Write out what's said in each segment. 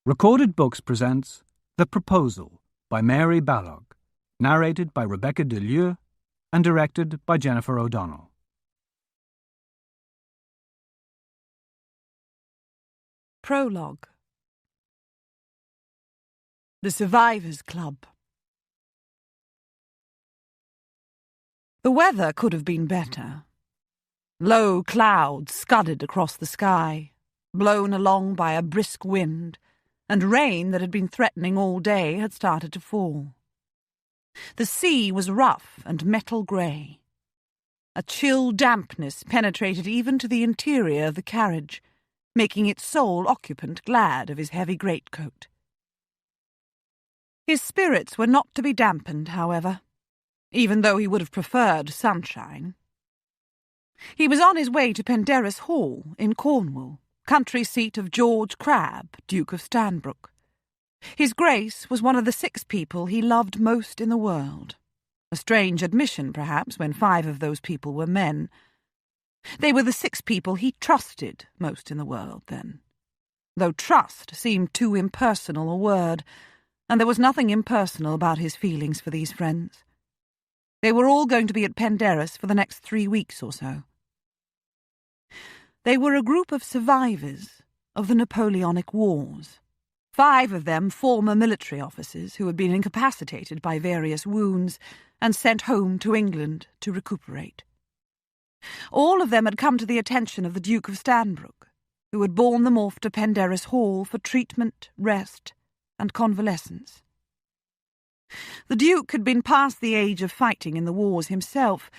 Recorded Books presents The Proposal by Mary Balogh, narrated by Rebecca DeLieu and directed by Jennifer O'Donnell. Prologue. The Survivors' Club. The weather could have been better. Low clouds scudded across the sky, blown along by a brisk wind, and rain that had been threatening all day had started to fall. The sea was rough and metal grey. A chill dampness penetrated even to the interior of the carriage, making its sole occupant glad of his heavy greatcoat. His spirits were not to be dampened, however, even though he would have preferred sunshine. He was on his way to Penderys Hall in Cornwall, country seat of George Crabbe, Duke of Stanbrook. His Grace was one of the 6 people he loved most in the world. A strange admission, perhaps, when 5 of those people were men. They were the 6 people he trusted most in the world, then. Though trust seemed too impersonal a word, and there was nothing impersonal about his feelings for these friends. They were all going to be at Penderys for the next 3 weeks or so. They were a group of survivors of the Napoleonic Wars. 5 of them former military officers who had been incapacitated by various wounds and sent home to England to recuperate. All of them had come to the attention of the Duke of Stanbrook, who had borne them off to Penderys Hall for treatment, rest, and convalescence. The Duke had been past the age of fighting in the wars himself,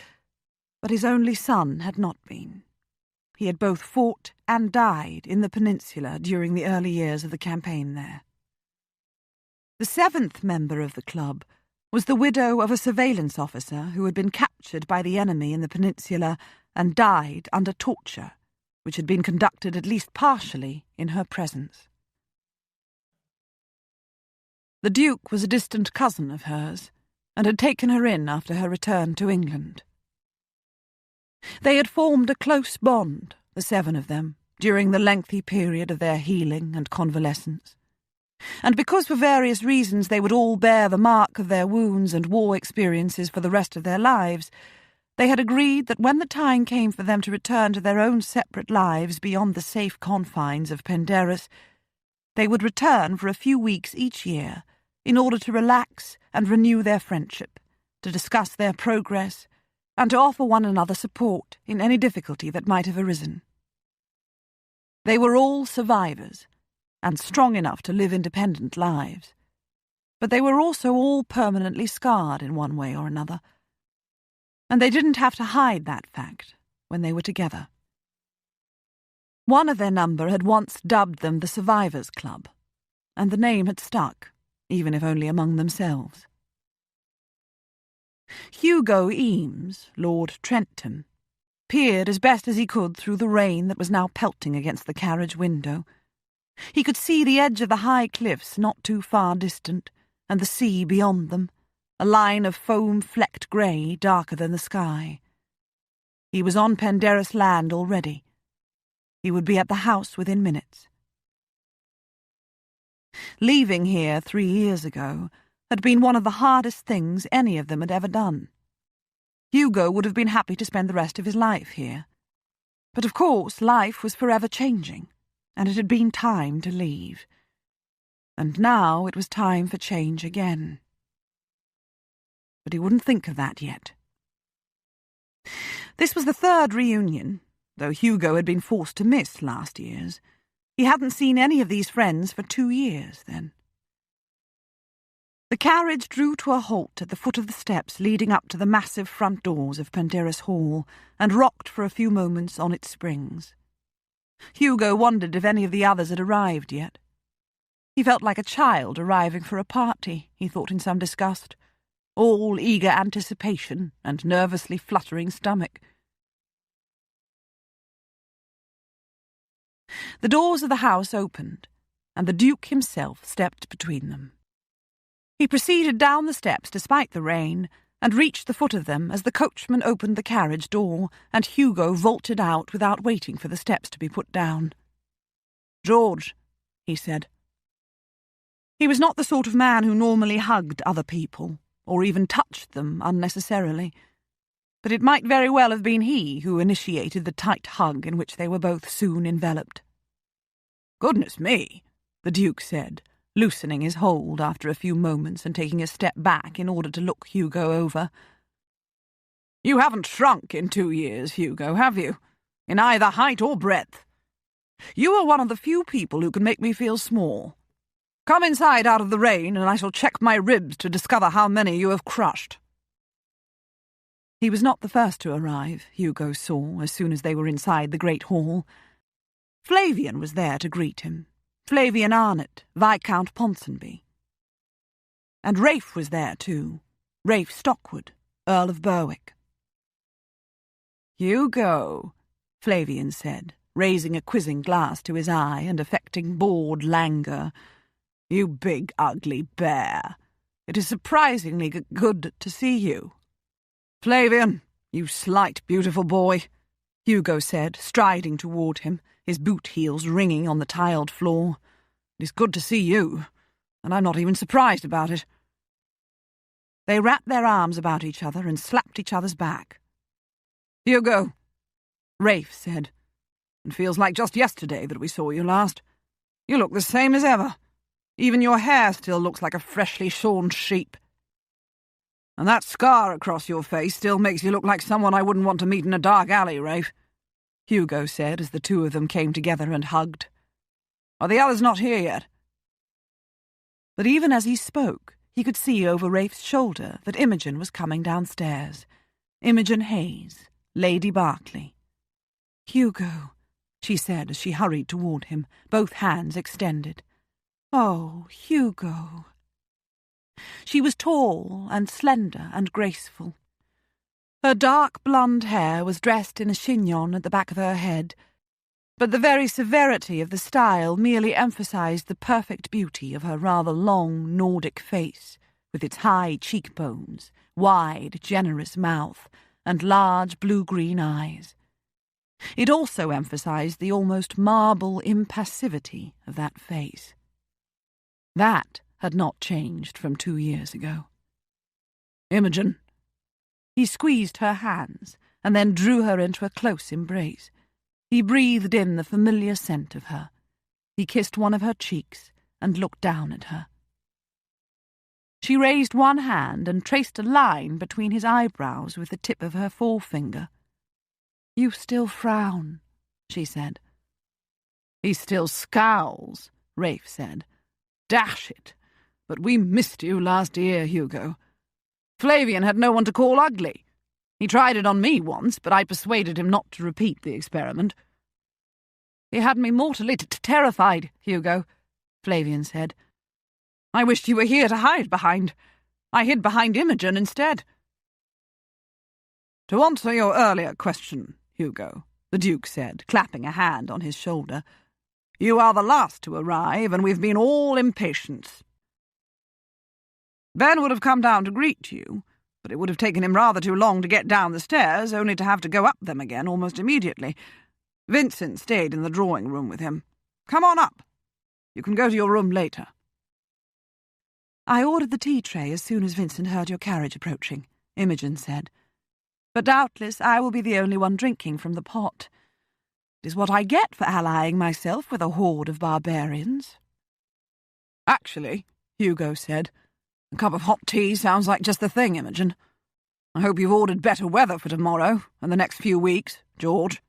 but his only son had not been. He had both fought and died in the peninsula during the early years of the campaign there. The 7th member of the club was the widow of a surveillance officer who had been captured by the enemy in the peninsula and died under torture, which had been conducted at least partially in her presence. The Duke was a distant cousin of hers, and had taken her in after her return to England. They had formed a close bond, the 7 of them, during the lengthy period of their healing and convalescence. And because for various reasons they would all bear the mark of their wounds and war experiences for the rest of their lives, they had agreed that when the time came for them to return to their own separate lives beyond the safe confines of Penderys, they would return for a few weeks each year in order to relax and renew their friendship, to discuss their progress, and to offer one another support in any difficulty that might have arisen. They were all survivors, and strong enough to live independent lives, but they were also all permanently scarred in one way or another, and they didn't have to hide that fact when they were together. One of their number had once dubbed them the Survivors' Club, and the name had stuck, even if only among themselves. Hugo Eames, Lord Trentham, peered as best as he could through the rain that was now pelting against the carriage window. He could see the edge of the high cliffs not too far distant, and the sea beyond them, a line of foam-flecked grey darker than the sky. He was on Penderys land already. He would be at the house within minutes. Leaving here 3 years ago had been one of the hardest things any of them had ever done. Hugo would have been happy to spend the rest of his life here. But of course life was forever changing, and it had been time to leave. And now it was time for change again. But he wouldn't think of that yet. This was the 3rd reunion, though Hugo had been forced to miss last year's. He hadn't seen any of these friends for 2 years then. The carriage drew to a halt at the foot of the steps leading up to the massive front doors of Penderys Hall and rocked for a few moments on its springs. Hugo wondered if any of the others had arrived yet. He felt like a child arriving for a party, he thought in some disgust, all eager anticipation and nervously fluttering stomach. The doors of the house opened, and the Duke himself stepped between them. He proceeded down the steps despite the rain, and reached the foot of them as the coachman opened the carriage door, and Hugo vaulted out without waiting for the steps to be put down. "George," he said. He was not the sort of man who normally hugged other people, or even touched them unnecessarily, but it might very well have been he who initiated the tight hug in which they were both soon enveloped. "Goodness me," the Duke said, loosening his hold after a few moments and taking a step back in order to look Hugo over. "You haven't shrunk in 2 years, Hugo, have you? In either height or breadth. You are one of the few people who can make me feel small. Come inside out of the rain, and I shall check my ribs to discover how many you have crushed." He was not the first to arrive, Hugo saw, as soon as they were inside the great hall. Flavian was there to greet him. Flavian Arnott, Viscount Ponsonby. And Rafe was there too. Rafe Stockwood, Earl of Berwick. "Hugo," Flavian said, raising a quizzing glass to his eye and affecting bored languor. "You big, ugly bear. It is surprisingly good to see you." "Flavian, you slight, beautiful boy," Hugo said, striding toward him, his boot heels ringing on the tiled floor. "It is good to see you, and I'm not even surprised about it." They wrapped their arms about each other and slapped each other's back. "Hugo," Rafe said, "it feels like just yesterday that we saw you last. You look the same as ever. Even your hair still looks like a freshly shorn sheep. And that scar across your face still makes you look like someone I wouldn't want to meet in a dark alley, Rafe," Hugo said as the two of them came together and hugged. "Are the others not here yet?" But even as he spoke, he could see over Rafe's shoulder that Imogen was coming downstairs. Imogen Hayes, Lady Berkeley. "Hugo," she said as she hurried toward him, both hands extended. "Oh, Hugo." She was tall and slender and graceful. Her dark blonde hair was dressed in a chignon at the back of her head, but the very severity of the style merely emphasized the perfect beauty of her rather long Nordic face, with its high cheekbones, wide, generous mouth, and large blue-green eyes. It also emphasized the almost marble impassivity of that face. That had not changed from 2 years ago. "Imogen." He squeezed her hands, and then drew her into a close embrace. He breathed in the familiar scent of her. He kissed one of her cheeks and looked down at her. She raised one hand and traced a line between his eyebrows with the tip of her forefinger. "You still frown," she said. "He still scowls," Rafe said. "Dash it! But we missed you last year, Hugo. Flavian had no one to call ugly. He tried it on me once, but I persuaded him not to repeat the experiment." "He had me mortally terrified, Hugo," Flavian said. "I wished you were here to hide behind. I hid behind Imogen instead." "To answer your earlier question, Hugo," the Duke said, clapping a hand on his shoulder, "you are the last to arrive, and we've been all impatience. Ben would have come down to greet you, but it would have taken him rather too long to get down the stairs, only to have to go up them again almost immediately. Vincent stayed in the drawing-room with him. Come on up. You can go to your room later." "I ordered the tea tray as soon as Vincent heard your carriage approaching," Imogen said. "But doubtless I will be the only one drinking from the pot. It is what I get for allying myself with a horde of barbarians." "Actually," Hugo said, "a cup of hot tea sounds like just the thing, Imogen. I hope you've ordered better weather for tomorrow and the next few weeks, George."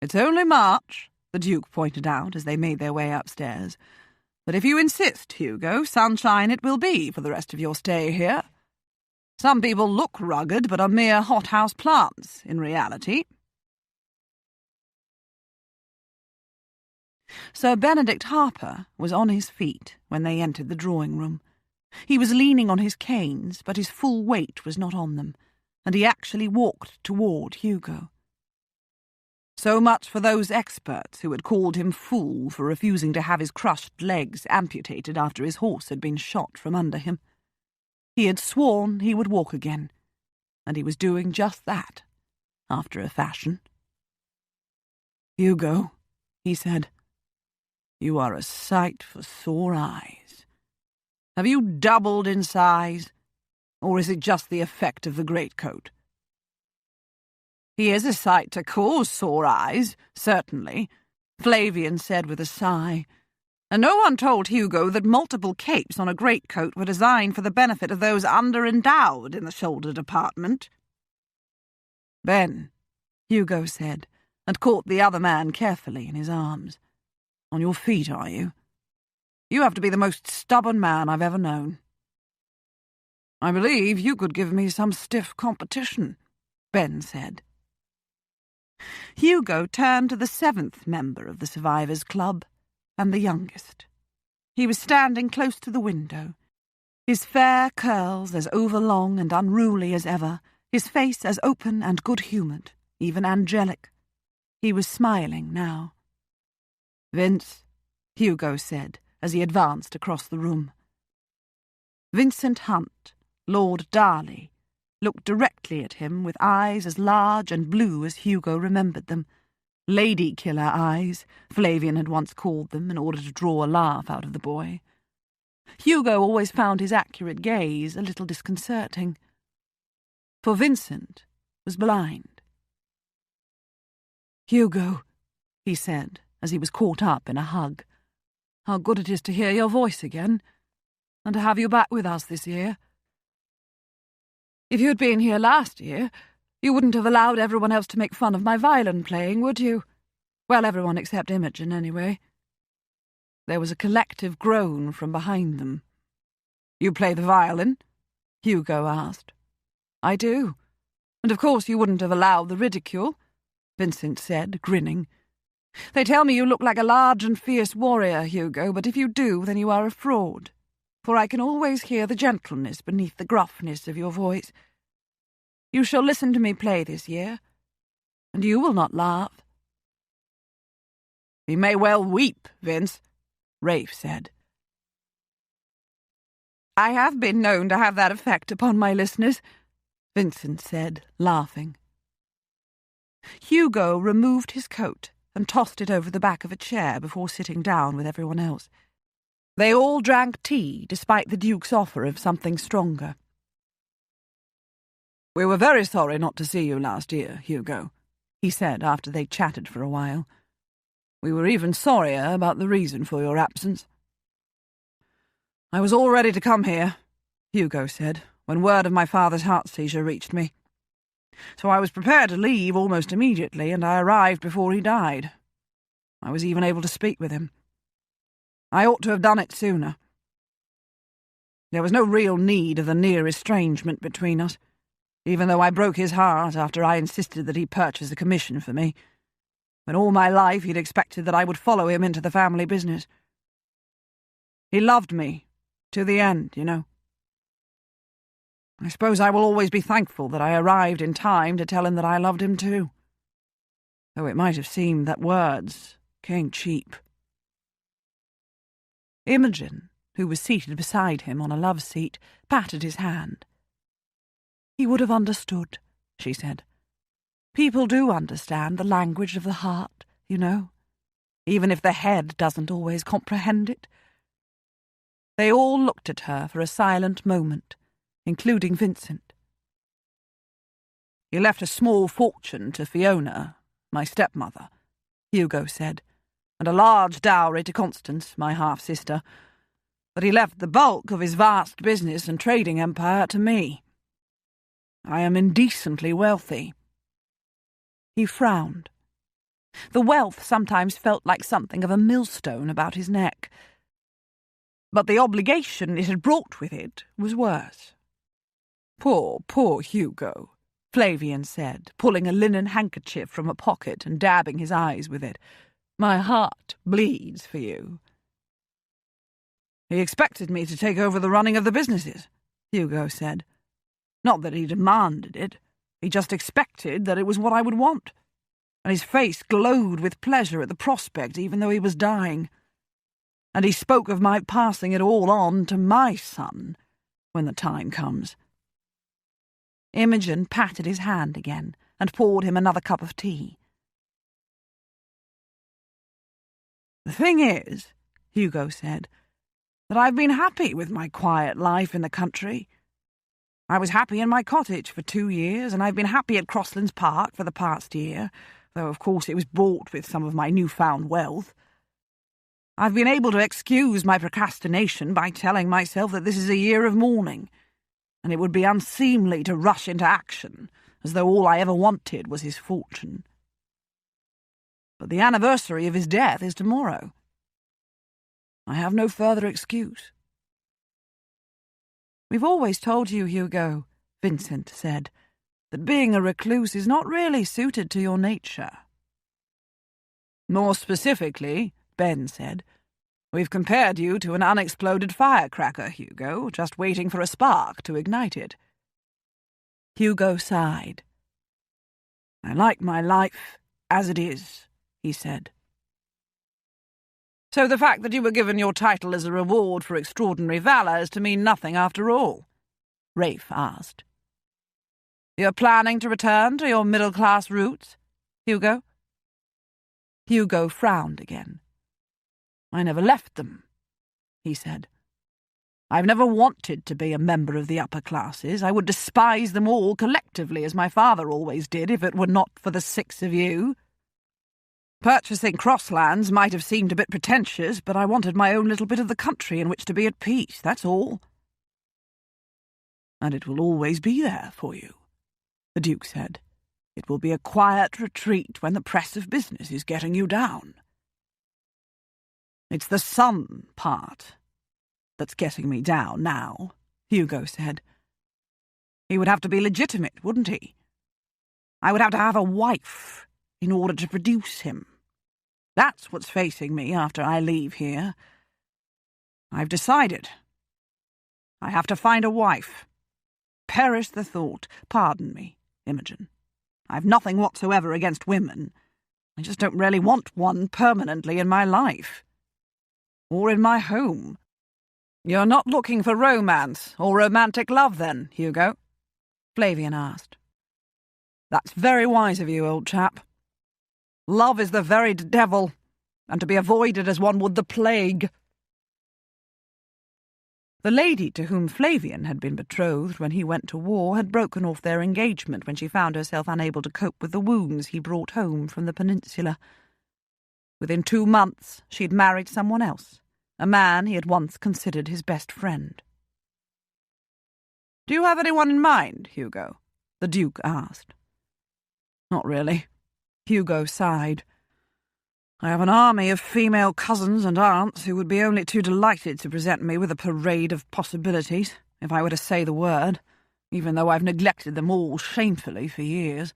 "It's only March," the Duke pointed out as they made their way upstairs. "But if you insist, Hugo, sunshine it will be for the rest of your stay here. Some people look rugged, but are mere hothouse plants in reality." Sir Benedict Harper was on his feet when they entered the drawing-room. He was leaning on his canes, but his full weight was not on them, and he actually walked toward Hugo. So much for those experts who had called him fool for refusing to have his crushed legs amputated after his horse had been shot from under him. He had sworn he would walk again, and he was doing just that, after a fashion. "Hugo," he said, You are a sight for sore eyes. Have you doubled in size, or is it just the effect of the greatcoat? He is a sight to cause sore eyes, certainly, Flavian said with a sigh, and no one told Hugo that multiple capes on a greatcoat were designed for the benefit of those under-endowed in the shoulder department. Ben, Hugo said, and caught the other man carefully in his arms. On your feet, are you? You have to be the most stubborn man I've ever known. I believe you could give me some stiff competition, Ben said. Hugo turned to the 7th member of the Survivors' Club, and the youngest. He was standing close to the window, his fair curls as overlong and unruly as ever, his face as open and good-humoured, even angelic. He was smiling now. Vince, Hugo said, as he advanced across the room. Vincent Hunt, Lord Darley, looked directly at him with eyes as large and blue as Hugo remembered them. Lady-killer eyes, Flavian had once called them in order to draw a laugh out of the boy. Hugo always found his accurate gaze a little disconcerting, for Vincent was blind. "Hugo," he said, as he was caught up in a hug, "how good it is to hear your voice again, and to have you back with us this year. If you had been here last year, you wouldn't have allowed everyone else to make fun of my violin playing, would you? Well, everyone except Imogen, anyway." There was a collective groan from behind them. "You play the violin?" Hugo asked. "I do. And of course you wouldn't have allowed the ridicule," Vincent said, grinning. "They tell me you look like a large and fierce warrior, Hugo, but if you do, then you are a fraud, for I can always hear the gentleness beneath the gruffness of your voice. You shall listen to me play this year, and you will not laugh." "He may well weep, Vince," Rafe said. "I have been known to have that effect upon my listeners," Vincent said, laughing. Hugo removed his coat and tossed it over the back of a chair before sitting down with everyone else. They all drank tea, despite the Duke's offer of something stronger. "We were very sorry not to see you last year, Hugo," he said after they chatted for a while. "We were even sorrier about the reason for your absence." "I was all ready to come here," Hugo said, "when word of my father's heart seizure reached me. So I was prepared to leave almost immediately, and I arrived before he died. I was even able to speak with him. I ought to have done it sooner. There was no real need of the near estrangement between us, even though I broke his heart after I insisted that he purchase a commission for me, when all my life he'd expected that I would follow him into the family business. He loved me, to the end, you know. I suppose I will always be thankful that I arrived in time to tell him that I loved him too, though it might have seemed that words came cheap." Imogen, who was seated beside him on a love seat, patted his hand. "He would have understood," she said. "People do understand the language of the heart, you know, even if the head doesn't always comprehend it." They all looked at her for a silent moment, including Vincent. "He left a small fortune to Fiona, my stepmother," Hugo said, "and a large dowry to Constance, my half-sister, but he left the bulk of his vast business and trading empire to me. I am indecently wealthy." He frowned. The wealth sometimes felt like something of a millstone about his neck, but the obligation it had brought with it was worse. Poor Hugo," Flavian said, pulling a linen handkerchief from a pocket and dabbing his eyes with it. "My heart bleeds for you." "He expected me to take over the running of the businesses," Hugo said. "Not that he demanded it. He just expected that it was what I would want. And his face glowed with pleasure at the prospect, even though he was dying. And he spoke of my passing it all on to my son when the time comes." Imogen patted his hand again and poured him another cup of tea. "The thing is," Hugo said, "that I've been happy with my quiet life in the country. I was happy in my cottage for 2 years, and I've been happy at Crosslands Park for the past year, though of course it was bought with some of my newfound wealth. I've been able to excuse my procrastination by telling myself that this is a year of mourning, and it would be unseemly to rush into action, as though all I ever wanted was his fortune. But the anniversary of his death is tomorrow. I have no further excuse." "We've always told you, Hugo," Vincent said, "that being a recluse is not really suited to your nature." "More specifically," Ben said, "we've compared you to an unexploded firecracker, Hugo, just waiting for a spark to ignite it." Hugo sighed. "I like my life as it is," he said. "So the fact that you were given your title as a reward for extraordinary valour is to mean nothing after all?" Rafe asked. "You're planning to return to your middle-class roots, Hugo?" Hugo frowned again. "I never left them," he said. "I've never wanted to be a member of the upper classes. I would despise them all collectively, as my father always did, if it were not for the 6 of you. Purchasing Crosslands might have seemed a bit pretentious, but I wanted my own little bit of the country in which to be at peace, that's all." "And it will always be there for you," the Duke said. "It will be a quiet retreat when the press of business is getting you down." "It's the son part that's getting me down now," Hugo said. "He would have to be legitimate, wouldn't he? I would have to have a wife in order to produce him. That's what's facing me after I leave here. I've decided. I have to find a wife. Perish the thought. Pardon me, Imogen. I've nothing whatsoever against women. I just don't really want one permanently in my life. Or in my home." "You're not looking for romance or romantic love, then, Hugo?" Flavian asked. "That's very wise of you, old chap. Love is the very devil, and to be avoided as one would the plague." The lady to whom Flavian had been betrothed when he went to war had broken off their engagement when she found herself unable to cope with the wounds he brought home from the peninsula. Within 2 months she'd married someone else, a man he had once considered his best friend. "Do you have anyone in mind, Hugo?" the Duke asked. "Not really." Hugo sighed. "I have an army of female cousins and aunts who would be only too delighted to present me with a parade of possibilities, if I were to say the word, even though I've neglected them all shamefully for years.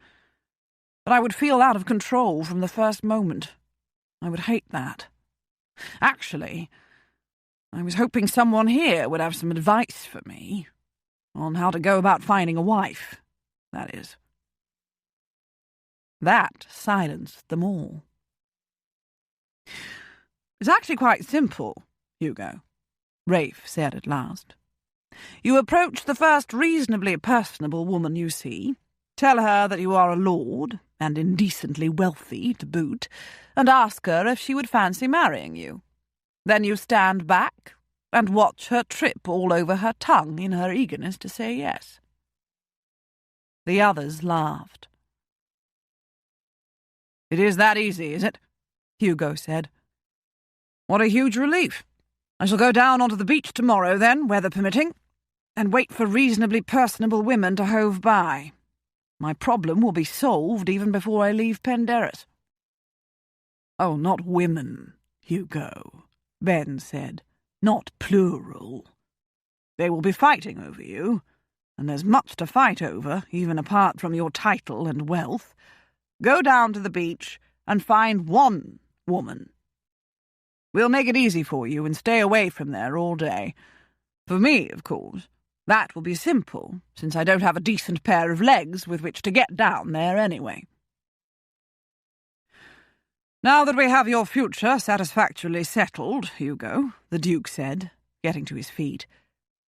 But I would feel out of control from the first moment. I would hate that. Actually, I was hoping someone here would have some advice for me on how to go about finding a wife, that is." That silenced them all. "It's actually quite simple, Hugo," Rafe said at last. "You approach the first reasonably personable woman you see, tell her that you are a lord, and indecently wealthy to boot, and ask her if she would fancy marrying you. Then you stand back and watch her trip all over her tongue in her eagerness to say yes." The others laughed. "It is that easy, is it?" Hugo said. "What a huge relief. I shall go down onto the beach tomorrow, then, weather permitting, and wait for reasonably personable women to hove by. My problem will be solved even before I leave Penderys." "Oh, not women, Hugo," Ben said. "Not plural. They will be fighting over you, and there's much to fight over, even apart from your title and wealth. Go down to the beach and find one woman. We'll make it easy for you and stay away from there all day. For me, of course, that will be simple, since I don't have a decent pair of legs with which to get down there anyway." "Now that we have your future satisfactorily settled, Hugo," the Duke said, getting to his feet,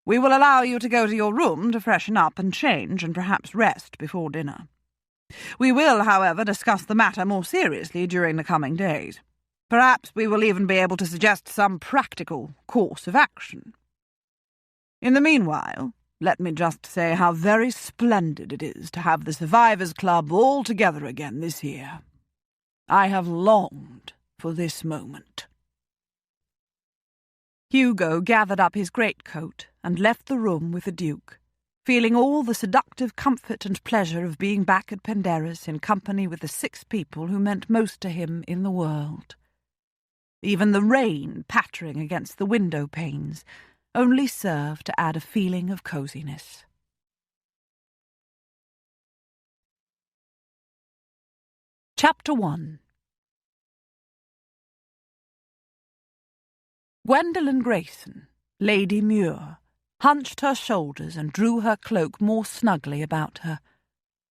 "we will allow you to go to your room to freshen up and change and perhaps rest before dinner. We will, however, discuss the matter more seriously during the coming days. Perhaps we will even be able to suggest some practical course of action. In the meanwhile, let me just say how very splendid it is to have the Survivors' Club all together again this year. I have longed for this moment." Hugo gathered up his greatcoat and left the room with the Duke, feeling all the seductive comfort and pleasure of being back at Penderys in company with the 6 people who meant most to him in the world. Even the rain pattering against the window panes only served to add a feeling of coziness. Chapter 1. Gwendolen Grayson, Lady Muir, hunched her shoulders and drew her cloak more snugly about her.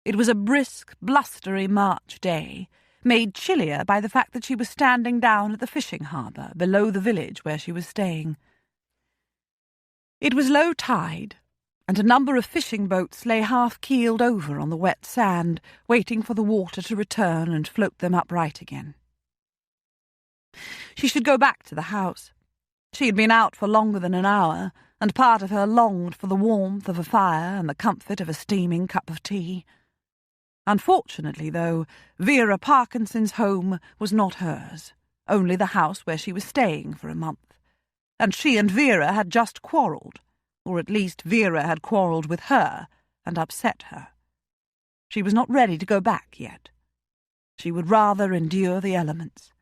It was a brisk, blustery March day, made chillier by the fact that she was standing down at the fishing harbour below the village where she was staying. It was low tide, and a number of fishing boats lay half-keeled over on the wet sand, waiting for the water to return and float them upright again. She should go back to the house. She had been out for longer than an hour, and part of her longed for the warmth of a fire and the comfort of a steaming cup of tea. Unfortunately, though, Vera Parkinson's home was not hers, only the house where she was staying for a month, and she and Vera had just quarrelled, or at least Vera had quarrelled with her and upset her. She was not ready to go back yet. She would rather endure the elements.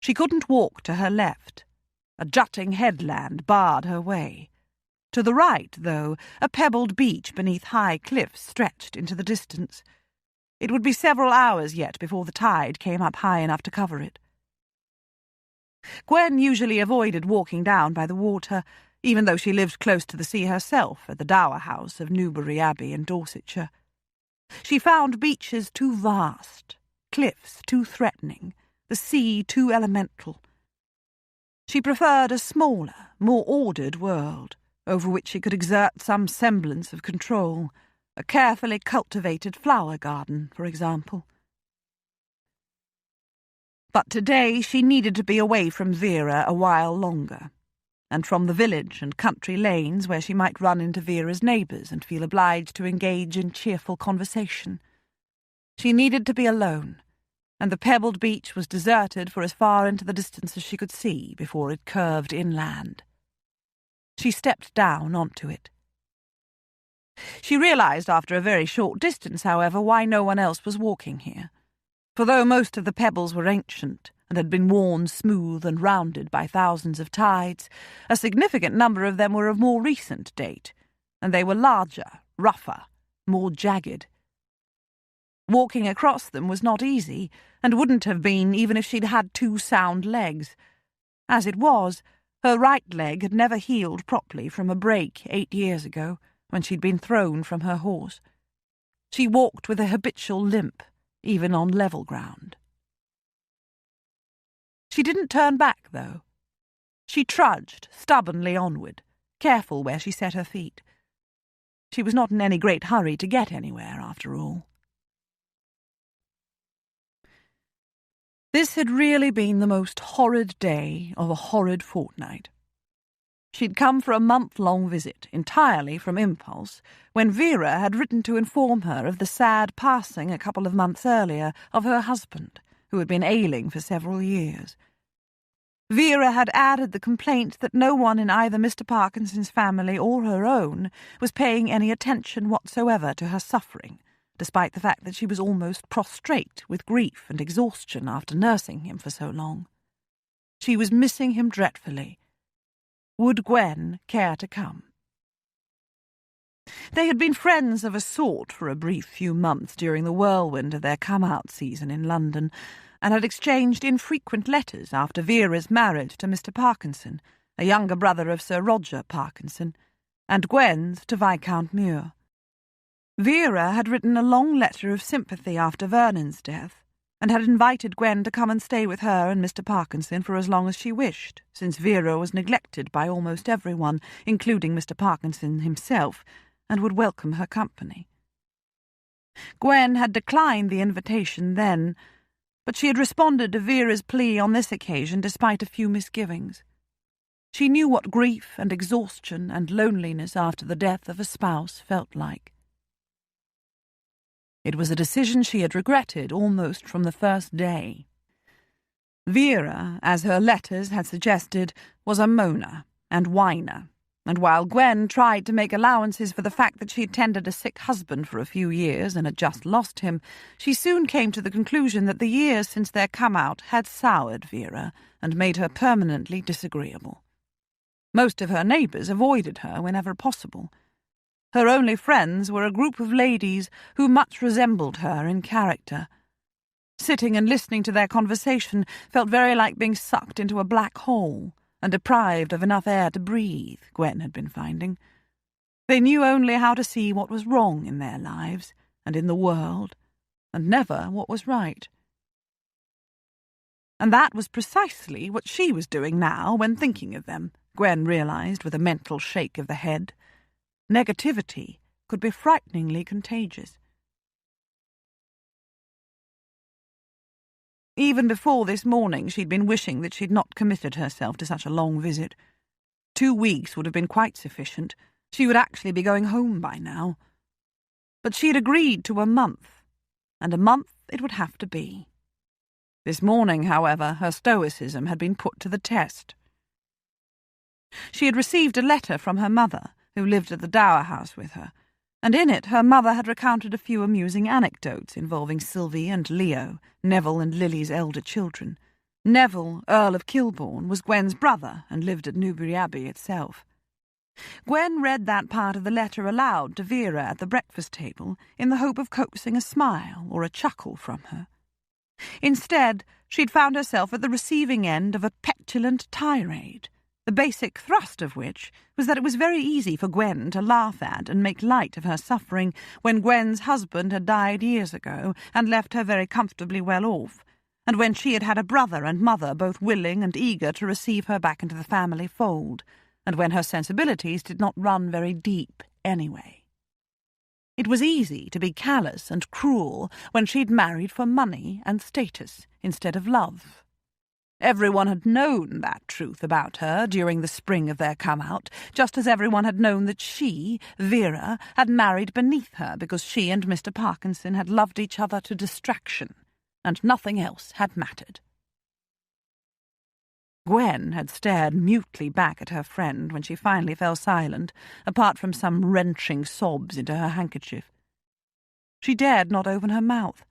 She couldn't walk to her left. A jutting headland barred her way. To the right, though, a pebbled beach beneath high cliffs stretched into the distance. It would be several hours yet before the tide came up high enough to cover it. Gwen usually avoided walking down by the water, even though she lived close to the sea herself at the dower house of Newbury Abbey in Dorsetshire. She found beaches too vast, cliffs too threatening, the sea too elemental. She preferred a smaller, more ordered world, over which she could exert some semblance of control, a carefully cultivated flower garden, for example. But today she needed to be away from Vera a while longer, and from the village and country lanes where she might run into Vera's neighbours and feel obliged to engage in cheerful conversation. She needed to be alone, and the pebbled beach was deserted for as far into the distance as she could see before it curved inland. She stepped down onto it. She realised after a very short distance, however, why no one else was walking here. For though most of the pebbles were ancient and had been worn smooth and rounded by thousands of tides, a significant number of them were of more recent date, and they were larger, rougher, more jagged. Walking across them was not easy, and wouldn't have been even if she'd had 2 sound legs. As it was, her right leg had never healed properly from a break 8 years ago, when she'd been thrown from her horse. She walked with a habitual limp, even on level ground. She didn't turn back, though. She trudged stubbornly onward, careful where she set her feet. She was not in any great hurry to get anywhere, after all. This had really been the most horrid day of a horrid fortnight. She'd come for a month-long visit, entirely from impulse, when Vera had written to inform her of the sad passing a couple of months earlier of her husband, who had been ailing for several years. Vera had added the complaint that no one in either Mr. Parkinson's family or her own was paying any attention whatsoever to her suffering, despite the fact that she was almost prostrate with grief and exhaustion after nursing him for so long. She was missing him dreadfully. Would Gwen care to come? They had been friends of a sort for a brief few months during the whirlwind of their come-out season in London, and had exchanged infrequent letters after Vera's marriage to Mr. Parkinson, a younger brother of Sir Roger Parkinson, and Gwen's to Viscount Muir. Vera had written a long letter of sympathy after Vernon's death, and had invited Gwen to come and stay with her and Mr. Parkinson for as long as she wished, since Vera was neglected by almost everyone, including Mr. Parkinson himself, and would welcome her company. Gwen had declined the invitation then, but she had responded to Vera's plea on this occasion despite a few misgivings. She knew what grief and exhaustion and loneliness after the death of a spouse felt like. It was a decision she had regretted almost from the first day. Vera, as her letters had suggested, was a moaner and whiner, and while Gwen tried to make allowances for the fact that she had tended a sick husband for a few years and had just lost him, she soon came to the conclusion that the years since their come-out had soured Vera and made her permanently disagreeable. Most of her neighbours avoided her whenever possible. Her only friends were a group of ladies who much resembled her in character. Sitting and listening to their conversation felt very like being sucked into a black hole and deprived of enough air to breathe, Gwen had been finding. They knew only how to see what was wrong in their lives and in the world, and never what was right. And that was precisely what she was doing now when thinking of them, Gwen realised with a mental shake of the head. Negativity could be frighteningly contagious. Even before this morning she'd been wishing that she'd not committed herself to such a long visit. 2 weeks would have been quite sufficient. She would actually be going home by now. But she had agreed to a month, and a month it would have to be. This morning, however, her stoicism had been put to the test. She had received a letter from her mother, who lived at the dower house with her, and in it her mother had recounted a few amusing anecdotes involving Sylvie and Leo, Neville and Lily's elder children. Neville, Earl of Kilbourne, was Gwen's brother and lived at Newbury Abbey itself. Gwen read that part of the letter aloud to Vera at the breakfast table in the hope of coaxing a smile or a chuckle from her. Instead, she'd found herself at the receiving end of a petulant tirade, the basic thrust of which was that it was very easy for Gwen to laugh at and make light of her suffering when Gwen's husband had died years ago and left her very comfortably well off, and when she had had a brother and mother both willing and eager to receive her back into the family fold, and when her sensibilities did not run very deep anyway. It was easy to be callous and cruel when she'd married for money and status instead of love. Everyone had known that truth about her during the spring of their come-out, just as everyone had known that she, Vera, had married beneath her because she and Mr. Parkinson had loved each other to distraction, and nothing else had mattered. Gwen had stared mutely back at her friend when she finally fell silent, apart from some wrenching sobs into her handkerchief. She dared not open her mouth.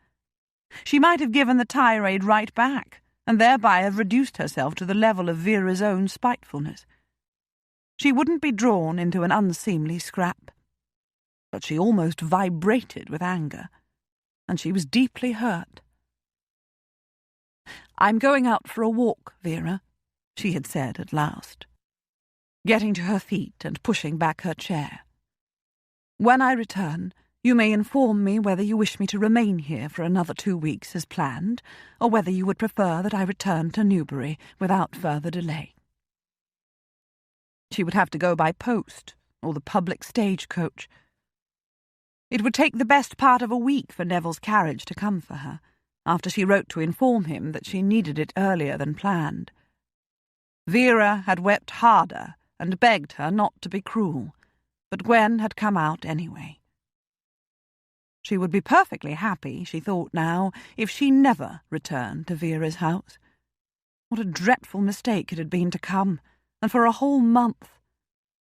She might have given the tirade right back, and thereby have reduced herself to the level of Vera's own spitefulness. She wouldn't be drawn into an unseemly scrap. But she almost vibrated with anger, and she was deeply hurt. "I'm going out for a walk, Vera," she had said at last, getting to her feet and pushing back her chair. "When I return, you may inform me whether you wish me to remain here for another 2 weeks as planned, or whether you would prefer that I return to Newbury without further delay." She would have to go by post, or the public stagecoach. It would take the best part of a week for Neville's carriage to come for her, after she wrote to inform him that she needed it earlier than planned. Vera had wept harder and begged her not to be cruel, but Gwen had come out anyway. She would be perfectly happy, she thought now, if she never returned to Vera's house. What a dreadful mistake it had been to come, and for a whole month,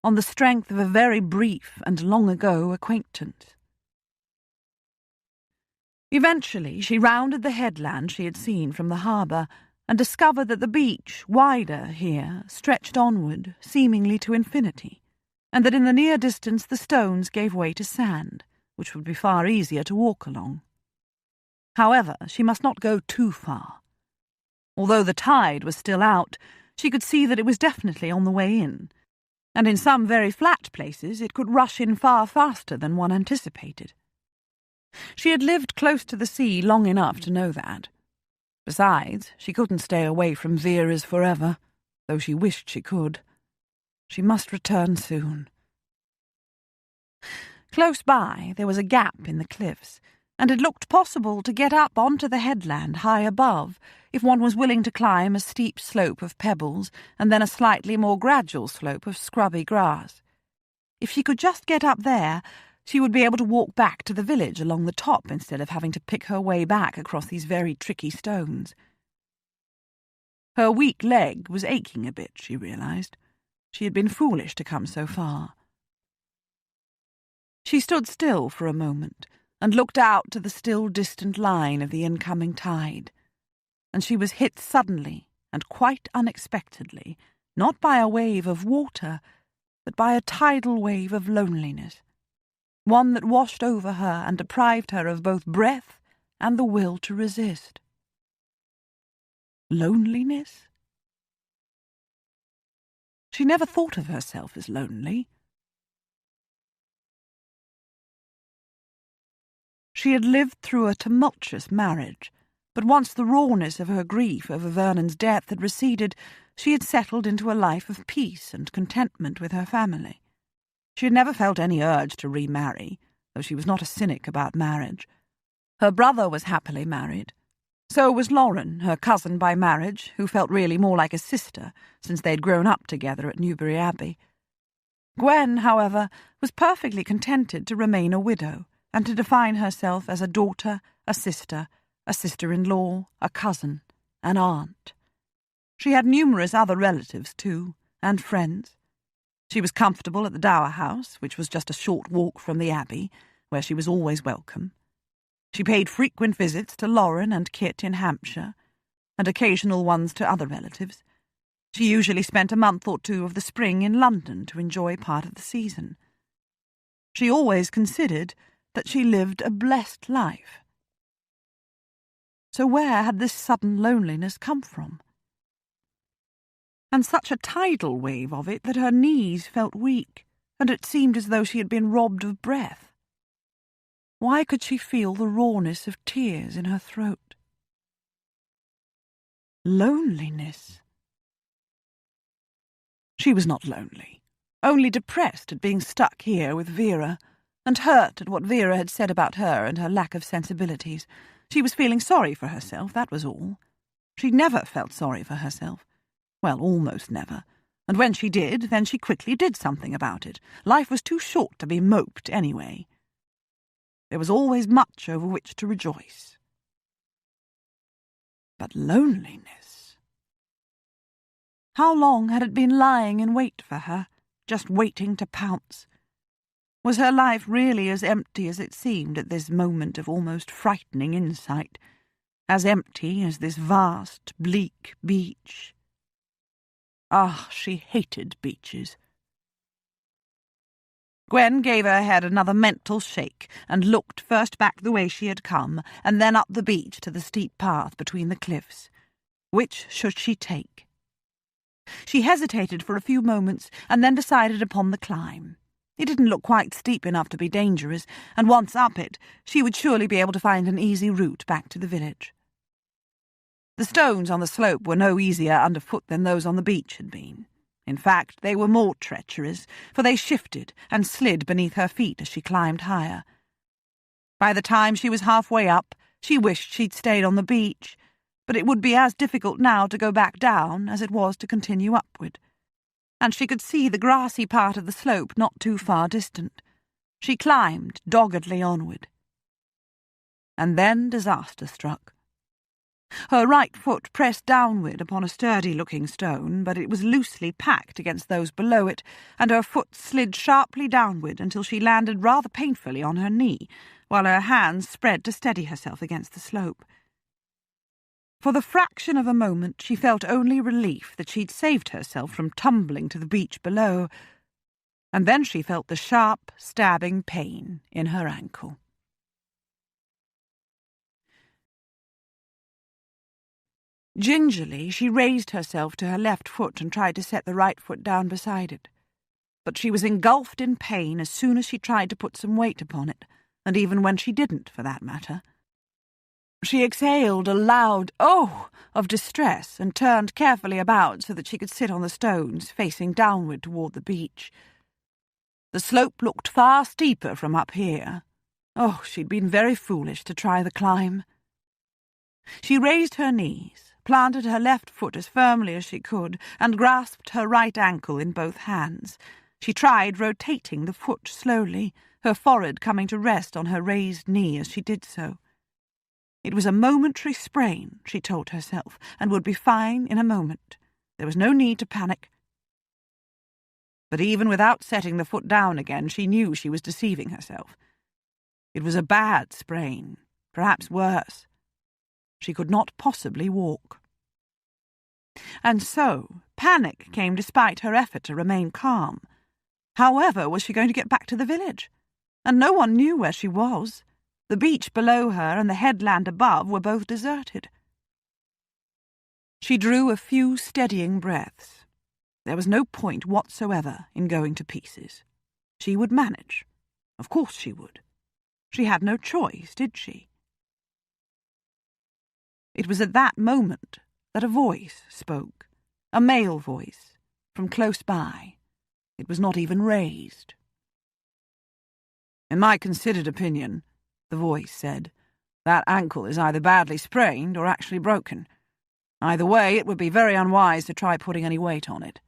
on the strength of a very brief and long-ago acquaintance. Eventually she rounded the headland she had seen from the harbour and discovered that the beach, wider here, stretched onward, seemingly to infinity, and that in the near distance the stones gave way to sand, which would be far easier to walk along. However, she must not go too far. Although the tide was still out, she could see that it was definitely on the way in, and in some very flat places it could rush in far faster than one anticipated. She had lived close to the sea long enough to know that. Besides, she couldn't stay away from Vera's forever, though she wished she could. She must return soon. Close by, there was a gap in the cliffs, and it looked possible to get up onto the headland high above if one was willing to climb a steep slope of pebbles and then a slightly more gradual slope of scrubby grass. If she could just get up there, she would be able to walk back to the village along the top instead of having to pick her way back across these very tricky stones. Her weak leg was aching a bit, she realised. She had been foolish to come so far. She stood still for a moment and looked out to the still distant line of the incoming tide, and she was hit suddenly and quite unexpectedly, not by a wave of water, but by a tidal wave of loneliness, one that washed over her and deprived her of both breath and the will to resist. Loneliness? She never thought of herself as lonely. She had lived through a tumultuous marriage, but once the rawness of her grief over Vernon's death had receded, she had settled into a life of peace and contentment with her family. She had never felt any urge to remarry, though she was not a cynic about marriage. Her brother was happily married. So was Lauren, her cousin by marriage, who felt really more like a sister, since they'd grown up together at Newbury Abbey. Gwen, however, was perfectly contented to remain a widow, and to define herself as a daughter, a sister-in-law, a cousin, an aunt. She had numerous other relatives, too, and friends. She was comfortable at the Dower House, which was just a short walk from the Abbey, where she was always welcome. She paid frequent visits to Lauren and Kit in Hampshire, and occasional ones to other relatives. She usually spent a month or two of the spring in London to enjoy part of the season. She always considered that she lived a blessed life. So where had this sudden loneliness come from? And such a tidal wave of it that her knees felt weak, and it seemed as though she had been robbed of breath. Why could she feel the rawness of tears in her throat? Loneliness. She was not lonely, only depressed at being stuck here with Vera, and hurt at what Vera had said about her and her lack of sensibilities. She was feeling sorry for herself, that was all. She never felt sorry for herself. Well, almost never. And when she did, then she quickly did something about it. Life was too short to be moped anyway. There was always much over which to rejoice. But loneliness. How long had it been lying in wait for her, just waiting to pounce? Was her life really as empty as it seemed at this moment of almost frightening insight? As empty as this vast, bleak beach? Ah, she hated beaches. Gwen gave her head another mental shake and looked first back the way she had come and then up the beach to the steep path between the cliffs. Which should she take? She hesitated for a few moments and then decided upon the climb. It didn't look quite steep enough to be dangerous, and once up it, she would surely be able to find an easy route back to the village. The stones on the slope were no easier underfoot than those on the beach had been. In fact, they were more treacherous, for they shifted and slid beneath her feet as she climbed higher. By the time she was halfway up, she wished she'd stayed on the beach, but it would be as difficult now to go back down as it was to continue upward. And she could see the grassy part of the slope not too far distant. She climbed doggedly onward. And then disaster struck. Her right foot pressed downward upon a sturdy-looking stone, but it was loosely packed against those below it, and her foot slid sharply downward until she landed rather painfully on her knee, while her hands spread to steady herself against the slope. For the fraction of a moment she felt only relief that she'd saved herself from tumbling to the beach below, and then she felt the sharp, stabbing pain in her ankle. Gingerly she raised herself to her left foot and tried to set the right foot down beside it. But she was engulfed in pain as soon as she tried to put some weight upon it, and even when she didn't, for that matter. She exhaled a loud "oh" of distress and turned carefully about so that she could sit on the stones, facing downward toward the beach. The slope looked far steeper from up here, Oh, she'd been very foolish to try the climb. She raised her knees, planted her left foot as firmly as she could, and grasped her right ankle in both hands. She tried rotating the foot slowly, her forehead coming to rest on her raised knee as she did so. It was a momentary sprain, she told herself, and would be fine in a moment. There was no need to panic. But even without setting the foot down again, she knew she was deceiving herself. It was a bad sprain, perhaps worse. She could not possibly walk. And so, panic came despite her effort to remain calm. However was she going to get back to the village? And no one knew where she was. The beach below her and the headland above were both deserted. She drew a few steadying breaths. There was no point whatsoever in going to pieces. She would manage. Of course she would. She had no choice, did she? It was at that moment that a voice spoke, a male voice, from close by. It was not even raised. "In my considered opinion," the voice said, "that ankle is either badly sprained or actually broken. Either way, it would be very unwise to try putting any weight on it."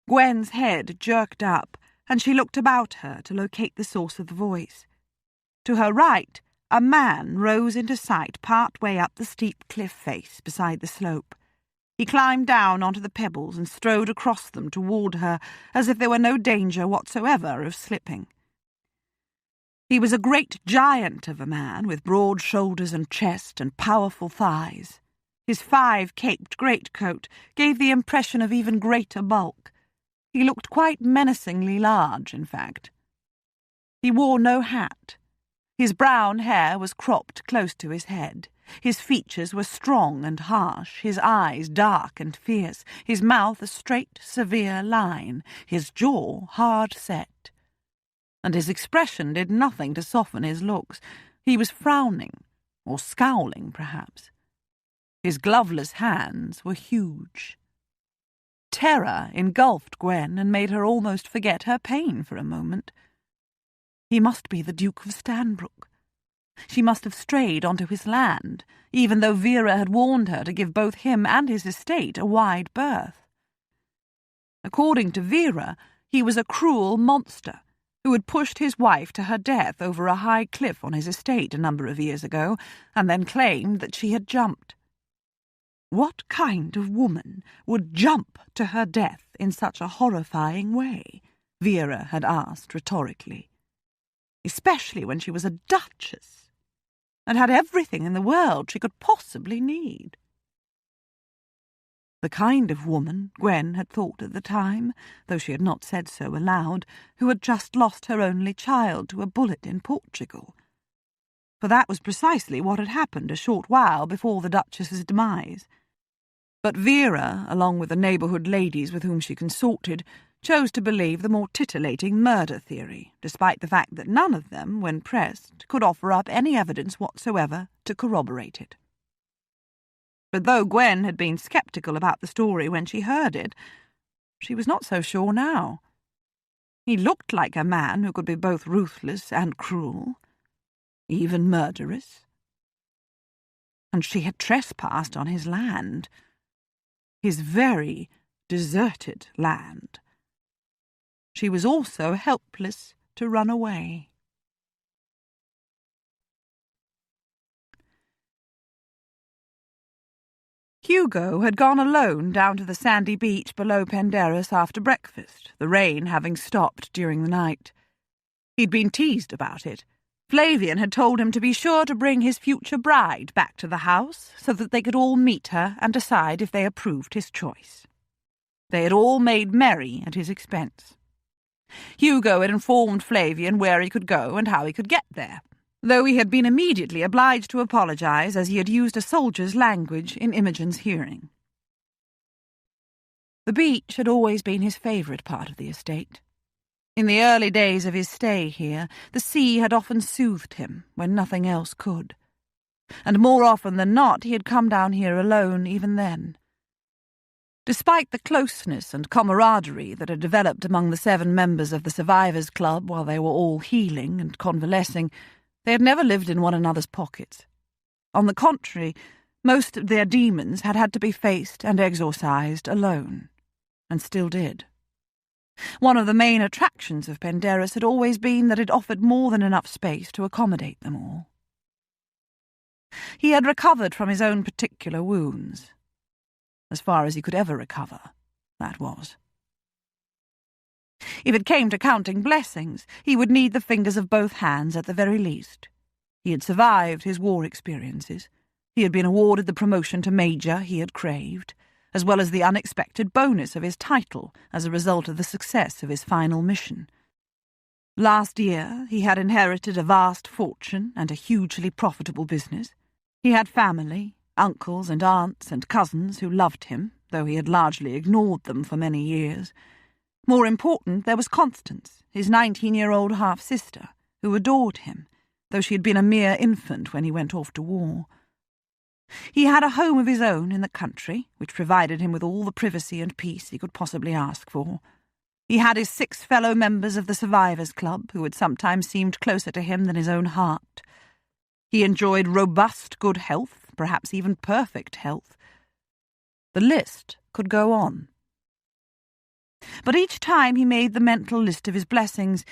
Gwen's head jerked up, and she looked about her to locate the source of the voice. To her right, a man rose into sight part way up the steep cliff face beside the slope. He climbed down onto the pebbles and strode across them toward her as if there were no danger whatsoever of slipping. He was a great giant of a man with broad shoulders and chest and powerful thighs. His 5-caped greatcoat gave the impression of even greater bulk. He looked quite menacingly large, in fact. He wore no hat. His brown hair was cropped close to his head. His features were strong and harsh, his eyes dark and fierce, his mouth a straight, severe line, his jaw hard set. And his expression did nothing to soften his looks. He was frowning, or scowling, perhaps. His gloveless hands were huge. Terror engulfed Gwen and made her almost forget her pain for a moment. He must be the Duke of Stanbrook. She must have strayed onto his land, even though Vera had warned her to give both him and his estate a wide berth. According to Vera, he was a cruel monster who had pushed his wife to her death over a high cliff on his estate a number of years ago, and then claimed that she had jumped. What kind of woman would jump to her death in such a horrifying way? Vera had asked rhetorically. Especially when she was a duchess, and had everything in the world she could possibly need. The kind of woman, Gwen had thought at the time, though she had not said so aloud, who had just lost her only child to a bullet in Portugal. For that was precisely what had happened a short while before the Duchess's demise. But Vera, along with the neighbourhood ladies with whom she consorted, chose to believe the more titillating murder theory, despite the fact that none of them, when pressed, could offer up any evidence whatsoever to corroborate it. But though Gwen had been sceptical about the story when she heard it, she was not so sure now. He looked like a man who could be both ruthless and cruel, even murderous. And she had trespassed on his land, his very deserted land. She was also helpless to run away. Hugo had gone alone down to the sandy beach below Penderys after breakfast, the rain having stopped during the night. He'd been teased about it. Flavian had told him to be sure to bring his future bride back to the house so that they could all meet her and decide if they approved his choice. They had all made merry at his expense. Hugo had informed Flavian where he could go and how he could get there, though he had been immediately obliged to apologize as he had used a soldier's language in Imogen's hearing. The beach had always been his favourite part of the estate. In the early days of his stay here, the sea had often soothed him when nothing else could, and more often than not he had come down here alone even then. Despite the closeness and camaraderie that had developed among the 7 members of the Survivors' Club while they were all healing and convalescing, They had never lived in one another's pockets. On the contrary, most of their demons had to be faced and exorcised alone, and still did. One of the main attractions of Penderys had always been that it offered more than enough space to accommodate them all. He had recovered from his own particular wounds. As far as he could ever recover, that was. If it came to counting blessings, he would need the fingers of both hands at the very least. He had survived his war experiences. He had been awarded the promotion to major he had craved, as well as the unexpected bonus of his title as a result of the success of his final mission. Last year he had inherited a vast fortune and a hugely profitable business. He had family, uncles and aunts and cousins who loved him, though he had largely ignored them for many years. More important, there was Constance, his 19-year-old half-sister, who adored him, though she had been a mere infant when he went off to war. He had a home of his own in the country, which provided him with all the privacy and peace he could possibly ask for. He had his 6 fellow members of the Survivors' Club, who had sometimes seemed closer to him than his own heart. He enjoyed robust good health, perhaps even perfect health. The list could go on. But each time he made the mental list of his blessings,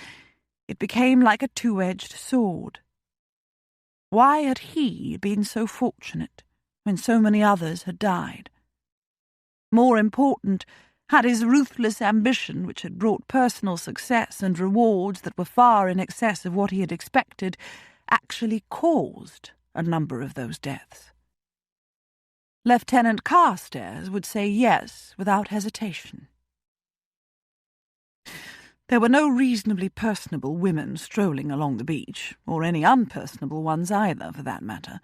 it became like a two-edged sword. Why had he been so fortunate when so many others had died? More important, had his ruthless ambition, which had brought personal success and rewards that were far in excess of what he had expected, actually caused a number of those deaths? Lieutenant Carstairs would say yes without hesitation. There were no reasonably personable women strolling along the beach, or any unpersonable ones either, for that matter.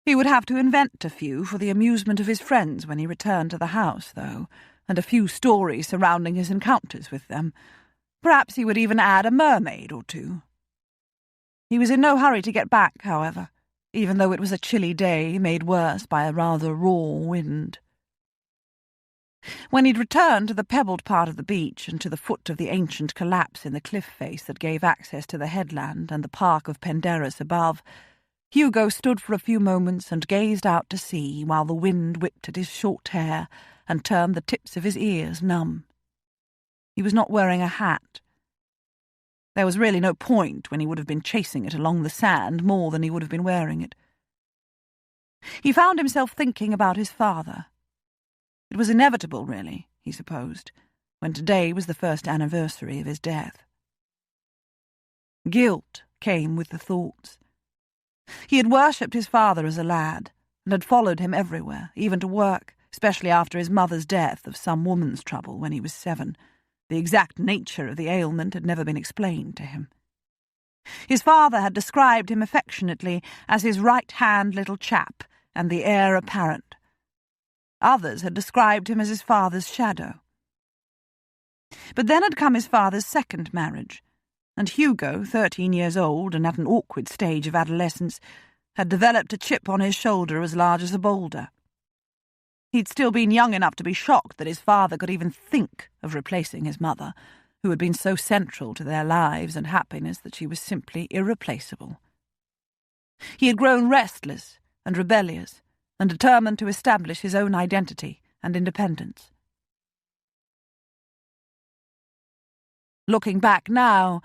He would have to invent a few for the amusement of his friends when he returned to the house, though, and a few stories surrounding his encounters with them. Perhaps he would even add a mermaid or two. He was in no hurry to get back, however, even though it was a chilly day made worse by a rather raw wind. When he'd returned to the pebbled part of the beach and to the foot of the ancient collapse in the cliff face that gave access to the headland and the park of Penderys above, Hugo stood for a few moments and gazed out to sea while the wind whipped at his short hair and turned the tips of his ears numb. He was not wearing a hat. There was really no point when he would have been chasing it along the sand more than he would have been wearing it. He found himself thinking about his father. It was inevitable, really, he supposed, when today was the first anniversary of his death. Guilt came with the thoughts. He had worshipped his father as a lad, and had followed him everywhere, even to work, especially after his mother's death of some woman's trouble when he was 7. The exact nature of the ailment had never been explained to him. His father had described him affectionately as his right-hand little chap and the heir apparent. Others had described him as his father's shadow. But then had come his father's second marriage, and Hugo, 13 years old and at an awkward stage of adolescence, had developed a chip on his shoulder as large as a boulder. He'd still been young enough to be shocked that his father could even think of replacing his mother, who had been so central to their lives and happiness that she was simply irreplaceable. He had grown restless and rebellious, and determined to establish his own identity and independence. Looking back now,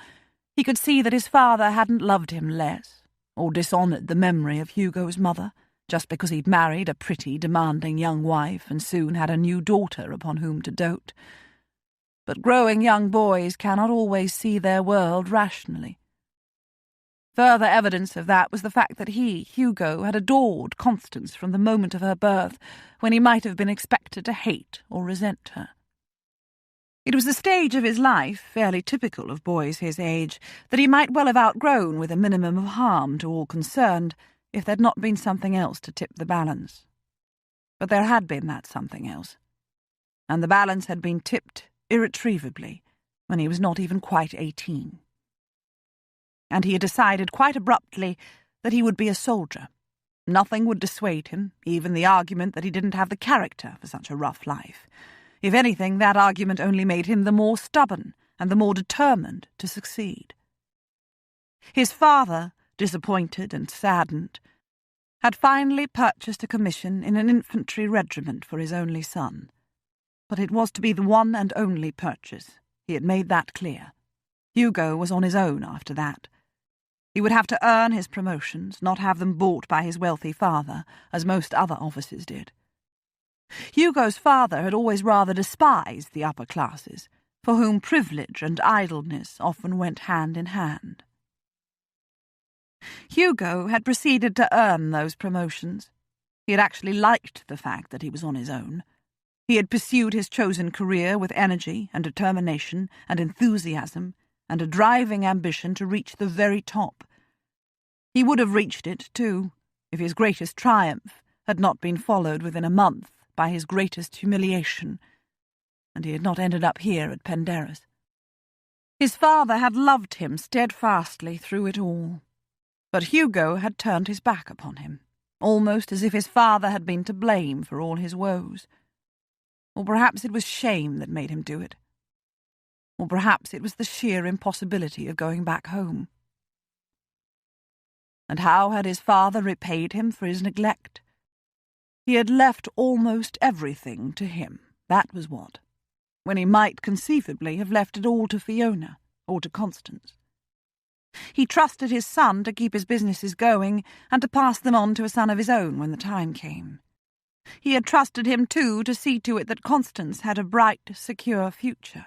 he could see that his father hadn't loved him less, or dishonoured the memory of Hugo's mother, just because he'd married a pretty, demanding young wife and soon had a new daughter upon whom to dote. But growing young boys cannot always see their world rationally. Further evidence of that was the fact that he, Hugo, had adored Constance from the moment of her birth, when he might have been expected to hate or resent her. It was the stage of his life, fairly typical of boys his age, that he might well have outgrown with a minimum of harm to all concerned, if there'd not been something else to tip the balance. But there had been that something else, and the balance had been tipped irretrievably when he was not even quite 18. And he had decided quite abruptly that he would be a soldier. Nothing would dissuade him, even the argument that he didn't have the character for such a rough life. If anything, that argument only made him the more stubborn and the more determined to succeed. His father, disappointed and saddened, had finally purchased a commission in an infantry regiment for his only son. But it was to be the one and only purchase. He had made that clear. Hugo was on his own after that. He would have to earn his promotions, not have them bought by his wealthy father, as most other officers did. Hugo's father had always rather despised the upper classes, for whom privilege and idleness often went hand in hand. Hugo had proceeded to earn those promotions. He had actually liked the fact that he was on his own. He had pursued his chosen career with energy and determination and enthusiasm and a driving ambition to reach the very top. He would have reached it, too, if his greatest triumph had not been followed within a month by his greatest humiliation, and he had not ended up here at Penderys. His father had loved him steadfastly through it all, but Hugo had turned his back upon him, almost as if his father had been to blame for all his woes. Or perhaps it was shame that made him do it. Or perhaps it was the sheer impossibility of going back home. And how had his father repaid him for his neglect? He had left almost everything to him, that was what, when he might conceivably have left it all to Fiona or to Constance. He trusted his son to keep his businesses going and to pass them on to a son of his own when the time came. He had trusted him, too, to see to it that Constance had a bright, secure future.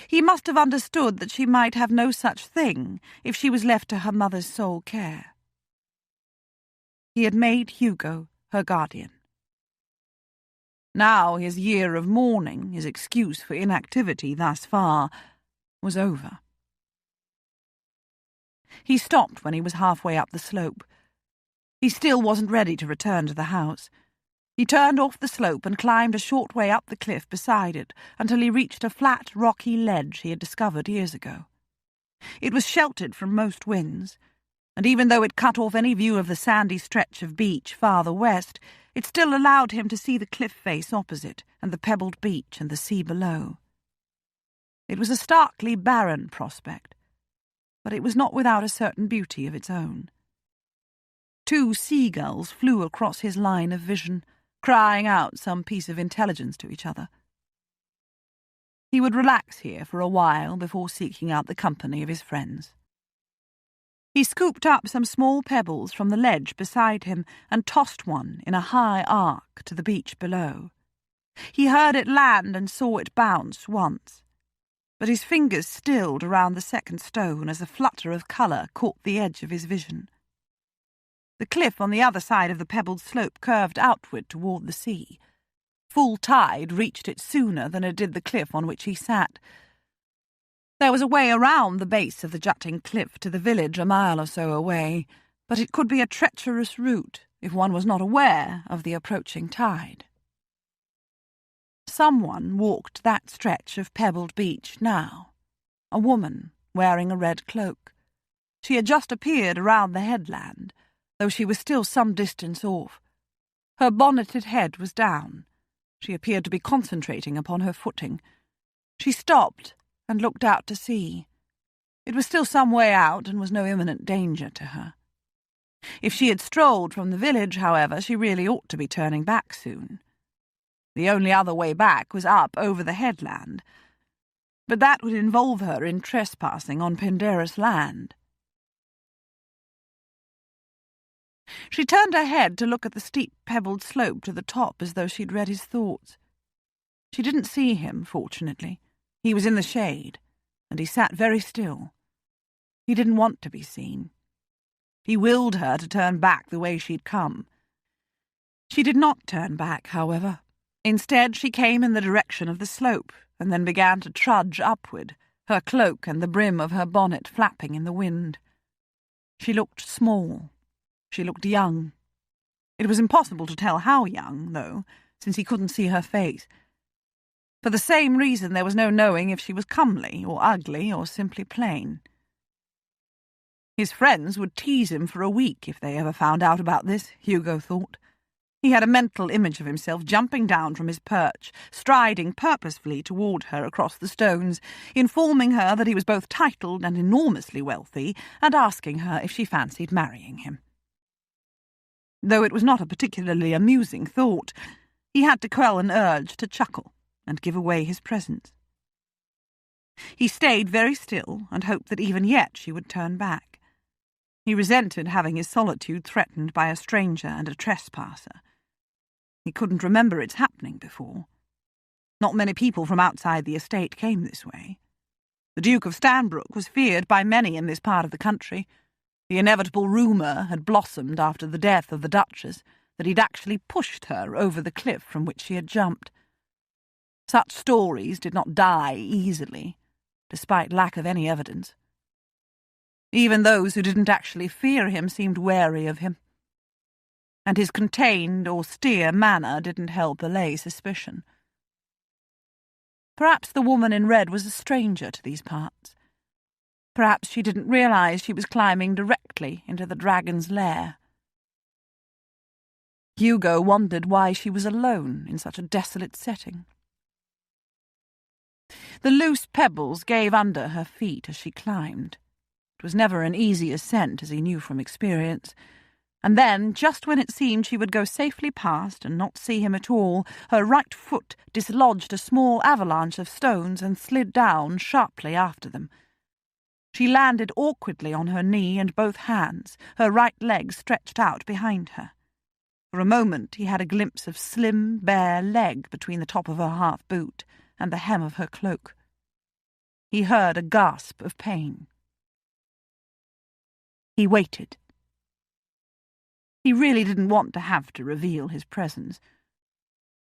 He must have understood that she might have no such thing if she was left to her mother's sole care. He had made Hugo her guardian. Now his year of mourning, his excuse for inactivity thus far, was over. He stopped when he was halfway up the slope. He still wasn't ready to return to the house. He turned off the slope and climbed a short way up the cliff beside it until he reached a flat, rocky ledge he had discovered years ago. It was sheltered from most winds, and even though it cut off any view of the sandy stretch of beach farther west, it still allowed him to see the cliff face opposite and the pebbled beach and the sea below. It was a starkly barren prospect, but it was not without a certain beauty of its own. 2 seagulls flew across his line of vision, crying out some piece of intelligence to each other. He would relax here for a while before seeking out the company of his friends. He scooped up some small pebbles from the ledge beside him and tossed one in a high arc to the beach below. He heard it land and saw it bounce once, but his fingers stilled around the second stone as a flutter of colour caught the edge of his vision. The cliff on the other side of the pebbled slope curved outward toward the sea. Full tide reached it sooner than it did the cliff on which he sat. There was a way around the base of the jutting cliff to the village a mile or so away, but it could be a treacherous route if one was not aware of the approaching tide. Someone walked that stretch of pebbled beach now. A woman wearing a red cloak. She had just appeared around the headland, though she was still some distance off. Her bonneted head was down. She appeared to be concentrating upon her footing. She stopped and looked out to sea. It was still some way out and was no imminent danger to her. If she had strolled from the village, however, she really ought to be turning back soon. The only other way back was up over the headland, but that would involve her in trespassing on Penderys land. She turned her head to look at the steep pebbled slope to the top as though she'd read his thoughts. She didn't see him, fortunately. He was in the shade, and he sat very still. He didn't want to be seen. He willed her to turn back the way she'd come. She did not turn back, however. Instead, she came in the direction of the slope, and then began to trudge upward, her cloak and the brim of her bonnet flapping in the wind. She looked small. She looked young. It was impossible to tell how young, though, since he couldn't see her face. For the same reason, there was no knowing if she was comely or ugly or simply plain. His friends would tease him for a week if they ever found out about this, Hugo thought. He had a mental image of himself jumping down from his perch, striding purposefully toward her across the stones, informing her that he was both titled and enormously wealthy, and asking her if she fancied marrying him. Though it was not a particularly amusing thought, he had to quell an urge to chuckle and give away his presence. He stayed very still and hoped that even yet she would turn back. He resented having his solitude threatened by a stranger and a trespasser. He couldn't remember its happening before. Not many people from outside the estate came this way. The Duke of Stanbrook was feared by many in this part of the country. The inevitable rumour had blossomed after the death of the Duchess that he'd actually pushed her over the cliff from which she had jumped. Such stories did not die easily, despite lack of any evidence. Even those who didn't actually fear him seemed wary of him, and his contained, austere manner didn't help allay suspicion. Perhaps the woman in red was a stranger to these parts. Perhaps she didn't realise she was climbing directly into the dragon's lair. Hugo wondered why she was alone in such a desolate setting. The loose pebbles gave under her feet as she climbed. It was never an easy ascent, as he knew from experience. And then, just when it seemed she would go safely past and not see him at all, her right foot dislodged a small avalanche of stones and slid down sharply after them. She landed awkwardly on her knee and both hands, her right leg stretched out behind her. For a moment he had a glimpse of slim, bare leg between the top of her half-boot and the hem of her cloak. He heard a gasp of pain. He waited. He really didn't want to have to reveal his presence.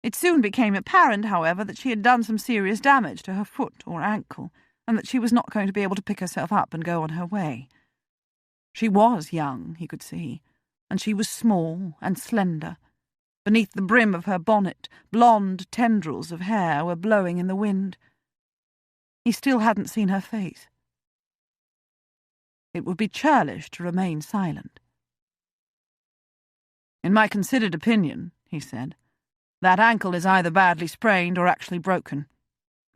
It soon became apparent, however, that she had done some serious damage to her foot or ankle, and that she was not going to be able to pick herself up and go on her way. She was young, he could see, and she was small and slender. Beneath the brim of her bonnet, blonde tendrils of hair were blowing in the wind. He still hadn't seen her face. It would be churlish to remain silent. "In my considered opinion," he said, "that ankle is either badly sprained or actually broken.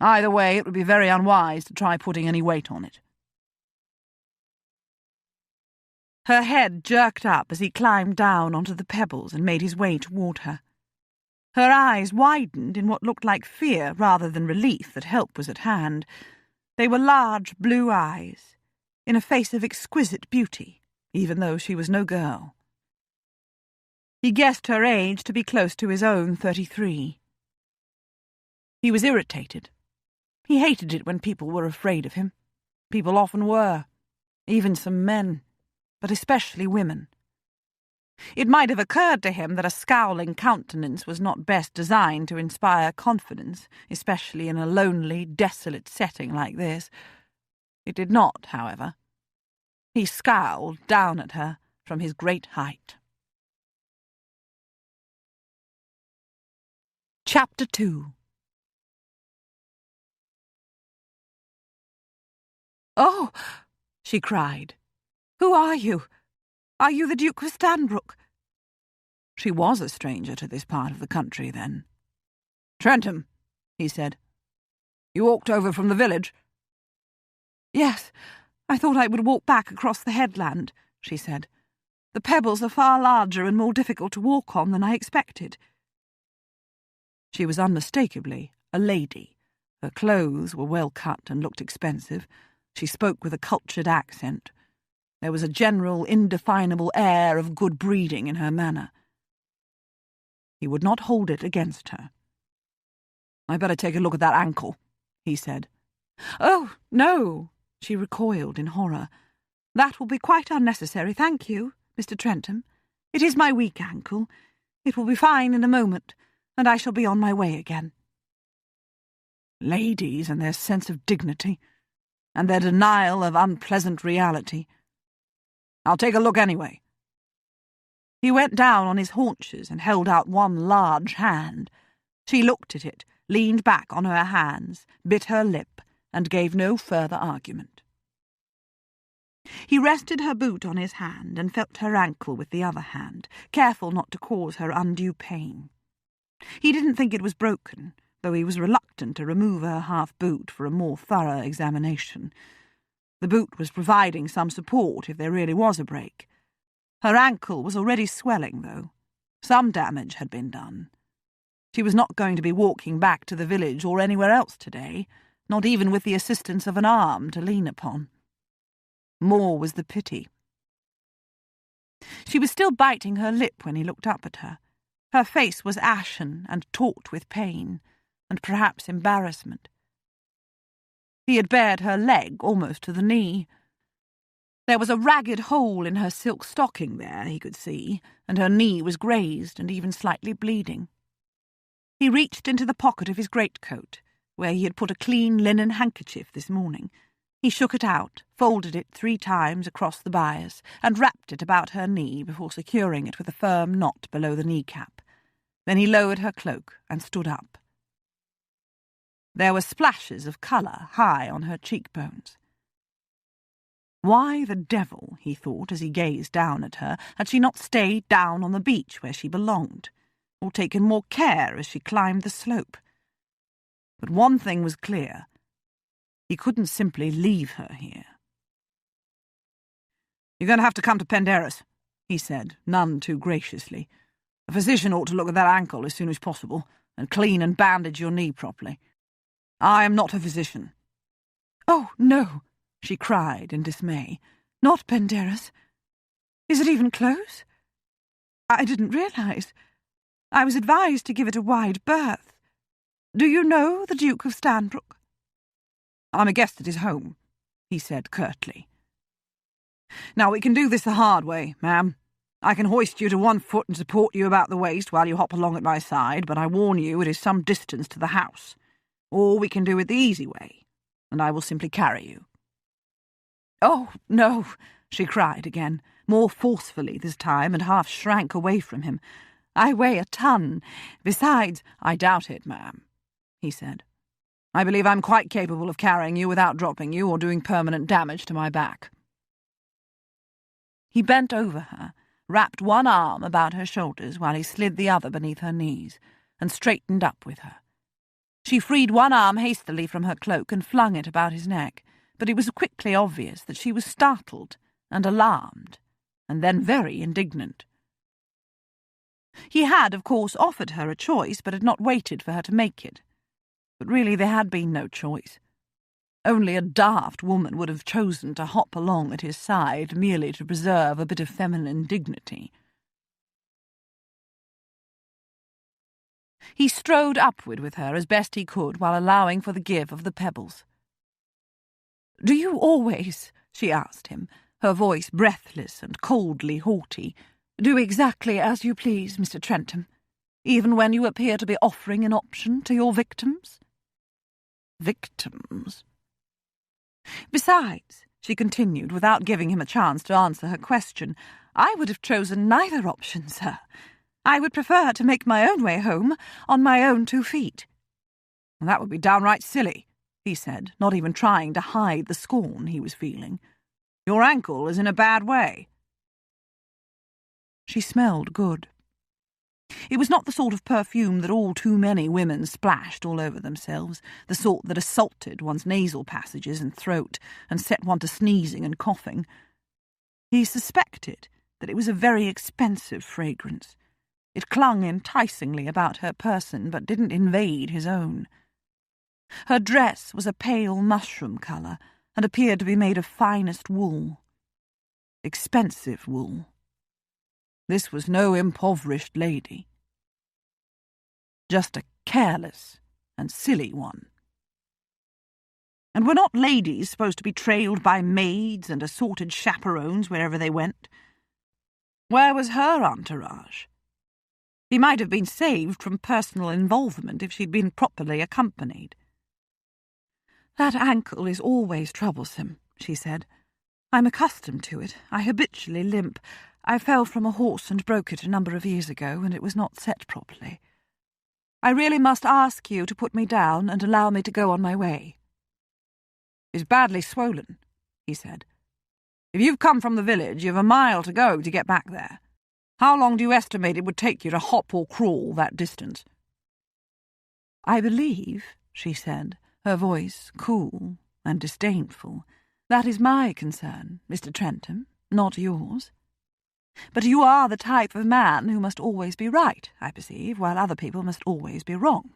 Either way, it would be very unwise to try putting any weight on it." Her head jerked up as he climbed down onto the pebbles and made his way toward her. Her eyes widened in what looked like fear rather than relief that help was at hand. They were large blue eyes, in a face of exquisite beauty, even though she was no girl. He guessed her age to be close to his own 33. He was irritated. He hated it when people were afraid of him. People often were, even some men, but especially women. It might have occurred to him that a scowling countenance was not best designed to inspire confidence, especially in a lonely, desolate setting like this. It did not, however. He scowled down at her from his great height. Chapter 2. "Oh!" she cried. "Who are you? Are you the Duke of Stanbrook?" She was a stranger to this part of the country, then. "Trentham," he said. "You walked over from the village?" "Yes, I thought I would walk back across the headland," she said. "The pebbles are far larger and more difficult to walk on than I expected." She was unmistakably a lady. Her clothes were well cut and looked expensive. She spoke with a cultured accent. There was a general, indefinable air of good breeding in her manner. He would not hold it against her. "I better take a look at that ankle," he said. "Oh, no," she recoiled in horror. "That will be quite unnecessary, thank you, Mr. Trentham. It is my weak ankle. It will be fine in a moment, and I shall be on my way again." Ladies and their sense of dignity, and their denial of unpleasant reality. "I'll take a look anyway." He went down on his haunches and held out one large hand. She looked at it, leaned back on her hands, bit her lip, and gave no further argument. He rested her boot on his hand and felt her ankle with the other hand, careful not to cause her undue pain. He didn't think it was broken, though he was reluctant to remove her half-boot for a more thorough examination. The boot was providing some support if there really was a break. Her ankle was already swelling, though. Some damage had been done. She was not going to be walking back to the village or anywhere else today, not even with the assistance of an arm to lean upon. More was the pity. She was still biting her lip when he looked up at her. Her face was ashen and taut with pain, and perhaps embarrassment. He had bared her leg almost to the knee. There was a ragged hole in her silk stocking there, he could see, and her knee was grazed and even slightly bleeding. He reached into the pocket of his greatcoat, where he had put a clean linen handkerchief this morning. He shook it out, folded it 3 times across the bias, and wrapped it about her knee before securing it with a firm knot below the kneecap. Then he lowered her cloak and stood up. There were splashes of colour high on her cheekbones. Why the devil, he thought as he gazed down at her, had she not stayed down on the beach where she belonged, or taken more care as she climbed the slope? But one thing was clear. He couldn't simply leave her here. "You're going to have to come to Penderys," he said, none too graciously. "A physician ought to look at that ankle as soon as possible, and clean and bandage your knee properly. I am not a physician." "Oh, no," she cried in dismay. "Not Penderys. Is it even close? I didn't realise. I was advised to give it a wide berth. Do you know the Duke of Stanbrook?" "I'm a guest at his home," he said curtly. "Now we can do this the hard way, ma'am. I can hoist you to one foot and support you about the waist while you hop along at my side, but I warn you it is some distance to the house. Or we can do it the easy way, and I will simply carry you." "Oh, no," she cried again, more forcefully this time, and half shrank away from him. "I weigh a ton. Besides—" "I doubt it, ma'am," he said. "I believe I'm quite capable of carrying you without dropping you or doing permanent damage to my back." He bent over her, wrapped one arm about her shoulders while he slid the other beneath her knees, and straightened up with her. She freed one arm hastily from her cloak and flung it about his neck, but it was quickly obvious that she was startled and alarmed, and then very indignant. He had, of course, offered her a choice, but had not waited for her to make it. But really there had been no choice. Only a daft woman would have chosen to hop along at his side merely to preserve a bit of feminine dignity. He strode upward with her as best he could while allowing for the give of the pebbles. "Do you always," she asked him, her voice breathless and coldly haughty, "do exactly as you please, Mr. Trentham, even when you appear to be offering an option to your victims?" "Victims?" "Besides," she continued, without giving him a chance to answer her question, "I would have chosen neither option, sir. I would prefer to make my own way home on my own 2 feet. "That would be downright silly," he said, not even trying to hide the scorn he was feeling. "Your ankle is in a bad way." She smelled good. It was not the sort of perfume that all too many women splashed all over themselves, the sort that assaulted one's nasal passages and throat and set one to sneezing and coughing. He suspected that it was a very expensive fragrance. It clung enticingly about her person, but didn't invade his own. Her dress was a pale mushroom colour, and appeared to be made of finest wool. Expensive wool. This was no impoverished lady. Just a careless and silly one. And were not ladies supposed to be trailed by maids and assorted chaperones wherever they went? Where was her entourage? He might have been saved from personal involvement if she'd been properly accompanied. "That ankle is always troublesome," she said. "I'm accustomed to it. I habitually limp. I fell from a horse and broke it a number of years ago, and it was not set properly. I really must ask you to put me down and allow me to go on my way." "It's badly swollen," he said. If you've come from the village, you've a mile to go to get back there. How long do you estimate it would take you to hop or crawl that distance?" "I believe," she said, her voice cool and disdainful, "that is my concern, Mr. Trentham, not yours. But you are the type of man who must always be right, I perceive, while other people must always be wrong,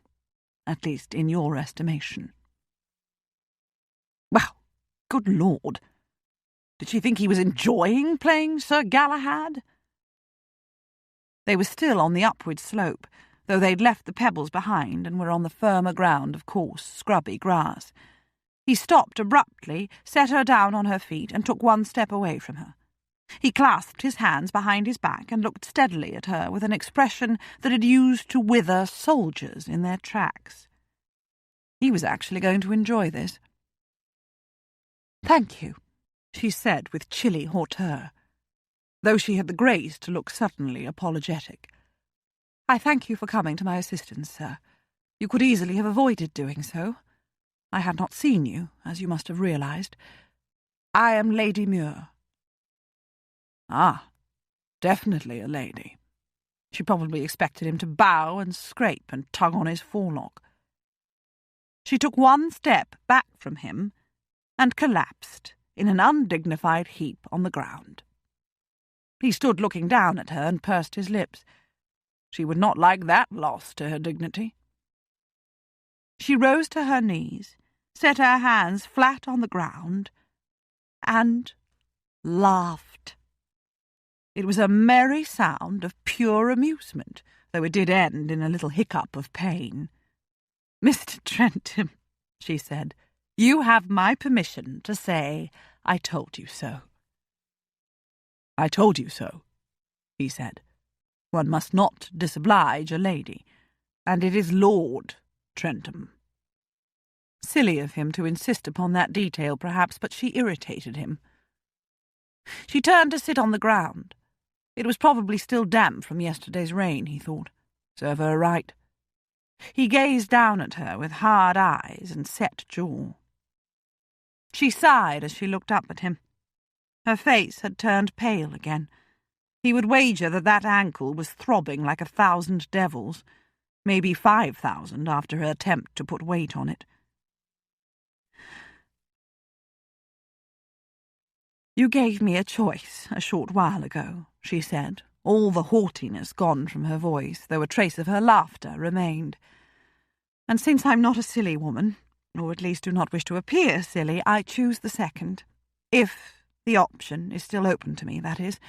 at least in your estimation." Well, good Lord! Did she think he was enjoying playing Sir Galahad? They were still on the upward slope, though they'd left the pebbles behind and were on the firmer ground of coarse, scrubby grass. He stopped abruptly, set her down on her feet, and took one step away from her. He clasped his hands behind his back and looked steadily at her with an expression that had used to wither soldiers in their tracks. He was actually going to enjoy this. "Thank you," she said with chilly hauteur, though she had the grace to look suddenly apologetic. "I thank you for coming to my assistance, sir. You could easily have avoided doing so. I had not seen you, as you must have realized. I am Lady Muir." Ah, definitely a lady. She probably expected him to bow and scrape and tug on his forelock. She took one step back from him and collapsed in an undignified heap on the ground. He stood looking down at her and pursed his lips. She would not like that loss to her dignity. She rose to her knees, set her hands flat on the ground, and laughed. It was a merry sound of pure amusement, though it did end in a little hiccup of pain. "Mr. Trentham," she said, "you have my permission to say I told you so." "I told you so," he said. "One must not disoblige a lady, and it is Lord Trentham." Silly of him to insist upon that detail, perhaps, but she irritated him. She turned to sit on the ground. It was probably still damp from yesterday's rain, he thought. Serve her right. He gazed down at her with hard eyes and set jaw. She sighed as she looked up at him. Her face had turned pale again. He would wager that ankle was throbbing like 1,000 devils, maybe 5,000 after her attempt to put weight on it. "You gave me a choice a short while ago," she said, all the haughtiness gone from her voice, though a trace of her laughter remained. "And since I'm not a silly woman, or at least do not wish to appear silly, I choose the second. If the option is still open to me, that is.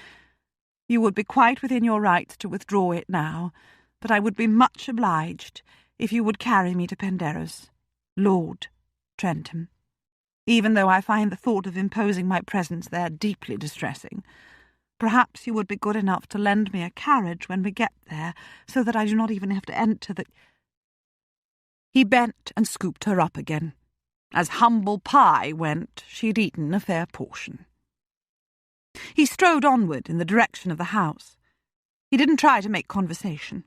You would be quite within your rights to withdraw it now, but I would be much obliged if you would carry me to Penderras, Lord Trentham. Even though I find the thought of imposing my presence there deeply distressing, perhaps you would be good enough to lend me a carriage when we get there, so that I do not even have to enter the—" He bent and scooped her up again. As humble pie went, she had eaten a fair portion. He strode onward in the direction of the house. He didn't try to make conversation.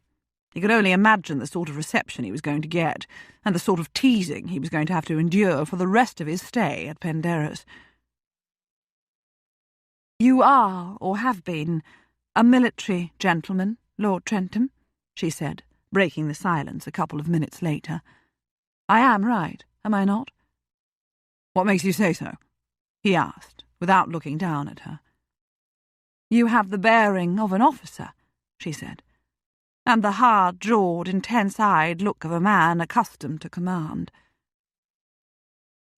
He could only imagine the sort of reception he was going to get, and the sort of teasing he was going to have to endure for the rest of his stay at Penderras. "You are, or have been, a military gentleman, Lord Trentham," she said, breaking the silence a couple of minutes later. "I am right, am I not?" "What makes you say so?" he asked, without looking down at her. "You have the bearing of an officer," she said, "and the hard-jawed, intense-eyed look of a man accustomed to command."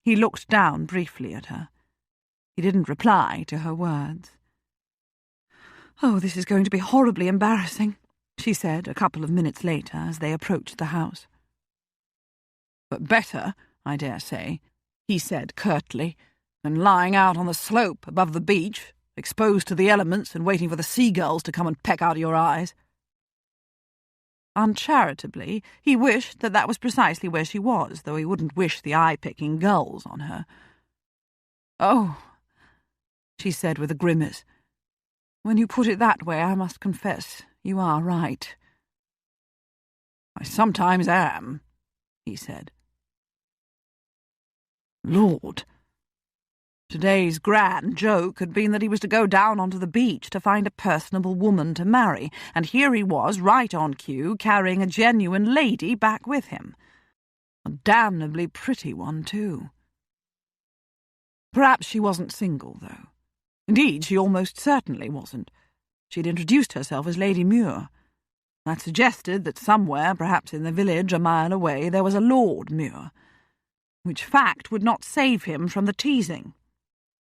He looked down briefly at her. He didn't reply to her words. "Oh, this is going to be horribly embarrassing," she said a couple of minutes later as they approached the house. "But better, I dare say," he said curtly, "than lying out on the slope above the beach, exposed to the elements and waiting for the seagulls to come and peck out of your eyes." Uncharitably, he wished that was precisely where she was, though he wouldn't wish the eye-picking gulls on her. "Oh," she said with a grimace, "when you put it that way, I must confess you are right." "I sometimes am," he said. "Lord," Today's grand joke had been that he was to go down onto the beach to find a personable woman to marry, and here he was, right on cue, carrying a genuine lady back with him. A damnably pretty one, too. Perhaps she wasn't single, though. Indeed, she almost certainly wasn't. She'd introduced herself as Lady Muir. That suggested that somewhere, perhaps in the village a mile away, there was a Lord Muir, which fact would not save him from the teasing.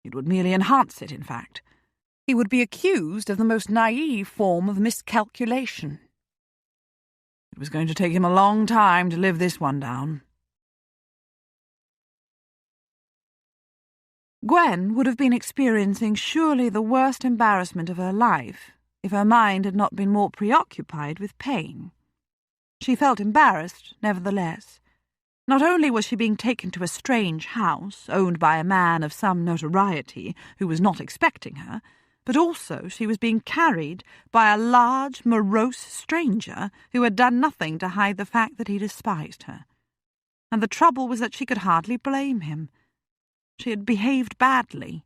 It would merely enhance it, in fact. He would be accused of the most naive form of miscalculation. It was going to take him a long time to live this one down. Gwen would have been experiencing surely the worst embarrassment of her life if her mind had not been more preoccupied with pain. She felt embarrassed, nevertheless. Not only was she being taken to a strange house, owned by a man of some notoriety who was not expecting her, but also she was being carried by a large, morose stranger who had done nothing to hide the fact that he despised her. And the trouble was that she could hardly blame him. She had behaved badly.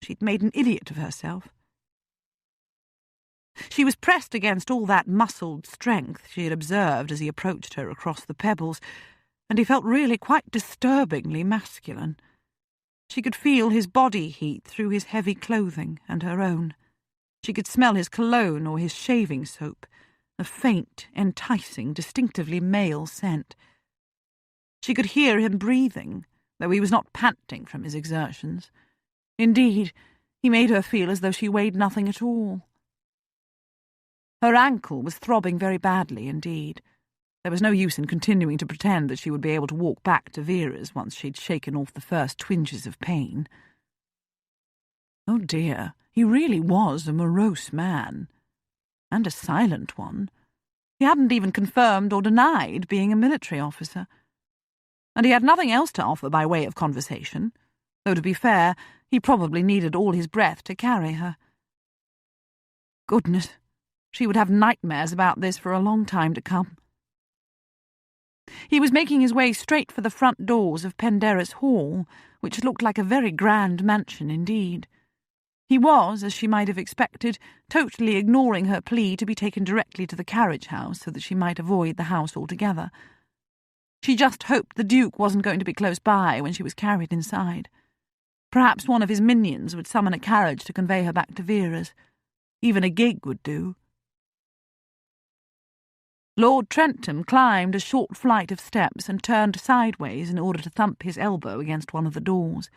She'd made an idiot of herself. She was pressed against all that muscled strength she had observed as he approached her across the pebbles, and he felt really quite disturbingly masculine. She could feel his body heat through his heavy clothing and her own. She could smell his cologne or his shaving soap, a faint, enticing, distinctively male scent. She could hear him breathing, though he was not panting from his exertions. Indeed, he made her feel as though she weighed nothing at all. Her ankle was throbbing very badly indeed. There was no use in continuing to pretend that she would be able to walk back to Vera's once she'd shaken off the first twinges of pain. Oh dear, he really was a morose man. And a silent one. He hadn't even confirmed or denied being a military officer. And he had nothing else to offer by way of conversation, though to be fair, he probably needed all his breath to carry her. Goodness, she would have nightmares about this for a long time to come. He was making his way straight for the front doors of Penderys Hall, which looked like a very grand mansion indeed. He was, as she might have expected, totally ignoring her plea to be taken directly to the carriage house so that she might avoid the house altogether. She just hoped the Duke wasn't going to be close by when she was carried inside. Perhaps one of his minions would summon a carriage to convey her back to Vera's. Even a gig would do. Lord Trentham climbed a short flight of steps and turned sideways in order to thump his elbow against one of the doors.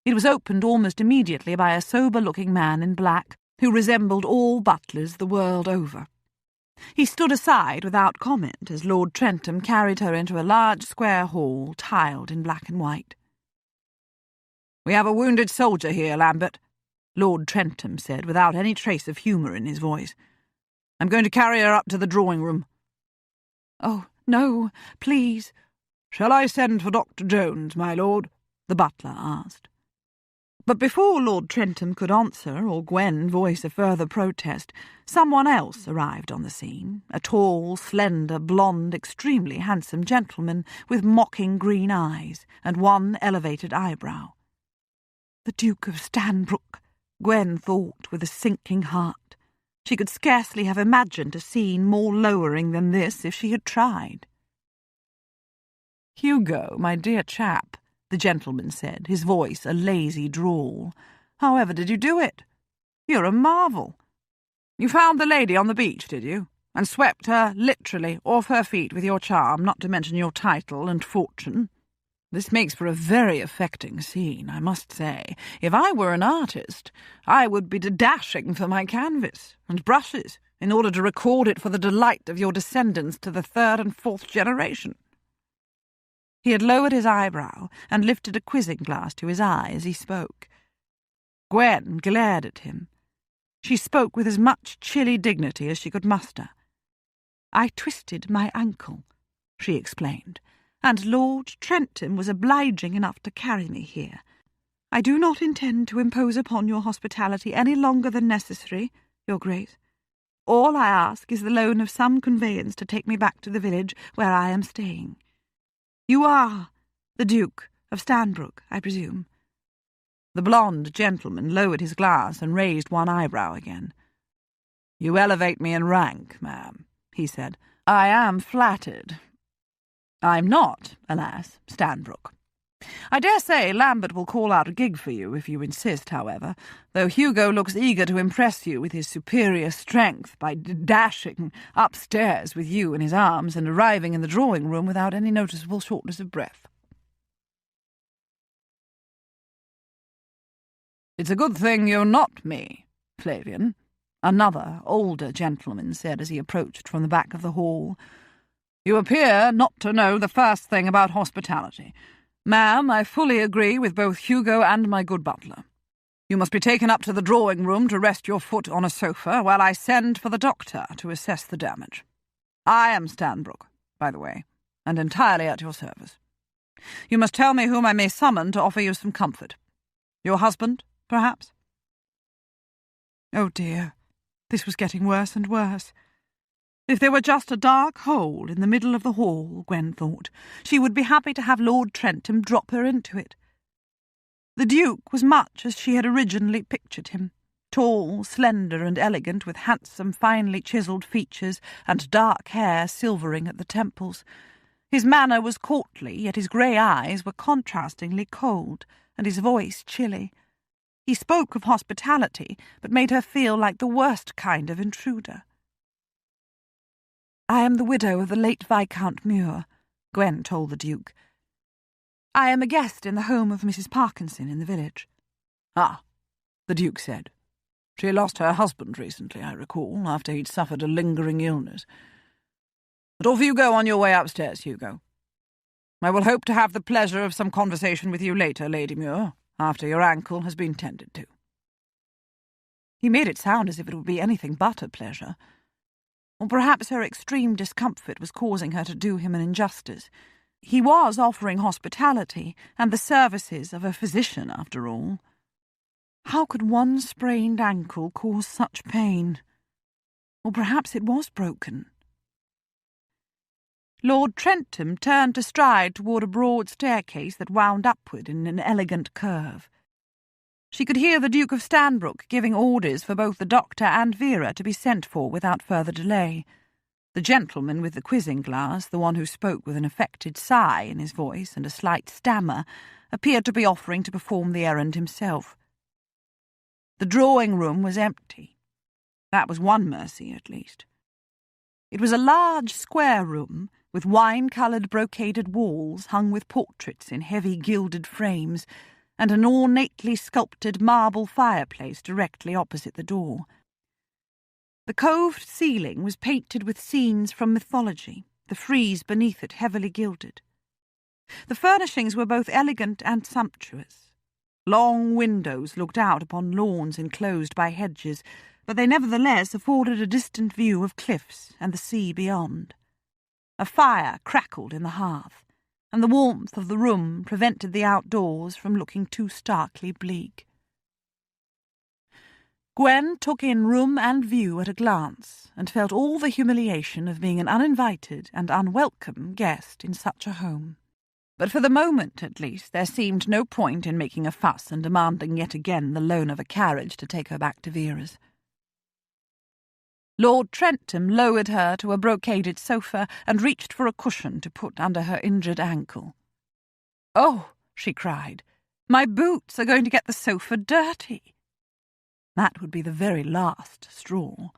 It was opened almost immediately by a sober-looking man in black who resembled all butlers the world over. He stood aside without comment as Lord Trentham carried her into a large square hall tiled in black and white. "We have a wounded soldier here, Lambert," Lord Trentham said, without any trace of humour in his voice. "I'm going to carry her up to the drawing-room." "Oh, no, please." "Shall I send for Dr. Jones, my lord?" the butler asked. But before Lord Trentham could answer or Gwen voice a further protest, someone else arrived on the scene, a tall, slender, blonde, extremely handsome gentleman with mocking green eyes and one elevated eyebrow. The Duke of Stanbrook, Gwen thought with a sinking heart. She could scarcely have imagined a scene more lowering than this if she had tried. "Hugo, my dear chap," the gentleman said, his voice a lazy drawl. "However did you do it? You're a marvel. You found the lady on the beach, did you? And swept her, literally, off her feet with your charm, not to mention your title and fortune? This makes for a very affecting scene, I must say. If I were an artist, I would be dashing for my canvas and brushes in order to record it for the delight of your descendants to the 3rd and 4th generation." He had lowered his eyebrow and lifted a quizzing glass to his eye as he spoke. Gwen glared at him. She spoke with as much chilly dignity as she could muster. "I twisted my ankle," she explained, "and Lord Trentham was obliging enough to carry me here. I do not intend to impose upon your hospitality any longer than necessary, Your Grace. All I ask is the loan of some conveyance to take me back to the village where I am staying. You are the Duke of Stanbrook, I presume?" The blonde gentleman lowered his glass and raised one eyebrow again. "You elevate me in rank, ma'am," he said. "I am flattered. I'm not, alas, Stanbrook. I dare say Lambert will call out a gig for you if you insist, however, though Hugo looks eager to impress you with his superior strength by dashing upstairs with you in his arms and arriving in the drawing-room without any noticeable shortness of breath." "It's a good thing you're not me, Flavian," another, older gentleman said as he approached from the back of the hall. "You appear not to know the first thing about hospitality. Ma'am, I fully agree with both Hugo and my good butler. You must be taken up to the drawing-room to rest your foot on a sofa while I send for the doctor to assess the damage. I am Stanbrook, by the way, and entirely at your service. You must tell me whom I may summon to offer you some comfort. Your husband, perhaps?" Oh dear, this was getting worse and worse. If there were just a dark hole in the middle of the hall, Gwen thought, she would be happy to have Lord Trentham drop her into it. The Duke was much as she had originally pictured him, tall, slender and elegant, with handsome, finely chiselled features and dark hair silvering at the temples. His manner was courtly, yet his grey eyes were contrastingly cold, and his voice chilly. He spoke of hospitality, but made her feel like the worst kind of intruder. "I am the widow of the late Viscount Muir," Gwen told the Duke. "I am a guest in the home of Mrs. Parkinson in the village." "Ah," the Duke said. "She lost her husband recently, I recall, after he'd suffered a lingering illness. But off you go on your way upstairs, Hugo. I will hope to have the pleasure of some conversation with you later, Lady Muir, after your ankle has been tended to." He made it sound as if it would be anything but a pleasure. Or perhaps her extreme discomfort was causing her to do him an injustice. He was offering hospitality and the services of a physician, after all. How could one sprained ankle cause such pain? Or perhaps it was broken. Lord Trentham turned to stride toward a broad staircase that wound upward in an elegant curve. She could hear the Duke of Stanbrook giving orders for both the doctor and Vera to be sent for without further delay. The gentleman with the quizzing glass, the one who spoke with an affected sigh in his voice and a slight stammer, appeared to be offering to perform the errand himself. The drawing-room was empty. That was one mercy, at least. It was a large square room with wine-coloured brocaded walls hung with portraits in heavy gilded frames, and an ornately sculptured marble fireplace directly opposite the door. The coved ceiling was painted with scenes from mythology, the frieze beneath it heavily gilded. The furnishings were both elegant and sumptuous. Long windows looked out upon lawns enclosed by hedges, but they nevertheless afforded a distant view of cliffs and the sea beyond. A fire crackled in the hearth, and the warmth of the room prevented the outdoors from looking too starkly bleak. Gwen took in room and view at a glance, and felt all the humiliation of being an uninvited and unwelcome guest in such a home. But for the moment, at least, there seemed no point in making a fuss and demanding yet again the loan of a carriage to take her back to Vera's. Lord Trentham lowered her to a brocaded sofa and reached for a cushion to put under her injured ankle. "Oh," she cried, "my boots are going to get the sofa dirty." That would be the very last straw.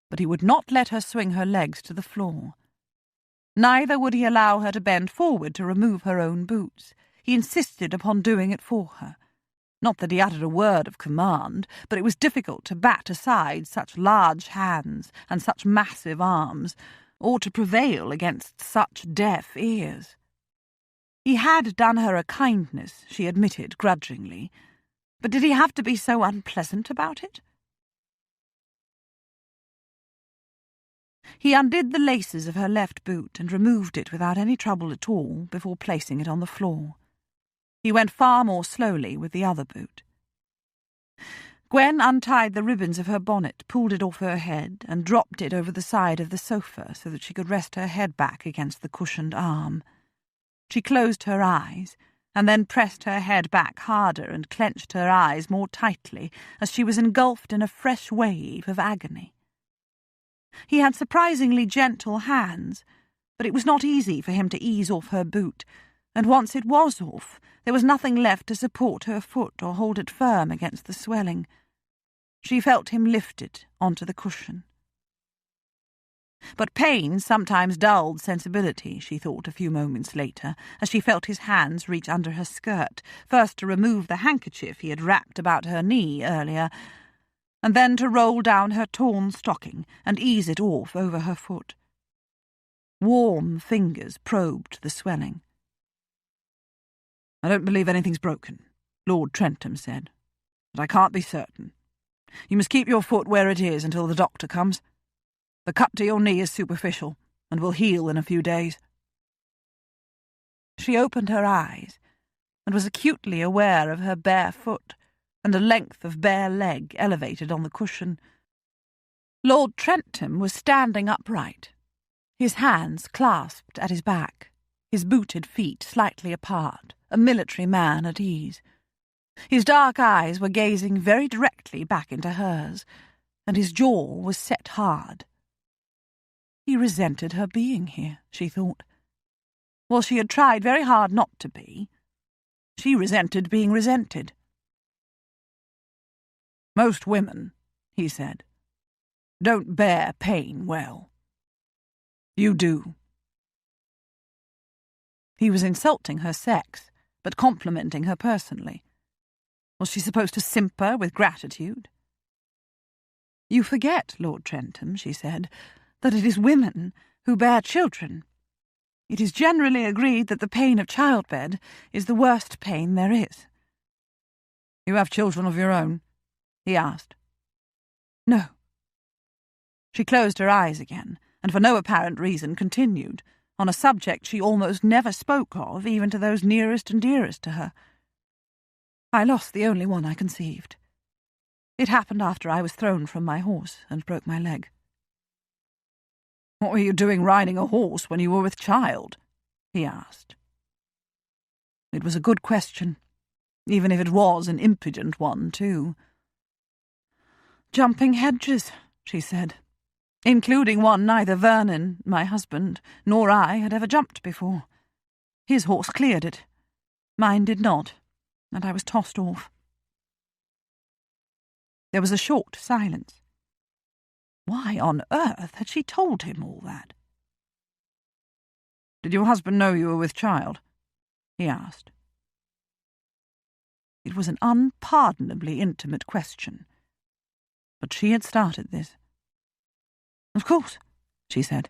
But he would not let her swing her legs to the floor. Neither would he allow her to bend forward to remove her own boots. He insisted upon doing it for her. Not that he uttered a word of command, but it was difficult to bat aside such large hands and such massive arms, or to prevail against such deaf ears. He had done her a kindness, she admitted grudgingly, but did he have to be so unpleasant about it? He undid the laces of her left boot and removed it without any trouble at all before placing it on the floor. He went far more slowly with the other boot. Gwen untied the ribbons of her bonnet, pulled it off her head, and dropped it over the side of the sofa so that she could rest her head back against the cushioned arm. She closed her eyes, and then pressed her head back harder and clenched her eyes more tightly as she was engulfed in a fresh wave of agony. He had surprisingly gentle hands, but it was not easy for him to ease off her boot, and once it was off, there was nothing left to support her foot or hold it firm against the swelling. She felt him lifted onto the cushion. But pain sometimes dulled sensibility, she thought a few moments later, as she felt his hands reach under her skirt, first to remove the handkerchief he had wrapped about her knee earlier, and then to roll down her torn stocking and ease it off over her foot. Warm fingers probed the swelling. "I don't believe anything's broken," Lord Trentham said, "but I can't be certain. You must keep your foot where it is until the doctor comes. The cut to your knee is superficial and will heal in a few days." She opened her eyes and was acutely aware of her bare foot and a length of bare leg elevated on the cushion. Lord Trentham was standing upright, his hands clasped at his back, his booted feet slightly apart, a military man at ease. His dark eyes were gazing very directly back into hers, and his jaw was set hard. He resented her being here, she thought. While she had tried very hard not to be, she resented being resented. "Most women," he said, "don't bear pain well. You do." He was insulting her sex, but complimenting her personally. Was she supposed to simper with gratitude? "You forget, Lord Trentham," she said, "that it is women who bear children. It is generally agreed that the pain of childbed is the worst pain there is." "You have children of your own?" he asked. "No." She closed her eyes again, and for no apparent reason continued, on a subject she almost never spoke of, even to those nearest and dearest to her. "I lost the only one I conceived. It happened after I was thrown from my horse and broke my leg." "What were you doing riding a horse when you were with child?" he asked. It was a good question, even if it was an impudent one, too. "Jumping hedges," she said, "including one neither Vernon, my husband, nor I had ever jumped before. His horse cleared it. Mine did not, and I was tossed off." There was a short silence. Why on earth had she told him all that? "Did your husband know you were with child?" he asked. It was an unpardonably intimate question, but she had started this. "Of course," she said.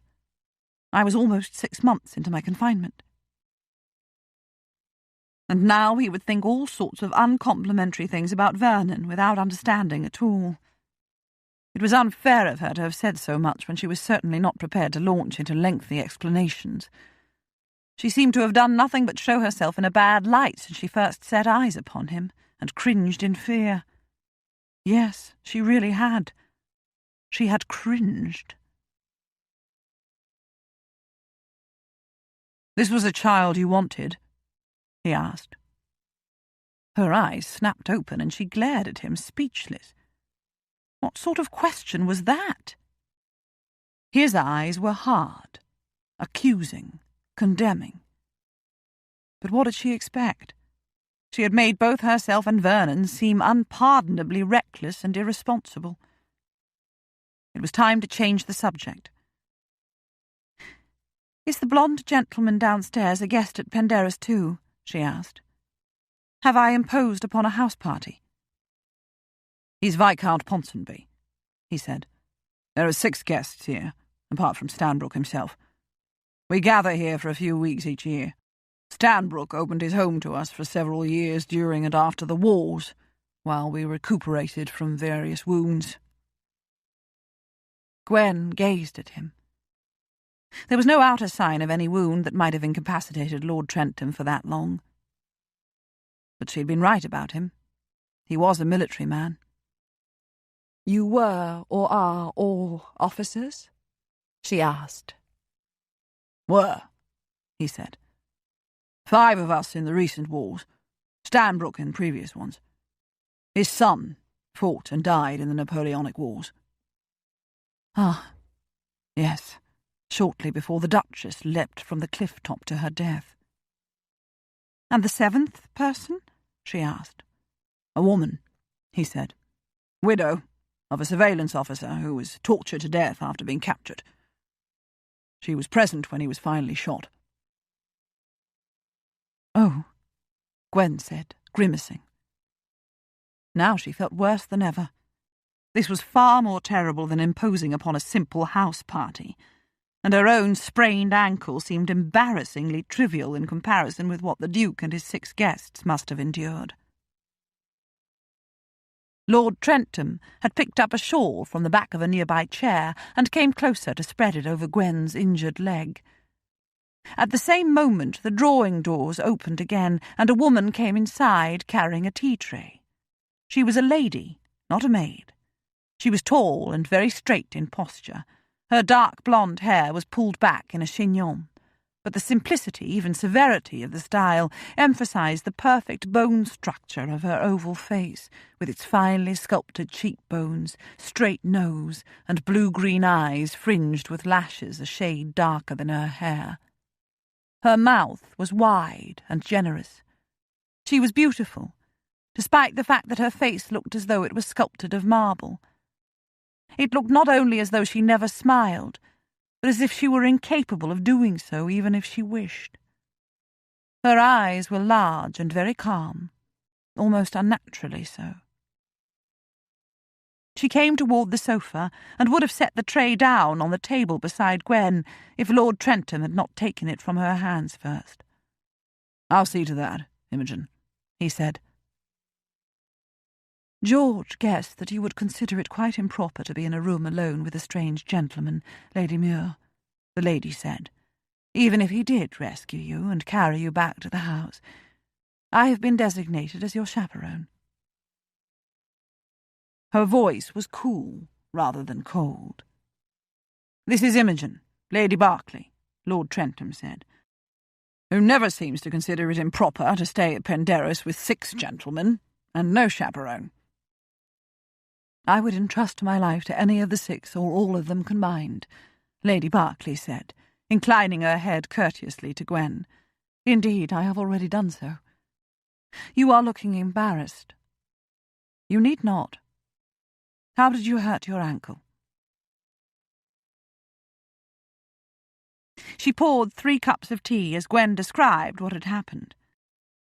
"I was almost 6 months into my confinement." And now he would think all sorts of uncomplimentary things about Vernon without understanding at all. It was unfair of her to have said so much when she was certainly not prepared to launch into lengthy explanations. She seemed to have done nothing but show herself in a bad light since she first set eyes upon him, and cringed in fear. Yes, she really had. She had cringed. "This was a child you wanted?" he asked. Her eyes snapped open and she glared at him, speechless. What sort of question was that? His eyes were hard, accusing, condemning. But what did she expect? She had made both herself and Vernon seem unpardonably reckless and irresponsible. It was time to change the subject. "Is the blonde gentleman downstairs a guest at Penderys too?" she asked. "Have I imposed upon a house party?" "He's Viscount Ponsonby," he said. "There are 6 guests here, apart from Stanbrook himself. We gather here for a few weeks each year. Stanbrook opened his home to us for several years during and after the wars, while we recuperated from various wounds." Gwen gazed at him. There was no outer sign of any wound that might have incapacitated Lord Trentham for that long. But she had been right about him. He was a military man. "You were or are all officers?" she asked. "Were," he said. 5 of us in the recent wars, Stanbrook in previous ones. His son fought and died in the Napoleonic Wars. Ah, yes, shortly before the Duchess leapt from the cliff top to her death. And the 7th person? She asked. A woman, he said. Widow of a surveillance officer who was tortured to death after being captured. She was present when he was finally shot. Oh, Gwen said, grimacing. Now she felt worse than ever. This was far more terrible than imposing upon a simple house party, and her own sprained ankle seemed embarrassingly trivial in comparison with what the Duke and his 6 guests must have endured. Lord Trentham had picked up a shawl from the back of a nearby chair and came closer to spread it over Gwen's injured leg. At the same moment the drawing doors opened again, and a woman came inside carrying a tea tray. She was a lady, not a maid. She was tall and very straight in posture. Her dark blonde hair was pulled back in a chignon, but the simplicity, even severity of the style emphasized the perfect bone structure of her oval face, with its finely sculpted cheekbones, straight nose, and blue-green eyes fringed with lashes a shade darker than her hair. Her mouth was wide and generous. She was beautiful, despite the fact that her face looked as though it was sculpted of marble. It looked not only as though she never smiled, but as if she were incapable of doing so even if she wished. Her eyes were large and very calm, almost unnaturally so. She came toward the sofa and would have set the tray down on the table beside Gwen if Lord Trentham had not taken it from her hands first. "I'll see to that, Imogen," he said. George guessed that you would consider it quite improper to be in a room alone with a strange gentleman, Lady Muir, the lady said, "even if he did rescue you and carry you back to the house. I have been designated as your chaperone." Her voice was cool rather than cold. "This is Imogen, Lady Berkeley," Lord Trentham said, "who never seems to consider it improper to stay at Penderys with 6 gentlemen and no chaperone." "I would entrust my life to any of the 6 or all of them combined," Lady Berkeley said, inclining her head courteously to Gwen. "Indeed, I have already done so. You are looking embarrassed. You need not. How did you hurt your ankle?" She poured 3 cups of tea as Gwen described what had happened.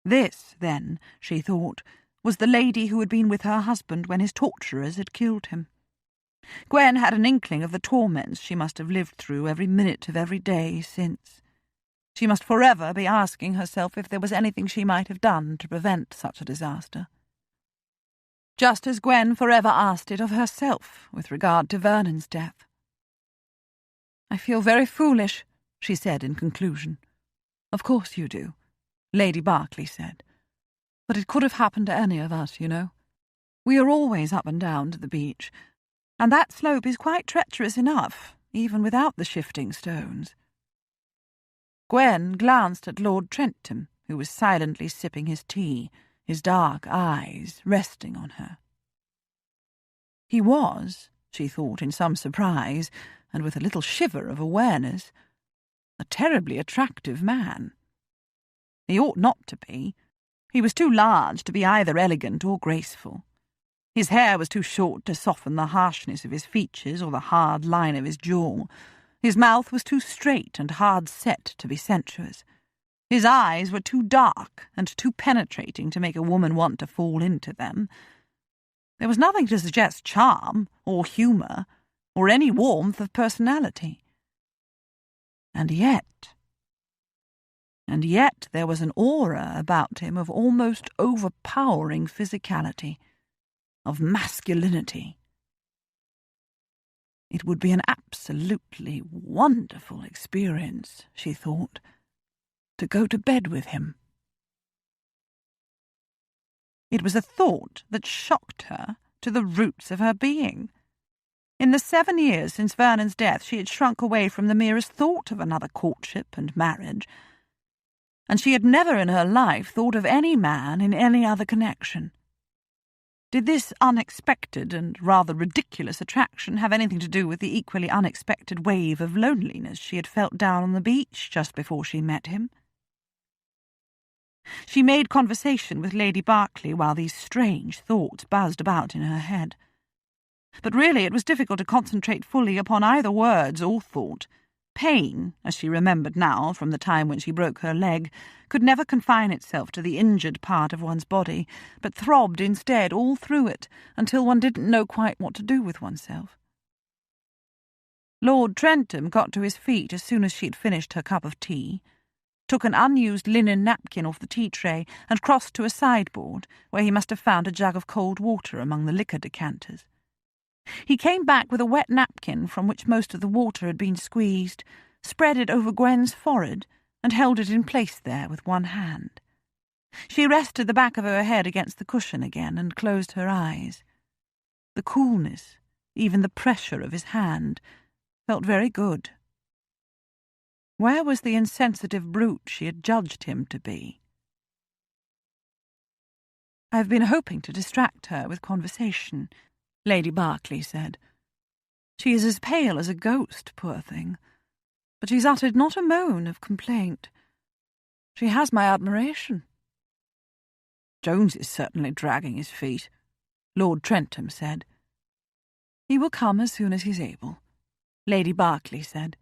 This, then, she thought, was the lady who had been with her husband when his torturers had killed him. Gwen had an inkling of the torments she must have lived through every minute of every day since. She must forever be asking herself if there was anything she might have done to prevent such a disaster. Just as Gwen forever asked it of herself with regard to Vernon's death. "I feel very foolish," she said in conclusion. "Of course you do," Lady Berkeley said. "But it could have happened to any of us, you know. We are always up and down to the beach, and that slope is quite treacherous enough, even without the shifting stones." Gwen glanced at Lord Trentham, who was silently sipping his tea, his dark eyes resting on her. He was, she thought in some surprise, and with a little shiver of awareness, a terribly attractive man. He ought not to be. He was too large to be either elegant or graceful. His hair was too short to soften the harshness of his features or the hard line of his jaw. His mouth was too straight and hard-set to be sensuous. His eyes were too dark and too penetrating to make a woman want to fall into them. There was nothing to suggest charm or humour or any warmth of personality. And yet there was an aura about him of almost overpowering physicality, of masculinity. It would be an absolutely wonderful experience, she thought, to go to bed with him. It was a thought that shocked her to the roots of her being. In the 7 years since Vernon's death, she had shrunk away from the merest thought of another courtship and marriage. and she had never in her life thought of any man in any other connection. Did this unexpected and rather ridiculous attraction have anything to do with the equally unexpected wave of loneliness she had felt down on the beach just before she met him? She made conversation with Lady Berkeley while these strange thoughts buzzed about in her head. But really it was difficult to concentrate fully upon either words or thought. Pain, as she remembered now from the time when she broke her leg, could never confine itself to the injured part of one's body, but throbbed instead all through it until one didn't know quite what to do with oneself. Lord Trentham got to his feet as soon as she had finished her cup of tea, took an unused linen napkin off the tea tray and crossed to a sideboard where he must have found a jug of cold water among the liquor decanters. He came back with a wet napkin from which most of the water had been squeezed, spread it over Gwen's forehead, and held it in place there with one hand. She rested the back of her head against the cushion again and closed her eyes. The coolness, even the pressure of his hand, felt very good. Where was the insensitive brute she had judged him to be? "I have been hoping to distract her with conversation," Lady Berkeley said. "She is as pale as a ghost, poor thing, but she's uttered not a moan of complaint. She has my admiration." "Jones is certainly dragging his feet," Lord Trentham said. "He will come as soon as he's able," Lady Berkeley said.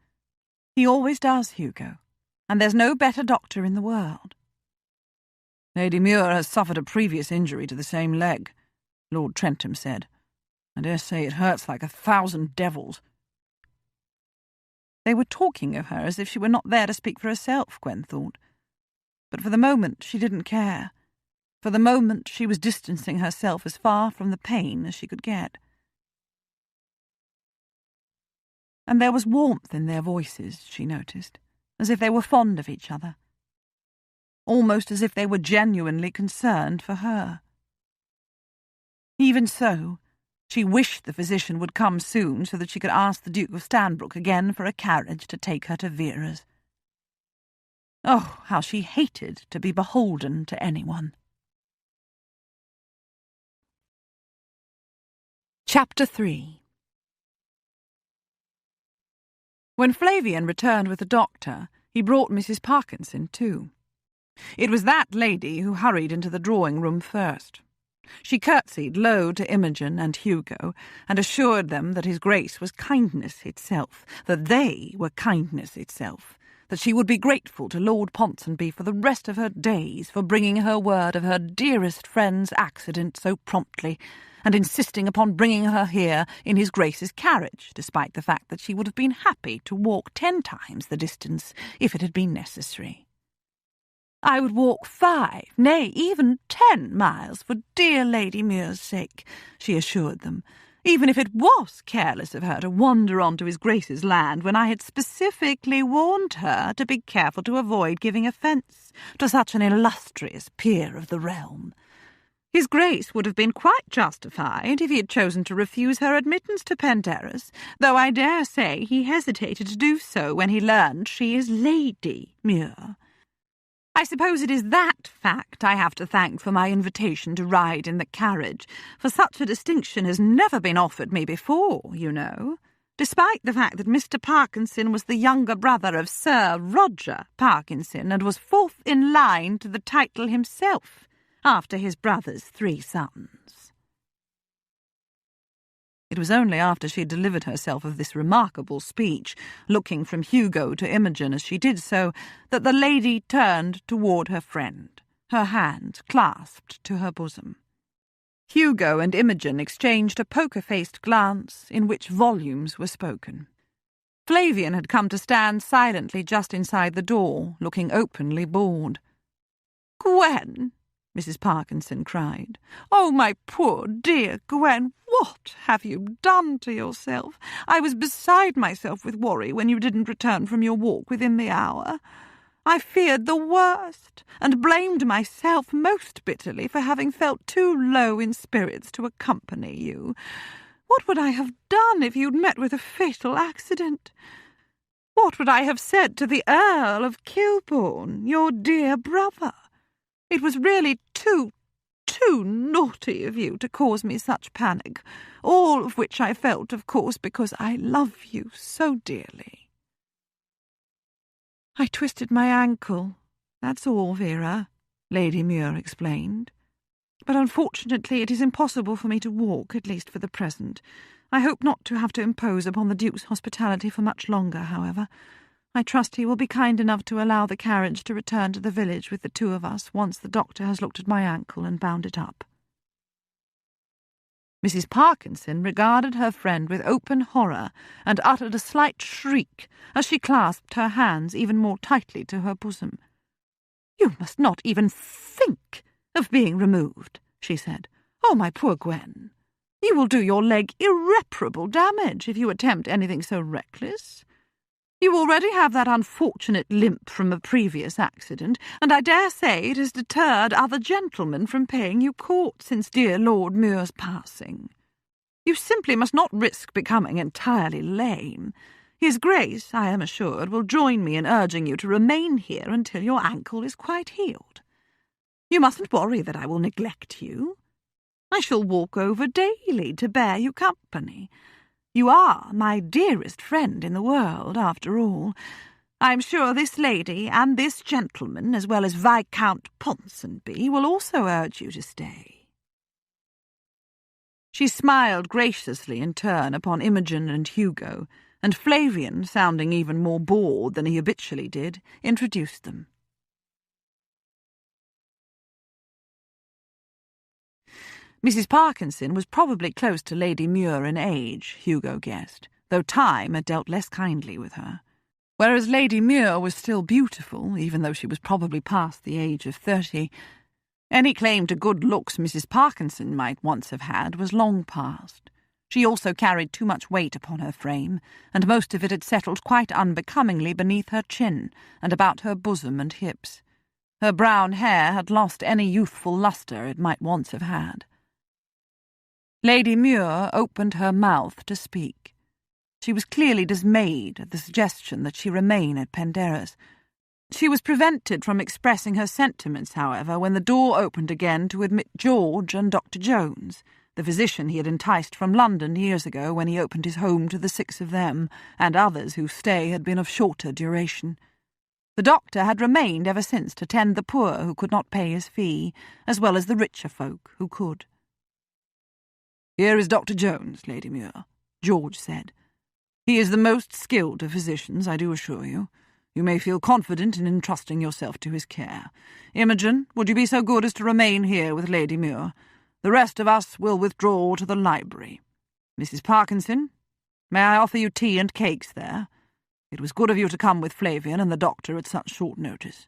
"He always does, Hugo, and there's no better doctor in the world." "Lady Muir has suffered a previous injury to the same leg," Lord Trentham said. "I dare say it hurts like 1,000 devils." They were talking of her as if she were not there to speak for herself, Gwen thought. But for the moment she didn't care. For the moment she was distancing herself as far from the pain as she could get. And there was warmth in their voices, she noticed, as if they were fond of each other. Almost as if they were genuinely concerned for her. Even so, she wished the physician would come soon so that she could ask the Duke of Stanbrook again for a carriage to take her to Vera's. Oh, how she hated to be beholden to anyone. Chapter 3. When Flavian returned with the doctor, he brought Mrs. Parkinson too. It was that lady who hurried into the drawing-room first. She curtsied low to Imogen and Hugo, and assured them that his Grace was kindness itself, that they were kindness itself, that she would be grateful to Lord Ponsonby for the rest of her days for bringing her word of her dearest friend's accident so promptly, and insisting upon bringing her here in his Grace's carriage, despite the fact that she would have been happy to walk 10 times the distance if it had been necessary. "I would walk 5, nay, even 10 miles for dear Lady Muir's sake," she assured them, "even if it was careless of her to wander on to his Grace's land when I had specifically warned her to be careful to avoid giving offence to such an illustrious peer of the realm. His Grace would have been quite justified if he had chosen to refuse her admittance to Penderys, though I dare say he hesitated to do so when he learned she is Lady Muir. I suppose it is that fact I have to thank for my invitation to ride in the carriage, for such a distinction has never been offered me before, you know, despite the fact that Mr. Parkinson was the younger brother of Sir Roger Parkinson and was 4th in line to the title himself, after his brother's 3 sons. It was only after she had delivered herself of this remarkable speech, looking from Hugo to Imogen as she did so, that the lady turned toward her friend, her hands clasped to her bosom. Hugo and Imogen exchanged a poker-faced glance in which volumes were spoken. Flavian had come to stand silently just inside the door, looking openly bored. "Gwen!" Mrs. Parkinson cried. "Oh, my poor dear Gwen, what have you done to yourself? I was beside myself with worry when you didn't return from your walk within the hour. I feared the worst, and blamed myself most bitterly for having felt too low in spirits to accompany you. What would I have done if you'd met with a fatal accident? What would I have said to the Earl of Kilbourne, your dear brother? It was really too naughty of you to cause me such panic, all of which I felt, of course, because I love you so dearly. I twisted my ankle, that's all, Vera, Lady Muir explained. But unfortunately it is impossible for me to walk, at least for the present. I hope not to have to impose upon the Duke's hospitality for much longer, however. I trust he will be kind enough to allow the carriage to return to the village with the two of us once the doctor has looked at my ankle and bound it up. Mrs. Parkinson regarded her friend with open horror and uttered a slight shriek as she clasped her hands even more tightly to her bosom. "You must not even think of being removed," she said. "Oh, my poor Gwen, you will do your leg irreparable damage if you attempt anything so reckless. You already have that unfortunate limp from a previous accident, and I dare say it has deterred other gentlemen from paying you court since dear Lord Muir's passing. You simply must not risk becoming entirely lame. His Grace, I am assured, will join me in urging you to remain here until your ankle is quite healed. You mustn't worry that I will neglect you. I shall walk over daily to bear you company. You are my dearest friend in the world, after all. I am sure this lady and this gentleman, as well as Viscount Ponsonby, will also urge you to stay." She smiled graciously in turn upon Imogen and Hugo, and Flavian, sounding even more bored than he habitually did, introduced them. Mrs. Parkinson was probably close to Lady Muir in age, Hugo guessed, though time had dealt less kindly with her. Whereas Lady Muir was still beautiful, even though she was probably past the age of 30, any claim to good looks Mrs. Parkinson might once have had was long past. She also carried too much weight upon her frame, and most of it had settled quite unbecomingly beneath her chin and about her bosom and hips. Her brown hair had lost any youthful lustre it might once have had. Lady Muir opened her mouth to speak. She was clearly dismayed at the suggestion that she remain at Penderys. She was prevented from expressing her sentiments, however, when the door opened again to admit George and Dr. Jones, the physician he had enticed from London years ago when he opened his home to the 6 of them, and others whose stay had been of shorter duration. The doctor had remained ever since to tend the poor who could not pay his fee, as well as the richer folk who could. "Here is Dr. Jones, Lady Muir," George said. "He is the most skilled of physicians, I do assure you. You may feel confident in entrusting yourself to his care. Imogen, would you be so good as to remain here with Lady Muir? The rest of us will withdraw to the library. Mrs. Parkinson, may I offer you tea and cakes there? It was good of you to come with Flavian and the doctor at such short notice."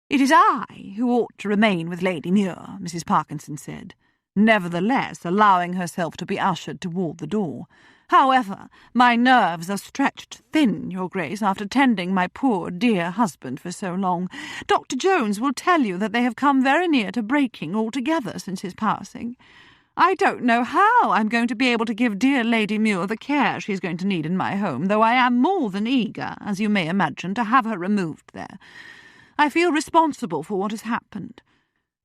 "It is I who ought to remain with Lady Muir," Mrs. Parkinson said, nevertheless allowing herself to be ushered toward the door. "However, my nerves are stretched thin, Your Grace, after tending my poor dear husband for so long. Dr. Jones will tell you that they have come very near to breaking altogether since his passing. I don't know how I'm going to be able to give dear Lady Muir the care she is going to need in my home, though I am more than eager, as you may imagine, to have her removed there. I feel responsible for what has happened.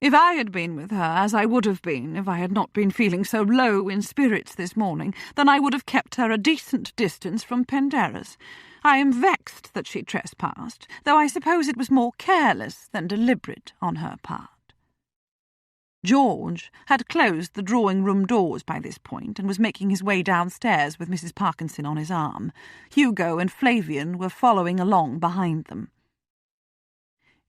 If I had been with her, as I would have been if I had not been feeling so low in spirits this morning, then I would have kept her a decent distance from Penderys. I am vexed that she trespassed, though I suppose it was more careless than deliberate on her part." George had closed the drawing-room doors by this point and was making his way downstairs with Mrs. Parkinson on his arm. Hugo and Flavian were following along behind them.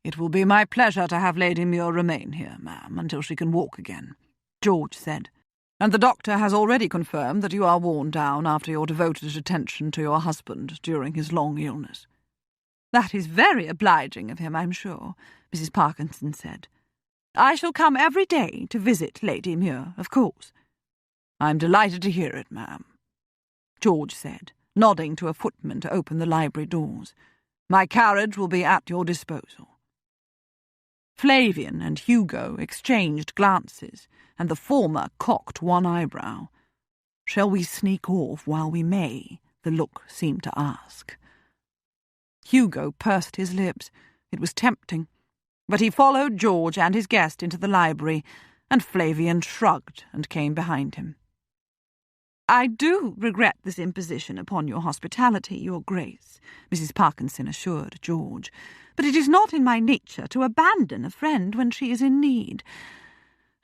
"It will be my pleasure to have Lady Muir remain here, ma'am, until she can walk again," George said. "And the doctor has already confirmed that you are worn down after your devoted attention to your husband during his long illness." "That is very obliging of him, I'm sure," Mrs. Parkinson said. "I shall come every day to visit Lady Muir, of course." "I'm delighted to hear it, ma'am," George said, nodding to a footman to open the library doors. "My carriage will be at your disposal." Flavian and Hugo exchanged glances, and the former cocked one eyebrow. "Shall we sneak off while we may?" the look seemed to ask. Hugo pursed his lips. It was tempting. But he followed George and his guest into the library, and Flavian shrugged and came behind him. "I do regret this imposition upon your hospitality, Your Grace," Mrs. Parkinson assured George, "but it is not in my nature to abandon a friend when she is in need.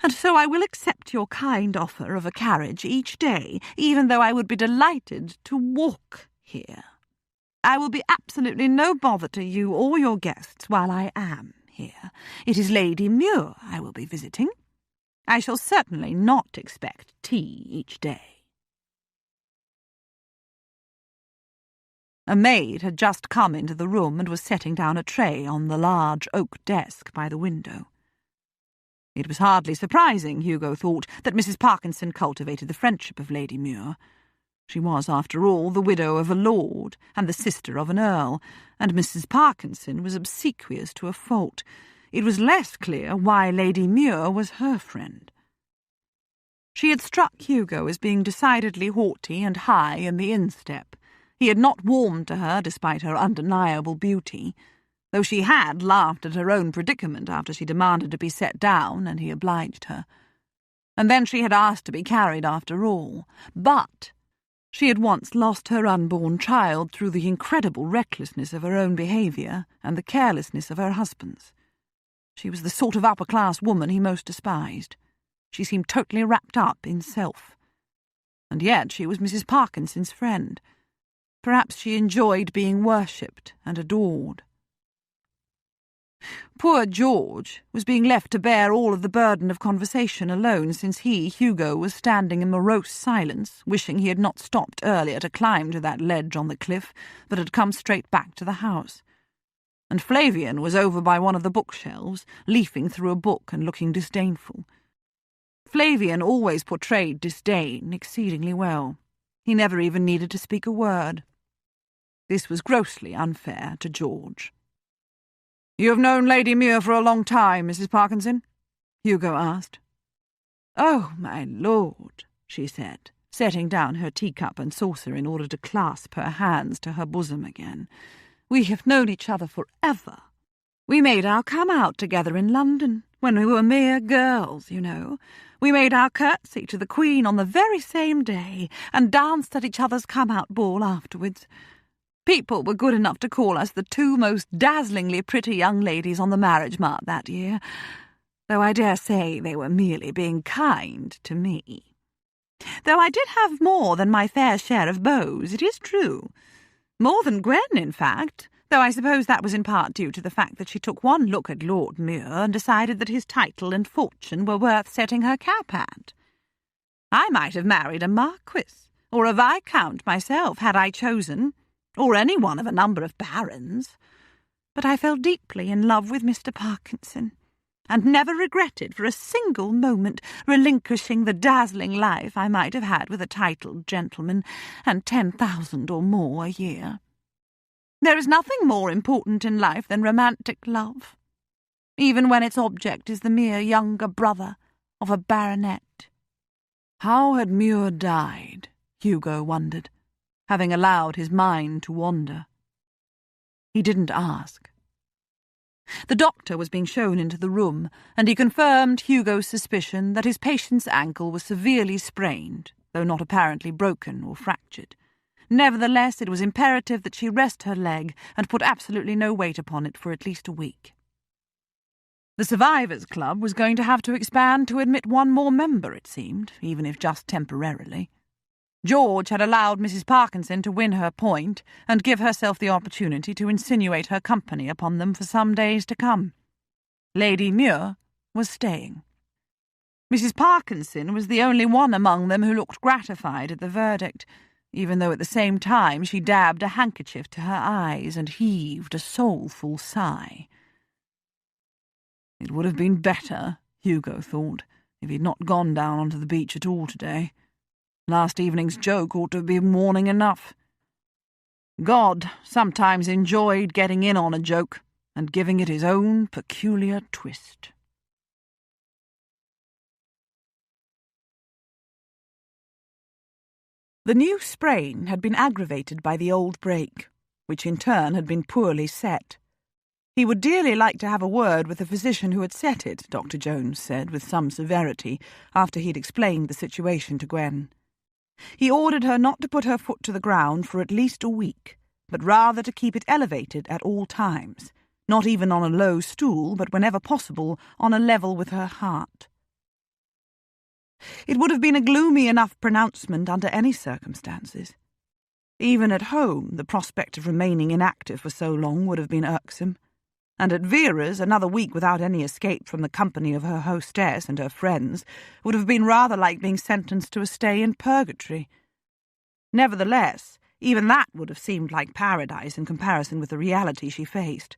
And so I will accept your kind offer of a carriage each day, even though I would be delighted to walk here. I will be absolutely no bother to you or your guests while I am here. It is Lady Muir I will be visiting. I shall certainly not expect tea each day." A maid had just come into the room and was setting down a tray on the large oak desk by the window. It was hardly surprising, Hugo thought, that Mrs. Parkinson cultivated the friendship of Lady Muir. She was, after all, the widow of a lord and the sister of an earl, and Mrs. Parkinson was obsequious to a fault. It was less clear why Lady Muir was her friend. She had struck Hugo as being decidedly haughty and high in the instep. He had not warmed to her despite her undeniable beauty, though she had laughed at her own predicament after she demanded to be set down, and he obliged her. And then she had asked to be carried after all. But she had once lost her unborn child through the incredible recklessness of her own behaviour and the carelessness of her husband's. She was the sort of upper-class woman he most despised. She seemed totally wrapped up in self. And yet she was Mrs. Parkinson's friend. Perhaps she enjoyed being worshipped and adored. Poor George was being left to bear all of the burden of conversation alone, since he, Hugo, was standing in morose silence, wishing he had not stopped earlier to climb to that ledge on the cliff, but had come straight back to the house. And Flavian was over by one of the bookshelves, leafing through a book and looking disdainful. Flavian always portrayed disdain exceedingly well. He never even needed to speak a word. This was grossly unfair to George. "You have known Lady Muir for a long time, Mrs. Parkinson?" Hugo asked. "Oh, my lord," she said, setting down her teacup and saucer in order to clasp her hands to her bosom again. "We have known each other forever. We made our come-out together in London, when we were mere girls, you know. We made our curtsy to the Queen on the very same day, and danced at each other's come-out ball afterwards. People were good enough to call us the two most dazzlingly pretty young ladies on the marriage mart that year, though I dare say they were merely being kind to me. Though I did have more than my fair share of beaux, it is true. More than Gwen, in fact, though I suppose that was in part due to the fact that she took one look at Lord Muir and decided that his title and fortune were worth setting her cap at. I might have married a marquis or a viscount myself had I chosen, or any one of a number of barons. But I fell deeply in love with Mr. Parkinson, and never regretted for a single moment relinquishing the dazzling life I might have had with a titled gentleman and 10,000 or more a year. There is nothing more important in life than romantic love, even when its object is the mere younger brother of a baronet." How had Muir died, Hugo wondered, having allowed his mind to wander. He didn't ask. The doctor was being shown into the room, and he confirmed Hugo's suspicion that his patient's ankle was severely sprained, though not apparently broken or fractured. Nevertheless, it was imperative that she rest her leg and put absolutely no weight upon it for at least a week. The Survivors' Club was going to have to expand to admit one more member, it seemed, even if just temporarily. George had allowed Mrs. Parkinson to win her point and give herself the opportunity to insinuate her company upon them for some days to come. Lady Muir was staying. Mrs. Parkinson was the only one among them who looked gratified at the verdict, even though at the same time she dabbed a handkerchief to her eyes and heaved a soulful sigh. It would have been better, Hugo thought, if he'd not gone down onto the beach at all today. Last evening's joke ought to have been warning enough. God sometimes enjoyed getting in on a joke and giving it his own peculiar twist. The new sprain had been aggravated by the old break, which in turn had been poorly set. He would dearly like to have a word with the physician who had set it, Dr. Jones said with some severity, after he'd explained the situation to Gwen. He ordered her not to put her foot to the ground for at least a week, but rather to keep it elevated at all times, not even on a low stool, but whenever possible on a level with her heart. It would have been a gloomy enough pronouncement under any circumstances. Even at home, the prospect of remaining inactive for so long would have been irksome, and at Vera's another week without any escape from the company of her hostess and her friends would have been rather like being sentenced to a stay in purgatory. Nevertheless, even that would have seemed like paradise in comparison with the reality she faced.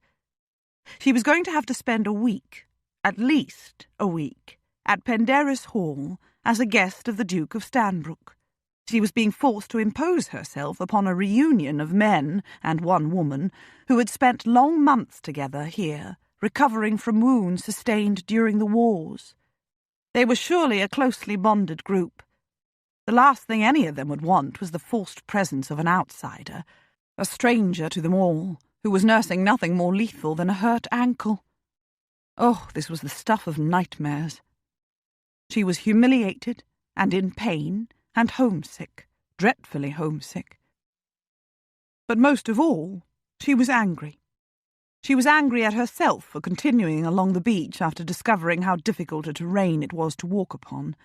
She was going to have to spend a week, at least a week, at Penderys Hall as a guest of the Duke of Stanbrook. She was being forced to impose herself upon a reunion of men and one woman who had spent long months together here, recovering from wounds sustained during the wars. They were surely a closely bonded group. The last thing any of them would want was the forced presence of an outsider, a stranger to them all, who was nursing nothing more lethal than a hurt ankle. Oh, this was the stuff of nightmares. She was humiliated and in pain and homesick, dreadfully homesick. But most of all, she was angry. She was angry at herself for continuing along the beach after discovering how difficult a terrain it was to walk upon,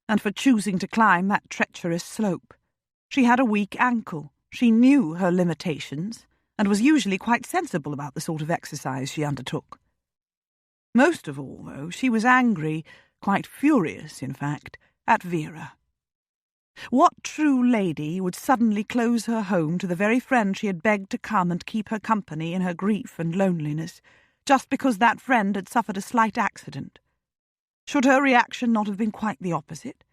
and for choosing to climb that treacherous slope. She had a weak ankle. She knew her limitations, and was usually quite sensible about the sort of exercise she undertook. Most of all, though, she was angry, quite furious, in fact, at Vera. What true lady would suddenly close her home to the very friend she had begged to come and keep her company in her grief and loneliness, just because that friend had suffered a slight accident? Should her reaction not have been quite the opposite?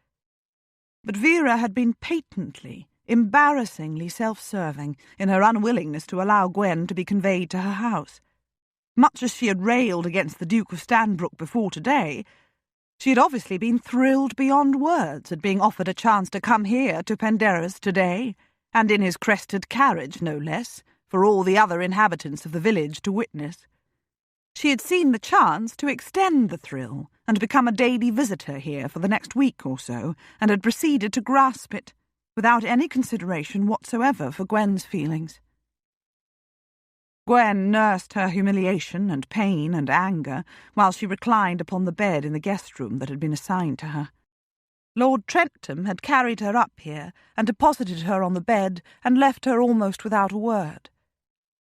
But Vera had been patently, embarrassingly self-serving in her unwillingness to allow Gwen to be conveyed to her house. Much as she had railed against the Duke of Stanbrook before today, she had obviously been thrilled beyond words at being offered a chance to come here to Penderys today, and in his crested carriage, no less, for all the other inhabitants of the village to witness. She had seen the chance to extend the thrill and become a daily visitor here for the next week or so, and had proceeded to grasp it, without any consideration whatsoever for Gwen's feelings. Gwen nursed her humiliation and pain and anger while she reclined upon the bed in the guest-room that had been assigned to her. Lord Trentham had carried her up here and deposited her on the bed and left her almost without a word.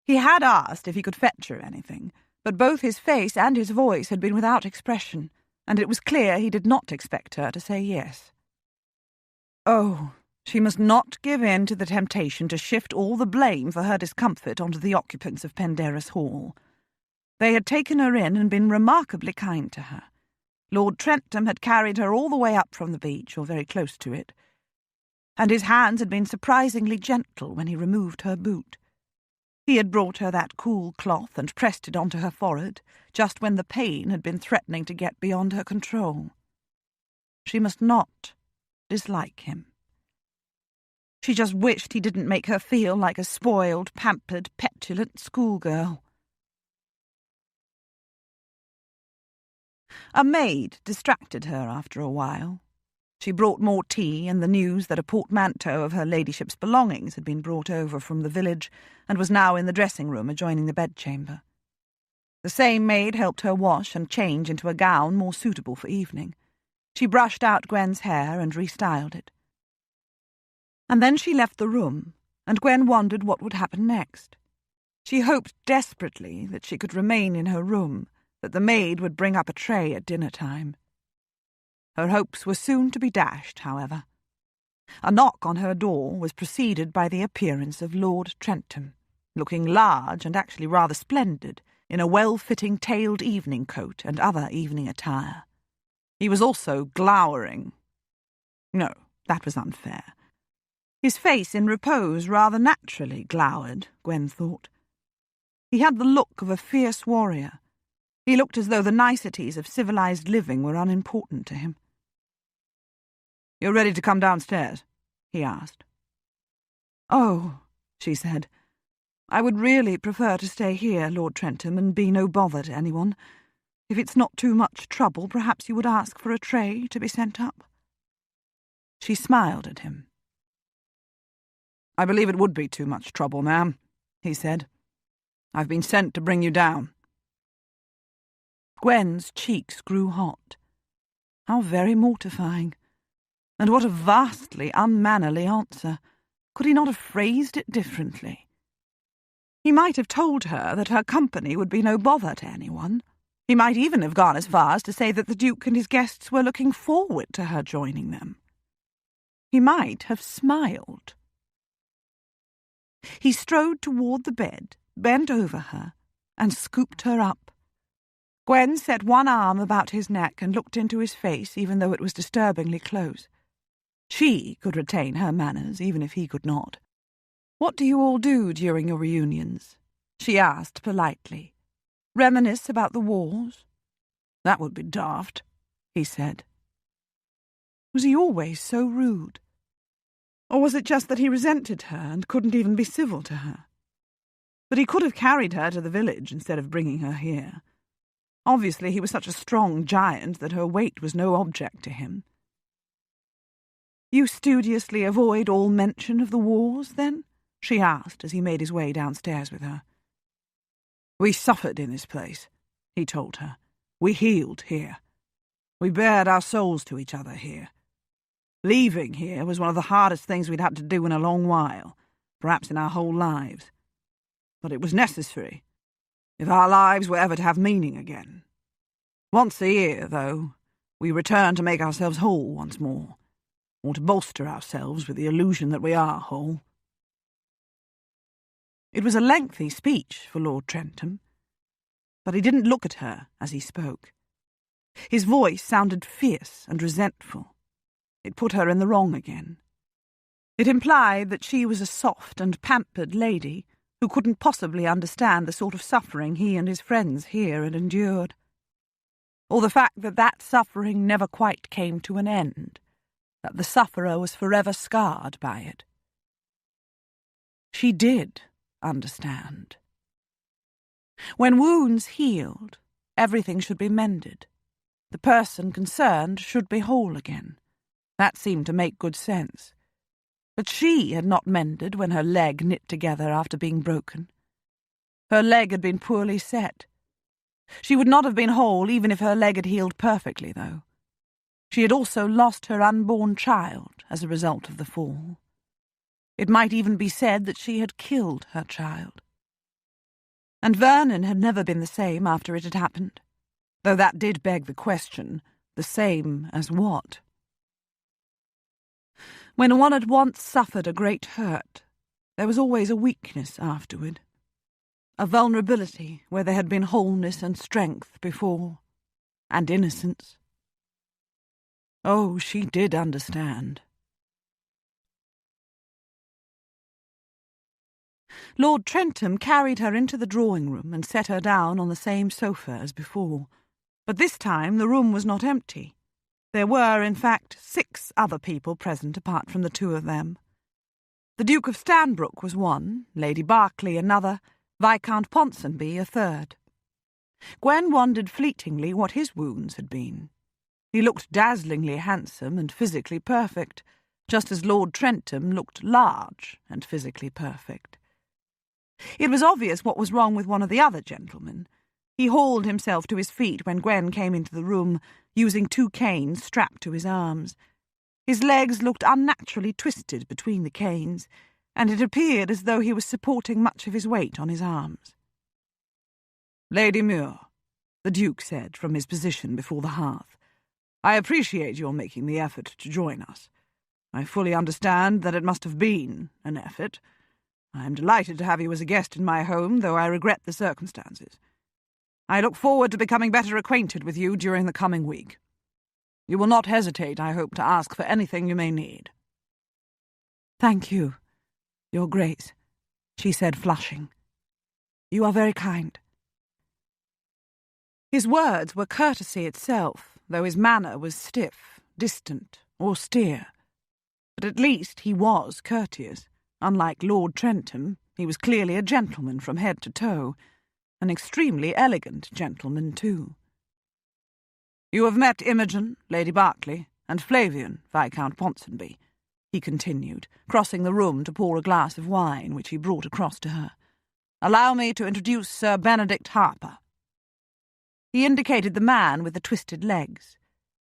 He had asked if he could fetch her anything, but both his face and his voice had been without expression, and it was clear he did not expect her to say yes. Oh, she must not give in to the temptation to shift all the blame for her discomfort onto the occupants of Penderys Hall. They had taken her in and been remarkably kind to her. Lord Trentham had carried her all the way up from the beach, or very close to it, and his hands had been surprisingly gentle when he removed her boot. He had brought her that cool cloth and pressed it onto her forehead, just when the pain had been threatening to get beyond her control. She must not dislike him. She just wished he didn't make her feel like a spoiled, pampered, petulant schoolgirl. A maid distracted her after a while. She brought more tea and the news that a portmanteau of her ladyship's belongings had been brought over from the village and was now in the dressing-room adjoining the bedchamber. The same maid helped her wash and change into a gown more suitable for evening. She brushed out Gwen's hair and restyled it. And then she left the room, and Gwen wondered what would happen next. She hoped desperately that she could remain in her room, that the maid would bring up a tray at dinner-time. Her hopes were soon to be dashed, however. A knock on her door was preceded by the appearance of Lord Trentham, looking large and actually rather splendid, in a well-fitting tailed evening coat and other evening attire. He was also glowering. No, that was unfair. His face in repose rather naturally glowered, Gwen thought. He had the look of a fierce warrior. He looked as though the niceties of civilized living were unimportant to him. "You're ready to come downstairs?" he asked. "Oh," she said. I would really prefer to stay here, Lord Trentham, and be no bother to anyone. If it's not too much trouble, perhaps you would ask for a tray to be sent up." She smiled at him. "I believe it would be too much trouble, ma'am," he said. "I've been sent to bring you down." Gwen's cheeks grew hot. How very mortifying. And what a vastly unmannerly answer. Could he not have phrased it differently? He might have told her that her company would be no bother to anyone. He might even have gone as far as to say that the Duke and his guests were looking forward to her joining them. He might have smiled. He strode toward the bed, bent over her, and scooped her up. Gwen set one arm about his neck and looked into his face, even though it was disturbingly close. She could retain her manners, even if he could not. "What do you all do during your reunions?" she asked politely. "Reminisce about the wars?" "That would be daft," he said. Was he always so rude? Or was it just that he resented her and couldn't even be civil to her? But he could have carried her to the village instead of bringing her here. Obviously he was such a strong giant that her weight was no object to him. "You studiously avoid all mention of the wars, then?" she asked as he made his way downstairs with her. "We suffered in this place," he told her. "We healed here. We bared our souls to each other here. Leaving here was one of the hardest things we'd had to do in a long while, perhaps in our whole lives. But it was necessary, if our lives were ever to have meaning again. Once a year, though, we return to make ourselves whole once more, or to bolster ourselves with the illusion that we are whole." It was a lengthy speech for Lord Trentham, but he didn't look at her as he spoke. His voice sounded fierce and resentful. It put her in the wrong again. It implied that she was a soft and pampered lady who couldn't possibly understand the sort of suffering he and his friends here had endured, or the fact that that suffering never quite came to an end, that the sufferer was forever scarred by it. She did understand. When wounds healed, everything should be mended. The person concerned should be whole again. That seemed to make good sense. But she had not mended when her leg knit together after being broken. Her leg had been poorly set. She would not have been whole even if her leg had healed perfectly, though. She had also lost her unborn child as a result of the fall. It might even be said that she had killed her child. And Vernon had never been the same after it had happened, though that did beg the question, the same as what? When one had once suffered a great hurt, there was always a weakness afterward, a vulnerability where there had been wholeness and strength before, and innocence. Oh, she did understand. Lord Trentham carried her into the drawing-room and set her down on the same sofa as before. But this time the room was not empty. There were, in fact, 6 other people present apart from the 2 of them. The Duke of Stanbrook was one, Lady Berkeley another, Viscount Ponsonby a third. Gwen wondered fleetingly what his wounds had been. He looked dazzlingly handsome and physically perfect, just as Lord Trentham looked large and physically perfect. It was obvious what was wrong with one of the other gentlemen. He hauled himself to his feet when Gwen came into the room, using 2 canes strapped to his arms. His legs looked unnaturally twisted between the canes, and it appeared as though he was supporting much of his weight on his arms. "Lady Muir," the Duke said from his position before the hearth, "I appreciate your making the effort to join us. I fully understand that it must have been an effort. I am delighted to have you as a guest in my home, though I regret the circumstances. I look forward to becoming better acquainted with you during the coming week. You will not hesitate, I hope, to ask for anything you may need." "Thank you, Your Grace," she said, flushing. "You are very kind." His words were courtesy itself, though his manner was stiff, distant, austere. But at least he was courteous. Unlike Lord Trentham, He was clearly a gentleman from head to toe, an extremely elegant gentleman, too. "You have met Imogen, Lady Berkeley, and Flavian, Viscount Ponsonby," he continued, crossing the room to pour a glass of wine, which he brought across to her. "Allow me to introduce Sir Benedict Harper." He indicated the man with the twisted legs.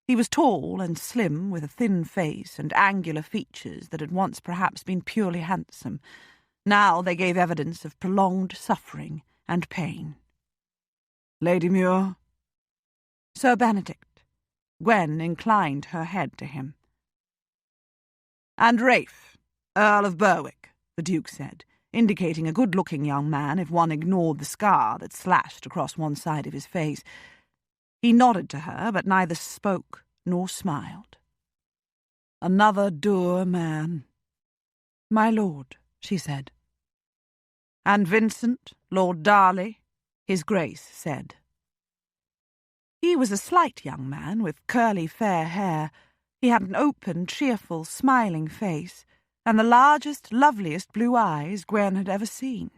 He was tall and slim, with a thin face and angular features that had once perhaps been purely handsome. Now they gave evidence of prolonged suffering and pain. "Lady Muir?" "Sir Benedict." Gwen inclined her head to him. "And Rafe, Earl of Berwick," the Duke said, indicating a good-looking young man if one ignored the scar that slashed across one side of his face. He nodded to her, but neither spoke nor smiled. "Another dour man." "My lord," she said. "And Vincent, Lord Darley," His Grace said. He was a slight young man with curly fair hair. He had an open, cheerful, smiling face, and the largest, loveliest blue eyes Gwen had ever seen.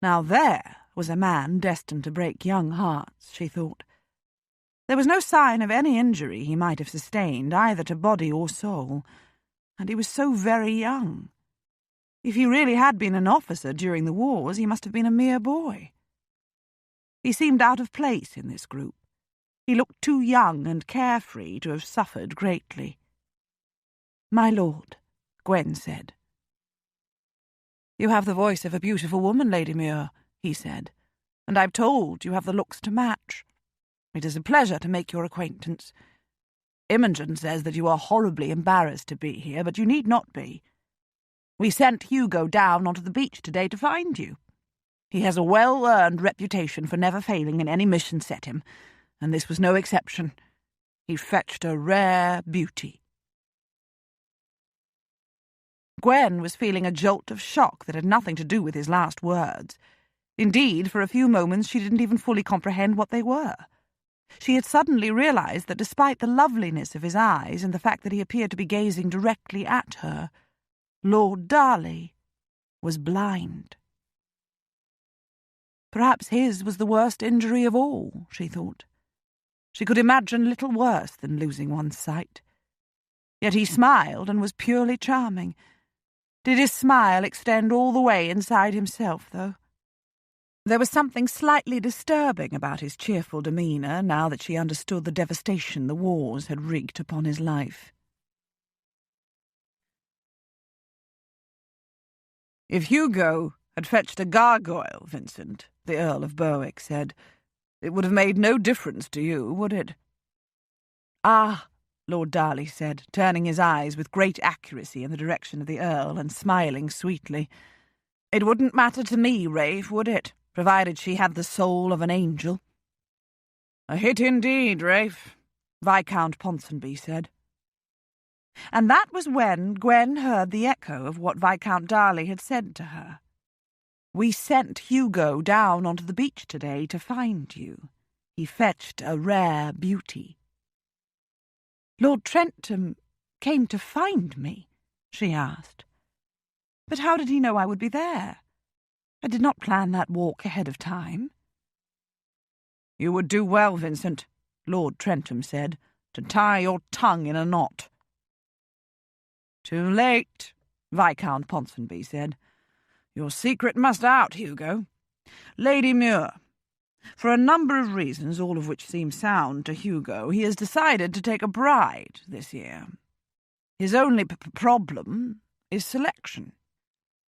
Now there was a man destined to break young hearts, she thought. There was no sign of any injury he might have sustained, either to body or soul, and he was so very young. If he really had been an officer during the wars, he must have been a mere boy. He seemed out of place in this group. He looked too young and carefree to have suffered greatly. "My lord," Gwen said. "You have the voice of a beautiful woman, Lady Muir," he said, "and I'm told you have the looks to match. It is a pleasure to make your acquaintance. Imogen says that you are horribly embarrassed to be here, but you need not be. We sent Hugo down onto the beach today to find you. He has a well-earned reputation for never failing in any mission set him, and this was no exception. He fetched a rare beauty." Gwen was feeling a jolt of shock that had nothing to do with his last words. Indeed, for a few moments she didn't even fully comprehend what they were. She had suddenly realized that despite the loveliness of his eyes and the fact that he appeared to be gazing directly at her, Lord Darley was blind. Perhaps his was the worst injury of all, she thought. She could imagine little worse than losing one's sight. Yet he smiled and was purely charming. Did his smile extend all the way inside himself, though? There was something slightly disturbing about his cheerful demeanour now that she understood the devastation the wars had wreaked upon his life. "If Hugo had fetched a gargoyle, Vincent," the Earl of Berwick said, "it would have made no difference to you, would it?" "Ah," Lord Darley said, turning his eyes with great accuracy in the direction of the Earl and smiling sweetly. "It wouldn't matter to me, Rafe, would it, provided she had the soul of an angel?" "A hit indeed, Rafe," Viscount Ponsonby said. And that was when Gwen heard the echo of what Viscount Darley had said to her. "We sent Hugo down onto the beach today to find you. He fetched a rare beauty." "Lord Trentham came to find me?" she asked. "But how did he know I would be there? I did not plan that walk ahead of time." "You would do well, Vincent," Lord Trentham said, "to tie your tongue in a knot." "Too late," Viscount Ponsonby said. "Your secret must out, Hugo. Lady Muir, for a number of reasons, all of which seem sound to Hugo, he has decided to take a bride this year. His only problem is selection.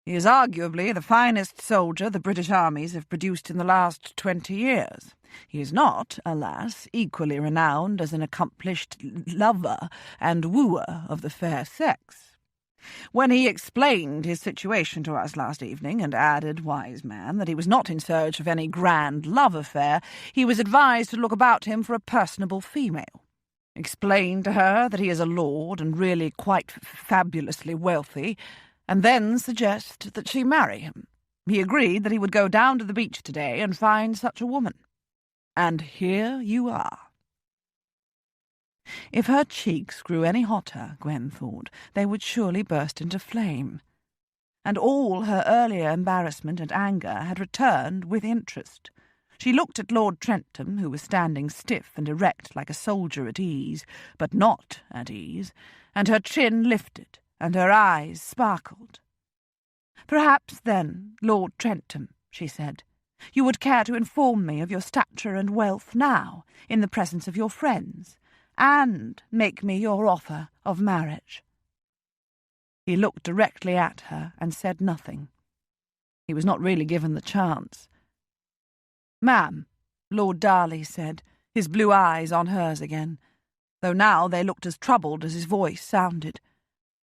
He is arguably the finest soldier the British armies have produced in the last 20 years. He is not, alas, equally renowned as an accomplished lover and wooer of the fair sex. When he explained his situation to us last evening and added, wise man, that he was not in search of any grand love affair, he was advised to look about him for a personable female. Explained to her that he is a lord and really quite fabulously wealthy, and then suggest that she marry him. He agreed that he would go down to the beach today and find such a woman. And here you are." If her cheeks grew any hotter, Gwen thought, they would surely burst into flame. and all her earlier embarrassment and anger had returned with interest. She looked at Lord Trentham, who was standing stiff and erect like a soldier at ease, but not at ease, and her chin lifted, and her eyes sparkled. "Perhaps, then, Lord Trentham," she said, "you would care to inform me of your stature and wealth now, in the presence of your friends, and make me your offer of marriage." He looked directly at her and said nothing. He was not really given the chance. "Ma'am," Lord Darley said, his blue eyes on hers again, though now they looked as troubled as his voice sounded.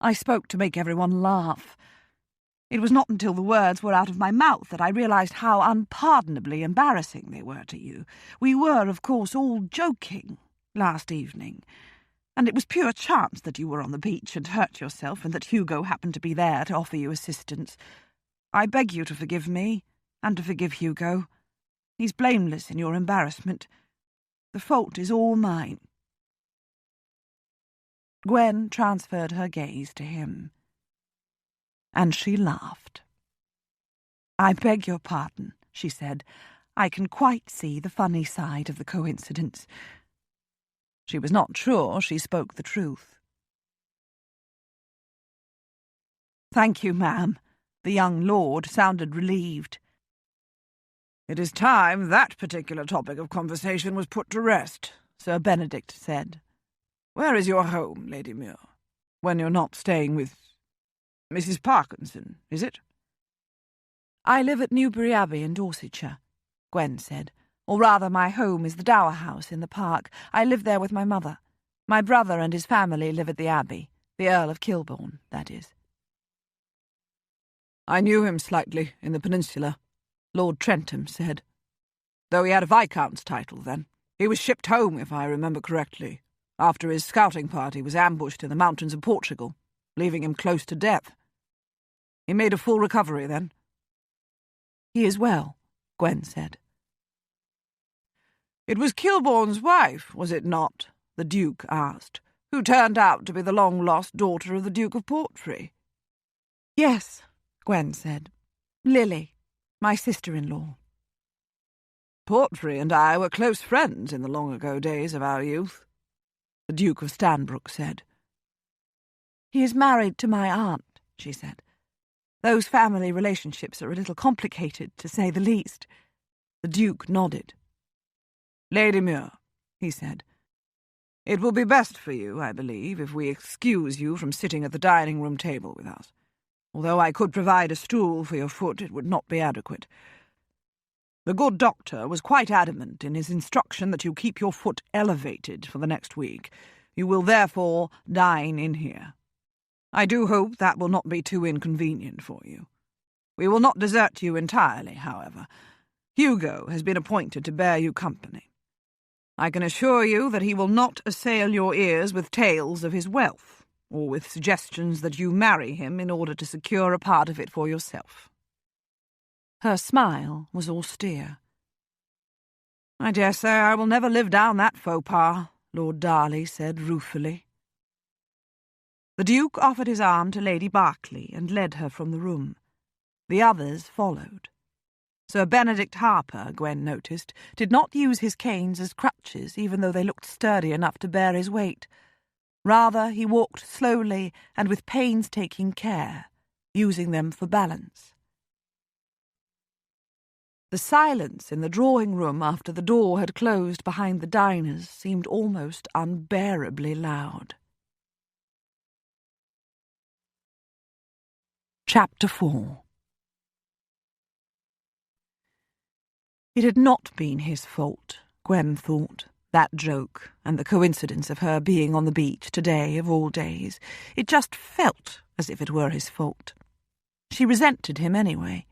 "I spoke to make everyone laugh. It was not until the words were out of my mouth that I realized how unpardonably embarrassing they were to you. We were, of course, all joking last evening, and it was pure chance that you were on the beach and hurt yourself, and that Hugo happened to be there to offer you assistance. I beg you to forgive me, and to forgive Hugo. He's blameless in your embarrassment. The fault is all mine." Gwen transferred her gaze to him, and she laughed. "I beg your pardon," she said. "I can quite see the funny side of the coincidence." She was not sure she spoke the truth. "Thank you, ma'am." The young lord sounded relieved. "It is time that particular topic of conversation was put to rest," Sir Benedict said. "Where is your home, Lady Muir, when you're not staying with Mrs. Parkinson, is it?" "I live at Newbury Abbey in Dorsetshire," Gwen said. "Or rather, my home is the Dower House in the park. I live there with my mother. My brother and his family live at the Abbey. The Earl of Kilbourne, that is." "I knew him slightly in the Peninsula," Lord Trentham said. "Though he had a viscount's title then. He was shipped home, if I remember correctly, after his scouting party was ambushed in the mountains of Portugal, leaving him close to death. He made a full recovery then." "He is well," Gwen said. "It was Kilbourne's wife, was it not?" the Duke asked, "who turned out to be the long-lost daughter of the Duke of Portray?" "Yes," Gwen said. "Lily, my sister-in-law." "Portray and I were close friends in the long-ago days of our youth," the Duke of Stanbrook said. "He is married to my aunt," she said. "Those family relationships are a little complicated, to say the least." The Duke nodded. "Lady Muir," he said, "it will be best for you, I believe, if we excuse you from sitting at the dining-room table with us. Although I could provide a stool for your foot, it would not be adequate. The good doctor was quite adamant in his instruction that you keep your foot elevated for the next week. You will therefore dine in here. I do hope that will not be too inconvenient for you. We will not desert you entirely, however. Hugo has been appointed to bear you company. I can assure you that he will not assail your ears with tales of his wealth, or with suggestions that you marry him in order to secure a part of it for yourself." Her smile was austere. "I dare say I will never live down that faux pas," Lord Darley said ruefully. The Duke offered his arm to Lady Berkeley and led her from the room. The others followed. Sir Benedict Harper, Gwen noticed, did not use his canes as crutches, even though they looked sturdy enough to bear his weight. Rather, he walked slowly and with painstaking care, using them for balance. The silence in the drawing-room after the door had closed behind the diners seemed almost unbearably loud. Chapter 4. It had not been his fault, Gwen thought, that joke and the coincidence of her being on the beach today of all days. It just felt as if it were his fault. She resented him anyway.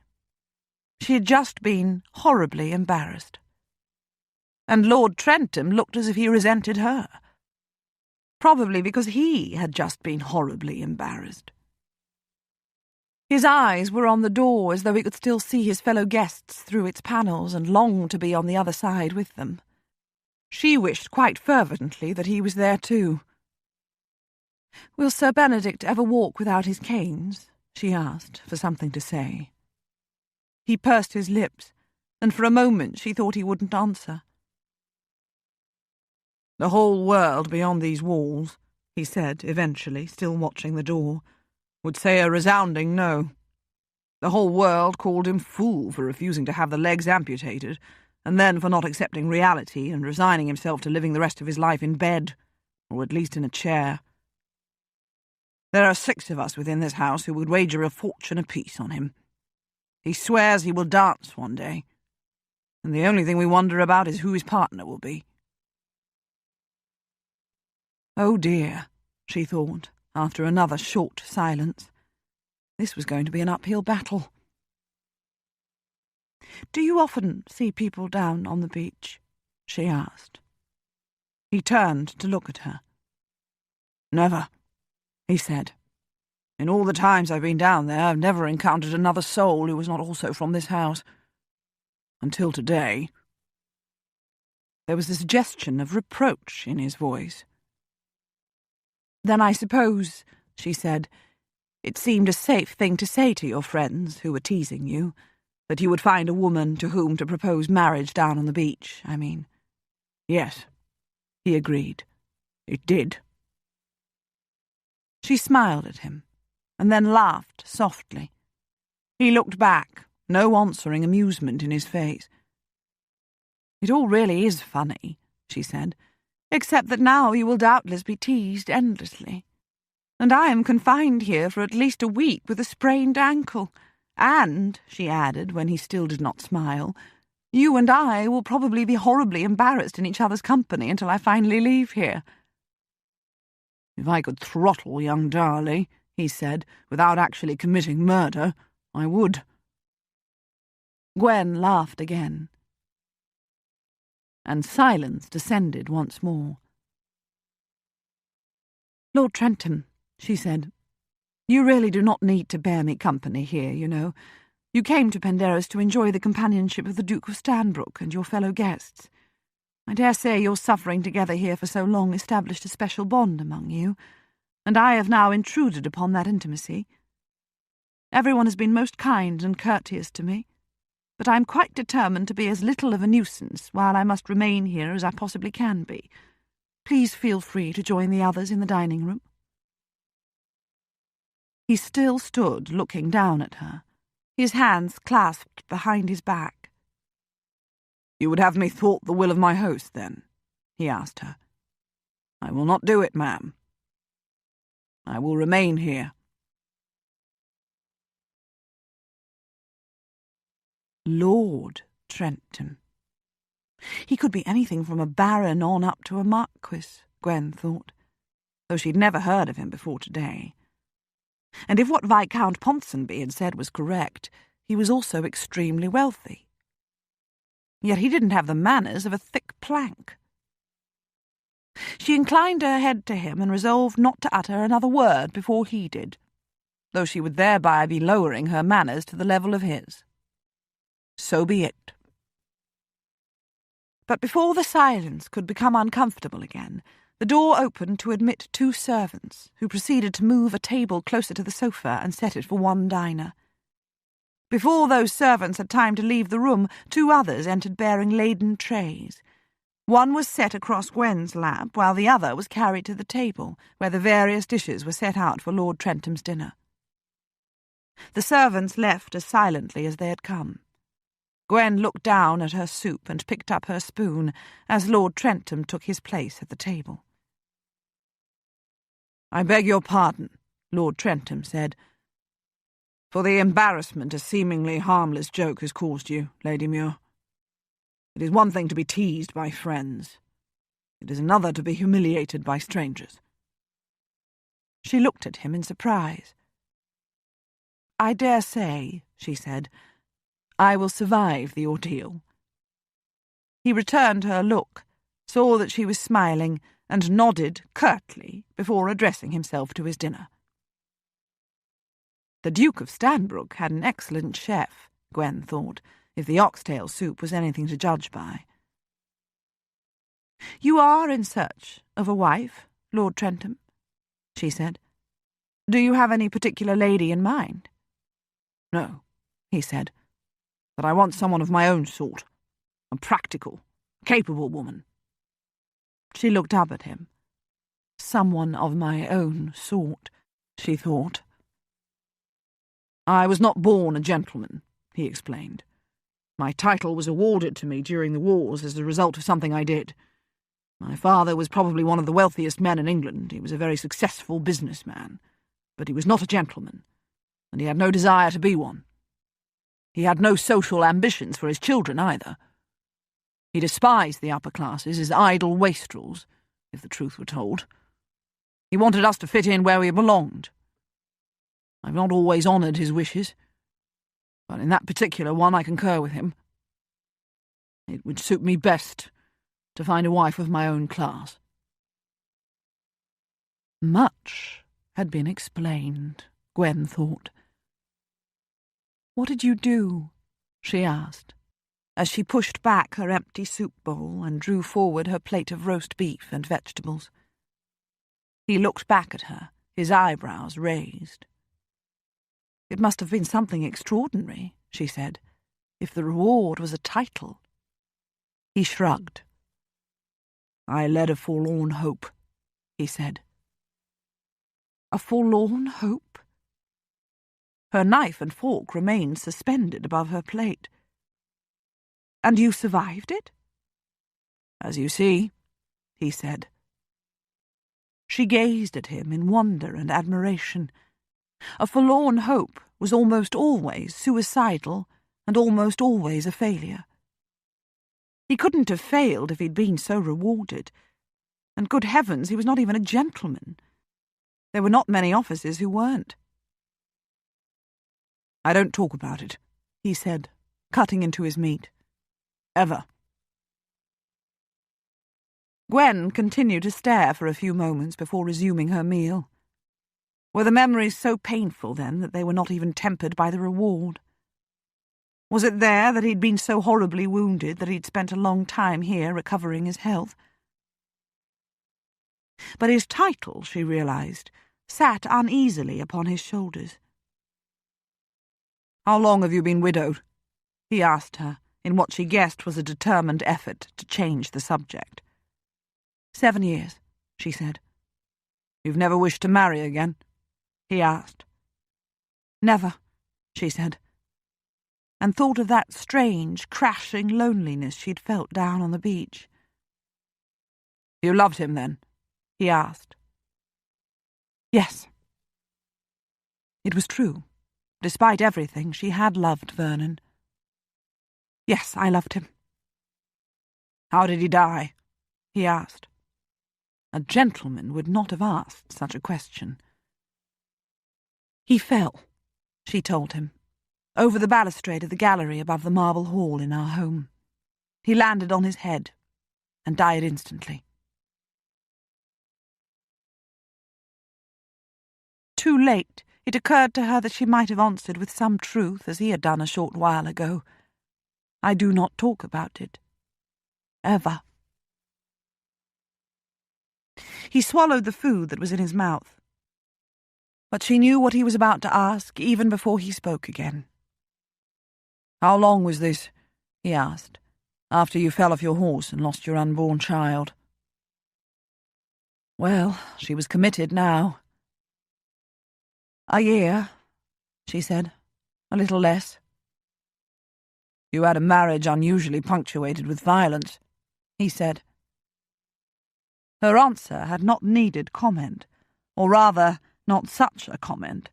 She had just been horribly embarrassed. And Lord Trentham looked as if he resented her. Probably because he had just been horribly embarrassed. His eyes were on the door as though he could still see his fellow guests through its panels and longed to be on the other side with them. She wished quite fervently that he was there too. "Will Sir Benedict ever walk without his canes?" she asked, for something to say. He pursed his lips, and for a moment she thought he wouldn't answer. "The whole world beyond these walls," he said eventually, still watching the door, "would say a resounding no. The whole world called him fool for refusing to have the legs amputated, and then for not accepting reality and resigning himself to living the rest of his life in bed, or at least in a chair. There are 6 of us within this house who would wager a fortune apiece on him. He swears he will dance one day, and the only thing we wonder about is who his partner will be." Oh dear, she thought, after another short silence. This was going to be an uphill battle. "Do you often see people down on the beach?" she asked. He turned to look at her. "Never," he said. "In all the times I've been down there, I've never encountered another soul who was not also from this house. Until today." There was a suggestion of reproach in his voice. "Then I suppose," she said, "it seemed a safe thing to say to your friends who were teasing you, that you would find a woman to whom to propose marriage down on the beach, I mean." "Yes," he agreed. "It did." She smiled at him, and then laughed softly. He looked back, no answering amusement in his face. "It all really is funny," she said, "except that now you will doubtless be teased endlessly. And I am confined here for at least a week with a sprained ankle. And," she added, when he still did not smile, "you and I will probably be horribly embarrassed in each other's company until I finally leave here." "If I could throttle young Darley," he said, "without actually committing murder, I would." Gwen laughed again, and silence descended once more. "Lord Trentham," she said, "you really do not need to bear me company here, you know. You came to Penderys to enjoy the companionship of the Duke of Stanbrook and your fellow guests. I dare say your suffering together here for so long established a special bond among you, and I have now intruded upon that intimacy. Everyone has been most kind and courteous to me, but I am quite determined to be as little of a nuisance while I must remain here as I possibly can be. Please feel free to join the others in the dining room." He still stood looking down at her, his hands clasped behind his back. "You would have me thwart the will of my host, then?" he asked her. "I will not do it, ma'am. I will remain here." Lord Trentham. He could be anything from a baron on up to a marquis, Gwen thought, though she'd never heard of him before today. And if what Viscount Ponsonby had said was correct, he was also extremely wealthy. Yet he didn't have the manners of a thick plank. She inclined her head to him and resolved not to utter another word before he did, though she would thereby be lowering her manners to the level of his. So be it. But before the silence could become uncomfortable again, the door opened to admit 2 servants, who proceeded to move a table closer to the sofa and set it for one diner. Before those servants had time to leave the room, 2 others entered bearing laden trays. One was set across Gwen's lap, while the other was carried to the table, where the various dishes were set out for Lord Trentham's dinner. The servants left as silently as they had come. Gwen looked down at her soup and picked up her spoon as Lord Trentham took his place at the table. "I beg your pardon," Lord Trentham said, "for the embarrassment a seemingly harmless joke has caused you, Lady Muir. It is one thing to be teased by friends. It is another to be humiliated by strangers." She looked at him in surprise. "I dare say," she said, "I will survive the ordeal." He returned her look, saw that she was smiling, and nodded curtly before addressing himself to his dinner. The Duke of Stanbrook had an excellent chef, Gwen thought, if the oxtail soup was anything to judge by. "You are in search of a wife, Lord Trentham?" she said. Do you have any particular lady in mind? No, he said, but I want someone of my own sort, a practical, capable woman. She looked up at him. Someone of my own sort, she thought. I was not born a gentleman, he explained. My title was awarded to me during the wars as the result of something I did. My father was probably one of the wealthiest men in England. He was a very successful businessman, but he was not a gentleman, and he had no desire to be one. He had no social ambitions for his children either. He despised the upper classes as idle wastrels, if the truth were told. He wanted us to fit in where we belonged. I've not always honoured his wishes, but in that particular one I concur with him. It would suit me best to find a wife of my own class. Much had been explained, Gwen thought. What did you do? She asked, as she pushed back her empty soup bowl and drew forward her plate of roast beef and vegetables. He looked back at her, his eyebrows raised. It must have been something extraordinary, she said, if the reward was a title. He shrugged. I led a forlorn hope, he said. A forlorn hope? Her knife and fork remained suspended above her plate. And you survived it? As you see, he said. She gazed at him in wonder and admiration. A forlorn hope was almost always suicidal and almost always a failure. He couldn't have failed if he'd been so rewarded. And good heavens, he was not even a gentleman. There were not many officers who weren't. I don't talk about it, he said, cutting into his meat. Ever. Gwen continued to stare for a few moments before resuming her meal. Were the memories so painful, then, that they were not even tempered by the reward? Was it there that he'd been so horribly wounded that he'd spent a long time here recovering his health? But his title, she realised, sat uneasily upon his shoulders. How long have you been widowed? He asked her, in what she guessed was a determined effort to change the subject. 7 years, she said. You've never wished to marry again? He asked. Never, she said, and thought of that strange, crashing loneliness she'd felt down on the beach. You loved him, then? He asked. Yes. It was true. Despite everything, she had loved Vernon. Yes, I loved him. How did he die? He asked. A gentleman would not have asked such a question. He fell, she told him, over the balustrade of the gallery above the marble hall in our home. He landed on his head and died instantly. Too late, it occurred to her that she might have answered with some truth, as he had done a short while ago. I do not talk about it. Ever. He swallowed the food that was in his mouth. But she knew what he was about to ask even before he spoke again. How long was this, he asked, after you fell off your horse and lost your unborn child? Well, she was committed now. A year, she said, a little less. You had a marriage unusually punctuated with violence, he said. Her answer had not needed comment, or rather, not such a comment.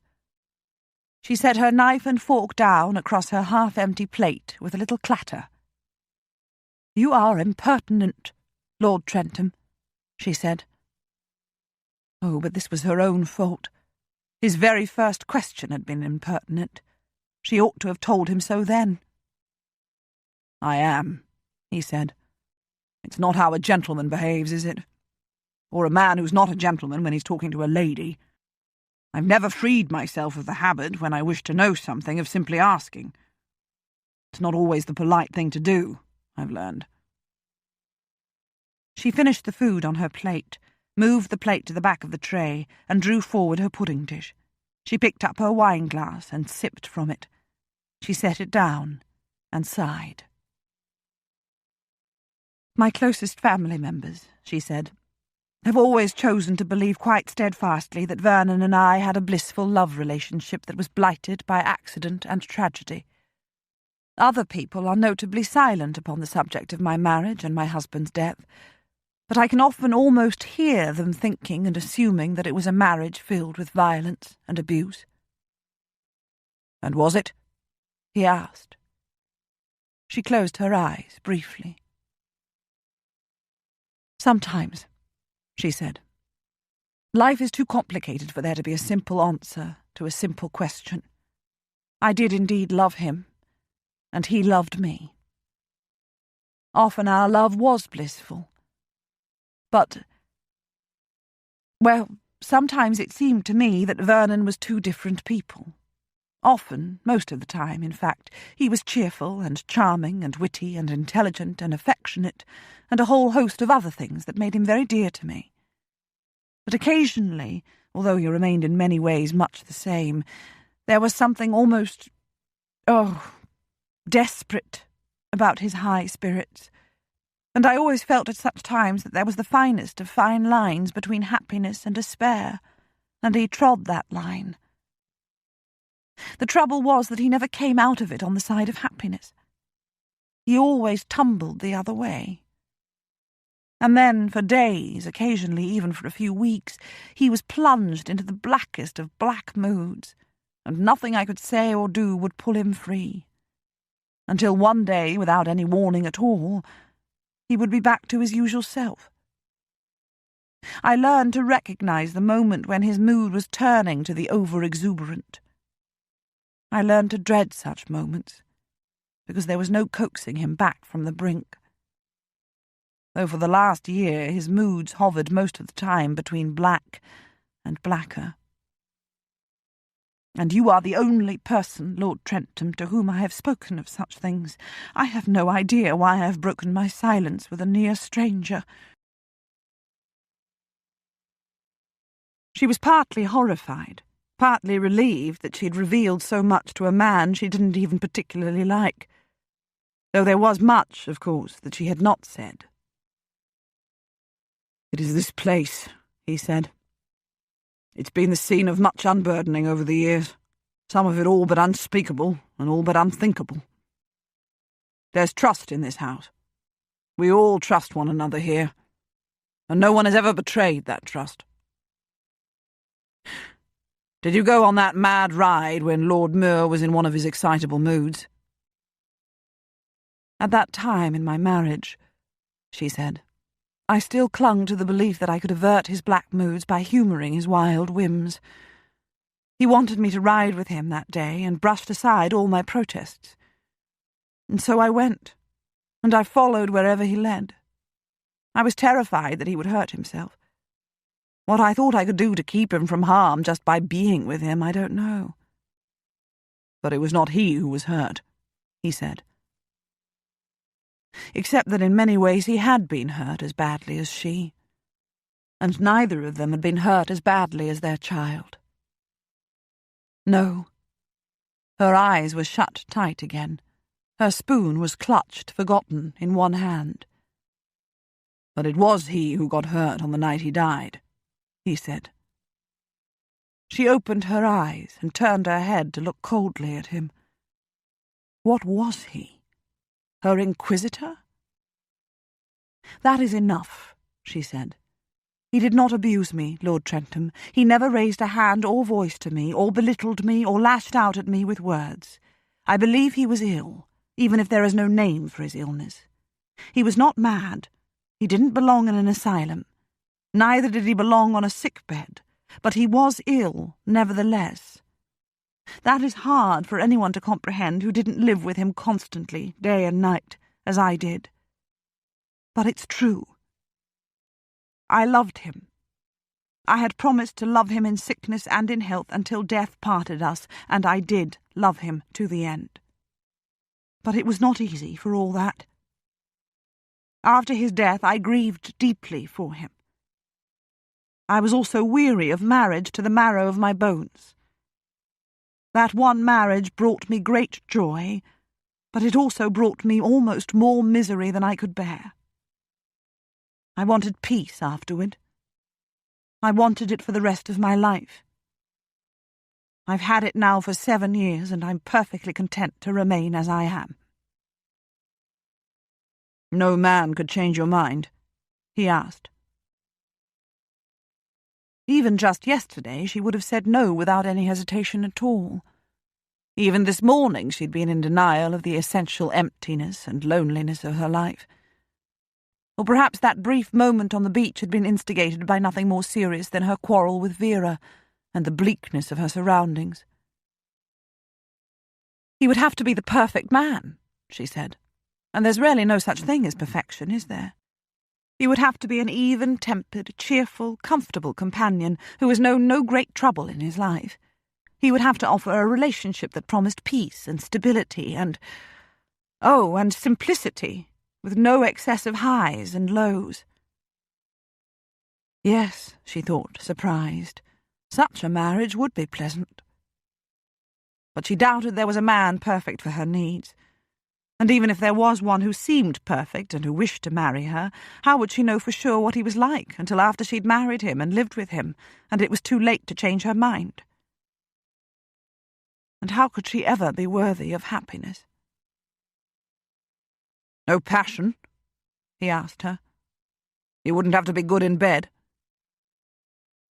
She set her knife and fork down across her half-empty plate with a little clatter. You are impertinent, Lord Trentham, she said. Oh, but this was her own fault. His very first question had been impertinent. She ought to have told him so then. I am, he said. It's not how a gentleman behaves, is it? Or a man who's not a gentleman when he's talking to a lady. I've never freed myself of the habit, when I wish to know something, of simply asking. It's not always the polite thing to do, I've learned. She finished the food on her plate, moved the plate to the back of the tray, and drew forward her pudding dish. She picked up her wine-glass and sipped from it. She set it down and sighed. "My closest family members," she said, "have always chosen to believe quite steadfastly that Vernon and I had a blissful love relationship that was blighted by accident and tragedy. Other people are notably silent upon the subject of my marriage and my husband's death, but I can often almost hear them thinking and assuming that it was a marriage filled with violence and abuse." "And was it?" he asked. She closed her eyes briefly. "Sometimes," she said. "Life is too complicated for there to be a simple answer to a simple question. I did indeed love him, and he loved me. Often our love was blissful. But, well, sometimes it seemed to me that Vernon was two different people. Often, most of the time, in fact, he was cheerful and charming and witty and intelligent and affectionate and a whole host of other things that made him very dear to me. But occasionally, although he remained in many ways much the same, there was something almost, desperate about his high spirits, and I always felt at such times that there was the finest of fine lines between happiness and despair, and he trod that line. The trouble was that he never came out of it on the side of happiness. He always tumbled the other way. And then, for days, occasionally even for a few weeks, he was plunged into the blackest of black moods, and nothing I could say or do would pull him free. Until one day, without any warning at all, he would be back to his usual self. I learned to recognize the moment when his mood was turning to the over-exuberant. I learned to dread such moments, because there was no coaxing him back from the brink. Though for the last year his moods hovered most of the time between black and blacker. And you are the only person, Lord Trentham, to whom I have spoken of such things. I have no idea why I have broken my silence with a near stranger." She was partly horrified, partly relieved that she had revealed so much to a man she didn't even particularly like, though there was much, of course, that she had not said. "It is this place," he said. "It's been the scene of much unburdening over the years, some of it all but unspeakable and all but unthinkable. There's trust in this house. We all trust one another here, and no one has ever betrayed that trust. Did you go on that mad ride when Lord Muir was in one of his excitable moods?" "At that time in my marriage," she said, "I still clung to the belief that I could avert his black moods by humouring his wild whims. He wanted me to ride with him that day and brushed aside all my protests. And so I went, and I followed wherever he led. I was terrified that he would hurt himself. What I thought I could do to keep him from harm just by being with him, I don't know." "But it was not he who was hurt," he said. Except that in many ways he had been hurt as badly as she, and neither of them had been hurt as badly as their child. No. Her eyes were shut tight again. Her spoon was clutched, forgotten, in one hand. "But it was he who got hurt on the night he died," he said. She opened her eyes and turned her head to look coldly at him. What was he? Her inquisitor? "That is enough," she said. "He did not abuse me, Lord Trentham. He never raised a hand or voice to me, or belittled me, or lashed out at me with words. I believe he was ill, even if there is no name for his illness. He was not mad. He didn't belong in an asylum. Neither did he belong on a sick-bed, but he was ill, nevertheless. That is hard for anyone to comprehend who didn't live with him constantly, day and night, as I did. But it's true. I loved him. I had promised to love him in sickness and in health until death parted us, and I did love him to the end. But it was not easy for all that. After his death I grieved deeply for him. I was also weary of marriage to the marrow of my bones. That one marriage brought me great joy, but it also brought me almost more misery than I could bear. I wanted peace afterward. I wanted it for the rest of my life. I've had it now for 7 years, and I'm perfectly content to remain as I am." "No man could change your mind?" he asked. Even just yesterday she would have said no without any hesitation at all. Even this morning she'd been in denial of the essential emptiness and loneliness of her life. Or perhaps that brief moment on the beach had been instigated by nothing more serious than her quarrel with Vera and the bleakness of her surroundings. "He would have to be the perfect man," she said, "and there's really no such thing as perfection, is there? He would have to be an even-tempered, cheerful, comfortable companion who has known no great trouble in his life. He would have to offer a relationship that promised peace and stability and simplicity, with no excessive highs and lows." Yes, she thought, surprised. Such a marriage would be pleasant. But she doubted there was a man perfect for her needs. And even if there was one who seemed perfect and who wished to marry her, how would she know for sure what he was like until after she'd married him and lived with him, and it was too late to change her mind? And how could she ever be worthy of happiness? "No passion?" he asked her. "You wouldn't have to be good in bed?"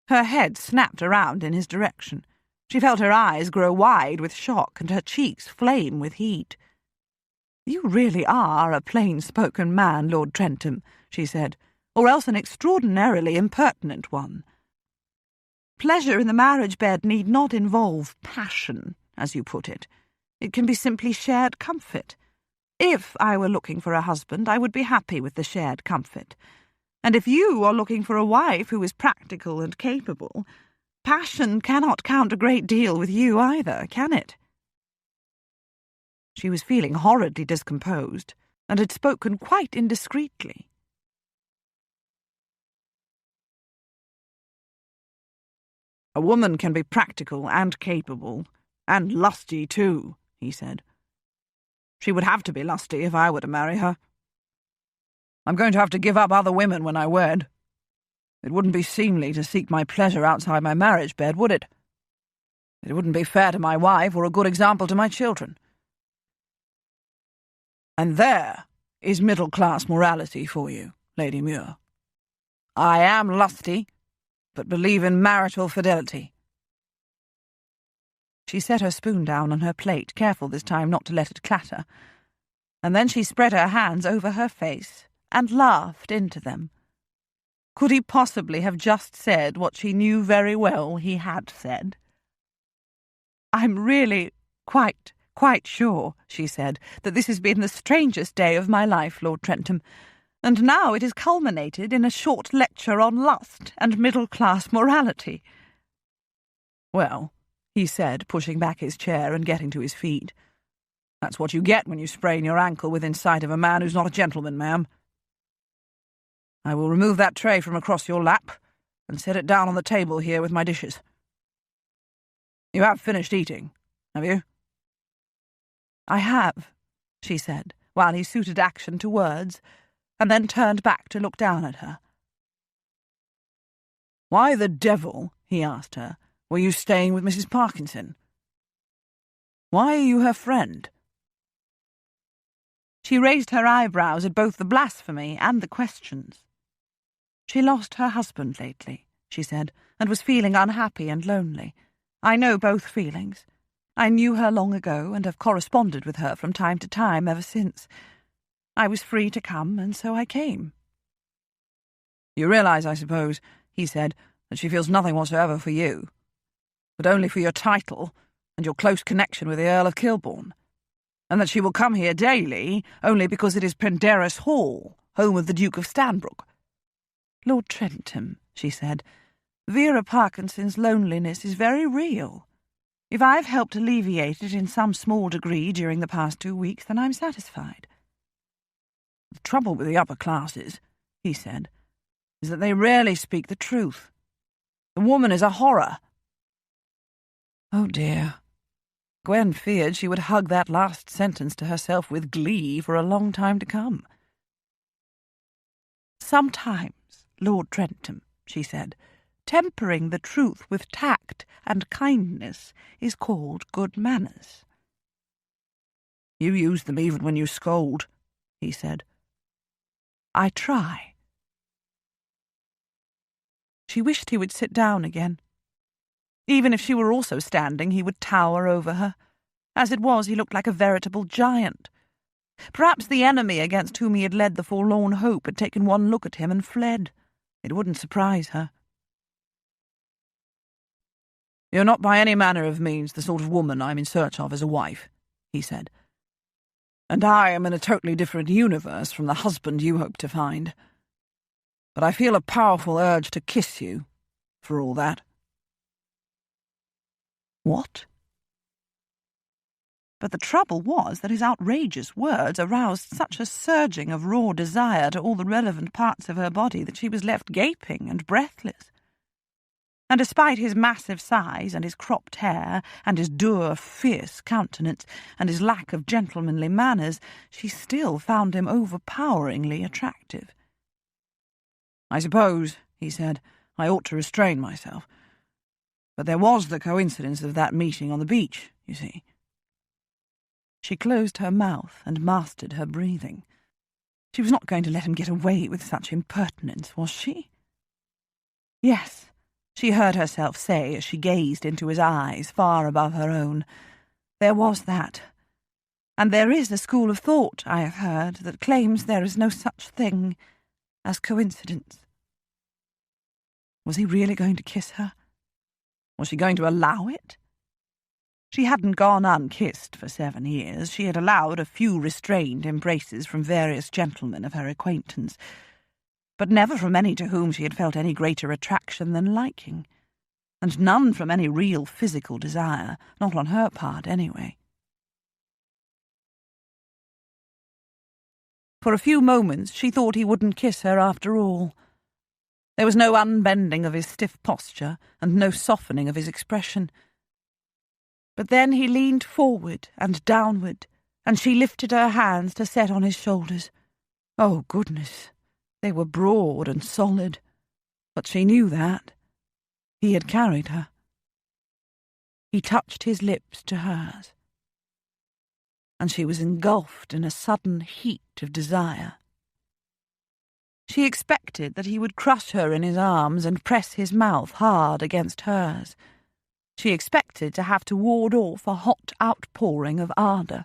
Her head snapped around in his direction. She felt her eyes grow wide with shock and her cheeks flame with heat. "You really are a plain-spoken man, Lord Trentham," she said, "or else an extraordinarily impertinent one. Pleasure in the marriage bed need not involve passion, as you put it. It can be simply shared comfort. If I were looking for a husband, I would be happy with the shared comfort. And if you are looking for a wife who is practical and capable, passion cannot count a great deal with you either, can it?" She was feeling horridly discomposed, and had spoken quite indiscreetly. "A woman can be practical and capable, and lusty too," he said. "She would have to be lusty if I were to marry her. I'm going to have to give up other women when I wed. It wouldn't be seemly to seek my pleasure outside my marriage bed, would it? It wouldn't be fair to my wife or a good example to my children. And there is middle-class morality for you, Lady Muir. I am lusty, but believe in marital fidelity." She set her spoon down on her plate, careful this time not to let it clatter, and then she spread her hands over her face and laughed into them. Could he possibly have just said what she knew very well he had said? "I'm really quite sure," she said, "that this has been the strangest day of my life, Lord Trentham, and now it is culminated in a short lecture on lust and middle-class morality." "Well," he said, pushing back his chair and getting to his feet, "that's what you get when you sprain your ankle within sight of a man who's not a gentleman, ma'am. I will remove that tray from across your lap and set it down on the table here with my dishes. You have finished eating, have you?" "I have," she said, while he suited action to words, and then turned back to look down at her. "Why the devil," he asked her, "were you staying with Mrs. Parkinson? Why are you her friend?" She raised her eyebrows at both the blasphemy and the questions. "She lost her husband lately," she said, "and was feeling unhappy and lonely. I know both feelings. I knew her long ago and have corresponded with her from time to time ever since. I was free to come, and so I came." "You realize, I suppose," he said, "that she feels nothing whatsoever for you, but only for your title and your close connection with the Earl of Kilbourne, and that she will come here daily only because it is Penderys Hall, home of the Duke of Stanbrook." "Lord Trentham," she said, "Vera Parkinson's loneliness is very real. If I've helped alleviate it in some small degree during the past 2 weeks, then I'm satisfied." "The trouble with the upper classes," he said, "is that they rarely speak the truth. The woman is a horror." "Oh dear," Gwen feared she would hug that last sentence to herself with glee for a long time to come. "Sometimes, Lord Trentham," she said, "tempering the truth with tact and kindness is called good manners." "You use them even when you scold," he said. "I try." She wished he would sit down again. Even if she were also standing, he would tower over her. As it was, he looked like a veritable giant. Perhaps the enemy against whom he had led the forlorn hope had taken one look at him and fled. It wouldn't surprise her. "You're not by any manner of means the sort of woman I'm in search of as a wife," he said. "And I am in a totally different universe from the husband you hope to find. But I feel a powerful urge to kiss you, for all that." "What?" But the trouble was that his outrageous words aroused such a surging of raw desire to all the relevant parts of her body that she was left gaping and breathless. And despite his massive size and his cropped hair and his dour, fierce countenance and his lack of gentlemanly manners, she still found him overpoweringly attractive. "I suppose," he said, "I ought to restrain myself. But there was the coincidence of that meeting on the beach, you see." She closed her mouth and mastered her breathing. She was not going to let him get away with such impertinence, was she? "Yes," she heard herself say as she gazed into his eyes far above her own. "There was that. And there is a school of thought, I have heard, that claims there is no such thing as coincidence." Was he really going to kiss her? Was she going to allow it? She hadn't gone unkissed for 7 years. She had allowed a few restrained embraces from various gentlemen of her acquaintance, but never from any to whom she had felt any greater attraction than liking, and none from any real physical desire, not on her part anyway. For a few moments she thought he wouldn't kiss her after all. There was no unbending of his stiff posture and no softening of his expression. But then he leaned forward and downward, and she lifted her hands to set on his shoulders. Oh, goodness! They were broad and solid. But she knew that. He had carried her. He touched his lips to hers, and she was engulfed in a sudden heat of desire. She expected that he would crush her in his arms and press his mouth hard against hers. She expected to have to ward off a hot outpouring of ardour.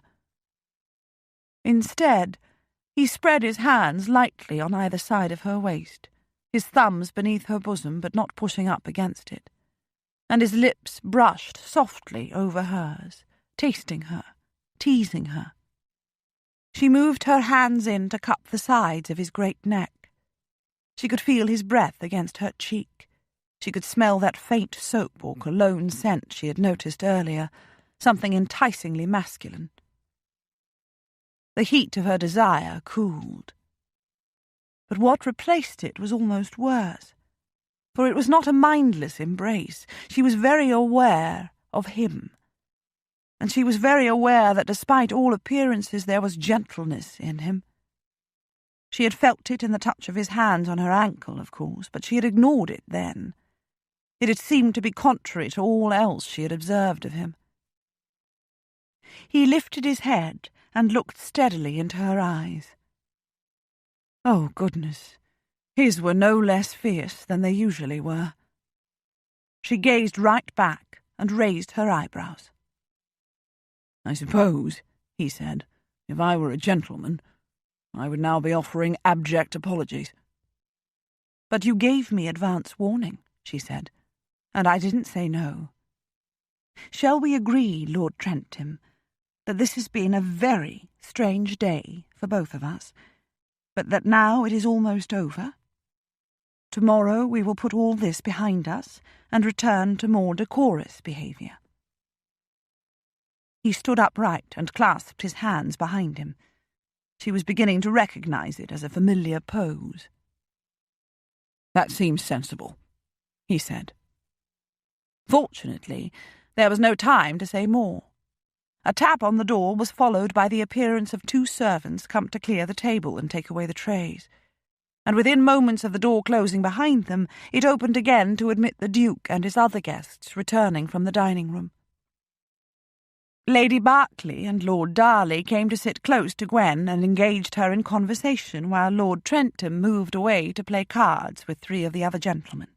Instead, he spread his hands lightly on either side of her waist, his thumbs beneath her bosom but not pushing up against it, and his lips brushed softly over hers, tasting her, teasing her. She moved her hands in to cup the sides of his great neck. She could feel his breath against her cheek. She could smell that faint soap or cologne scent she had noticed earlier, something enticingly masculine. The heat of her desire cooled. But what replaced it was almost worse, for it was not a mindless embrace. She was very aware of him, and she was very aware that despite all appearances there was gentleness in him. She had felt it in the touch of his hands on her ankle, of course, but she had ignored it then. It had seemed to be contrary to all else she had observed of him. He lifted his head and looked steadily into her eyes. Oh, goodness! His were no less fierce than they usually were. She gazed right back and raised her eyebrows. "I suppose," he said, "if I were a gentleman, I would now be offering abject apologies." "But you gave me advance warning," she said, "and I didn't say no. Shall we agree, Lord Trentham, that this has been a very strange day for both of us, but that now it is almost over? Tomorrow we will put all this behind us and return to more decorous behaviour." He stood upright and clasped his hands behind him. She was beginning to recognise it as a familiar pose. "That seems sensible," he said. Fortunately, there was no time to say more. A tap on the door was followed by the appearance of 2 servants come to clear the table and take away the trays. And within moments of the door closing behind them, it opened again to admit the Duke and his other guests returning from the dining-room. Lady Berkeley and Lord Darley came to sit close to Gwen and engaged her in conversation while Lord Trentham moved away to play cards with 3 of the other gentlemen.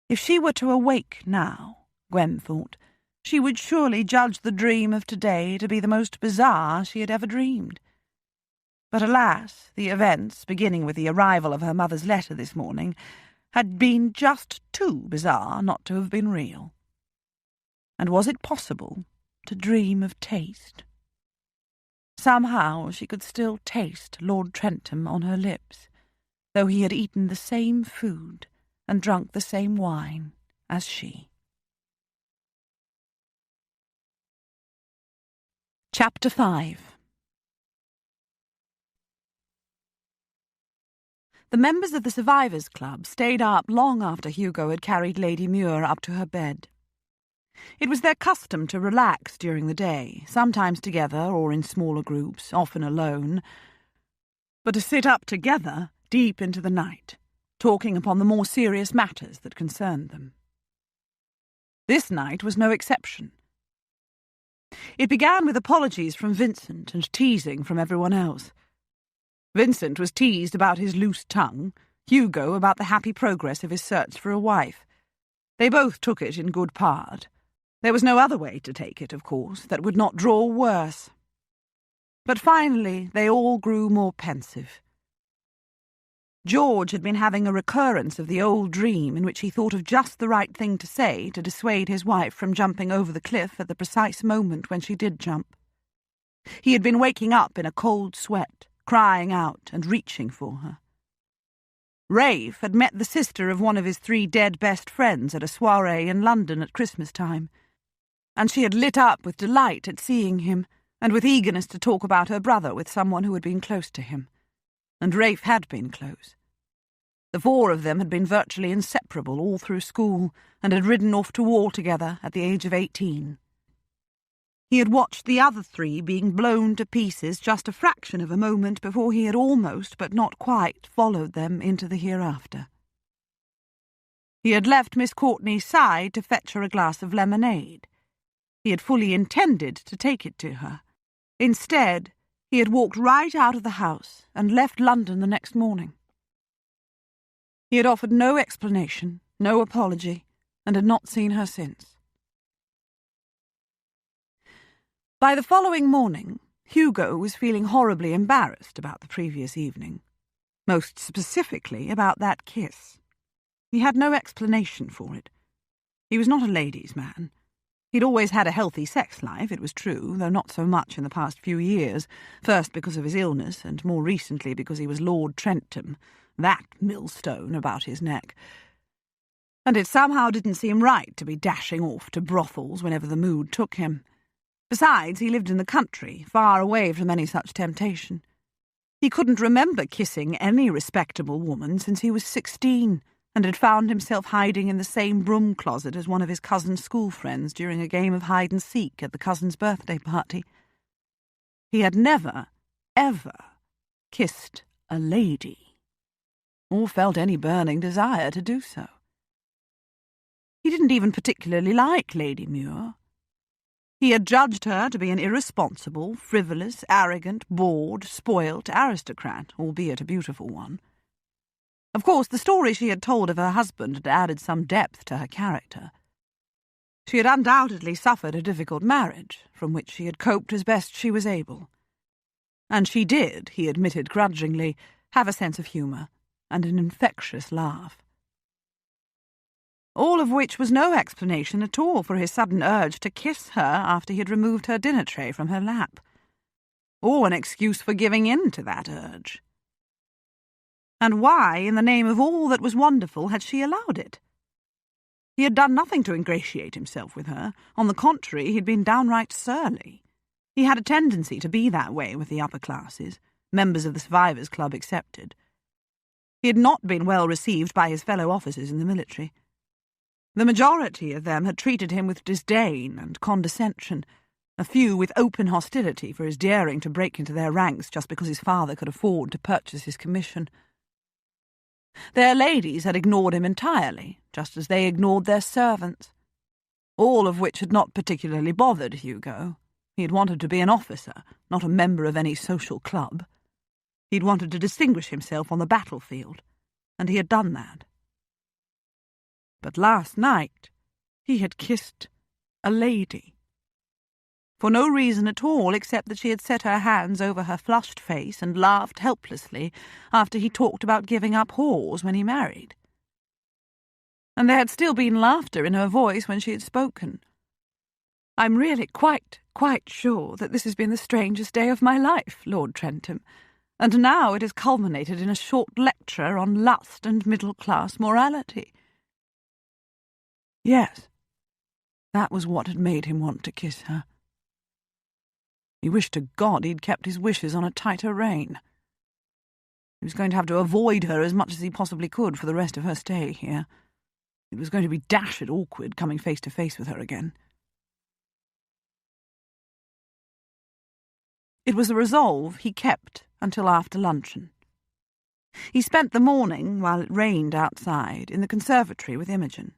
If she were to awake now, Gwen thought, she would surely judge the dream of today to be the most bizarre she had ever dreamed. But alas, the events, beginning with the arrival of her mother's letter this morning, had been just too bizarre not to have been real. And was it possible to dream of taste? Somehow she could still taste Lord Trentham on her lips, though he had eaten the same food and drunk the same wine as she. Chapter 5. The members of the Survivors' Club stayed up long after Hugo had carried Lady Muir up to her bed. It was their custom to relax during the day, sometimes together or in smaller groups, often alone, but to sit up together deep into the night, talking upon the more serious matters that concerned them. This night was no exception. It began with apologies from Vincent and teasing from everyone else. Vincent was teased about his loose tongue, Hugo about the happy progress of his search for a wife. They both took it in good part. There was no other way to take it, of course, that would not draw worse. But finally they all grew more pensive. George had been having a recurrence of the old dream in which he thought of just the right thing to say to dissuade his wife from jumping over the cliff at the precise moment when she did jump. He had been waking up in a cold sweat, crying out and reaching for her. Rafe had met the sister of one of his 3 dead best friends at a soirée in London at Christmas time, and she had lit up with delight at seeing him, and with eagerness to talk about her brother with someone who had been close to him. And Rafe had been close. The 4 of them had been virtually inseparable all through school, and had ridden off to war together at the age of 18. He had watched the other 3 being blown to pieces just a fraction of a moment before he had almost, but not quite, followed them into the hereafter. He had left Miss Courtney's side to fetch her a glass of lemonade. He had fully intended to take it to her. Instead, he had walked right out of the house and left London the next morning. He had offered no explanation, no apology, and had not seen her since. By the following morning, Hugo was feeling horribly embarrassed about the previous evening, most specifically about that kiss. He had no explanation for it. He was not a ladies' man. He'd always had a healthy sex life, it was true, though not so much in the past few years, first because of his illness, and more recently because he was Lord Trentham, that millstone about his neck. And it somehow didn't seem right to be dashing off to brothels whenever the mood took him. Besides, he lived in the country, far away from any such temptation. He couldn't remember kissing any respectable woman since he was 16, and had found himself hiding in the same broom closet as one of his cousin's school friends during a game of hide-and-seek at the cousin's birthday party. He had never, ever kissed a lady, or felt any burning desire to do so. He didn't even particularly like Lady Muir. He had judged her to be an irresponsible, frivolous, arrogant, bored, spoilt aristocrat, albeit a beautiful one. Of course, the story she had told of her husband had added some depth to her character. She had undoubtedly suffered a difficult marriage, from which she had coped as best she was able. And she did, he admitted grudgingly, have a sense of humour, and an infectious laugh. All of which was no explanation at all for his sudden urge to kiss her after he had removed her dinner tray from her lap, or an excuse for giving in to that urge. And why, in the name of all that was wonderful, had she allowed it? He had done nothing to ingratiate himself with her. On the contrary, he had been downright surly. He had a tendency to be that way with the upper classes, members of the Survivors' Club excepted. He had not been well received by his fellow officers in the military. The majority of them had treated him with disdain and condescension, a few with open hostility for his daring to break into their ranks just because his father could afford to purchase his commission. Their ladies had ignored him entirely, just as they ignored their servants, all of which had not particularly bothered Hugo. He had wanted to be an officer, not a member of any social club. He'd wanted to distinguish himself on the battlefield, and he had done that. But last night he had kissed a lady. For no reason at all except that she had set her hands over her flushed face and laughed helplessly after he talked about giving up whores when he married. And there had still been laughter in her voice when she had spoken. "I'm really quite sure that this has been the strangest day of my life, Lord Trentham, and now it has culminated in a short lecture on lust and middle-class morality." Yes, that was what had made him want to kiss her. He wished to God he'd kept his wishes on a tighter rein. He was going to have to avoid her as much as he possibly could for the rest of her stay here. It was going to be dashed awkward coming face to face with her again. It was a resolve he kept until after luncheon. He spent the morning, while it rained outside, in the conservatory with Imogen,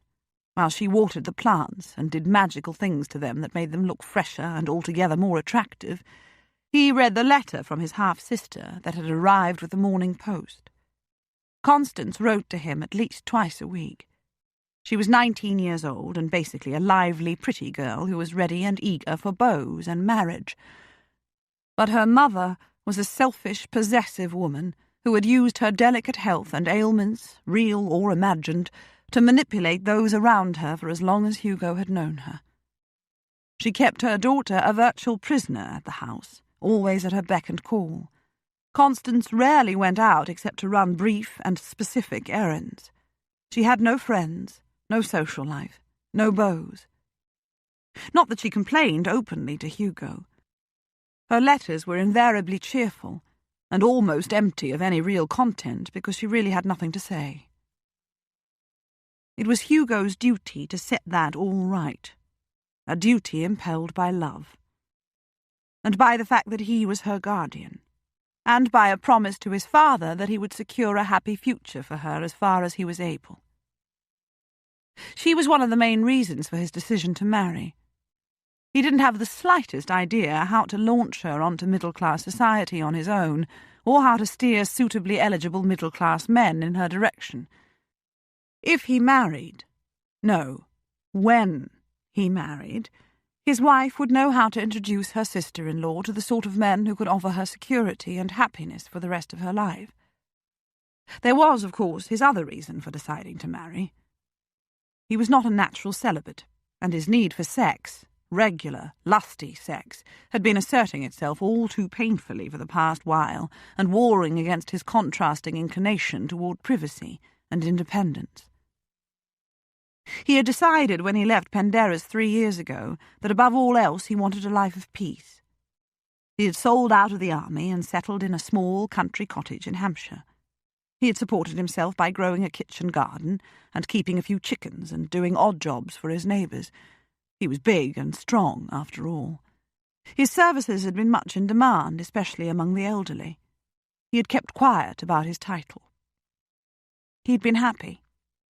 while she watered the plants and did magical things to them that made them look fresher and altogether more attractive. He read the letter from his half-sister that had arrived with the morning post. Constance wrote to him at least twice a week. She was 19 years old and basically a lively, pretty girl who was ready and eager for beaux and marriage. But her mother was a selfish, possessive woman who had used her delicate health and ailments, real or imagined, to manipulate those around her for as long as Hugo had known her. She kept her daughter a virtual prisoner at the house, always at her beck and call. Constance rarely went out except to run brief and specific errands. She had no friends, no social life, no beaux. Not that she complained openly to Hugo. Her letters were invariably cheerful and almost empty of any real content because she really had nothing to say. It was Hugo's duty to set that all right, a duty impelled by love, and by the fact that he was her guardian, and by a promise to his father that he would secure a happy future for her as far as he was able. She was one of the main reasons for his decision to marry. He didn't have the slightest idea how to launch her onto middle-class society on his own, or how to steer suitably eligible middle-class men in her direction. If he married, when he married, his wife would know how to introduce her sister-in-law to the sort of men who could offer her security and happiness for the rest of her life. There was, of course, his other reason for deciding to marry. He was not a natural celibate, and his need for sex, regular, lusty sex, had been asserting itself all too painfully for the past while, and warring against his contrasting inclination toward privacy and independence. He had decided when he left Penderras 3 years ago that above all else he wanted a life of peace. He had sold out of the army and settled in a small country cottage in Hampshire. He had supported himself by growing a kitchen garden and keeping a few chickens and doing odd jobs for his neighbours. He was big and strong, after all. His services had been much in demand, especially among the elderly. He had kept quiet about his title. He'd been happy.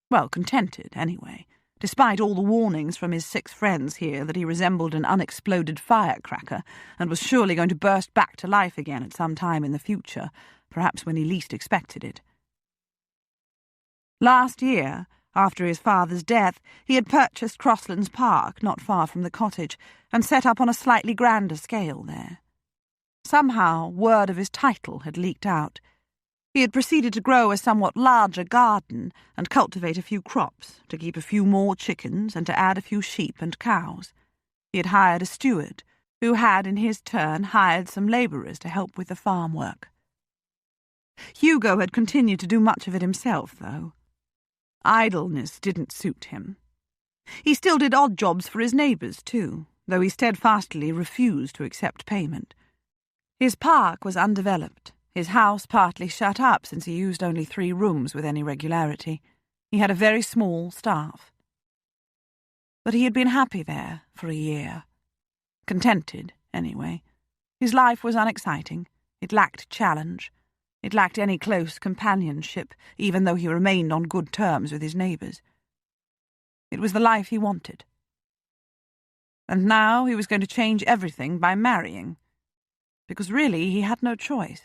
Well, contented, anyway, despite all the warnings from his 6 friends here that he resembled an unexploded firecracker and was surely going to burst back to life again at some time in the future, perhaps when he least expected it. Last year, after his father's death, he had purchased Crosslands Park, not far from the cottage, and set up on a slightly grander scale there. Somehow, word of his title had leaked out. He had proceeded to grow a somewhat larger garden and cultivate a few crops, to keep a few more chickens and to add a few sheep and cows. He had hired a steward, who had in his turn hired some labourers to help with the farm work. Hugo had continued to do much of it himself, though. Idleness didn't suit him. He still did odd jobs for his neighbours, too, though he steadfastly refused to accept payment. His park was undeveloped, his house partly shut up since he used only 3 rooms with any regularity. He had a very small staff. but he had been happy there for a year. Contented, anyway. His life was unexciting. It lacked challenge. It lacked any close companionship, even though he remained on good terms with his neighbours. It was the life he wanted. And now he was going to change everything by marrying, because really he had no choice.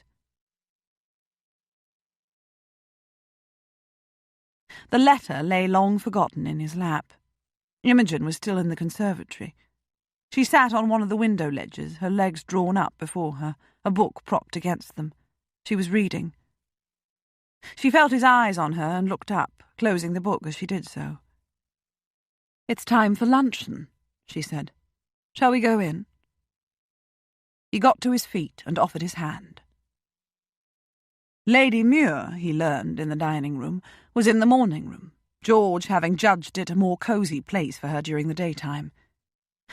The letter lay long forgotten in his lap. Imogen was still in the conservatory. She sat on one of the window ledges, her legs drawn up before her, a book propped against them. She was reading. She felt his eyes on her and looked up, closing the book as she did so. "It's time for luncheon," she said. "Shall we go in?" He got to his feet and offered his hand. Lady Muir, he learned in the dining-room, was in the morning-room, George having judged it a more cosy place for her during the daytime.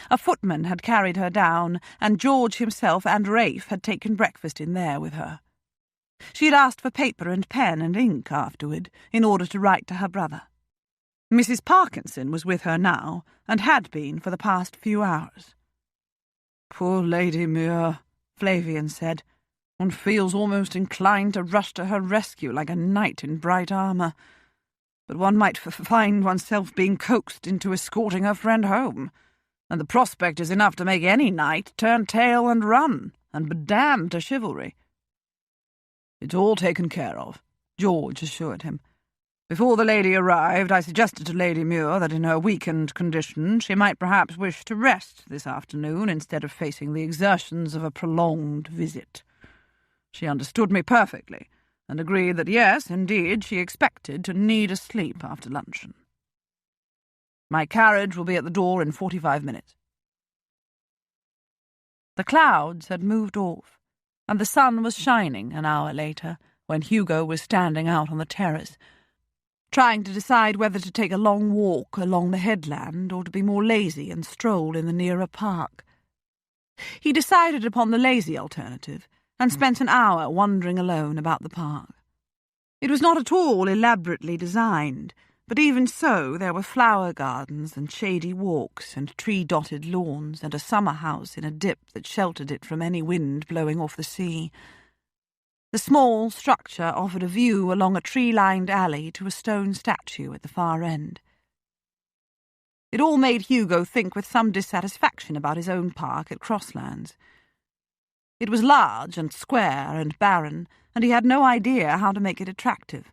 A footman had carried her down, and George himself and Rafe had taken breakfast in there with her. She had asked for paper and pen and ink afterward, in order to write to her brother. Mrs. Parkinson was with her now, and had been for the past few hours. "Poor Lady Muir," Flavian said. "One feels almost inclined to rush to her rescue like a knight in bright armour. But one might find oneself being coaxed into escorting her friend home, and the prospect is enough to make any knight turn tail and run, and be damned to chivalry." "It's all taken care of," George assured him. "Before the lady arrived, I suggested to Lady Muir that in her weakened condition she might perhaps wish to rest this afternoon instead of facing the exertions of a prolonged visit. She understood me perfectly, and agreed that yes, indeed, she expected to need a sleep after luncheon. My carriage will be at the door in 45 minutes. The clouds had moved off, and the sun was shining an hour later, when Hugo was standing out on the terrace, trying to decide whether to take a long walk along the headland or to be more lazy and stroll in the nearer park. He decided upon the lazy alternative, and spent an hour wandering alone about the park. It was not at all elaborately designed, but even so there were flower gardens and shady walks and tree-dotted lawns and a summer house in a dip that sheltered it from any wind blowing off the sea. The small structure offered a view along a tree-lined alley to a stone statue at the far end. It all made Hugo think with some dissatisfaction about his own park at Crosslands. It was large and square and barren, and he had no idea how to make it attractive.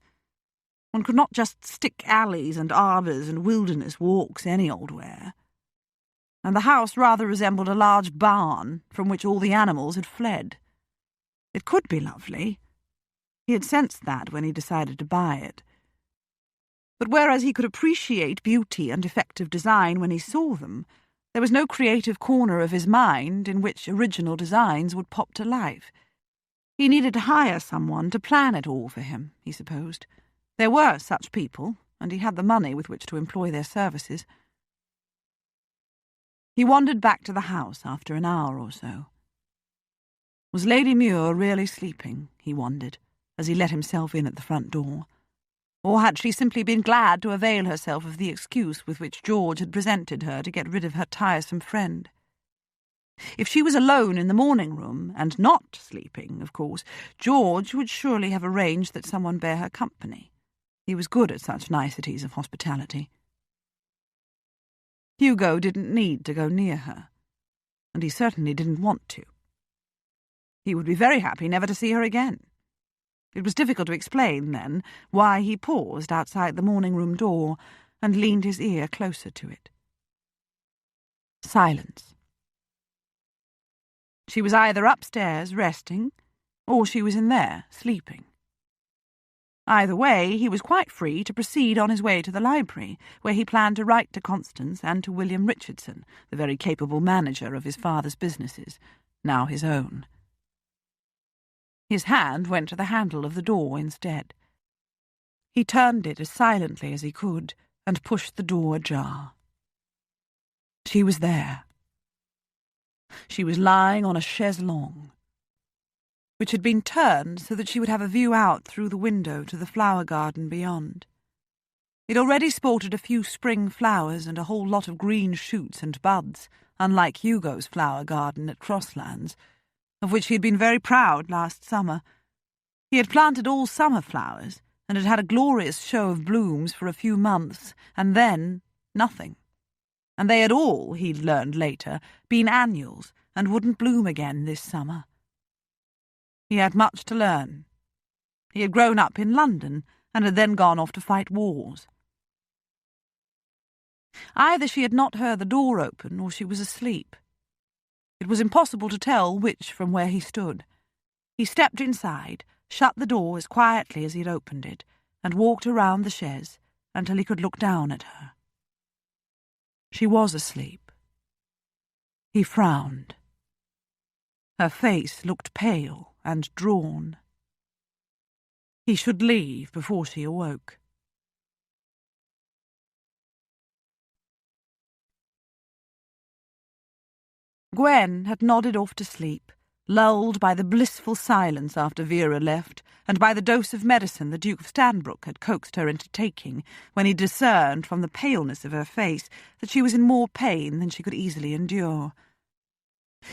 One could not just stick alleys and arbours and wilderness walks any old where. And the house rather resembled a large barn from which all the animals had fled. It could be lovely. He had sensed that when he decided to buy it. But whereas he could appreciate beauty and effective design when he saw them, there was no creative corner of his mind in which original designs would pop to life. He needed to hire someone to plan it all for him, he supposed. There were such people, and he had the money with which to employ their services. He wandered back to the house after an hour or so. Was Lady Muir really sleeping, he wondered, as he let himself in at the front door? Or had she simply been glad to avail herself of the excuse with which George had presented her to get rid of her tiresome friend? If she was alone in the morning-room, and not sleeping, of course, George would surely have arranged that someone bear her company. He was good at such niceties of hospitality. Hugo didn't need to go near her, and he certainly didn't want to. He would be very happy never to see her again. It was difficult to explain, then, why he paused outside the morning-room door and leaned his ear closer to it. Silence. She was either upstairs resting, or she was in there sleeping. Either way, he was quite free to proceed on his way to the library, where he planned to write to Constance and to William Richardson, the very capable manager of his father's businesses, now his own. His hand went to the handle of the door instead. He turned it as silently as he could and pushed the door ajar. She was there. She was lying on a chaise longue, which had been turned so that she would have a view out through the window to the flower garden beyond. It already sported a few spring flowers and a whole lot of green shoots and buds, unlike Hugo's flower garden at Crosslands, of which he had been very proud last summer. He had planted all summer flowers, and had had a glorious show of blooms for a few months, and then nothing. And they had all, he'd learned later, been annuals, and wouldn't bloom again this summer. He had much to learn. He had grown up in London, and had then gone off to fight wars. Either she had not heard the door open, or she was asleep. It was impossible to tell which from where he stood. He stepped inside, shut the door as quietly as he had opened it, and walked around the chaise until he could look down at her. She was asleep. He frowned. Her face looked pale and drawn. He should leave before she awoke. Gwen had nodded off to sleep, lulled by the blissful silence after Vera left, and by the dose of medicine the Duke of Stanbrook had coaxed her into taking, when he discerned from the paleness of her face that she was in more pain than she could easily endure.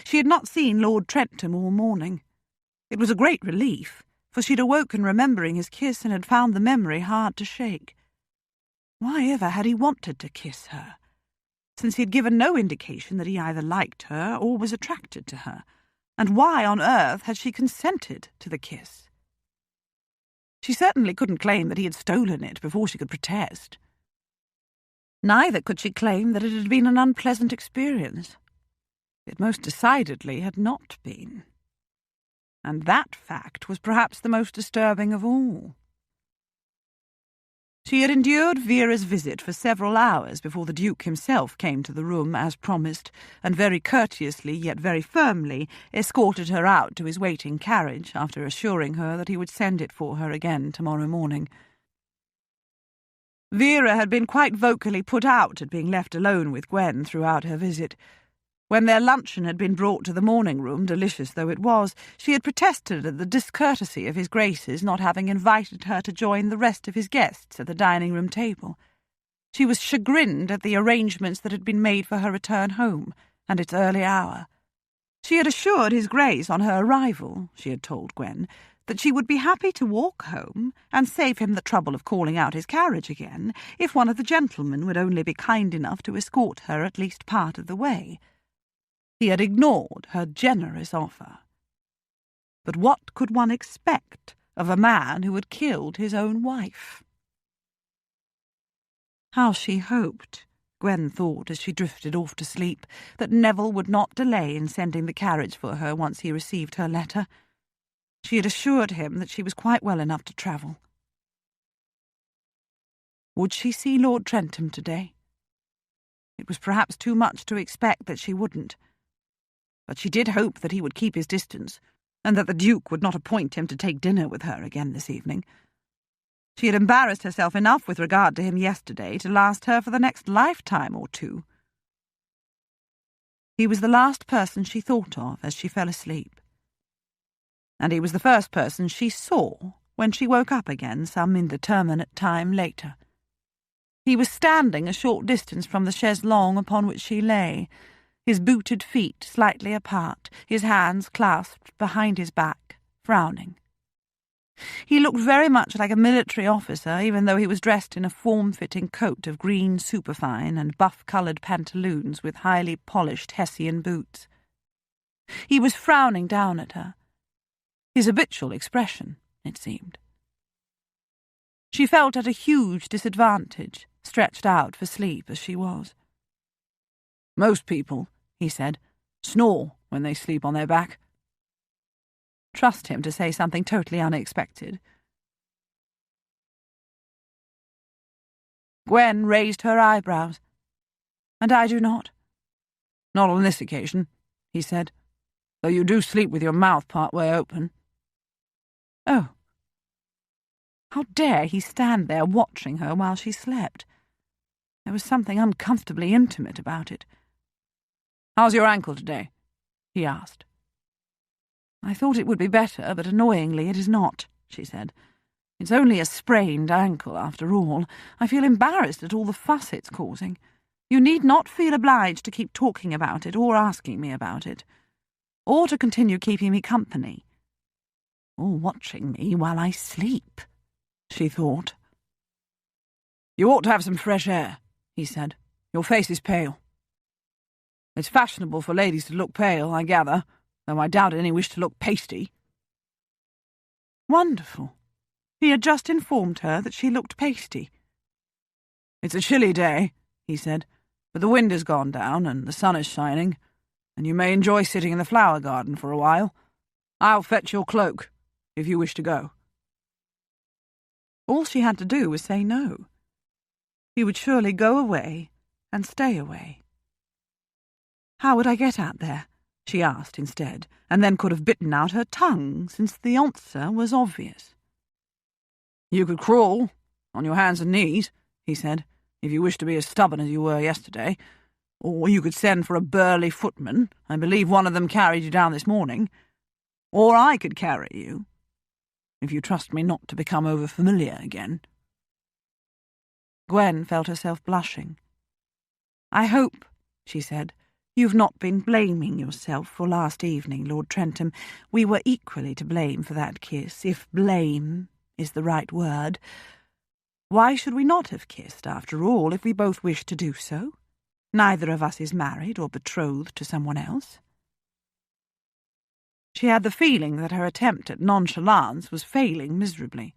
She had not seen Lord Trentham all morning. It was a great relief, for she had awoken remembering his kiss and had found the memory hard to shake. Why ever had he wanted to kiss her, since he had given no indication that he either liked her or was attracted to her? And why on earth had she consented to the kiss? She certainly couldn't claim that he had stolen it before she could protest. Neither could she claim that it had been an unpleasant experience. It most decidedly had not been. And that fact was perhaps the most disturbing of all. She had endured Vera's visit for several hours before the Duke himself came to the room as promised, and very courteously yet very firmly escorted her out to his waiting carriage, after assuring her that he would send it for her again tomorrow morning. Vera had been quite vocally put out at being left alone with Gwen throughout her visit. When their luncheon had been brought to the morning-room, delicious though it was, she had protested at the discourtesy of his Grace's not having invited her to join the rest of his guests at the dining-room table. She was chagrined at the arrangements that had been made for her return home, and its early hour. She had assured his Grace on her arrival, she had told Gwen, that she would be happy to walk home and save him the trouble of calling out his carriage again, if one of the gentlemen would only be kind enough to escort her at least part of the way. He had ignored her generous offer. But what could one expect of a man who had killed his own wife? How she hoped, Gwen thought as she drifted off to sleep, that Neville would not delay in sending the carriage for her once he received her letter. She had assured him that she was quite well enough to travel. Would she see Lord Trentham today? It was perhaps too much to expect that she wouldn't. But she did hope that he would keep his distance, and that the Duke would not appoint him to take dinner with her again this evening. She had embarrassed herself enough with regard to him yesterday to last her for the next lifetime or two. He was the last person she thought of as she fell asleep, and he was the first person she saw when she woke up again some indeterminate time later. He was standing a short distance from the chaise longue upon which she lay, his booted feet slightly apart, his hands clasped behind his back, frowning. He looked very much like a military officer, even though he was dressed in a form-fitting coat of green superfine and buff-coloured pantaloons with highly polished Hessian boots. He was frowning down at her, his habitual expression, it seemed. She felt at a huge disadvantage, stretched out for sleep as she was. "Most people," he said, "snore when they sleep on their back." Trust him to say something totally unexpected. Gwen raised her eyebrows. "And I do not?" "Not on this occasion," he said, "though you do sleep with your mouth part way open." Oh. How dare he stand there watching her while she slept? There was something uncomfortably intimate about it. "How's your ankle today?" he asked. "I thought it would be better, but annoyingly it is not," she said. It's only a sprained ankle, after all. I feel embarrassed at all the fuss it's causing. You need not feel obliged to keep talking about it or asking me about it, or to continue keeping me company, or watching me while I sleep, she thought. You ought to have some fresh air, he said. Your face is pale. It's fashionable for ladies to look pale, I gather, though I doubt any wish to look pasty. Wonderful. He had just informed her that she looked pasty. It's a chilly day, he said, but the wind has gone down and the sun is shining, and you may enjoy sitting in the flower garden for a while. I'll fetch your cloak, if you wish to go. All she had to do was say no. He would surely go away and stay away. How would I get out there? She asked instead, and then could have bitten out her tongue, since the answer was obvious. You could crawl, on your hands and knees, he said, if you wish to be as stubborn as you were yesterday, or you could send for a burly footman. I believe one of them carried you down this morning. Or I could carry you, if you trust me not to become over-familiar again. Gwen felt herself blushing. I hope, she said, you've not been blaming yourself for last evening, Lord Trentham. We were equally to blame for that kiss, if blame is the right word. Why should we not have kissed, after all, if we both wished to do so? Neither of us is married or betrothed to someone else. She had the feeling that her attempt at nonchalance was failing miserably.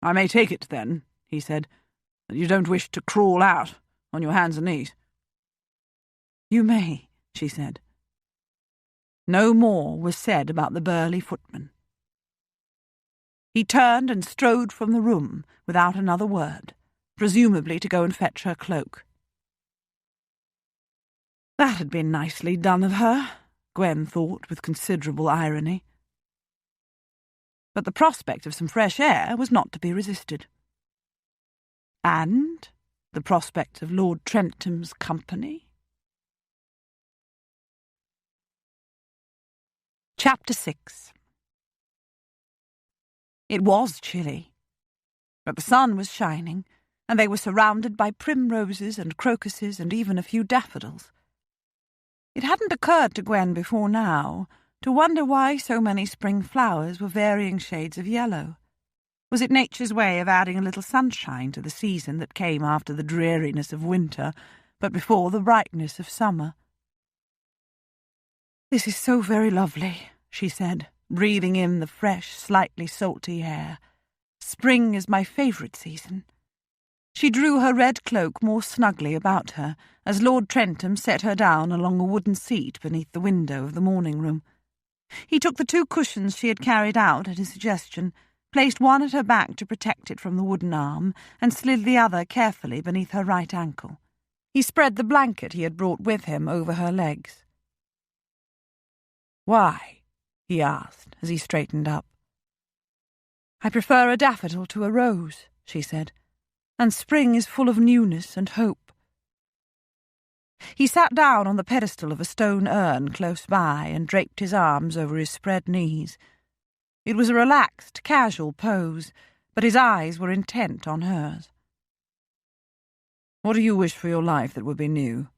I may take it, then, he said, that you don't wish to crawl out on your hands and knees. You may, she said. No more was said about the burly footman. He turned and strode from the room without another word, presumably to go and fetch her cloak. That had been nicely done of her, Gwen thought with considerable irony. But the prospect of some fresh air was not to be resisted. And the prospect of Lord Trentham's company. Chapter 6. It was chilly, but the sun was shining, and they were surrounded by primroses and crocuses and even a few daffodils. It hadn't occurred to Gwen before now to wonder why so many spring flowers were varying shades of yellow. Was it nature's way of adding a little sunshine to the season that came after the dreariness of winter, but before the brightness of summer? This is so very lovely, she said, breathing in the fresh, slightly salty air. Spring is my favourite season. She drew her red cloak more snugly about her as Lord Trentham set her down along a wooden seat beneath the window of the morning-room. He took the 2 cushions she had carried out at his suggestion, placed one at her back to protect it from the wooden arm, and slid the other carefully beneath her right ankle. He spread the blanket he had brought with him over her legs. Why? He asked as he straightened up. I prefer a daffodil to a rose, she said, and spring is full of newness and hope. He sat down on the pedestal of a stone urn close by and draped his arms over his spread knees. It was a relaxed, casual pose, but his eyes were intent on hers. What do you wish for your life that would be new?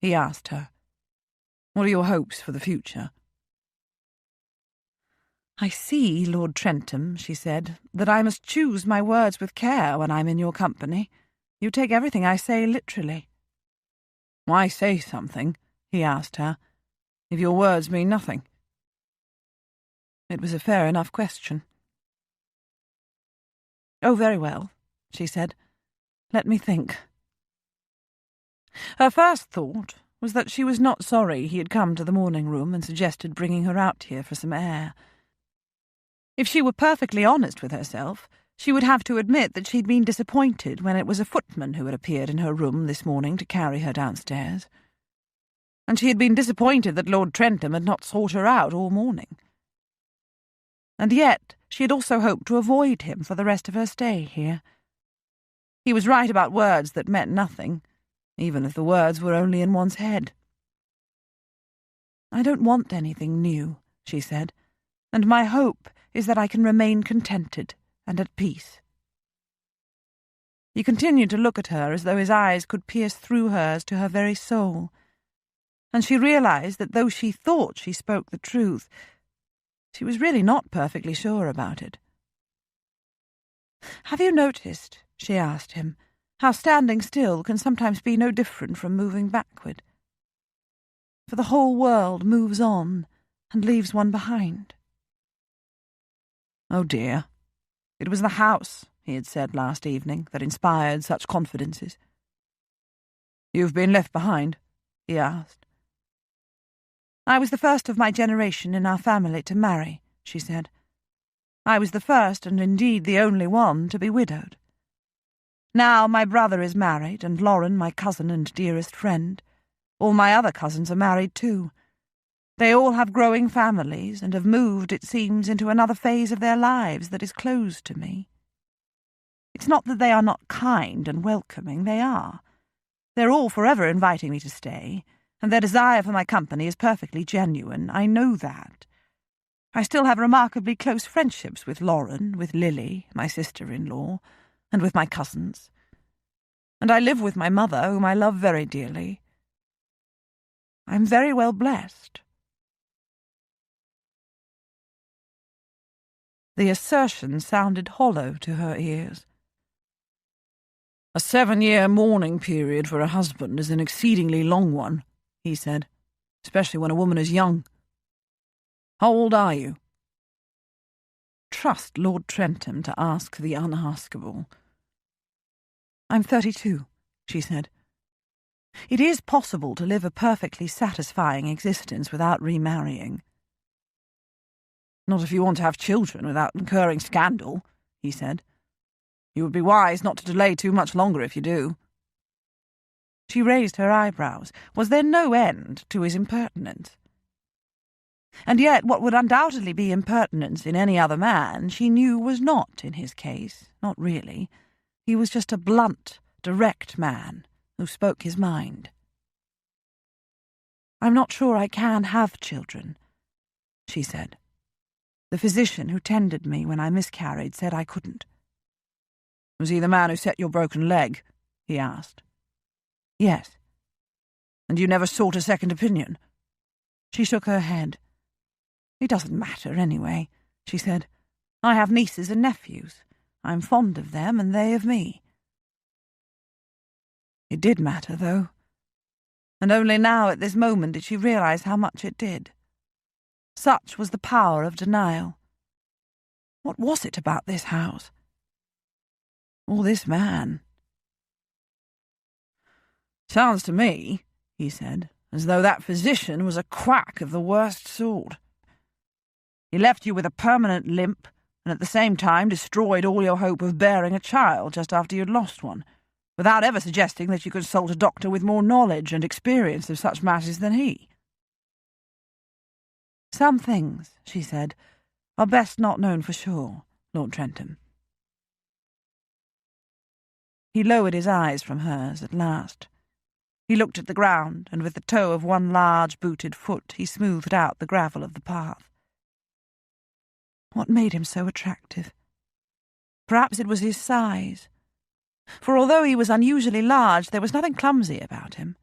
He asked her. What are your hopes for the future? I see, Lord Trentham, she said, that I must choose my words with care when I'm in your company. You take everything I say literally. Why say something, he asked her, if your words mean nothing? It was a fair enough question. Oh, very well, she said. Let me think. Her first thought was that she was not sorry he had come to the morning-room and suggested bringing her out here for some air. If she were perfectly honest with herself, she would have to admit that she'd been disappointed when it was a footman who had appeared in her room this morning to carry her downstairs. And she had been disappointed that Lord Trentham had not sought her out all morning. And yet she had also hoped to avoid him for the rest of her stay here. He was right about words that meant nothing, even if the words were only in one's head. I don't want anything new, she said. and my hope is that I can remain contented and at peace." He continued to look at her as though his eyes could pierce through hers to her very soul, and she realized that though she thought she spoke the truth, she was really not perfectly sure about it. "Have you noticed," she asked him, "how standing still can sometimes be no different from moving backward? For the whole world moves on and leaves one behind." Oh dear, it was the house, he had said last evening, that inspired such confidences. "You've been left behind?" he asked. "I was the first of my generation in our family to marry," she said. "I was the first, and indeed the only one, to be widowed. Now my brother is married, and Lauren, my cousin and dearest friend. All my other cousins are married too. They all have growing families, and have moved, it seems, into another phase of their lives that is closed to me. It's not that they are not kind and welcoming, they are. They're all forever inviting me to stay, and their desire for my company is perfectly genuine, I know that. I still have remarkably close friendships with Lauren, with Lily, my sister-in-law, and with my cousins. And I live with my mother, whom I love very dearly. I'm very well blessed." The assertion sounded hollow to her ears. "A 7-year mourning period for a husband is an exceedingly long one," he said, "especially when a woman is young. How old are you?" Trust Lord Trentham to ask the unaskable. "I'm 32, she said. "It is possible to live a perfectly satisfying existence without remarrying." "Not if you want to have children without incurring scandal," he said. "You would be wise not to delay too much longer if you do." She raised her eyebrows. Was there no end to his impertinence? And yet what would undoubtedly be impertinence in any other man, she knew was not in his case, not really. He was just a blunt, direct man who spoke his mind. "I'm not sure I can have children," she said. "The physician who tended me when I miscarried said I couldn't." "Was he the man who set your broken leg?" he asked. "Yes." "And you never sought a second opinion?" She shook her head. "It doesn't matter anyway," she said. "I have nieces and nephews. I'm fond of them and they of me." It did matter, though, and only now at this moment did she realize how much it did. Such was the power of denial. What was it about this house? Or this man? "Sounds to me," he said, "as though that physician was a quack of the worst sort. He left you with a permanent limp, and at the same time destroyed all your hope of bearing a child just after you'd lost one, without ever suggesting that you could consult a doctor with more knowledge and experience of such matters than he." "Some things," she said, "are best not known for sure, Lord Trentham." He lowered his eyes from hers at last. He looked at the ground, and with the toe of one large booted foot he smoothed out the gravel of the path. What made him so attractive? Perhaps it was his size. For although he was unusually large, there was nothing clumsy about him.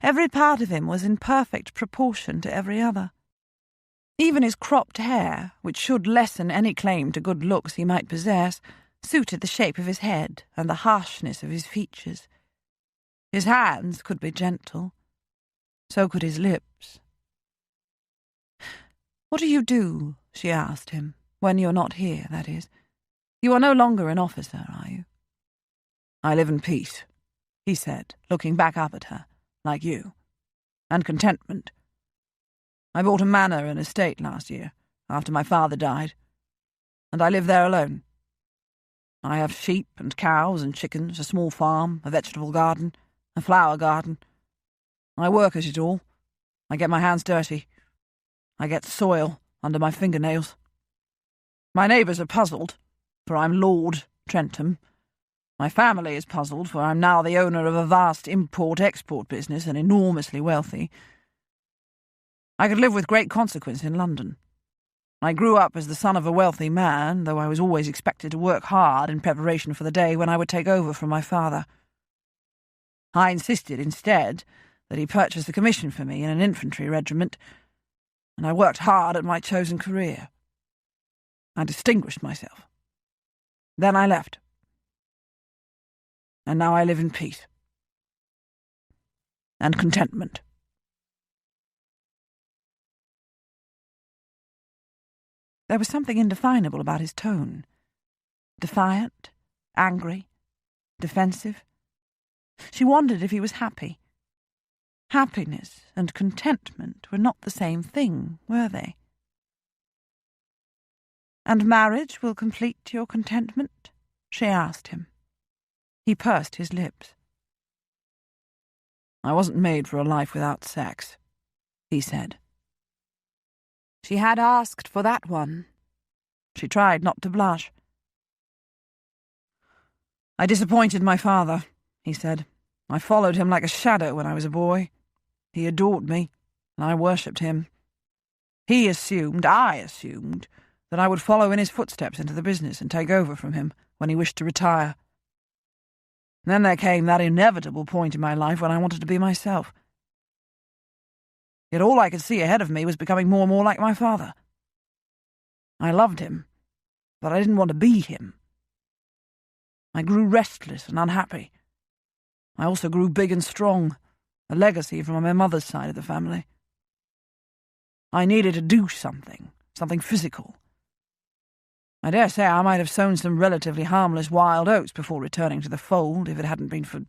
Every part of him was in perfect proportion to every other. Even his cropped hair, which should lessen any claim to good looks he might possess, suited the shape of his head and the harshness of his features. His hands could be gentle. So could his lips. "What do you do?" she asked him. "When you're not here, that is. You are no longer an officer, are you?" "I live in peace," he said, looking back up at her, "like you. And contentment. I bought a manor and estate last year, after my father died, and I live there alone. I have sheep and cows and chickens, a small farm, a vegetable garden, a flower garden. I work at it all. I get my hands dirty. I get soil under my fingernails. My neighbours are puzzled, for I'm Lord Trentham. My family is puzzled, for I'm now the owner of a vast import-export business and enormously wealthy. I could live with great consequence in London. I grew up as the son of a wealthy man, though I was always expected to work hard in preparation for the day when I would take over from my father. I insisted, instead, that he purchase a commission for me in an infantry regiment, and I worked hard at my chosen career. I distinguished myself. Then I left. And now I live in peace. And contentment. There was something indefinable about his tone. Defiant, angry, defensive. She wondered if he was happy. Happiness and contentment were not the same thing, were they? "And marriage will complete your contentment?" she asked him. He pursed his lips. "I wasn't made for a life without sex," he said. She had asked for that one. She tried not to blush. "I disappointed my father," he said. "I followed him like a shadow when I was a boy. He adored me, and I worshipped him. I assumed, that I would follow in his footsteps into the business and take over from him when he wished to retire. Then there came that inevitable point in my life when I wanted to be myself. Yet all I could see ahead of me was becoming more and more like my father. I loved him, but I didn't want to be him. I grew restless and unhappy. I also grew big and strong, a legacy from my mother's side of the family. I needed to do something physical. I dare say I might have sown some relatively harmless wild oats before returning to the fold if it hadn't been for...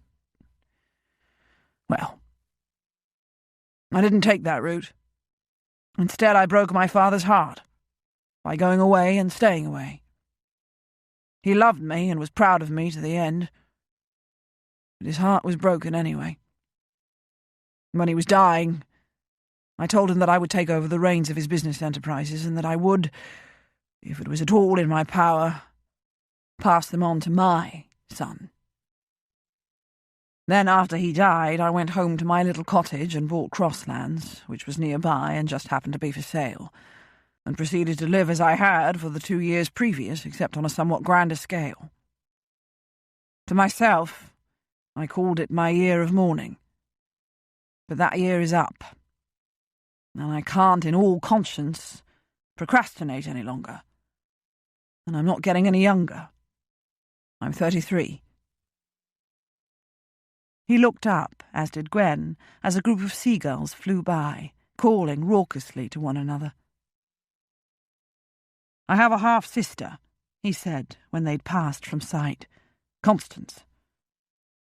Well, I didn't take that route. Instead, I broke my father's heart by going away and staying away. He loved me and was proud of me to the end, but his heart was broken anyway. When he was dying, I told him that I would take over the reins of his business enterprises and that I would, if it was at all in my power, pass them on to my son. Then, after he died, I went home to my little cottage and bought Crosslands, which was nearby and just happened to be for sale, and proceeded to live as I had for the 2 years previous, except on a somewhat grander scale. To myself, I called it my year of mourning. But that year is up, and I can't, in all conscience, procrastinate any longer. And I'm not getting any younger. I'm 33. He looked up, as did Gwen, as a group of seagulls flew by, calling raucously to one another. "I have a half-sister," he said when they'd passed from sight. "Constance.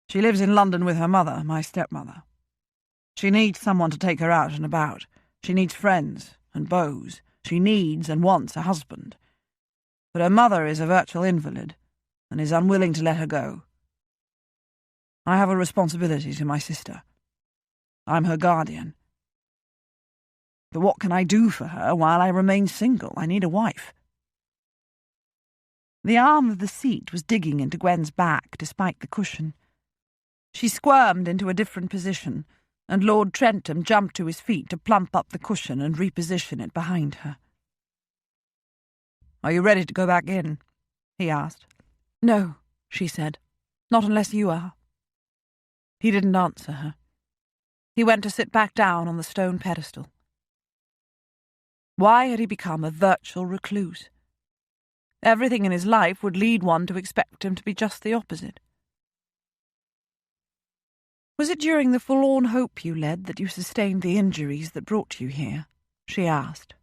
She lives in London with her mother, my stepmother. She needs someone to take her out and about. She needs friends and beaux. She needs and wants a husband. But her mother is a virtual invalid and is unwilling to let her go. I have a responsibility to my sister. I'm her guardian. But what can I do for her while I remain single? I need a wife." The arm of the seat was digging into Gwen's back despite the cushion. She squirmed into a different position, and Lord Trentham jumped to his feet to plump up the cushion and reposition it behind her. "Are you ready to go back in?" he asked. "No," she said. "Not unless you are." He didn't answer her. He went to sit back down on the stone pedestal. Why had he become a virtual recluse? Everything in his life would lead one to expect him to be just the opposite. "Was it during the forlorn hope you led that you sustained the injuries that brought you here?" she asked.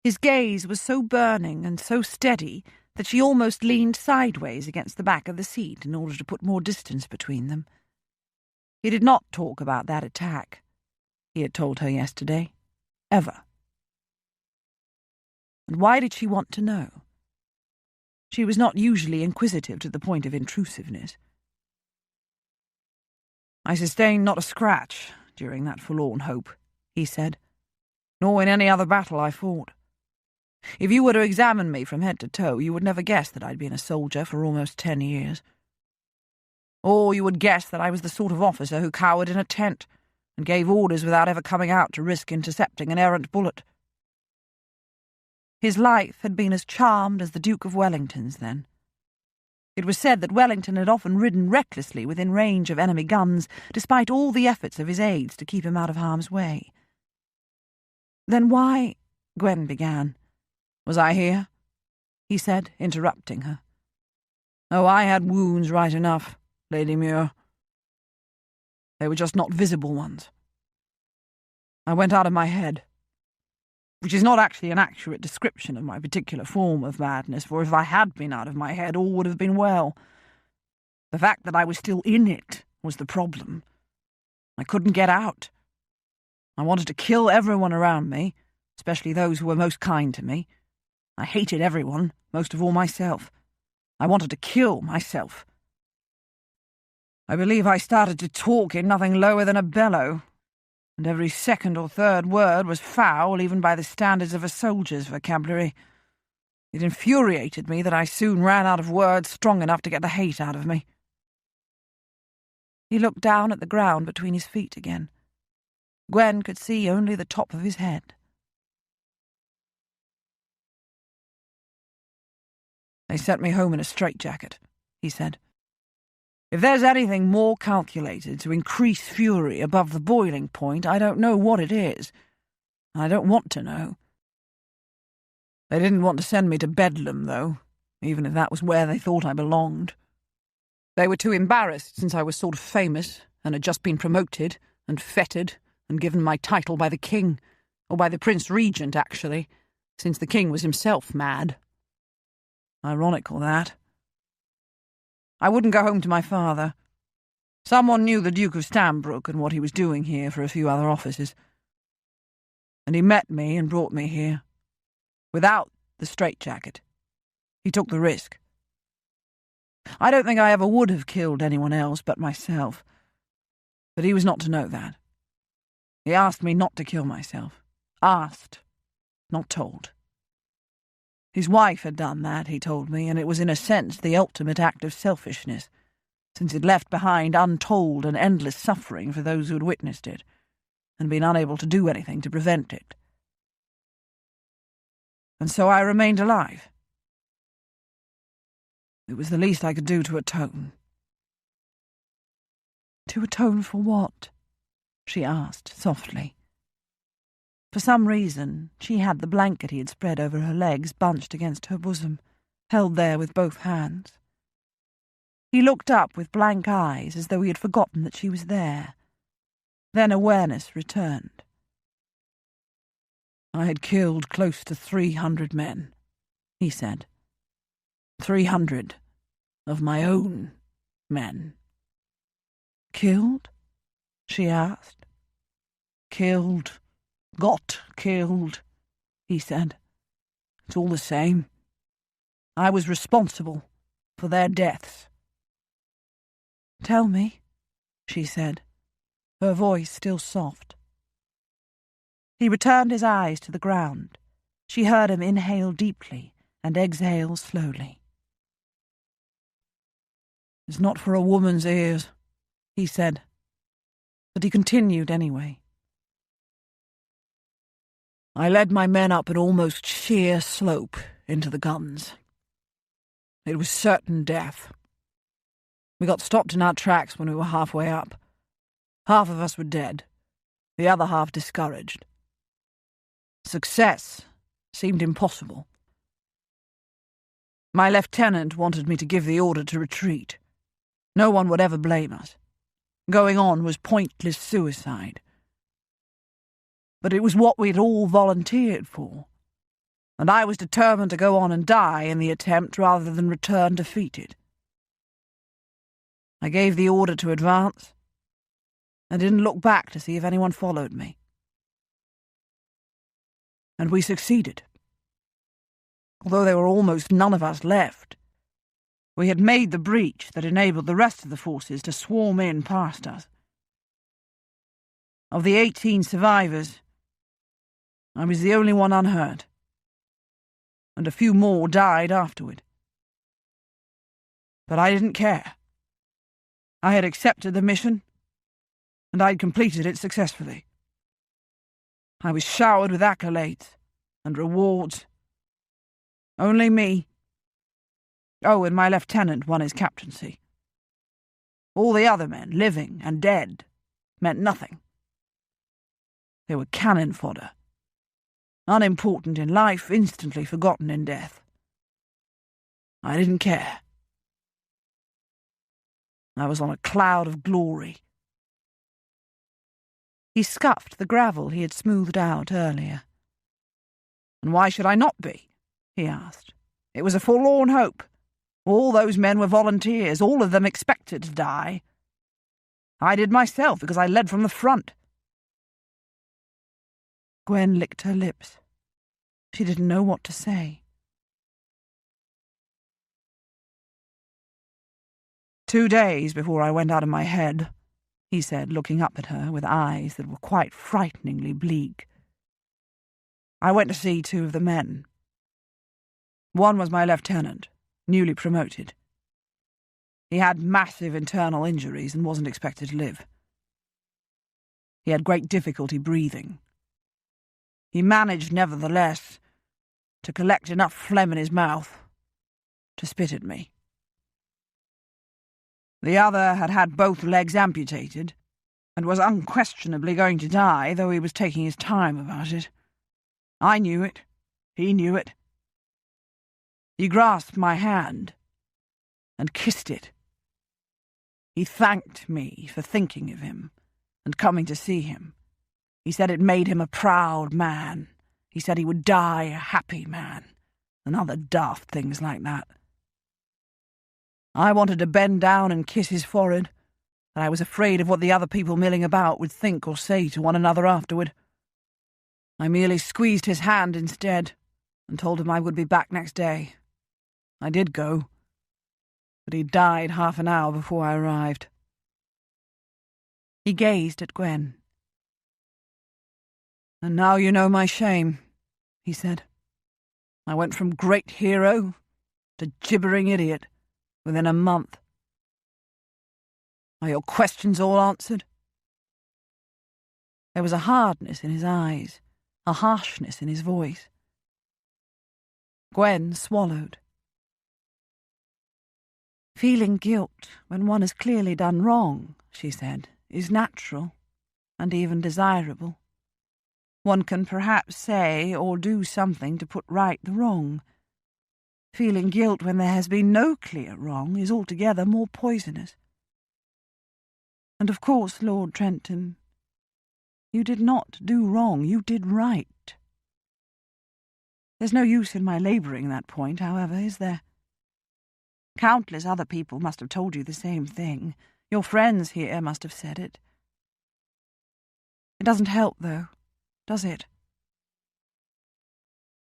His gaze was so burning and so steady that she almost leaned sideways against the back of the seat in order to put more distance between them. He did not talk about that attack, he had told her yesterday, ever. And why did she want to know? She was not usually inquisitive to the point of intrusiveness. "I sustained not a scratch during that forlorn hope," he said, "nor in any other battle I fought. If you were to examine me from head to toe, you would never guess that I'd been a soldier for almost 10 years. Or you would guess that I was the sort of officer who cowered in a tent and gave orders without ever coming out to risk intercepting an errant bullet. His life had been as charmed as the Duke of Wellington's then. It was said that Wellington had often ridden recklessly within range of enemy guns, despite all the efforts of his aides to keep him out of harm's way. "Then why—" Gwen began. "Was I here?" he said, interrupting her. "Oh, I had wounds right enough, Lady Muir. They were just not visible ones. I went out of my head, which is not actually an accurate description of my particular form of madness, for if I had been out of my head, all would have been well. The fact that I was still in it was the problem. I couldn't get out. I wanted to kill everyone around me, especially those who were most kind to me. I hated everyone, most of all myself. I wanted to kill myself. I believe I started to talk in nothing lower than a bellow, and every second or third word was foul even by the standards of a soldier's vocabulary. It infuriated me that I soon ran out of words strong enough to get the hate out of me." He looked down at the ground between his feet again. Gwen could see only the top of his head. "They sent me home in a straitjacket," he said. "If there's anything more calculated to increase fury above the boiling point, I don't know what it is. And I don't want to know. They didn't want to send me to Bedlam, though, even if that was where they thought I belonged. They were too embarrassed, since I was sort of famous, and had just been promoted, and feted, and given my title by the king, or by the Prince Regent, actually, since the king was himself mad. Ironical, that. I wouldn't go home to my father. Someone knew the Duke of Stanbrook and what he was doing here for a few other officers. And he met me and brought me here. Without the straitjacket. He took the risk. I don't think I ever would have killed anyone else but myself. But he was not to know that. He asked me not to kill myself. Asked, not told. His wife had done that, he told me, and it was in a sense the ultimate act of selfishness, since it left behind untold and endless suffering for those who had witnessed it, and been unable to do anything to prevent it. And so I remained alive. It was the least I could do to atone. "To atone for what?" she asked softly. For some reason, she had the blanket he had spread over her legs bunched against her bosom, held there with both hands. He looked up with blank eyes as though he had forgotten that she was there. Then awareness returned. "I had killed close to 300 men," he said. 300 of my own men. "Killed?" she asked. "Killed. Got killed," he said. "It's all the same. I was responsible for their deaths." "Tell me," she said, her voice still soft. He returned his eyes to the ground. She heard him inhale deeply and exhale slowly. "It's not for a woman's ears," he said, but he continued anyway. "I led my men up an almost sheer slope into the guns. It was certain death. We got stopped in our tracks when we were halfway up. Half of us were dead, the other half discouraged. Success seemed impossible. My lieutenant wanted me to give the order to retreat. No one would ever blame us. Going on was pointless suicide. But it was what we'd all volunteered for, and I was determined to go on and die in the attempt rather than return defeated. I gave the order to advance, and didn't look back to see if anyone followed me. And we succeeded. Although there were almost none of us left, we had made the breach that enabled the rest of the forces to swarm in past us. Of the 18 survivors, I was the only one unhurt, and a few more died afterward. But I didn't care. I had accepted the mission, and I'd completed it successfully. I was showered with accolades and rewards, Only me. Oh, and my lieutenant won his captaincy. All the other men, living and dead, meant nothing. They were cannon fodder. Unimportant in life, instantly forgotten in death. I didn't care. I was on a cloud of glory. He scuffed the gravel he had smoothed out earlier. And why should I not be? He asked. It was a forlorn hope. All those men were volunteers, all of them expected to die. I did myself because I led from the front. Gwen licked her lips. She didn't know what to say. 2 days before I went out of my head, he said, looking up at her with eyes that were quite frighteningly bleak. I went to see 2 of the men. One was my lieutenant, newly promoted. He had massive internal injuries and wasn't expected to live. He had great difficulty breathing. He managed, nevertheless, to collect enough phlegm in his mouth to spit at me. The other had had both legs amputated and was unquestionably going to die, though he was taking his time about it. I knew it. He knew it. He grasped my hand and kissed it. He thanked me for thinking of him and coming to see him. He said it made him a proud man. He said he would die a happy man, and other daft things like that. I wanted to bend down and kiss his forehead, but I was afraid of what the other people milling about would think or say to one another afterward. I merely squeezed his hand instead and told him I would be back next day. I did go, but he died half an hour before I arrived. He gazed at Gwen. And now you know my shame, he said. I went from great hero to gibbering idiot within a month. Are your questions all answered? There was a hardness in his eyes, a harshness in his voice. Gwen swallowed. Feeling guilt when one has clearly done wrong, she said, is natural and even desirable. One can perhaps say or do something to put right the wrong. Feeling guilt when there has been no clear wrong is altogether more poisonous. And of course, Lord Trenton, you did not do wrong, you did right. There's no use in my labouring that point, however, is there? Countless other people must have told you the same thing. Your friends here must have said it. It doesn't help, though, does it?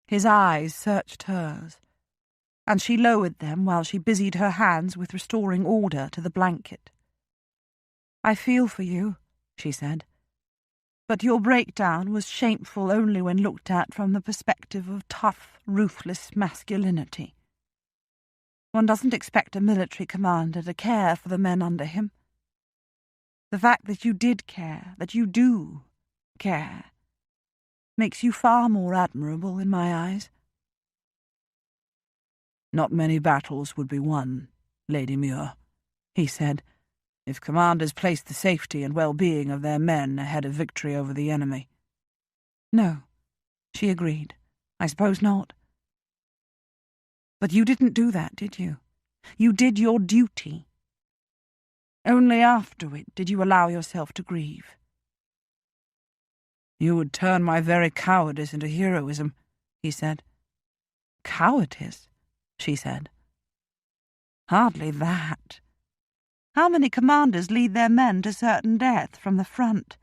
His eyes searched hers, and she lowered them while she busied her hands with restoring order to the blanket. I feel for you, she said, but your breakdown was shameful only when looked at from the perspective of tough, ruthless masculinity. One doesn't expect a military commander to care for the men under him. The fact that you did care, that you do care, makes you far more admirable in my eyes. Not many battles would be won, Lady Muir, he said, if commanders placed the safety and well-being of their men ahead of victory over the enemy. No, she agreed. I suppose not. But you didn't do that, did you? You did your duty. Only after it did you allow yourself to grieve. You would turn my very cowardice into heroism, he said. Cowardice, she said. Hardly that. How many commanders lead their men to certain death from the front,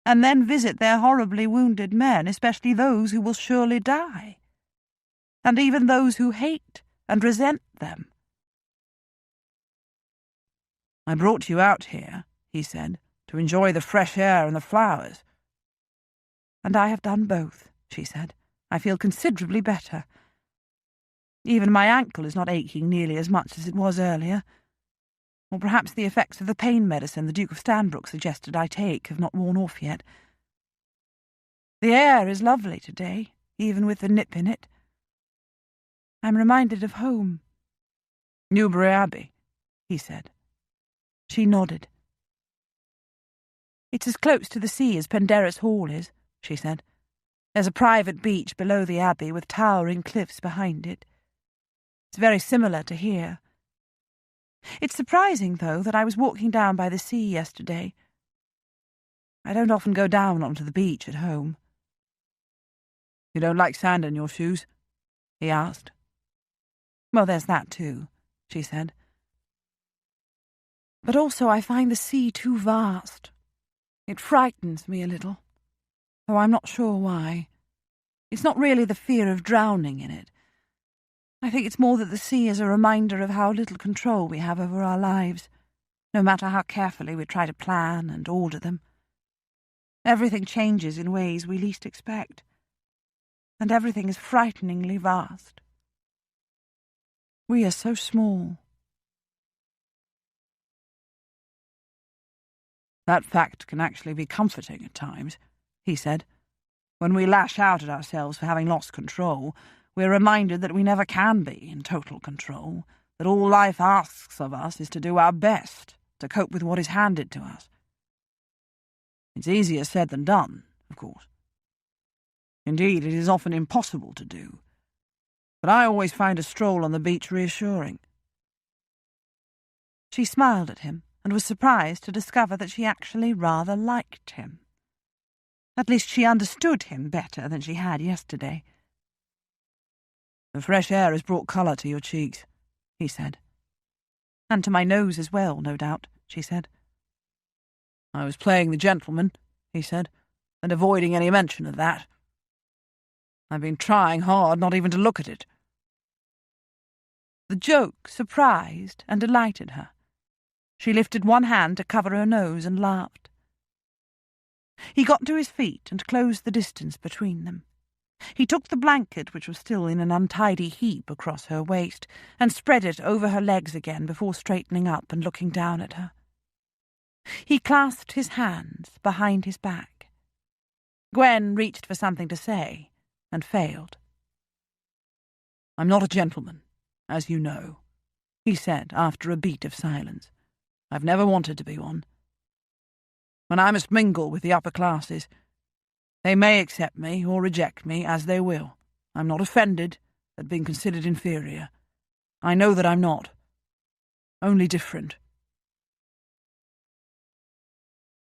and then visit their horribly wounded men, especially those who will surely die, and even those who hate and resent them? I brought you out here, he said, to enjoy the fresh air and the flowers. And I have done both, she said. I feel considerably better. Even my ankle is not aching nearly as much as it was earlier. Or perhaps the effects of the pain medicine the Duke of Stanbrook suggested I take have not worn off yet. The air is lovely today, even with the nip in it. I'm reminded of home. Newbury Abbey, he said. She nodded. It's as close to the sea as Penderys Hall is, she said. There's a private beach below the abbey with towering cliffs behind it. It's very similar to here. It's surprising, though, that I was walking down by the sea yesterday. I don't often go down onto the beach at home. You don't like sand in your shoes? He asked. Well, there's that too, she said. But also I find the sea too vast. It frightens me a little, though I'm not sure why. It's not really the fear of drowning in it. I think it's more that the sea is a reminder of how little control we have over our lives, no matter how carefully we try to plan and order them. Everything changes in ways we least expect, and everything is frighteningly vast. We are so small. That fact can actually be comforting at times, he said. When we lash out at ourselves for having lost control, we're reminded that we never can be in total control, that all life asks of us is to do our best to cope with what is handed to us. It's easier said than done, of course. Indeed, it is often impossible to do, but I always find a stroll on the beach reassuring. She smiled at him and was surprised to discover that she actually rather liked him. At least she understood him better than she had yesterday. The fresh air has brought colour to your cheeks, he said. And to my nose as well, no doubt, she said. I was playing the gentleman, he said, and avoiding any mention of that. I've been trying hard not even to look at it. The joke surprised and delighted her. She lifted one hand to cover her nose and laughed. He got to his feet and closed the distance between them. He took the blanket, which was still in an untidy heap across her waist, and spread it over her legs again before straightening up and looking down at her. He clasped his hands behind his back. Gwen reached for something to say, and failed. I'm not a gentleman, as you know, he said after a beat of silence. I've never wanted to be one. When I must mingle with the upper classes, they may accept me or reject me as they will. I'm not offended at being considered inferior. I know that I'm not. Only different.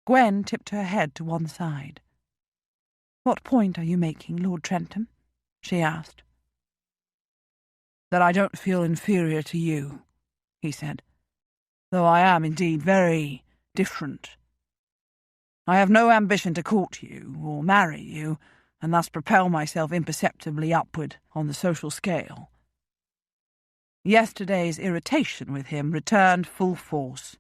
Gwen tipped her head to one side. What point are you making, Lord Trentham? She asked. That I don't feel inferior to you, he said, though I am indeed very different. I have no ambition to court you or marry you, and thus propel myself imperceptibly upward on the social scale. Yesterday's irritation with him returned full force.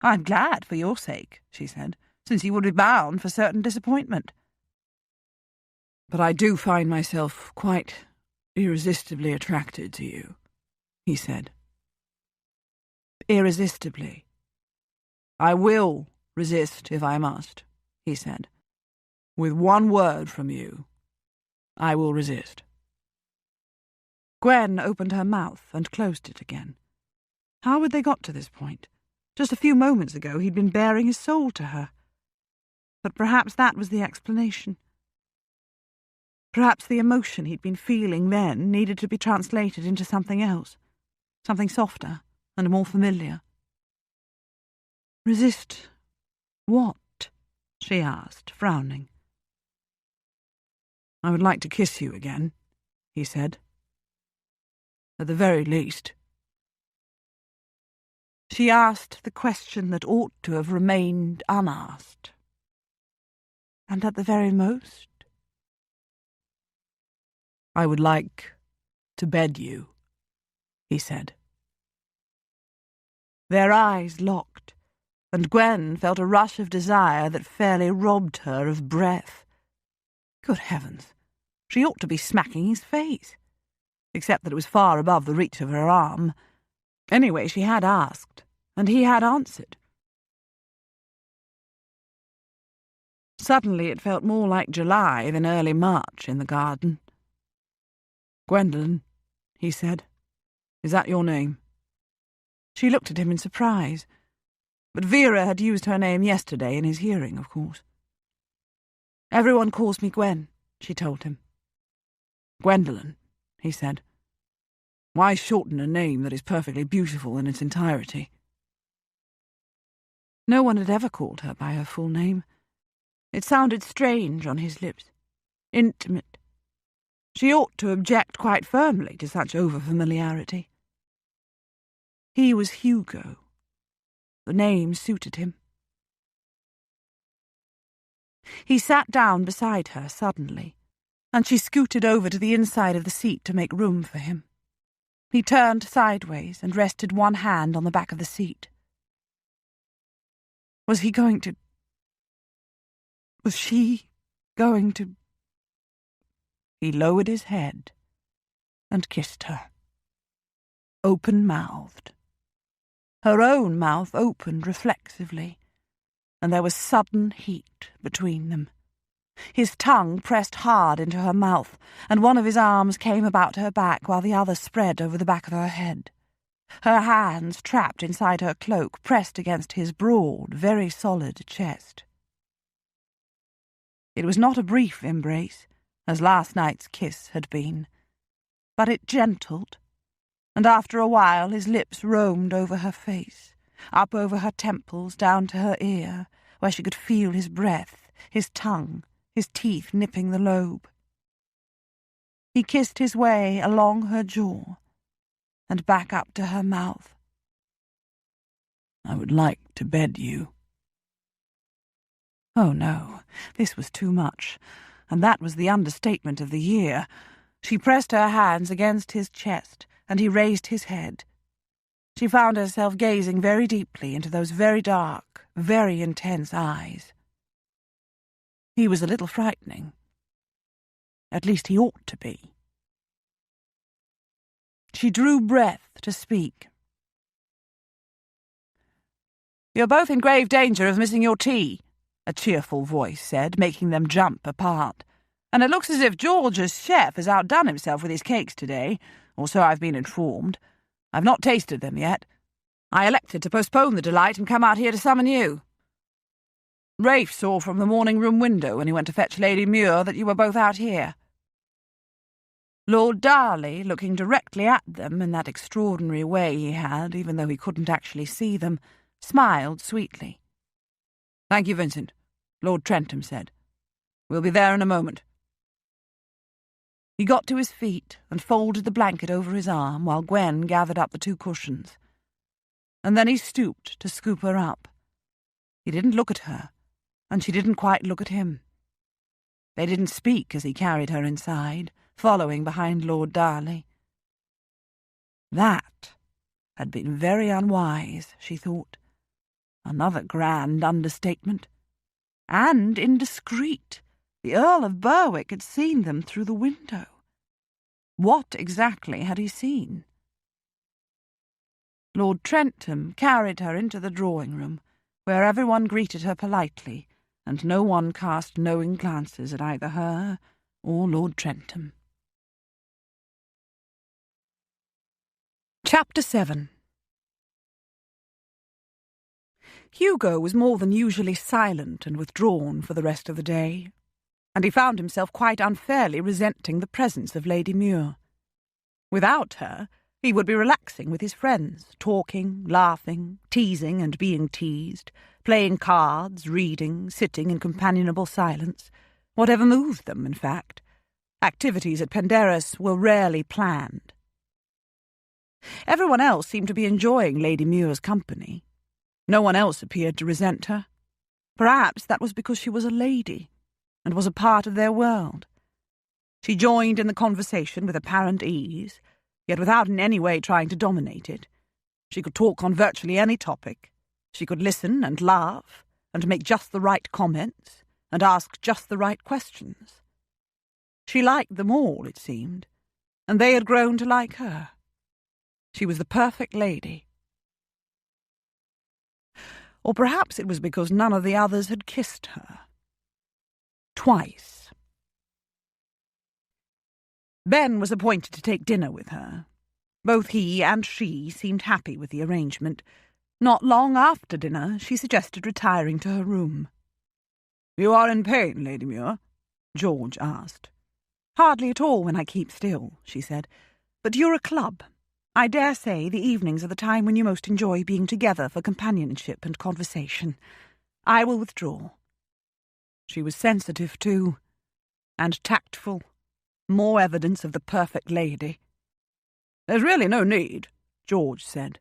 I'm glad for your sake, she said, since you would be bound for certain disappointment. But I do find myself quite irresistibly attracted to you, he said. Irresistibly. I will resist if I must, he said. With one word from you, I will resist. Gwen opened her mouth and closed it again. How had they got to this point? Just a few moments ago he'd been baring his soul to her. But perhaps that was the explanation. Perhaps the emotion he'd been feeling then needed to be translated into something else, something softer and more familiar. Resist what? She asked, frowning. I would like to kiss you again, he said. At the very least. She asked the question that ought to have remained unasked. And at the very most? I would like to bed you, he said. Their eyes locked, and Gwen felt a rush of desire that fairly robbed her of breath. Good heavens, she ought to be smacking his face, except that it was far above the reach of her arm. Anyway, she had asked, and he had answered. Suddenly it felt more like July than early March in the garden. Gwendolen, he said. "Is that your name?" She looked at him in surprise. But Vera had used her name yesterday in his hearing, of course. "Everyone calls me Gwen," she told him. "Gwendolen," he said. "Why shorten a name that is perfectly beautiful in its entirety?" No one had ever called her by her full name. It sounded strange on his lips, intimate. She ought to object quite firmly to such over-familiarity. He was Hugo. The name suited him. He sat down beside her suddenly, and she scooted over to the inside of the seat to make room for him. He turned sideways and rested one hand on the back of the seat. Was she going to... He lowered his head and kissed her, open-mouthed. Her own mouth opened reflexively, and there was sudden heat between them. His tongue pressed hard into her mouth, and one of his arms came about her back while the other spread over the back of her head. Her hands, trapped inside her cloak, pressed against his broad, very solid chest. It was not a brief embrace, as last night's kiss had been, but it gentled, and after a while his lips roamed over her face, up over her temples, down to her ear, where she could feel his breath, his tongue, his teeth nipping the lobe. He kissed his way along her jaw and back up to her mouth. "I would like to bed you." Oh no, this was too much, and that was the understatement of the year. She pressed her hands against his chest, and he raised his head. She found herself gazing very deeply into those very dark, very intense eyes. He was a little frightening. At least he ought to be. She drew breath to speak. "You're both in grave danger of missing your tea," a cheerful voice said, making them jump apart. "And it looks as if George's chef has outdone himself with his cakes today, or so I've been informed. I've not tasted them yet. I elected to postpone the delight and come out here to summon you. Rafe saw from the morning-room window when he went to fetch Lady Muir that you were both out here." Lord Darley, looking directly at them in that extraordinary way he had, even though he couldn't actually see them, smiled sweetly. "Thank you, Vincent," Lord Trentham said. "We'll be there in a moment." He got to his feet and folded the blanket over his arm while Gwen gathered up the 2 cushions. And then he stooped to scoop her up. He didn't look at her, and she didn't quite look at him. They didn't speak as he carried her inside, following behind Lord Darley. That had been very unwise, she thought. Another grand understatement. And indiscreet. The Earl of Berwick had seen them through the window. What exactly had he seen? Lord Trentham carried her into the drawing-room, where everyone greeted her politely, and no one cast knowing glances at either her or Lord Trentham. Chapter 7. Hugo was more than usually silent and withdrawn for the rest of the day, and he found himself quite unfairly resenting the presence of Lady Muir. Without her, he would be relaxing with his friends, talking, laughing, teasing and being teased, playing cards, reading, sitting in companionable silence, whatever moved them, in fact. Activities at Penderys were rarely planned. Everyone else seemed to be enjoying Lady Muir's company. No one else appeared to resent her. Perhaps that was because she was a lady, and was a part of their world. She joined in the conversation with apparent ease, yet without in any way trying to dominate it. She could talk on virtually any topic. She could listen and laugh, and make just the right comments, and ask just the right questions. She liked them all, it seemed, and they had grown to like her. She was the perfect lady. Or perhaps it was because none of the others had kissed her. Twice. Ben was appointed to take dinner with her, Both he and she seemed happy with the arrangement. Not long after dinner, she suggested retiring to her room. "You are in pain, Lady Muir?" George asked. "Hardly at all when I keep still," she said. "But you're a club. I dare say the evenings are the time when you most enjoy being together for companionship and conversation. I will withdraw." She was sensitive, too, and tactful. More evidence of the perfect lady. "There's really no need," George said.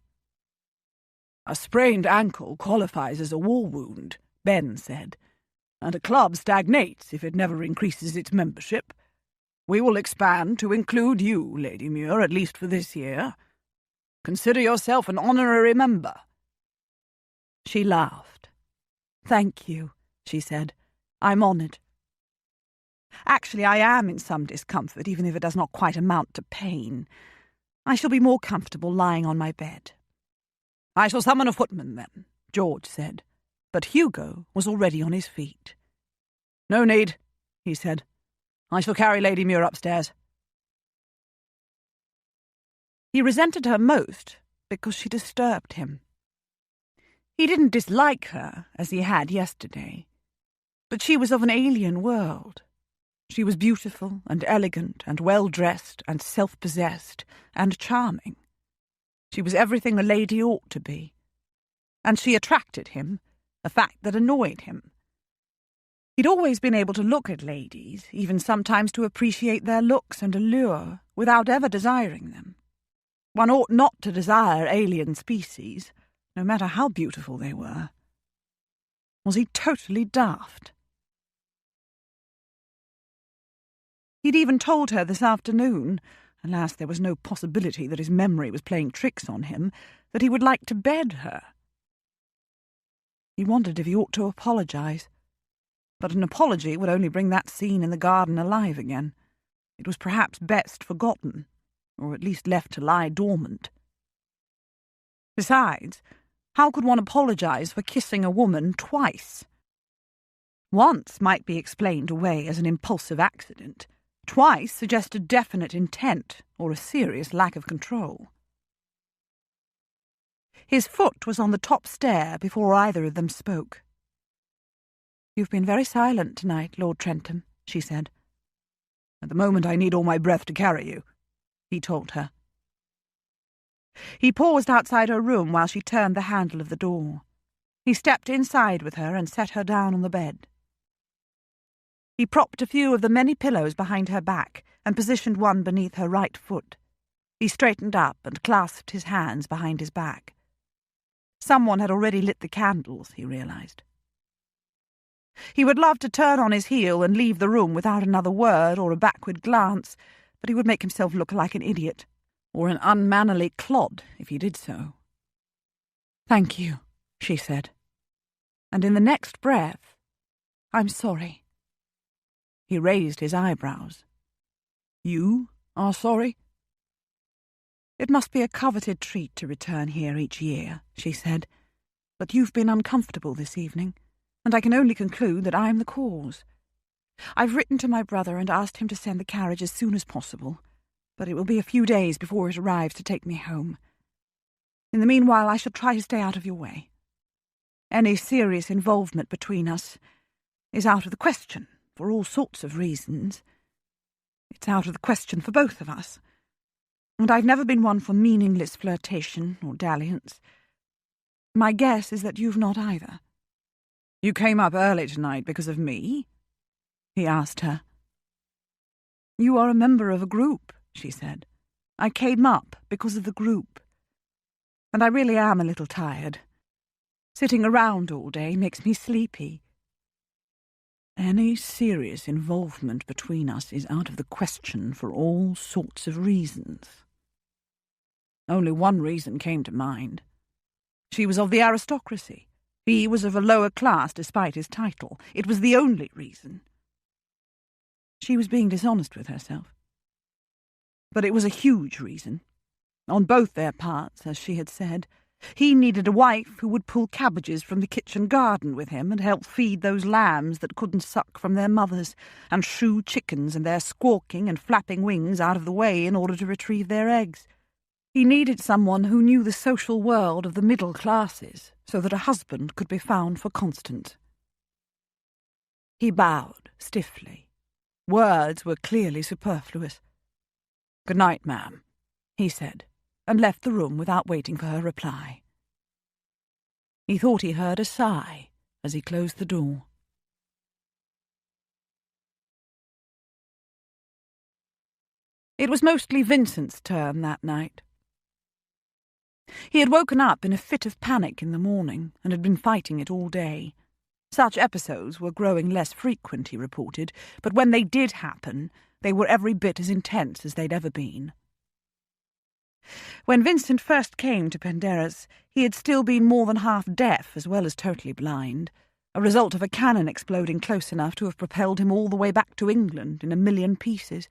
"A sprained ankle qualifies as a war wound," Ben said, "and a club stagnates if it never increases its membership. We will expand to include you, Lady Muir, at least for this year. Consider yourself an honorary member." She laughed. "Thank you," she said. "I'm honoured. Actually, I am in some discomfort, even if it does not quite amount to pain. I shall be more comfortable lying on my bed." "I shall summon a footman, then," George said, but Hugo was already on his feet. "No need," he said. "I shall carry Lady Muir upstairs." He resented her most because she disturbed him. He didn't dislike her as he had yesterday, but she was of an alien world. She was beautiful and elegant and well-dressed and self-possessed and charming. She was everything a lady ought to be. And she attracted him, a fact that annoyed him. He'd always been able to look at ladies, even sometimes to appreciate their looks and allure, without ever desiring them. One ought not to desire alien species, no matter how beautiful they were. Was he totally daft? He'd even told her this afternoon, alas, there was no possibility that his memory was playing tricks on him, that he would like to bed her. He wondered if he ought to apologize, but an apology would only bring that scene in the garden alive again. It was perhaps best forgotten, or at least left to lie dormant. Besides, how could one apologize for kissing a woman twice? Once might be explained away as an impulsive accident. Twice suggested definite intent or a serious lack of control. His foot was on the top stair before either of them spoke. "You've been very silent tonight, Lord Trentham," she said. "At the moment I need all my breath to carry you," he told her. He paused outside her room while she turned the handle of the door. He stepped inside with her and set her down on the bed. He propped a few of the many pillows behind her back and positioned one beneath her right foot. He straightened up and clasped his hands behind his back. Someone had already lit the candles, he realized. He would love to turn on his heel and leave the room without another word or a backward glance, but he would make himself look like an idiot, or an unmannerly clod if he did so. "Thank you," she said. And in the next breath, "I'm sorry." He raised his eyebrows. "You are sorry?" "It must be a coveted treat to return here each year," she said. "But you've been uncomfortable this evening, and I can only conclude that I am the cause. I've written to my brother and asked him to send the carriage as soon as possible, but it will be a few days before it arrives to take me home. In the meanwhile, I shall try to stay out of your way. Any serious involvement between us is out of the question, for all sorts of reasons. It's out of the question for both of us. And I've never been one for meaningless flirtation or dalliance. My guess is that you've not either." "You came up early tonight because of me?" he asked her. "You are a member of a group," she said. "I came up because of the group. And I really am a little tired. Sitting around all day makes me sleepy." "Any serious involvement between us is out of the question for all sorts of reasons." Only one reason came to mind. She was of the aristocracy. He was of a lower class despite his title. It was the only reason. She was being dishonest with herself. But it was a huge reason. On both their parts, as she had said. He needed a wife who would pull cabbages from the kitchen garden with him and help feed those lambs that couldn't suck from their mothers, and shoo chickens and their squawking and flapping wings out of the way in order to retrieve their eggs. He needed someone who knew the social world of the middle classes, so that a husband could be found for Constance. He bowed stiffly. Words were clearly superfluous. "Good night, ma'am," he said, and left the room without waiting for her reply. He thought he heard a sigh as he closed the door. It was mostly Vincent's turn that night. He had woken up in a fit of panic in the morning and had been fighting it all day. Such episodes were growing less frequent, he reported, but when they did happen, they were every bit as intense as they'd ever been. When Vincent first came to Penderys, he had still been more than half deaf as well as totally blind, a result of a cannon exploding close enough to have propelled him all the way back to England in a million pieces.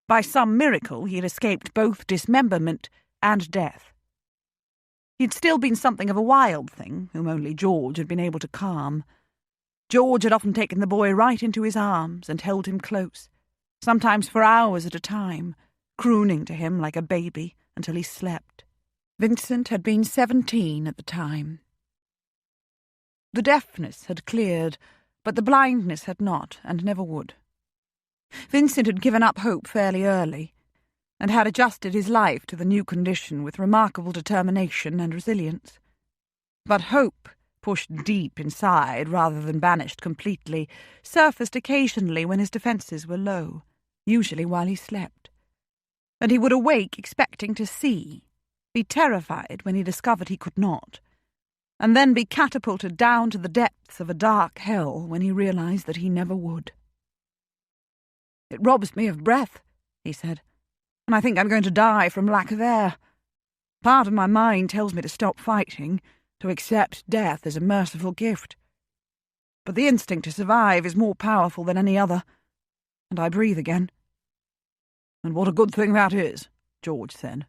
By some miracle, he had escaped both dismemberment and death. He'd still been something of a wild thing, whom only George had been able to calm. George had often taken the boy right into his arms and held him close, sometimes for hours at a time, crooning to him like a baby until he slept. Vincent had been 17 at the time. The deafness had cleared, but the blindness had not, and never would. Vincent had given up hope fairly early, and had adjusted his life to the new condition with remarkable determination and resilience. But hope, pushed deep inside rather than banished completely, surfaced occasionally when his defences were low, usually while he slept. And he would awake expecting to see, be terrified when he discovered he could not, and then be catapulted down to the depths of a dark hell when he realised that he never would. "It robs me of breath," he said, "and I think I'm going to die from lack of air. Part of my mind tells me to stop fighting, to accept death as a merciful gift. But the instinct to survive is more powerful than any other, and I breathe again." "And what a good thing that is," George said.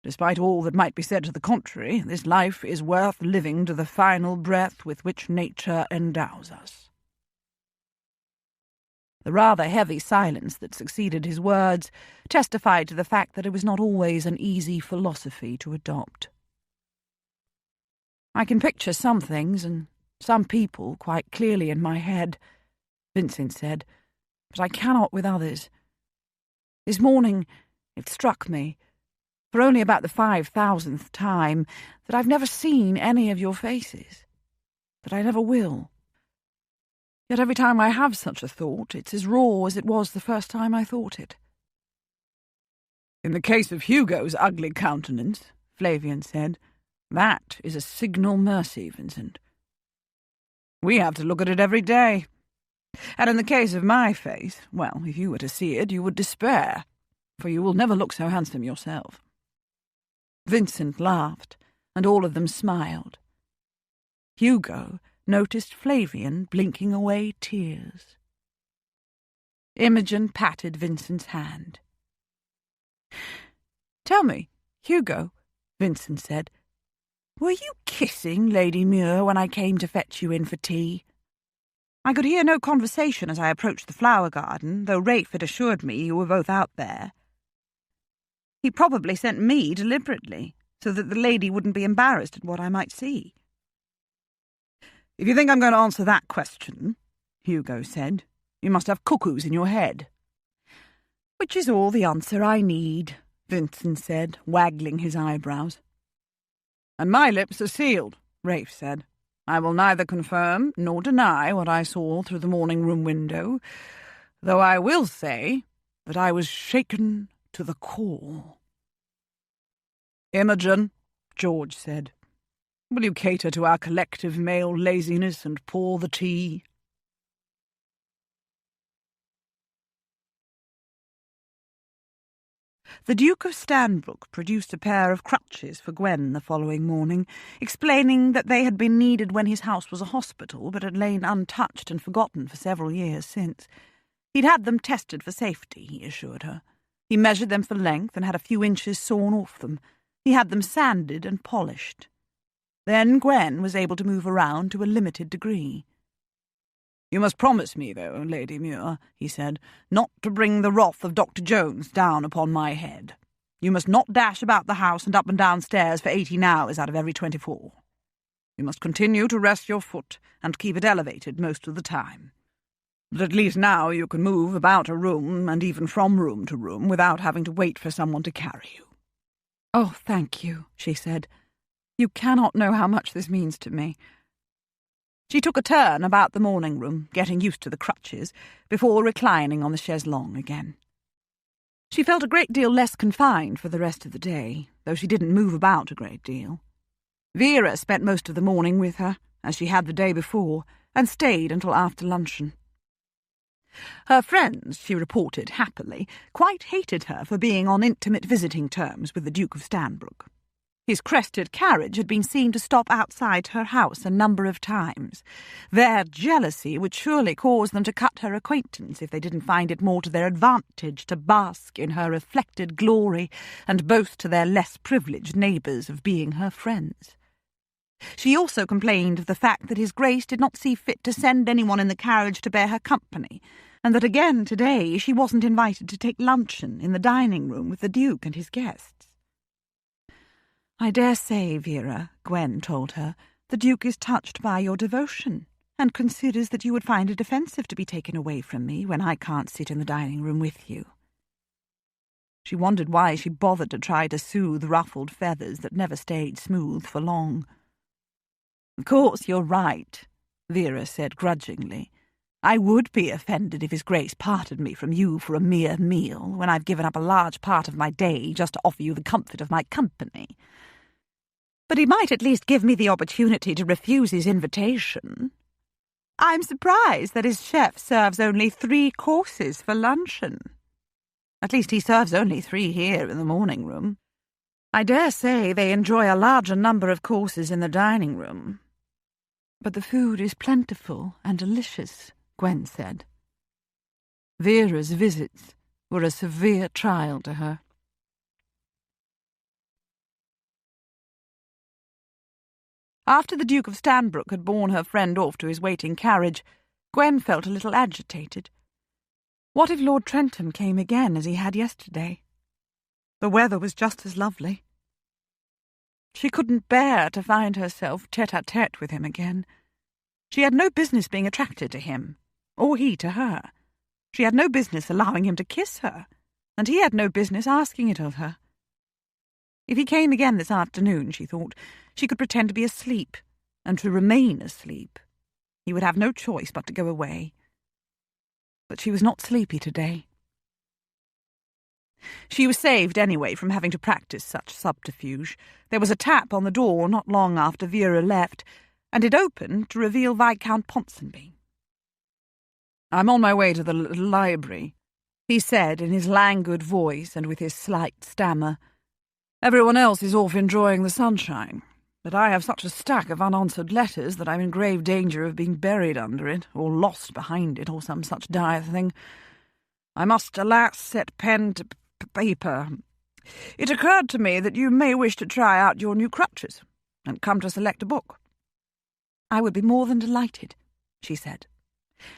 "Despite all that might be said to the contrary, this life is worth living to the final breath with which nature endows us." The rather heavy silence that succeeded his words testified to the fact that it was not always an easy philosophy to adopt. "I can picture some things and some people quite clearly in my head," Vincent said, "but I cannot with others. This morning it struck me, for only about the 5,000th time, that I've never seen any of your faces, that I never will. Yet every time I have such a thought, it's as raw as it was the first time I thought it." "In the case of Hugo's ugly countenance," Flavian said, "that is a signal mercy, Vincent. We have to look at it every day. And in the case of my face, well, if you were to see it, you would despair, for you will never look so handsome yourself." Vincent laughed, and all of them smiled. Hugo noticed Flavian blinking away tears. Imogen patted Vincent's hand. "Tell me, Hugo," Vincent said, "were you kissing Lady Muir when I came to fetch you in for tea? I could hear no conversation as I approached the flower garden, though Rafe had assured me you were both out there. He probably sent me deliberately, so that the lady wouldn't be embarrassed at what I might see." "If you think I'm going to answer that question," Hugo said, "you must have cuckoos in your head." "Which is all the answer I need," Vincent said, waggling his eyebrows. "And my lips are sealed," Rafe said. "I will neither confirm nor deny what I saw through the morning-room window, though I will say that I was shaken to the core." "Imogen," George said, "will you cater to our collective male laziness and pour the tea?" The Duke of Stanbrook produced a pair of crutches for Gwen the following morning, explaining that they had been needed when his house was a hospital, but had lain untouched and forgotten for several years since. He'd had them tested for safety, he assured her. He measured them for length and had a few inches sawn off them. He had them sanded and polished. Then Gwen was able to move around to a limited degree. "You must promise me, though, Lady Muir," he said, "not to bring the wrath of Dr. Jones down upon my head. You must not dash about the house and up and down stairs for 18 hours out of every 24. You must continue to rest your foot and keep it elevated most of the time. But at least now you can move about a room and even from room to room without having to wait for someone to carry you." "Oh, thank you," she said. "You cannot know how much this means to me." She took a turn about the morning room, getting used to the crutches, before reclining on the chaise-longue again. She felt a great deal less confined for the rest of the day, though she didn't move about a great deal. Vera spent most of the morning with her, as she had the day before, and stayed until after luncheon. Her friends, she reported happily, quite hated her for being on intimate visiting terms with the Duke of Stanbrook. His crested carriage had been seen to stop outside her house a number of times. Their jealousy would surely cause them to cut her acquaintance if they didn't find it more to their advantage to bask in her reflected glory and boast to their less privileged neighbours of being her friends. She also complained of the fact that His Grace did not see fit to send anyone in the carriage to bear her company, and that again today she wasn't invited to take luncheon in the dining-room with the Duke and his guests. "I dare say, Vera," Gwen told her, "the Duke is touched by your devotion, and considers that you would find it offensive to be taken away from me when I can't sit in the dining-room with you." She wondered why she bothered to try to soothe ruffled feathers that never stayed smooth for long. "Of course you're right," Vera said grudgingly. "I would be offended if His Grace parted me from you for a mere meal, when I've given up a large part of my day just to offer you the comfort of my company. But he might at least give me the opportunity to refuse his invitation. I'm surprised that his chef serves only 3 courses for luncheon. At least he serves only 3 here in the morning room. I dare say they enjoy a larger number of courses in the dining room. But the food is plentiful and delicious," Gwen said. Vera's visits were a severe trial to her. After the Duke of Stanbrook had borne her friend off to his waiting carriage, Gwen felt a little agitated. What if Lord Trentham came again as he had yesterday? The weather was just as lovely. She couldn't bear to find herself tête-à-tête with him again. She had no business being attracted to him, or he to her. She had no business allowing him to kiss her, and he had no business asking it of her. If he came again this afternoon, she thought, she could pretend to be asleep, and to remain asleep. He would have no choice but to go away. But she was not sleepy today. She was saved anyway from having to practice such subterfuge. There was a tap on the door not long after Vera left, and it opened to reveal Viscount Ponsonby. "I'm on my way to the library," he said in his languid voice and with his slight stammer. "Everyone else is off enjoying the sunshine, but I have such a stack of unanswered letters that I'm in grave danger of being buried under it, or lost behind it, or some such dire thing. I must, alas, set pen to paper. It occurred to me that you may wish to try out your new crutches, and come to select a book." "I would be more than delighted," she said,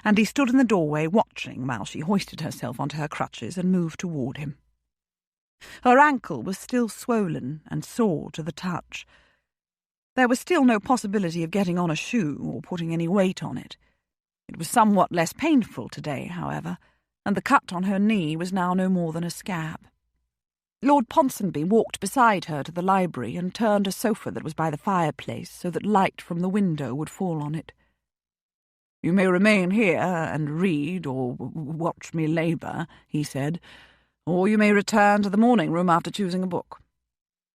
and he stood in the doorway watching while she hoisted herself onto her crutches and moved toward him. Her ankle was still swollen and sore to the touch. There was still no possibility of getting on a shoe or putting any weight on it. It was somewhat less painful today, however, and the cut on her knee was now no more than a scab. Lord Ponsonby walked beside her to the library and turned a sofa that was by the fireplace so that light from the window would fall on it. "You may remain here and read or watch me labour," he said, "or you may return to the morning room after choosing a book.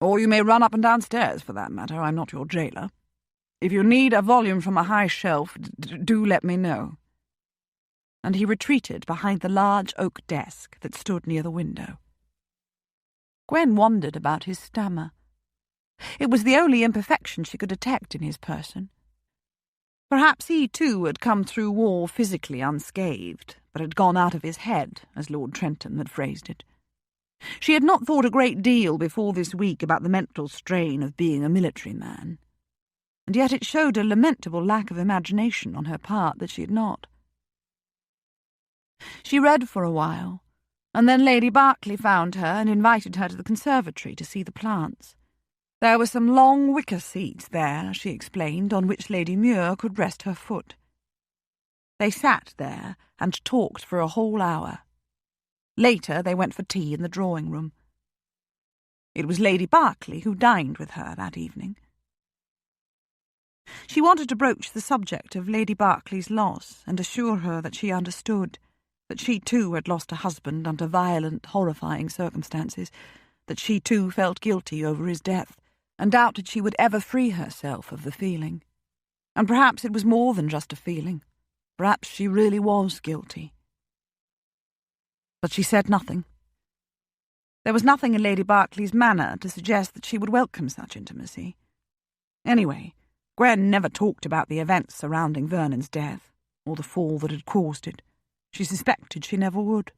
Or you may run up and downstairs, for that matter. I'm not your jailer. If you need a volume from a high shelf, do let me know." And he retreated behind the large oak desk that stood near the window. Gwen wondered about his stammer. It was the only imperfection she could detect in his person. Perhaps he, too, had come through war physically unscathed, but had gone out of his head, as Lord Trentham had phrased it. She had not thought a great deal before this week about the mental strain of being a military man, and yet it showed a lamentable lack of imagination on her part that she had not. She read for a while, And then Lady Berkeley found her and invited her to the conservatory to see the plants. There were some long wicker seats there, she explained, on which Lady Muir could rest her foot. They sat there and talked for a whole hour. Later they went for tea in the drawing-room. It was Lady Berkeley who dined with her that evening. She wanted to broach the subject of Lady Berkeley's loss and assure her that she understood, that she too had lost a husband under violent, horrifying circumstances, that she too felt guilty over his death, and doubted she would ever free herself of the feeling. And perhaps it was more than just a feeling. Perhaps she really was guilty. But she said nothing. There was nothing in Lady Berkeley's manner to suggest that she would welcome such intimacy. Anyway, Gwen never talked about the events surrounding Vernon's death, or the fall that had caused it. She suspected she never would.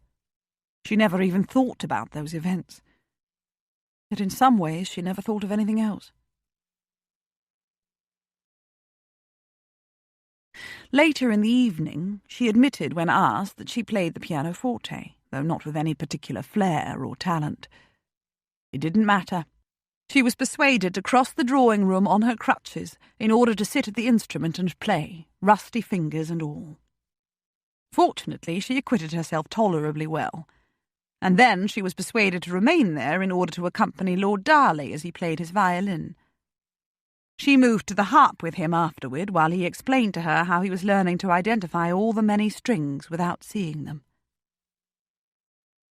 She never even thought about those events. Yet in some ways she never thought of anything else. Later in the evening, she admitted when asked that she played the pianoforte, though not with any particular flair or talent. It didn't matter. She was persuaded to cross the drawing-room on her crutches in order to sit at the instrument and play, rusty fingers and all. Fortunately, she acquitted herself tolerably well, and then she was persuaded to remain there in order to accompany Lord Darley as he played his violin. She moved to the harp with him afterward while he explained to her how he was learning to identify all the many strings without seeing them.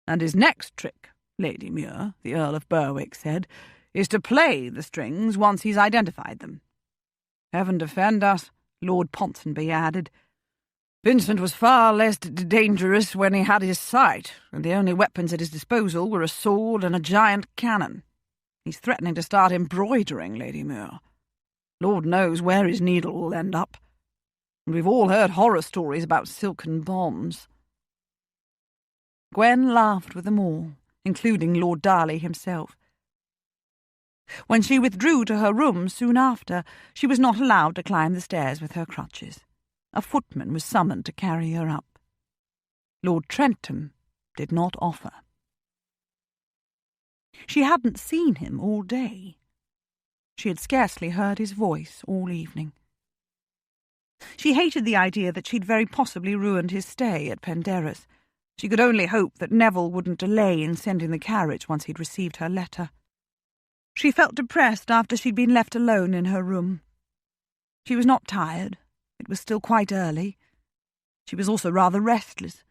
"And his next trick, Lady Muir," the Earl of Berwick said, "is to play the strings once he's identified them." "Heaven defend us," Lord Ponsonby added. "Vincent was far less dangerous when he had his sight, and the only weapons at his disposal were a sword and a giant cannon. He's threatening to start embroidering, Lady Muir. Lord knows where his needle will end up. And we've all heard horror stories about silken bombs." Gwen laughed with them all, including Lord Darley himself. When she withdrew to her room soon after, she was not allowed to climb the stairs with her crutches. A footman was summoned to carry her up. Lord Trentham did not offer. She hadn't seen him all day. She had scarcely heard his voice all evening. She hated the idea that she'd very possibly ruined his stay at Penderys. She could only hope that Neville wouldn't delay in sending the carriage once he'd received her letter. She felt depressed after she'd been left alone in her room. She was not tired. It was still quite early. She was also rather restless.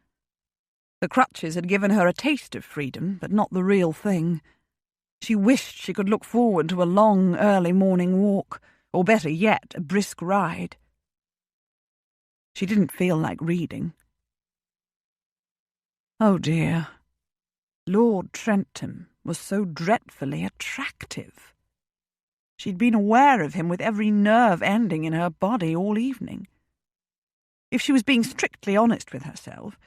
The crutches had given her a taste of freedom, but not the real thing. She wished she could look forward to a long, early morning walk, or better yet, a brisk ride. She didn't feel like reading. Oh dear. Lord Trentham was so dreadfully attractive. She'd been aware of him with every nerve ending in her body all evening. If she was being strictly honest with herself,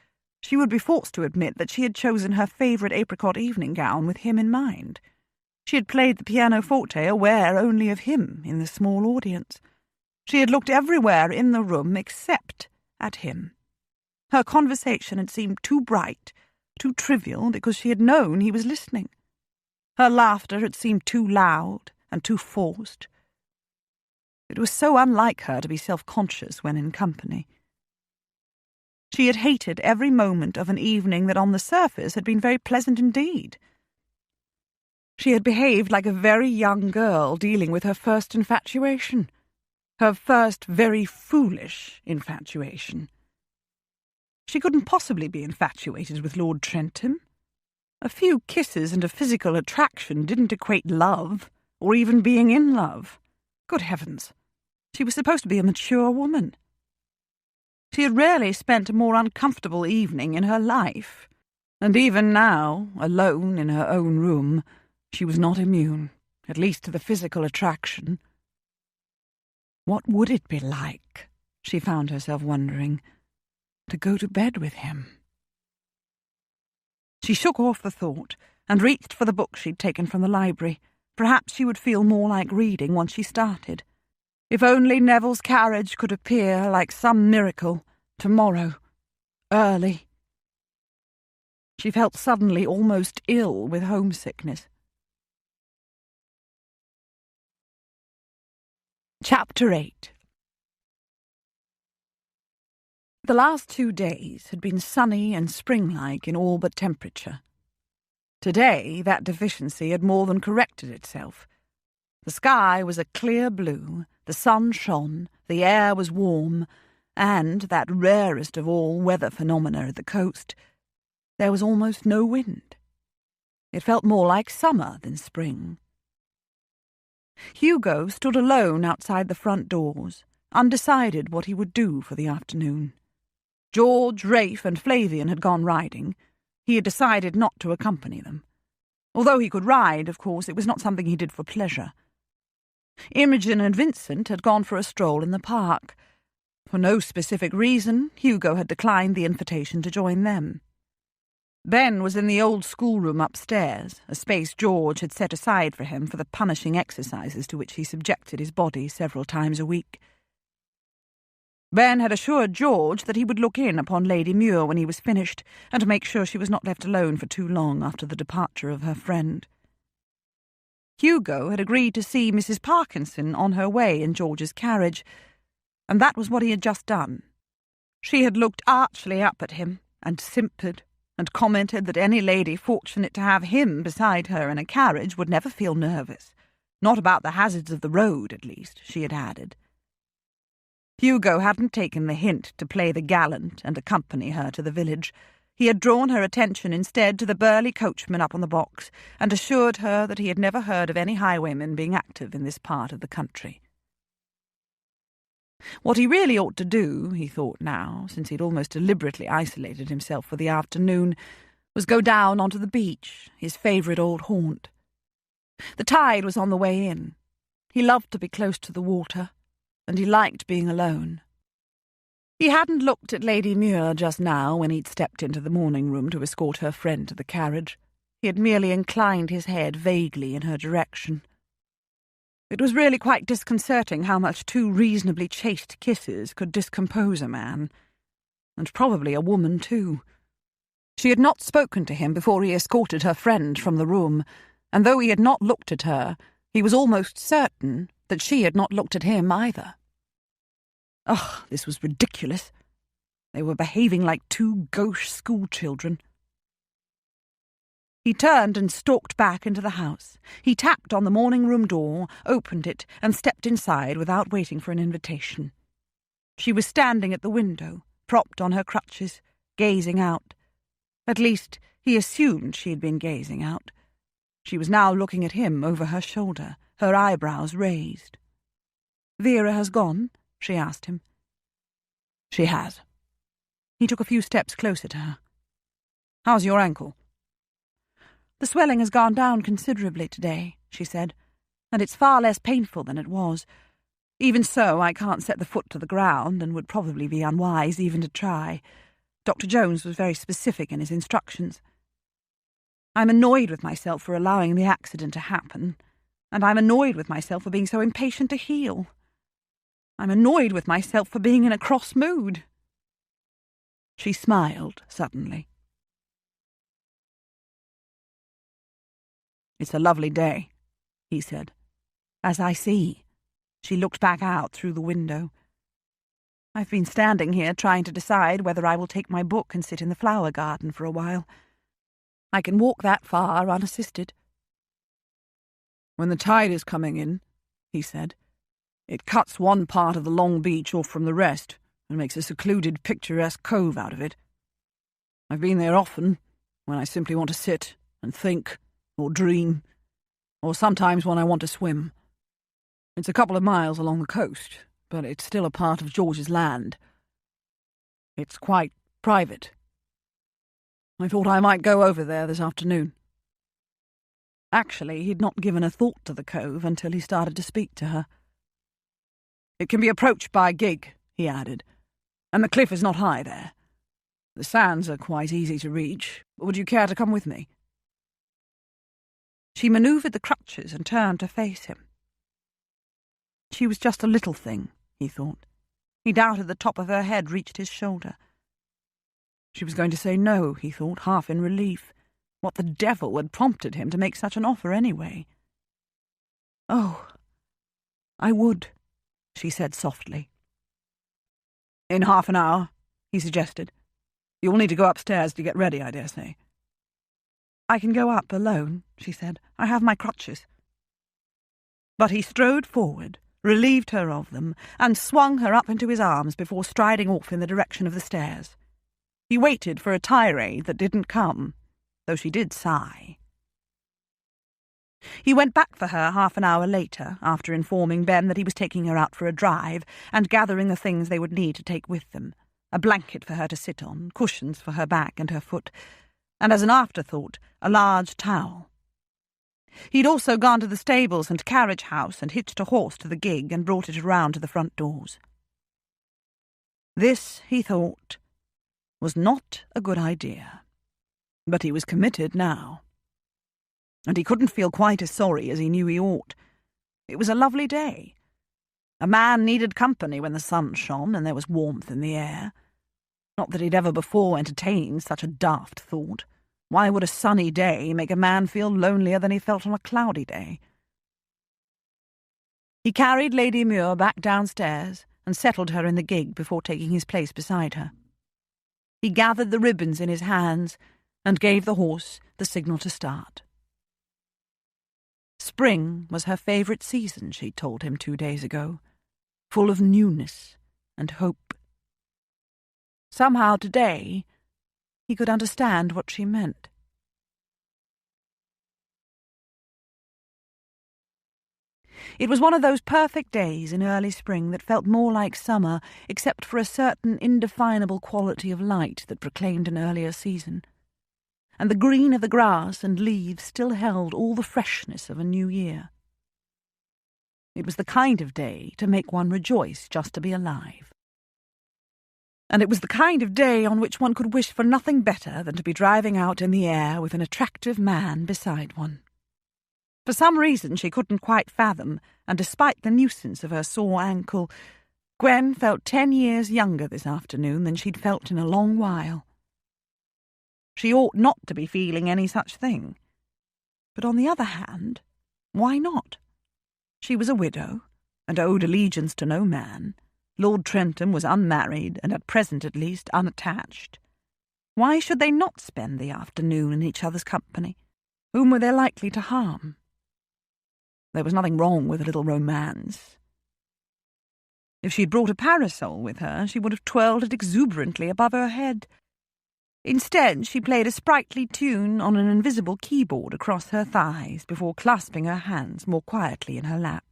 she would be forced to admit that she had chosen her favourite apricot evening gown with him in mind. She had played the pianoforte aware only of him in the small audience. She had looked everywhere in the room except at him. Her conversation had seemed too bright, too trivial, because she had known he was listening. Her laughter had seemed too loud and too forced. It was so unlike her to be self-conscious when in company. She had hated every moment of an evening that on the surface had been very pleasant indeed. She had behaved like a very young girl dealing with her first infatuation, her first very foolish infatuation. She couldn't possibly be infatuated with Lord Trentham. A few kisses and a physical attraction didn't equate love, or even being in love. Good heavens, she was supposed to be a mature woman. She had rarely spent a more uncomfortable evening in her life, and even now, alone in her own room, she was not immune, at least to the physical attraction. What would it be like, she found herself wondering, to go to bed with him? She shook off the thought and reached for the book she'd taken from the library. Perhaps she would feel more like reading once she started. If only Neville's carriage could appear like some miracle tomorrow, early. She felt suddenly almost ill with homesickness. Chapter 8. The last 2 days had been sunny and spring-like in all but temperature. Today, that deficiency had more than corrected itself. The sky was a clear blue, the sun shone, the air was warm, and, that rarest of all weather phenomena at the coast, there was almost no wind. It felt more like summer than spring. Hugo stood alone outside the front doors, undecided what he would do for the afternoon. George, Rafe, and Flavian had gone riding. He had decided not to accompany them. Although he could ride, of course, it was not something he did for pleasure. Imogen and Vincent had gone for a stroll in the park. For no specific reason, Hugo had declined the invitation to join them. Ben was in the old schoolroom upstairs, a space George had set aside for him for the punishing exercises to which he subjected his body several times a week. Ben had assured George that he would look in upon Lady Muir when he was finished, and make sure she was not left alone for too long after the departure of her friend. Hugo had agreed to see Mrs. Parkinson on her way in George's carriage, and that was what he had just done. She had looked archly up at him, and simpered, and commented that any lady fortunate to have him beside her in a carriage would never feel nervous. Not about the hazards of the road, at least, she had added. Hugo hadn't taken the hint to play the gallant and accompany her to the village. He had drawn her attention instead to the burly coachman up on the box, and assured her that he had never heard of any highwaymen being active in this part of the country. What he really ought to do, he thought now, since he had almost deliberately isolated himself for the afternoon, was go down onto the beach, his favourite old haunt. The tide was on the way in. He loved to be close to the water, and he liked being alone. He hadn't looked at Lady Muir just now when he'd stepped into the morning room to escort her friend to the carriage. He had merely inclined his head vaguely in her direction. It was really quite disconcerting how much 2 reasonably chaste kisses could discompose a man, and probably a woman too. She had not spoken to him before he escorted her friend from the room, and though he had not looked at her, he was almost certain that she had not looked at him either. Ugh, this was ridiculous. They were behaving like 2 gauche schoolchildren. He turned and stalked back into the house. He tapped on the morning-room door, opened it, and stepped inside without waiting for an invitation. She was standing at the window, propped on her crutches, gazing out. At least, he assumed she had been gazing out. She was now looking at him over her shoulder, her eyebrows raised. "Vera has gone?" she asked him. "She has." He took a few steps closer to her. "How's your ankle?" "The swelling has gone down considerably today," she said, "and it's far less painful than it was. Even so, I can't set the foot to the ground, and would probably be unwise even to try. Dr. Jones was very specific in his instructions. I'm annoyed with myself for allowing the accident to happen, and I'm annoyed with myself for being so impatient to heal. I'm annoyed with myself for being in a cross mood." She smiled suddenly. "It's a lovely day," he said. "As I see." She looked back out through the window. "I've been standing here trying to decide whether I will take my book and sit in the flower garden for a while. I can walk that far unassisted." "When the tide is coming in," he said, "it cuts one part of the long beach off from the rest and makes a secluded, picturesque cove out of it. I've been there often, when I simply want to sit and think, or dream, or sometimes when I want to swim. It's a couple of miles along the coast, but it's still a part of George's land. It's quite private. I thought I might go over there this afternoon." Actually, he'd not given a thought to the cove until he started to speak to her. "It can be approached by gig," he added, "and the cliff is not high there. The sands are quite easy to reach. Would you care to come with me?" She manoeuvred the crutches and turned to face him. She was just a little thing, he thought. He doubted the top of her head reached his shoulder. She was going to say no, he thought, half in relief. What the devil had prompted him to make such an offer anyway? "Oh, I would," she said softly. "In half an hour," he suggested. "You will need to go upstairs to get ready, I dare say." "I can go up alone," she said. "I have my crutches." But he strode forward, relieved her of them, and swung her up into his arms before striding off in the direction of the stairs. He waited for a tirade that didn't come, though she did sigh. He went back for her half an hour later, after informing Ben that he was taking her out for a drive and gathering the things they would need to take with them, a blanket for her to sit on, cushions for her back and her foot, and as an afterthought, a large towel. He'd also gone to the stables and carriage house and hitched a horse to the gig and brought it around to the front doors. This, he thought, was not a good idea. But he was committed now. And he couldn't feel quite as sorry as he knew he ought. It was a lovely day. A man needed company when the sun shone and there was warmth in the air. Not that he'd ever before entertained such a daft thought. Why would a sunny day make a man feel lonelier than he felt on a cloudy day? He carried Lady Muir back downstairs and settled her in the gig before taking his place beside her. He gathered the ribbons in his hands and gave the horse the signal to start. Spring was her favourite season, she'd told him 2 days ago, full of newness and hope. Somehow today he could understand what she meant. It was one of those perfect days in early spring that felt more like summer, except for a certain indefinable quality of light that proclaimed an earlier season. And the green of the grass and leaves still held all the freshness of a new year. It was the kind of day to make one rejoice just to be alive. And it was the kind of day on which one could wish for nothing better than to be driving out in the air with an attractive man beside one. For some reason she couldn't quite fathom, and despite the nuisance of her sore ankle, Gwen felt 10 years younger this afternoon than she'd felt in a long while. She ought not to be feeling any such thing. But on the other hand, why not? She was a widow, and owed allegiance to no man. Lord Trentham was unmarried, and at present at least unattached. Why should they not spend the afternoon in each other's company? Whom were they likely to harm? There was nothing wrong with a little romance. If she'd brought a parasol with her, she would have twirled it exuberantly above her head. Instead, she played a sprightly tune on an invisible keyboard across her thighs before clasping her hands more quietly in her lap.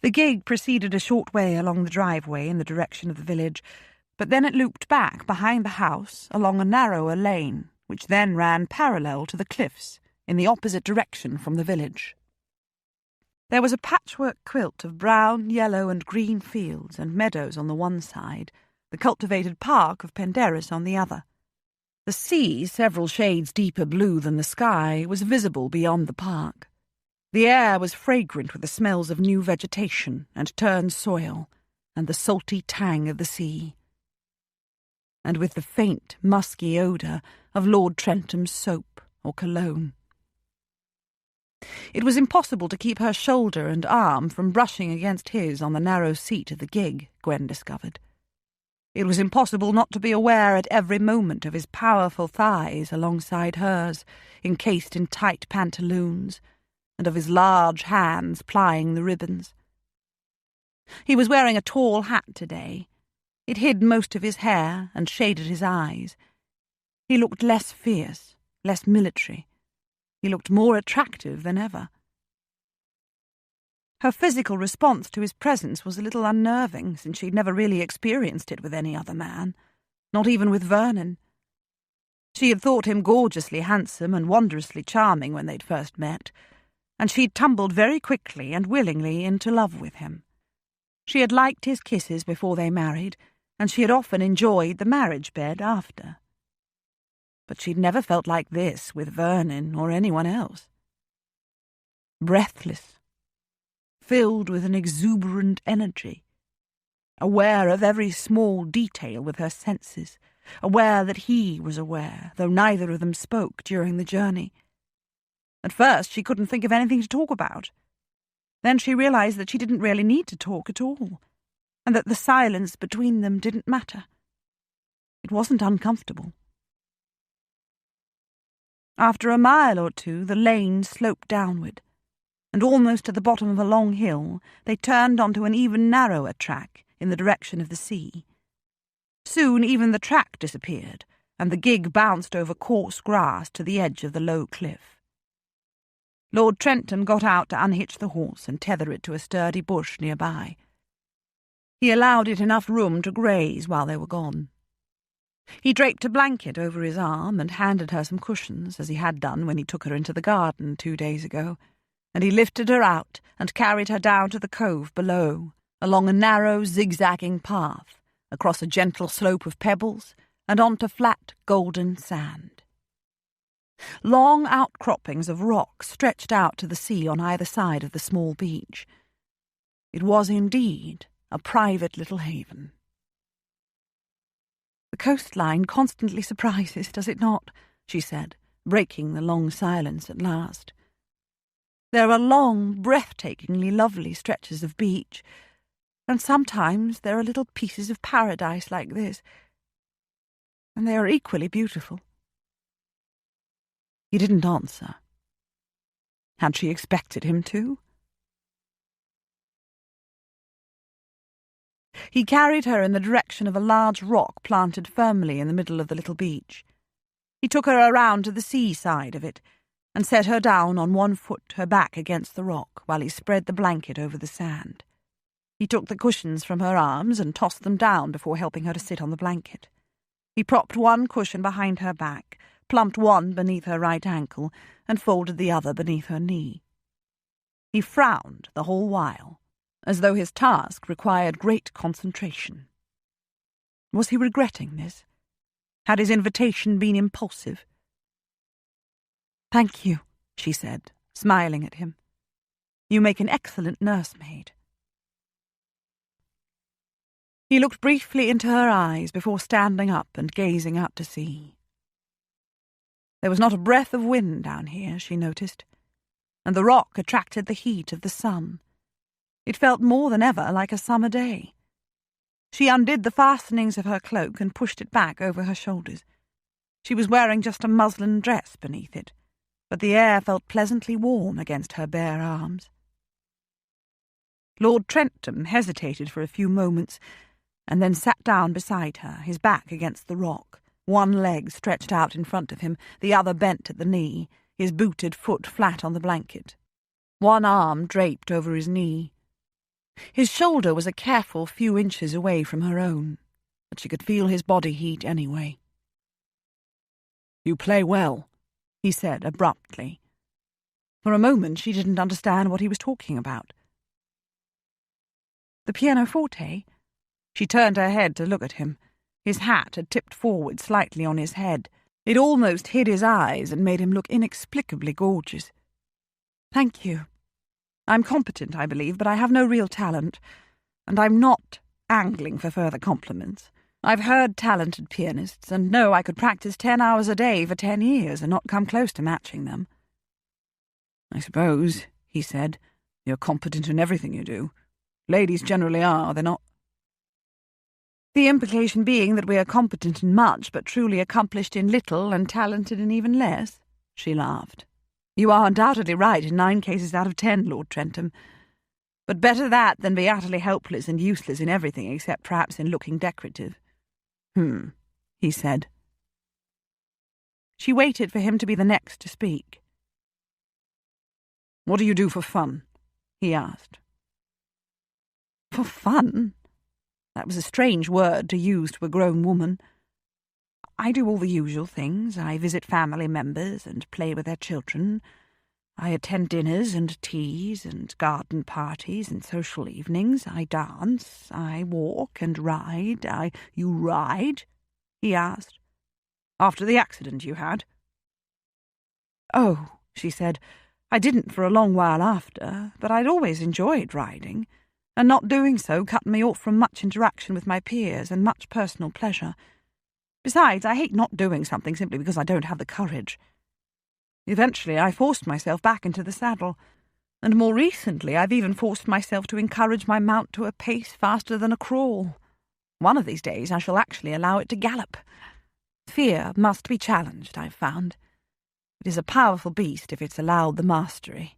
The gig proceeded a short way along the driveway in the direction of the village, but then it looped back behind the house along a narrower lane, which then ran parallel to the cliffs in the opposite direction from the village. There was a patchwork quilt of brown, yellow and green fields and meadows on the one side, the cultivated park of Penderys on the other. The sea, several shades deeper blue than the sky, was visible beyond the park. The air was fragrant with the smells of new vegetation and turned soil, and the salty tang of the sea, and with the faint, musky odour of Lord Trentham's soap or cologne. It was impossible to keep her shoulder and arm from brushing against his on the narrow seat of the gig, Gwen discovered. It was impossible not to be aware at every moment of his powerful thighs alongside hers, encased in tight pantaloons, and of his large hands plying the ribbons. He was wearing a tall hat today. It hid most of his hair and shaded his eyes. He looked less fierce, less military. He looked more attractive than ever. Her physical response to his presence was a little unnerving, since she'd never really experienced it with any other man, not even with Vernon. She had thought him gorgeously handsome and wondrously charming when they'd first met, and she'd tumbled very quickly and willingly into love with him. She had liked his kisses before they married, and she had often enjoyed the marriage bed after. But she'd never felt like this with Vernon or anyone else. Breathless, filled with an exuberant energy, aware of every small detail with her senses, aware that he was aware, though neither of them spoke during the journey. At first she couldn't think of anything to talk about. Then she realized that she didn't really need to talk at all, and that the silence between them didn't matter. It wasn't uncomfortable. After a mile or two, the lane sloped downward, and almost at the bottom of a long hill, they turned onto an even narrower track in the direction of the sea. Soon even the track disappeared, and the gig bounced over coarse grass to the edge of the low cliff. Lord Trentham got out to unhitch the horse and tether it to a sturdy bush nearby. He allowed it enough room to graze while they were gone. He draped a blanket over his arm and handed her some cushions, as he had done when he took her into the garden 2 days ago, and he lifted her out and carried her down to the cove below, along a narrow, zigzagging path, across a gentle slope of pebbles, and onto flat, golden sand. Long outcroppings of rock stretched out to the sea on either side of the small beach. It was indeed a private little haven. "The coastline constantly surprises, does it not?" she said, breaking the long silence at last. "There are long, breathtakingly lovely stretches of beach, and sometimes there are little pieces of paradise like this, and they are equally beautiful." He didn't answer. Had she expected him to? He carried her in the direction of a large rock planted firmly in the middle of the little beach. He took her around to the sea side of it and set her down on one foot, her back against the rock, while he spread the blanket over the sand. He took the cushions from her arms and tossed them down before helping her to sit on the blanket. He propped one cushion behind her back, plumped one beneath her right ankle, and folded the other beneath her knee. He frowned the whole while, as though his task required great concentration. Was he regretting this? Had his invitation been impulsive? "Thank you," she said, smiling at him. "You make an excellent nursemaid." He looked briefly into her eyes before standing up and gazing out to sea. There was not a breath of wind down here, she noticed, and the rock attracted the heat of the sun. It felt more than ever like a summer day. She undid the fastenings of her cloak and pushed it back over her shoulders. She was wearing just a muslin dress beneath it, but the air felt pleasantly warm against her bare arms. Lord Trentham hesitated for a few moments, and then sat down beside her, his back against the rock, one leg stretched out in front of him, the other bent at the knee, his booted foot flat on the blanket, one arm draped over his knee. His shoulder was a careful few inches away from her own, but she could feel his body heat anyway. "You play well," he said abruptly. For a moment she didn't understand what he was talking about. "The pianoforte?" She turned her head to look at him. His hat had tipped forward slightly on his head. It almost hid his eyes and made him look inexplicably gorgeous. "Thank you. I'm competent, I believe, but I have no real talent, and I'm not angling for further compliments. I've heard talented pianists, and know I could practice 10 hours a day for 10 years and not come close to matching them." "I suppose," he said, "you're competent in everything you do. Ladies generally are, they're not—" "The implication being that we are competent in much, but truly accomplished in little and talented in even less," she laughed. "You are undoubtedly right in 9 cases out of 10, Lord Trentham. But better that than be utterly helpless and useless in everything except perhaps in looking decorative." He said. She waited for him to be the next to speak. "What do you do for fun?" he asked. For fun? That was a strange word to use to a grown woman. "I do all the usual things. I visit family members and play with their children. I attend dinners and teas and garden parties and social evenings. I dance. I walk and ride. You ride?" he asked. "After the accident you had?" "Oh," she said, "I didn't for a long while after, but I'd always enjoyed riding. and not doing so cut me off from much interaction with my peers and much personal pleasure. Besides, I hate not doing something simply because I don't have the courage. Eventually, I forced myself back into the saddle, and more recently I've even forced myself to encourage my mount to a pace faster than a crawl. One of these days I shall actually allow it to gallop. Fear must be challenged, I've found. It is a powerful beast if it's allowed the mastery.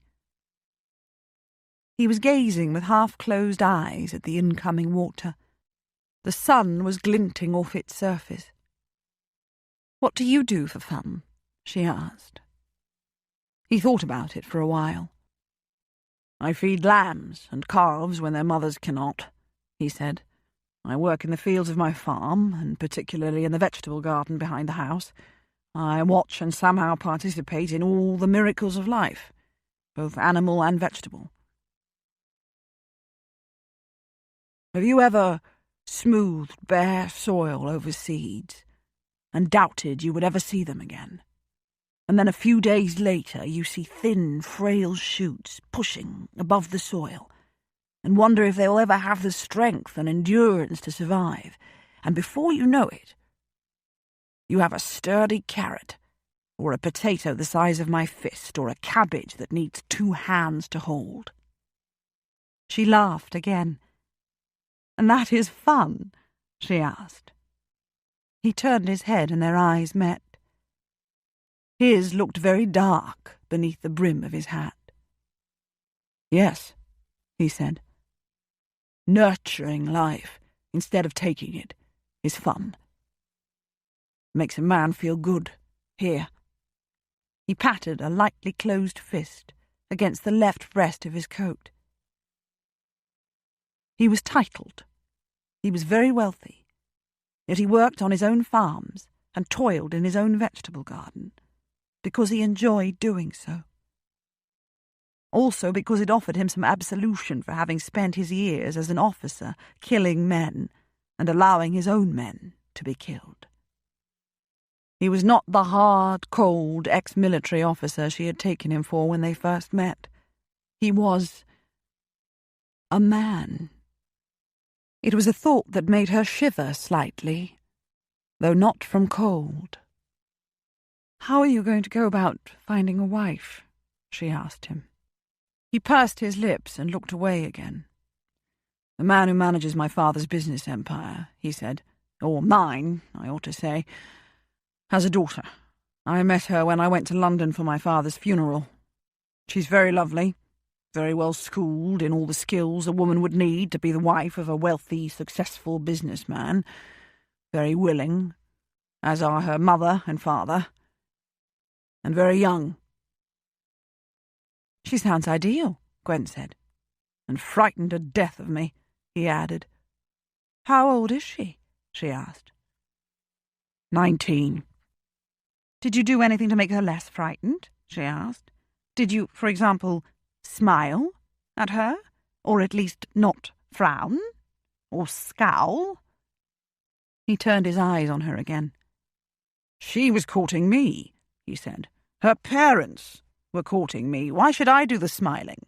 He was gazing with half-closed eyes at the incoming water. The sun was glinting off its surface. "What do you do for fun?" she asked. He thought about it for a while. "I feed lambs and calves when their mothers cannot," he said. "I work in the fields of my farm, and particularly in the vegetable garden behind the house. I watch and somehow participate in all the miracles of life, both animal and vegetable." "Have you ever smoothed bare soil over seeds and doubted you would ever see them again? And then a few days later you see thin, frail shoots pushing above the soil and wonder if they'll ever have the strength and endurance to survive, and before you know it, you have a sturdy carrot, or a potato the size of my fist, or a cabbage that needs 2 hands to hold?" She laughed again. "And that is fun?" she asked. He turned his head and their eyes met. His looked very dark beneath the brim of his hat. "Yes," he said. "Nurturing life instead of taking it is fun. Makes a man feel good. Here." He patted a lightly closed fist against the left breast of his coat. He was titled. He was very wealthy, yet he worked on his own farms and toiled in his own vegetable garden, because he enjoyed doing so. Also because it offered him some absolution for having spent his years as an officer killing men and allowing his own men to be killed. He was not the hard, cold, ex-military officer she had taken him for when they first met. He was a man. It was a thought that made her shiver slightly, though not from cold. "How are you going to go about finding a wife?" she asked him. He pursed his lips and looked away again. "The man who manages my father's business empire," he said, "or mine, I ought to say, has a daughter. I met her when I went to London for my father's funeral. She's very lovely, very well schooled in all the skills a woman would need to be the wife of a wealthy, successful businessman. Very willing, as are her mother and father, and very young." "She sounds ideal," Gwen said. "And frightened to death of me," he added. "How old is she?" she asked. 19. "Did you do anything to make her less frightened?" she asked. "Did you, for example, smile at her, or at least not frown, or scowl?" He turned his eyes on her again. "She was courting me," he said. "Her parents were courting me. Why should I do the smiling?"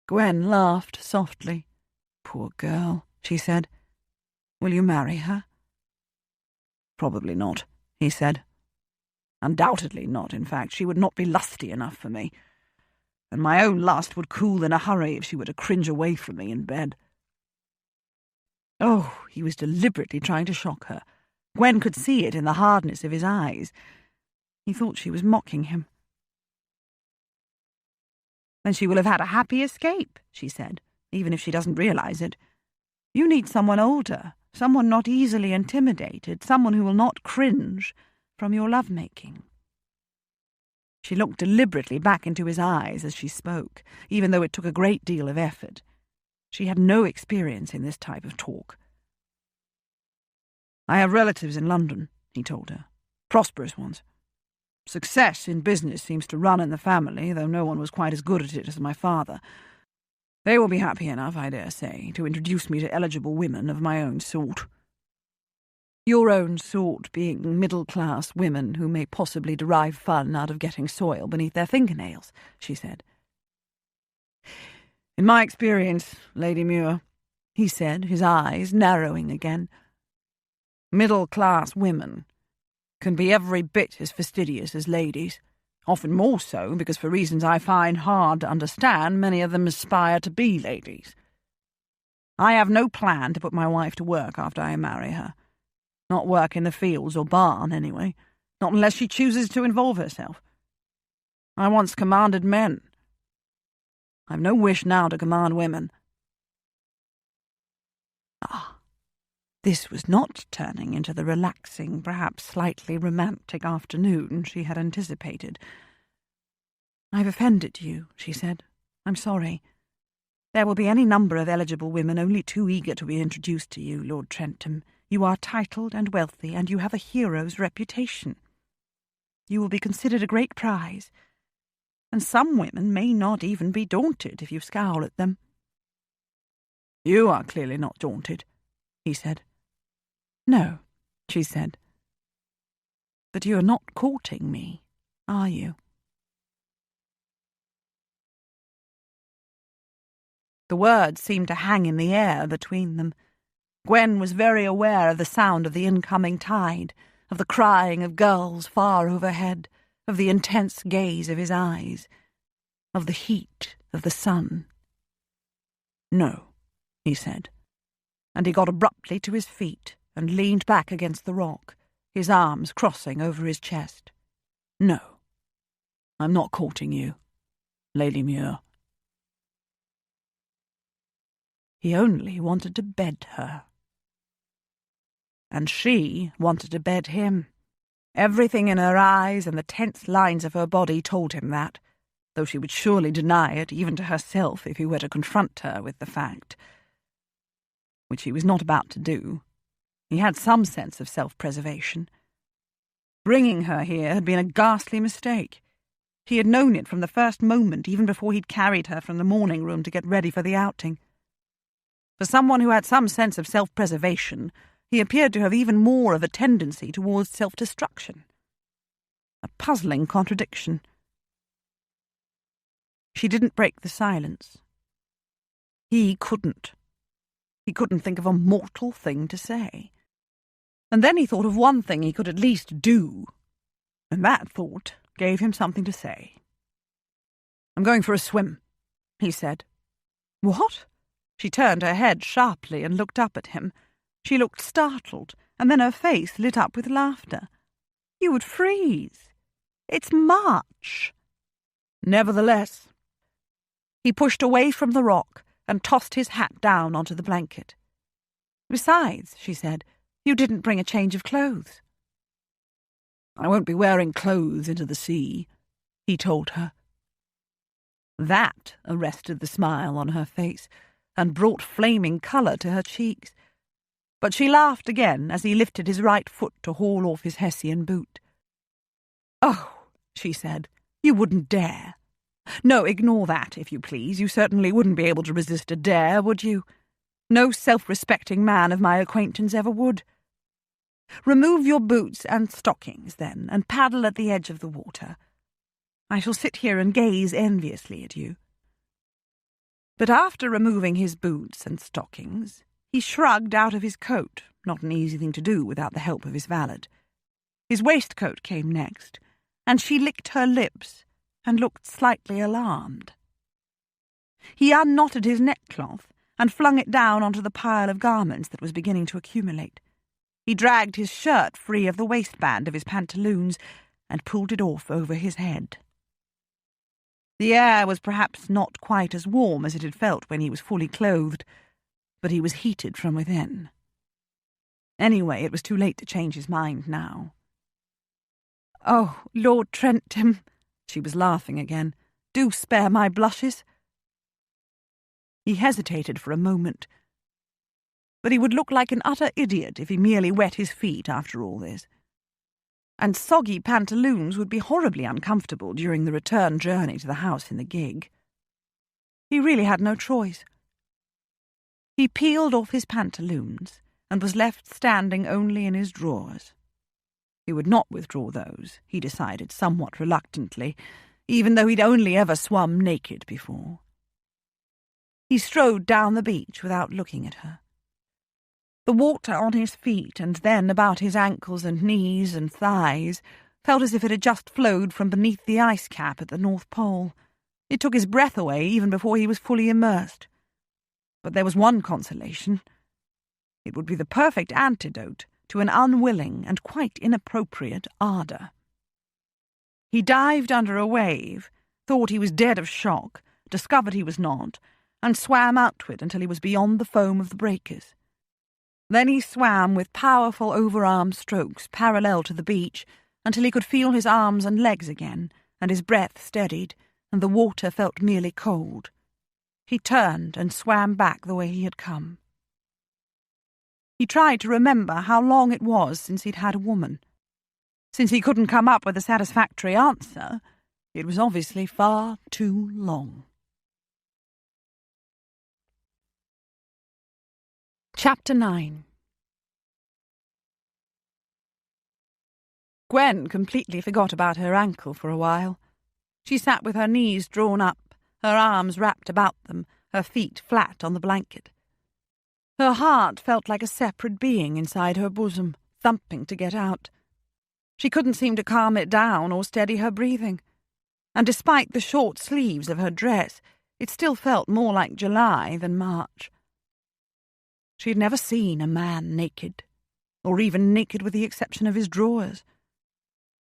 Gwen laughed softly. "Poor girl," she said. "Will you marry her?" "Probably not," he said. "Undoubtedly not, in fact. She would not be lusty enough for me, and my own lust would cool in a hurry if she were to cringe away from me in bed." Oh, he was deliberately trying to shock her. Gwen could see it in the hardness of his eyes. He thought she was mocking him. "Then she will have had a happy escape," she said, "even if she doesn't realize it. You need someone older, someone not easily intimidated, someone who will not cringe from your lovemaking." She looked deliberately back into his eyes as she spoke, even though it took a great deal of effort. She had no experience in this type of talk. "I have relatives in London," he told her. "Prosperous ones. Success in business seems to run in the family, though no one was quite as good at it as my father. They will be happy enough, I dare say, to introduce me to eligible women of my own sort." "Your own sort being middle-class women who may possibly derive fun out of getting soil beneath their fingernails," she said. "In my experience, Lady Muir," he said, his eyes narrowing again, "middle-class women can be every bit as fastidious as ladies, often more so because for reasons I find hard to understand, many of them aspire to be ladies. I have no plan to put my wife to work after I marry her. Not work in the fields or barn, anyway, not unless she chooses to involve herself. I once commanded men. I've no wish now to command women." This was not turning into the relaxing, perhaps slightly romantic afternoon she had anticipated. "I've offended you," she said. "I'm sorry. There will be any number of eligible women only too eager to be introduced to you, Lord Trentham. You are titled and wealthy, and you have a hero's reputation. You will be considered a great prize, and some women may not even be daunted if you scowl at them." "You are clearly not daunted," he said. "No," she said. "But you are not courting me, are you?" The words seemed to hang in the air between them. Gwen was very aware of the sound of the incoming tide, of the crying of girls far overhead, of the intense gaze of his eyes, of the heat of the sun. "No," he said, and he got abruptly to his feet and leaned back against the rock, his arms crossing over his chest. "No, I'm not courting you, Lady Muir." He only wanted to bed her. And she wanted to bed him. Everything in her eyes and the tense lines of her body told him that, though she would surely deny it even to herself if he were to confront her with the fact. Which he was not about to do. He had some sense of self-preservation. Bringing her here had been a ghastly mistake. He had known it from the first moment, even before he'd carried her from the morning room to get ready for the outing. For someone who had some sense of self-preservation, he appeared to have even more of a tendency towards self-destruction. A puzzling contradiction. She didn't break the silence. He couldn't. He couldn't think of a mortal thing to say. And then he thought of one thing he could at least do, and that thought gave him something to say. "I'm going for a swim," he said. "What?" She turned her head sharply and looked up at him. She looked startled, and then her face lit up with laughter. "You would freeze. It's March." "Nevertheless." He pushed away from the rock and tossed his hat down onto the blanket. "Besides," she said, "you didn't bring a change of clothes." "I won't be wearing clothes into the sea," he told her. That arrested the smile on her face and brought flaming colour to her cheeks. But she laughed again as he lifted his right foot to haul off his Hessian boot. "Oh," she said, "you wouldn't dare. No, ignore that, if you please. You certainly wouldn't be able to resist a dare, would you? No self-respecting man of my acquaintance ever would. Remove your boots and stockings, then, and paddle at the edge of the water. I shall sit here and gaze enviously at you." But after removing his boots and stockings, he shrugged out of his coat, not an easy thing to do without the help of his valet. His waistcoat came next, and she licked her lips and looked slightly alarmed. He unknotted his neckcloth and flung it down onto the pile of garments that was beginning to accumulate. He dragged his shirt free of the waistband of his pantaloons and pulled it off over his head. The air was perhaps not quite as warm as it had felt when he was fully clothed, but he was heated from within. Anyway, it was too late to change his mind now. "Oh, Lord Trentham," she was laughing again, "do spare my blushes." He hesitated for a moment, but he would look like an utter idiot if he merely wet his feet after all this. And soggy pantaloons would be horribly uncomfortable during the return journey to the house in the gig. He really had no choice. He peeled off his pantaloons and was left standing only in his drawers. He would not withdraw those, he decided somewhat reluctantly, even though he'd only ever swum naked before. He strode down the beach without looking at her. The water on his feet and then about his ankles and knees and thighs felt as if it had just flowed from beneath the ice cap at the North Pole. It took his breath away even before he was fully immersed. But there was one consolation. It would be the perfect antidote to an unwilling and quite inappropriate ardour. He dived under a wave, thought he was dead of shock, discovered he was not, and swam outward until he was beyond the foam of the breakers. Then he swam with powerful overarm strokes parallel to the beach until he could feel his arms and legs again, and his breath steadied, and the water felt merely cold. He turned and swam back the way he had come. He tried to remember how long it was since he'd had a woman. Since he couldn't come up with a satisfactory answer, it was obviously far too long. Chapter 9. Gwen completely forgot about her ankle for a while. She sat with her knees drawn up, her arms wrapped about them, her feet flat on the blanket. Her heart felt like a separate being inside her bosom, thumping to get out. She couldn't seem to calm it down or steady her breathing, and despite the short sleeves of her dress, it still felt more like July than March. She had never seen a man naked, or even naked with the exception of his drawers.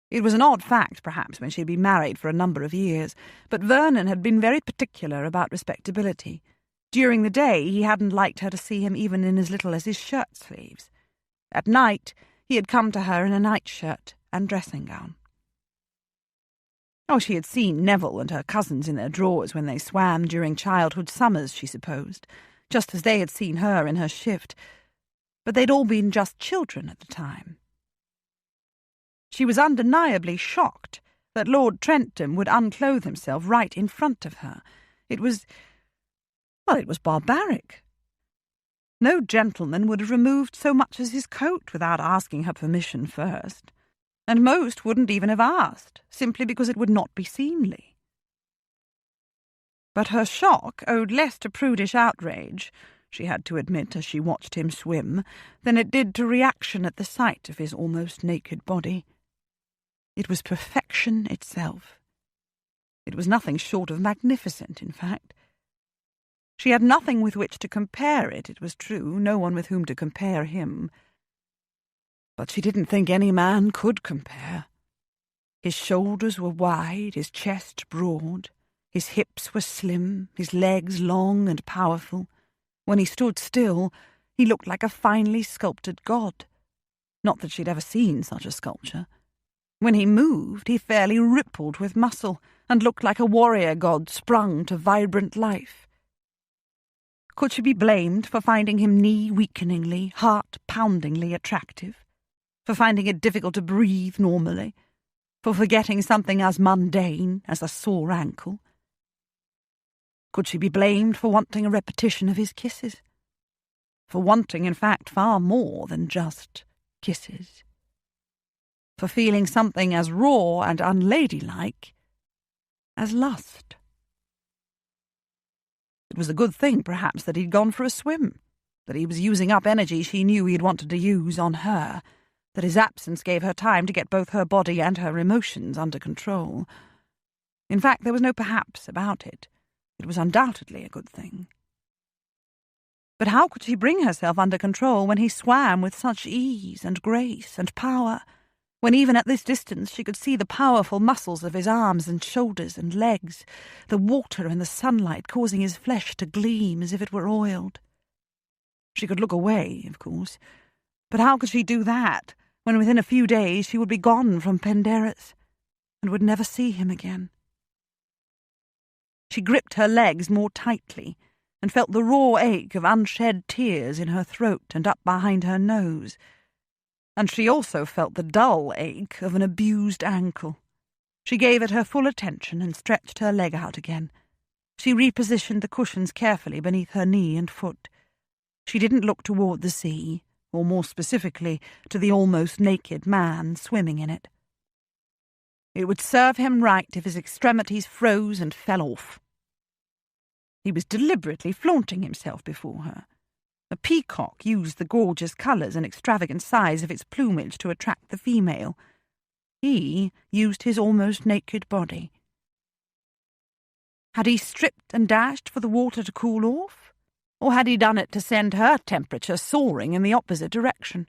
It was an odd fact, perhaps, when she had been married for a number of years, but Vernon had been very particular about respectability. During the day, he hadn't liked her to see him even in as little as his shirt-sleeves. At night, he had come to her in a nightshirt and dressing-gown. Oh, she had seen Neville and her cousins in their drawers when they swam during childhood summers, she supposed, just as they had seen her in her shift, but they'd all been just children at the time. She was undeniably shocked that Lord Trentham would unclothe himself right in front of her. It was barbaric. No gentleman would have removed so much as his coat without asking her permission first, and most wouldn't even have asked, simply because it would not be seemly. But her shock owed less to prudish outrage, she had to admit as she watched him swim, than it did to reaction at the sight of his almost naked body. It was perfection itself. It was nothing short of magnificent, in fact. She had nothing with which to compare it was true, no one with whom to compare him. But she didn't think any man could compare. His shoulders were wide, his chest broad, his hips were slim, his legs long and powerful. When he stood still, he looked like a finely sculpted god. Not that she'd ever seen such a sculpture. When he moved, he fairly rippled with muscle and looked like a warrior god sprung to vibrant life. Could she be blamed for finding him knee-weakeningly, heart-poundingly attractive? For finding it difficult to breathe normally? For forgetting something as mundane as a sore ankle? Could she be blamed for wanting a repetition of his kisses? For wanting, in fact, far more than just kisses? For feeling something as raw and unladylike as lust? It was a good thing, perhaps, that he'd gone for a swim, that he was using up energy she knew he'd wanted to use on her, that his absence gave her time to get both her body and her emotions under control. In fact, there was no perhaps about it. It was undoubtedly a good thing. But how could she bring herself under control when he swam with such ease and grace and power, when even at this distance she could see the powerful muscles of his arms and shoulders and legs, the water and the sunlight causing his flesh to gleam as if it were oiled? She could look away, of course, but how could she do that when within a few days she would be gone from Penderys and would never see him again? She gripped her legs more tightly and felt the raw ache of unshed tears in her throat and up behind her nose. And she also felt the dull ache of an abused ankle. She gave it her full attention and stretched her leg out again. She repositioned the cushions carefully beneath her knee and foot. She didn't look toward the sea, or more specifically, to the almost naked man swimming in it. It would serve him right if his extremities froze and fell off. He was deliberately flaunting himself before her. A peacock used the gorgeous colours and extravagant size of its plumage to attract the female. He used his almost naked body. Had he stripped and dashed for the water to cool off? Or had he done it to send her temperature soaring in the opposite direction?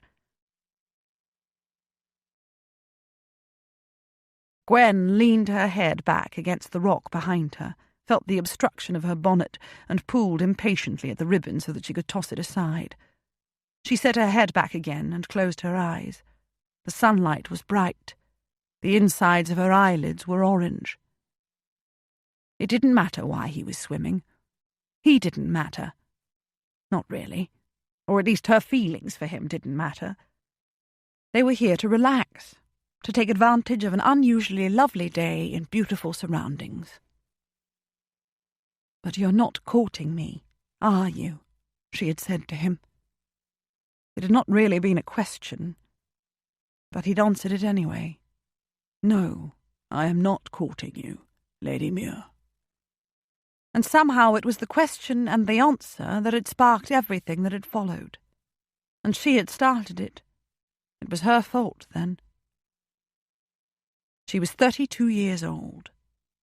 Gwen leaned her head back against the rock behind her, felt the obstruction of her bonnet, and pulled impatiently at the ribbon so that she could toss it aside. She set her head back again and closed her eyes. The sunlight was bright. The insides of her eyelids were orange. It didn't matter why he was swimming. He didn't matter. Not really. Or at least her feelings for him didn't matter. They were here to relax, to take advantage of an unusually lovely day in beautiful surroundings. "But you're not courting me, are you?" she had said to him. It had not really been a question, but he'd answered it anyway. "No, I am not courting you, Lady Muir." And somehow it was the question and the answer that had sparked everything that had followed. And she had started it. It was her fault, then. She was 32 years old.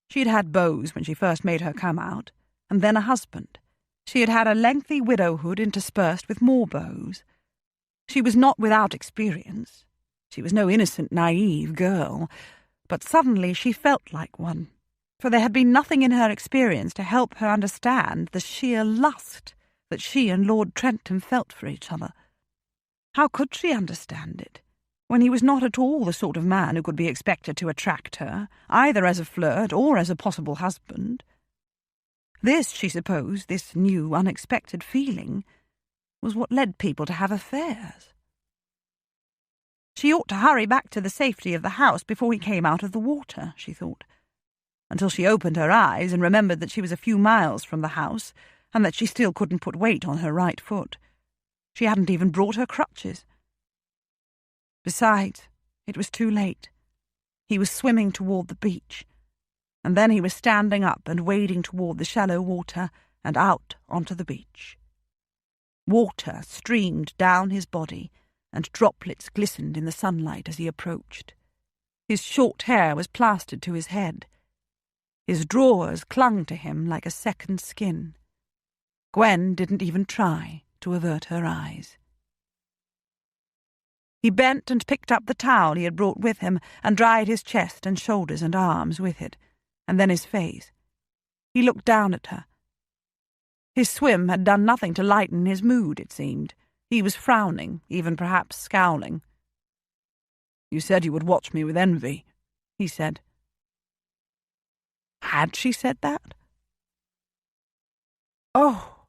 She had had beaux when she first made her come out, and then a husband. She had had a lengthy widowhood interspersed with more beaux. She was not without experience. She was no innocent, naive girl, but suddenly she felt like one, for there had been nothing in her experience to help her understand the sheer lust that she and Lord Trentham felt for each other. How could she understand it, when he was not at all the sort of man who could be expected to attract her, either as a flirt or as a possible husband? This, she supposed, this new, unexpected feeling, was what led people to have affairs. She ought to hurry back to the safety of the house before he came out of the water, she thought, until she opened her eyes and remembered that she was a few miles from the house and that she still couldn't put weight on her right foot. She hadn't even brought her crutches. Besides, it was too late. He was swimming toward the beach, and then he was standing up and wading toward the shallow water and out onto the beach. Water streamed down his body, and droplets glistened in the sunlight as he approached. His short hair was plastered to his head. His drawers clung to him like a second skin. Gwen didn't even try to avert her eyes. He bent and picked up the towel he had brought with him and dried his chest and shoulders and arms with it, and then his face. He looked down at her. His swim had done nothing to lighten his mood, it seemed. He was frowning, even perhaps scowling. "You said you would watch me with envy," he said. Had she said that? "Oh,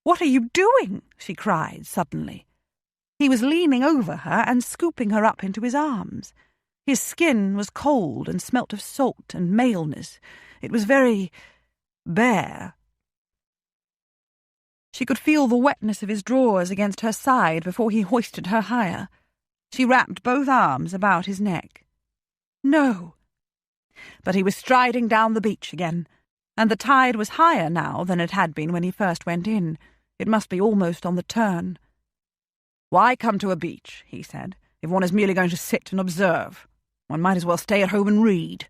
what are you doing?" she cried suddenly. He was leaning over her and scooping her up into his arms. His skin was cold and smelt of salt and maleness. It was very bare. She could feel the wetness of his drawers against her side before he hoisted her higher. She wrapped both arms about his neck. No. But he was striding down the beach again, and the tide was higher now than it had been when he first went in. It must be almost on the turn. "Why come to a beach," he said, "if one is merely going to sit and observe? One might as well stay at home and read."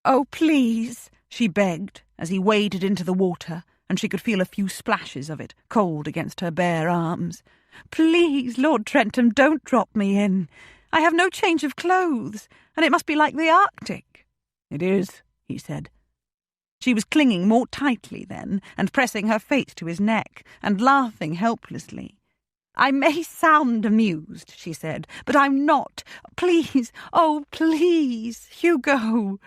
"Oh, please," she begged, as he waded into the water, and she could feel a few splashes of it, cold against her bare arms. "Please, Lord Trentham, don't drop me in. I have no change of clothes, and it must be like the Arctic." "It is," he said. She was clinging more tightly then, and pressing her face to his neck, and laughing helplessly. "I may sound amused," she said, "but I'm not. Please, oh, please, Hugo."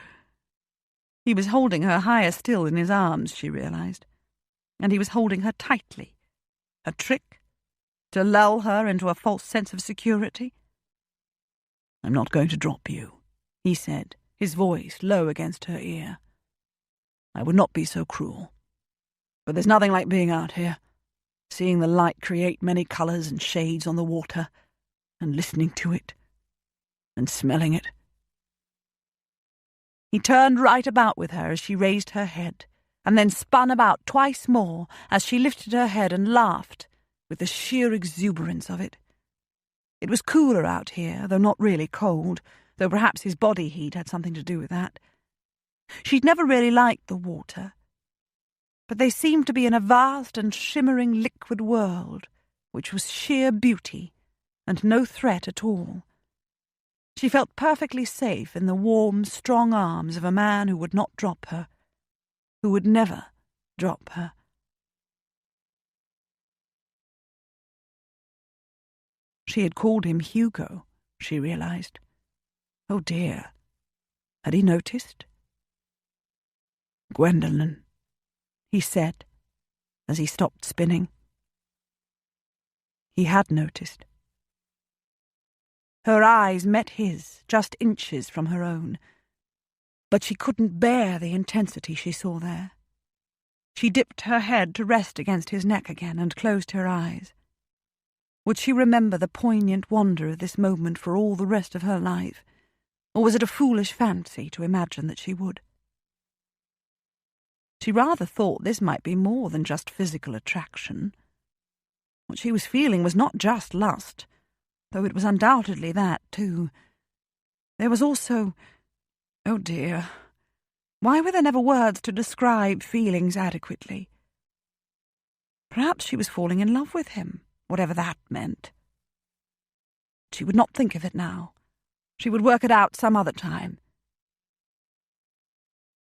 He was holding her higher still in his arms, she realized, and he was holding her tightly. A trick? To lull her into a false sense of security? "I'm not going to drop you," he said, his voice low against her ear. "I would not be so cruel. But there's nothing like being out here, seeing the light create many colours and shades on the water, and listening to it, and smelling it." He turned right about with her as she raised her head, and then spun about twice more as she lifted her head and laughed with the sheer exuberance of it. It was cooler out here, though not really cold, though perhaps his body heat had something to do with that. She'd never really liked the water, but they seemed to be in a vast and shimmering liquid world, which was sheer beauty and no threat at all. She felt perfectly safe in the warm, strong arms of a man who would not drop her, who would never drop her. She had called him Hugo, she realized. Oh dear, had he noticed? "Gwendolen," he said, as he stopped spinning. He had noticed. Her eyes met his, just inches from her own, but she couldn't bear the intensity she saw there. She dipped her head to rest against his neck again and closed her eyes. Would she remember the poignant wonder of this moment for all the rest of her life, or was it a foolish fancy to imagine that she would? She rather thought this might be more than just physical attraction. What she was feeling was not just lust, though it was undoubtedly that, too. There was also... oh dear, why were there never words to describe feelings adequately? Perhaps she was falling in love with him, whatever that meant. She would not think of it now. She would work it out some other time.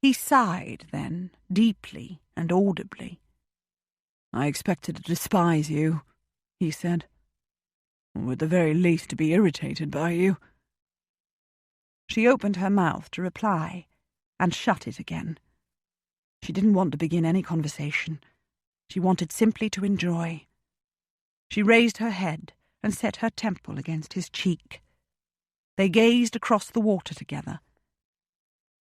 He sighed then, deeply and audibly. "I expected to despise you," he said, "or at the very least to be irritated by you." She opened her mouth to reply, and shut it again. She didn't want to begin any conversation. She wanted simply to enjoy. She raised her head and set her temple against his cheek. They gazed across the water together,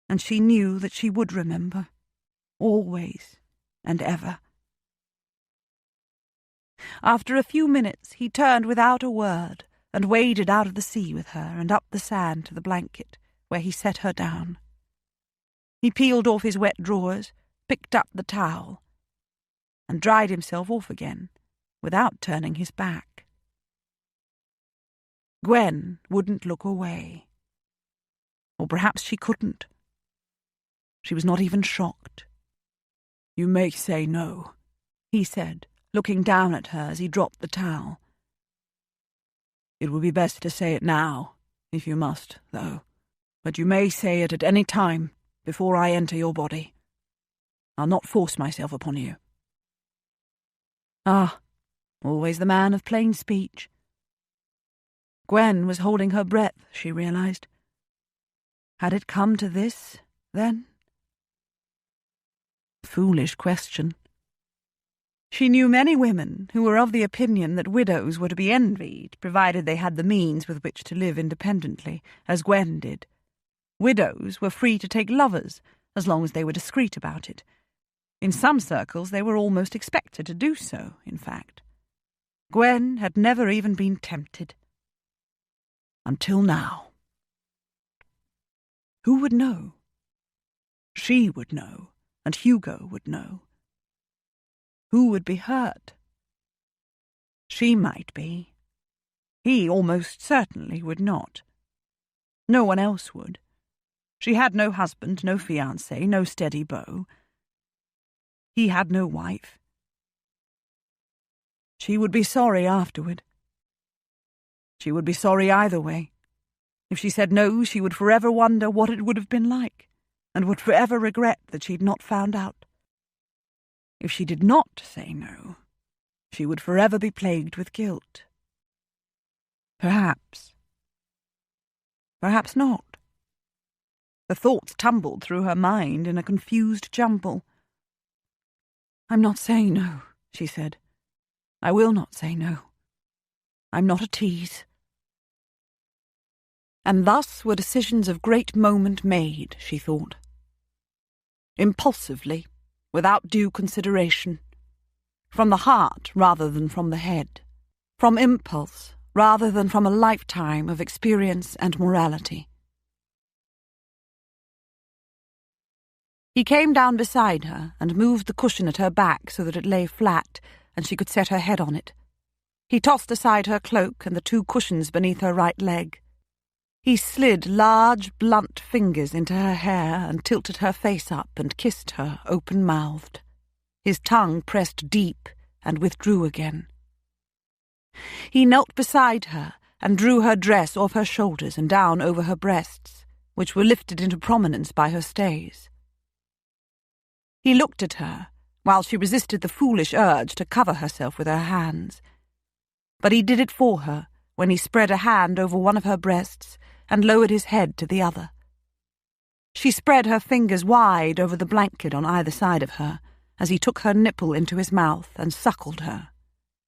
and she knew that she would remember, always and ever. After a few minutes he turned without a word and waded out of the sea with her and up the sand to the blanket, where he set her down. He peeled off his wet drawers, picked up the towel, and dried himself off again, without turning his back. Gwen wouldn't look away. Or perhaps she couldn't. She was not even shocked. "You may say no," he said, looking down at her as he dropped the towel. "It would be best to say it now, if you must, though. But you may say it at any time before I enter your body. I'll not force myself upon you." Ah, always the man of plain speech. Gwen was holding her breath, she realized. Had it come to this, then? Foolish question. She knew many women who were of the opinion that widows were to be envied, provided they had the means with which to live independently, as Gwen did. Widows were free to take lovers, as long as they were discreet about it. In some circles they were almost expected to do so, in fact. Gwen had never even been tempted. Until now. Who would know? She would know, and Hugo would know. Who would be hurt? She might be. He almost certainly would not. No one else would. She had no husband, no fiancé, no steady beau. He had no wife. She would be sorry afterward. She would be sorry either way. If she said no, she would forever wonder what it would have been like, and would forever regret that she'd not found out. If she did not say no, she would forever be plagued with guilt. Perhaps. Perhaps not. The thoughts tumbled through her mind in a confused jumble. "I'm not saying no," she said. "I will not say no. I'm not a tease." And thus were decisions of great moment made, she thought. Impulsively, without due consideration. From the heart rather than from the head. From impulse rather than from a lifetime of experience and morality. He came down beside her and moved the cushion at her back so that it lay flat and she could set her head on it. He tossed aside her cloak and the 2 cushions beneath her right leg. He slid large, blunt fingers into her hair and tilted her face up and kissed her, open-mouthed. His tongue pressed deep and withdrew again. He knelt beside her and drew her dress off her shoulders and down over her breasts, which were lifted into prominence by her stays. He looked at her, while she resisted the foolish urge to cover herself with her hands. But he did it for her when he spread a hand over one of her breasts and lowered his head to the other. She spread her fingers wide over the blanket on either side of her as he took her nipple into his mouth and suckled her,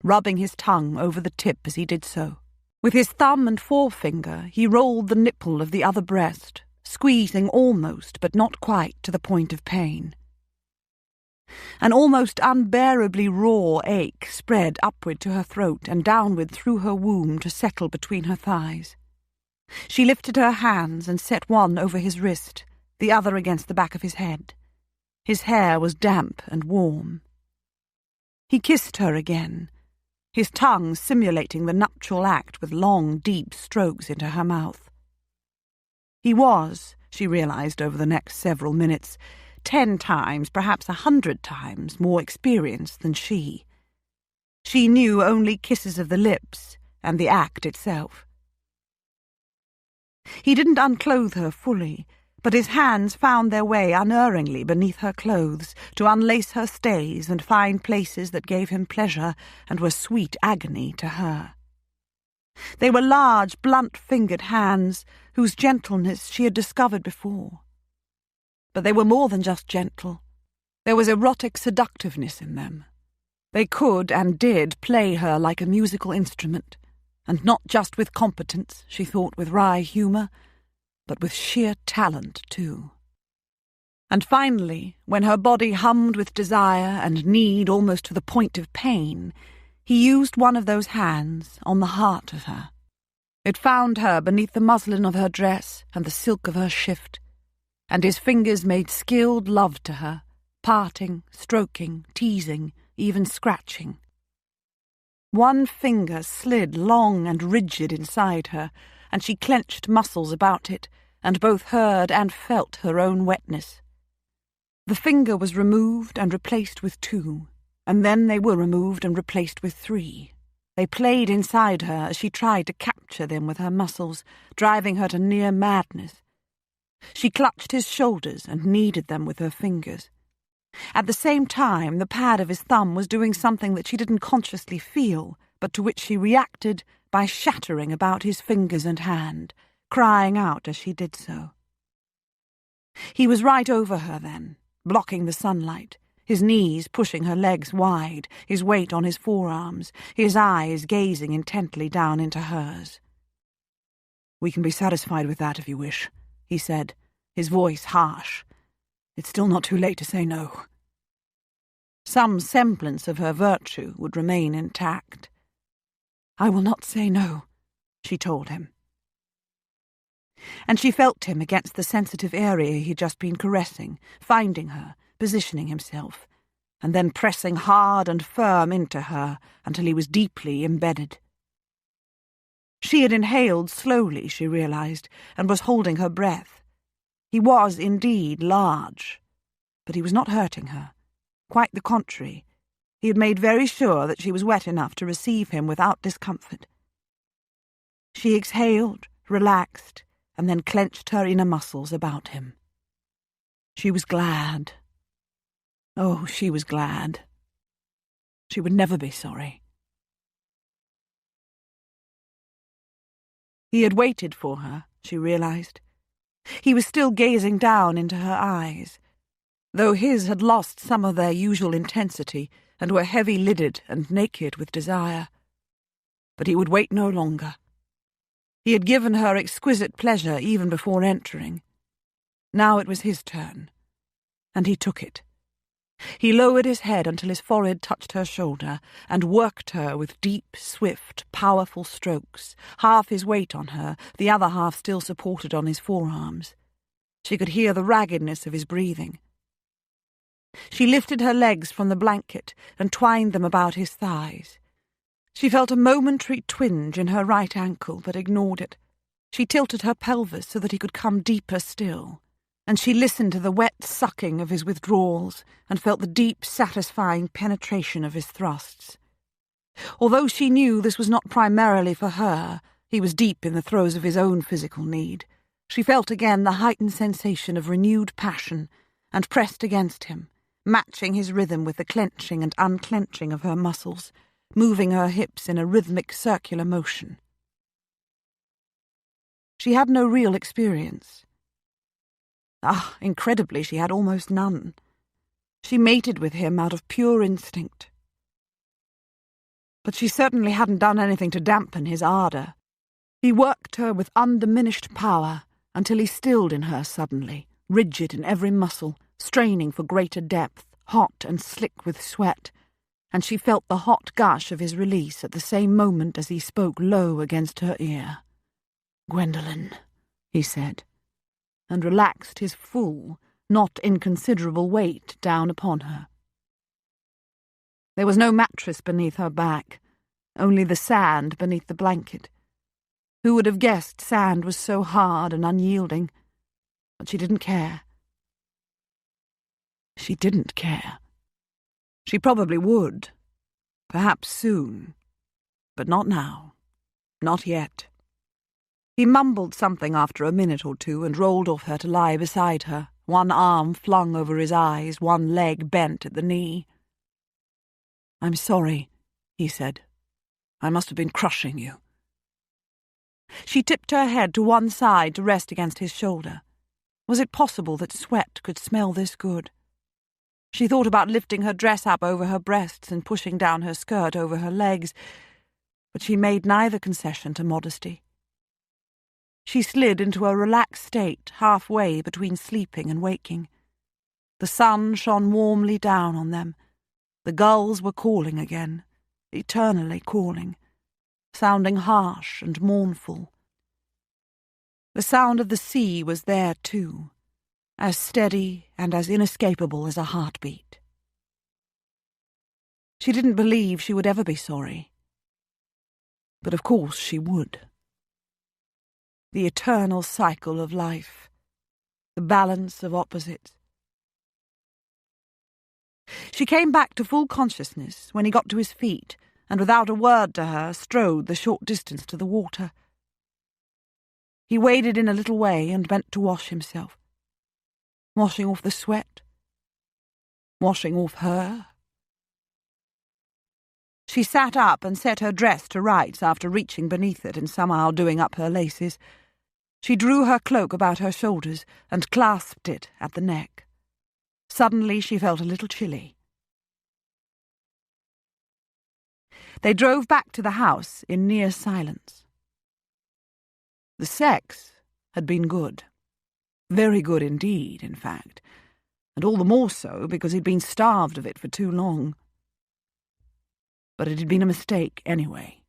rubbing his tongue over the tip as he did so. With his thumb and forefinger he rolled the nipple of the other breast, squeezing almost but not quite to the point of pain. An almost unbearably raw ache spread upward to her throat and downward through her womb to settle between her thighs. She lifted her hands and set one over his wrist, the other against the back of his head. His hair was damp and warm. He kissed her again, his tongue simulating the nuptial act with long, deep strokes into her mouth. He was, she realized over the next several minutes, 10 times, perhaps 100 times, more experienced than she. She knew only kisses of the lips and the act itself. He didn't unclothe her fully, but his hands found their way unerringly beneath her clothes to unlace her stays and find places that gave him pleasure and were sweet agony to her. They were large, blunt-fingered hands whose gentleness she had discovered before. But they were more than just gentle. There was erotic seductiveness in them. They could and did play her like a musical instrument, and not just with competence, she thought with wry humour, but with sheer talent too. And finally, when her body hummed with desire and need almost to the point of pain, he used one of those hands on the heart of her. It found her beneath the muslin of her dress and the silk of her shift, and his fingers made skilled love to her, parting, stroking, teasing, even scratching. One finger slid long and rigid inside her, and she clenched muscles about it, and both heard and felt her own wetness. The finger was removed and replaced with 2, and then they were removed and replaced with 3. They played inside her as she tried to capture them with her muscles, driving her to near madness. She clutched his shoulders and kneaded them with her fingers. At the same time, the pad of his thumb was doing something that she didn't consciously feel, but to which she reacted by shattering about his fingers and hand, crying out as she did so. He was right over her then, blocking the sunlight, his knees pushing her legs wide, his weight on his forearms, his eyes gazing intently down into hers. "We can be satisfied with that if you wish," he said, his voice harsh. "It's still not too late to say no." Some semblance of her virtue would remain intact. "I will not say no," she told him. And she felt him against the sensitive area he had just been caressing, finding her, positioning himself, and then pressing hard and firm into her until he was deeply embedded. She had inhaled slowly, she realized, and was holding her breath. He was indeed large, but he was not hurting her. Quite the contrary. He had made very sure that she was wet enough to receive him without discomfort. She exhaled, relaxed, and then clenched her inner muscles about him. She was glad. Oh, she was glad. She would never be sorry. He had waited for her, she realized. He was still gazing down into her eyes, though his had lost some of their usual intensity and were heavy-lidded and naked with desire. But he would wait no longer. He had given her exquisite pleasure even before entering. Now it was his turn, and he took it. He lowered his head until his forehead touched her shoulder and worked her with deep, swift, powerful strokes, half his weight on her, the other half still supported on his forearms. She could hear the raggedness of his breathing. She lifted her legs from the blanket and twined them about his thighs. She felt a momentary twinge in her right ankle, but ignored it. She tilted her pelvis so that he could come deeper still, and she listened to the wet sucking of his withdrawals and felt the deep, satisfying penetration of his thrusts. Although she knew this was not primarily for her, he was deep in the throes of his own physical need. She felt again the heightened sensation of renewed passion and pressed against him, matching his rhythm with the clenching and unclenching of her muscles, moving her hips in a rhythmic circular motion. She had no real experience. Incredibly, she had almost none. She mated with him out of pure instinct. But she certainly hadn't done anything to dampen his ardour. He worked her with undiminished power until he stilled in her suddenly, rigid in every muscle, straining for greater depth, hot and slick with sweat, and she felt the hot gush of his release at the same moment as he spoke low against her ear. "Gwendolen," he said, and relaxed his full, not inconsiderable weight down upon her. There was no mattress beneath her back, only the sand beneath the blanket. Who would have guessed sand was so hard and unyielding? But she didn't care. She didn't care. She probably would. Perhaps soon. But not now. Not yet. He mumbled something after a minute or two and rolled off her to lie beside her, one arm flung over his eyes, one leg bent at the knee. "I'm sorry," he said. "I must have been crushing you." She tipped her head to one side to rest against his shoulder. Was it possible that sweat could smell this good? She thought about lifting her dress up over her breasts and pushing down her skirt over her legs, but she made neither concession to modesty. She slid into a relaxed state halfway between sleeping and waking. The sun shone warmly down on them. The gulls were calling again, eternally calling, sounding harsh and mournful. The sound of the sea was there too, as steady and as inescapable as a heartbeat. She didn't believe she would ever be sorry. But of course she would. The eternal cycle of life, the balance of opposites. She came back to full consciousness when he got to his feet and without a word to her strode the short distance to the water. He waded in a little way and bent to wash himself, washing off the sweat, washing off her. She sat up and set her dress to rights after reaching beneath it and somehow doing up her laces. She drew her cloak about her shoulders and clasped it at the neck. Suddenly she felt a little chilly. They drove back to the house in near silence. The sex had been good. Very good indeed, in fact, and all the more so because he'd been starved of it for too long. But it had been a mistake anyway.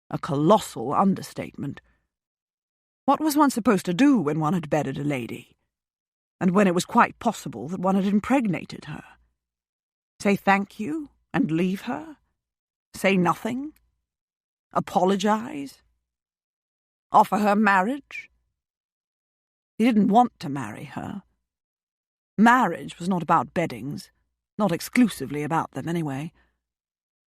A colossal understatement. What was one supposed to do when one had bedded a lady? And when it was quite possible that one had impregnated her? Say thank you and leave her? Say nothing? Apologize? Offer her marriage? He didn't want to marry her. Marriage was not about beddings, not exclusively about them anyway.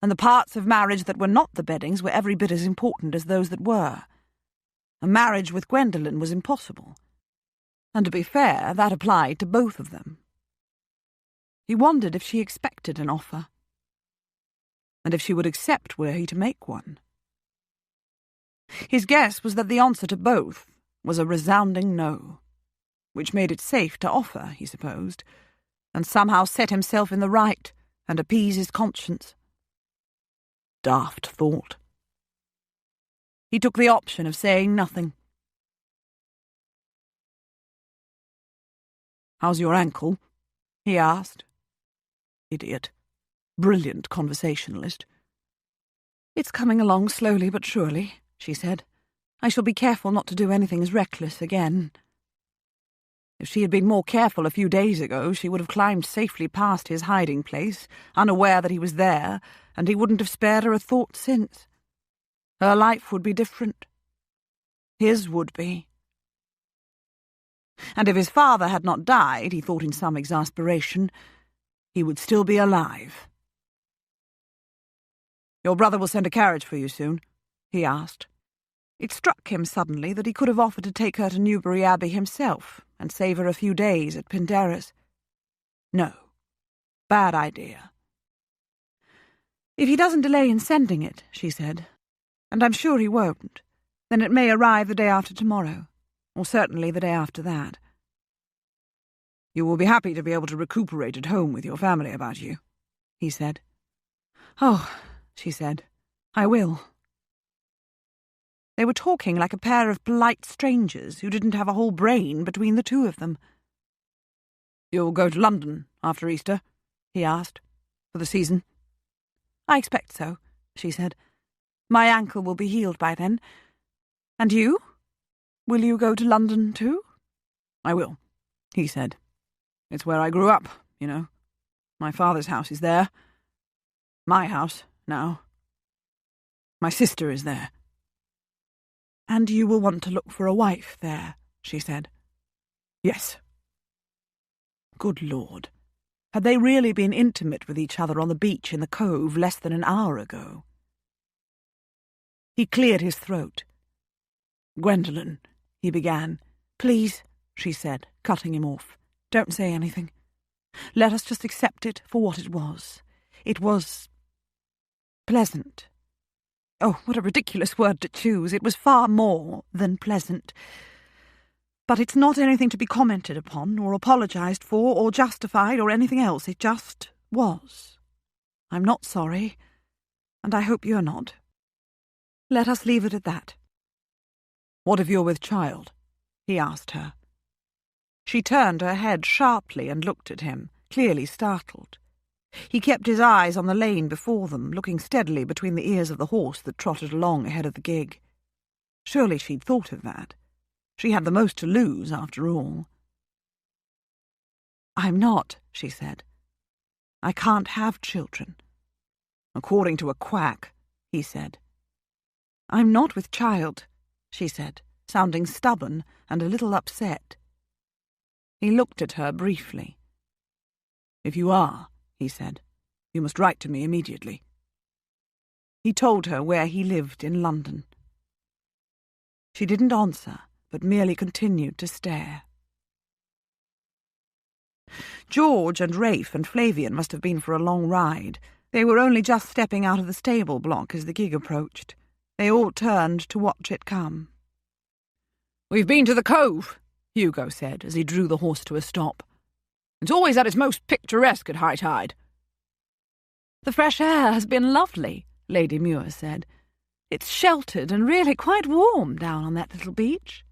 And the parts of marriage that were not the beddings were every bit as important as those that were. A marriage with Gwendolen was impossible. And to be fair, that applied to both of them. He wondered if she expected an offer, and if she would accept were he to make one. His guess was that the answer to both was a resounding no, which made it safe to offer, he supposed, and somehow set himself in the right and appease his conscience. Daft thought. He took the option of saying nothing. "How's your ankle?" he asked. Idiot. Brilliant conversationalist. "It's coming along slowly but surely," she said. "I shall be careful not to do anything as reckless again." If she had been more careful a few days ago, she would have climbed safely past his hiding place, unaware that he was there, and he wouldn't have spared her a thought since. Her life would be different. His would be. And if his father had not died, he thought in some exasperation, he would still be alive. "Your brother will send a carriage for you soon?" he asked. It struck him suddenly that he could have offered to take her to Newbury Abbey himself and save her a few days at Pindarris. No. Bad idea. "If he doesn't delay in sending it," she said, "and I'm sure he won't, then it may arrive the day after tomorrow, or certainly the day after that." "You will be happy to be able to recuperate at home with your family about you," he said. "Oh," she said, "I will." They were talking like a pair of polite strangers who didn't have a whole brain between the two of them. "You'll go to London after Easter?" he asked. "For the season?" "I expect so," she said. "My ankle will be healed by then. And you? Will you go to London too?" "I will," he said. "It's where I grew up, you know. My father's house is there. My house, now. My sister is there." "And you will want to look for a wife there," she said. "Yes." Good Lord. Had they really been intimate with each other on the beach in the cove less than an hour ago? He cleared his throat. "Gwendolen," he began. "Please," she said, cutting him off. "Don't say anything. Let us just accept it for what it was. It was pleasant. Oh, what a ridiculous word to choose. It was far more than pleasant. But it's not anything to be commented upon, or apologised for, or justified, or anything else. It just was. I'm not sorry, and I hope you're not. Let us leave it at that." "What if you're with child?" he asked her. She turned her head sharply and looked at him, clearly startled. He kept his eyes on the lane before them, looking steadily between the ears of the horse that trotted along ahead of the gig. Surely she'd thought of that. She had the most to lose, after all. "I'm not," she said. "I can't have children." "According to a quack," he said. "I'm not with child," she said, sounding stubborn and a little upset. He looked at her briefly. "If you are," he said, "you must write to me immediately." He told her where he lived in London. She didn't answer, but merely continued to stare. George and Rafe and Flavian must have been for a long ride. They were only just stepping out of the stable block as the gig approached. They all turned to watch it come. "We've been to the cove," Hugo said as he drew the horse to a stop. "It's always at its most picturesque at high tide." "The fresh air has been lovely," Lady Muir said. "It's sheltered and really quite warm down on that little beach."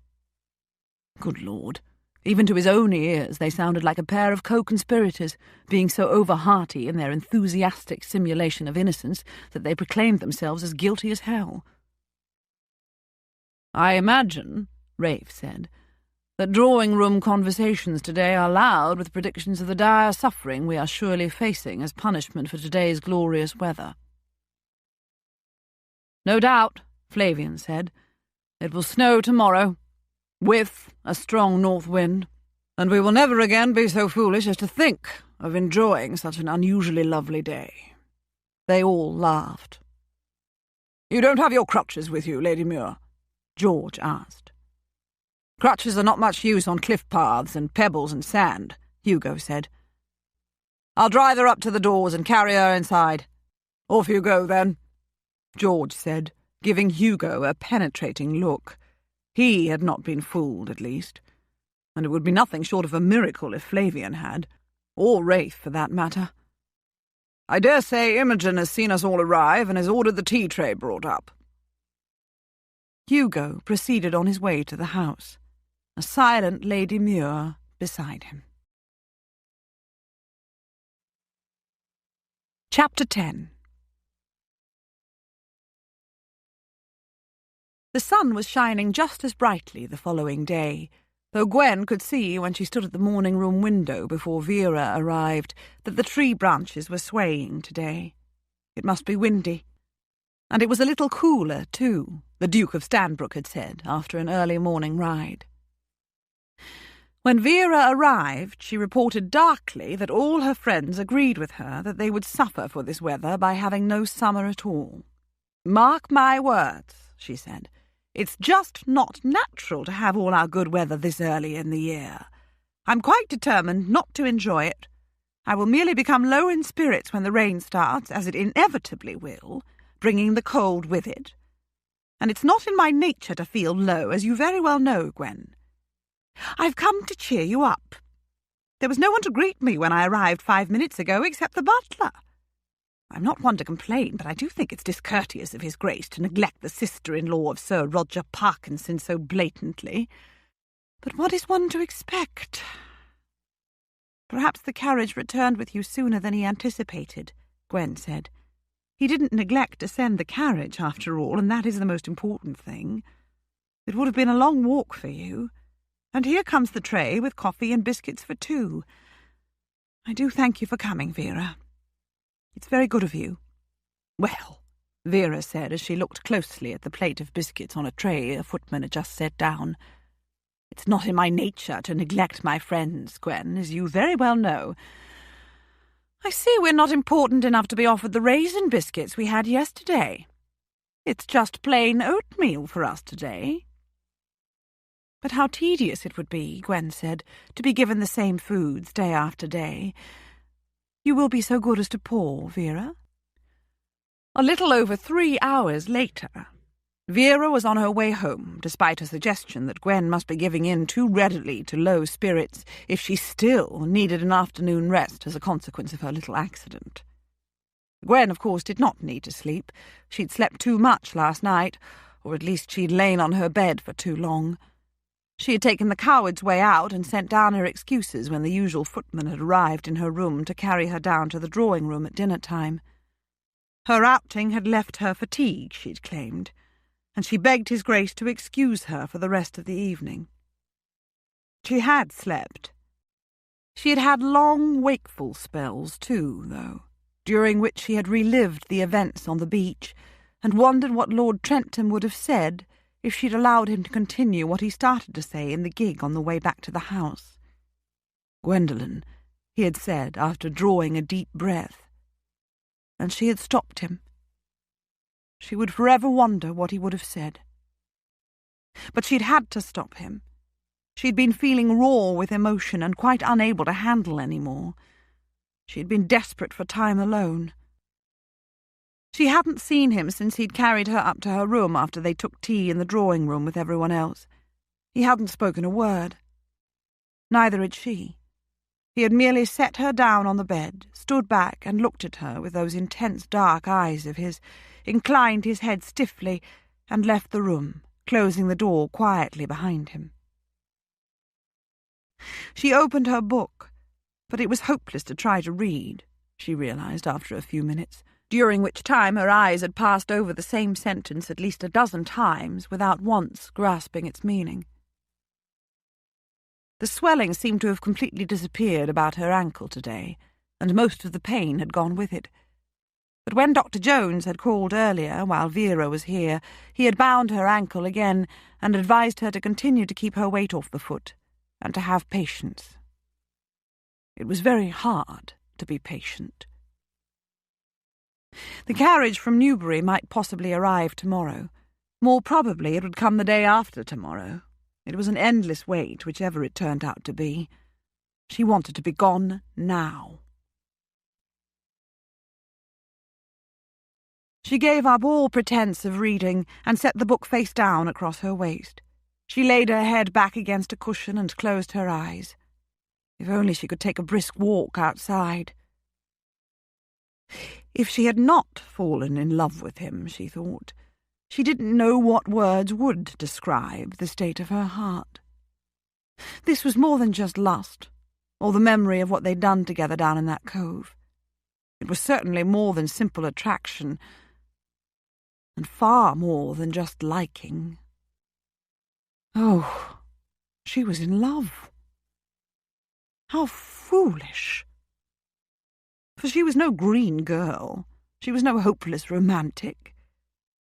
Good Lord. Even to his own ears they sounded like a pair of co-conspirators, being so over-hearty in their enthusiastic simulation of innocence that they proclaimed themselves as guilty as hell. "I imagine," Rafe said, "that drawing-room conversations today are loud with predictions of the dire suffering we are surely facing as punishment for today's glorious weather." "No doubt," Flavian said. "It will snow tomorrow, with a strong north wind, and we will never again be so foolish as to think of enjoying such an unusually lovely day." They all laughed. "You don't have your crutches with you, Lady Muir?" George asked. "Crutches are not much use on cliff paths and pebbles and sand," Hugo said. "I'll drive her up to the doors and carry her inside." "Off you go, then," George said, giving Hugo a penetrating look. He had not been fooled, at least, and it would be nothing short of a miracle if Flavian had, or Rafe, for that matter. "I dare say Imogen has seen us all arrive and has ordered the tea-tray brought up." Hugo proceeded on his way to the house, a silent Lady Muir beside him. Chapter 10. The sun was shining just as brightly the following day, though Gwen could see, when she stood at the morning-room window before Vera arrived, that the tree branches were swaying today. It must be windy. And it was a little cooler, too, the Duke of Stanbrook had said, after an early morning ride. When Vera arrived, she reported darkly that all her friends agreed with her that they would suffer for this weather by having no summer at all. "Mark my words," she said. "It's just not natural to have all our good weather this early in the year. I'm quite determined not to enjoy it. I will merely become low in spirits when the rain starts, as it inevitably will, bringing the cold with it. And it's not in my nature to feel low, as you very well know, Gwen. I've come to cheer you up. There was no one to greet me when I arrived 5 minutes ago except the butler. I'm not one to complain, but I do think it's discourteous of His Grace to neglect the sister-in-law of Sir Roger Parkinson so blatantly. But what is one to expect? Perhaps the carriage returned with you sooner than he anticipated," Gwen said. "He didn't neglect to send the carriage, after all, and that is the most important thing. It would have been a long walk for you. And here comes the tray with coffee and biscuits for 2. I do thank you for coming, Vera. It's very good of you." "Well," Vera said as she looked closely at the plate of biscuits on a tray a footman had just set down, "it's not in my nature to neglect my friends, Gwen, as you very well know. I see we're not important enough to be offered the raisin biscuits we had yesterday. It's just plain oatmeal for us today." "But how tedious it would be," Gwen said, "to be given the same foods day after day. You will be so good as to pour, Vera?" A little over 3 hours later, Vera was on her way home, despite a suggestion that Gwen must be giving in too readily to low spirits if she still needed an afternoon rest as a consequence of her little accident. Gwen, of course, did not need to sleep. She'd slept too much last night, or at least she'd lain on her bed for too long. She had taken the coward's way out and sent down her excuses when the usual footman had arrived in her room to carry her down to the drawing-room at dinner-time. Her outing had left her fatigued, she'd claimed, and she begged His Grace to excuse her for the rest of the evening. She had slept. She had had long, wakeful spells, too, though, during which she had relived the events on the beach and wondered what Lord Trentham would have said if she'd allowed him to continue what he started to say in the gig on the way back to the house. "Gwendolen," he had said after drawing a deep breath, and she had stopped him. She would forever wonder what he would have said. But she'd had to stop him. She'd been feeling raw with emotion and quite unable to handle any more. She'd been desperate for time alone. She hadn't seen him since he'd carried her up to her room after they took tea in the drawing-room with everyone else. He hadn't spoken a word. Neither had she. He had merely set her down on the bed, stood back and looked at her with those intense dark eyes of his, inclined his head stiffly, and left the room, closing the door quietly behind him. She opened her book, but it was hopeless to try to read, she realized after a few minutes, during which time her eyes had passed over the same sentence at least a dozen times without once grasping its meaning. The swelling seemed to have completely disappeared about her ankle today, and most of the pain had gone with it. But when Dr. Jones had called earlier, while Vera was here, he had bound her ankle again and advised her to continue to keep her weight off the foot, and to have patience. It was very hard to be patient. The carriage from Newbury might possibly arrive tomorrow. More probably it would come the day after tomorrow. It was an endless wait, whichever it turned out to be. She wanted to be gone now. She gave up all pretence of reading and set the book face down across her waist. She laid her head back against a cushion and closed her eyes. If only she could take a brisk walk outside. If she had not fallen in love with him, she thought, she didn't know what words would describe the state of her heart. This was more than just lust, or the memory of what they'd done together down in that cove. It was certainly more than simple attraction, and far more than just liking. Oh, She was in love. How foolish! For she was no green girl. She was no hopeless romantic.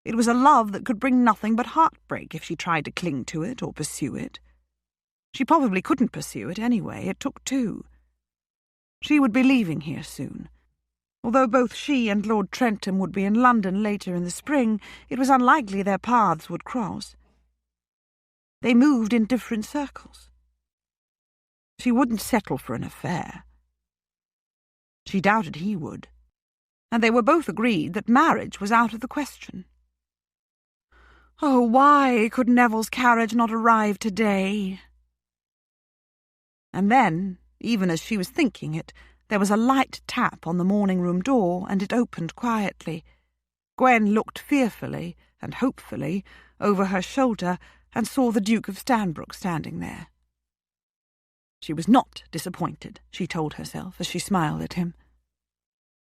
It was a love that could bring nothing but heartbreak if she tried to cling to it or pursue it. She probably couldn't pursue it anyway. It took two. She would be leaving here soon. Although both she and Lord Trentham would be in London later in the spring, it was unlikely their paths would cross. They moved in different circles. She wouldn't settle for an affair. She doubted he would, and they were both agreed that marriage was out of the question. Oh, why could Neville's carriage not arrive today? And then, even as she was thinking it, there was a light tap on the morning-room door, and it opened quietly. Gwen looked fearfully and hopefully over her shoulder and saw the Duke of Stanbrook standing there. She was not disappointed, she told herself as she smiled at him.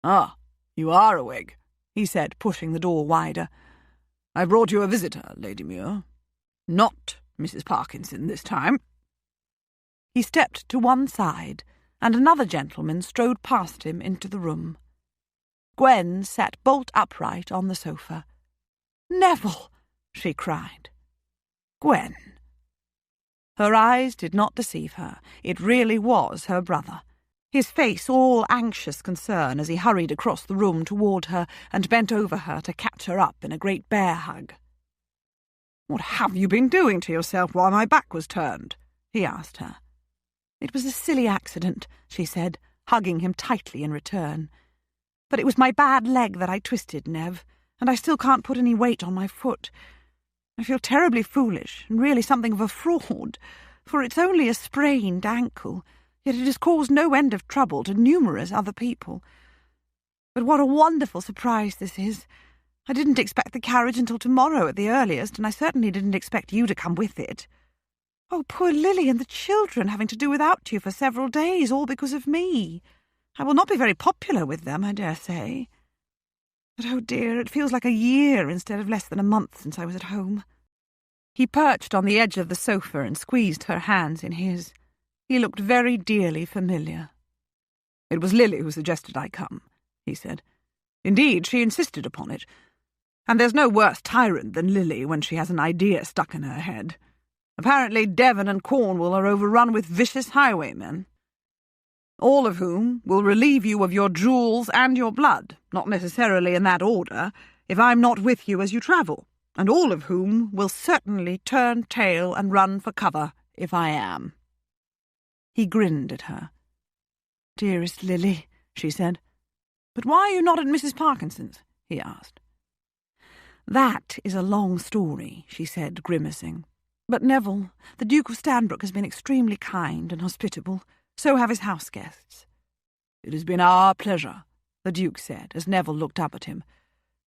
"Ah, you are awake," he said, pushing the door wider. "I brought you a visitor, Lady Muir. Not Mrs. Parkinson this time." He stepped to one side, and another gentleman strode past him into the room. Gwen sat bolt upright on the sofa. "Neville!" she cried. "Gwen!" Her eyes did not deceive her. It really was her brother, his face all anxious concern as he hurried across the room toward her and bent over her to catch her up in a great bear hug. "What have you been doing to yourself while my back was turned?" he asked her. "It was a silly accident," she said, hugging him tightly in return. "But it was my bad leg that I twisted, Nev, and I still can't put any weight on my foot. I feel terribly foolish and really something of a fraud, for it's only a sprained ankle, yet it has caused no end of trouble to numerous other people. But what a wonderful surprise this is. I didn't expect the carriage until tomorrow at the earliest, and I certainly didn't expect you to come with it. Oh, poor Lily and the children having to do without you for several days, all because of me. I will not be very popular with them, I dare say. But oh dear, it feels like a year instead of less than a month since I was at home." He perched on the edge of the sofa and squeezed her hands in his. He looked very dearly familiar. "It was Lily who suggested I come," he said. "Indeed, she insisted upon it. And there's no worse tyrant than Lily when she has an idea stuck in her head. Apparently Devon and Cornwall are overrun with vicious highwaymen, all of whom will relieve you of your jewels and your blood, not necessarily in that order, if I'm not with you as you travel, and all of whom will certainly turn tail and run for cover if I am." He grinned at her. "Dearest Lily," she said. "But why are you not at Mrs. Parkinson's?" he asked. "That is a long story," she said, grimacing. "But Neville, the Duke of Stanbrook has been extremely kind and hospitable. So have his house guests." "It has been our pleasure," the Duke said, as Neville looked up at him.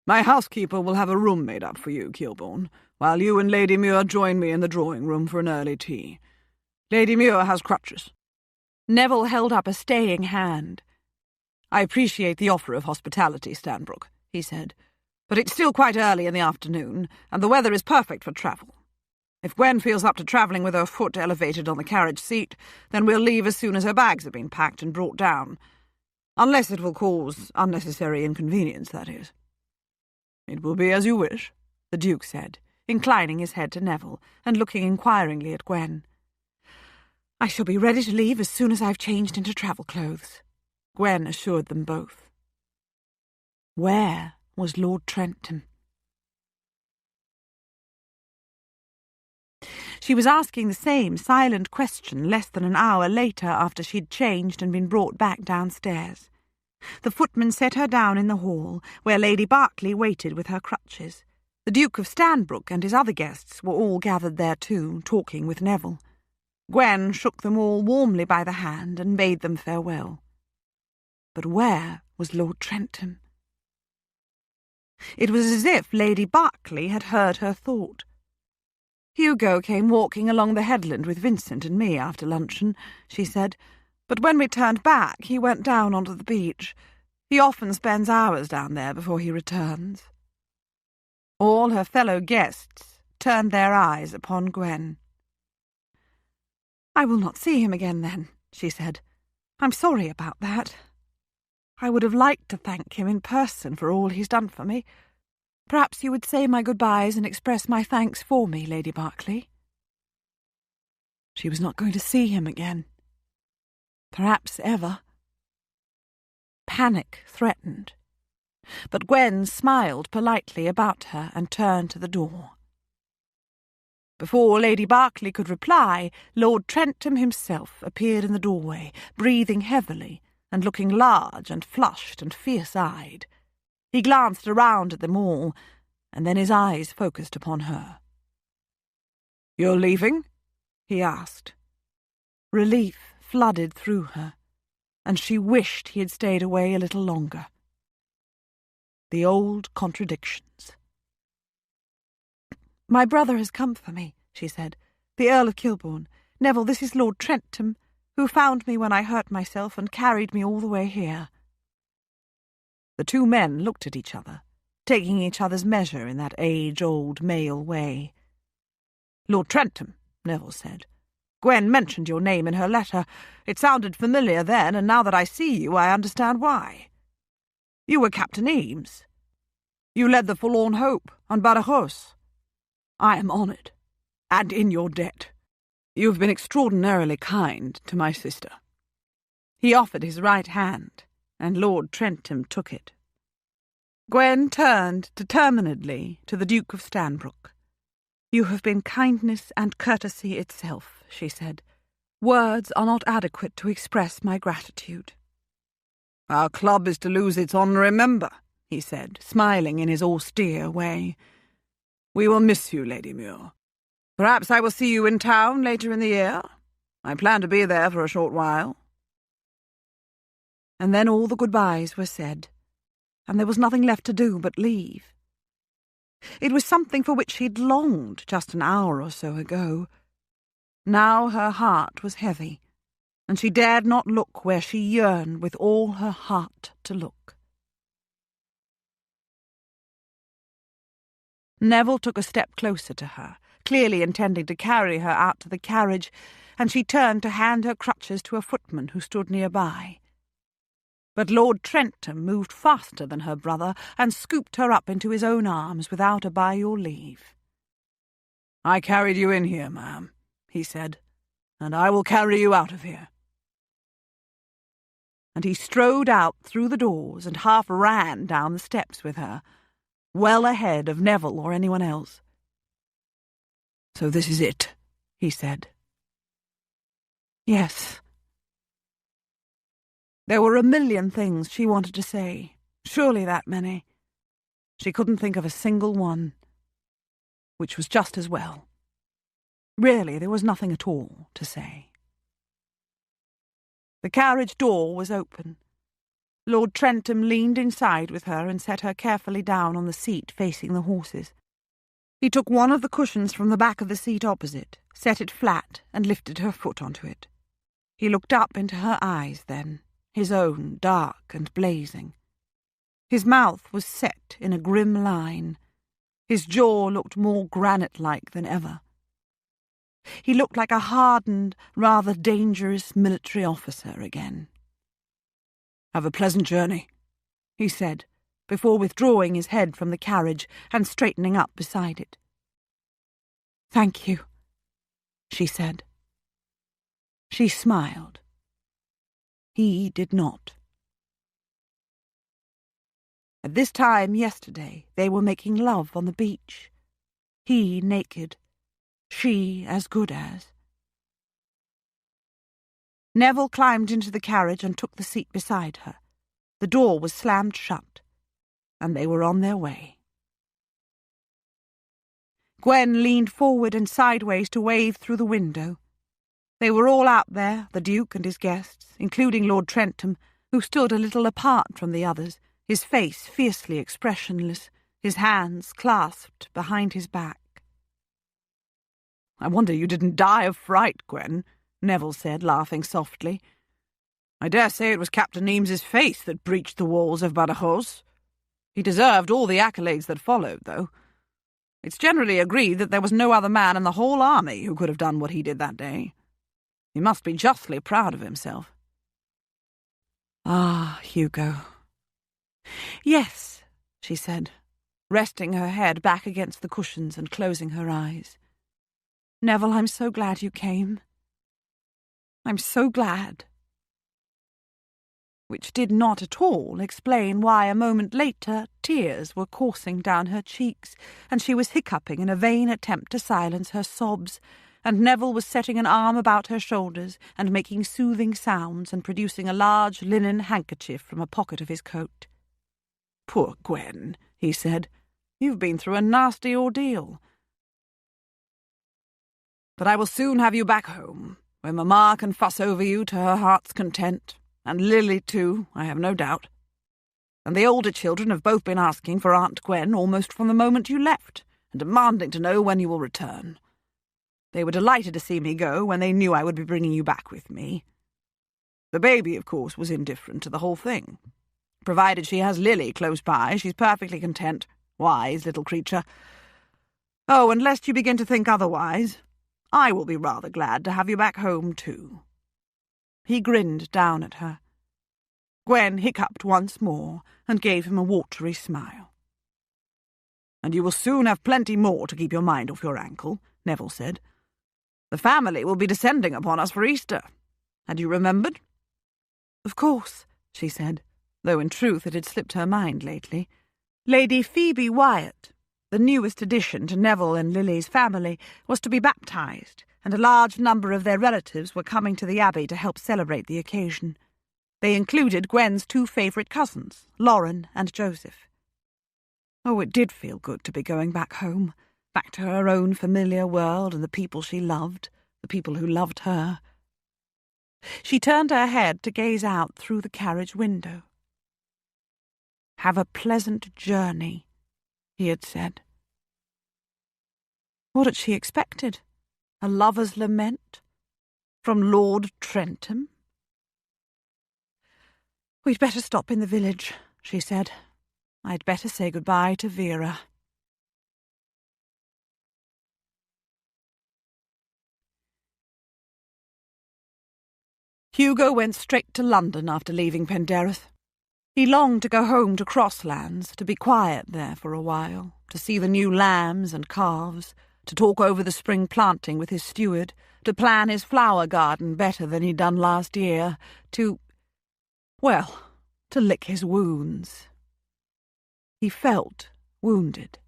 "My housekeeper will have a room made up for you, Kilbourne, while you and Lady Muir join me in the drawing-room for an early tea. Lady Muir has crutches." Neville held up a staying hand. "I appreciate the offer of hospitality, Stanbrook," he said, "but it's still quite early in the afternoon, and the weather is perfect for travel. If Gwen feels up to travelling with her foot elevated on the carriage seat, then we'll leave as soon as her bags have been packed and brought down. Unless it will cause unnecessary inconvenience, that is." "It will be as you wish," the Duke said, inclining his head to Neville and looking inquiringly at Gwen. "I shall be ready to leave as soon as I've changed into travel clothes," Gwen assured them both. Where was Lord Trentham? She was asking the same silent question less than an hour later after she'd changed and been brought back downstairs. The footman set her down in the hall, where Lady Berkeley waited with her crutches. The Duke of Stanbrook and his other guests were all gathered there too, talking with Neville. Gwen shook them all warmly by the hand and bade them farewell. But where was Lord Trentham? It was as if Lady Berkeley had heard her thought. "Hugo came walking along the headland with Vincent and me after luncheon," she said, "but when we turned back he went down onto the beach. He often spends hours down there before he returns." All her fellow guests turned their eyes upon Gwen. "I will not see him again, then," she said. "I'm sorry about that. I would have liked to thank him in person for all he's done for me. Perhaps you would say my goodbyes and express my thanks for me, Lady Berkeley." She was not going to see him again. Perhaps ever. Panic threatened. But Gwen smiled politely about her and turned to the door. Before Lady Berkeley could reply, Lord Trentham himself appeared in the doorway, breathing heavily and looking large and flushed and fierce-eyed. He glanced around at them all, and then his eyes focused upon her. "You're leaving?" he asked. Relief flooded through her, and she wished he had stayed away a little longer. The old contradictions. "My brother has come for me," she said. "The Earl of Kilbourne. Neville, this is Lord Trentham, who found me when I hurt myself and carried me all the way here." The two men looked at each other, taking each other's measure in that age-old male way. "Lord Trentham," Neville said. "Gwen mentioned your name in her letter. It sounded familiar then, and now that I see you, I understand why. You were Captain Eames. You led the Forlorn Hope on balogh. I am honoured, and in your debt. You have been extraordinarily kind to my sister." He offered his right hand, and Lord Trentham took it. Gwen turned determinedly to the Duke of Stanbrook. "You have been kindness and courtesy itself," she said. "Words are not adequate to express my gratitude." "Our club is to lose its honorary member," he said, smiling in his austere way. "We will miss you, Lady Muir. Perhaps I will see you in town later in the year. I plan to be there for a short while." And then all the goodbyes were said, and there was nothing left to do but leave. It was something for which she'd longed just an hour or so ago. Now her heart was heavy, and she dared not look where she yearned with all her heart to look. Neville took a step closer to her, clearly intending to carry her out to the carriage, and she turned to hand her crutches to a footman who stood nearby. But Lord Trentham moved faster than her brother and scooped her up into his own arms without a "by your leave." "I carried you in here, ma'am," he said, "and I will carry you out of here." And he strode out through the doors and half ran down the steps with her, well ahead of Neville or anyone else. "So this is it," he said. Yes. There were a million things she wanted to say, surely that many. She couldn't think of a single one, which was just as well. Really, there was nothing at all to say. The carriage door was open. Lord Trentham leaned inside with her and set her carefully down on the seat facing the horses. He took one of the cushions from the back of the seat opposite, set it flat, and lifted her foot onto it. He looked up into her eyes then, his own dark and blazing. His mouth was set in a grim line. His jaw looked more granite-like than ever. He looked like a hardened, rather dangerous military officer again. "Have a pleasant journey," he said, before withdrawing his head from the carriage and straightening up beside it. "Thank you," she said. She smiled. He did not. At this time yesterday they were making love on the beach. He naked, she as good as. Neville climbed into the carriage and took the seat beside her. The door was slammed shut, and they were on their way. Gwen leaned forward and sideways to wave through the window. They were all out there, the Duke and his guests, including Lord Trentham, who stood a little apart from the others, his face fiercely expressionless, his hands clasped behind his back. "I wonder you didn't die of fright, Gwen," Neville said, laughing softly. "I dare say it was Captain Eames's face that breached the walls of balogh. He deserved all the accolades that followed, though. It's generally agreed that there was no other man in the whole army who could have done what he did that day. He must be justly proud of himself. Ah, Hugo. Yes, she said, resting her head back against the cushions and closing her eyes. Neville, I'm so glad you came. I'm so glad. Which did not at all explain why a moment later tears were coursing down her cheeks, and she was hiccuping in a vain attempt to silence her sobs, and Neville was setting an arm about her shoulders and making soothing sounds and producing a large linen handkerchief from a pocket of his coat. "Poor Gwen," he said, "you've been through a nasty ordeal. But I will soon have you back home, where Mamma can fuss over you to her heart's content, and Lily too, I have no doubt. And the older children have both been asking for Aunt Gwen almost from the moment you left, and demanding to know when you will return. They were delighted to see me go when they knew I would be bringing you back with me. The baby, of course, was indifferent to the whole thing. Provided she has Lily close by, she's perfectly content. Wise little creature. Oh, and lest you begin to think otherwise, I will be rather glad to have you back home too." He grinned down at her. Gwen hiccuped once more and gave him a watery smile. "And you will soon have plenty more to keep your mind off your ankle," Neville said. "The family will be descending upon us for Easter. Had you remembered?" "Of course," she said, though in truth it had slipped her mind lately. Lady Phoebe Wyatt, the newest addition to Neville and Lily's family, was to be baptised, and a large number of their relatives were coming to the Abbey to help celebrate the occasion. They included Gwen's two favourite cousins, Lauren and Joseph. Oh, it did feel good to be going back home, back to her own familiar world and the people she loved, the people who loved her. She turned her head to gaze out through the carriage window. "Have a pleasant journey," he had said. What had she expected? A lover's lament? From Lord Trentham? "We'd better stop in the village," she said. "I'd better say goodbye to Vera." Hugo went straight to London after leaving Pendereth. He longed to go home to Crosslands, to be quiet there for a while, to see the new lambs and calves, to talk over the spring planting with his steward, to plan his flower garden better than he'd done last year, to lick his wounds. He felt wounded.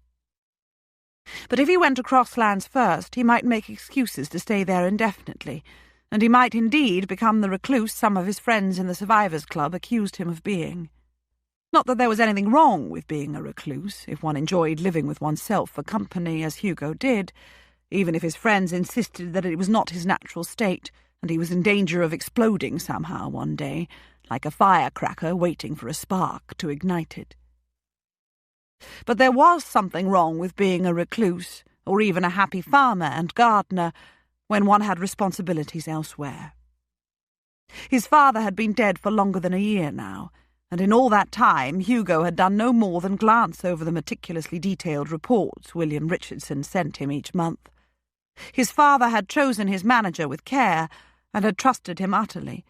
But if he went to Crosslands first, he might make excuses to stay there indefinitely, and he might indeed become the recluse some of his friends in the Survivors' Club accused him of being. Not that there was anything wrong with being a recluse, if one enjoyed living with oneself for company, as Hugo did, even if his friends insisted that it was not his natural state, and he was in danger of exploding somehow one day, like a firecracker waiting for a spark to ignite it. But there was something wrong with being a recluse, or even a happy farmer and gardener, when one had responsibilities elsewhere. His father had been dead for longer than a year now, and in all that time Hugo had done no more than glance over the meticulously detailed reports William Richardson sent him each month. His father had chosen his manager with care, and had trusted him utterly.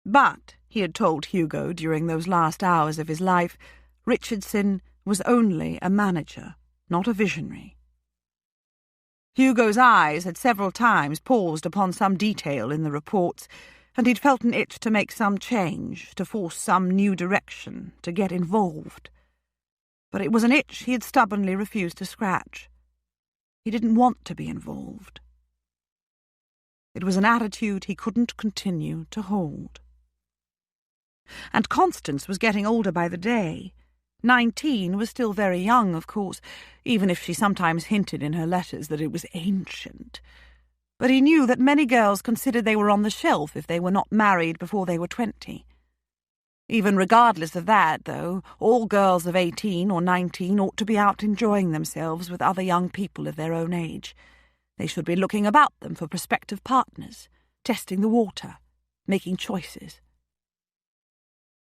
But, he had told Hugo during those last hours of his life, Richardson was only a manager, not a visionary. Hugo's eyes had several times paused upon some detail in the reports, and he'd felt an itch to make some change, to force some new direction, to get involved. But it was an itch he had stubbornly refused to scratch. He didn't want to be involved. It was an attitude he couldn't continue to hold. And Constance was getting older by the day. 19 was still very young, of course, even if she sometimes hinted in her letters that it was ancient. But he knew that many girls considered they were on the shelf if they were not married before they were 20. Even regardless of that, though, all girls of 18 or 19 ought to be out enjoying themselves with other young people of their own age. They should be looking about them for prospective partners, testing the water, making choices.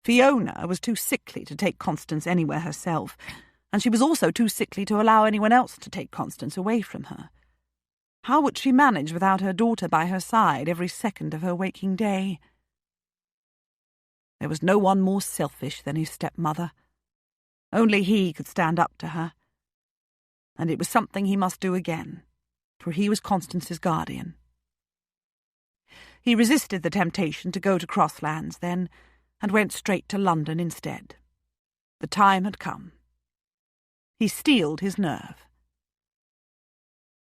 Fiona was too sickly to take Constance anywhere herself, and she was also too sickly to allow anyone else to take Constance away from her. How would she manage without her daughter by her side every second of her waking day? There was no one more selfish than his stepmother. Only he could stand up to her. And it was something he must do again, for he was Constance's guardian. He resisted the temptation to go to Crosslands then, and went straight to London instead. The time had come. He steeled his nerve.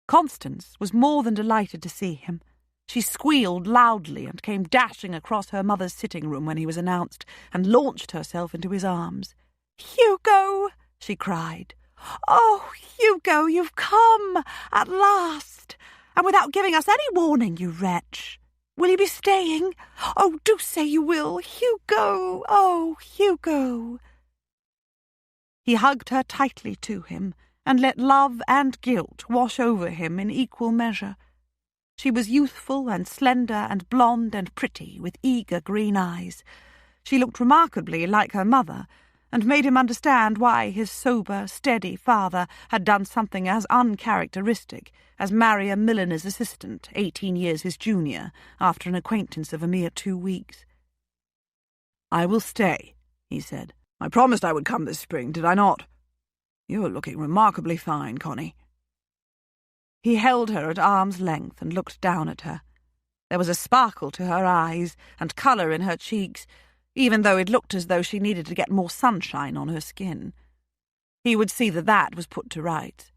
Constance was more than delighted to see him. She squealed loudly and came dashing across her mother's sitting room when he was announced, and launched herself into his arms. "Hugo!" she cried. "Oh, Hugo, you've come! At last! And without giving us any warning, you wretch! Will you be staying? Oh, do say you will! Hugo! Oh, Hugo!" He hugged her tightly to him, and let love and guilt wash over him in equal measure. She was youthful and slender and blonde and pretty, with eager green eyes. She looked remarkably like her mother, and made him understand why his sober, steady father had done something as uncharacteristic as marry a milliner's assistant, 18 years his junior, after an acquaintance of a mere 2 weeks. "I will stay," he said. "I promised I would come this spring, did I not? You're looking remarkably fine, Connie." He held her at arm's length and looked down at her. There was a sparkle to her eyes and colour in her cheeks, even though it looked as though she needed to get more sunshine on her skin. He would see that that was put to rights.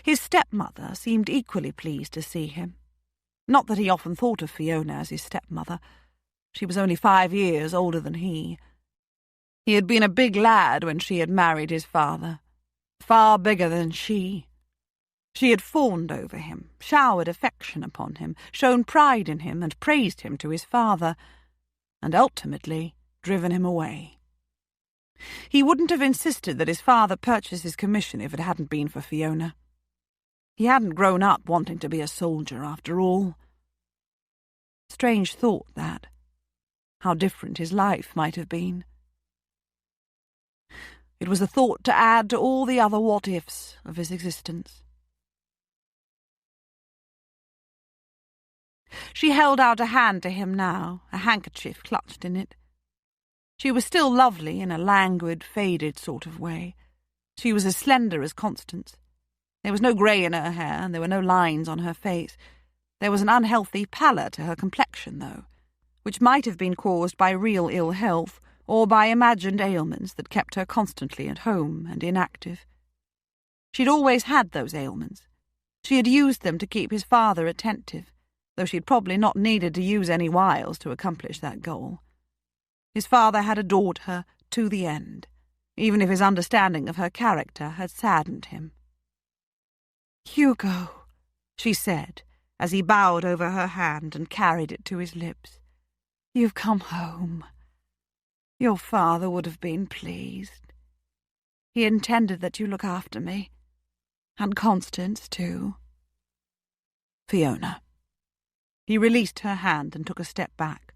His stepmother seemed equally pleased to see him. Not that he often thought of Fiona as his stepmother. She was only 5 years older than he. He had been a big lad when she had married his father, far bigger than she. She had fawned over him, showered affection upon him, shown pride in him, and praised him to his father, and ultimately driven him away. He wouldn't have insisted that his father purchase his commission if it hadn't been for Fiona. He hadn't grown up wanting to be a soldier, after all. Strange thought, that. How different his life might have been. It was a thought to add to all the other what-ifs of his existence. She held out a hand to him now, a handkerchief clutched in it. She was still lovely in a languid, faded sort of way. She was as slender as Constance. There was no grey in her hair, and there were no lines on her face. There was an unhealthy pallor to her complexion, though, which might have been caused by real ill health or by imagined ailments that kept her constantly at home and inactive. She'd always had those ailments. She had used them to keep his father attentive, though she had probably not needed to use any wiles to accomplish that goal. His father had adored her to the end, even if his understanding of her character had saddened him. "Hugo," she said, as he bowed over her hand and carried it to his lips. "You've come home. Your father would have been pleased. He intended that you look after me, and Constance too." "Fiona." He released her hand and took a step back.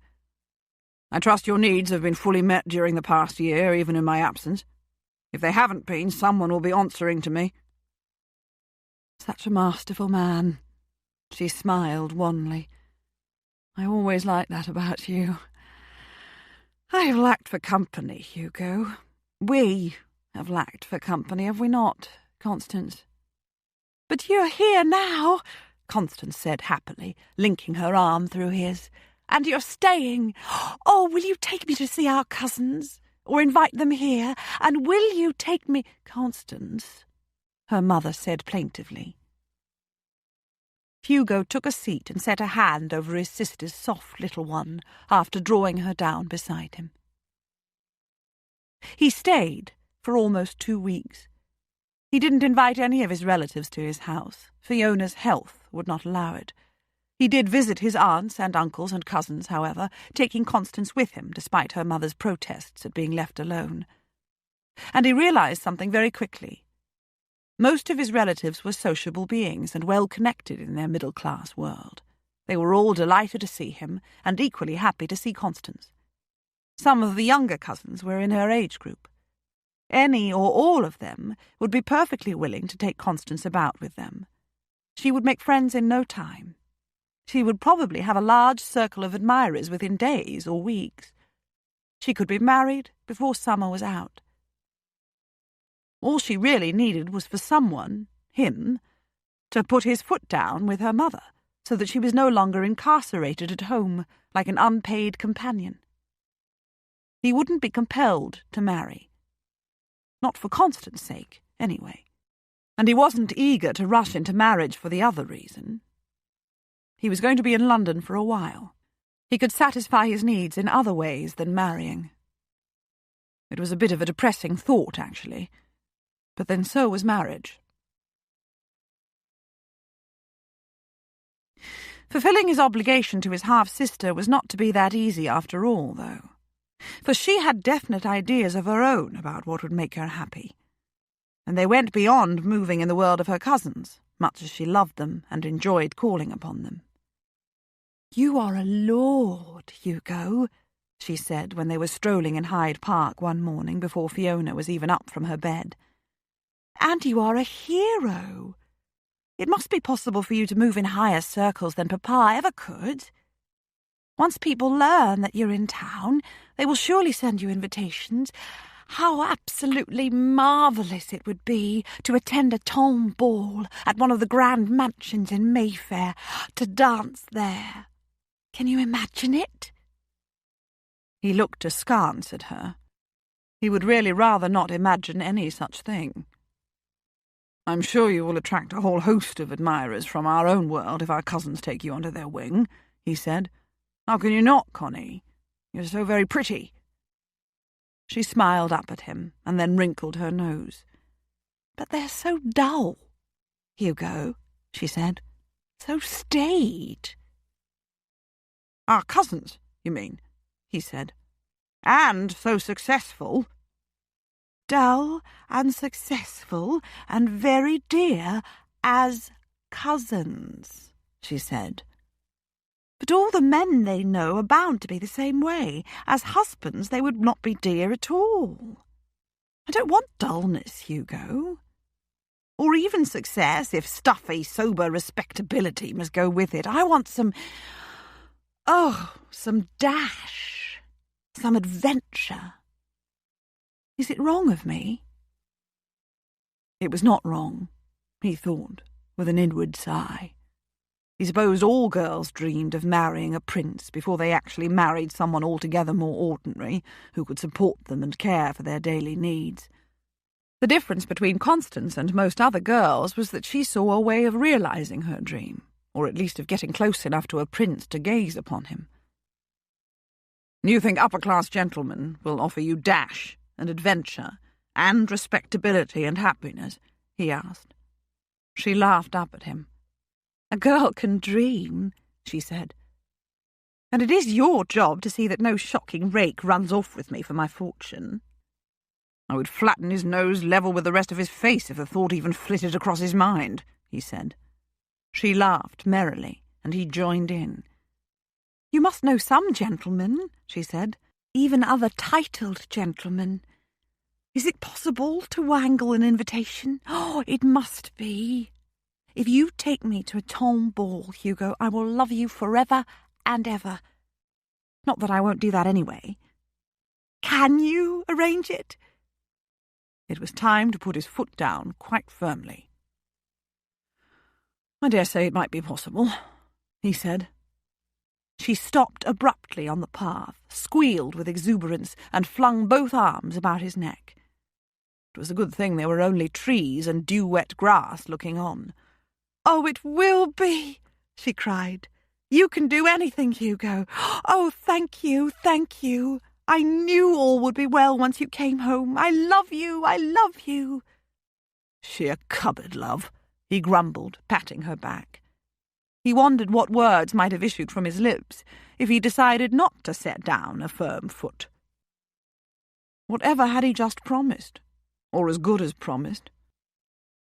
"I trust your needs have been fully met during the past year, even in my absence. If they haven't been, someone will be answering to me." "Such a masterful man," she smiled wanly. "I always liked that about you. I have lacked for company, Hugo. We have lacked for company, have we not, Constance?" "But you're here now," Constance said happily, linking her arm through his. "And you're staying. Oh, will you take me to see our cousins? Or invite them here? And will you take me—" "Constance," her mother said plaintively. Hugo took a seat and set a hand over his sister's soft little one, after drawing her down beside him. He stayed for almost 2 weeks. He didn't invite any of his relatives to his house. Fiona's health would not allow it. He did visit his aunts and uncles and cousins, however, taking Constance with him, despite her mother's protests at being left alone. And he realized something very quickly. Most of his relatives were sociable beings and well-connected in their middle-class world. They were all delighted to see him, and equally happy to see Constance. Some of the younger cousins were in her age group. Any or all of them would be perfectly willing to take Constance about with them. She would make friends in no time. She would probably have a large circle of admirers within days or weeks. She could be married before summer was out. All she really needed was for someone, him, to put his foot down with her mother, so that she was no longer incarcerated at home like an unpaid companion. He wouldn't be compelled to marry. Not for Constance's sake, anyway. And he wasn't eager to rush into marriage for the other reason. He was going to be in London for a while. He could satisfy his needs in other ways than marrying. It was a bit of a depressing thought, actually. But then so was marriage. Fulfilling his obligation to his half-sister was not to be that easy after all, though. For she had definite ideas of her own about what would make her happy. And they went beyond moving in the world of her cousins, much as she loved them and enjoyed calling upon them. "You are a lord, Hugo," she said when they were strolling in Hyde Park one morning before Fiona was even up from her bed. "And you are a hero. It must be possible for you to move in higher circles than Papa ever could. Once people learn that you're in town, they will surely send you invitations. How absolutely marvellous it would be to attend a tom ball at one of the grand mansions in Mayfair, to dance there. Can you imagine it?" He looked askance at her. He would really rather not imagine any such thing. "I'm sure you will attract a whole host of admirers from our own world if our cousins take you under their wing," he said. "How can you not, Connie? You're so very pretty." She smiled up at him and then wrinkled her nose. "But they're so dull, Hugo," she said. "So staid." "Our cousins, you mean?" he said. "And so successful." "Dull and successful and very dear as cousins," she said. "But all the men they know are bound to be the same way. As husbands they would not be dear at all. I don't want dullness, Hugo. Or even success, if stuffy, sober respectability must go with it. I want some dash, some adventure. Is it wrong of me?" It was not wrong, he thought, with an inward sigh. He supposed all girls dreamed of marrying a prince before they actually married someone altogether more ordinary, who could support them and care for their daily needs. The difference between Constance and most other girls was that she saw a way of realizing her dream, or at least of getting close enough to a prince to gaze upon him. "You think upper-class gentlemen will offer you dash and adventure and respectability and happiness?" he asked. She laughed up at him. "A girl can dream," she said. "And it is your job to see that no shocking rake runs off with me for my fortune." "I would flatten his nose level with the rest of his face if the thought even flitted across his mind," he said. She laughed merrily, and he joined in. "You must know some gentlemen," she said, "even other titled gentlemen. Is it possible to wangle an invitation? Oh, it must be. If you take me to a tom ball, Hugo, I will love you forever and ever. Not that I won't do that anyway. Can you arrange it?" It was time to put his foot down quite firmly. "I dare say it might be possible," he said. She stopped abruptly on the path, squealed with exuberance, and flung both arms about his neck. It was a good thing there were only trees and dew-wet grass looking on. "Oh, it will be!" she cried. "You can do anything, Hugo. Oh, thank you, thank you. I knew all would be well once you came home. I love you, I love you." "Sheer cupboard love," he grumbled, patting her back. He wondered what words might have issued from his lips if he decided not to set down a firm foot. Whatever had he just promised, or as good as promised?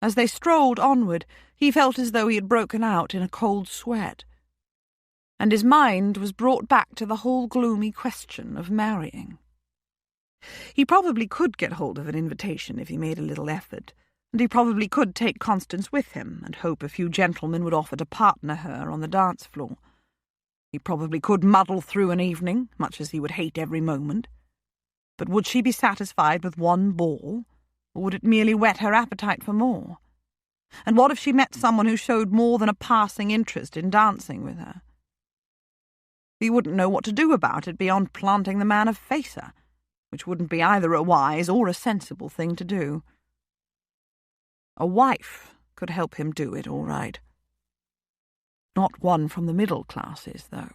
As they strolled onward, he felt as though he had broken out in a cold sweat, and his mind was brought back to the whole gloomy question of marrying. He probably could get hold of an invitation if he made a little effort, and he probably could take Constance with him and hope a few gentlemen would offer to partner her on the dance floor. He probably could muddle through an evening, much as he would hate every moment. But would she be satisfied with one ball, or would it merely whet her appetite for more? And what if she met someone who showed more than a passing interest in dancing with her? He wouldn't know what to do about it beyond planting the man a facer, which wouldn't be either a wise or a sensible thing to do. A wife could help him do it, all right. Not one from the middle classes, though.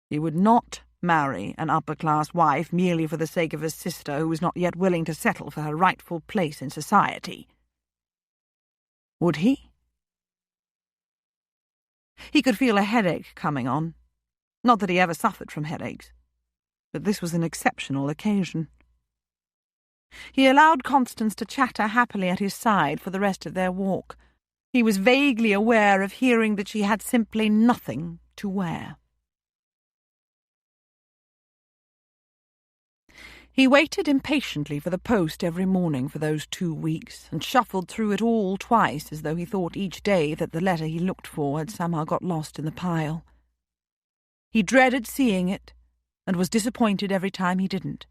He would not marry an upper-class wife merely for the sake of his sister who was not yet willing to settle for her rightful place in society. Would he? He could feel a headache coming on. Not that he ever suffered from headaches, but this was an exceptional occasion. He allowed Constance to chatter happily at his side for the rest of their walk. He was vaguely aware of hearing that she had simply nothing to wear. He waited impatiently for the post every morning for those 2 weeks, and shuffled through it all twice as though he thought each day that the letter he looked for had somehow got lost in the pile. He dreaded seeing it, and was disappointed every time he didn't.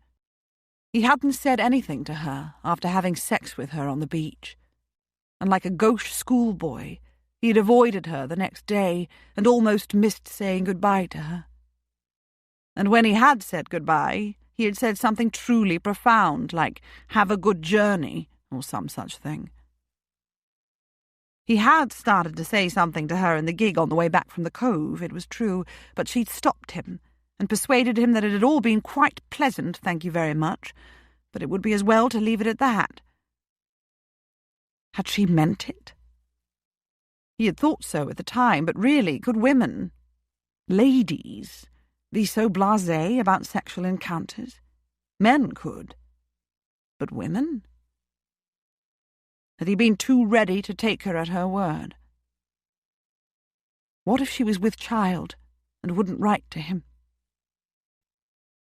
He hadn't said anything to her after having sex with her on the beach, and like a gauche schoolboy, he had avoided her the next day and almost missed saying goodbye to her. And when he had said goodbye, he had said something truly profound, like, "Have a good journey," or some such thing. He had started to say something to her in the gig on the way back from the cove, it was true, but she'd stopped him and persuaded him that it had all been quite pleasant, thank you very much, but it would be as well to leave it at that. Had she meant it? He had thought so at the time, but really, could women, ladies, be so blasé about sexual encounters? Men could. But women? Had he been too ready to take her at her word? What if she was with child and wouldn't write to him?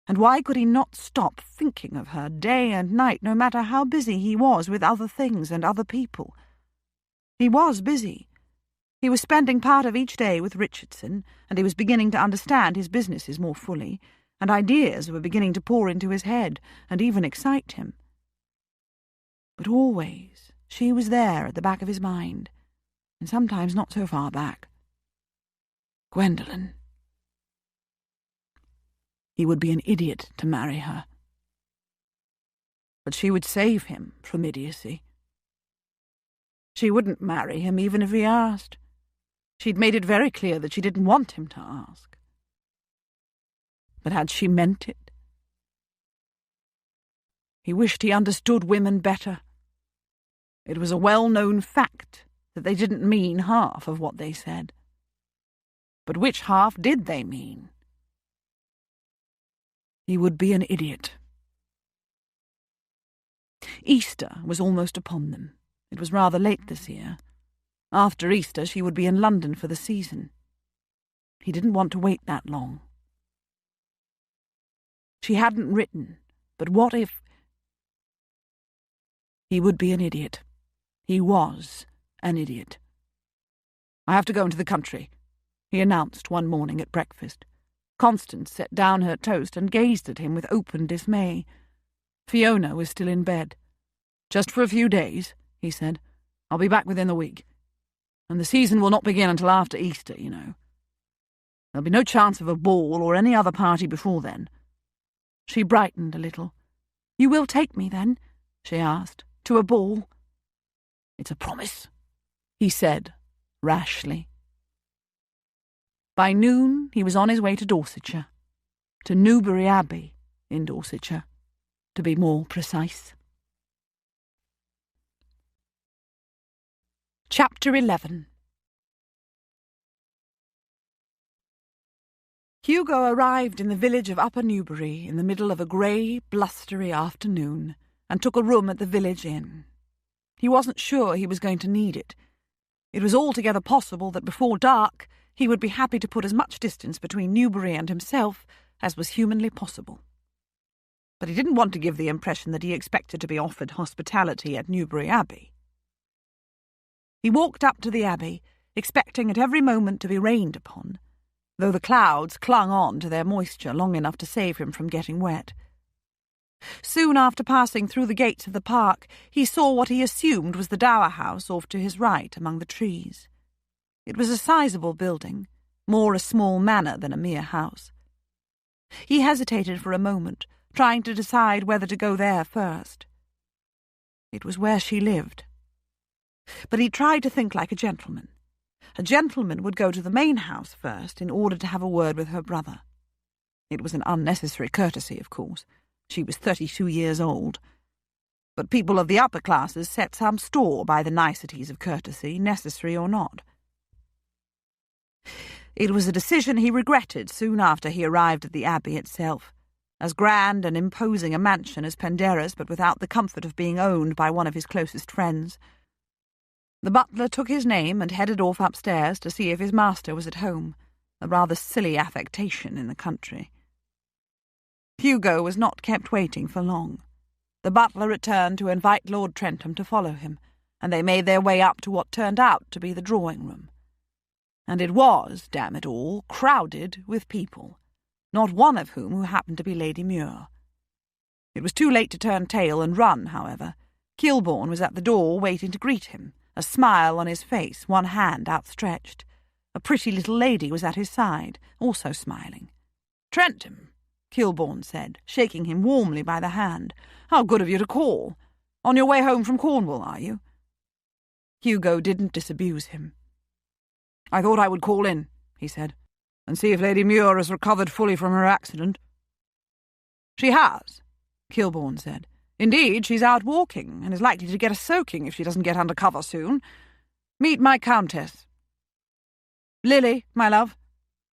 And why could he not stop thinking of her day and night, no matter how busy he was with other things and other people? He was busy. He was spending part of each day with Richardson, and he was beginning to understand his businesses more fully, and ideas were beginning to pour into his head and even excite him. But always she was there at the back of his mind, and sometimes not so far back. Gwendolen. He would be an idiot to marry her. But she would save him from idiocy. She wouldn't marry him even if he asked. She'd made it very clear that she didn't want him to ask. But had she meant it? He wished he understood women better. It was a well-known fact that they didn't mean half of what they said. But which half did they mean? He would be an idiot. Easter was almost upon them. It was rather late this year. After Easter she would be in London for the season. He didn't want to wait that long. She hadn't written, but what if... He would be an idiot. He was an idiot. "I have to go into the country," he announced one morning at breakfast. Constance set down her toast and gazed at him with open dismay. Fiona was still in bed. "Just for a few days," he said. "I'll be back within the week. And the season will not begin until after Easter, you know. There'll be no chance of a ball or any other party before then." She brightened a little. "You will take me, then?" she asked. "To a ball?" "It's a promise," he said, rashly. By noon he was on his way to Dorsetshire, to Newbury Abbey in Dorsetshire, to be more precise. Chapter 11. Hugo arrived in the village of Upper Newbury in the middle of a grey, blustery afternoon and took a room at the village inn. He wasn't sure he was going to need it. It was altogether possible that before dark he would be happy to put as much distance between Newbury and himself as was humanly possible. but he didn't want to give the impression that he expected to be offered hospitality at Newbury Abbey. He walked up to the Abbey, expecting at every moment to be rained upon, though the clouds clung on to their moisture long enough to save him from getting wet. Soon after passing through the gates of the park, he saw what he assumed was the dower house off to his right among the trees. It was a sizable building, more a small manor than a mere house. He hesitated for a moment, trying to decide whether to go there first. It was where she lived. But he tried to think like a gentleman. A gentleman would go to the main house first in order to have a word with her brother. It was an unnecessary courtesy, of course. She was 32 years old. But people of the upper classes set some store by the niceties of courtesy, necessary or not. It was a decision he regretted soon after he arrived at the Abbey itself, as grand and imposing a mansion as Penderra's, but without the comfort of being owned by one of his closest friends. The butler took his name and headed off upstairs to see if his master was at home, a rather silly affectation in the country. Hugo was not kept waiting for long. The butler returned to invite Lord Trentham to follow him, and they made their way up to what turned out to be the drawing-room. And it was, damn it all, crowded with people, not one of whom happened to be Lady Muir. It was too late to turn tail and run, however. Kilbourne was at the door waiting to greet him, a smile on his face, one hand outstretched. A pretty little lady was at his side, also smiling. "Trentham," Kilbourne said, shaking him warmly by the hand. "How good of you to call. On your way home from Cornwall, are you?" Hugo didn't disabuse him. "I thought I would call in," he said, "and see if Lady Muir has recovered fully from her accident." "She has," Kilbourne said. "Indeed, she's out walking, and is likely to get a soaking if she doesn't get under cover soon. Meet my Countess. Lily, my love,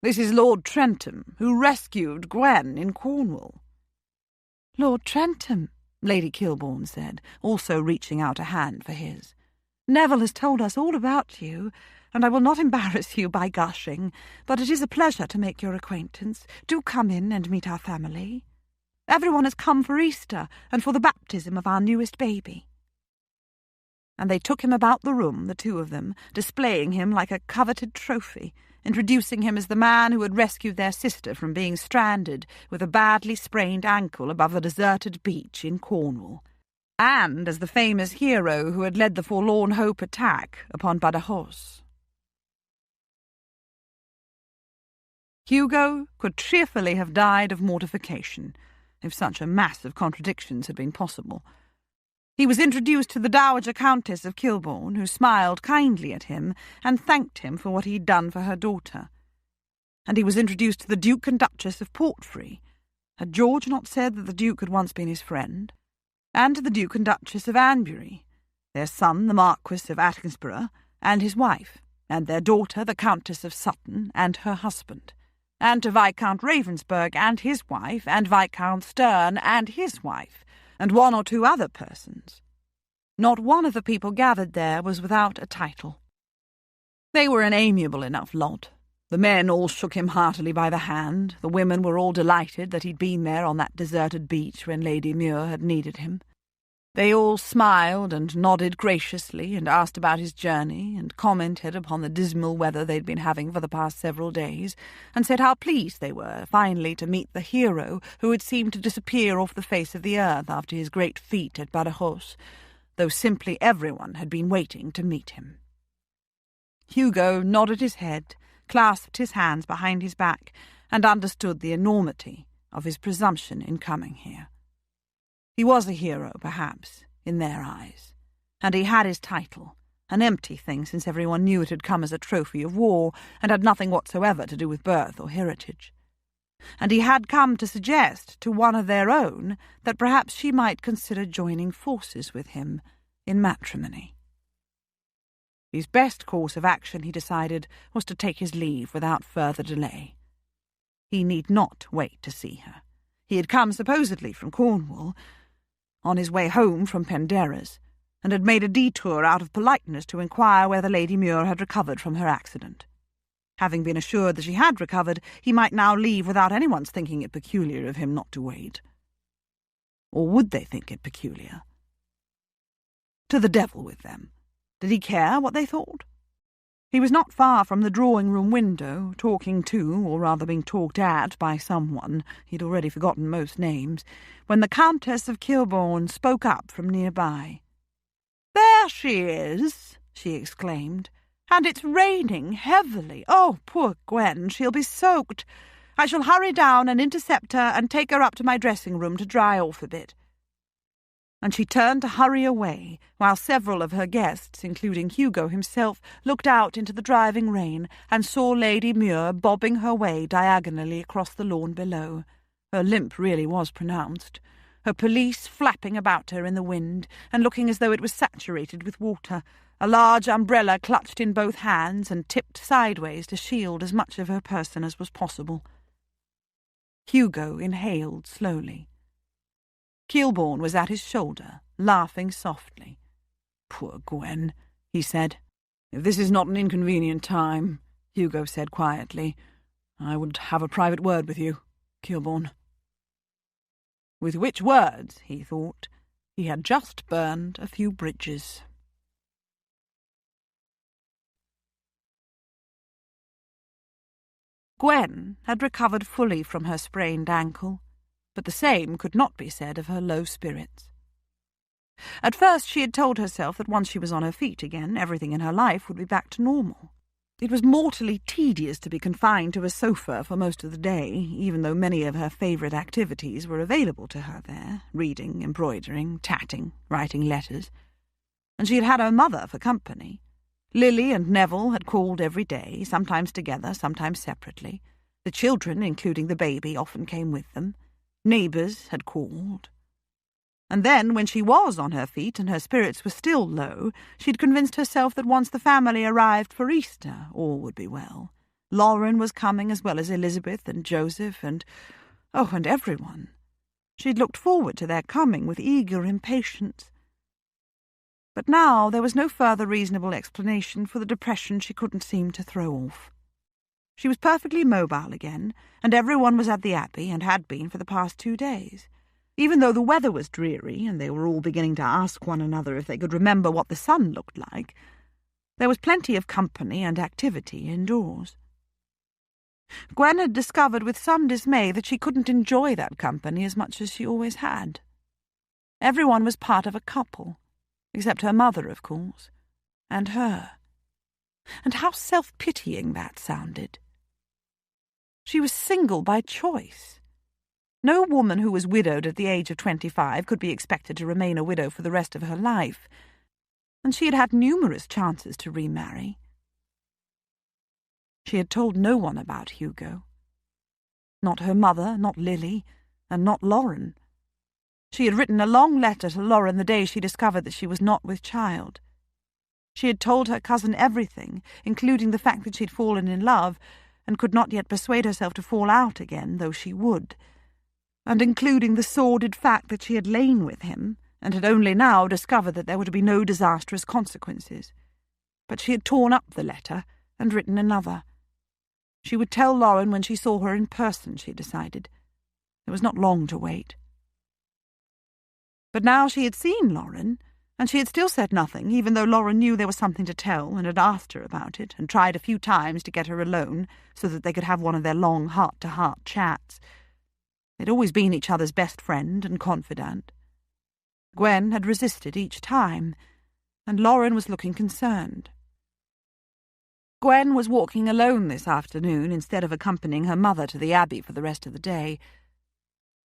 this is Lord Trentham, who rescued Gwen in Cornwall." "Lord Trentham," Lady Kilbourne said, also reaching out a hand for his. "Neville has told us all about you, and I will not embarrass you by gushing, but it is a pleasure to make your acquaintance. Do come in and meet our family. Everyone has come for Easter and for the baptism of our newest baby." And they took him about the room, the two of them, displaying him like a coveted trophy, introducing him as the man who had rescued their sister from being stranded with a badly sprained ankle above a deserted beach in Cornwall, and as the famous hero who had led the Forlorn Hope attack upon Balogh. Hugo could cheerfully have died of mortification, if such a mass of contradictions had been possible. He was introduced to the Dowager Countess of Kilbourne, who smiled kindly at him and thanked him for what he had done for her daughter. And he was introduced to the Duke and Duchess of Portfree. Had George not said that the Duke had once been his friend? And to the Duke and Duchess of Anbury, their son, the Marquis of Atkinsborough, and his wife, and their daughter, the Countess of Sutton, and her husband, and to Viscount Ravensburg and his wife, and Viscount Stern and his wife, and one or two other persons. Not one of the people gathered there was without a title. They were an amiable enough lot. The men all shook him heartily by the hand. The women were all delighted that he'd been there on that deserted beach when Lady Muir had needed him. They all smiled and nodded graciously and asked about his journey and commented upon the dismal weather they'd been having for the past several days, and said how pleased they were finally to meet the hero who had seemed to disappear off the face of the earth after his great feat at Balogh, though simply everyone had been waiting to meet him. Hugo nodded his head, clasped his hands behind his back, and understood the enormity of his presumption in coming here. He was a hero, perhaps, in their eyes, and he had his title, an empty thing since everyone knew it had come as a trophy of war and had nothing whatsoever to do with birth or heritage. And he had come to suggest to one of their own that perhaps she might consider joining forces with him in matrimony. His best course of action, he decided, was to take his leave without further delay. He need not wait to see her. He had come supposedly from Cornwall, on his way home from Penderra's, and had made a detour out of politeness to inquire whether Lady Muir had recovered from her accident. Having been assured that she had recovered, he might now leave without anyone's thinking it peculiar of him not to wait. Or would they think it peculiar? To the devil with them. Did he care what they thought? He was not far from the drawing-room window, talking to, or rather being talked at, by someone, he'd already forgotten most names, when the Countess of Kilbourne spoke up from nearby. "There she is!" she exclaimed. "And it's raining heavily. Oh, poor Gwen, she'll be soaked. I shall hurry down and intercept her and take her up to my dressing-room to dry off a bit." And she turned to hurry away, while several of her guests, including Hugo himself, looked out into the driving rain and saw Lady Muir bobbing her way diagonally across the lawn below. Her limp really was pronounced. Her pelisse flapping about her in the wind and looking as though it was saturated with water, a large umbrella clutched in both hands and tipped sideways to shield as much of her person as was possible. Hugo inhaled slowly. Kilbourne was at his shoulder, laughing softly. "Poor Gwen," he said. "If this is not an inconvenient time," Hugo said quietly, "I would have a private word with you, Kilbourne." With which words, he thought, he had just burned a few bridges. Gwen had recovered fully from her sprained ankle, but the same could not be said of her low spirits. At first she had told herself that once she was on her feet again, everything in her life would be back to normal. It was mortally tedious to be confined to a sofa for most of the day, even though many of her favourite activities were available to her there, reading, embroidering, tatting, writing letters. And she had had her mother for company. Lily and Neville had called every day, sometimes together, sometimes separately. The children, including the baby, often came with them. Neighbours had called. And then, when she was on her feet and her spirits were still low, she'd convinced herself that once the family arrived for Easter, all would be well. Lauren was coming, as well as Elizabeth and Joseph and everyone. She'd looked forward to their coming with eager impatience. But now there was no further reasonable explanation for the depression she couldn't seem to throw off. She was perfectly mobile again, and everyone was at the Abbey and had been for the past 2 days. Even though the weather was dreary and they were all beginning to ask one another if they could remember what the sun looked like, there was plenty of company and activity indoors. Gwen had discovered with some dismay that she couldn't enjoy that company as much as she always had. Everyone was part of a couple, except her mother, of course, and her. And how self-pitying that sounded. She was single by choice. No woman who was widowed at the age of 25 could be expected to remain a widow for the rest of her life, and she had had numerous chances to remarry. She had told no one about Hugo. Not her mother, not Lily, and not Lauren. She had written a long letter to Lauren the day she discovered that she was not with child. She had told her cousin everything, including the fact that she'd fallen in love, and could not yet persuade herself to fall out again, though she would, and including the sordid fact that she had lain with him, and had only now discovered that there were to be no disastrous consequences. But she had torn up the letter and written another. She would tell Lauren when she saw her in person, she decided. There was not long to wait. But now she had seen Lauren, and she had still said nothing, even though Lauren knew there was something to tell and had asked her about it, and tried a few times to get her alone so that they could have one of their long heart-to-heart chats. They'd always been each other's best friend and confidant. Gwen had resisted each time, and Lauren was looking concerned. Gwen was walking alone this afternoon instead of accompanying her mother to the Abbey for the rest of the day.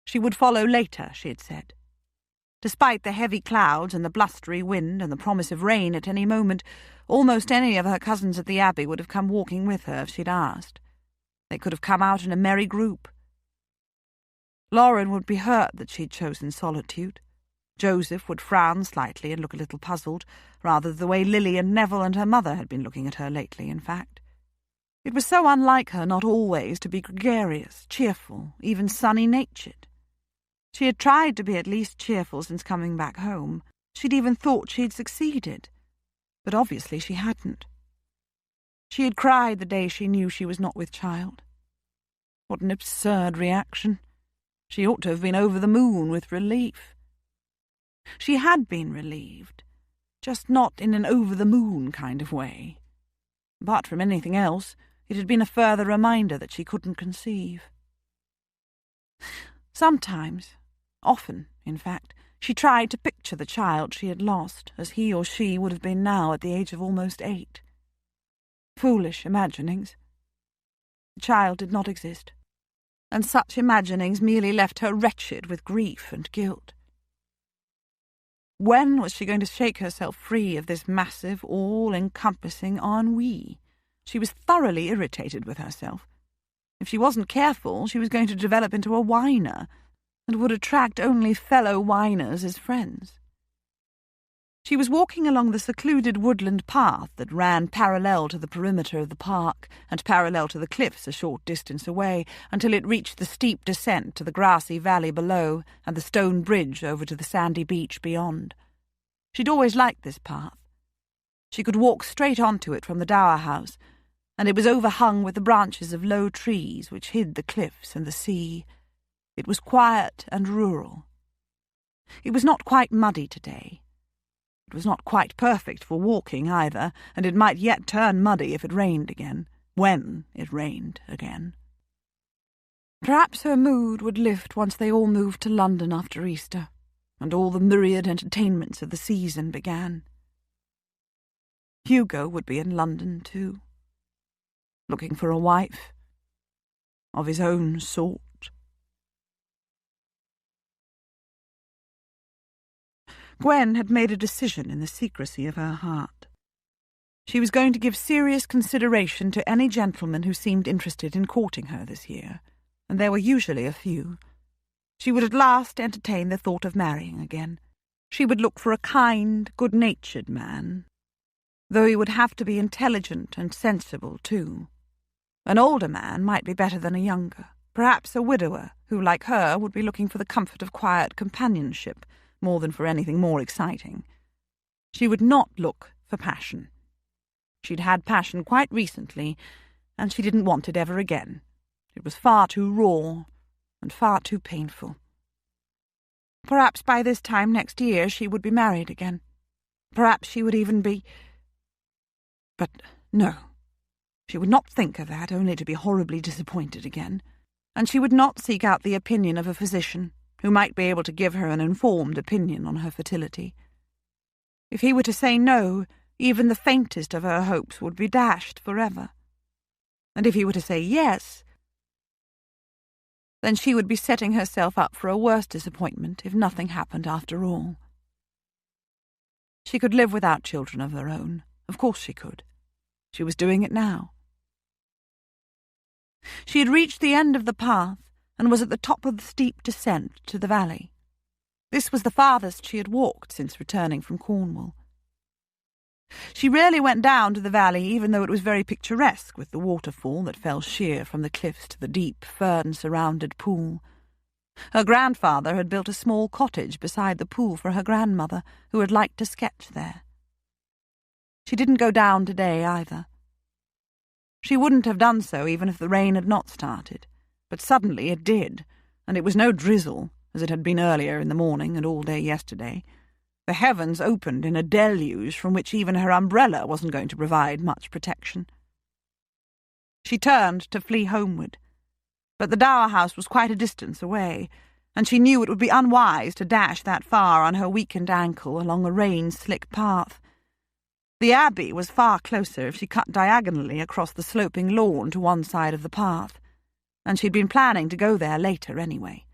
She would follow later, she had said. Despite the heavy clouds and the blustery wind and the promise of rain at any moment, almost any of her cousins at the Abbey would have come walking with her if she'd asked. They could have come out in a merry group. Lauren would be hurt that she'd chosen solitude. Joseph would frown slightly and look a little puzzled, rather the way Lily and Neville and her mother had been looking at her lately, in fact. It was so unlike her not always to be gregarious, cheerful, even sunny-natured. She had tried to be at least cheerful since coming back home. She'd even thought she'd succeeded, but obviously she hadn't. She had cried the day she knew she was not with child. What an absurd reaction. She ought to have been over the moon with relief. She had been relieved, just not in an over-the-moon kind of way. Apart from anything else, it had been a further reminder that she couldn't conceive. Sometimes, often, in fact, she tried to picture the child she had lost as he or she would have been now at the age of almost 8. Foolish imaginings. The child did not exist, and such imaginings merely left her wretched with grief and guilt. When was she going to shake herself free of this massive, all-encompassing ennui? She was thoroughly irritated with herself. If she wasn't careful, she was going to develop into a whiner, and would attract only fellow whiners as friends. She was walking along the secluded woodland path that ran parallel to the perimeter of the park and parallel to the cliffs a short distance away until it reached the steep descent to the grassy valley below and the stone bridge over to the sandy beach beyond. She'd always liked this path. She could walk straight onto it from the dower house, and it was overhung with the branches of low trees which hid the cliffs and the sea. It was quiet and rural. It was not quite muddy today. It was not quite perfect for walking either, and it might yet turn muddy if it rained again, when it rained again. Perhaps her mood would lift once they all moved to London after Easter, and all the myriad entertainments of the season began. Hugo would be in London too, looking for a wife of his own sort. Gwen had made a decision in the secrecy of her heart. She was going to give serious consideration to any gentleman who seemed interested in courting her this year, and there were usually a few. She would at last entertain the thought of marrying again. She would look for a kind, good-natured man, though he would have to be intelligent and sensible too. An older man might be better than a younger, perhaps a widower who, like her, would be looking for the comfort of quiet companionship more than for anything more exciting. She would not look for passion. She'd had passion quite recently, and she didn't want it ever again. It was far too raw and far too painful. Perhaps by this time next year she would be married again. Perhaps she would even be... But no, she would not think of that, only to be horribly disappointed again. And she would not seek out the opinion of a physician who might be able to give her an informed opinion on her fertility. If he were to say no, even the faintest of her hopes would be dashed forever. And if he were to say yes, then she would be setting herself up for a worse disappointment if nothing happened after all. She could live without children of her own. Of course she could. She was doing it now. She had reached the end of the path and was at the top of the steep descent to the valley. This was the farthest she had walked since returning from Cornwall. She rarely went down to the valley, even though it was very picturesque with the waterfall that fell sheer from the cliffs to the deep, fern-surrounded pool. Her grandfather had built a small cottage beside the pool for her grandmother, who had liked to sketch there. She didn't go down today either. She wouldn't have done so even if the rain had not started. But suddenly it did, and it was no drizzle, as it had been earlier in the morning and all day yesterday. The heavens opened in a deluge from which even her umbrella wasn't going to provide much protection. She turned to flee homeward, but the dower house was quite a distance away, and she knew it would be unwise to dash that far on her weakened ankle along a rain-slick path. The abbey was far closer if she cut diagonally across the sloping lawn to one side of the path, and she'd been planning to go there later anyway.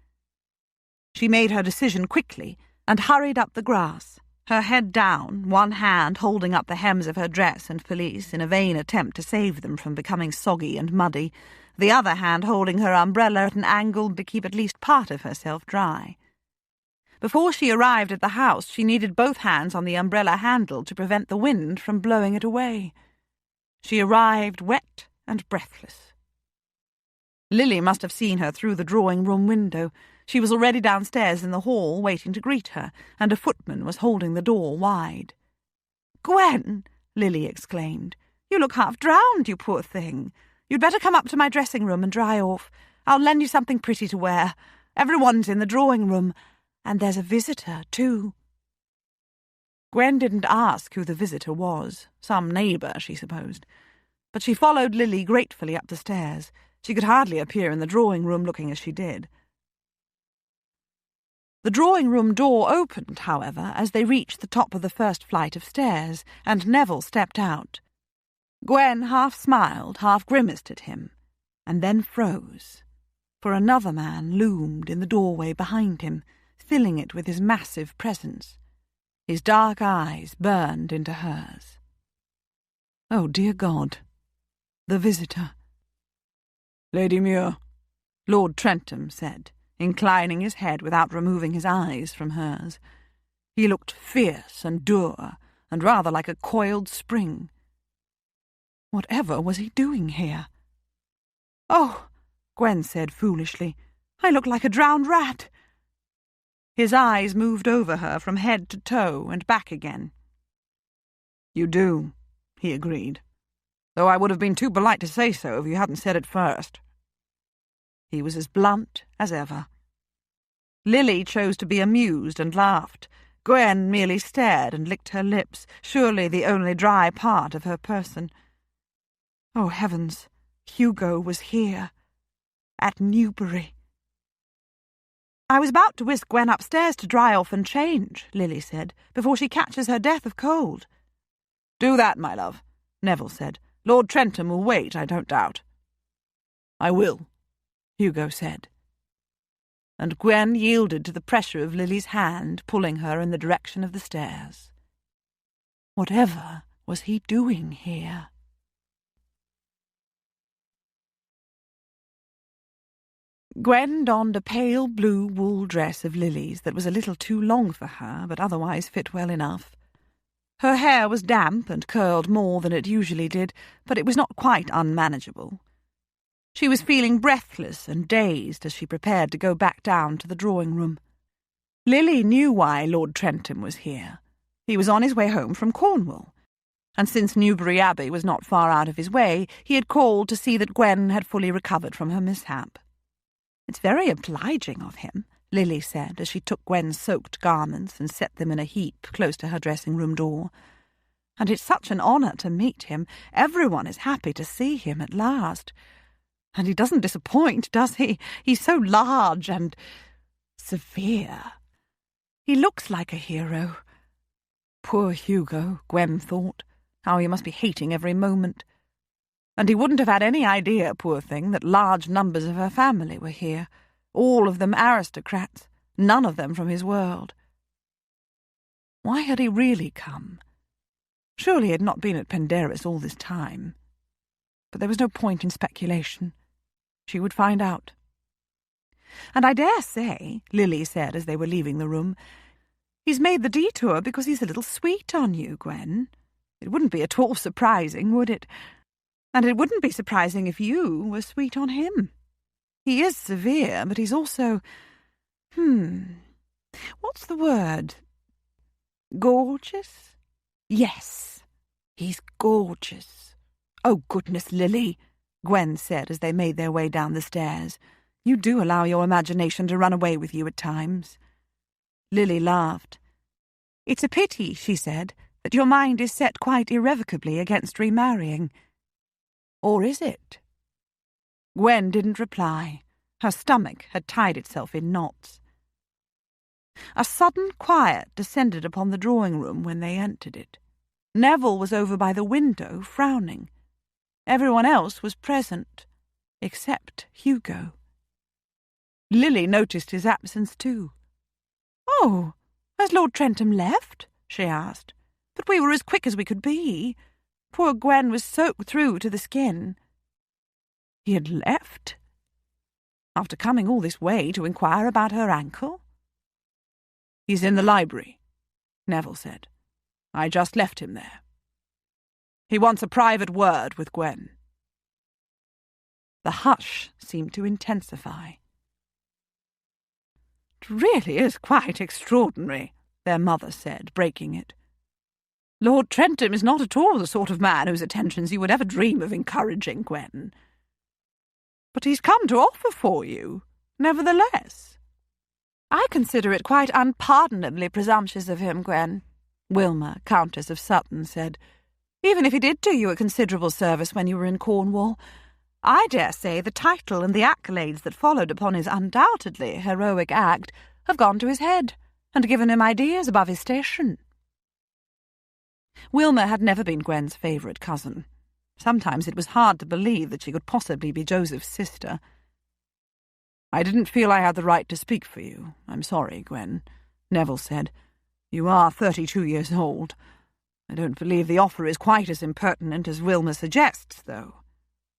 She made her decision quickly and hurried up the grass, her head down, one hand holding up the hems of her dress and pelisse in a vain attempt to save them from becoming soggy and muddy, the other hand holding her umbrella at an angle to keep at least part of herself dry. Before she arrived at the house, she needed both hands on the umbrella handle to prevent the wind from blowing it away. She arrived wet and breathless. Lily must have seen her through the drawing-room window. She was already downstairs in the hall, waiting to greet her, and a footman was holding the door wide. "Gwen!" Lily exclaimed. "You look half drowned, you poor thing. You'd better come up to my dressing-room and dry off. I'll lend you something pretty to wear. Everyone's in the drawing-room, and there's a visitor, too." Gwen didn't ask who the visitor was, some neighbour, she supposed, but she followed Lily gratefully up the stairs. She could hardly appear in the drawing-room looking as she did. The drawing-room door opened, however, as they reached the top of the first flight of stairs, and Neville stepped out. Gwen half smiled, half grimaced at him, and then froze, for another man loomed in the doorway behind him, filling it with his massive presence. His dark eyes burned into hers. Oh, dear God! The visitor. "Lady Muir," Lord Trentham said, inclining his head without removing his eyes from hers. He looked fierce and dour, and rather like a coiled spring. Whatever was he doing here? "Oh," Gwen said foolishly, "I look like a drowned rat." His eyes moved over her from head to toe and back again. "You do," he agreed, "though I would have been too polite to say so if you hadn't said it first." He was as blunt as ever. Lily chose to be amused and laughed. Gwen merely stared and licked her lips, surely the only dry part of her person. Oh, heavens! Hugo was here. At Newbury. "I was about to whisk Gwen upstairs to dry off and change," Lily said, "before she catches her death of cold." "Do that, my love," Neville said. "Lord Trentham will wait, I don't doubt." "I will," Hugo said. And Gwen yielded to the pressure of Lily's hand, pulling her in the direction of the stairs. Whatever was he doing here? Gwen donned a pale blue wool dress of Lily's that was a little too long for her, but otherwise fit well enough. Her hair was damp and curled more than it usually did, but it was not quite unmanageable. She was feeling breathless and dazed as she prepared to go back down to the drawing-room. Lily knew why Lord Trentham was here. He was on his way home from Cornwall, and since Newbury Abbey was not far out of his way, he had called to see that Gwen had fully recovered from her mishap. "It's very obliging of him," Lily said as she took Gwen's soaked garments and set them in a heap close to her dressing-room door. "And it's such an honour to meet him. Everyone is happy to see him at last. And he doesn't disappoint, does he? He's so large and severe. He looks like a hero." Poor Hugo, Gwen thought. How he must be hating every moment. And he wouldn't have had any idea, poor thing, that large numbers of her family were here, all of them aristocrats, none of them from his world. Why had he really come? Surely he had not been at Penderys all this time. But there was no point in speculation. She would find out. "And I dare say," Lily said as they were leaving the room, "he's made the detour because he's a little sweet on you, Gwen. It wouldn't be at all surprising, would it? And it wouldn't be surprising if you were sweet on him. He is severe, but he's also... what's the word? Gorgeous? Yes, he's gorgeous. Oh, goodness, Lily," Gwen said as they made their way down the stairs. "You do allow your imagination to run away with you at times." Lily laughed. "It's a pity," she said, "that your mind is set quite irrevocably against remarrying. Or is it?" Gwen didn't reply. Her stomach had tied itself in knots. A sudden quiet descended upon the drawing-room when they entered it. Neville was over by the window, frowning. Everyone else was present, except Hugo. Lily noticed his absence too. "Oh, has Lord Trentham left?" she asked. "But we were as quick as we could be. Poor Gwen was soaked through to the skin." He had left? After coming all this way to inquire about her ankle? "He's in the library," Neville said. "I just left him there. He wants a private word with Gwen." The hush seemed to intensify. "It really is quite extraordinary," their mother said, breaking it. "Lord Trentham is not at all the sort of man whose attentions you would ever dream of encouraging, Gwen. But he's come to offer for you, nevertheless." "I consider it quite unpardonably presumptuous of him, Gwen," Wilma, Countess of Sutton, said, "Even if he did do you a considerable service when you were in Cornwall, I dare say the title and the accolades that followed upon his undoubtedly heroic act have gone to his head and given him ideas above his station." Wilma had never been Gwen's favourite cousin. Sometimes it was hard to believe that she could possibly be Joseph's sister. "I didn't feel I had the right to speak for you. I'm sorry, Gwen," Neville said. "You are 32 years old. I don't believe the offer is quite as impertinent as Wilma suggests, though.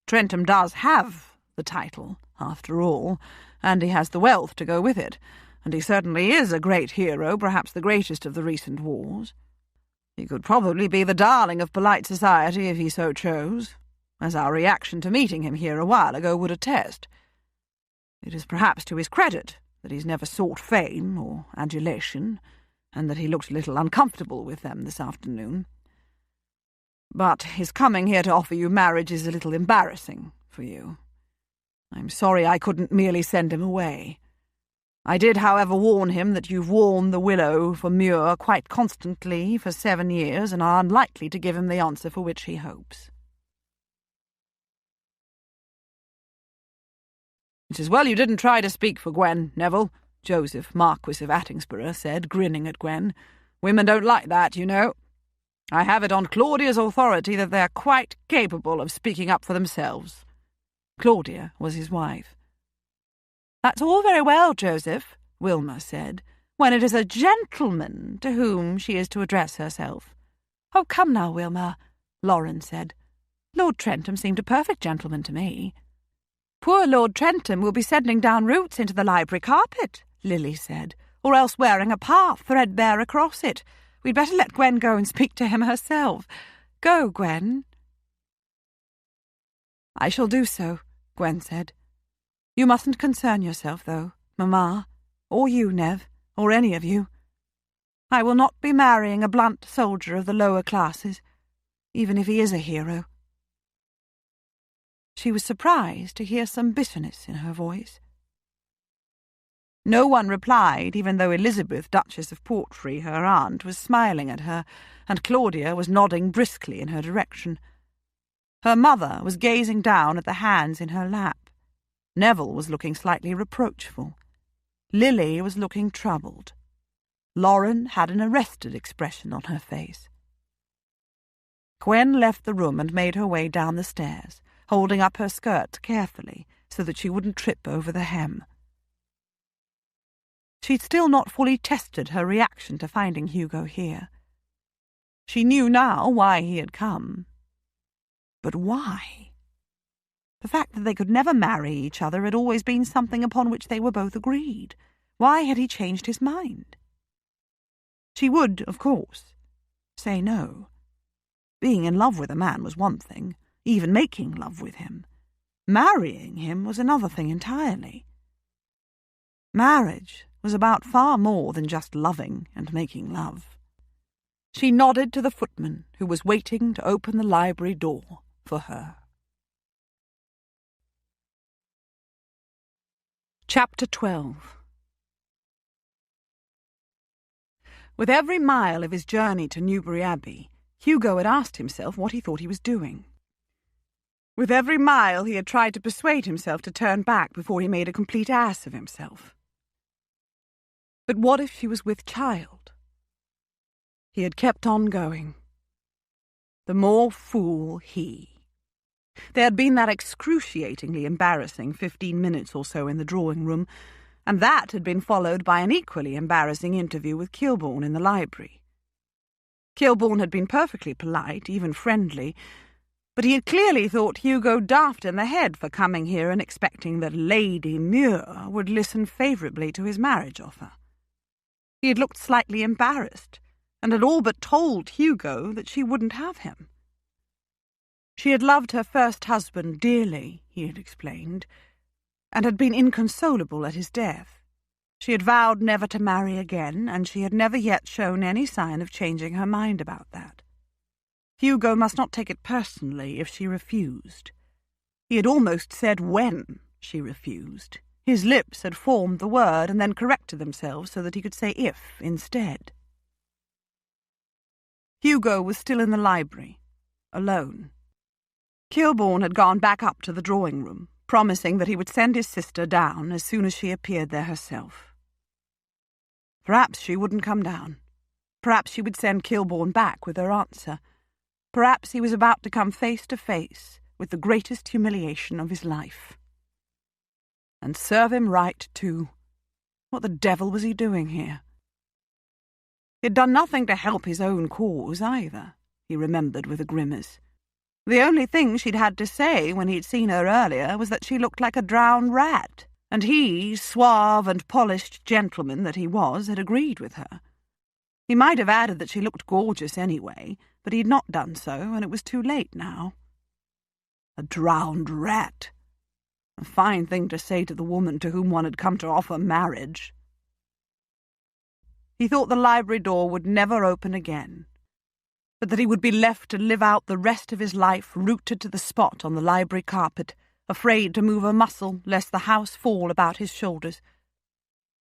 Trentham does have the title, after all, and he has the wealth to go with it, and he certainly is a great hero, perhaps the greatest of the recent wars. He could probably be the darling of polite society if he so chose, as our reaction to meeting him here a while ago would attest. It is perhaps to his credit that he's never sought fame or adulation, and that he looked a little uncomfortable with them this afternoon. But his coming here to offer you marriage is a little embarrassing for you. I'm sorry I couldn't merely send him away. I did, however, warn him that you've worn the willow for Muir quite constantly for 7 years and are unlikely to give him the answer for which he hopes." "It's as well you didn't try to speak for Gwen, Neville," Joseph, Marquis of Attingsborough, said, grinning at Gwen. "Women don't like that, you know. I have it on Claudia's authority that they are quite capable of speaking up for themselves." Claudia was his wife. "That's all very well, Joseph," Wilma said, "when it is a gentleman to whom she is to address herself." "Oh, come now, Wilma," Lauren said. "Lord Trentham seemed a perfect gentleman to me." "Poor Lord Trentham will be sending down roots into the library carpet," Lily said, "or else wearing a path threadbare across it. We'd better let Gwen go and speak to him herself. Go, Gwen." "I shall do so," Gwen said. "You mustn't concern yourself, though, Mamma, or you, Nev, or any of you. I will not be marrying a blunt soldier of the lower classes, even if he is a hero." She was surprised to hear some bitterness in her voice. No one replied, even though Elizabeth, Duchess of Portray, her aunt, was smiling at her, and Claudia was nodding briskly in her direction. Her mother was gazing down at the hands in her lap. Neville was looking slightly reproachful. Lily was looking troubled. Lauren had an arrested expression on her face. Gwen left the room and made her way down the stairs, holding up her skirt carefully so that she wouldn't trip over the hem. She'd still not fully tested her reaction to finding Hugo here. She knew now why he had come. But why? The fact that they could never marry each other had always been something upon which they were both agreed. Why had he changed his mind? She would, of course, say no. Being in love with a man was one thing, even making love with him. Marrying him was another thing entirely. Marriage was about far more than just loving and making love. She nodded to the footman who was waiting to open the library door for her. Chapter 12. With every mile of his journey to Newbury Abbey, Hugo had asked himself what he thought he was doing. With every mile he had tried to persuade himself to turn back before he made a complete ass of himself. But what if she was with child? He had kept on going. The more fool he. There had been that excruciatingly embarrassing 15 minutes or so in the drawing-room, and that had been followed by an equally embarrassing interview with Kilbourne in the library. Kilbourne had been perfectly polite, even friendly, but he had clearly thought Hugo daft in the head for coming here and expecting that Lady Muir would listen favourably to his marriage offer. He had looked slightly embarrassed, and had all but told Hugo that she wouldn't have him. She had loved her first husband dearly, he had explained, and had been inconsolable at his death. She had vowed never to marry again, and she had never yet shown any sign of changing her mind about that. Hugo must not take it personally if she refused. He had almost said when she refused. His lips had formed the word and then corrected themselves so that he could say if instead. Hugo was still in the library, alone. Kilbourne had gone back up to the drawing-room, promising that he would send his sister down as soon as she appeared there herself. Perhaps she wouldn't come down. Perhaps she would send Kilbourne back with her answer. Perhaps he was about to come face to face with the greatest humiliation of his life. And serve him right, too. What the devil was he doing here? He had done nothing to help his own cause, either, he remembered with a grimace. The only thing she'd had to say when he'd seen her earlier was that she looked like a drowned rat, and he, suave and polished gentleman that he was, had agreed with her. He might have added that she looked gorgeous anyway, but he'd not done so, and it was too late now. A drowned rat. A fine thing to say to the woman to whom one had come to offer marriage. He thought the library door would never open again, but that he would be left to live out the rest of his life rooted to the spot on the library carpet, afraid to move a muscle lest the house fall about his shoulders.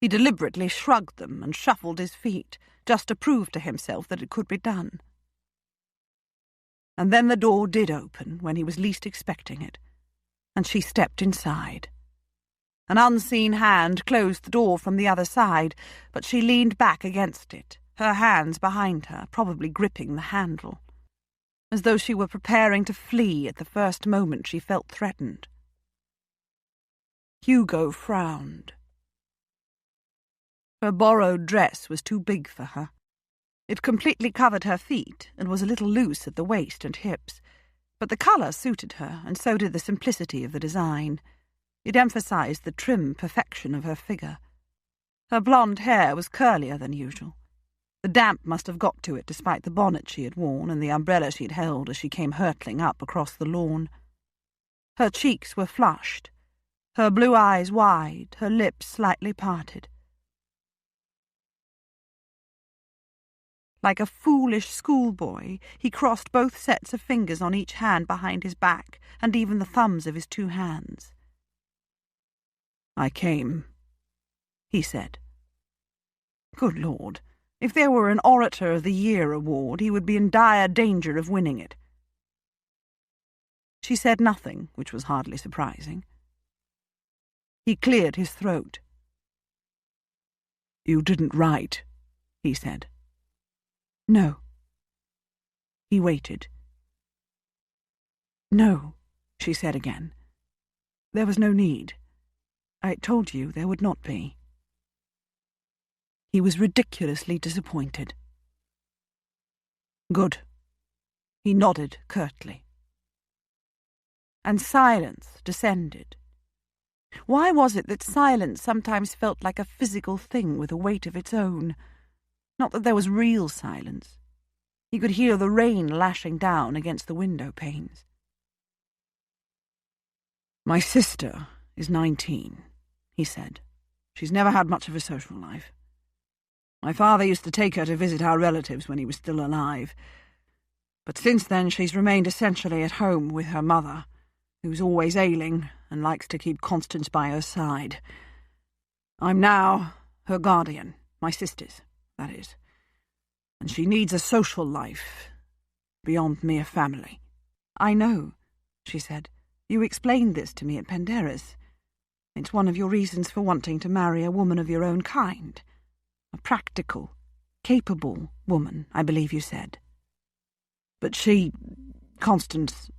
He deliberately shrugged them and shuffled his feet, just to prove to himself that it could be done. And then the door did open when he was least expecting it, and she stepped inside. An unseen hand closed the door from the other side, but she leaned back against it, her hands behind her, probably gripping the handle, as though she were preparing to flee at the first moment she felt threatened. Hugo frowned. Her borrowed dress was too big for her. It completely covered her feet and was a little loose at the waist and hips, but the colour suited her, and so did the simplicity of the design. It emphasised the trim perfection of her figure. Her blonde hair was curlier than usual. The damp must have got to it despite the bonnet she had worn and the umbrella she had held as she came hurtling up across the lawn. Her cheeks were flushed, her blue eyes wide, her lips slightly parted. Like a foolish schoolboy, he crossed both sets of fingers on each hand behind his back, and even the thumbs of his two hands. "I came," he said. Good Lord, if there were an Orator of the Year award, he would be in dire danger of winning it. She said nothing, which was hardly surprising. He cleared his throat. "You didn't write," he said. "No." He waited. "No," she said again. "There was no need. I told you there would not be." He was ridiculously disappointed. "Good." He nodded curtly. And silence descended. Why was it that silence sometimes felt like a physical thing with a weight of its own? Not that there was real silence. He could hear the rain lashing down against the window panes. "My sister is 19, he said. "She's never had much of a social life. My father used to take her to visit our relatives when he was still alive. But since then she's remained essentially at home with her mother, who's always ailing and likes to keep Constance by her side. I'm now her guardian, my sister's, that is. And she needs a social life beyond mere family." "I know," she said. "You explained this to me at Penderra's. It's one of your reasons for wanting to marry a woman of your own kind. A practical, capable woman, I believe you said." "But Constance,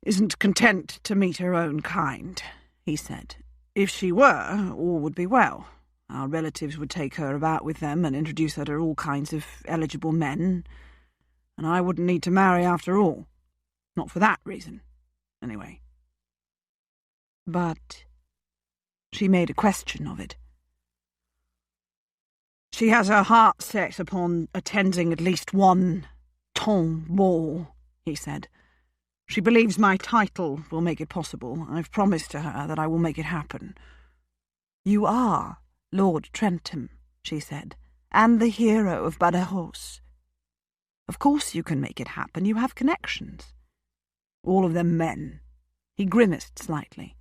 isn't content to meet her own kind," he said. "If she were, all would be well. Our relatives would take her about with them and introduce her to all kinds of eligible men, and I wouldn't need to marry after all. Not for that reason, anyway." "But—" She made a question of it. "She has her heart set upon attending at least one ton ball," he said. "She believes my title will make it possible. I've promised to her that I will make it happen." "You are Lord Trentham," she said, "and the hero of Badajoz. Of course you can make it happen. You have connections." "All of them men." He grimaced slightly.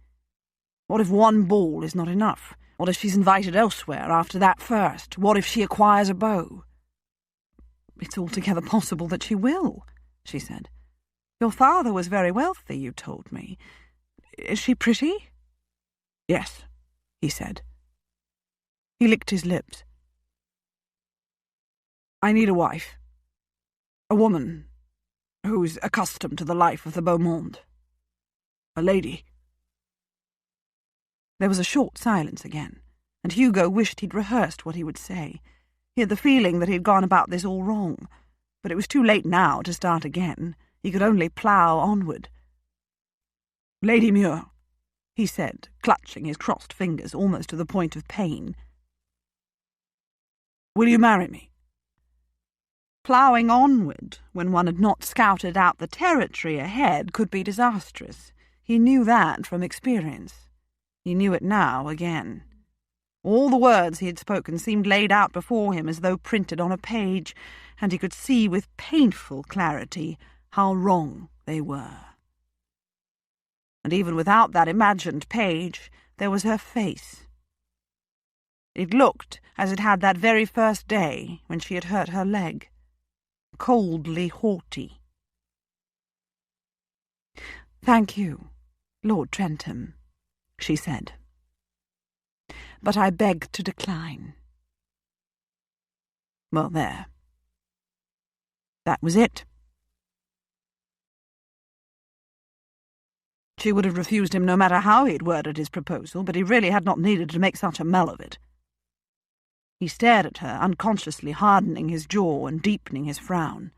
"What if one ball is not enough? What if she's invited elsewhere after that first? What if she acquires a beau?" "It's altogether possible that she will," she said. "Your father was very wealthy, you told me. Is she pretty?" "Yes," he said. He licked his lips. "I need a wife. A woman who's accustomed to the life of the beau monde. A lady." There was a short silence again, and Hugo wished he'd rehearsed what he would say. He had the feeling that he had gone about this all wrong, but it was too late now to start again. He could only plough onward. "Lady Muir," he said, clutching his crossed fingers almost to the point of pain. "Will you marry me?" Ploughing onward, when one had not scouted out the territory ahead, could be disastrous. He knew that from experience. He knew it now again. All the words he had spoken seemed laid out before him as though printed on a page, and he could see with painful clarity how wrong they were. And even without that imagined page, there was her face. It looked as it had that very first day when she had hurt her leg. Coldly haughty. "Thank you, Lord Trentham," she said. "But I beg to decline." Well, there. That was it. She would have refused him no matter how he had worded his proposal, but he really had not needed to make such a mull of it. He stared at her, unconsciously hardening his jaw and deepening his frown.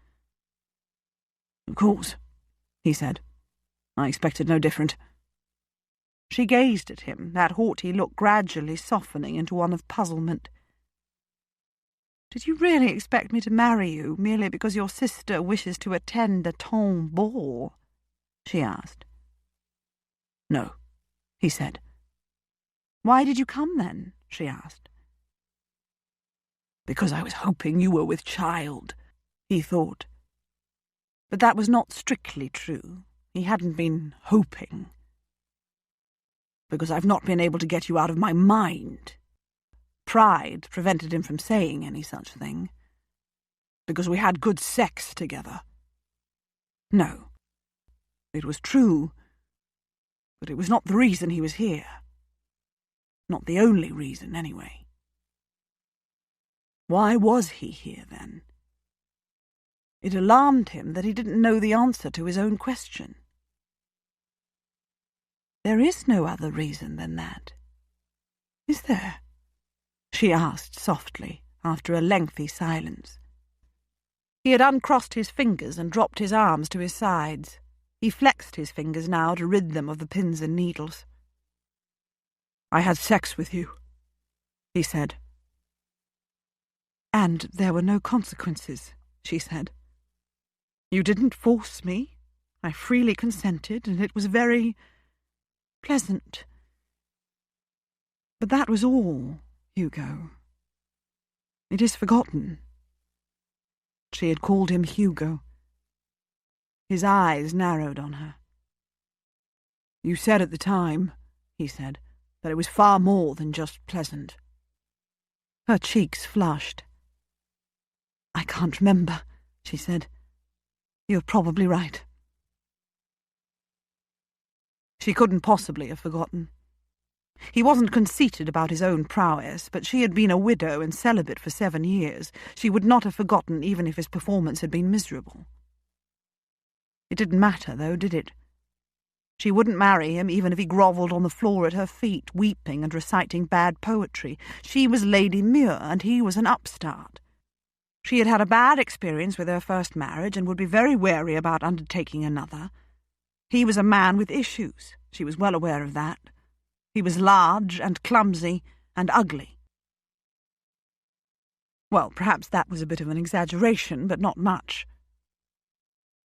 "Of course," he said. "I expected no different." She gazed at him, that haughty look gradually softening into one of puzzlement. "Did you really expect me to marry you merely because your sister wishes to attend a ton ball?" she asked. "No," he said. "Why did you come then?" she asked. "Because I was hoping you were with child," he thought. But that was not strictly true. He hadn't been hoping. "Because I've not been able to get you out of my mind." Pride prevented him from saying any such thing. "Because we had good sex together." No. It was true, but it was not the reason he was here. Not the only reason, anyway. Why was he here, then? It alarmed him that he didn't know the answer to his own question. "There is no other reason than that, is there?" she asked softly, after a lengthy silence. He had uncrossed his fingers and dropped his arms to his sides. He flexed his fingers now to rid them of the pins and needles. "I had sex with you," he said. "And there were no consequences," she said. "You didn't force me. I freely consented, and it was very pleasant. But that was all, Hugo. It is forgotten." She had called him Hugo. His eyes narrowed on her. "You said at the time," he said, "that it was far more than just pleasant." Her cheeks flushed. "I can't remember," she said. "You're probably right." She couldn't possibly have forgotten. He wasn't conceited about his own prowess, but she had been a widow and celibate for 7 years. She would not have forgotten even if his performance had been miserable. It didn't matter, though, did it? She wouldn't marry him even if he grovelled on the floor at her feet, weeping and reciting bad poetry. She was Lady Muir, and he was an upstart. She had had a bad experience with her first marriage and would be very wary about undertaking another. He was a man with issues. She was well aware of that. He was large and clumsy and ugly. Well, perhaps that was a bit of an exaggeration, but not much.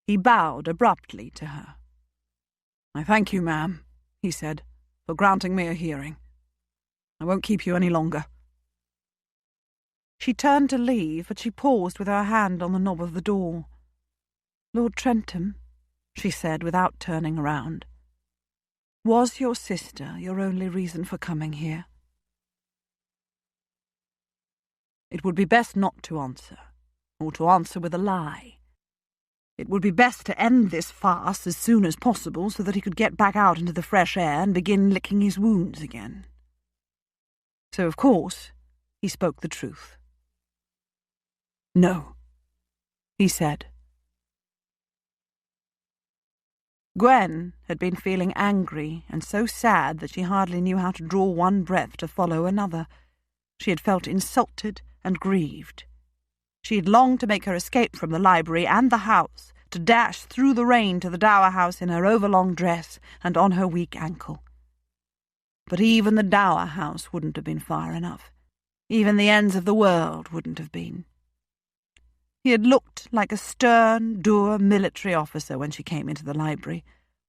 He bowed abruptly to her. "I thank you, ma'am," he said, "for granting me a hearing. I won't keep you any longer." She turned to leave, but she paused with her hand on the knob of the door. "Lord Trentham," she said without turning around, "was your sister your only reason for coming here?" It would be best not to answer. or to answer with a lie. It would be best to end this farce as soon as possible so that he could get back out into the fresh air and begin licking his wounds again. So, of course, he spoke the truth. "No," he said. Gwen had been feeling angry and so sad that she hardly knew how to draw one breath to follow another. She had felt insulted and grieved. She had longed to make her escape from the library and the house, to dash through the rain to the dower house in her overlong dress and on her weak ankle. But even the dower house wouldn't have been far enough. Even the ends of the world wouldn't have been. He had looked like a stern, dour military officer when she came into the library,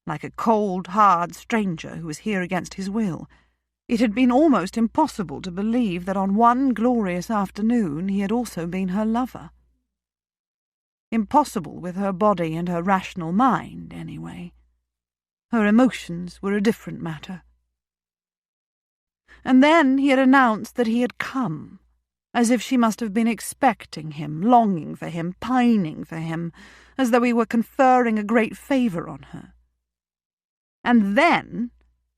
like a cold, hard stranger who was here against his will. It had been almost impossible to believe that on one glorious afternoon he had also been her lover. Impossible with her body and her rational mind, anyway. Her emotions were a different matter. And then he had announced that he had come, as if she must have been expecting him, longing for him, pining for him, as though he were conferring a great favour on her. And then,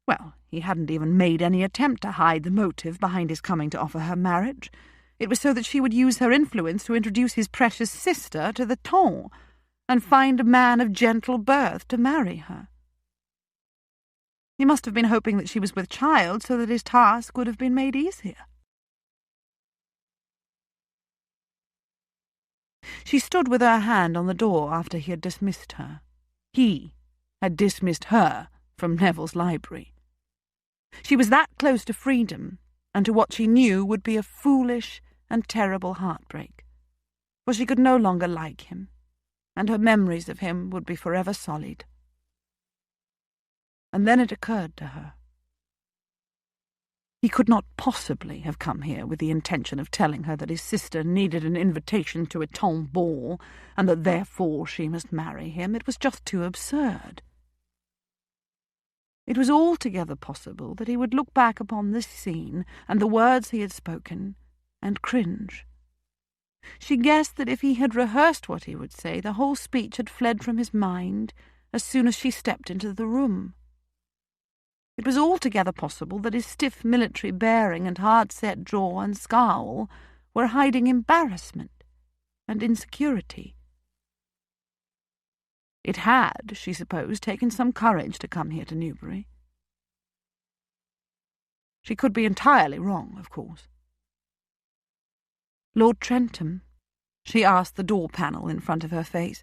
well, he hadn't even made any attempt to hide the motive behind his coming to offer her marriage. It was so that she would use her influence to introduce his precious sister to the ton, and find a man of gentle birth to marry her. He must have been hoping that she was with child so that his task would have been made easier. She stood with her hand on the door after he had dismissed her. He had dismissed her from Neville's library. She was that close to freedom, and to what she knew would be a foolish and terrible heartbreak, for she could no longer like him, and her memories of him would be forever sullied. And then it occurred to her. He could not possibly have come here with the intention of telling her that his sister needed an invitation to a ton ball, and that therefore she must marry him. It was just too absurd. It was altogether possible that he would look back upon this scene and the words he had spoken and cringe. She guessed that if he had rehearsed what he would say, the whole speech had fled from his mind as soon as she stepped into the room. It was altogether possible that his stiff military bearing and hard-set jaw and scowl were hiding embarrassment and insecurity. It had, she supposed, taken some courage to come here to Newbury. She could be entirely wrong, of course. "Lord Trentham," she asked the door panel in front of her face,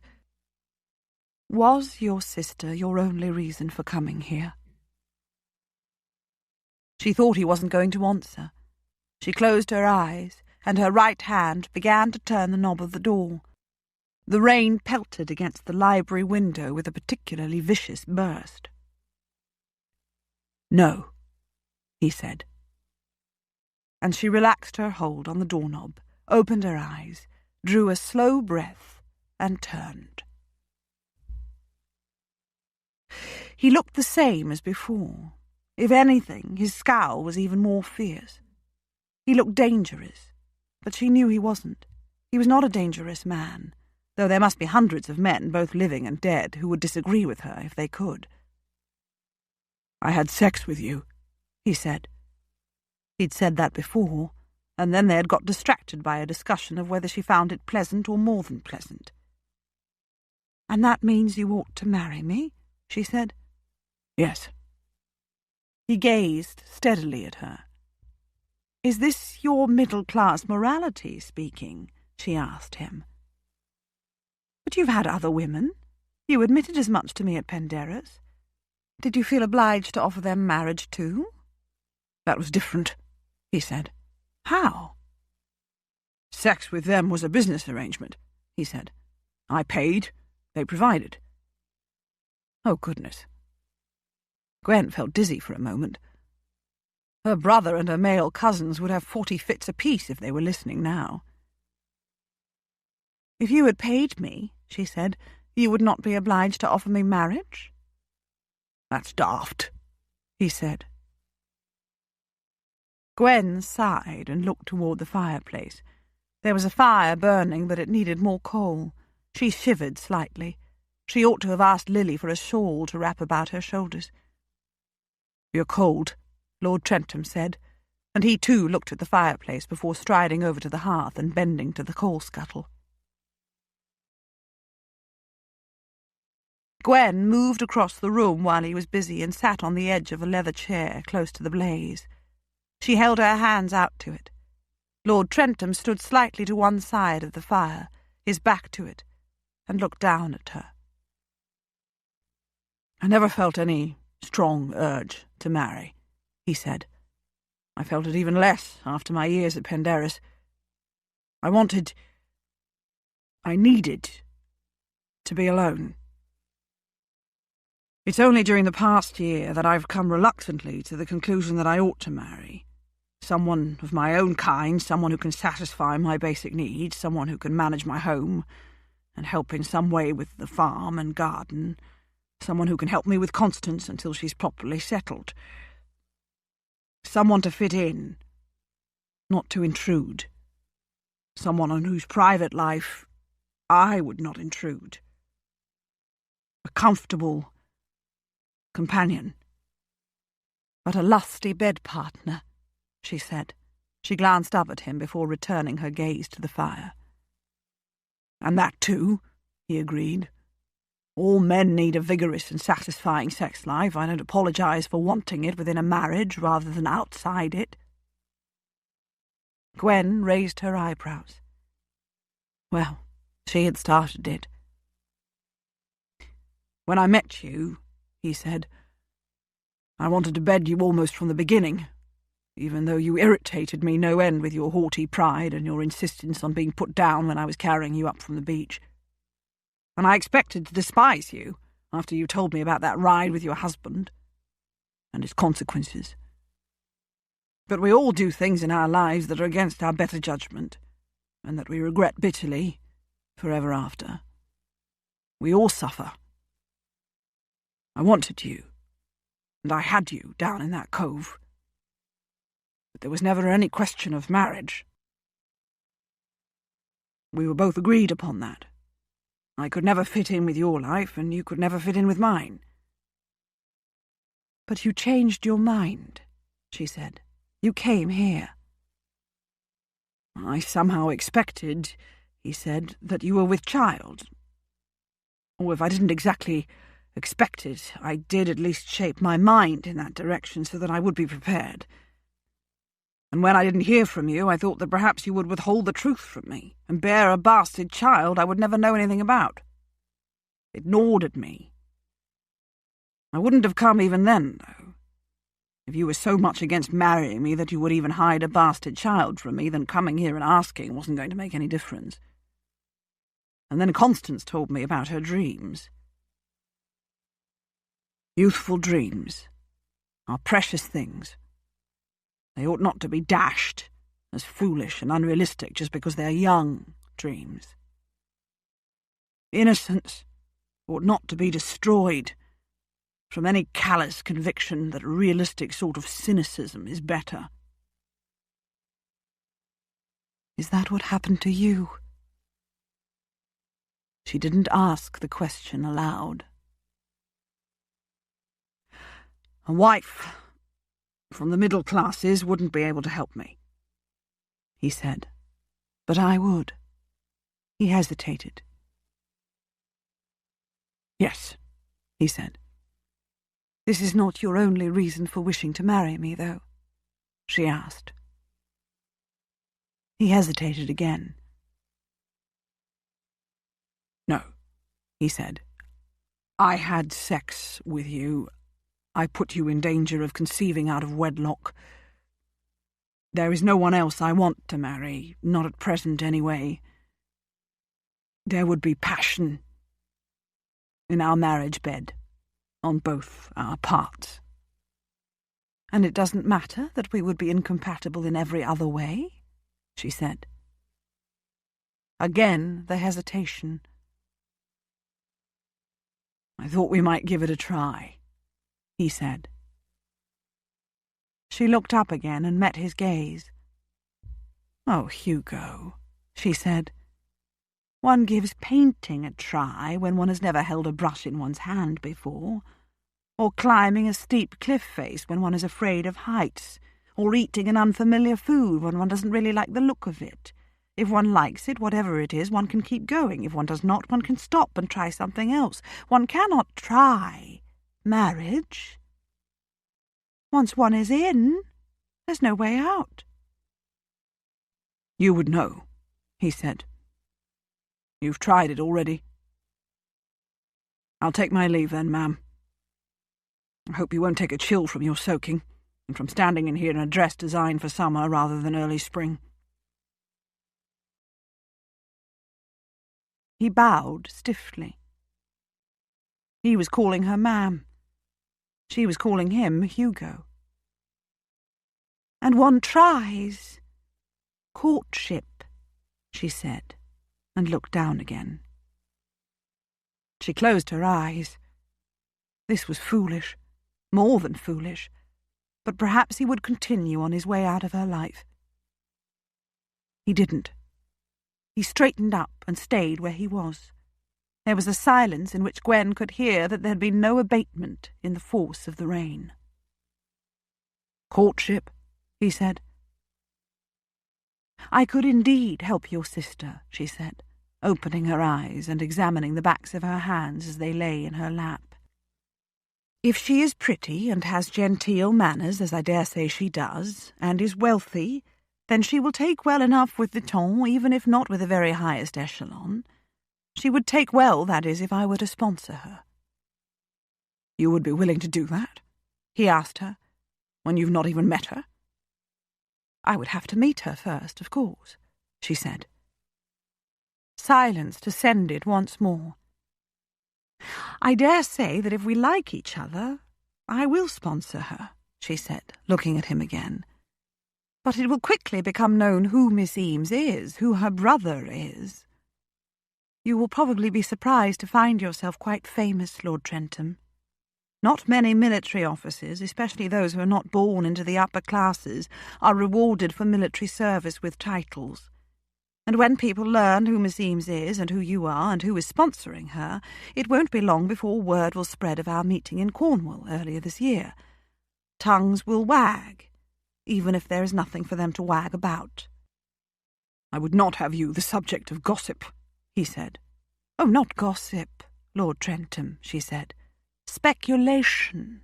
"was your sister your only reason for coming here?" She thought he wasn't going to answer. She closed her eyes, and her right hand began to turn the knob of the door. The rain pelted against the library window with a particularly vicious burst. "No," he said. And she relaxed her hold on the doorknob, opened her eyes, drew a slow breath, and turned. He looked the same as before. If anything, his scowl was even more fierce. He looked dangerous, but she knew he wasn't. He was not a dangerous man, though there must be hundreds of men, both living and dead, who would disagree with her if they could. "I had sex with you," he said. He'd said that before, and then they had got distracted by a discussion of whether she found it pleasant or more than pleasant. "And that means you ought to marry me?" she said. "Yes." He gazed steadily at her. "Is this your middle-class morality speaking?" she asked him. "But you've had other women. You admitted as much to me at Penderras. Did you feel obliged to offer them marriage too?" "That was different," he said. "How?" "Sex with them was a business arrangement," he said. "I paid, they provided." Oh, goodness. Gwen felt dizzy for a moment. Her brother and her male cousins would have 40 fits apiece if they were listening now. "If you had paid me," she said, "you would not be obliged to offer me marriage?" "That's daft," he said. Gwen sighed and looked toward the fireplace. There was a fire burning, but it needed more coal. She shivered slightly. She ought to have asked Lily for a shawl to wrap about her shoulders. "You're cold," Lord Trentham said, and he too looked at the fireplace before striding over to the hearth and bending to the coal scuttle. Gwen moved across the room while he was busy and sat on the edge of a leather chair close to the blaze. She held her hands out to it. Lord Trentham stood slightly to one side of the fire, his back to it, and looked down at her. "I never felt any strong urge to marry," he said. "I felt it even less after my years at Penderys. I needed to be alone. It's only during the past year that I've come reluctantly to the conclusion that I ought to marry. Someone of my own kind, someone who can satisfy my basic needs, someone who can manage my home and help in some way with the farm and garden, someone who can help me with Constance until she's properly settled. Someone to fit in, not to intrude. Someone on whose private life I would not intrude. A comfortable companion." "But a lusty bed partner," she said. She glanced up at him before returning her gaze to the fire. "And that too," he agreed. "All men need a vigorous and satisfying sex life. I don't apologize for wanting it within a marriage rather than outside it." Gwen raised her eyebrows. Well, she had started it. "When I met you," he said, "I wanted to bed you almost from the beginning, even though you irritated me no end with your haughty pride and your insistence on being put down when I was carrying you up from the beach. And I expected to despise you after you told me about that ride with your husband and its consequences. But we all do things in our lives that are against our better judgment, and that we regret bitterly forever after. We all suffer. I wanted you, and I had you down in that cove. But there was never any question of marriage. We were both agreed upon that. I could never fit in with your life, and you could never fit in with mine." "But you changed your mind," she said. "You came here." "I somehow expected," he said, "that you were with child. Or if I didn't exactly expect it, I did at least shape my mind in that direction so that I would be prepared. And when I didn't hear from you, I thought that perhaps you would withhold the truth from me and bear a bastard child I would never know anything about. It gnawed at me. I wouldn't have come even then, though. If you were so much against marrying me that you would even hide a bastard child from me, then coming here and asking wasn't going to make any difference. And then Constance told me about her dreams. Youthful dreams are precious things. They ought not to be dashed as foolish and unrealistic just because they are young dreams. Innocence ought not to be destroyed from any callous conviction that a realistic sort of cynicism is better." "Is that what happened to you?" She didn't ask the question aloud. "A wife from the middle classes wouldn't be able to help me," he said. "But I would." He hesitated. "Yes," he said. "This is not your only reason for wishing to marry me, though?" she asked. He hesitated again. "No," he said. "I had sex with you. I put you in danger of conceiving out of wedlock. There is no one else I want to marry, not at present anyway. There would be passion in our marriage bed, on both our parts." "And it doesn't matter that we would be incompatible in every other way?" she said. Again the hesitation. "I thought we might give it a try," he said. She looked up again and met his gaze. "Oh, Hugo," she said. One gives painting a try when one has never held a brush in one's hand before, or climbing a steep cliff face when one is afraid of heights, or eating an unfamiliar food when one doesn't really like the look of it. If one likes it, whatever it is, one can keep going. If one does not, one can stop and try something else. One cannot try marriage. Once one is in, there's no way out. You would know, he said. You've tried it already. I'll take my leave then, ma'am. I hope you won't take a chill from your soaking, and from standing in here in a dress designed for summer rather than early spring. He bowed stiffly. He was calling her ma'am. She was calling him Hugo. And one tries courtship, she said, and looked down again. She closed her eyes. This was foolish, more than foolish, but perhaps he would continue on his way out of her life. He didn't. He straightened up and stayed where he was. There was a silence in which Gwen could hear that there had been no abatement in the force of the rain. Courtship, he said. I could indeed help your sister, she said, opening her eyes and examining the backs of her hands as they lay in her lap. If she is pretty and has genteel manners, as I dare say she does, and is wealthy, then she will take well enough with the ton, even if not with the very highest echelon. She would take well, that is, if I were to sponsor her. You would be willing to do that? He asked her, when you've not even met her? I would have to meet her first, of course, she said. Silence descended once more. I dare say that if we like each other, I will sponsor her, she said, looking at him again. But it will quickly become known who Miss Eames is, who her brother is. You will probably be surprised to find yourself quite famous, Lord Trentham. Not many military officers, especially those who are not born into the upper classes, are rewarded for military service with titles. And when people learn who Miss Eames is, and who you are, and who is sponsoring her, it won't be long before word will spread of our meeting in Cornwall earlier this year. Tongues will wag, even if there is nothing for them to wag about. I would not have you the subject of gossip, he said. Oh, not gossip, Lord Trentham, she said. Speculation.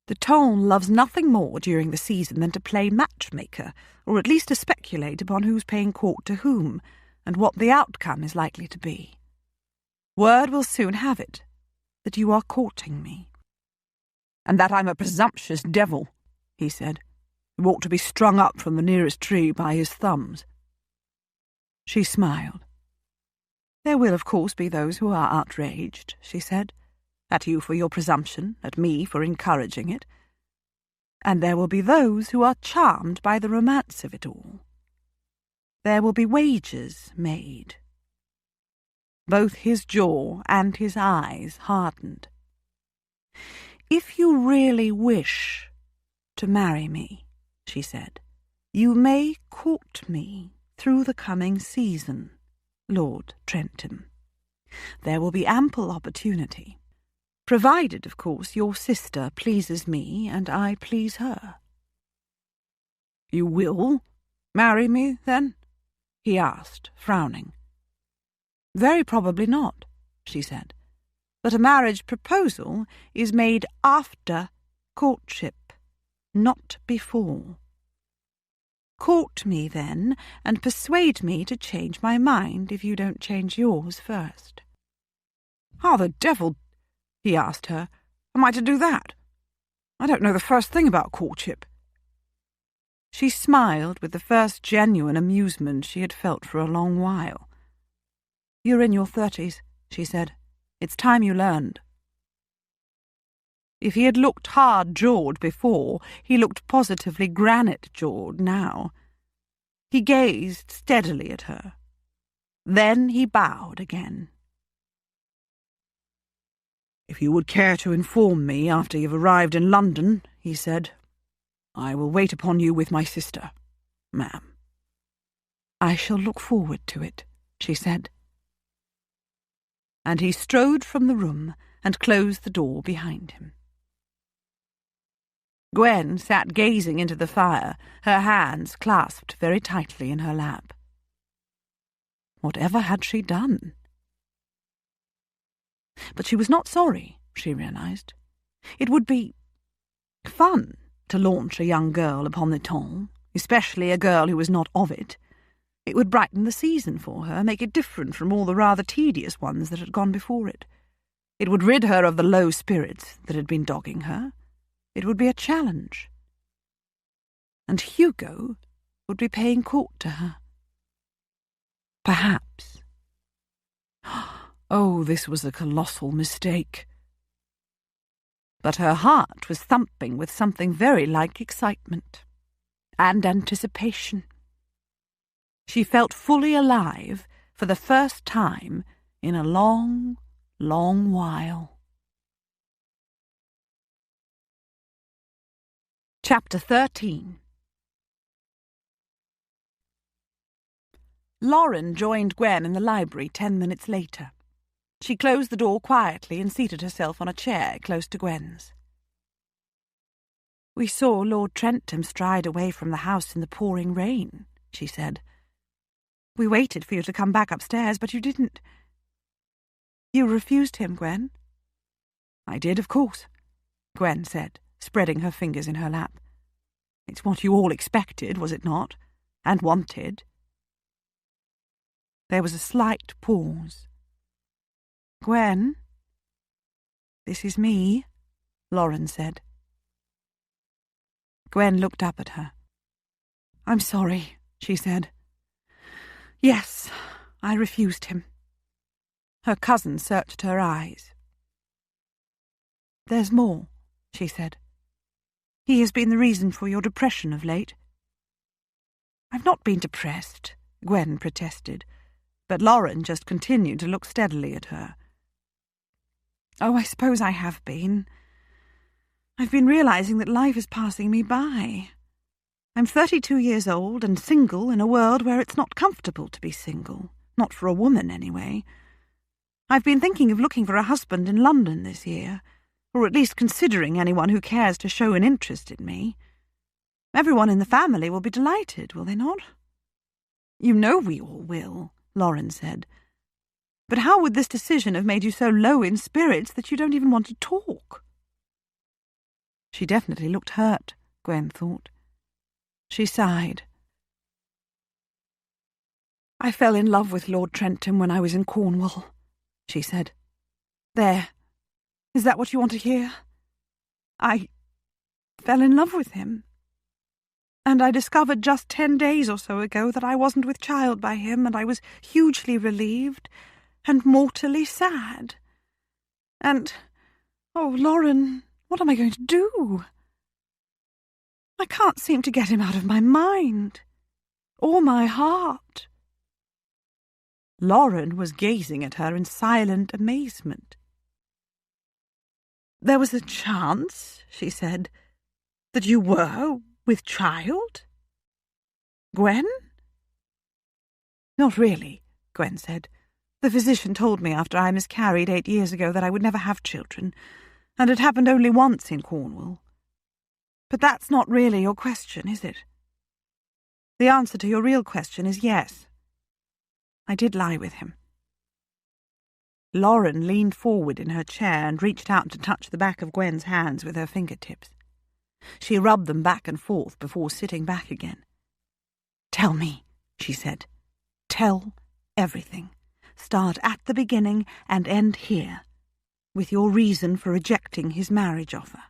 The ton loves nothing more during the season than to play matchmaker, or at least to speculate upon who's paying court to whom, and what the outcome is likely to be. Word will soon have it that you are courting me. And that I'm a presumptuous devil, he said, who ought to be strung up from the nearest tree by his thumbs. She smiled. There will, of course, be those who are outraged, she said, at you for your presumption, at me for encouraging it. And there will be those who are charmed by the romance of it all. There will be wagers made. Both his jaw and his eyes hardened. If you really wish to marry me, she said, you may court me through the coming season, Lord Trentham. There will be ample opportunity. Provided, of course, your sister pleases me and I please her. You will marry me, then? He asked, frowning. Very probably not, she said. But a marriage proposal is made after courtship, not before. Court me, then, and persuade me to change my mind if you don't change yours first. How the devil, he asked her, am I to do that? I don't know the first thing about courtship. She smiled with the first genuine amusement she had felt for a long while. You're in your 30s, she said. It's time you learned. If he had looked hard-jawed before, he looked positively granite-jawed now. He gazed steadily at her. Then he bowed again. If you would care to inform me after you've arrived in London, he said, I will wait upon you with my sister, ma'am. "I shall look forward to it," she said. And he strode from the room and closed the door behind him. Gwen sat gazing into the fire, her hands clasped very tightly in her lap. Whatever had she done? But she was not sorry, she realized. It would be fun to launch a young girl upon the ton, especially a girl who was not of it. It would brighten the season for her, make it different from all the rather tedious ones that had gone before it. It would rid her of the low spirits that had been dogging her. It would be a challenge. And Hugo would be paying court to her. Perhaps. Oh, this was a colossal mistake. But her heart was thumping with something very like excitement and anticipation. She felt fully alive for the first time in a long, long while. Chapter 13. Lauren joined Gwen in the library 10 minutes later. She closed the door quietly and seated herself on a chair close to Gwen's. "We saw Lord Trentham stride away from the house in the pouring rain," she said. "We waited for you to come back upstairs, but you didn't." "You refused him, Gwen?" "I did, of course," Gwen said, spreading her fingers in her lap. "It's what you all expected, was it not? And wanted." There was a slight pause. "Gwen?" "This is me," Lauren said. Gwen looked up at her. "I'm sorry," she said. "Yes, I refused him." Her cousin searched her eyes. "There's more," she said. "He has been the reason for your depression of late." "I've not been depressed," Gwen protested, but Lauren just continued to look steadily at her. "Oh, I suppose I have been. I've been realizing that life is passing me by. I'm 32 years old and single in a world where it's not comfortable to be single, not for a woman anyway. I've been thinking of looking for a husband in London this year, or at least considering anyone who cares to show an interest in me. Everyone in the family will be delighted, will they not?" "You know we all will," Lauren said. "But how would this decision have made you so low in spirits that you don't even want to talk?" She definitely looked hurt, Gwen thought. She sighed. "I fell in love with Lord Trentham when I was in Cornwall," she said. "There. Is that what you want to hear? I fell in love with him. And I discovered just 10 days or so ago that I wasn't with child by him, and I was hugely relieved and mortally sad. And, oh, Lauren, what am I going to do? I can't seem to get him out of my mind, or my heart." Lauren was gazing at her in silent amazement. "There was a chance," she said, "that you were with child? Gwen?" "Not really," Gwen said. "The physician told me after I miscarried 8 years ago that I would never have children, and it happened only once in Cornwall. But that's not really your question, is it? The answer to your real question is yes. I did lie with him." Lauren leaned forward in her chair and reached out to touch the back of Gwen's hands with her fingertips. She rubbed them back and forth before sitting back again. "Tell me," she said. "Tell everything. Start at the beginning and end here, with your reason for rejecting his marriage offer."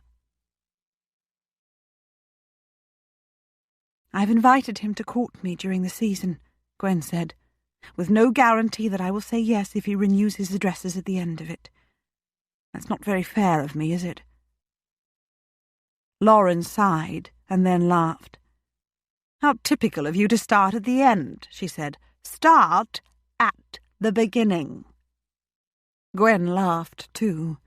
"I've invited him to court me during the season," Gwen said, "with no guarantee that I will say yes if he renews his addresses at the end of it. That's not very fair of me, is it?" Lauren sighed and then laughed. "How typical of you to start at the end," she said. "Start at the beginning." Gwen laughed too.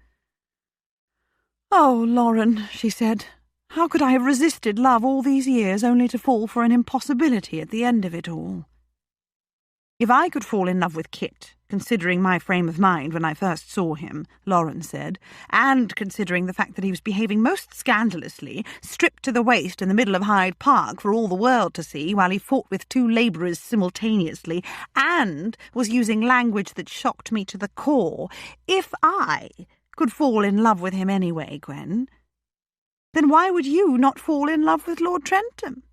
"Oh, Lauren," she said, "how could I have resisted love all these years only to fall for an impossibility at the end of it all? If I could fall in love with Kit, considering my frame of mind when I first saw him, Lauren said, and considering the fact that he was behaving most scandalously, stripped to the waist in the middle of Hyde Park for all the world to see while he fought with two labourers simultaneously, and was using language that shocked me to the core, if I could fall in love with him anyway, Gwen, then why would you not fall in love with Lord Trentham?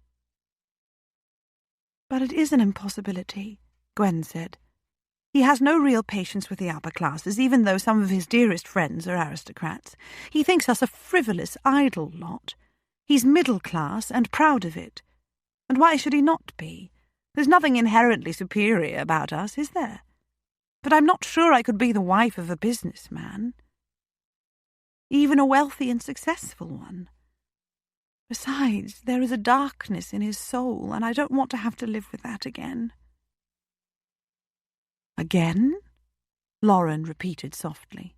But it is an impossibility, Gwen said. He has no real patience with the upper classes, even though some of his dearest friends are aristocrats. He thinks us a frivolous, idle lot. He's middle class and proud of it. And why should he not be? There's nothing inherently superior about us, is there? But I'm not sure I could be the wife of a businessman, even a wealthy and successful one. Besides, there is a darkness in his soul, and I don't want to have to live with that again. Again? Lauren repeated softly.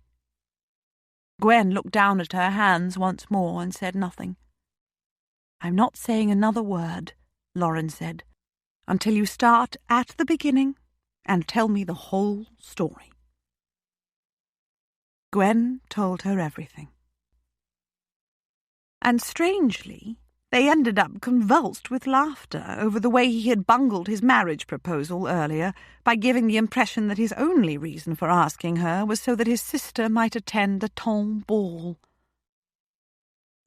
Gwen looked down at her hands once more and said nothing. I'm not saying another word, Lauren said, until you start at the beginning and tell me the whole story. Gwen told her everything. And strangely, they ended up convulsed with laughter over the way he had bungled his marriage proposal earlier by giving the impression that his only reason for asking her was so that his sister might attend a ton ball.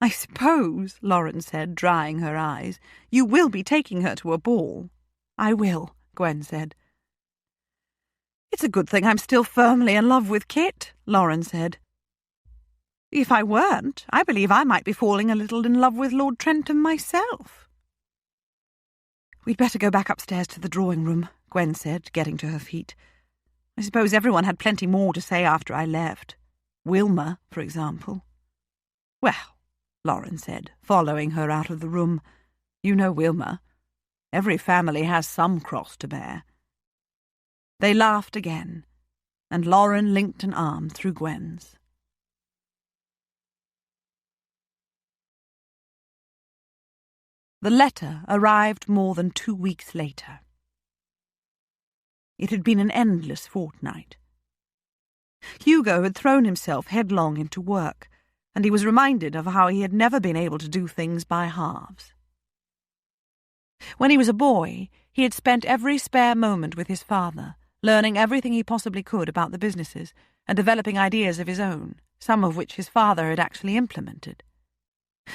I suppose, Lauren said, drying her eyes, you will be taking her to a ball. I will, Gwen said. It's a good thing I'm still firmly in love with Kit, Lauren said. If I weren't, I believe I might be falling a little in love with Lord Trentham myself. We'd better go back upstairs to the drawing room, Gwen said, getting to her feet. I suppose everyone had plenty more to say after I left. Wilma, for example. Well, Lauren said, following her out of the room, you know Wilma. Every family has some cross to bear. They laughed again, and Lauren linked an arm through Gwen's. The letter arrived more than 2 weeks later. It had been an endless fortnight. Hugo had thrown himself headlong into work, and he was reminded of how he had never been able to do things by halves. When he was a boy, he had spent every spare moment with his father, learning everything he possibly could about the businesses and developing ideas of his own, some of which his father had actually implemented.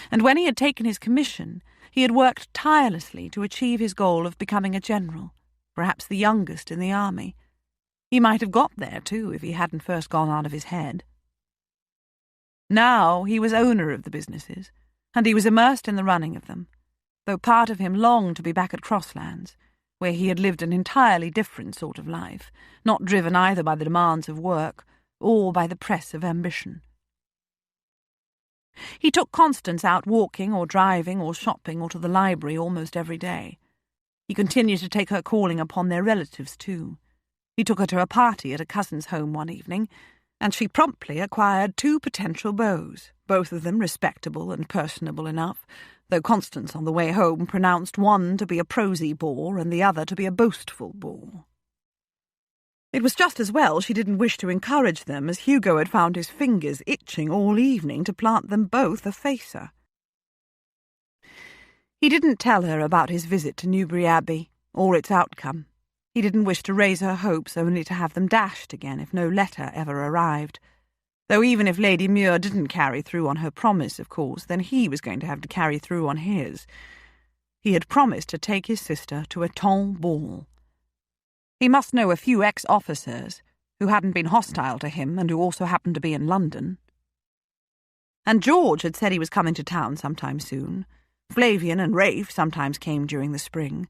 And when he had taken his commission, he had worked tirelessly to achieve his goal of becoming a general, perhaps the youngest in the army. He might have got there, too, if he hadn't first gone out of his head. Now he was owner of the businesses, and he was immersed in the running of them, though part of him longed to be back at Crosslands, where he had lived an entirely different sort of life, not driven either by the demands of work or by the press of ambition. He took Constance out walking or driving or shopping or to the library almost every day. He continued to take her calling upon their relatives, too. He took her to a party at a cousin's home one evening, and she promptly acquired 2 potential beaux, both of them respectable and personable enough, though Constance on the way home pronounced one to be a prosy bore and the other to be a boastful bore. It was just as well she didn't wish to encourage them, as Hugo had found his fingers itching all evening to plant them both a facer. He didn't tell her about his visit to Newbury Abbey, or its outcome. He didn't wish to raise her hopes only to have them dashed again if no letter ever arrived. Though even if Lady Muir didn't carry through on her promise, of course, then he was going to have to carry through on his. He had promised to take his sister to a ton ball. He must know a few ex-officers who hadn't been hostile to him and who also happened to be in London. And George had said he was coming to town sometime soon. Flavian and Rafe sometimes came during the spring.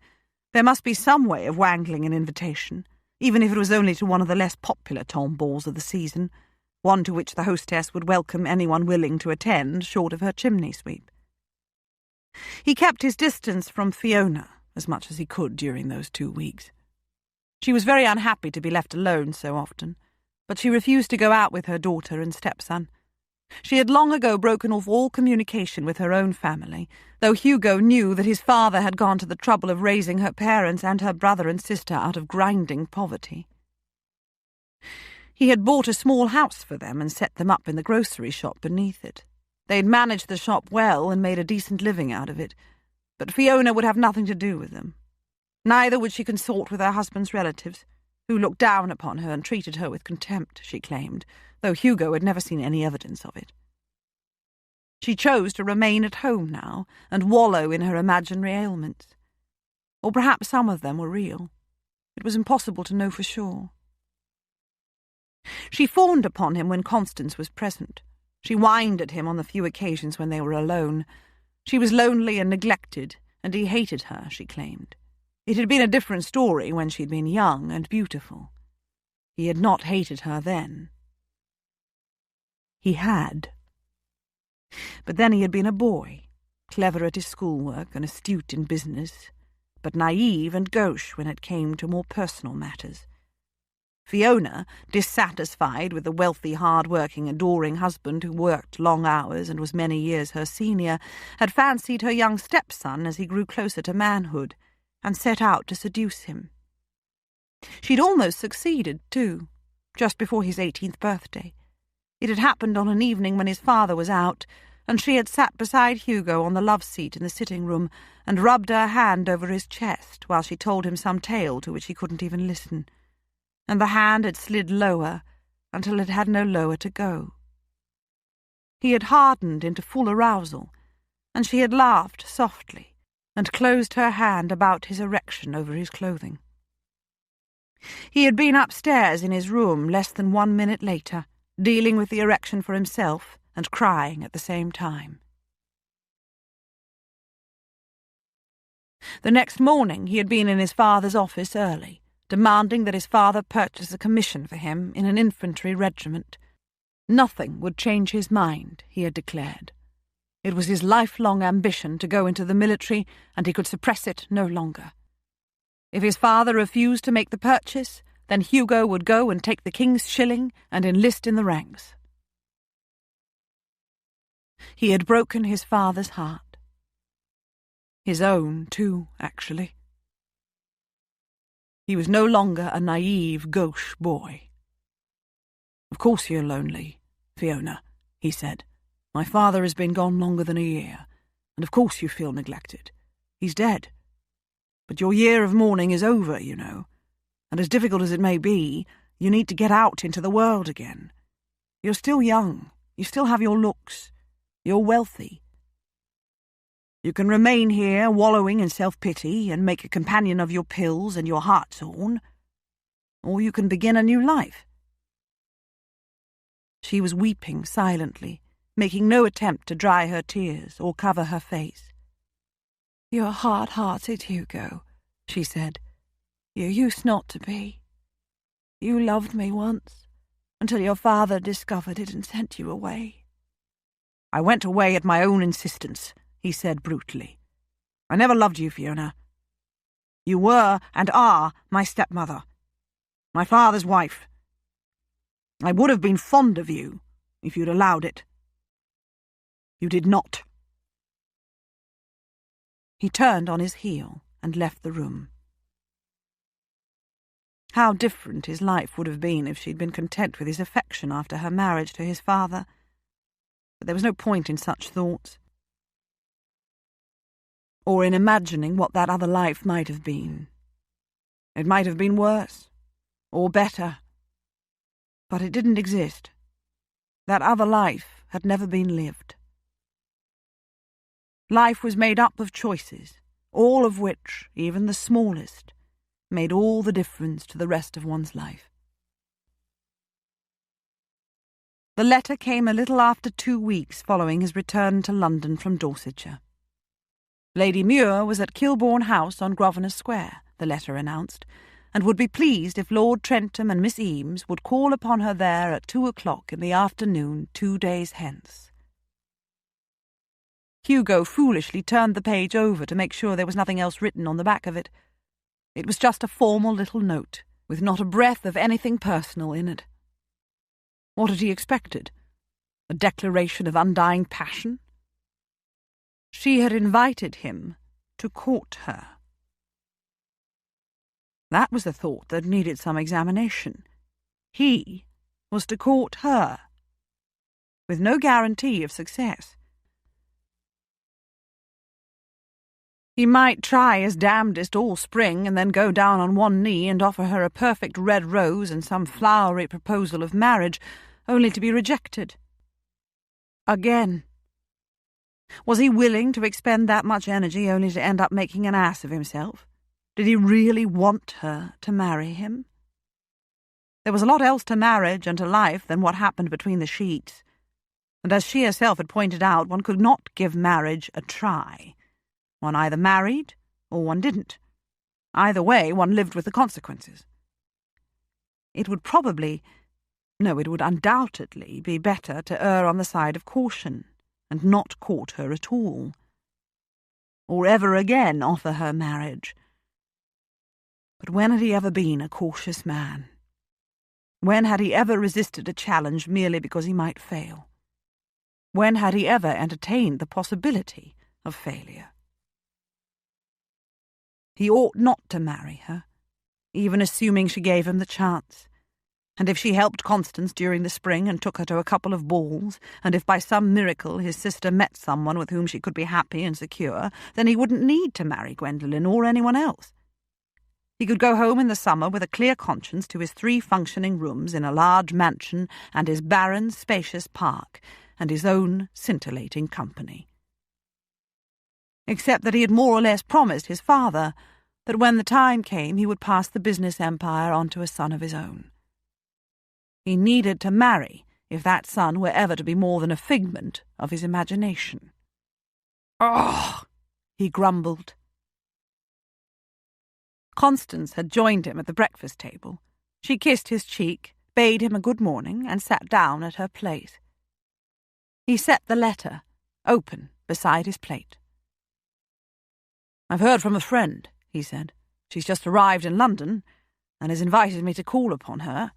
There must be some way of wangling an invitation, even if it was only to one of the less popular ton balls of the season, one to which the hostess would welcome anyone willing to attend short of her chimney sweep. He kept his distance from Fiona as much as he could during those 2 weeks. She was very unhappy to be left alone so often, but she refused to go out with her daughter and stepson. She had long ago broken off all communication with her own family, though Hugo knew that his father had gone to the trouble of raising her parents and her brother and sister out of grinding poverty. He had bought a small house for them and set them up in the grocery shop beneath it. They'd managed the shop well and made a decent living out of it, but Fiona would have nothing to do with them. Neither would she consort with her husband's relatives, who looked down upon her and treated her with contempt, she claimed, though Hugo had never seen any evidence of it. She chose to remain at home now and wallow in her imaginary ailments. Or perhaps some of them were real. It was impossible to know for sure. She fawned upon him when Constance was present. She whined at him on the few occasions when they were alone. She was lonely and neglected, and he hated her, she claimed. It had been a different story when she'd been young and beautiful. He had not hated her then. He had. But then he had been a boy, clever at his schoolwork and astute in business, but naive and gauche when it came to more personal matters. Fiona, dissatisfied with the wealthy, hard-working, adoring husband who worked long hours and was many years her senior, had fancied her young stepson as he grew closer to manhood, and set out to seduce him. She'd almost succeeded, too, just before his 18th birthday. It had happened on an evening when his father was out, and she had sat beside Hugo on the love seat in the sitting-room and rubbed her hand over his chest while she told him some tale to which he couldn't even listen, and the hand had slid lower until it had no lower to go. He had hardened into full arousal, and she had laughed softly and closed her hand about his erection over his clothing. He had been upstairs in his room less than 1 minute later, dealing with the erection for himself and crying at the same time. The next morning he had been in his father's office early, demanding that his father purchase a commission for him in an infantry regiment. Nothing would change his mind, he had declared. It was his lifelong ambition to go into the military, and he could suppress it no longer. If his father refused to make the purchase, then Hugo would go and take the king's shilling and enlist in the ranks. He had broken his father's heart. His own, too, actually. He was no longer a naive, gauche boy. "Of course you're lonely, Fiona," he said. "My father has been gone longer than a year, and of course you feel neglected. He's dead. But your year of mourning is over, you know, and as difficult as it may be, you need to get out into the world again. You're still young, you still have your looks, you're wealthy. You can remain here wallowing in self-pity and make a companion of your pills and your hartshorn, or you can begin a new life." She was weeping silently, making no attempt to dry her tears or cover her face. "You're hard-hearted, Hugo," she said. "You used not to be. You loved me once, until your father discovered it and sent you away." "I went away at my own insistence," he said brutally. "I never loved you, Fiona. You were and are my stepmother, my father's wife. I would have been fond of you if you'd allowed it. You did not." He turned on his heel and left the room. How different his life would have been if she'd been content with his affection after her marriage to his father. But there was no point in such thoughts, or in imagining what that other life might have been. It might have been worse, or better, but it didn't exist. That other life had never been lived. Life was made up of choices, all of which, even the smallest, made all the difference to the rest of one's life. The letter came a little after 2 weeks following his return to London from Dorsetshire. Lady Muir was at Kilbourne House on Grosvenor Square, the letter announced, and would be pleased if Lord Trentham and Miss Eames would call upon her there at 2 o'clock in the afternoon 2 days hence. Hugo foolishly turned the page over to make sure there was nothing else written on the back of it. It was just a formal little note, with not a breath of anything personal in it. What had he expected? A declaration of undying passion? She had invited him to court her. That was a thought that needed some examination. He was to court her, with no guarantee of success. He might try his damnedest all spring and then go down on one knee and offer her a perfect red rose and some flowery proposal of marriage, only to be rejected. Again. Was he willing to expend that much energy only to end up making an ass of himself? Did he really want her to marry him? There was a lot else to marriage and to life than what happened between the sheets, and as she herself had pointed out, one could not give marriage a try. One either married or one didn't. Either way, one lived with the consequences. It would undoubtedly be better to err on the side of caution and not court her at all, or ever again offer her marriage. But when had he ever been a cautious man? When had he ever resisted a challenge merely because he might fail? When had he ever entertained the possibility of failure? He ought not to marry her, even assuming she gave him the chance. And if she helped Constance during the spring and took her to a couple of balls, and if by some miracle his sister met someone with whom she could be happy and secure, then he wouldn't need to marry Gwendolen or anyone else. He could go home in the summer with a clear conscience to his 3 functioning rooms in a large mansion and his barren, spacious park, and his own scintillating company. Except that he had more or less promised his father that when the time came he would pass the business empire on to a son of his own. He needed to marry if that son were ever to be more than a figment of his imagination. "Ugh!" he grumbled. Constance had joined him at the breakfast table. She kissed his cheek, bade him a good morning, and sat down at her place. He set the letter, open, beside his plate. "I've heard from a friend," he said. "She's just arrived in London, and has invited me to call upon her,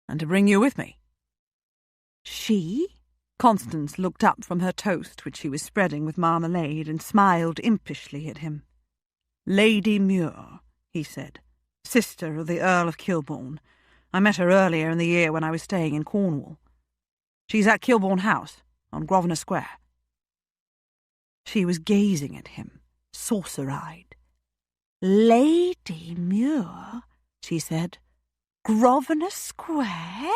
and to bring you with me." "She?" Constance looked up from her toast, which she was spreading with marmalade, and smiled impishly at him. "Lady Muir," he said, "sister of the Earl of Kilbourne. I met her earlier in the year when I was staying in Cornwall. She's at Kilbourne House, on Grosvenor Square." She was gazing at him, saucer-eyed. "Lady Muir," she said. "Grosvenor Square?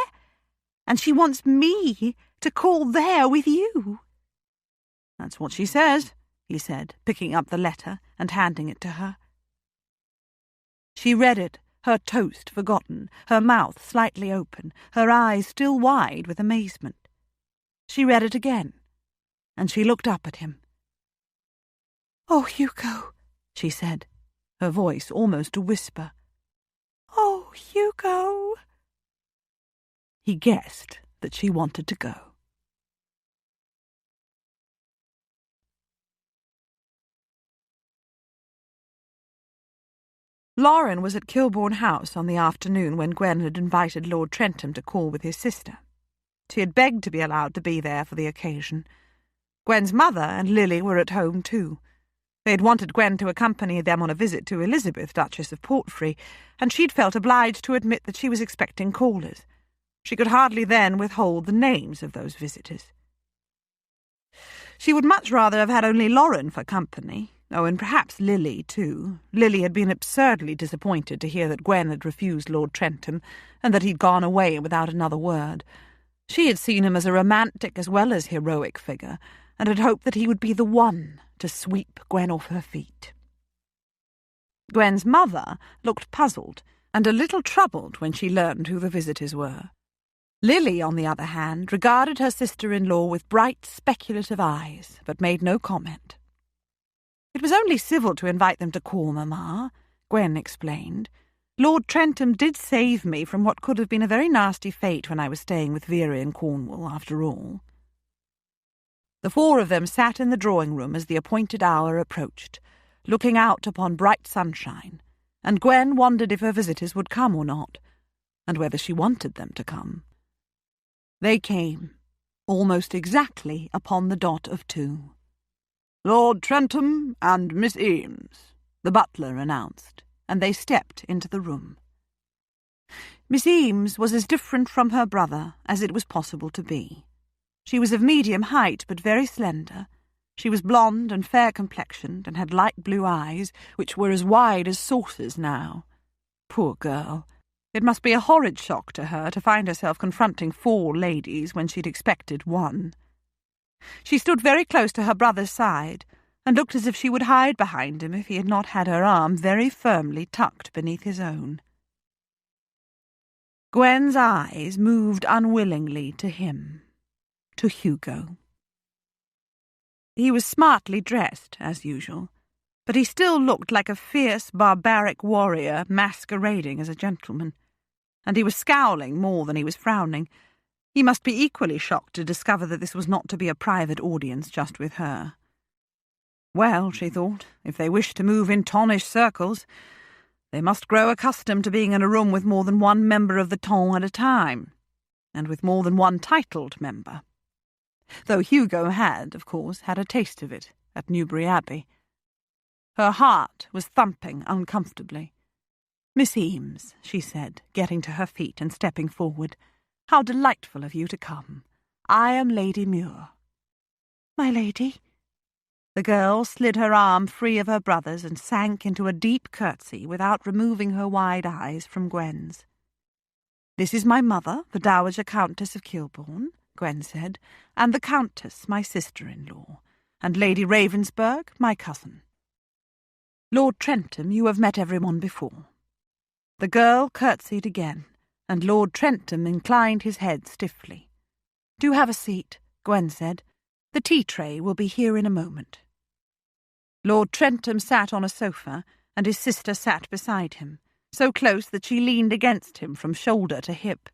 And she wants me to call there with you?" "That's what she says," he said, picking up the letter and handing it to her. She read it, her toast forgotten, her mouth slightly open, her eyes still wide with amazement. She read it again, and she looked up at him. "Oh, Hugo," she said, her voice almost a whisper. "Oh, Hugo." He guessed that she wanted to go. Lauren was at Kilbourne House on the afternoon when Gwen had invited Lord Trentham to call with his sister. She had begged to be allowed to be there for the occasion. Gwen's mother and Lily were at home too. They had wanted Gwen to accompany them on a visit to Elizabeth, Duchess of Portfrey, and she'd felt obliged to admit that she was expecting callers. She could hardly then withhold the names of those visitors. She would much rather have had only Lauren for company. Oh, and perhaps Lily, too. Lily had been absurdly disappointed to hear that Gwen had refused Lord Trentham, and that he'd gone away without another word. She had seen him as a romantic as well as heroic figure, and had hoped that he would be the one to sweep Gwen off her feet. Gwen's mother looked puzzled, and a little troubled when she learned who the visitors were. Lily, on the other hand, regarded her sister-in-law with bright, speculative eyes, but made no comment. "It was only civil to invite them to call, Mamma," Gwen explained. "Lord Trentham did save me from what could have been a very nasty fate when I was staying with Vera in Cornwall, after all." The 4 of them sat in the drawing-room as the appointed hour approached, looking out upon bright sunshine, and Gwen wondered if her visitors would come or not, and whether she wanted them to come. They came, almost exactly upon the dot of 2. "Lord Trentham and Miss Eames," the butler announced, and they stepped into the room. Miss Eames was as different from her brother as it was possible to be. She was of medium height, but very slender. She was blonde and fair-complexioned, and had light blue eyes, which were as wide as saucers now. Poor girl! It must be a horrid shock to her to find herself confronting 4 ladies when she'd expected 1. She stood very close to her brother's side, and looked as if she would hide behind him if he had not had her arm very firmly tucked beneath his own. Gwen's eyes moved unwillingly to him, to Hugo. He was smartly dressed, as usual, but he still looked like a fierce, barbaric warrior masquerading as a gentleman, and he was scowling more than he was frowning. He must be equally shocked to discover that this was not to be a private audience just with her. Well, she thought, if they wish to move in tonnish circles, they must grow accustomed to being in a room with more than one member of the ton at a time, and with more than one titled member. Though Hugo had, of course, had a taste of it at Newbury Abbey. Her heart was thumping uncomfortably. "Miss Eames," she said, getting to her feet and stepping forward, "how delightful of you to come. I am Lady Muir." "My lady?" The girl slid her arm free of her brother's and sank into a deep curtsy without removing her wide eyes from Gwen's. "This is my mother, the Dowager Countess of Kilbourne," Gwen said, "and the Countess, my sister-in-law, and Lady Ravensburg, my cousin. Lord Trentham, you have met everyone before." The girl curtsied again, and Lord Trentham inclined his head stiffly. "Do have a seat," Gwen said. "The tea-tray will be here in a moment." Lord Trentham sat on a sofa, and his sister sat beside him, so close that she leaned against him from shoulder to hip.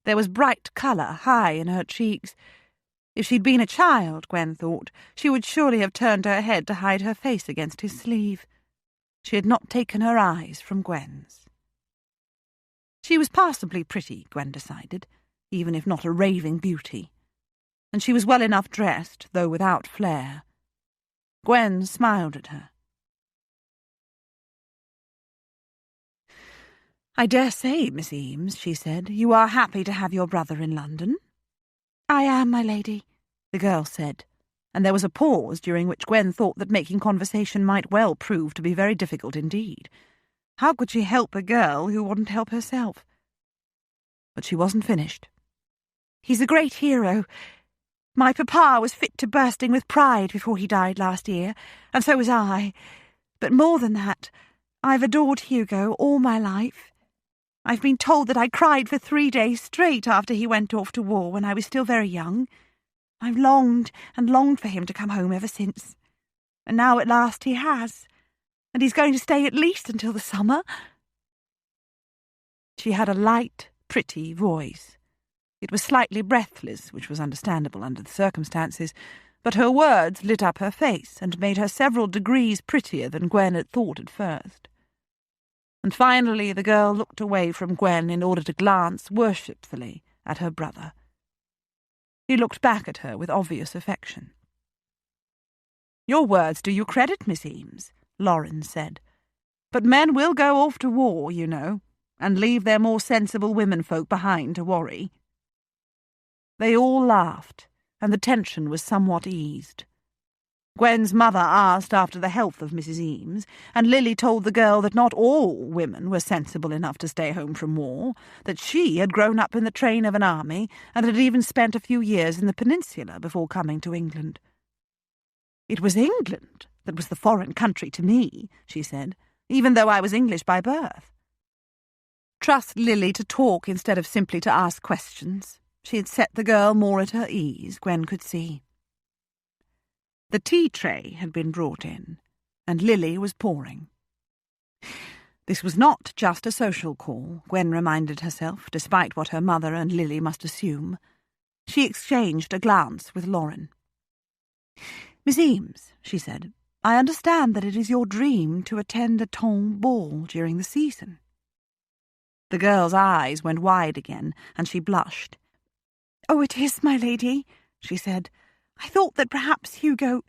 There was bright colour high in her cheeks. If she'd been a child, Gwen thought, she would surely have turned her head to hide her face against his sleeve. She had not taken her eyes from Gwen's. She was passably pretty, Gwen decided, even if not a raving beauty, and she was well enough dressed, though without flair. Gwen smiled at her. "I dare say, Miss Eames," she said, "you are happy to have your brother in London?" "I am, my lady," the girl said, and there was a pause during which Gwen thought that making conversation might well prove to be very difficult indeed. How could she help a girl who wouldn't help herself? But she wasn't finished. "He's a great hero. My papa was fit to bursting with pride before he died last year, and so was I. But more than that, I've adored Hugo all my life. I've been told that I cried for 3 days straight after he went off to war when I was still very young. I've longed and longed for him to come home ever since. And now at last he has, and he's going to stay at least until the summer." She had a light, pretty voice. It was slightly breathless, which was understandable under the circumstances, but her words lit up her face and made her several degrees prettier than Gwen had thought at first. And finally the girl looked away from Gwen in order to glance worshipfully at her brother. He looked back at her with obvious affection. "Your words do you credit, Miss Eames," Lauren said. "But men will go off to war, you know, and leave their more sensible womenfolk behind to worry." They all laughed, and the tension was somewhat eased. Gwen's mother asked after the health of Mrs. Eames, and Lily told the girl that not all women were sensible enough to stay home from war, that she had grown up in the train of an army and had even spent a few years in the Peninsula before coming to England. "It was England that was the foreign country to me," she said, "even though I was English by birth." Trust Lily to talk instead of simply to ask questions. She had set the girl more at her ease, Gwen could see. The tea-tray had been brought in, and Lily was pouring. This was not just a social call, Gwen reminded herself, despite what her mother and Lily must assume. She exchanged a glance with Lauren. "Miss Eames," she said, "I understand that it is your dream to attend a ton ball during the season." The girl's eyes went wide again, and she blushed. "Oh, it is, my lady," she said. "I thought that perhaps Hugo...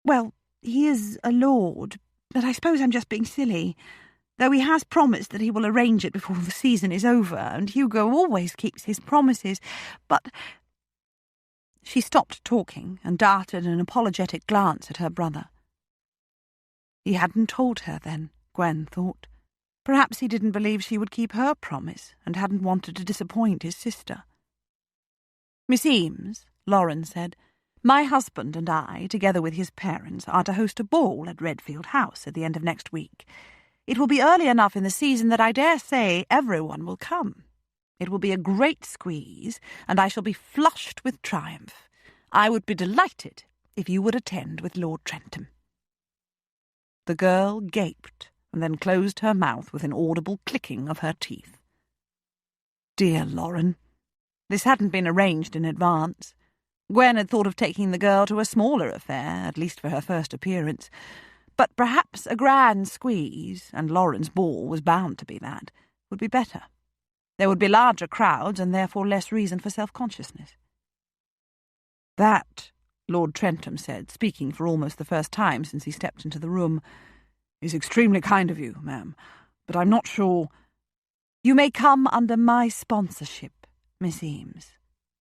Well, he is a lord, but I suppose I'm just being silly. Though he has promised that he will arrange it before the season is over, and Hugo always keeps his promises. But..." She stopped talking and darted an apologetic glance at her brother. He hadn't told her then, Gwen thought. Perhaps he didn't believe she would keep her promise and hadn't wanted to disappoint his sister. "Miss Eames," Lauren said, "my husband and I, together with his parents, are to host a ball at Redfield House at the end of next week. It will be early enough in the season that I dare say everyone will come. It will be a great squeeze, and I shall be flushed with triumph. I would be delighted if you would attend with Lord Trentham." The girl gaped and then closed her mouth with an audible clicking of her teeth. Dear Lauren. This hadn't been arranged in advance. Gwen had thought of taking the girl to a smaller affair, at least for her first appearance. But perhaps a grand squeeze, and Lauren's ball was bound to be that, would be better. There would be larger crowds and therefore less reason for self-consciousness. "That," Lord Trentham said, speaking for almost the first time since he stepped into the room, "is extremely kind of you, ma'am, but I'm not sure—" "You may come under my sponsorship, Miss Eames,"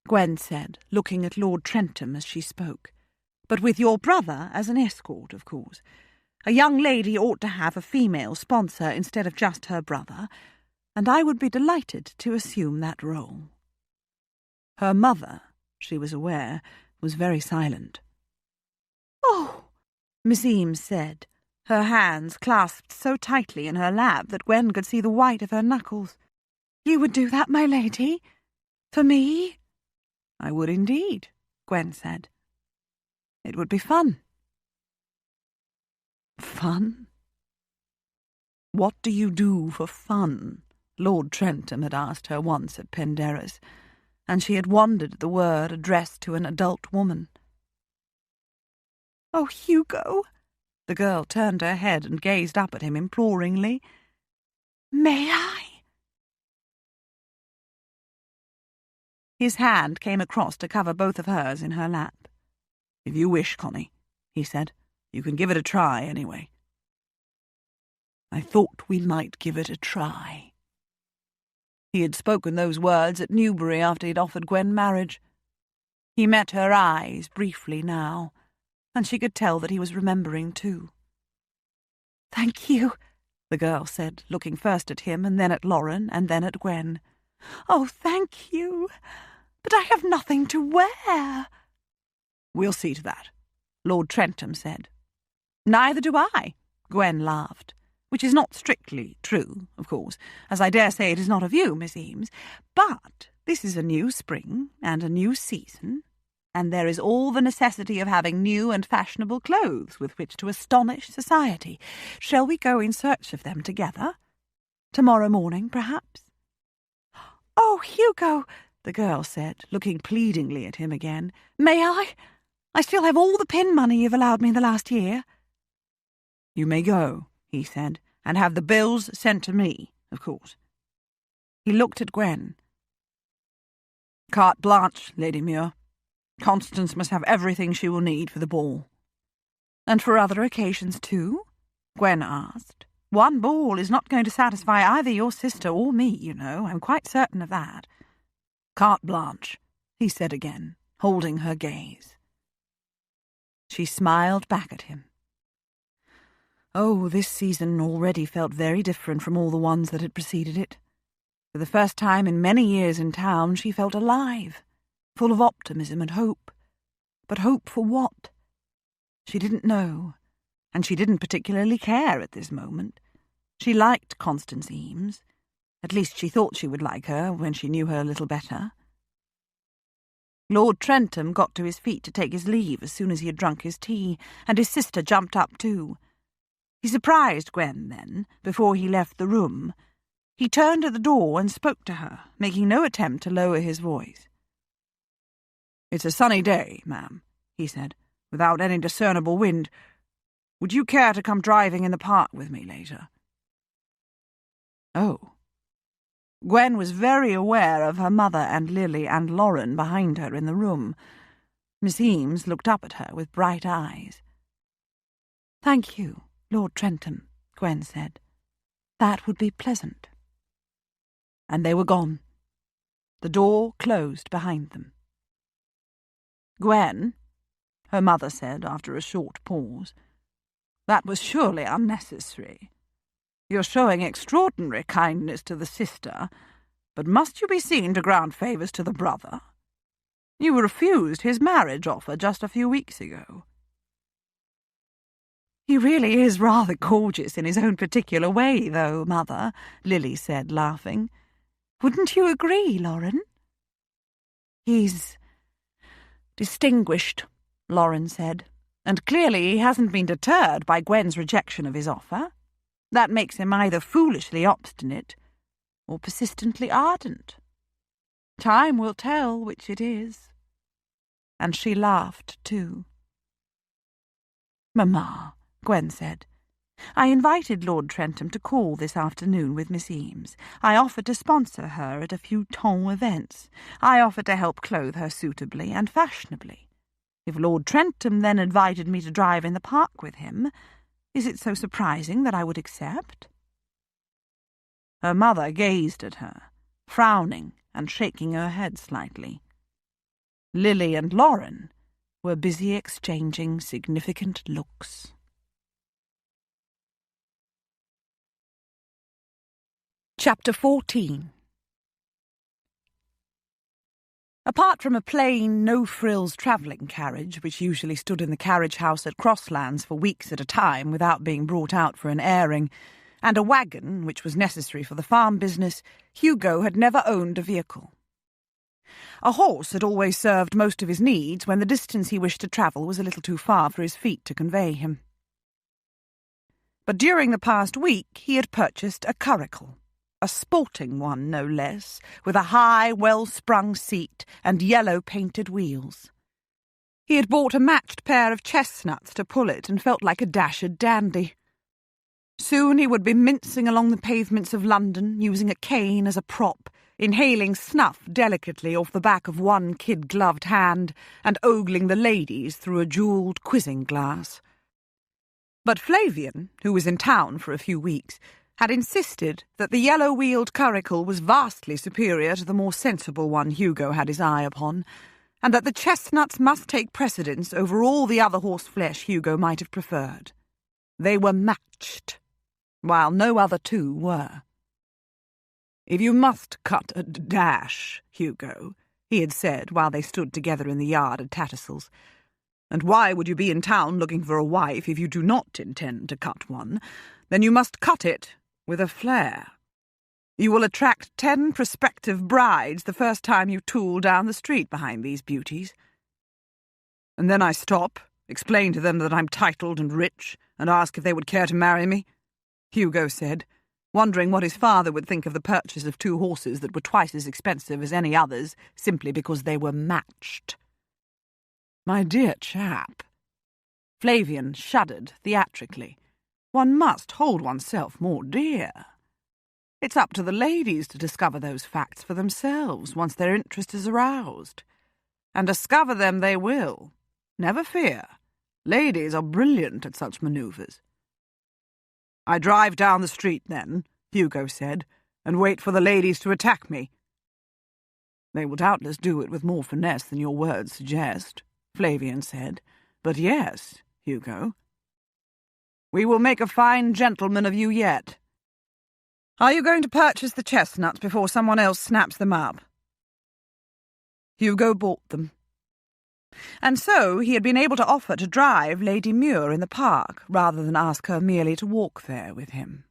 Gwen said, looking at Lord Trentham as she spoke. "But with your brother as an escort, of course. A young lady ought to have a female sponsor instead of just her brother, and I would be delighted to assume that role." Her mother, she was aware, was very silent. "Oh," Miss Eames said, her hands clasped so tightly in her lap that Gwen could see the white of her knuckles. "You would do that, my lady? For me?" "I would indeed," Gwen said. "It would be fun." Fun? "What do you do for fun?" Lord Trentham had asked her once at Penderra's, and she had wondered at the word addressed to an adult woman. "Oh, Hugo!" The girl turned her head and gazed up at him imploringly. "May I?" His hand came across to cover both of hers in her lap. "If you wish, Connie," he said. "You can give it a try, anyway." "I thought we might give it a try." He had spoken those words at Newbury after he'd offered Gwen marriage. He met her eyes briefly now, and she could tell that he was remembering too. "Thank you," the girl said, looking first at him and then at Lauren and then at Gwen. "Oh, thank you. But I have nothing to wear." "We'll see to that," Lord Trentham said. "Neither do I," Gwen laughed. "Which is not strictly true, of course, as I dare say it is not of you, Miss Eames. But this is a new spring and a new season, and there is all the necessity of having new and fashionable clothes with which to astonish society. Shall we go in search of them together? Tomorrow morning, perhaps?" "Oh, Hugo," the girl said, looking pleadingly at him again. "May I? I still have all the pin money you've allowed me the last year." "You may go," he said, "and have the bills sent to me, of course." He looked at Gwen. "Carte blanche, Lady Muir. Constance must have everything she will need for the ball." "And for other occasions too?" Gwen asked. "One ball is not going to satisfy either your sister or me, you know. I'm quite certain of that." "Carte blanche," he said again, holding her gaze. She smiled back at him. Oh, this season already felt very different from all the ones that had preceded it. For the first time in many years in town, she felt alive, full of optimism and hope. But hope for what? She didn't know, and she didn't particularly care at this moment. She liked Constance Eames. At least she thought she would like her when she knew her a little better. Lord Trentham got to his feet to take his leave as soon as he had drunk his tea, and his sister jumped up too. He surprised Gwen then, before he left the room. He turned at the door and spoke to her, making no attempt to lower his voice. "It's a sunny day, ma'am," he said, "without any discernible wind. Would you care to come driving in the park with me later?" Oh. Gwen was very aware of her mother and Lily and Lauren behind her in the room, Miss Eames looked up at her with bright eyes. "Thank you, Lord Trentham," Gwen said. "That would be pleasant." And they were gone. The door closed behind them. "Gwen," her mother said after a short pause, "that was surely unnecessary. You're showing extraordinary kindness to the sister, but must you be seen to grant favours to the brother? You refused his marriage offer just a few weeks ago." "He really is rather gorgeous in his own particular way, though, Mother," Lily said, laughing. "Wouldn't you agree, Lauren?" "He's distinguished," Lauren said, "and clearly he hasn't been deterred by Gwen's rejection of his offer. That makes him either foolishly obstinate or persistently ardent. Time will tell which it is." And she laughed too. "Mamma," Gwen said, "I invited Lord Trentham to call this afternoon with Miss Eames. I offered to sponsor her at a few ton events. I offered to help clothe her suitably and fashionably. If Lord Trentham then invited me to drive in the park with him, is it so surprising that I would accept?" Her mother gazed at her, frowning and shaking her head slightly. Lily and Lauren were busy exchanging significant looks. Chapter 14. Apart from a plain, no-frills travelling carriage, which usually stood in the carriage house at Crosslands for weeks at a time without being brought out for an airing, and a wagon, which was necessary for the farm business, Hugo had never owned a vehicle. A horse had always served most of his needs when the distance he wished to travel was a little too far for his feet to convey him. But during the past week he had purchased a curricle. A sporting one, no less, with a high, well-sprung seat and yellow-painted wheels. He had bought a matched pair of chestnuts to pull it and felt like a dashed dandy. Soon he would be mincing along the pavements of London, using a cane as a prop, inhaling snuff delicately off the back of one kid-gloved hand and ogling the ladies through a jewelled quizzing glass. But Flavian, who was in town for a few weeks, had insisted that the yellow-wheeled curricle was vastly superior to the more sensible one Hugo had his eye upon, and that the chestnuts must take precedence over all the other horseflesh Hugo might have preferred. They were matched, while no other two were. "If you must cut a dash, Hugo," he had said while they stood together in the yard at Tattersall's, "and why would you be in town looking for a wife if you do not intend to cut one, then you must cut it with a flair. You will attract 10 prospective brides the first time you tool down the street behind these beauties." "And then I stop, explain to them that I'm titled and rich, and ask if they would care to marry me," Hugo said, wondering what his father would think of the purchase of 2 horses that were twice as expensive as any others, simply because they were matched. "My dear chap," Flavian shuddered theatrically, "one must hold oneself more dear. It's up to the ladies to discover those facts for themselves once their interest is aroused. And discover them they will. Never fear. Ladies are brilliant at such manoeuvres." "I drive down the street, then," Hugo said, "and wait for the ladies to attack me." "They will doubtless do it with more finesse than your words suggest," Flavian said. "But yes, Hugo, we will make a fine gentleman of you yet. Are you going to purchase the chestnuts before someone else snaps them up?" Hugo bought them. And so he had been able to offer to drive Lady Muir in the park rather than ask her merely to walk there with him.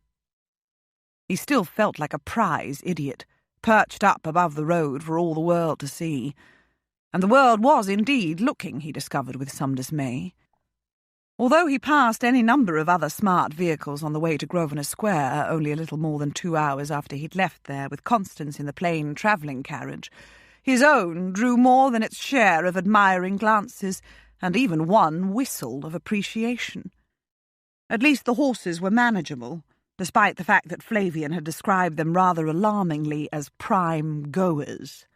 He still felt like a prize idiot, perched up above the road for all the world to see. And the world was indeed looking, he discovered with some dismay. Although he passed any number of other smart vehicles on the way to Grosvenor Square only a little more than 2 hours after he'd left there with Constance in the plain travelling carriage, his own drew more than its share of admiring glances, and even one whistle of appreciation. At least the horses were manageable, despite the fact that Flavian had described them rather alarmingly as prime goers.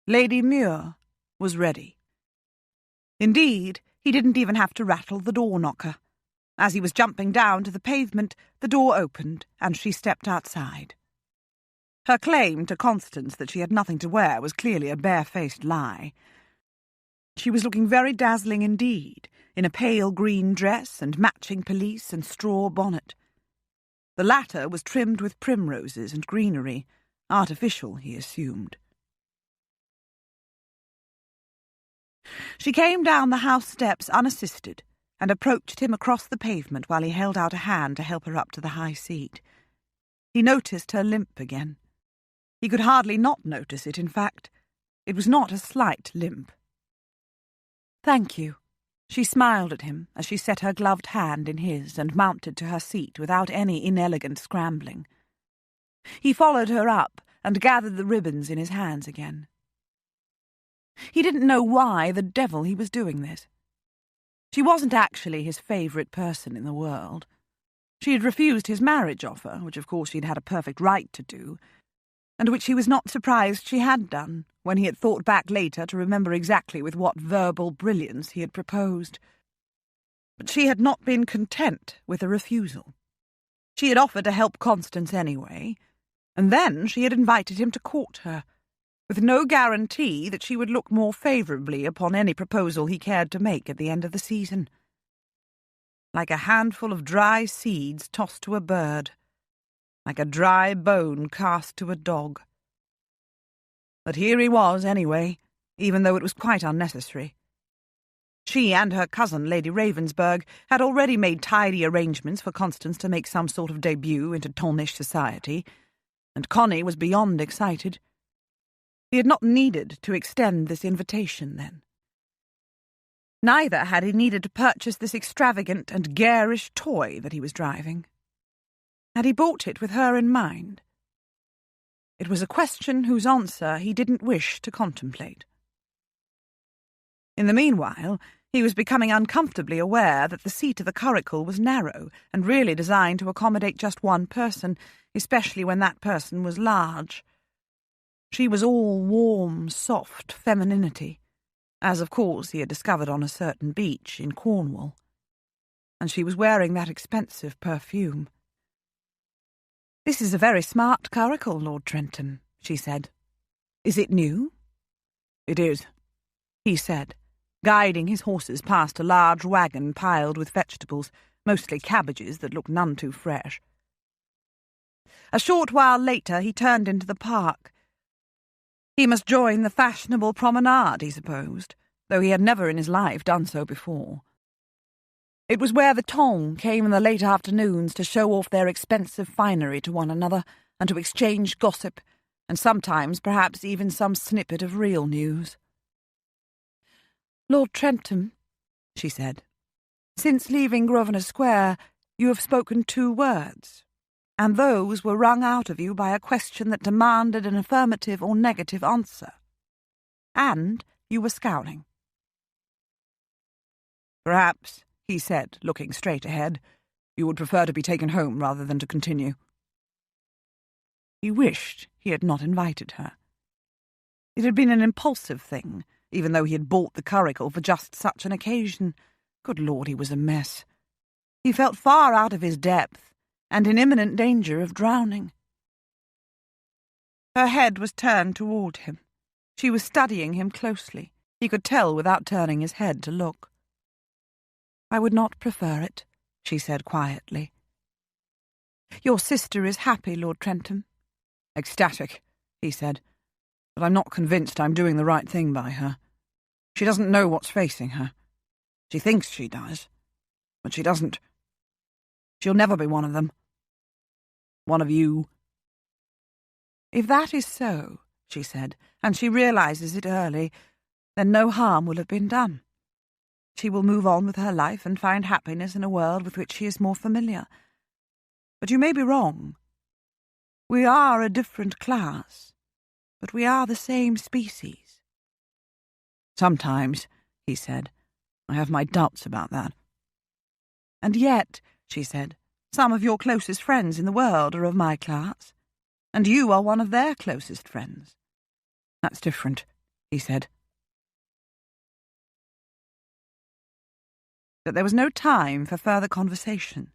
Lady Muir, was ready. Indeed, he didn't even have to rattle the door knocker. As he was jumping down to the pavement, the door opened, and she stepped outside. Her claim to Constance that she had nothing to wear was clearly a barefaced lie. She was looking very dazzling indeed, in a pale green dress and matching pelisse and straw bonnet. The latter was trimmed with primroses and greenery, artificial, he assumed. She came down the house steps unassisted and approached him across the pavement while he held out a hand to help her up to the high seat. He noticed her limp again. He could hardly not notice it, in fact. It was not a slight limp. "Thank you." She smiled at him as she set her gloved hand in his and mounted to her seat without any inelegant scrambling. He followed her up and gathered the ribbons in his hands again. He didn't know why the devil he was doing this. She wasn't actually his favourite person in the world. She had refused his marriage offer, which of course she'd had a perfect right to do, and which he was not surprised she had done, when he had thought back later to remember exactly with what verbal brilliance he had proposed. But she had not been content with a refusal. She had offered to help Constance anyway, and then she had invited him to court her, with no guarantee that she would look more favourably upon any proposal he cared to make at the end of the season. Like a handful of dry seeds tossed to a bird, like a dry bone cast to a dog. But here he was anyway, even though it was quite unnecessary. She and her cousin, Lady Ravensburg, had already made tidy arrangements for Constance to make some sort of debut into Tolnish society, and Connie was beyond excited. He had not needed to extend this invitation then. Neither had he needed to purchase this extravagant and garish toy that he was driving. Had he bought it with her in mind? It was a question whose answer he didn't wish to contemplate. In the meanwhile, he was becoming uncomfortably aware that the seat of the curricle was narrow and really designed to accommodate just one person, especially when that person was large. She was all warm, soft femininity, as of course he had discovered on a certain beach in Cornwall, and she was wearing that expensive perfume. "This is a very smart curricle, Lord Trentham," she said. "Is it new?" "It is," he said, guiding his horses past a large wagon piled with vegetables, mostly cabbages that looked none too fresh. A short while later he turned into the park. He must join the fashionable promenade, he supposed, though he had never in his life done so before. It was where the tongue came in the late afternoons to show off their expensive finery to one another and to exchange gossip, and sometimes perhaps even some snippet of real news. "Lord Trentham," she said, "since leaving Grosvenor Square you have spoken 2 words, and those were wrung out of you by a question that demanded an affirmative or negative answer. And you were scowling." "Perhaps," he said, looking straight ahead, "you would prefer to be taken home rather than to continue." He wished he had not invited her. It had been an impulsive thing, even though he had bought the curricle for just such an occasion. Good Lord, he was a mess. He felt far out of his depth, and in imminent danger of drowning. Her head was turned toward him. She was studying him closely. He could tell without turning his head to look. "I would not prefer it," she said quietly. "Your sister is happy, Lord Trentham." "Ecstatic," he said, "but I'm not convinced I'm doing the right thing by her. She doesn't know what's facing her. She thinks she does, but she doesn't. She'll never be one of them. One of you." "If that is so," she said, "and she realizes it early, then no harm will have been done. She will move on with her life and find happiness in a world with which she is more familiar. But you may be wrong. We are a different class, but we are the same species." "Sometimes," he said, "I have my doubts about that." "And yet," she said, "some of your closest friends in the world are of my class, and you are one of their closest friends." "That's different," he said. but there was no time for further conversation.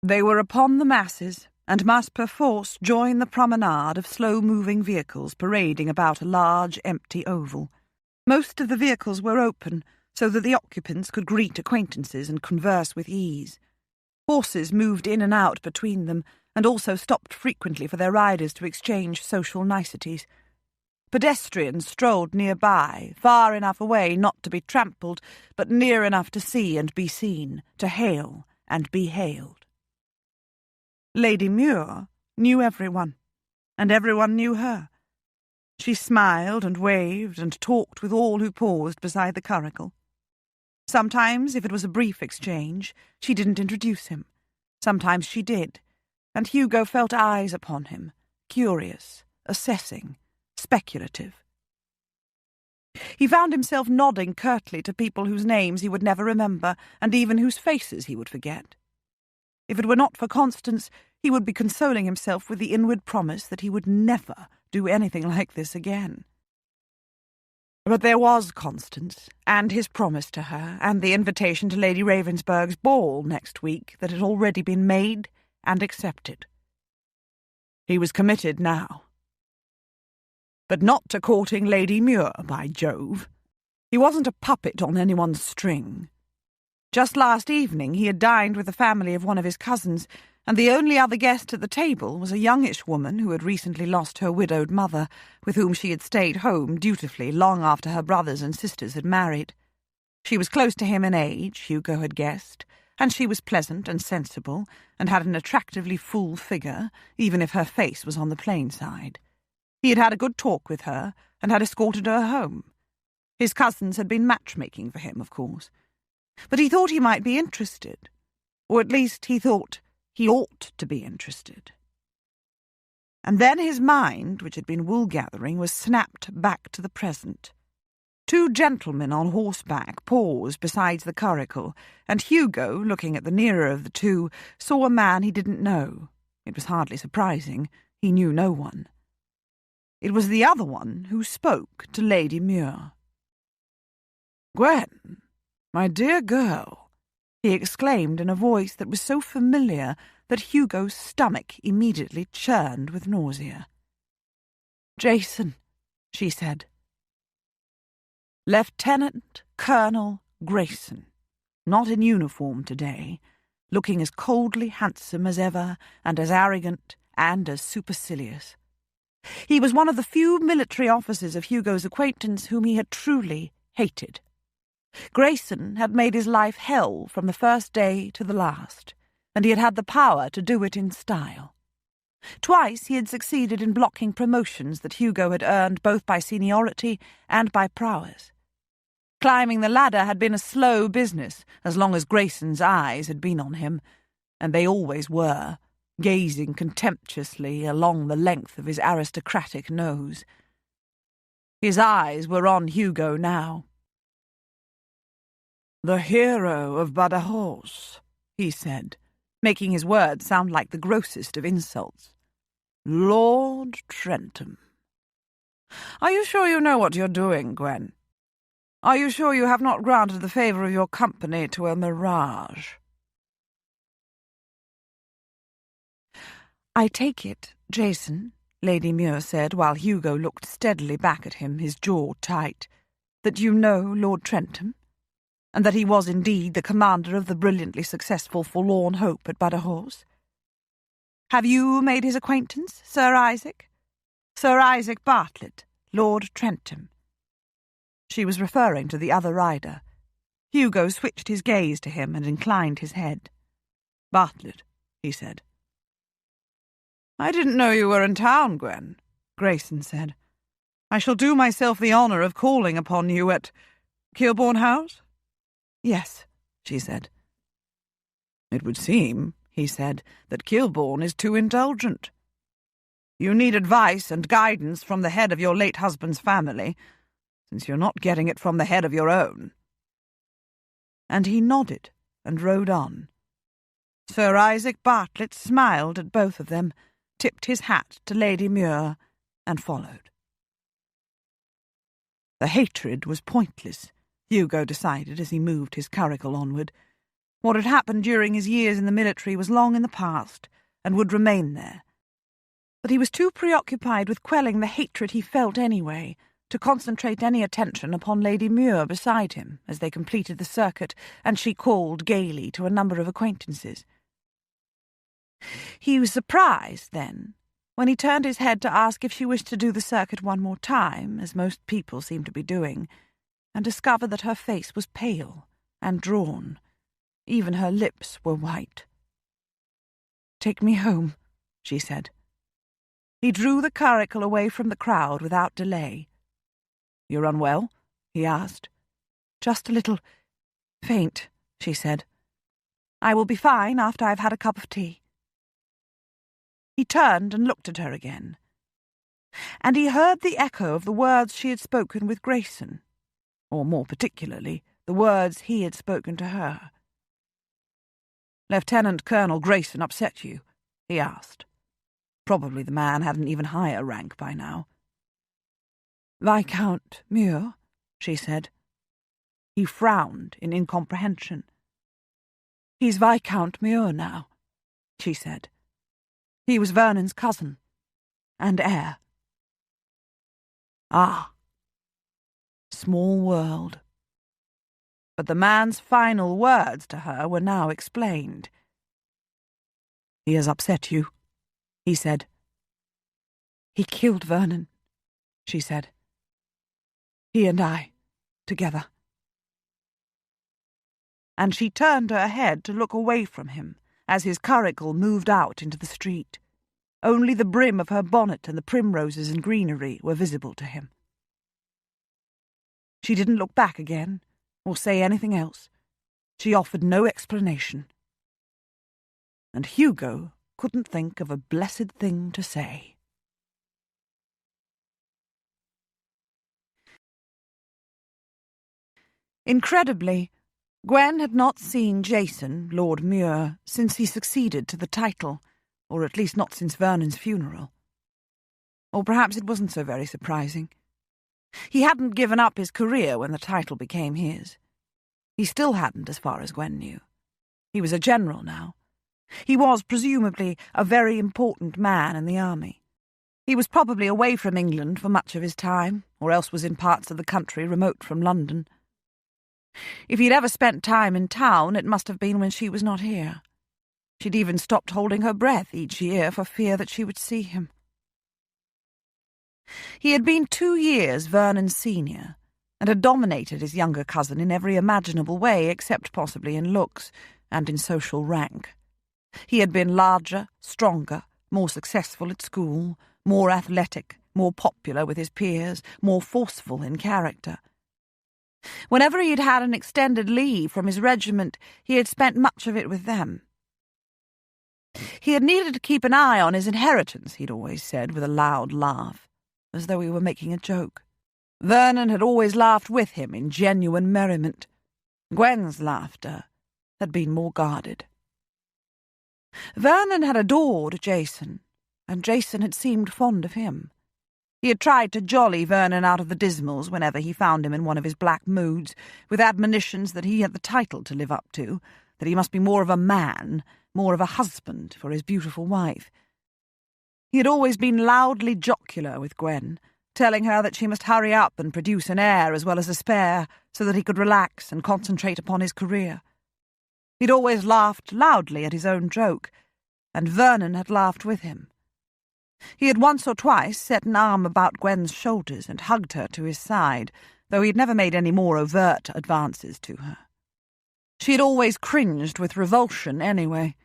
They were upon the masses, and must perforce join the promenade of slow-moving vehicles parading about a large, empty oval. Most of the vehicles were open, so that the occupants could greet acquaintances and converse with ease. Horses moved in and out between them, and also stopped frequently for their riders to exchange social niceties. Pedestrians strolled nearby, far enough away not to be trampled, but near enough to see and be seen, to hail and be hailed. Lady Muir knew everyone, and everyone knew her. She smiled and waved and talked with all who paused beside the curricle. Sometimes, if it was a brief exchange, she didn't introduce him. Sometimes she did, and Hugo felt eyes upon him, curious, assessing, speculative. He found himself nodding curtly to people whose names he would never remember, and even whose faces he would forget. If it were not for Constance, he would be consoling himself with the inward promise that he would never do anything like this again. But there was Constance, and his promise to her, and the invitation to Lady Ravensburg's ball next week that had already been made and accepted. He was committed now. But not to courting Lady Muir, by Jove. He wasn't a puppet on anyone's string. Just last evening he had dined with the family of one of his cousins, and the only other guest at the table was a youngish woman who had recently lost her widowed mother, with whom she had stayed home dutifully long after her brothers and sisters had married. She was close to him in age, Hugo had guessed, and she was pleasant and sensible, and had an attractively full figure, even if her face was on the plain side. He had had a good talk with her, and had escorted her home. His cousins had been matchmaking for him, of course. But he thought he might be interested, or at least he thought he ought to be interested. And then his mind, which had been wool-gathering, was snapped back to the present. Two gentlemen on horseback paused beside the curricle, and Hugo, looking at the nearer of the two, saw a man he didn't know. It was hardly surprising. He knew no one. It was the other one who spoke to Lady Muir. "Gwen, my dear girl," he exclaimed in a voice that was so familiar that Hugo's stomach immediately churned with nausea. "Jason," she said. Lieutenant Colonel Grayson, not in uniform today, looking as coldly handsome as ever and as arrogant and as supercilious. He was one of the few military officers of Hugo's acquaintance whom he had truly hated. Grayson had made his life hell from the first day to the last, and he had had the power to do it in style. Twice he had succeeded in blocking promotions that Hugo had earned both by seniority and by prowess. Climbing the ladder had been a slow business as long as Grayson's eyes had been on him, and they always were, gazing contemptuously along the length of his aristocratic nose. His eyes were on Hugo now. "The hero of Badajoz," he said, making his words sound like the grossest of insults. "Lord Trentham. Are you sure you know what you're doing, Gwen? Are you sure you have not granted the favour of your company to a mirage?" "I take it, Jason," Lady Muir said, while Hugo looked steadily back at him, his jaw tight, "that you know Lord Trentham, and that he was indeed the commander of the brilliantly successful Forlorn Hope at Badajoz. Have you made his acquaintance, Sir Isaac? Sir Isaac Bartlett, Lord Trentham." She was referring to the other rider. Hugo switched his gaze to him and inclined his head. "Bartlett," he said. "I didn't know you were in town, Gwen," Grayson said. "I shall do myself the honour of calling upon you at Kilbourne House?" "Yes," she said. "It would seem," he said, "that Kilbourne is too indulgent. You need advice and guidance from the head of your late husband's family, since you're not getting it from the head of your own." And he nodded and rode on. Sir Isaac Bartlett smiled at both of them, tipped his hat to Lady Muir, and followed. The hatred was pointless, Hugo decided as he moved his curricle onward. What had happened during his years in the military was long in the past, and would remain there. But he was too preoccupied with quelling the hatred he felt anyway to concentrate any attention upon Lady Muir beside him as they completed the circuit, and she called gaily to a number of acquaintances. He was surprised, then, when he turned his head to ask if she wished to do the circuit one more time, as most people seemed to be doing, and discovered that her face was pale and drawn. Even her lips were white. "Take me home," she said. He drew the curricle away from the crowd without delay. "You're unwell?" he asked. "Just a little faint," she said. "I will be fine after I've had a cup of tea." He turned and looked at her again, and he heard the echo of the words she had spoken with Grayson, or more particularly, the words he had spoken to her. "Lieutenant Colonel Grayson upset you?" he asked. Probably the man had an even higher rank by now. "Viscount Muir," she said. He frowned in incomprehension. "He's Viscount Muir now," she said. "He was Vernon's cousin and heir." Ah. Small world. But the man's final words to her were now explained. "He has upset you," he said. "He killed Vernon," she said. "He and I, together." And she turned her head to look away from him as his curricle moved out into the street. Only the brim of her bonnet and the primroses and greenery were visible to him. She didn't look back again, or say anything else. She offered no explanation. And Hugo couldn't think of a blessed thing to say. Incredibly, Gwen had not seen Jason, Lord Muir, since he succeeded to the title, or at least not since Vernon's funeral. Or perhaps it wasn't so very surprising. He hadn't given up his career when the title became his. He still hadn't, as far as Gwen knew. He was a general now. He was, presumably, a very important man in the army. He was probably away from England for much of his time, or else was in parts of the country remote from London. If he'd ever spent time in town, it must have been when she was not here. She'd even stopped holding her breath each year for fear that she would see him. He had been 2 years Vernon's senior, and had dominated his younger cousin in every imaginable way except possibly in looks and in social rank. He had been larger, stronger, more successful at school, more athletic, more popular with his peers, more forceful in character. Whenever he had had an extended leave from his regiment, he had spent much of it with them. He had needed to keep an eye on his inheritance, he'd always said with a loud laugh, as though he were making a joke. Vernon had always laughed with him in genuine merriment. Gwen's laughter had been more guarded. Vernon had adored Jason, and Jason had seemed fond of him. He had tried to jolly Vernon out of the dismals whenever he found him in one of his black moods, with admonitions that he had the title to live up to, that he must be more of a man, more of a husband for his beautiful wife. He had always been loudly jocular with Gwen, telling her that she must hurry up and produce an heir as well as a spare, so that he could relax and concentrate upon his career. He'd always laughed loudly at his own joke, and Vernon had laughed with him. He had once or twice set an arm about Gwen's shoulders and hugged her to his side, though he had never made any more overt advances to her. She had always cringed with revulsion anyway.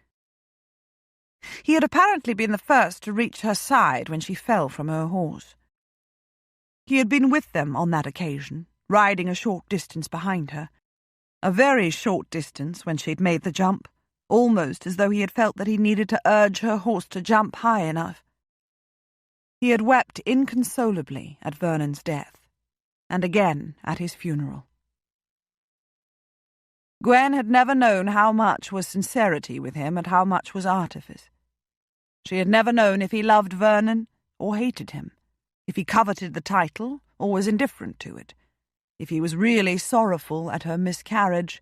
He had apparently been the first to reach her side when she fell from her horse. He had been with them on that occasion, riding a short distance behind her. A very short distance when she'd made the jump, almost as though he had felt that he needed to urge her horse to jump high enough. He had wept inconsolably at Vernon's death, and again at his funeral. Gwen had never known how much was sincerity with him and how much was artifice. She had never known if he loved Vernon or hated him, if he coveted the title or was indifferent to it, if he was really sorrowful at her miscarriage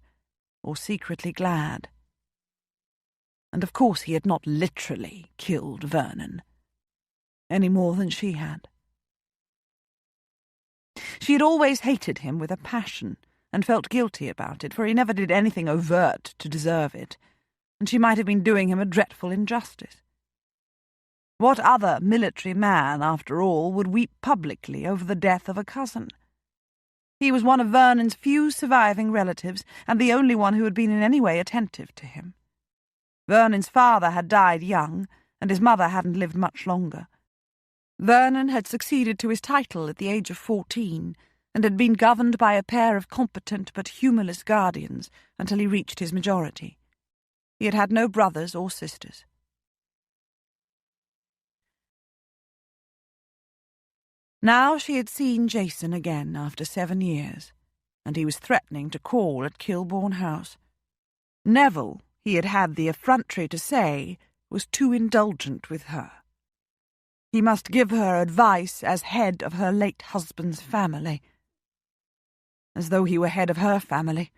or secretly glad. And of course he had not literally killed Vernon, any more than she had. She had always hated him with a passion, and felt guilty about it, for he never did anything overt to deserve it, and she might have been doing him a dreadful injustice. What other military man, after all, would weep publicly over the death of a cousin? He was one of Vernon's few surviving relatives, and the only one who had been in any way attentive to him. Vernon's father had died young, and his mother hadn't lived much longer. Vernon had succeeded to his title at the age of 14, and had been governed by a pair of competent but humourless guardians until he reached his majority. He had had no brothers or sisters. Now she had seen Jason again after 7 years, and he was threatening to call at Kilbourne House. Neville, he had had the effrontery to say, was too indulgent with her. He must give her advice as head of her late husband's family, as though he were head of her family.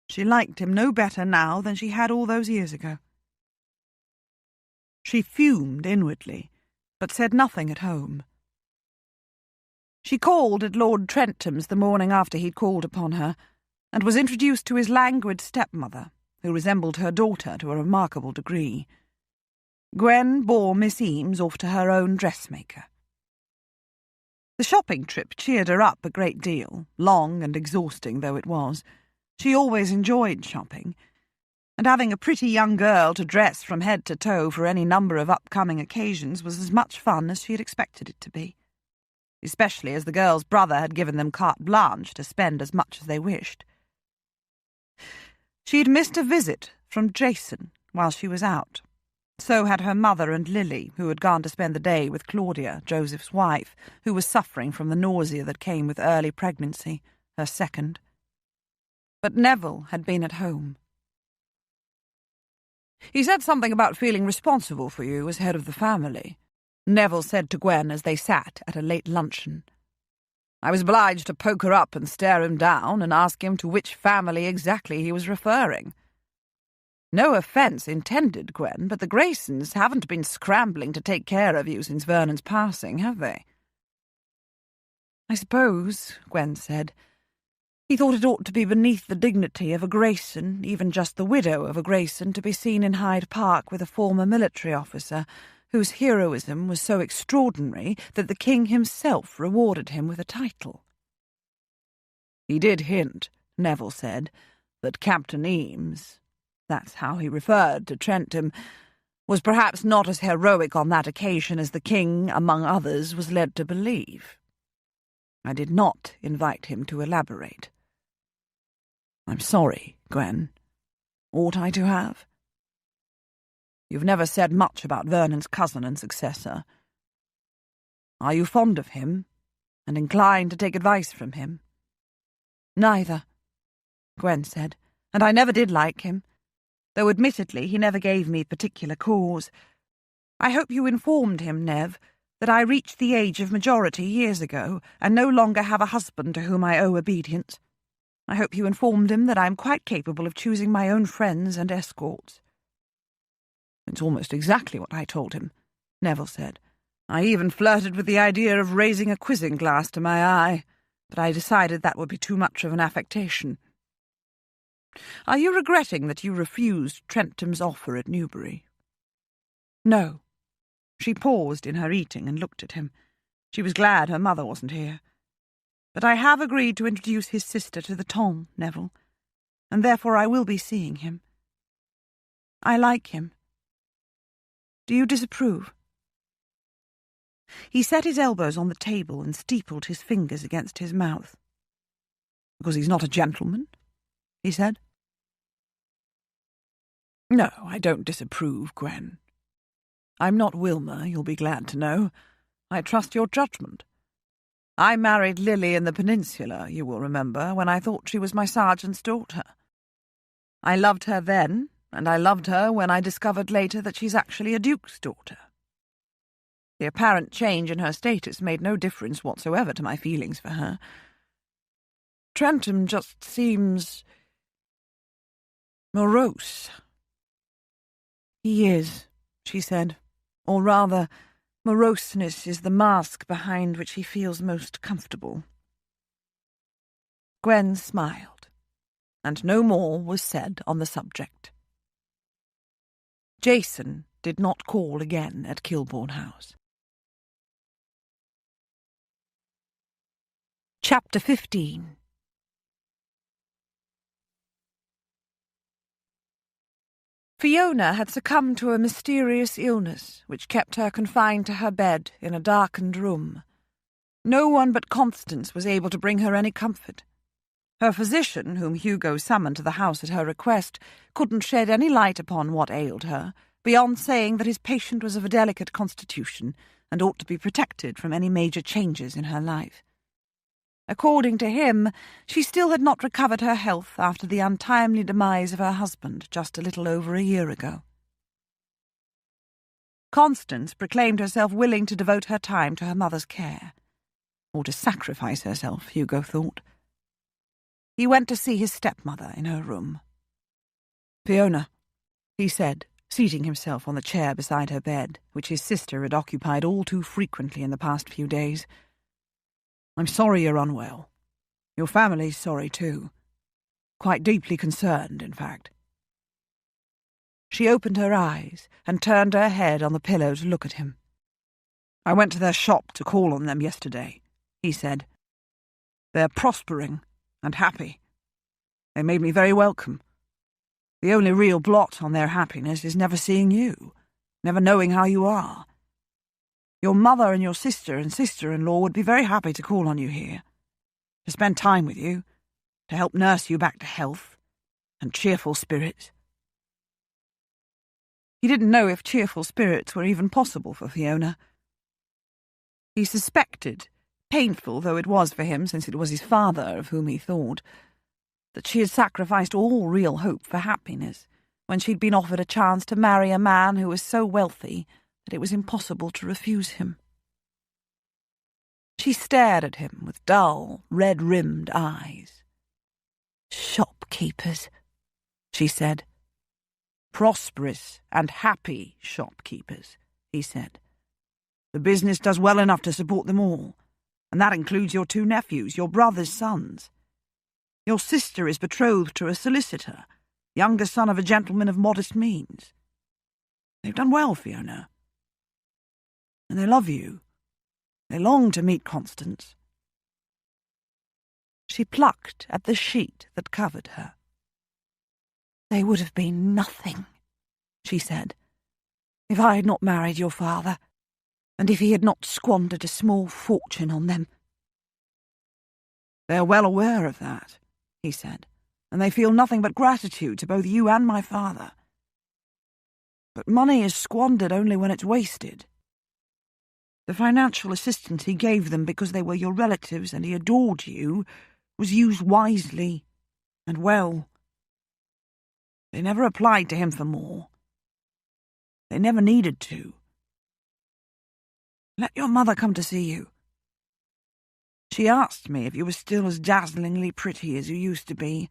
She liked him no better now than she had all those years ago. She fumed inwardly, but said nothing at home. She called at Lord Trentham's the morning after he'd called upon her, and was introduced to his languid stepmother, who resembled her daughter to a remarkable degree. Gwen bore Miss Eames off to her own dressmaker. The shopping trip cheered her up a great deal, long and exhausting though it was. She always enjoyed shopping, and having a pretty young girl to dress from head to toe for any number of upcoming occasions was as much fun as she had expected it to be, especially as the girl's brother had given them carte blanche to spend as much as they wished. She had missed a visit from Jason while she was out. So had her mother and Lily, who had gone to spend the day with Claudia, Joseph's wife, who was suffering from the nausea that came with early pregnancy, her second. But Neville had been at home. "He said something about feeling responsible for you as head of the family," Neville said to Gwen as they sat at a late luncheon. "I was obliged to poke her up and stare him down and ask him to which family exactly he was referring. No offence intended, Gwen, but the Graysons haven't been scrambling to take care of you since Vernon's passing, have they?" "I suppose," Gwen said, "he thought it ought to be beneath the dignity of a Grayson, even just the widow of a Grayson, to be seen in Hyde Park with a former military officer whose heroism was so extraordinary that the king himself rewarded him with a title." "He did hint," Neville said, "that Captain Eames— that's how he referred to Trentham— was perhaps not as heroic on that occasion as the king, among others, was led to believe. I did not invite him to elaborate. I'm sorry, Gwen. Ought I to have? You've never said much about Vernon's cousin and successor. Are you fond of him, and inclined to take advice from him?" "Neither," Gwen said, "and I never did like him, though admittedly he never gave me particular cause. I hope you informed him, Nev, that I reached the age of majority years ago, and no longer have a husband to whom I owe obedience. I hope you informed him that I am quite capable of choosing my own friends and escorts." "It's almost exactly what I told him," Neville said. "I even flirted with the idea of raising a quizzing glass to my eye, but I decided that would be too much of an affectation. Are you regretting that you refused Trentham's offer at Newbury?" "No." She paused in her eating and looked at him. She was glad her mother wasn't here. "But I have agreed to introduce his sister to the Tom, Neville, and therefore I will be seeing him. I like him. Do you disapprove?" He set his elbows on the table and steepled his fingers against his mouth. "Because he's not a gentleman?" he said. "No, I don't disapprove, Gwen. I'm not Wilmer, you'll be glad to know. I trust your judgment. I married Lily in the Peninsula, you will remember, when I thought she was my sergeant's daughter. I loved her then, and I loved her when I discovered later that she's actually a duke's daughter. The apparent change in her status made no difference whatsoever to my feelings for her. Trentham just seems morose." "He is," she said. "Or rather, moroseness is the mask behind which he feels most comfortable." Gwen smiled, and no more was said on the subject. Jason did not call again at Kilbourne House. Chapter 15. Fiona had succumbed to a mysterious illness which kept her confined to her bed in a darkened room. No one but Constance was able to bring her any comfort. Her physician, whom Hugo summoned to the house at her request, couldn't shed any light upon what ailed her, beyond saying that his patient was of a delicate constitution and ought to be protected from any major changes in her life. According to him, she still had not recovered her health after the untimely demise of her husband just a little over a year ago. Constance proclaimed herself willing to devote her time to her mother's care, or to sacrifice herself, Hugo thought. He went to see his stepmother in her room. "Fiona," he said, seating himself on the chair beside her bed, which his sister had occupied all too frequently in the past few days. "I'm sorry you're unwell. Your family's sorry too. Quite deeply concerned, in fact." She opened her eyes and turned her head on the pillow to look at him. "I went to their shop to call on them yesterday," he said. "They're prospering and happy. They made me very welcome. The only real blot on their happiness is never seeing you, never knowing how you are. Your mother and your sister and sister-in-law would be very happy to call on you here, to spend time with you, to help nurse you back to health and cheerful spirits." He didn't know if cheerful spirits were even possible for Fiona. He suspected, painful though it was for him since it was his father of whom he thought, that she had sacrificed all real hope for happiness when she'd been offered a chance to marry a man who was so wealthy that it was impossible to refuse him. She stared at him with dull, red-rimmed eyes. "Shopkeepers," she said. "Prosperous and happy shopkeepers," he said. "The business does well enough to support them all, and that includes your two nephews, your brother's sons. Your sister is betrothed to a solicitor, younger son of a gentleman of modest means. They've done well, Fiona. And they love you. They long to meet Constance." She plucked at the sheet that covered her. "They would have been nothing," she said, "if I had not married your father, and if he had not squandered a small fortune on them." "They are well aware of that," he said, "and they feel nothing but gratitude to both you and my father. But money is squandered only when it's wasted. The financial assistance he gave them because they were your relatives and he adored you was used wisely and well. They never applied to him for more. They never needed to. Let your mother come to see you. She asked me if you were still as dazzlingly pretty as you used to be,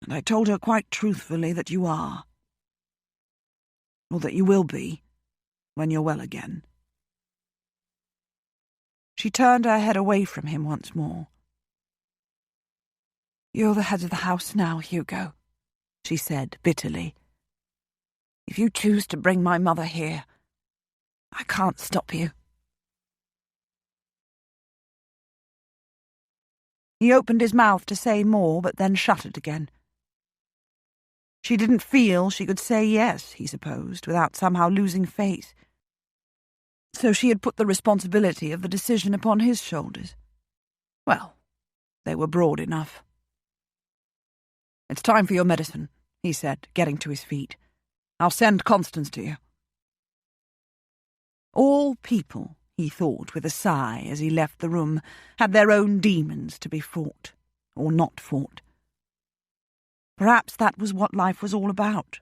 and I told her quite truthfully that you are, or that you will be, when you're well again." She turned her head away from him once more. "You're the head of the house now, Hugo," she said bitterly. "If you choose to bring my mother here, I can't stop you." He opened his mouth to say more, but then shut it again. She didn't feel she could say yes, he supposed, without somehow losing faith. So she had put the responsibility of the decision upon his shoulders. Well, they were broad enough. "It's time for your medicine," he said, getting to his feet. "I'll send Constance to you." All people, he thought with a sigh as he left the room, had their own demons to be fought, or not fought. Perhaps that was what life was all about.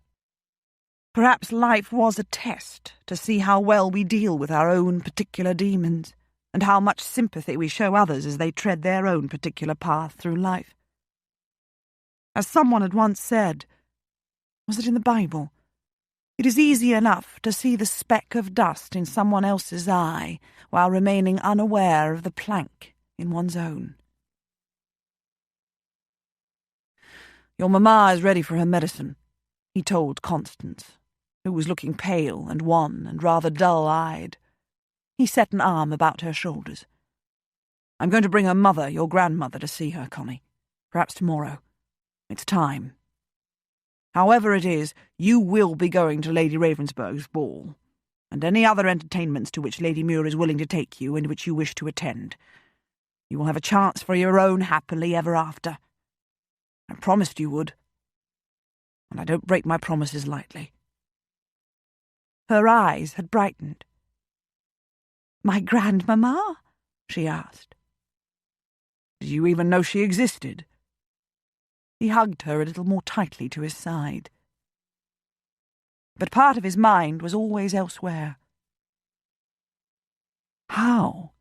Perhaps life was a test to see how well we deal with our own particular demons. and how much sympathy we show others as they tread their own particular path through life. As someone had once said, was it in the Bible? It is easy enough to see the speck of dust in someone else's eye while remaining unaware of the plank in one's own. "Your mamma is ready for her medicine," he told Constance, who was looking pale and wan and rather dull-eyed. He set an arm about her shoulders. "I'm going to bring her mother, your grandmother, to see her, Connie. Perhaps tomorrow. It's time. However it is, you will be going to Lady Ravensburg's ball, and any other entertainments to which Lady Muir is willing to take you and which you wish to attend. You will have a chance for your own happily ever after. I promised you would, and I don't break my promises lightly." Her eyes had brightened. "My grandmamma?" she asked. "Did you even know she existed?" He hugged her a little more tightly to his side. But part of his mind was always elsewhere. How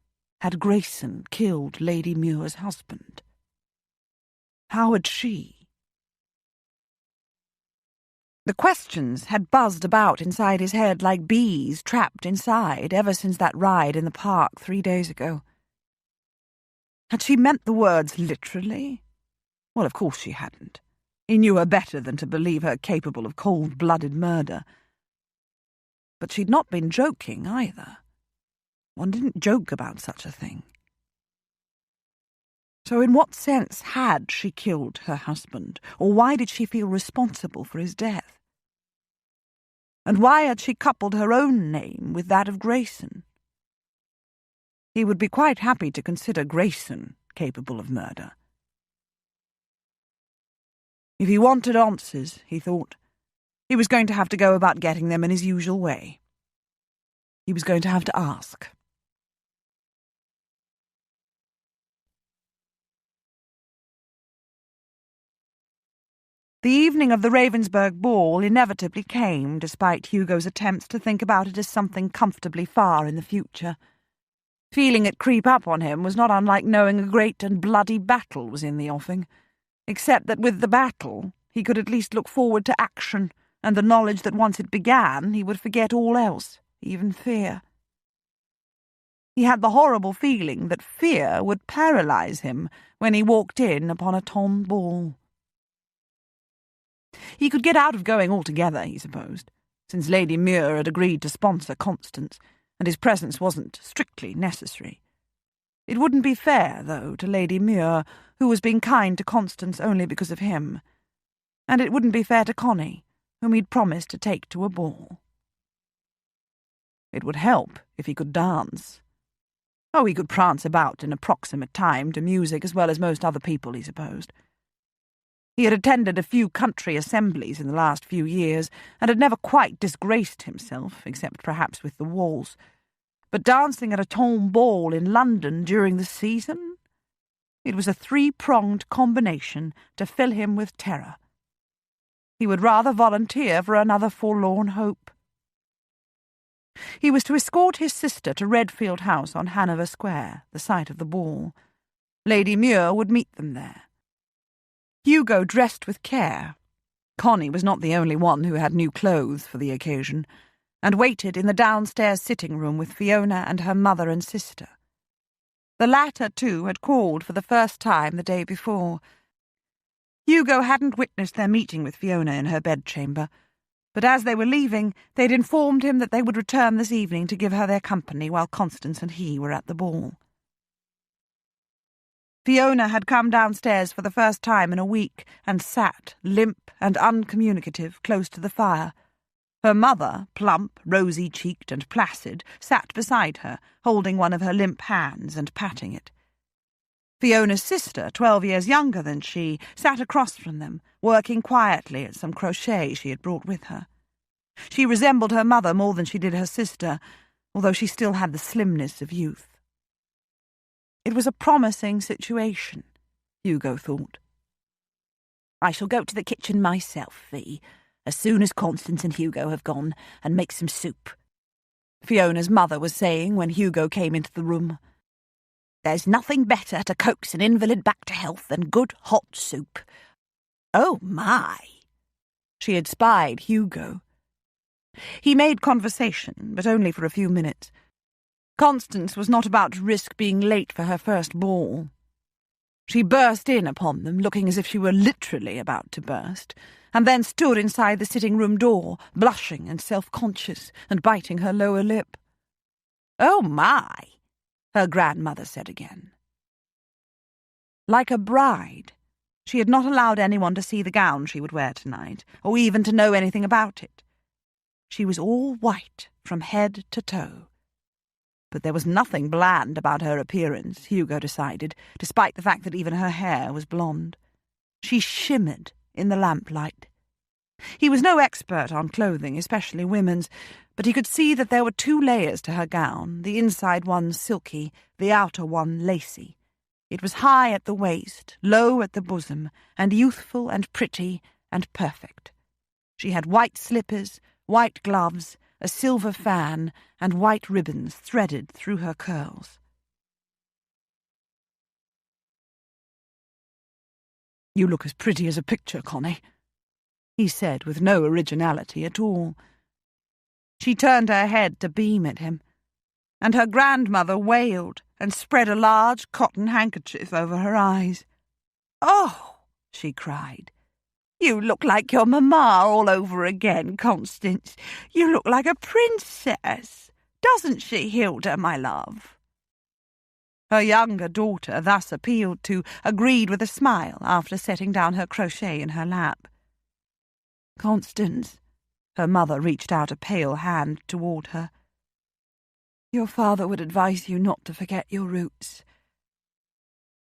had Grayson killed Lady Muir's husband? How had she? The questions had buzzed about inside his head like bees trapped inside ever since that ride in the park 3 days ago. Had she meant the words literally? Well, of course she hadn't. He knew her better than to believe her capable of cold-blooded murder. But she'd not been joking either. One didn't joke about such a thing. So in what sense had she killed her husband, or why did she feel responsible for his death? And why had she coupled her own name with that of Grayson? He would be quite happy to consider Grayson capable of murder. If he wanted answers, he thought, he was going to have to go about getting them in his usual way. He was going to have to ask. The evening of the Ravensburg ball inevitably came, despite Hugo's attempts to think about it as something comfortably far in the future. Feeling it creep up on him was not unlike knowing a great and bloody battle was in the offing, except that with the battle he could at least look forward to action and the knowledge that once it began he would forget all else, even fear. He had the horrible feeling that fear would paralyze him when he walked in upon a tom ball. He could get out of going altogether, he supposed, since Lady Muir had agreed to sponsor Constance, and his presence wasn't strictly necessary. It wouldn't be fair, though, to Lady Muir, who was being kind to Constance only because of him, and it wouldn't be fair to Connie, whom he'd promised to take to a ball. It would help if he could dance. Oh, he could prance about in approximate time to music as well as most other people, he supposed. He had attended a few country assemblies in the last few years, and had never quite disgraced himself, except perhaps with the waltz. But dancing at a tom ball in London during the season? It was a three-pronged combination to fill him with terror. He would rather volunteer for another forlorn hope. He was to escort his sister to Redfield House on Hanover Square, the site of the ball. Lady Muir would meet them there. Hugo dressed with care. Connie was not the only one who had new clothes for the occasion, and waited in the downstairs sitting-room with Fiona and her mother and sister. The latter, too, had called for the first time the day before. Hugo hadn't witnessed their meeting with Fiona in her bedchamber, but as they were leaving, they'd informed him that they would return this evening to give her their company while Constance and he were at the ball. Fiona had come downstairs for the first time in a week and sat, limp and uncommunicative, close to the fire. Her mother, plump, rosy-cheeked and placid, sat beside her, holding one of her limp hands and patting it. Fiona's sister, 12 years younger than she, sat across from them, working quietly at some crochet she had brought with her. She resembled her mother more than she did her sister, although she still had the slimness of youth. It was a promising situation, Hugo thought. "I shall go to the kitchen myself, Fee, as soon as Constance and Hugo have gone, and make some soup," Fiona's mother was saying when Hugo came into the room. There's nothing better to coax an invalid back to health than good hot soup. Oh, my! She had spied Hugo. He made conversation, but only for a few minutes. Constance was not about to risk being late for her first ball. She burst in upon them, looking as if she were literally about to burst, and then stood inside the sitting-room door, blushing and self-conscious, and biting her lower lip. "Oh, my!" her grandmother said again. Like a bride, she had not allowed anyone to see the gown she would wear tonight, or even to know anything about it. She was all white from head to toe. But there was nothing bland about her appearance, Hugo decided, despite the fact that even her hair was blonde. She shimmered in the lamplight. He was no expert on clothing, especially women's, but he could see that there were 2 layers to her gown, the inside one silky, the outer one lacy. It was high at the waist, low at the bosom, and youthful and pretty and perfect. She had white slippers, white gloves, a silver fan, and white ribbons threaded through her curls. "You look as pretty as a picture, Connie," he said with no originality at all. She turned her head to beam at him, and her grandmother wailed and spread a large cotton handkerchief over her eyes. "Oh," she cried, "you look like your mamma all over again, Constance. You look like a princess. Doesn't she, Hilda, my love?" Her younger daughter, thus appealed to, agreed with a smile after setting down her crochet in her lap. "Constance," her mother reached out a pale hand toward her, "your father would advise you not to forget your roots.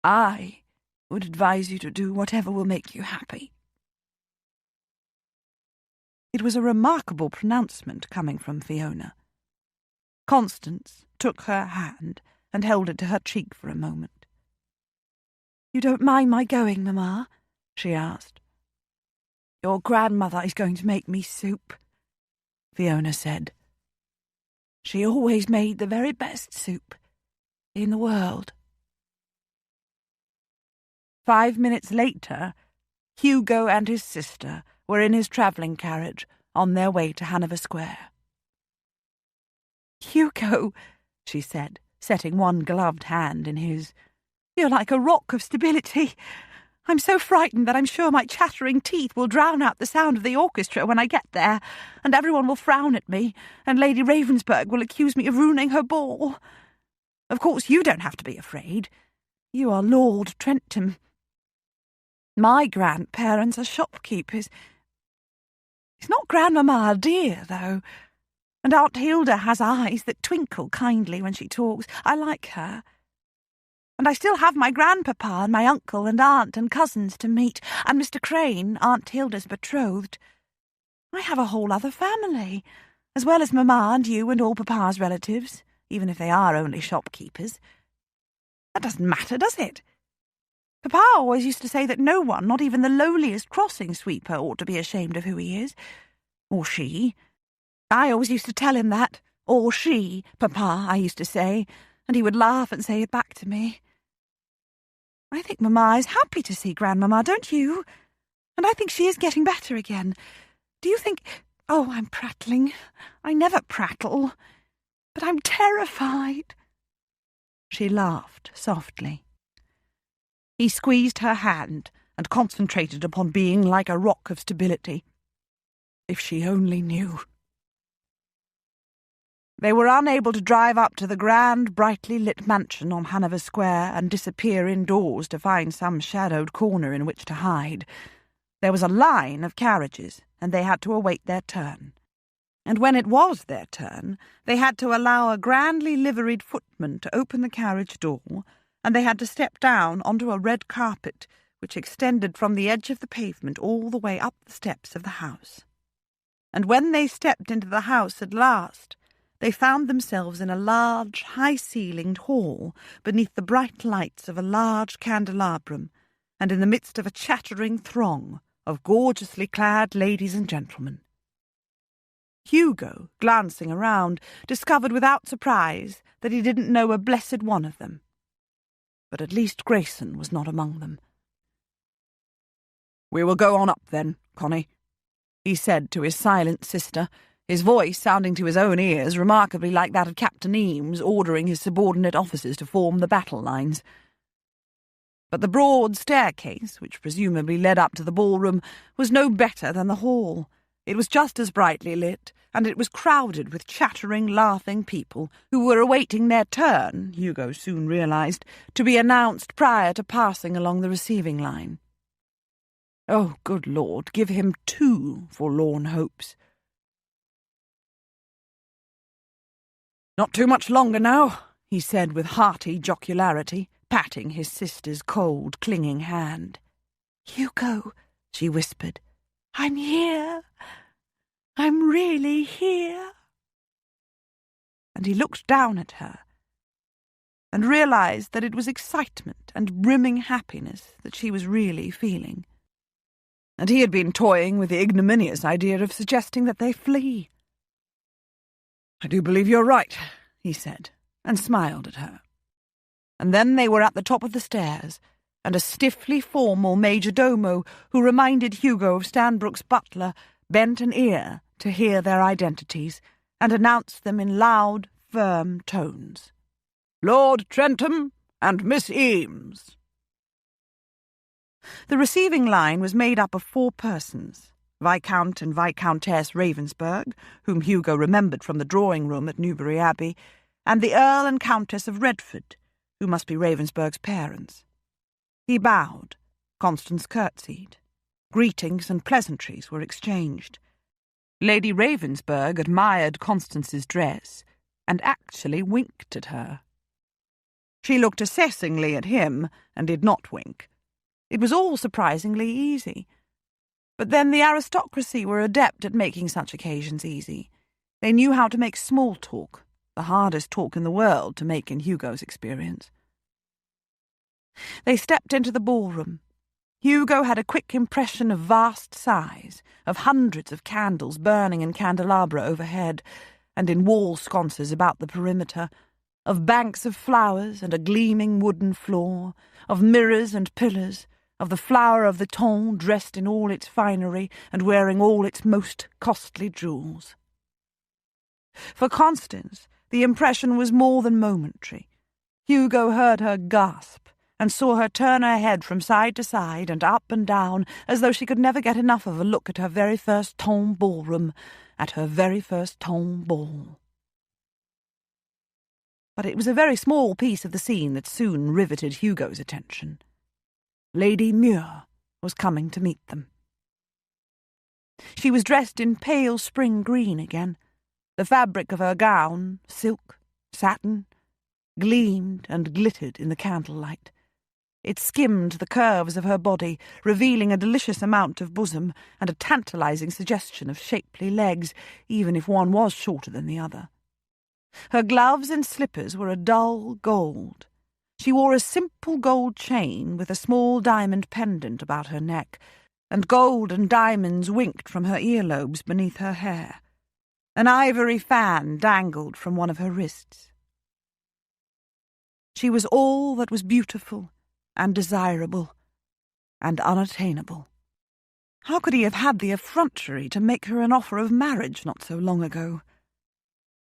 I would advise you to do whatever will make you happy." It was a remarkable pronouncement coming from Fiona. Constance took her hand and held it to her cheek for a moment. "You don't mind my going, Mamma?" she asked. "Your grandmother is going to make me soup," Fiona said. "She always made the very best soup in the world." 5 minutes later, Hugo and his sister were in his travelling carriage on their way to Hanover Square. "Hugo," she said, setting one gloved hand in his, "you're like a rock of stability. I'm so frightened that I'm sure my chattering teeth will drown out the sound of the orchestra when I get there, and everyone will frown at me, and Lady Ravensburg will accuse me of ruining her ball. Of course, you don't have to be afraid. You are Lord Trentham. My grandparents are shopkeepers. It's not Grandmamma dear, though, and Aunt Hilda has eyes that twinkle kindly when she talks. I like her. And I still have my grandpapa and my uncle and aunt and cousins to meet, and Mr. Crane, Aunt Hilda's betrothed. I have a whole other family, as well as Mamma and you and all Papa's relatives, even if they are only shopkeepers. That doesn't matter, does it? Papa always used to say that no one, not even the lowliest crossing sweeper, ought to be ashamed of who he is. Or she. I always used to tell him that. Or she, Papa, I used to say, and he would laugh and say it back to me. I think Mamma is happy to see Grandmamma, don't you? And I think she is getting better again. Do you think... Oh, I'm prattling. I never prattle. But I'm terrified. She laughed softly. He squeezed her hand and concentrated upon being like a rock of stability. If she only knew. They were unable to drive up to the grand, brightly lit mansion on Hanover Square and disappear indoors to find some shadowed corner in which to hide. There was a line of carriages, and they had to await their turn. And when it was their turn, they had to allow a grandly liveried footman to open the carriage door, and they had to step down onto a red carpet which extended from the edge of the pavement all the way up the steps of the house. And when they stepped into the house at last, they found themselves in a large, high-ceilinged hall beneath the bright lights of a large candelabrum, and in the midst of a chattering throng of gorgeously clad ladies and gentlemen. Hugo, glancing around, discovered without surprise that he didn't know a blessed one of them. but at least Grayson was not among them. "We will go on up then, Connie," he said to his silent sister, his voice sounding to his own ears remarkably like that of Captain Eames ordering his subordinate officers to form the battle lines. But the broad staircase, which presumably led up to the ballroom, was no better than the hall. It was just as brightly lit, and it was crowded with chattering, laughing people who were awaiting their turn, Hugo soon realised, to be announced prior to passing along the receiving line. Oh, good Lord, give him 2 forlorn hopes. "Not too much longer now," he said with hearty jocularity, patting his sister's cold, clinging hand. "Hugo," she whispered, "I'm here. I'm really here." And he looked down at her and realised that it was excitement and brimming happiness that she was really feeling. And he had been toying with the ignominious idea of suggesting that they flee. "I do believe you're right," he said, and smiled at her. And then they were at the top of the stairs, and a stiffly formal major-domo, who reminded Hugo of Stanbrook's butler, bent an ear to hear their identities, and announced them in loud, firm tones. "Lord Trentham and Miss Eames." The receiving line was made up of 4 persons, Viscount and Viscountess Ravensburg, whom Hugo remembered from the drawing-room at Newbury Abbey, and the Earl and Countess of Redford, who must be Ravensburg's parents. He bowed. Constance curtsied. Greetings and pleasantries were exchanged. Lady Ravensburg admired Constance's dress, and actually winked at her. She looked assessingly at him, and did not wink. It was all surprisingly easy. But then the aristocracy were adept at making such occasions easy. They knew how to make small talk, the hardest talk in the world to make in Hugo's experience. They stepped into the ballroom. Hugo had a quick impression of vast size, of hundreds of candles burning in candelabra overhead, and in wall sconces about the perimeter, of banks of flowers and a gleaming wooden floor, of mirrors and pillars, of the flower of the ton dressed in all its finery and wearing all its most costly jewels. For Constance, the impression was more than momentary. Hugo heard her gasp and saw her turn her head from side to side and up and down as though she could never get enough of a look at her very first ton ballroom, at her very first ton ball. But it was a very small piece of the scene that soon riveted Hugo's attention. Lady Muir was coming to meet them. She was dressed in pale spring green again. The fabric of her gown, silk, satin, gleamed and glittered in the candlelight. It skimmed the curves of her body, revealing a delicious amount of bosom and a tantalizing suggestion of shapely legs, even if one was shorter than the other. Her gloves and slippers were a dull gold. She wore a simple gold chain with a small diamond pendant about her neck, and gold and diamonds winked from her earlobes beneath her hair. An ivory fan dangled from one of her wrists. She was all that was beautiful and desirable and unattainable. How could he have had the effrontery to make her an offer of marriage not so long ago?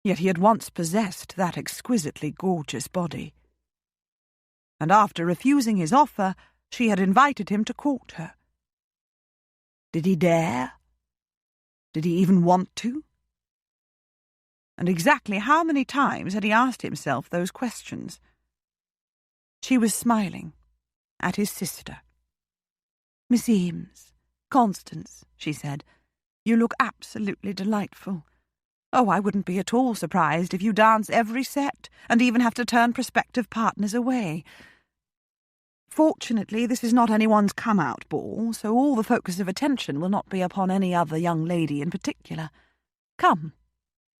Yet he had once possessed that exquisitely gorgeous body. And after refusing his offer, she had invited him to court her. Did he dare? Did he even want to? And exactly how many times had he asked himself those questions? She was smiling at his sister. "Miss Eames, Constance," she said, "you look absolutely delightful. Oh, I wouldn't be at all surprised if you dance every set and even have to turn prospective partners away. Fortunately, this is not anyone's come-out ball, so all the focus of attention will not be upon any other young lady in particular. Come."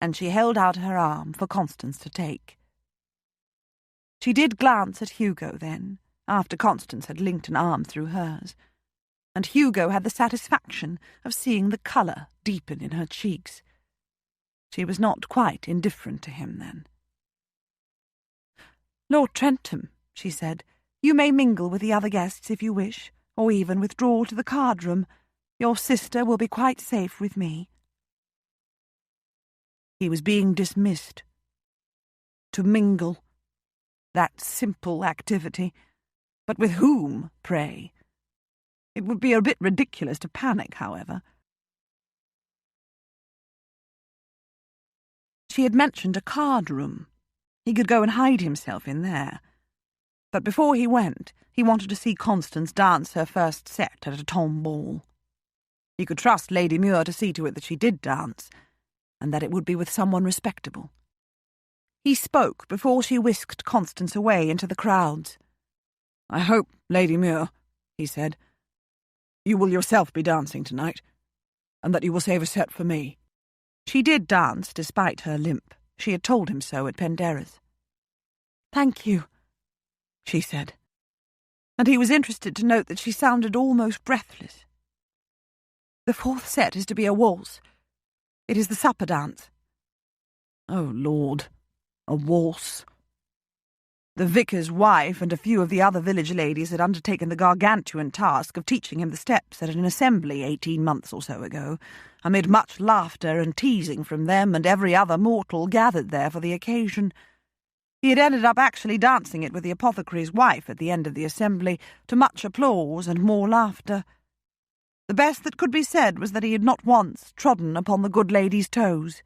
And she held out her arm for Constance to take. She did glance at Hugo then, after Constance had linked an arm through hers, and Hugo had the satisfaction of seeing the colour deepen in her cheeks. She was not quite indifferent to him then. "Lord Trentham," she said, You may mingle with the other guests if you wish, or even withdraw to the card-room. Your sister will be quite safe with me." He was being dismissed. To mingle. That simple activity. But with whom, pray? It would be a bit ridiculous to panic, however. She had mentioned a card-room. He could go and hide himself in there. But before he went, he wanted to see Constance dance her first set at a tomb ball. He could trust Lady Muir to see to it that she did dance, and that it would be with someone respectable. He spoke before she whisked Constance away into the crowds. "I hope, Lady Muir," he said, "you will yourself be dancing tonight, and that you will save a set for me." She did dance despite her limp. She had told him so at Penderra's. "Thank you," she said, and he was interested to note that she sounded almost breathless. "The fourth set is to be a waltz. It is the supper dance." Oh, Lord, a waltz. The vicar's wife and a few of the other village ladies had undertaken the gargantuan task of teaching him the steps at an assembly 18 months or so ago, amid much laughter and teasing from them and every other mortal gathered there for the occasion. He had ended up actually dancing it with the apothecary's wife at the end of the assembly, to much applause and more laughter. The best that could be said was that he had not once trodden upon the good lady's toes.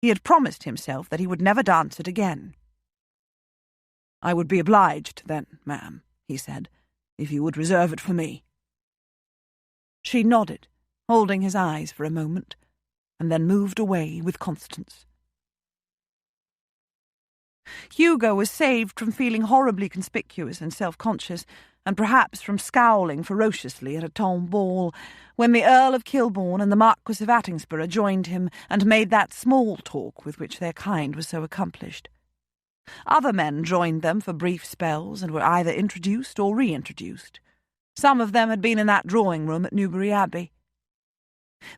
He had promised himself that he would never dance it again. "I would be obliged, then, ma'am," he said, "if you would reserve it for me." She nodded, holding his eyes for a moment, and then moved away with Constance. Hugo was saved from feeling horribly conspicuous and self-conscious, and perhaps from scowling ferociously at a tomb ball, when the Earl of Kilbourne and the Marquis of Attingsborough joined him and made that small talk with which their kind was so accomplished. Other men joined them for brief spells and were either introduced or reintroduced. Some of them had been in that drawing-room at Newbury Abbey.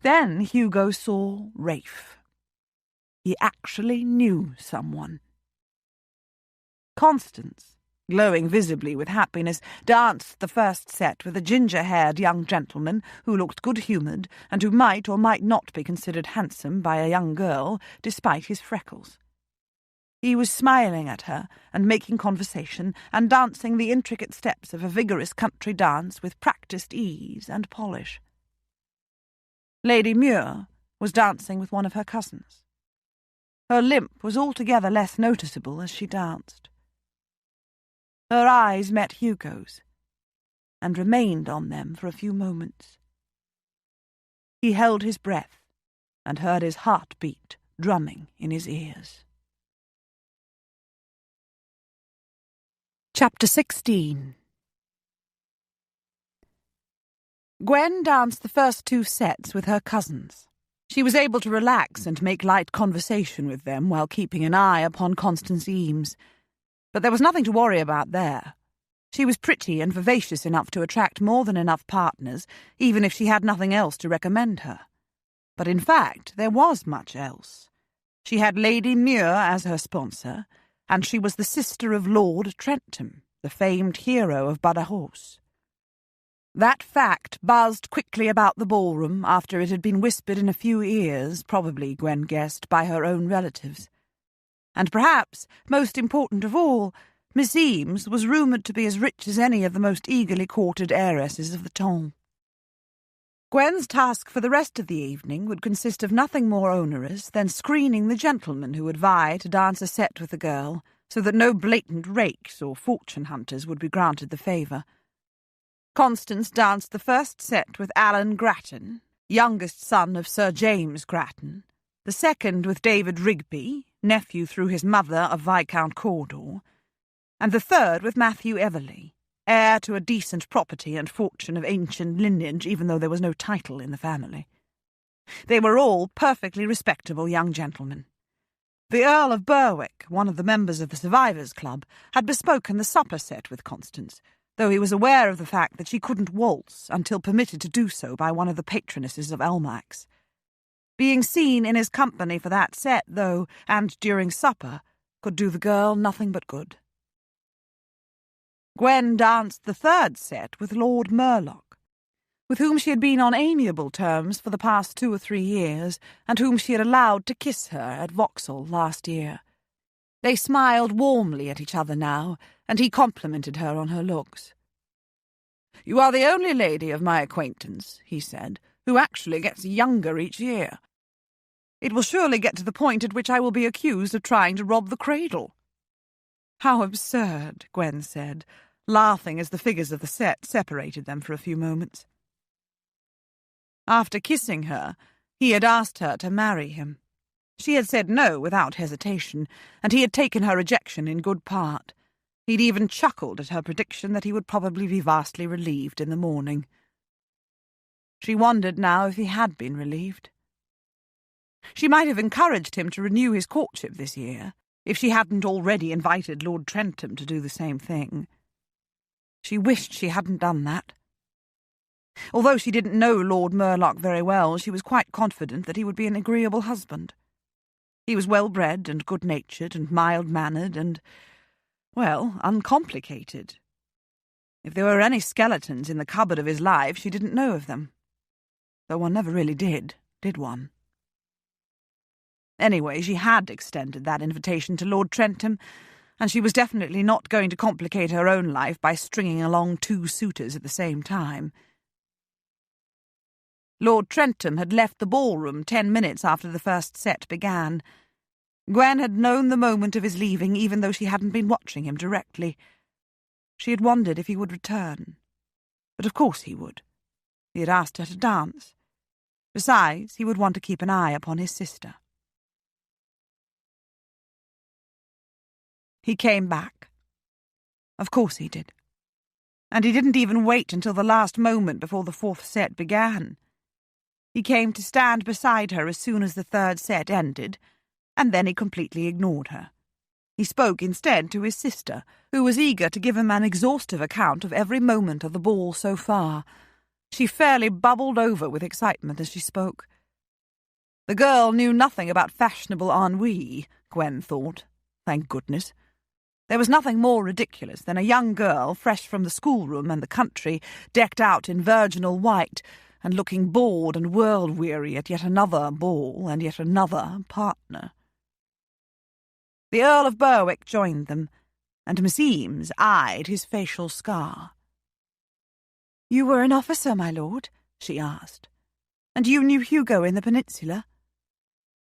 Then Hugo saw Rafe. He actually knew someone. Constance, glowing visibly with happiness, danced the first set with a ginger-haired young gentleman who looked good-humoured and who might or might not be considered handsome by a young girl, despite his freckles. He was smiling at her and making conversation and dancing the intricate steps of a vigorous country dance with practised ease and polish. Lady Muir was dancing with one of her cousins. Her limp was altogether less noticeable as she danced. Her eyes met Hugo's, and remained on them for a few moments. He held his breath, and heard his heart beat drumming in his ears. Chapter 16. Gwen danced the first 2 sets with her cousins. She was able to relax and make light conversation with them while keeping an eye upon Constance Eames. But there was nothing to worry about there. She was pretty and vivacious enough to attract more than enough partners, even if she had nothing else to recommend her. But in fact, there was much else. She had Lady Muir as her sponsor, and she was the sister of Lord Trentham, the famed hero of Badajoz. That fact buzzed quickly about the ballroom after it had been whispered in a few ears, probably, Gwen guessed, by her own relatives. And perhaps, most important of all, Miss Eames was rumoured to be as rich as any of the most eagerly courted heiresses of the temps. Gwen's task for the rest of the evening would consist of nothing more onerous than screening the gentlemen who would vie to dance a set with the girl, so that no blatant rakes or fortune-hunters would be granted the favour. Constance danced the first set with Alan Grattan, youngest son of Sir James Grattan, the second with David Rigby, nephew through his mother of Viscount Cawdor, and the third with Matthew Everley, heir to a decent property and fortune of ancient lineage, even though there was no title in the family. They were all perfectly respectable young gentlemen. The Earl of Berwick, one of the members of the Survivors' Club, had bespoken the supper set with Constance, though he was aware of the fact that she couldn't waltz until permitted to do so by one of the patronesses of Almack's. Being seen in his company for that set, though, and during supper, could do the girl nothing but good. Gwen danced the third set with Lord Murlock, with whom she had been on amiable terms for the past 2 or 3 years, and whom she had allowed to kiss her at Vauxhall last year. They smiled warmly at each other now, and he complimented her on her looks. "You are the only lady of my acquaintance," he said, "who actually gets younger each year. It will surely get to the point at which I will be accused of trying to rob the cradle." "How absurd," Gwen said, laughing as the figures of the set separated them for a few moments. After kissing her, he had asked her to marry him. She had said no without hesitation, and he had taken her rejection in good part. He'd even chuckled at her prediction that he would probably be vastly relieved in the morning. She wondered now if he had been relieved. She might have encouraged him to renew his courtship this year, if she hadn't already invited Lord Trentham to do the same thing. She wished she hadn't done that. Although she didn't know Lord Murlock very well, she was quite confident that he would be an agreeable husband. He was well-bred and good-natured and mild-mannered and, well, uncomplicated. If there were any skeletons in the cupboard of his life, she didn't know of them. Though one never really did one? Anyway, she had extended that invitation to Lord Trentham, and she was definitely not going to complicate her own life by stringing along 2 suitors at the same time. Lord Trentham had left the ballroom 10 minutes after the first set began. Gwen had known the moment of his leaving, even though she hadn't been watching him directly. She had wondered if he would return. But of course he would. He had asked her to dance. Besides, he would want to keep an eye upon his sister. He came back. Of course he did. And he didn't even wait until the last moment before the 4th set began. He came to stand beside her as soon as the 3rd set ended, and then he completely ignored her. He spoke instead to his sister, who was eager to give him an exhaustive account of every moment of the ball so far. She fairly bubbled over with excitement as she spoke. The girl knew nothing about fashionable ennui, Gwen thought. Thank goodness. There was nothing more ridiculous than a young girl, fresh from the schoolroom and the country, decked out in virginal white, and looking bored and world-weary at yet another ball and yet another partner. The Earl of Berwick joined them, and Miss Eames eyed his facial scar. "You were an officer, my lord?" she asked. "And you knew Hugo in the Peninsula?"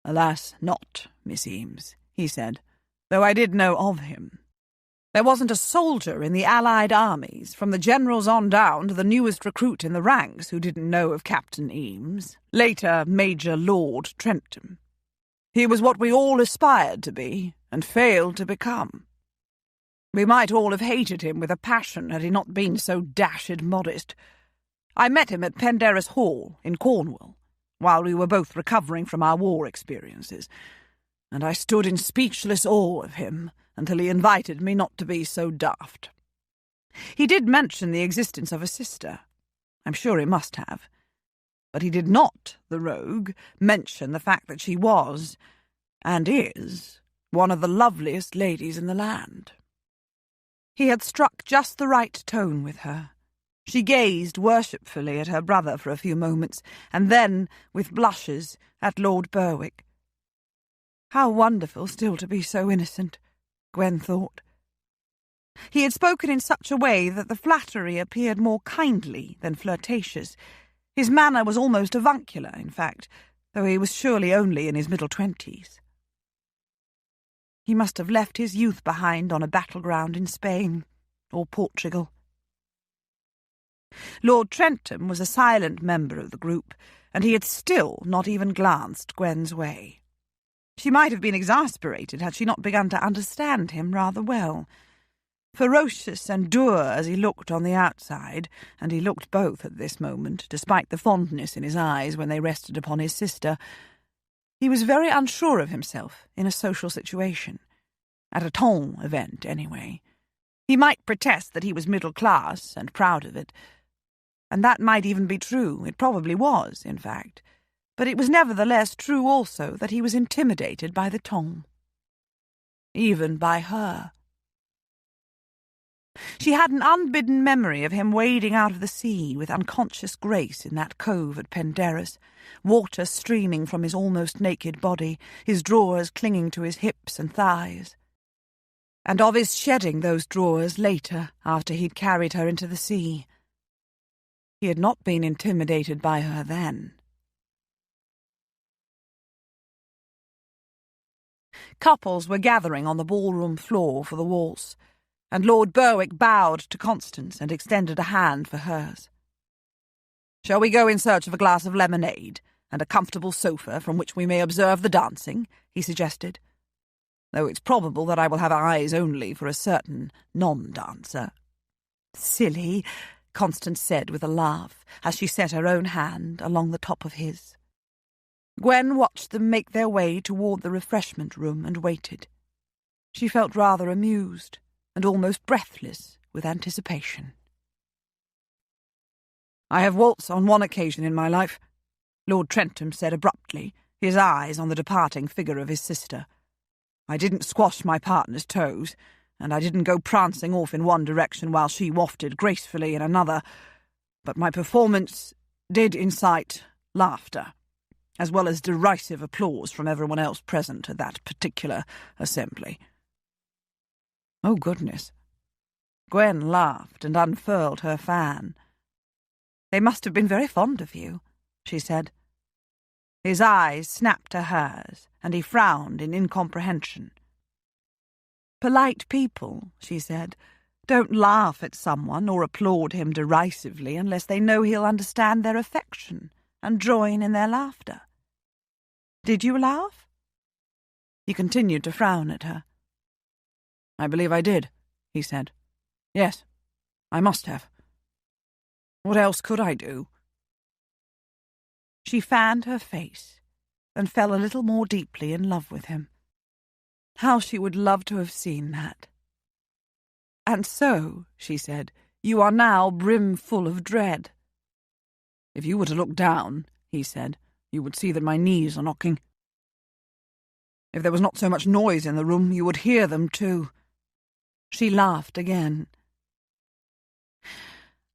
"Alas, not, Miss Eames," he said, "though I did know of him. There wasn't a soldier in the Allied armies, from the generals on down to the newest recruit in the ranks, who didn't know of Captain Eames, later Major Lord Trentham. He was what we all aspired to be, and failed to become. We might all have hated him with a passion had he not been so dashed modest. I met him at Penderys Hall in Cornwall, while we were both recovering from our war experiences, and I stood in speechless awe of him until he invited me not to be so daft. He did mention the existence of a sister. I'm sure he must have. But he did not, the rogue, mention the fact that she was, and is, one of the loveliest ladies in the land." He had struck just the right tone with her. She gazed worshipfully at her brother for a few moments, and then, with blushes, at Lord Berwick. How wonderful still to be so innocent, Gwen thought. He had spoken in such a way that the flattery appeared more kindly than flirtatious. His manner was almost avuncular, in fact, though he was surely only in his middle-20s. He must have left his youth behind on a battleground in Spain or Portugal. Lord Trentham was a silent member of the group, and he had still not even glanced Gwen's way. She might have been exasperated had she not begun to understand him rather well. Ferocious and dour as he looked on the outside, and he looked both at this moment, despite the fondness in his eyes when they rested upon his sister, he was very unsure of himself in a social situation. At a ton event, anyway. He might protest that he was middle-class and proud of it, and that might even be true. It probably was, in fact. But it was nevertheless true also that he was intimidated by the ton. Even by her. She had an unbidden memory of him wading out of the sea with unconscious grace in that cove at Penderys, water streaming from his almost naked body, his drawers clinging to his hips and thighs. And of his shedding those drawers later, after he'd carried her into the sea. He had not been intimidated by her then. Couples were gathering on the ballroom floor for the waltz, and Lord Berwick bowed to Constance and extended a hand for hers. "Shall we go in search of a glass of lemonade and a comfortable sofa from which we may observe the dancing?" he suggested, "though it's probable that I will have eyes only for a certain non-dancer." "Silly," Constance said with a laugh, as she set her own hand along the top of his. Gwen watched them make their way toward the refreshment room and waited. She felt rather amused and almost breathless with anticipation. "I have waltzed on one occasion in my life," Lord Trentham said abruptly, his eyes on the departing figure of his sister. "I didn't squash my partner's toes, and I didn't go prancing off in one direction while she wafted gracefully in another, but my performance did incite laughter, as well as derisive applause from everyone else present at that particular assembly." "Oh, goodness." Gwen laughed and unfurled her fan. "They must have been very fond of you," she said. His eyes snapped to hers, and he frowned in incomprehension. "Polite people," she said, "don't laugh at someone or applaud him derisively unless they know he'll understand their affection and join in their laughter. Did you laugh?" He continued to frown at her. "I believe I did," he said. "Yes, I must have. What else could I do?" She fanned her face and fell a little more deeply in love with him. How she would love to have seen that. "And so," she said, "you are now brimful of dread." "If you were to look down," he said, "you would see that my knees are knocking. If there was not so much noise in the room, you would hear them too." She laughed again.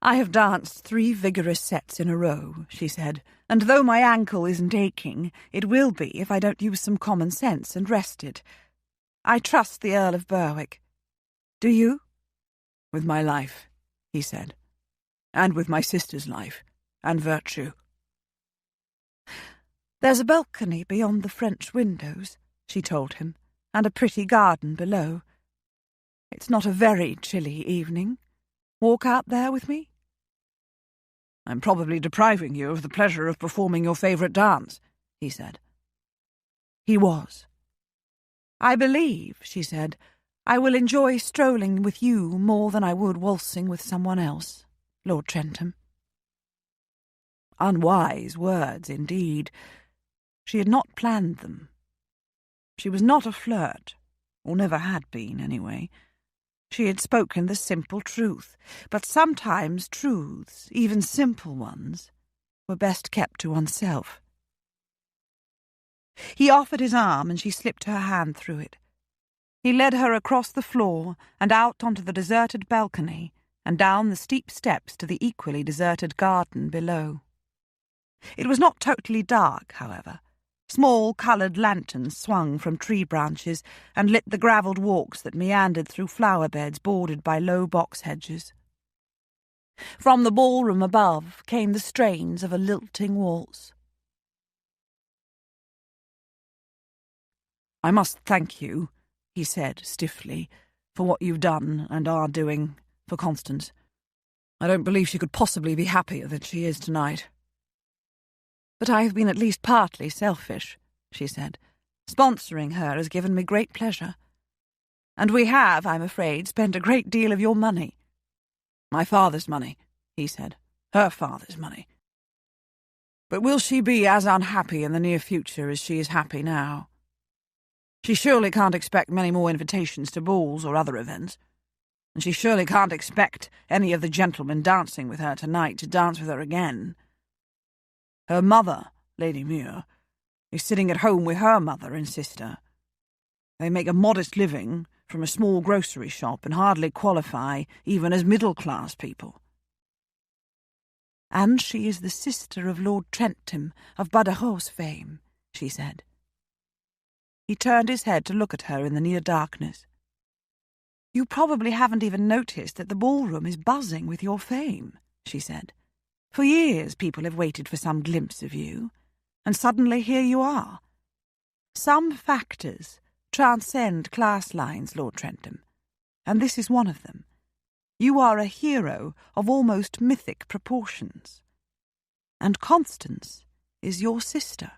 "I have danced 3 vigorous sets in a row," she said, "and though my ankle isn't aching, it will be if I don't use some common sense and rest it. I trust the Earl of Berwick. Do you?" "With my life," he said, "and with my sister's life, and virtue." "There's a balcony beyond the French windows," she told him, "and a pretty garden below. It's not a very chilly evening. Walk out there with me?" "I'm probably depriving you of the pleasure of performing your favourite dance," he said. He was. "I believe," she said, "I will enjoy strolling with you more than I would waltzing with someone else, Lord Trentham." Unwise words, indeed. She had not planned them. She was not a flirt, or never had been, anyway. She had spoken the simple truth, but sometimes truths, even simple ones, were best kept to oneself. He offered his arm, and she slipped her hand through it. He led her across the floor and out onto the deserted balcony and down the steep steps to the equally deserted garden below. It was not totally dark, however. Small coloured lanterns swung from tree branches and lit the gravelled walks that meandered through flower beds bordered by low box hedges. From the ballroom above came the strains of a lilting waltz. "I must thank you," he said stiffly, "for what you've done and are doing for Constance. I don't believe she could possibly be happier than she is tonight." "But I have been at least partly selfish," she said. "Sponsoring her has given me great pleasure. And we have, I'm afraid, spent a great deal of your money." "My father's money," he said. "Her father's money. But will she be as unhappy in the near future as she is happy now? She surely can't expect many more invitations to balls or other events. And she surely can't expect any of the gentlemen dancing with her tonight to dance with her again. Her mother, Lady Muir, is sitting at home with her mother and sister. They make a modest living, from a small grocery shop and hardly qualify even as middle-class people. And she is the sister of Lord Trentham of Badajoz fame, she said. He turned his head to look at her in the near darkness. You probably haven't even noticed that the ballroom is buzzing with your fame, she said. For years people have waited for some glimpse of you, and suddenly here you are. Some factors transcend class lines, Lord Trentham, and this is one of them. You are a hero of almost mythic proportions. And Constance is your sister.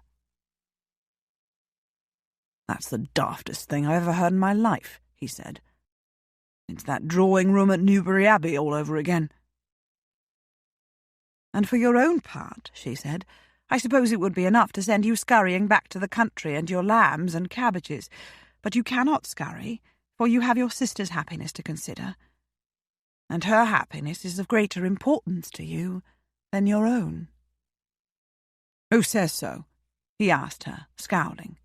That's the daftest thing I ever heard in my life, he said. It's that drawing room at Newbury Abbey all over again. And for your own part, she said, I suppose it would be enough to send you scurrying back to the country and your lambs and cabbages. But you cannot scurry, for you have your sister's happiness to consider. And her happiness is of greater importance to you than your own. Who says so? He asked her, scowling.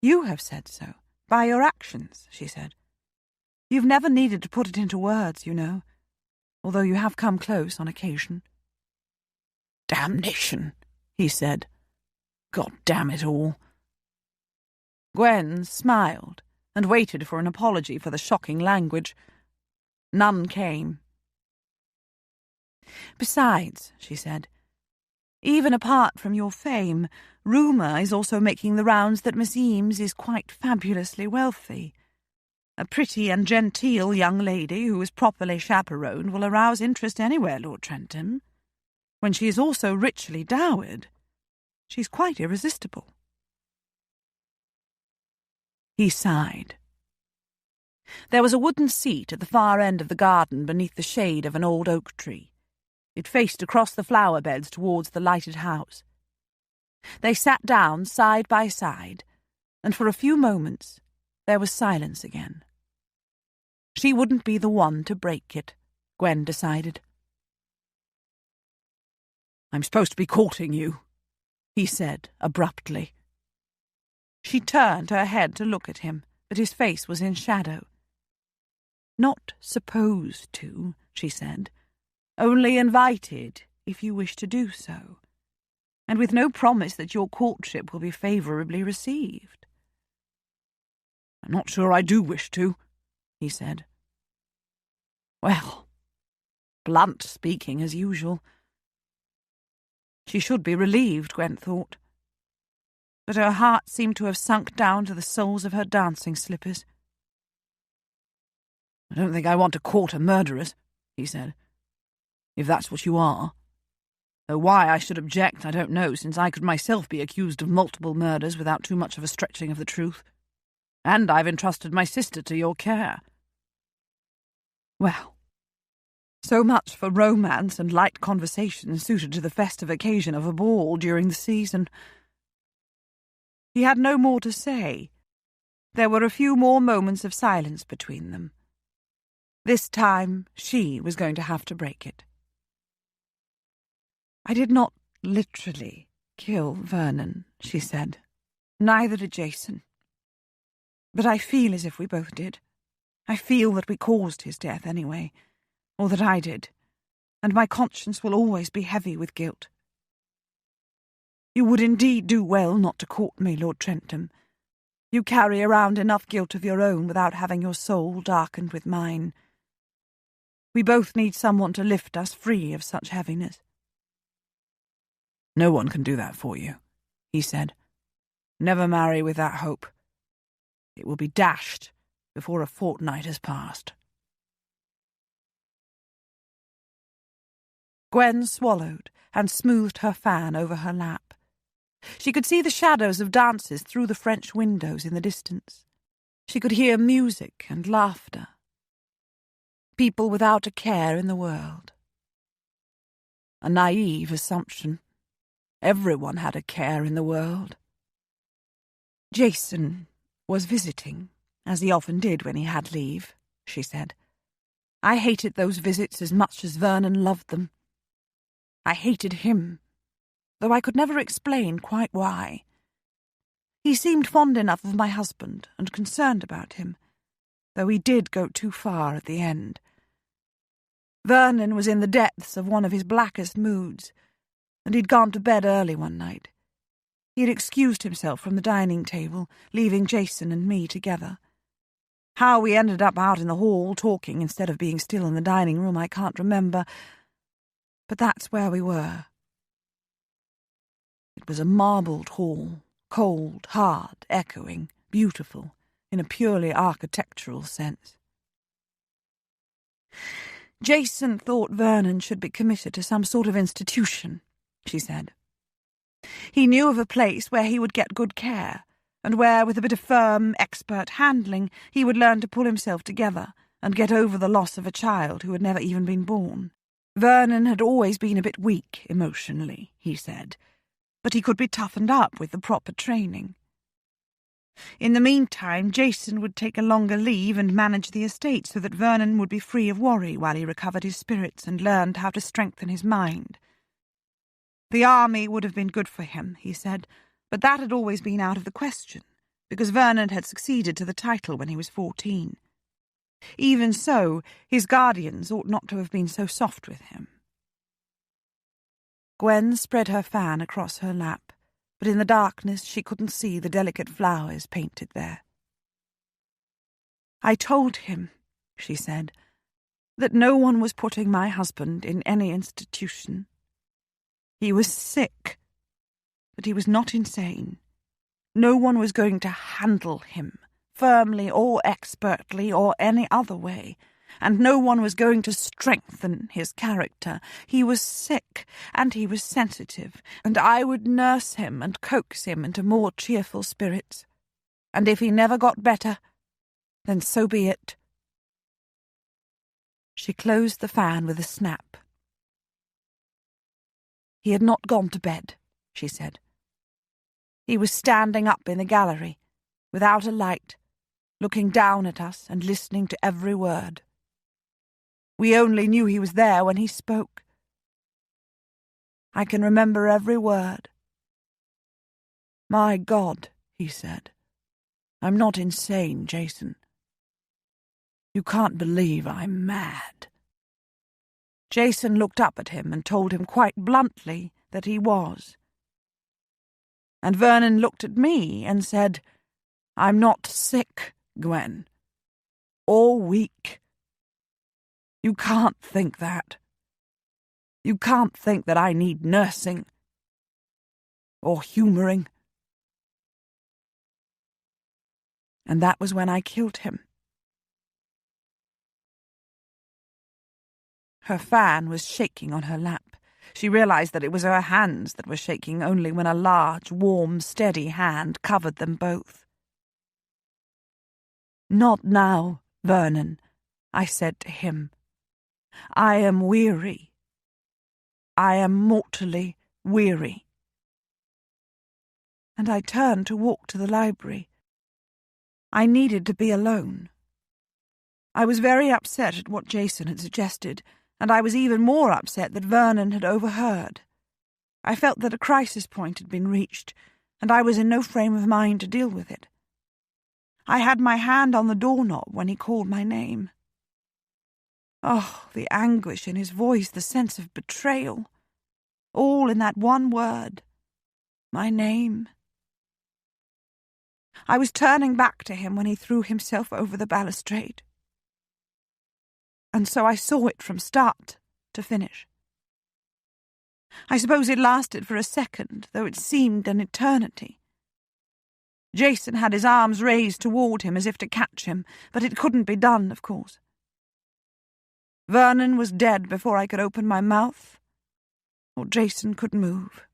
You have said so, by your actions, she said. You've never needed to put it into words, you know, although you have come close on occasion. Damnation, he said. God damn it all. Gwen smiled and waited for an apology for the shocking language. None came. Besides, she said, even apart from your fame, rumour is also making the rounds that Miss Eames is quite fabulously wealthy. A pretty and genteel young lady who is properly chaperoned will arouse interest anywhere, Lord Trentham. When she is also richly dowered, she's quite irresistible. He sighed. There was a wooden seat at the far end of the garden beneath the shade of an old oak tree. It faced across the flower beds towards the lighted house. They sat down side by side, and for a few moments there was silence again. She wouldn't be the one to break it, Gwen decided. I'm supposed to be courting you, he said abruptly. She turned her head to look at him, but his face was in shadow. Not supposed to, she said. Only invited, if you wish to do so, and with no promise that your courtship will be favourably received. I'm not sure I do wish to, he said. Well, blunt speaking as usual. She should be relieved, Gwen thought. But her heart seemed to have sunk down to the soles of her dancing slippers. I don't think I want to court a murderess, he said. If that's what you are. Though why I should object, I don't know, since I could myself be accused of multiple murders without too much of a stretching of the truth. And I've entrusted my sister to your care. Well, so much for romance and light conversation suited to the festive occasion of a ball during the season. He had no more to say. There were a few more moments of silence between them. This time she was going to have to break it. I did not literally kill Vernon, she said. Neither did Jason. But I feel as if we both did. I feel that we caused his death anyway, or that I did, and my conscience will always be heavy with guilt. You would indeed do well not to court me, Lord Trentham. You carry around enough guilt of your own without having your soul darkened with mine. We both need someone to lift us free of such heaviness. No one can do that for you, he said. Never marry with that hope. It will be dashed before a fortnight has passed. Gwen swallowed and smoothed her fan over her lap. She could see the shadows of dances through the French windows in the distance. She could hear music and laughter. People without a care in the world. A naive assumption. Everyone had a care in the world. Jason was visiting, as he often did when he had leave, she said. I hated those visits as much as Vernon loved them. I hated him, though I could never explain quite why. He seemed fond enough of my husband and concerned about him, though he did go too far at the end. Vernon was in the depths of one of his blackest moods, and he'd gone to bed early one night. He had excused himself from the dining table, leaving Jason and me together. How we ended up out in the hall talking instead of being still in the dining room I can't remember, but that's where we were. It was a marbled hall, cold, hard, echoing, beautiful, in a purely architectural sense. Jason thought Vernon should be committed to some sort of institution, she said. He knew of a place where he would get good care, and where, with a bit of firm, expert handling, he would learn to pull himself together and get over the loss of a child who had never even been born. Vernon had always been a bit weak emotionally, he said, but he could be toughened up with the proper training. In the meantime, Jason would take a longer leave and manage the estate so that Vernon would be free of worry while he recovered his spirits and learned how to strengthen his mind. The army would have been good for him, he said, but that had always been out of the question, because Vernon had succeeded to the title when he was 14. Even so, his guardians ought not to have been so soft with him. Gwen spread her fan across her lap, but in the darkness she couldn't see the delicate flowers painted there. I told him, she said, that no one was putting my husband in any institution. He was sick, but he was not insane. No one was going to handle him, firmly or expertly or any other way, and no one was going to strengthen his character. He was sick, and he was sensitive, and I would nurse him and coax him into more cheerful spirits. And if he never got better, then so be it. She closed the fan with a snap. He had not gone to bed, she said. He was standing up in the gallery, without a light, looking down at us and listening to every word. We only knew he was there when he spoke. I can remember every word. My God, he said, I'm not insane, Jason. You can't believe I'm mad. Jason looked up at him and told him quite bluntly that he was. And Vernon looked at me and said, I'm not sick, Gwen, or weak. You can't think that. You can't think that I need nursing or humouring. And that was when I killed him. Her fan was shaking on her lap. She realized that it was her hands that were shaking only when a large, warm, steady hand covered them both. Not now, Vernon, I said to him. I am weary. I am mortally weary. And I turned to walk to the library. I needed to be alone. I was very upset at what Jason had suggested, and I was even more upset that Vernon had overheard. I felt that a crisis point had been reached, and I was in no frame of mind to deal with it. I had my hand on the doorknob when he called my name. Oh, the anguish in his voice, the sense of betrayal. All in that one word. My name. I was turning back to him when he threw himself over the balustrade. And so I saw it from start to finish. I suppose it lasted for a second, though it seemed an eternity. Jason had his arms raised toward him as if to catch him, but it couldn't be done, of course. Vernon was dead before I could open my mouth, or Jason could move.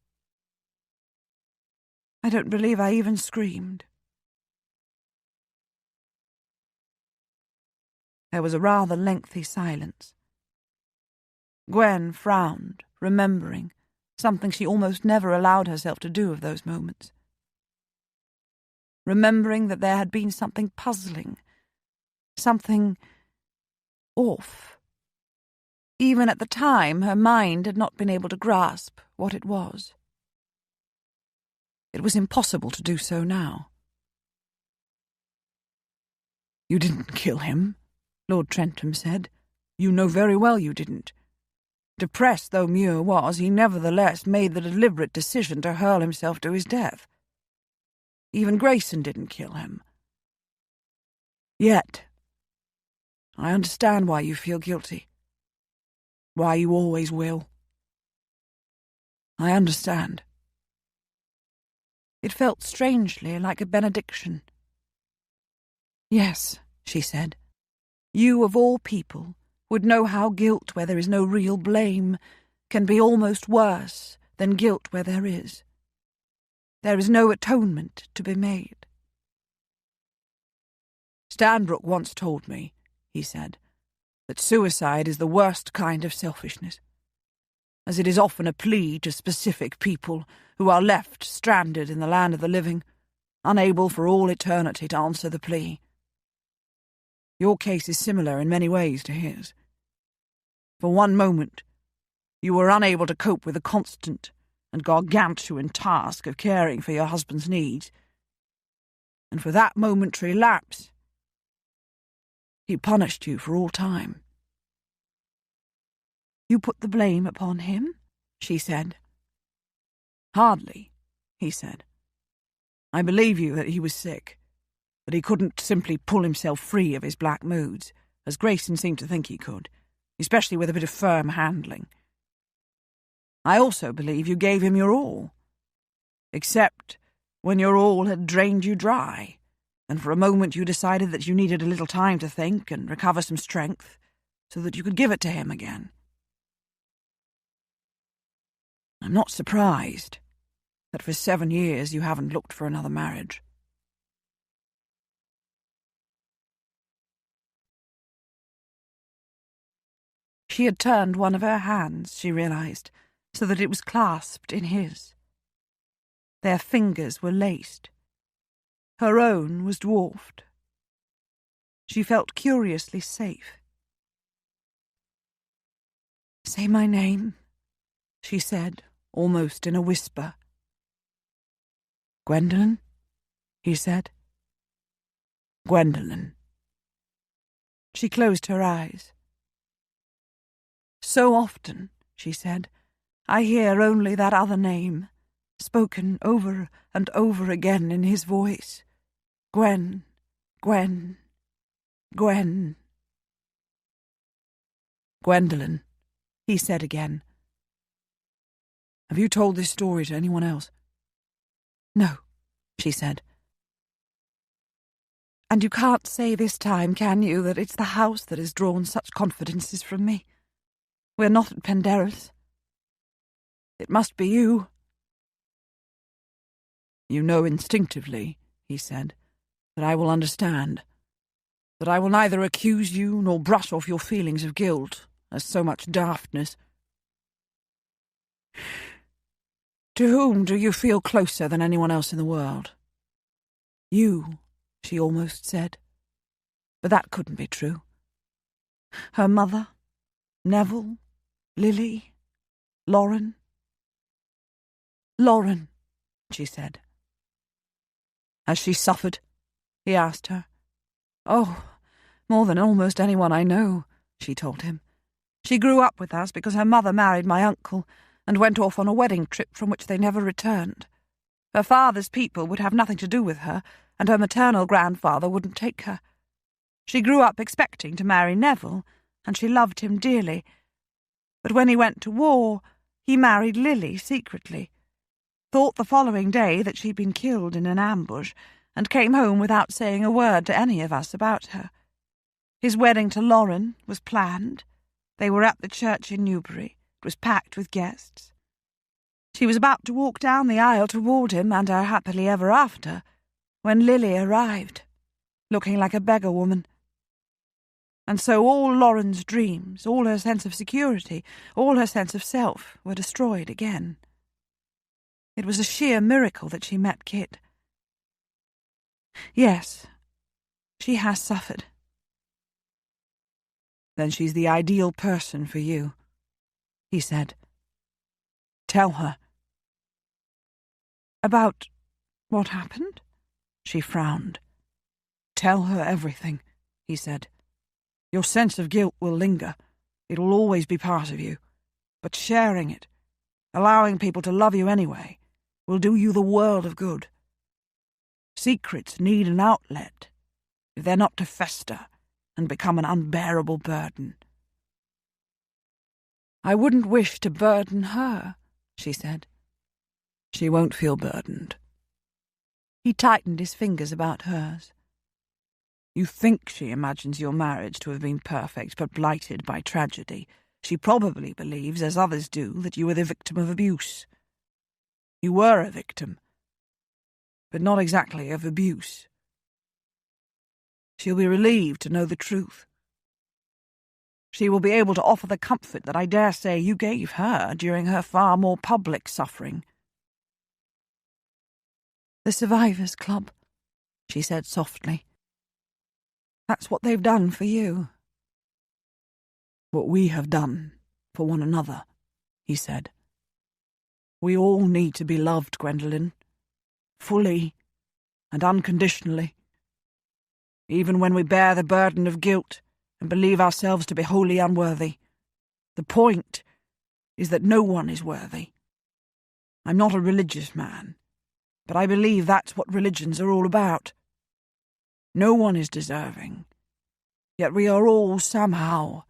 I don't believe I even screamed. There was a rather lengthy silence. Gwen frowned, remembering, something she almost never allowed herself to do of those moments. Remembering that there had been something puzzling, something off. Even at the time, her mind had not been able to grasp what it was. It was impossible to do so now. "You didn't kill him," Lord Trentham said. "You know very well you didn't." Depressed though Muir was, he nevertheless made the deliberate decision to hurl himself to his death. Even Grayson didn't kill him. Yet, I understand why you feel guilty. Why you always will. I understand. It felt strangely like a benediction. "Yes," she said. "You of all people would know how guilt where there is no real blame can be almost worse than guilt where there is. There is no atonement to be made." "Stanbrook once told me," he said, "that suicide is the worst kind of selfishness, as it is often a plea to specific people who are left stranded in the land of the living, unable for all eternity to answer the plea. Your case is similar in many ways to his. For one moment, you were unable to cope with the constant and gargantuan task of caring for your husband's needs, and for that momentary lapse, he punished you for all time." "You put the blame upon him?" she said. "Hardly," he said. "I believe you that he was sick, that he couldn't simply pull himself free of his black moods, as Grayson seemed to think he could, especially with a bit of firm handling. I also believe you gave him your all, except when your all had drained you dry, and for a moment you decided that you needed a little time to think and recover some strength, so that you could give it to him again. I'm not surprised that for 7 years you haven't looked for another marriage." She had turned one of her hands, she realized, so that it was clasped in his. Their fingers were laced. Her own was dwarfed. She felt curiously safe. "Say my name," she said, almost in a whisper. "Gwendolen?" he said. "Gwendolen." She closed her eyes. "So often," she said, "I hear only that other name, spoken over and over again in his voice. Gwen, Gwen, Gwen." "Gwendolen," he said again. "Have you told this story to anyone else?" "No," she said. "And you can't say this time, can you, that it's the house that has drawn such confidences from me? We're not at Penderys. It must be you." "You know instinctively," he said, "that I will understand, that I will neither accuse you nor brush off your feelings of guilt as so much daftness. To whom do you feel closer than anyone else in the world?" "You," she almost said. But that couldn't be true. Her mother, Neville, Lily, Lauren. "Lauren," she said. "Has she suffered?" he asked her. "Oh, more than almost anyone I know," she told him. "She grew up with us because her mother married my uncle and went off on a wedding trip from which they never returned. Her father's people would have nothing to do with her, and her maternal grandfather wouldn't take her. She grew up expecting to marry Neville, and she loved him dearly. But when he went to war, he married Lily secretly, thought the following day that she'd been killed in an ambush, and came home without saying a word to any of us about her. His wedding to Lauren was planned. They were at the church in Newbury. It was packed with guests. She was about to walk down the aisle toward him and her happily ever after, when Lily arrived, looking like a beggar woman. And so all Lauren's dreams, all her sense of security, all her sense of self were destroyed again. It was a sheer miracle that she met Kit. Yes, she has suffered." "Then she's the ideal person for you," he said. "Tell her." "About what happened?" She frowned. "Tell her everything," he said. "Your sense of guilt will linger. It'll always be part of you. But sharing it, allowing people to love you anyway, will do you the world of good. Secrets need an outlet if they're not to fester and become an unbearable burden." "I wouldn't wish to burden her," she said. "She won't feel burdened." He tightened his fingers about hers. "You think she imagines your marriage to have been perfect but blighted by tragedy. She probably believes, as others do, that you were the victim of abuse. You were a victim, but not exactly of abuse. She'll be relieved to know the truth. She will be able to offer the comfort that I dare say you gave her during her far more public suffering." "The Survivors' Club," she said softly. "That's what they've done for you." "What we have done for one another," he said. "We all need to be loved, Gwendolen, fully and unconditionally, even when we bear the burden of guilt and believe ourselves to be wholly unworthy. The point is that no one is worthy. I'm not a religious man, but I believe that's what religions are all about. No one is deserving, yet we are all somehow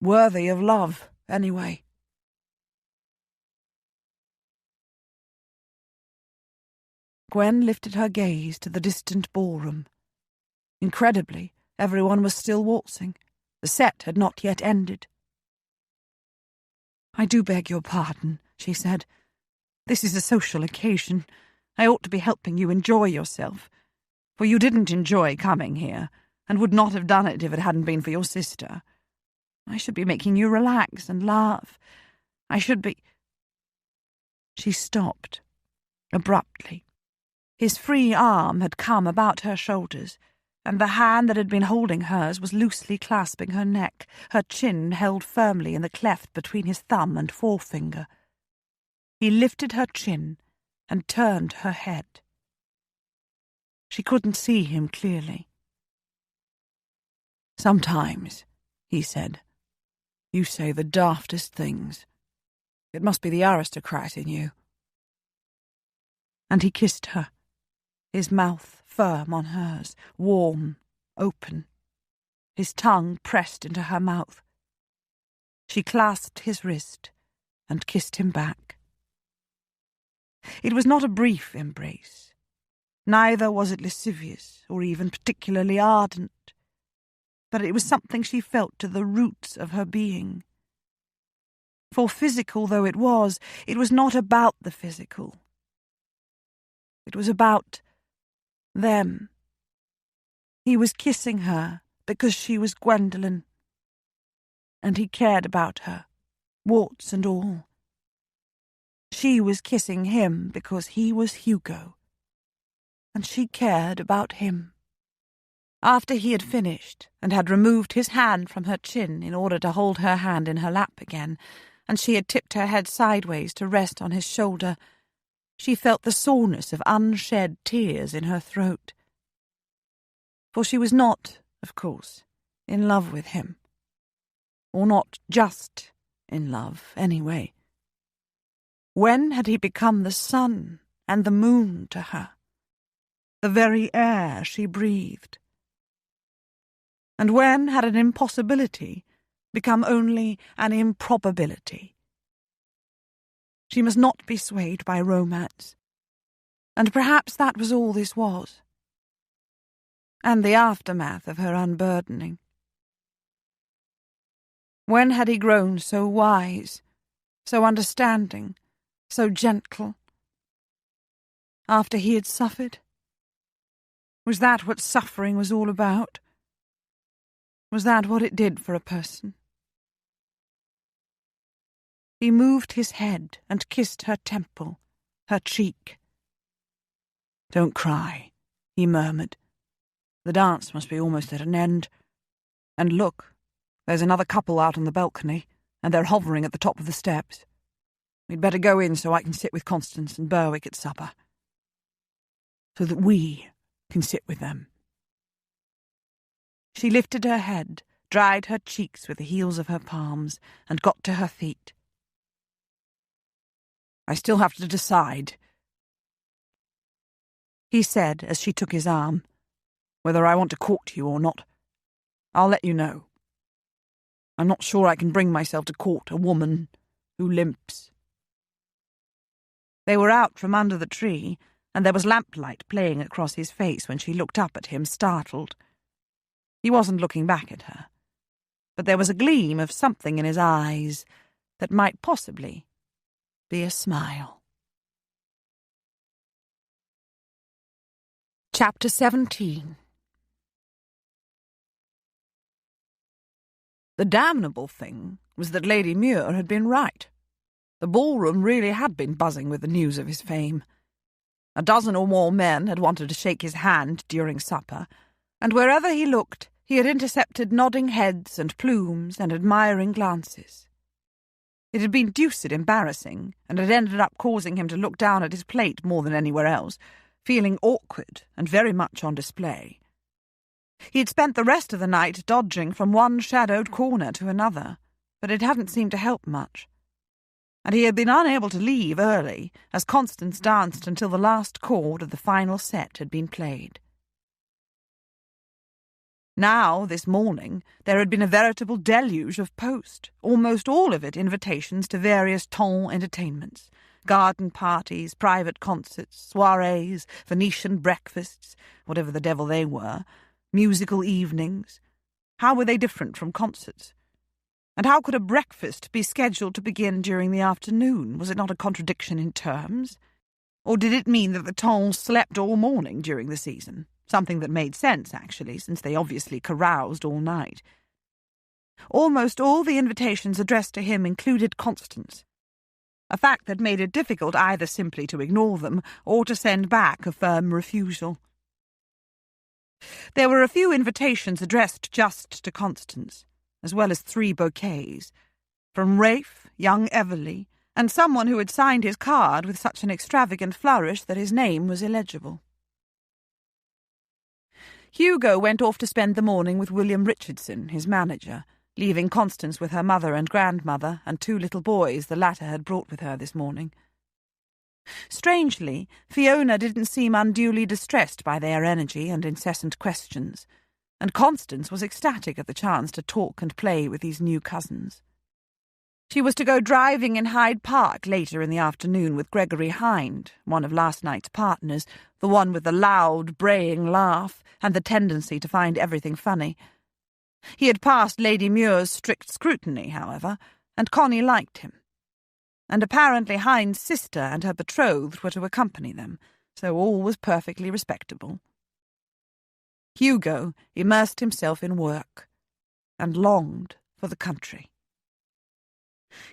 worthy of love anyway." Gwen lifted her gaze to the distant ballroom. Incredibly, everyone was still waltzing. The set had not yet ended. "I do beg your pardon," she said. "This is a social occasion. I ought to be helping you enjoy yourself, for you didn't enjoy coming here, and would not have done it if it hadn't been for your sister. I should be making you relax and laugh. I should be—" She stopped, abruptly. His free arm had come about her shoulders, and the hand that had been holding hers was loosely clasping her neck, her chin held firmly in the cleft between his thumb and forefinger. He lifted her chin and turned her head. She couldn't see him clearly. "Sometimes," he said, "you say the daftest things. It must be the aristocrat in you." And he kissed her, his mouth firm on hers, warm, open, his tongue pressed into her mouth. She clasped his wrist and kissed him back. It was not a brief embrace. Neither was it lascivious or even particularly ardent, but it was something she felt to the roots of her being. For physical though it was not about the physical. It was about them. He was kissing her because she was Gwendolen, and he cared about her, warts and all. She was kissing him because he was Hugo, and she cared about him. After he had finished and had removed his hand from her chin in order to hold her hand in her lap again, and she had tipped her head sideways to rest on his shoulder, she felt the soreness of unshed tears in her throat. For she was not, of course, in love with him. Or not just in love, anyway. When had he become the sun and the moon to her? The very air she breathed. And when had an impossibility become only an improbability? She must not be swayed by romance. And perhaps that was all this was. And the aftermath of her unburdening. When had he grown so wise, so understanding, so gentle? After he had suffered? Was that what suffering was all about? Was that what it did for a person? He moved his head and kissed her temple, her cheek. "Don't cry," he murmured. "The dance must be almost at an end. And look, there's another couple out on the balcony, and they're hovering at the top of the steps. We'd better go in so I can sit with Constance and Berwick at supper, so that we can sit with them." She lifted her head, dried her cheeks with the heels of her palms, and got to her feet. "I still have to decide," he said as she took his arm, "whether I want to court you or not. I'll let you know. I'm not sure I can bring myself to court a woman who limps." They were out from under the tree, and there was lamplight playing across his face when she looked up at him, startled. He wasn't looking back at her, but there was a gleam of something in his eyes that might possibly be a smile. Chapter 17. The damnable thing was that Lady Muir had been right. The ballroom really had been buzzing with the news of his fame. A dozen or more men had wanted to shake his hand during supper, and wherever he looked, he had intercepted nodding heads and plumes and admiring glances. It had been deuced embarrassing, and had ended up causing him to look down at his plate more than anywhere else, feeling awkward and very much on display. He had spent the rest of the night dodging from one shadowed corner to another, but it hadn't seemed to help much. And he had been unable to leave early, as Constance danced until the last chord of the final set had been played. Now, this morning, there had been a veritable deluge of post, almost all of it invitations to various ton entertainments, garden parties, private concerts, soirees, Venetian breakfasts, whatever the devil they were, musical evenings. How were they different from concerts? And how could a breakfast be scheduled to begin during the afternoon? Was it not a contradiction in terms? Or did it mean that the tons slept all morning during the season? Something that made sense, actually, since they obviously caroused all night. Almost all the invitations addressed to him included Constance, a fact that made it difficult either simply to ignore them or to send back a firm refusal. There were a few invitations addressed just to Constance, as well as 3 bouquets, from Rafe, young Everleigh, and someone who had signed his card with such an extravagant flourish that his name was illegible. Hugo went off to spend the morning with William Richardson, his manager, leaving Constance with her mother and grandmother and 2 little boys the latter had brought with her this morning. Strangely, Fiona didn't seem unduly distressed by their energy and incessant questions, and Constance was ecstatic at the chance to talk and play with these new cousins. She was to go driving in Hyde Park later in the afternoon with Gregory Hind, one of last night's partners, the one with the loud, braying laugh and the tendency to find everything funny. He had passed Lady Muir's strict scrutiny, however, and Connie liked him. And apparently Hind's sister and her betrothed were to accompany them, so all was perfectly respectable. Hugo immersed himself in work, and longed for the country.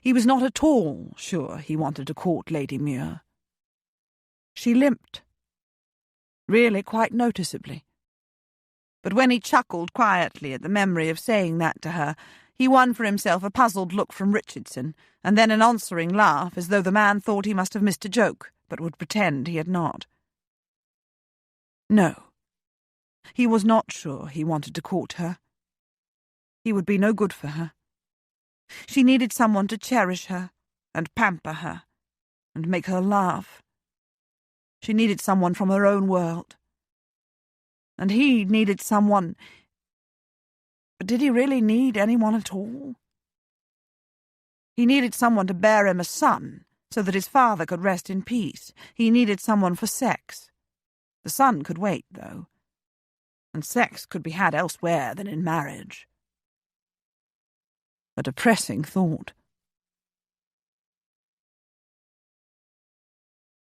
He was not at all sure he wanted to court Lady Muir. She limped, really quite noticeably. But when he chuckled quietly at the memory of saying that to her, he won for himself a puzzled look from Richardson, and then an answering laugh as though the man thought he must have missed a joke, but would pretend he had not. No. He was not sure he wanted to court her. He would be no good for her. She needed someone to cherish her, and pamper her, and make her laugh. She needed someone from her own world. And he needed someone... But did he really need anyone at all? He needed someone to bear him a son, so that his father could rest in peace. He needed someone for sex. The son could wait, though. And sex could be had elsewhere than in marriage. A depressing thought.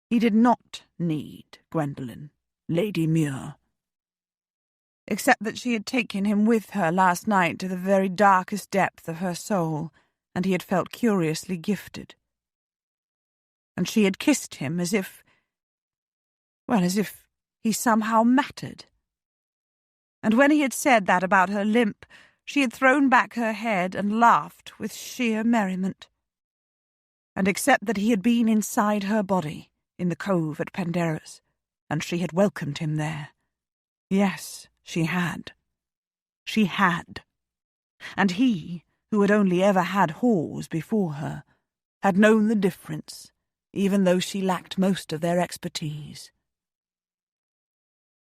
He did not need Gwendolen, Lady Muir. Except that she had taken him with her last night to the very darkest depth of her soul, and he had felt curiously gifted. And she had kissed him as if he somehow mattered. And when he had said that about her limp, she had thrown back her head and laughed with sheer merriment. And except that he had been inside her body, in the cove at Penderys, and she had welcomed him there. Yes, she had. she had. And he, who had only ever had whores before her, had known the difference, even though she lacked most of their expertise.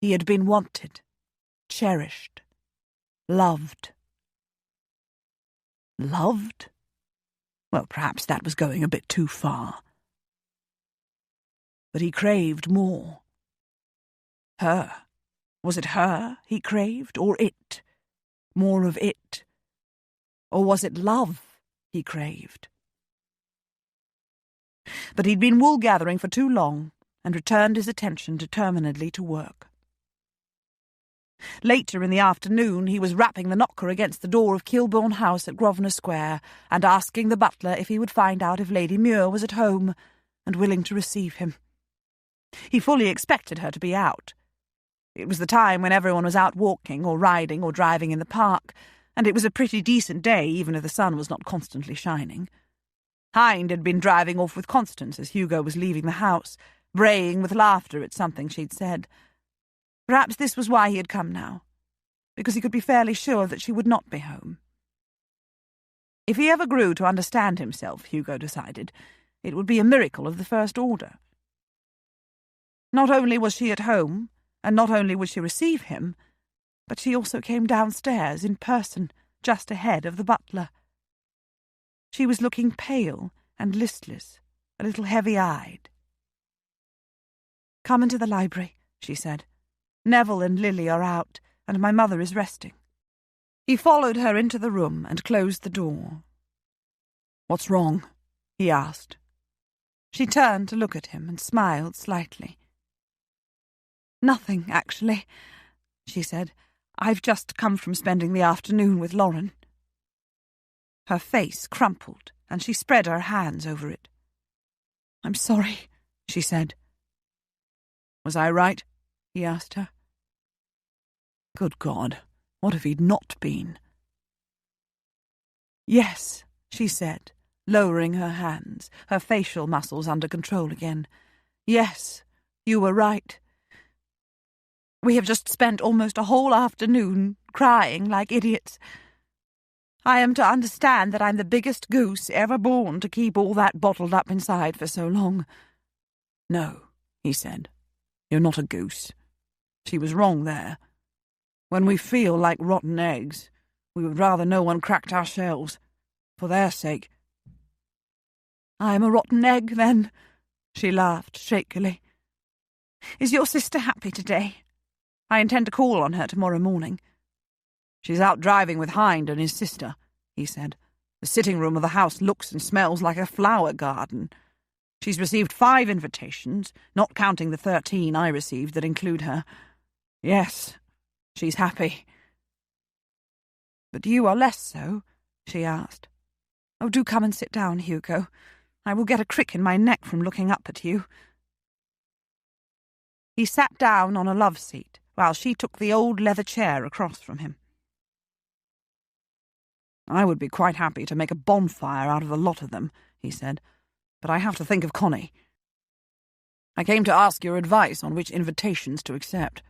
He had been wanted, cherished, loved. Loved? Well, perhaps that was going a bit too far. But he craved more. Her. Was it her he craved, or it? More of it. Or was it love he craved? But he'd been wool-gathering for too long, and returned his attention determinedly to work. Later in the afternoon he was rapping the knocker against the door of Kilbourne House at Grosvenor Square, and asking the butler if he would find out if Lady Muir was at home, and willing to receive him. He fully expected her to be out. It was the time when everyone was out walking, or riding, or driving in the park, and it was a pretty decent day, even if the sun was not constantly shining. Hind had been driving off with Constance as Hugo was leaving the house, braying with laughter at something she'd said. Perhaps this was why he had come now, because he could be fairly sure that she would not be home. If he ever grew to understand himself, Hugo decided, it would be a miracle of the first order. Not only was she at home, and not only would she receive him, but she also came downstairs in person, just ahead of the butler. She was looking pale and listless, a little heavy-eyed. "Come into the library," she said. "Neville and Lily are out, and my mother is resting." He followed her into the room and closed the door. "What's wrong?" he asked. She turned to look at him and smiled slightly. "Nothing, actually," she said. "I've just come from spending the afternoon with Lauren." Her face crumpled, and she spread her hands over it. "I'm sorry," she said. "Was I right?" he asked her. Good God, what if he'd not been? "Yes," she said, lowering her hands, her facial muscles under control again. "Yes, you were right. We have just spent almost a whole afternoon crying like idiots. I am to understand that I'm the biggest goose ever born to keep all that bottled up inside for so long." "No," he said. "You're not a goose. She was wrong there. When we feel like rotten eggs, we would rather no one cracked our shells, for their sake." "I'm a rotten egg, then," she laughed shakily. "Is your sister happy today? I intend to call on her tomorrow morning." "She's out driving with Hind and his sister," he said. "The sitting room of the house looks and smells like a flower garden. She's received 5 invitations, not counting the 13 I received that include her. Yes, she's happy." "But you are less so?" she asked. "Oh, do come and sit down, Hugo. I will get a crick in my neck from looking up at you." He sat down on a love seat, while she took the old leather chair across from him. "I would be quite happy to make a bonfire out of the lot of them," he said, "but I have to think of Connie. I came to ask your advice on which invitations to accept."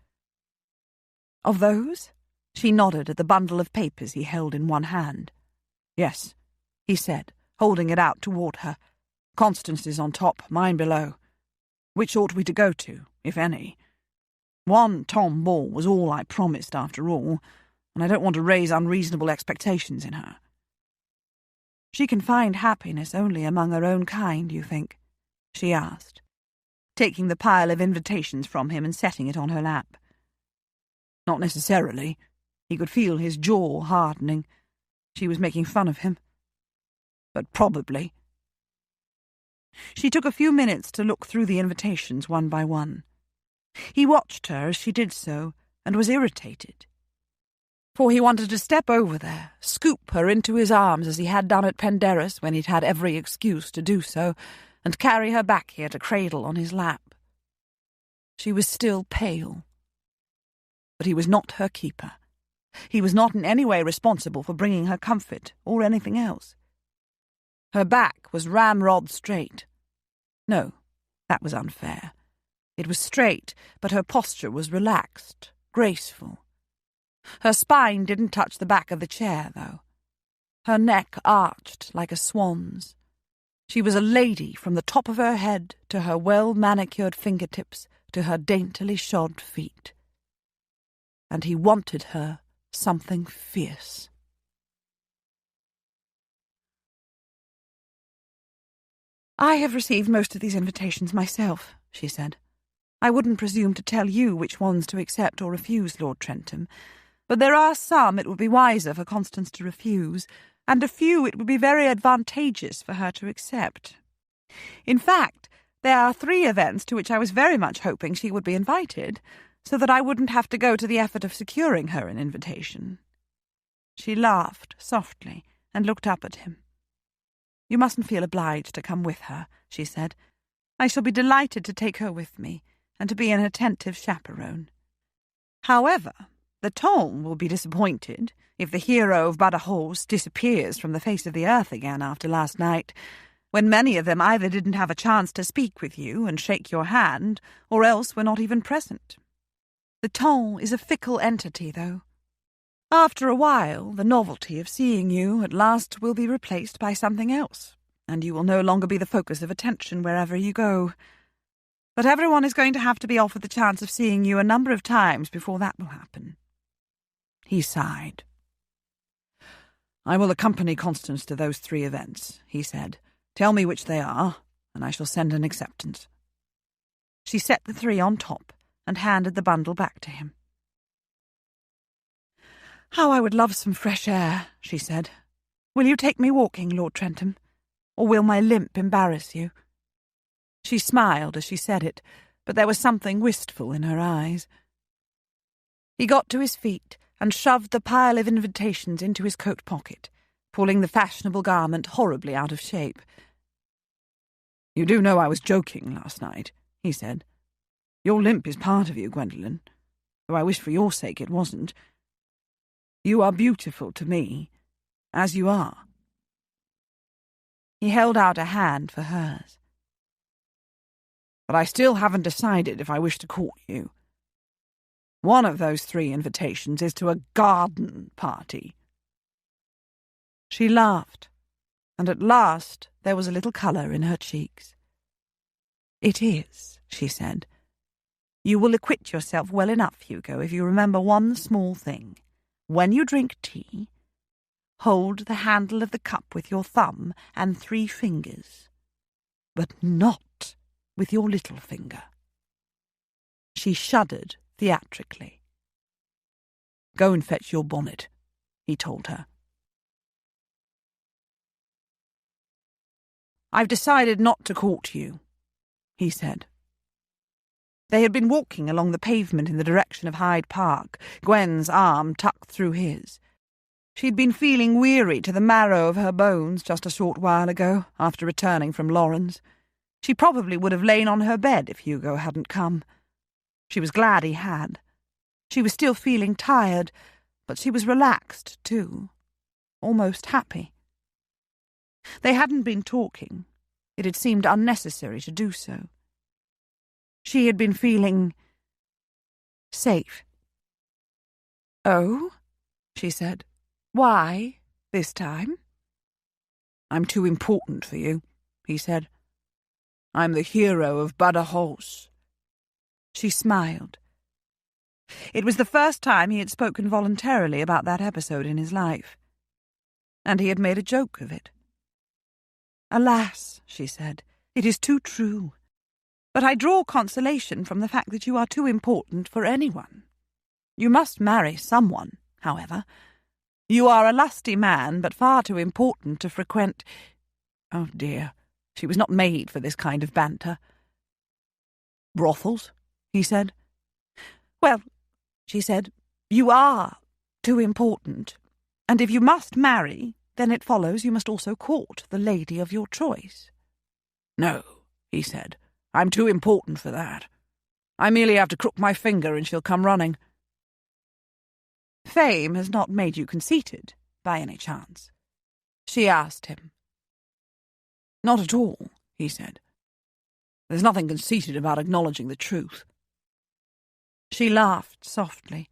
"Of those?" She nodded at the bundle of papers he held in one hand. "Yes," he said, holding it out toward her. "Constance's on top, mine below. Which ought we to go to, if any? One Tom Ball was all I promised after all, and I don't want to raise unreasonable expectations in her." "She can find happiness only among her own kind, you think?" she asked, taking the pile of invitations from him and setting it on her lap. "Not necessarily." He could feel his jaw hardening. She was making fun of him. "But probably." She took a few minutes to look through the invitations one by one. He watched her as she did so, and was irritated. For he wanted to step over there, scoop her into his arms as he had done at Penderys when he'd had every excuse to do so, and carry her back here to cradle on his lap. She was still pale. But he was not her keeper. He was not in any way responsible for bringing her comfort or anything else. Her back was ramrod straight. No, that was unfair. It was straight, but her posture was relaxed, graceful. Her spine didn't touch the back of the chair, though. Her neck arched like a swan's. She was a lady from the top of her head to her well-manicured fingertips to her daintily shod feet. And he wanted her something fierce. "I have received most of these invitations myself," she said. "I wouldn't presume to tell you which ones to accept or refuse, Lord Trentham, but there are some it would be wiser for Constance to refuse, and a few it would be very advantageous for her to accept. In fact, there are 3 events to which I was very much hoping she would be invited, so that I wouldn't have to go to the effort of securing her an invitation." She laughed softly and looked up at him. "You mustn't feel obliged to come with her," she said. "I shall be delighted to take her with me, and to be an attentive chaperone. However, the Tom will be disappointed if the hero of Balogh disappears from the face of the earth again after last night, when many of them either didn't have a chance to speak with you and shake your hand, or else were not even present. The Tom is a fickle entity, though. After a while, the novelty of seeing you at last will be replaced by something else, and you will no longer be the focus of attention wherever you go. But everyone is going to have to be offered the chance of seeing you a number of times before that will happen." He sighed. "I will accompany Constance to those 3 events," he said. "Tell me which they are, and I shall send an acceptance." She set the 3 on top and handed the bundle back to him. "How I would love some fresh air," she said. "Will you take me walking, Lord Trentham? Or will my limp embarrass you?" She smiled as she said it, but there was something wistful in her eyes. He got to his feet and shoved the pile of invitations into his coat pocket, pulling the fashionable garment horribly out of shape. "You do know I was joking last night," he said. "Your limp is part of you, Gwendolen, though I wish for your sake it wasn't. You are beautiful to me, as you are." He held out a hand for hers. "But I still haven't decided if I wish to court you. One of those 3 invitations is to a garden party." She laughed, and at last there was a little colour in her cheeks. "It is," she said. "You will acquit yourself well enough, Hugo, if you remember one small thing. When you drink tea, hold the handle of the cup with your thumb and 3 fingers, but not with your little finger." She shuddered theatrically. "Go and fetch your bonnet," he told her. "I've decided not to court you," he said. They had been walking along the pavement in the direction of Hyde Park, Gwen's arm tucked through his. She'd been feeling weary to the marrow of her bones just a short while ago, after returning from Lawrence. She probably would have lain on her bed if Hugo hadn't come. She was glad he had. She was still feeling tired, but she was relaxed too, almost happy. They hadn't been talking. It had seemed unnecessary to do so. She had been feeling safe. "Oh?" she said. "Why, this time?" "I'm too important for you," he said. "I'm the hero of Balogh." She smiled. It was the first time he had spoken voluntarily about that episode in his life, and he had made a joke of it. "Alas," she said, "it is too true. But I draw consolation from the fact that you are too important for anyone. You must marry someone, however. You are a lusty man, but far too important to frequent—" Oh dear, she was not made for this kind of banter. "Brothels?" he said. "Well," she said, "you are too important, and if you must marry, then it follows you must also court the lady of your choice." "No," he said, "I'm too important for that. I merely have to crook my finger and she'll come running." "Fame has not made you conceited, by any chance?" she asked him. "Not at all," he said. "There's nothing conceited about acknowledging the truth." She laughed softly.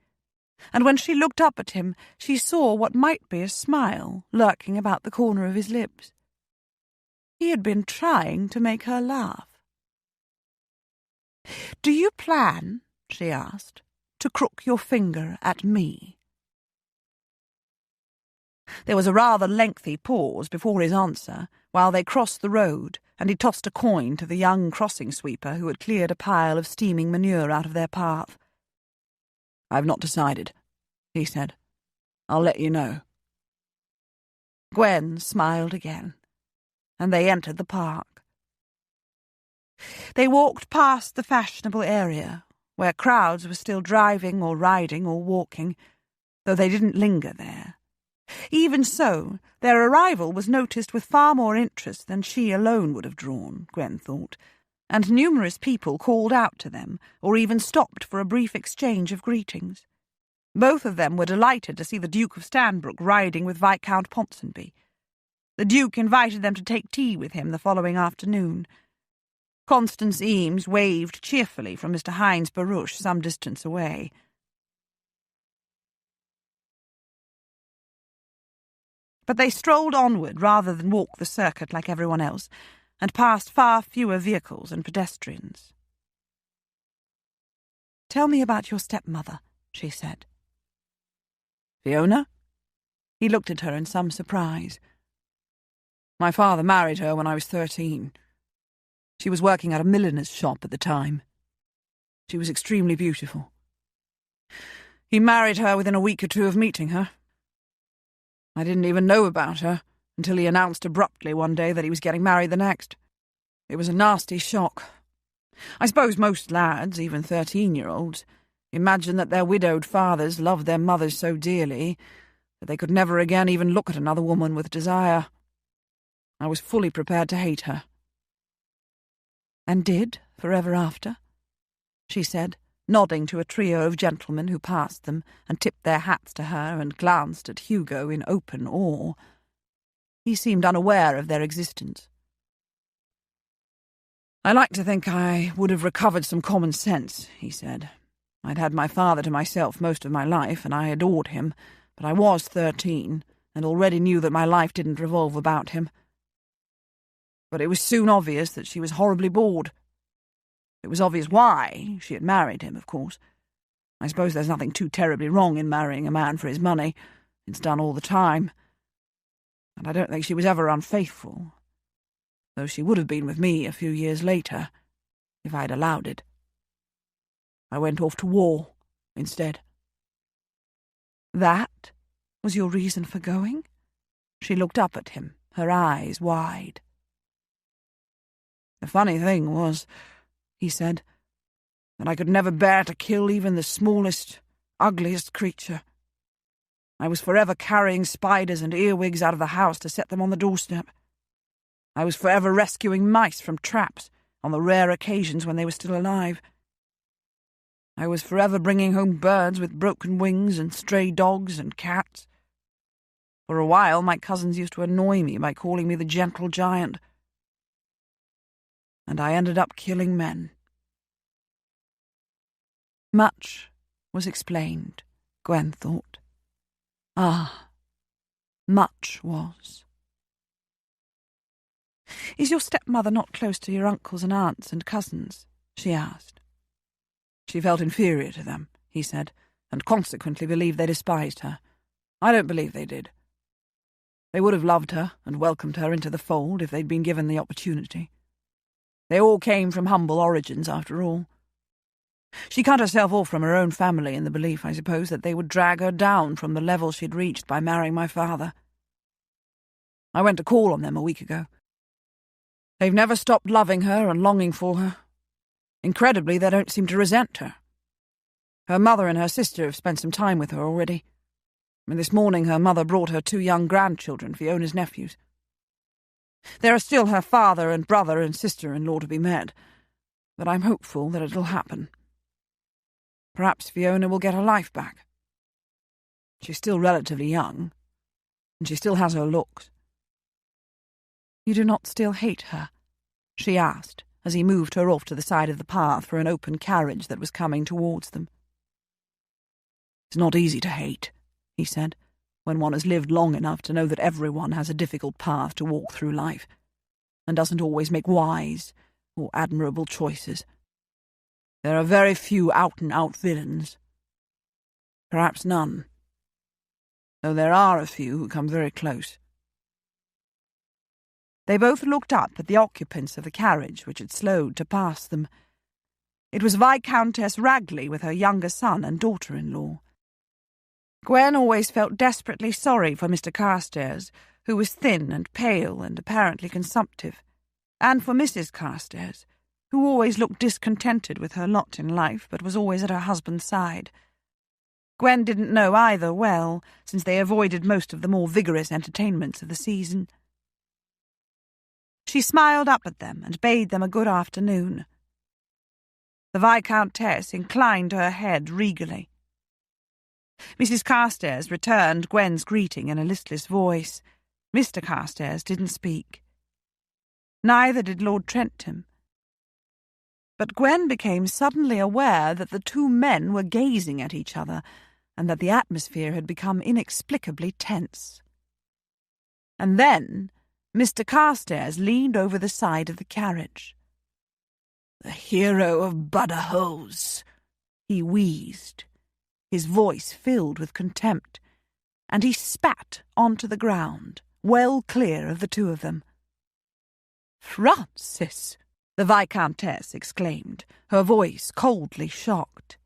and when she looked up at him, she saw what might be a smile lurking about the corner of his lips. He had been trying to make her laugh. "Do you plan," she asked, "to crook your finger at me?" There was a rather lengthy pause before his answer, while they crossed the road, and he tossed a coin to the young crossing sweeper who had cleared a pile of steaming manure out of their path. "I've not decided," he said. "I'll let you know." Gwen smiled again, and they entered the park. They walked past the fashionable area, where crowds were still driving or riding or walking, though they didn't linger there. Even so, their arrival was noticed with far more interest than she alone would have drawn, Gwen thought, and numerous people called out to them, or even stopped for a brief exchange of greetings. Both of them were delighted to see the Duke of Stanbrook riding with Viscount Ponsonby. The Duke invited them to take tea with him the following afternoon. Constance Eames waved cheerfully from Mr. Hines Baruch some distance away. But they strolled onward rather than walk the circuit like everyone else, and passed far fewer vehicles and pedestrians. "Tell me about your stepmother," she said. "Fiona?" He looked at her in some surprise. "My father married her when I was 13. She was working at a milliner's shop at the time. She was extremely beautiful. He married her within a week or two of meeting her. I didn't even know about her until he announced abruptly one day that he was getting married the next. It was a nasty shock. I suppose most lads, even 13-year-olds, imagine that their widowed fathers loved their mothers so dearly that they could never again even look at another woman with desire. I was fully prepared to hate her." "And did, forever after?" she said, nodding to a trio of gentlemen who passed them and tipped their hats to her and glanced at Hugo in open awe. He seemed unaware of their existence. "I like to think I would have recovered some common sense," he said. "I'd had my father to myself most of my life, and I adored him, but I was 13, and already knew that my life didn't revolve about him. But it was soon obvious that she was horribly bored. It was obvious why she had married him, of course. I suppose there's nothing too terribly wrong in marrying a man for his money. It's done all the time. And I don't think she was ever unfaithful, though she would have been with me a few years later, if I'd allowed it. I went off to war instead." "That was your reason for going?" She looked up at him, her eyes wide. "The funny thing was," he said, "that I could never bear to kill even the smallest, ugliest creature. I was forever carrying spiders and earwigs out of the house to set them on the doorstep. I was forever rescuing mice from traps on the rare occasions when they were still alive. I was forever bringing home birds with broken wings and stray dogs and cats. For a while my cousins used to annoy me by calling me the gentle giant. And I ended up killing men." Much was explained, Gwen thought. Ah, much was. "Is your stepmother not close to your uncles and aunts and cousins?" she asked. "She felt inferior to them," he said, "and consequently believed they despised her. I don't believe they did. They would have loved her and welcomed her into the fold if they'd been given the opportunity. They all came from humble origins, after all. She cut herself off from her own family in the belief, I suppose, that they would drag her down from the level she'd reached by marrying my father. I went to call on them a week ago. They've never stopped loving her and longing for her. Incredibly, they don't seem to resent her. Her mother and her sister have spent some time with her already. And this morning her mother brought her 2 young grandchildren, Fiona's nephews. There are still her father and brother and sister-in-law to be met, but I'm hopeful that it'll happen. Perhaps Fiona will get her life back. She's still relatively young, and she still has her looks." "You do not still hate her?" she asked, as he moved her off to the side of the path for an open carriage that was coming towards them. It's not easy to hate, he said, when one has lived long enough to know that everyone has a difficult path to walk through life, and doesn't always make wise or admirable choices. There are very few out-and-out villains. Perhaps none. Though there are a few who come very close. They both looked up at the occupants of the carriage which had slowed to pass them. It was Viscountess Ragley with her younger son and daughter-in-law. Gwen always felt desperately sorry for Mr. Carstairs, who was thin and pale and apparently consumptive, and for Mrs. Carstairs, who always looked discontented with her lot in life but was always at her husband's side. Gwen didn't know either well, since they avoided most of the more vigorous entertainments of the season. She smiled up at them and bade them a good afternoon. The Viscountess inclined her head regally. Mrs. Carstairs returned Gwen's greeting in a listless voice. Mr. Carstairs didn't speak. Neither did Lord Trentham. But Gwen became suddenly aware that the two men were gazing at each other, and that the atmosphere had become inexplicably tense. And then Mr. Carstairs leaned over the side of the carriage. "The hero of Badajoz," he wheezed, his voice filled with contempt, and he spat onto the ground, well clear of the two of them. "Francis!" the Viscountess exclaimed, her voice coldly shocked.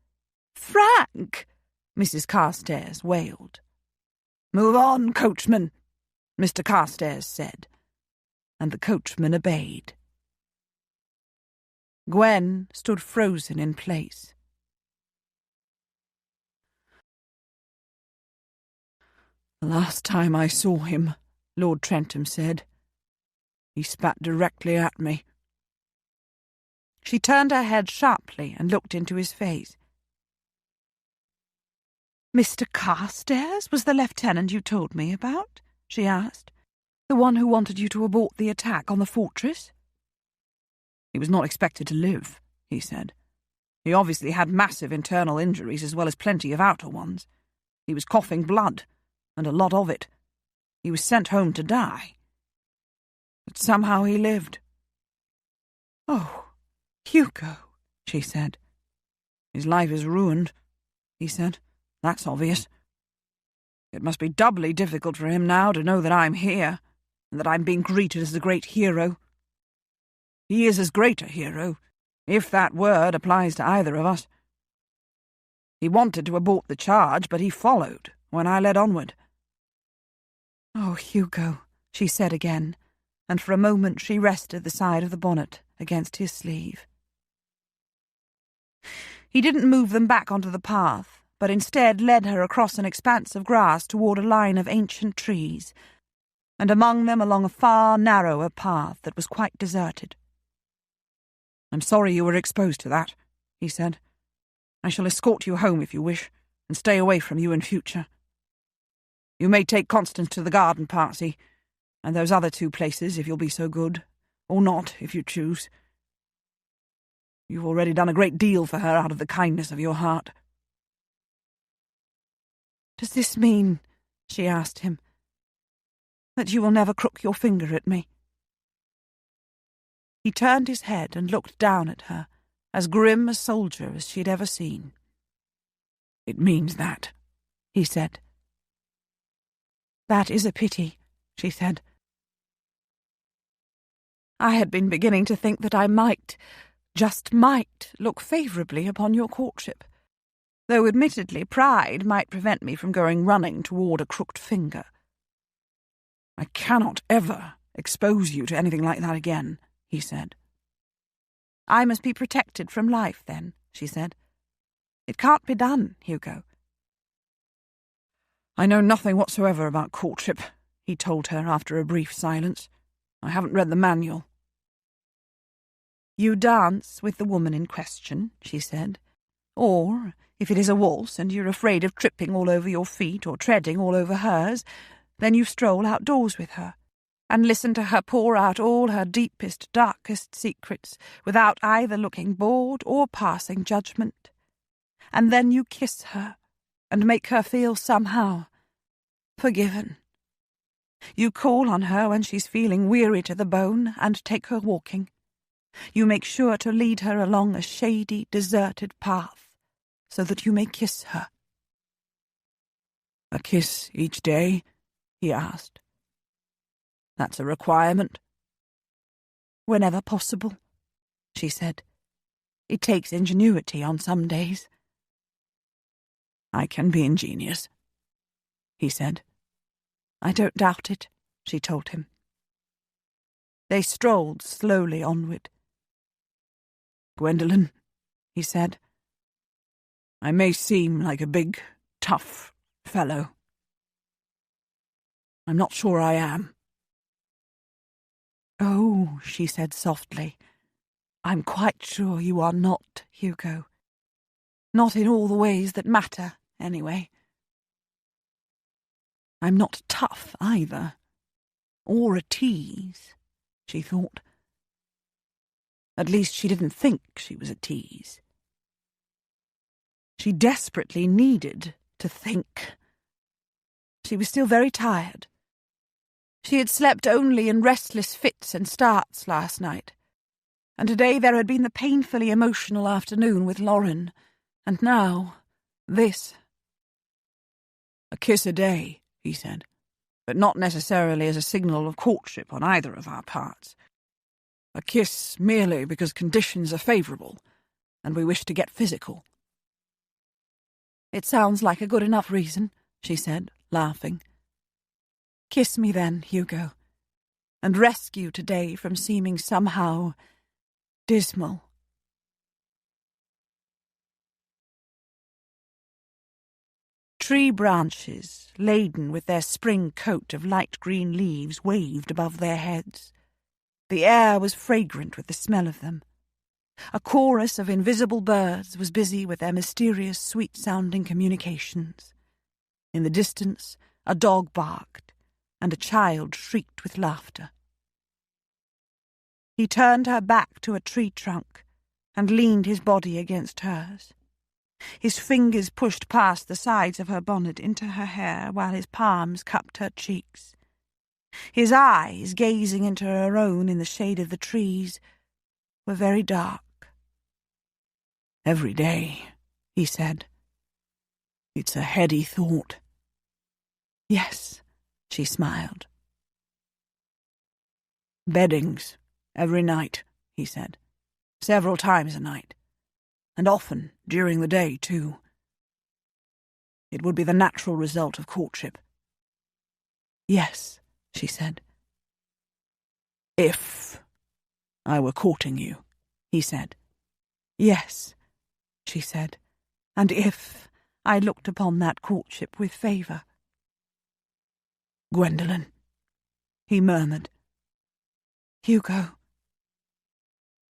"Frank!" Mrs. Carstairs wailed. "Move on, coachman," Mr. Carstairs said, and the coachman obeyed. Gwen stood frozen in place. "The last time I saw him," Lord Trentham said, "he spat directly at me." She turned her head sharply and looked into his face. "Mr. Carstairs was the lieutenant you told me about?" she asked. "The one who wanted you to abort the attack on the fortress?" "He was not expected to live," he said. "He obviously had massive internal injuries as well as plenty of outer ones. He was coughing blood, and a lot of it. He was sent home to die. But somehow he lived." "Oh, Hugo," she said. "His life is ruined," he said. "That's obvious. It must be doubly difficult for him now to know that I'm here, and that I'm being greeted as a great hero. He is as great a hero, if that word applies to either of us. He wanted to abort the charge, but he followed when I led onward." "Oh, Hugo," she said again, and for a moment she rested the side of the bonnet against his sleeve. He didn't move them back onto the path, but instead led her across an expanse of grass toward a line of ancient trees, and among them along a far narrower path that was quite deserted. "I'm sorry you were exposed to that," he said. "I shall escort you home if you wish, and stay away from you in future. You may take Constance to the garden party, and those other two places if you'll be so good, or not if you choose. You've already done a great deal for her out of the kindness of your heart." "Does this mean," she asked him, "that you will never crook your finger at me?" He turned his head and looked down at her, as grim a soldier as she'd ever seen. "It means that," he said. "That is a pity," she said. "I had been beginning to think that I might, just might, look favourably upon your courtship, though admittedly pride might prevent me from going running toward a crooked finger." "I cannot ever expose you to anything like that again," he said. "I must be protected from life, then," she said. "It can't be done, Hugo." "I know nothing whatsoever about courtship," he told her after a brief silence. "I haven't read the manual." "You dance with the woman in question," she said. "Or, if it is a waltz and you're afraid of tripping all over your feet or treading all over hers, then you stroll outdoors with her and listen to her pour out all her deepest, darkest secrets without either looking bored or passing judgment. And then you kiss her, and make her feel somehow forgiven. You call on her when she's feeling weary to the bone and take her walking. You make sure to lead her along a shady, deserted path so that you may kiss her. "A kiss each day?" he asked. "That's a requirement?" "Whenever possible," she said. "It takes ingenuity on some days." "I can be ingenious," he said. "I don't doubt it," she told him. They strolled slowly onward. "Gwendolen," he said, "I may seem like a big, tough fellow. I'm not sure I am." "Oh," she said softly, "I'm quite sure you are not, Hugo. Not in all the ways that matter, anyway. I'm not tough, either. Or a tease," she thought. At least she didn't think she was a tease. She desperately needed to think. She was still very tired. She had slept only in restless fits and starts last night, and today there had been the painfully emotional afternoon with Lauren, and now this. "A kiss a day," he said, "but not necessarily as a signal of courtship on either of our parts. A kiss merely because conditions are favourable, and we wish to get physical." "It sounds like a good enough reason," she said, laughing. "Kiss me then, Hugo, and rescue today from seeming somehow dismal." Tree branches, laden with their spring coat of light green leaves, waved above their heads. The air was fragrant with the smell of them. A chorus of invisible birds was busy with their mysterious, sweet-sounding communications. In the distance, a dog barked, and a child shrieked with laughter. He turned her back to a tree trunk and leaned his body against hers. His fingers pushed past the sides of her bonnet into her hair while his palms cupped her cheeks. His eyes, gazing into her own in the shade of the trees, were very dark. "Every day," he said. "It's a heady thought." "Yes," she smiled. "Beddings, every night," he said. "Several times a night. And often during the day, too. It would be the natural result of courtship." "Yes," she said. "If I were courting you," he said. "Yes," she said, "and if I looked upon that courtship with favour." "Gwendolen," he murmured. "Hugo."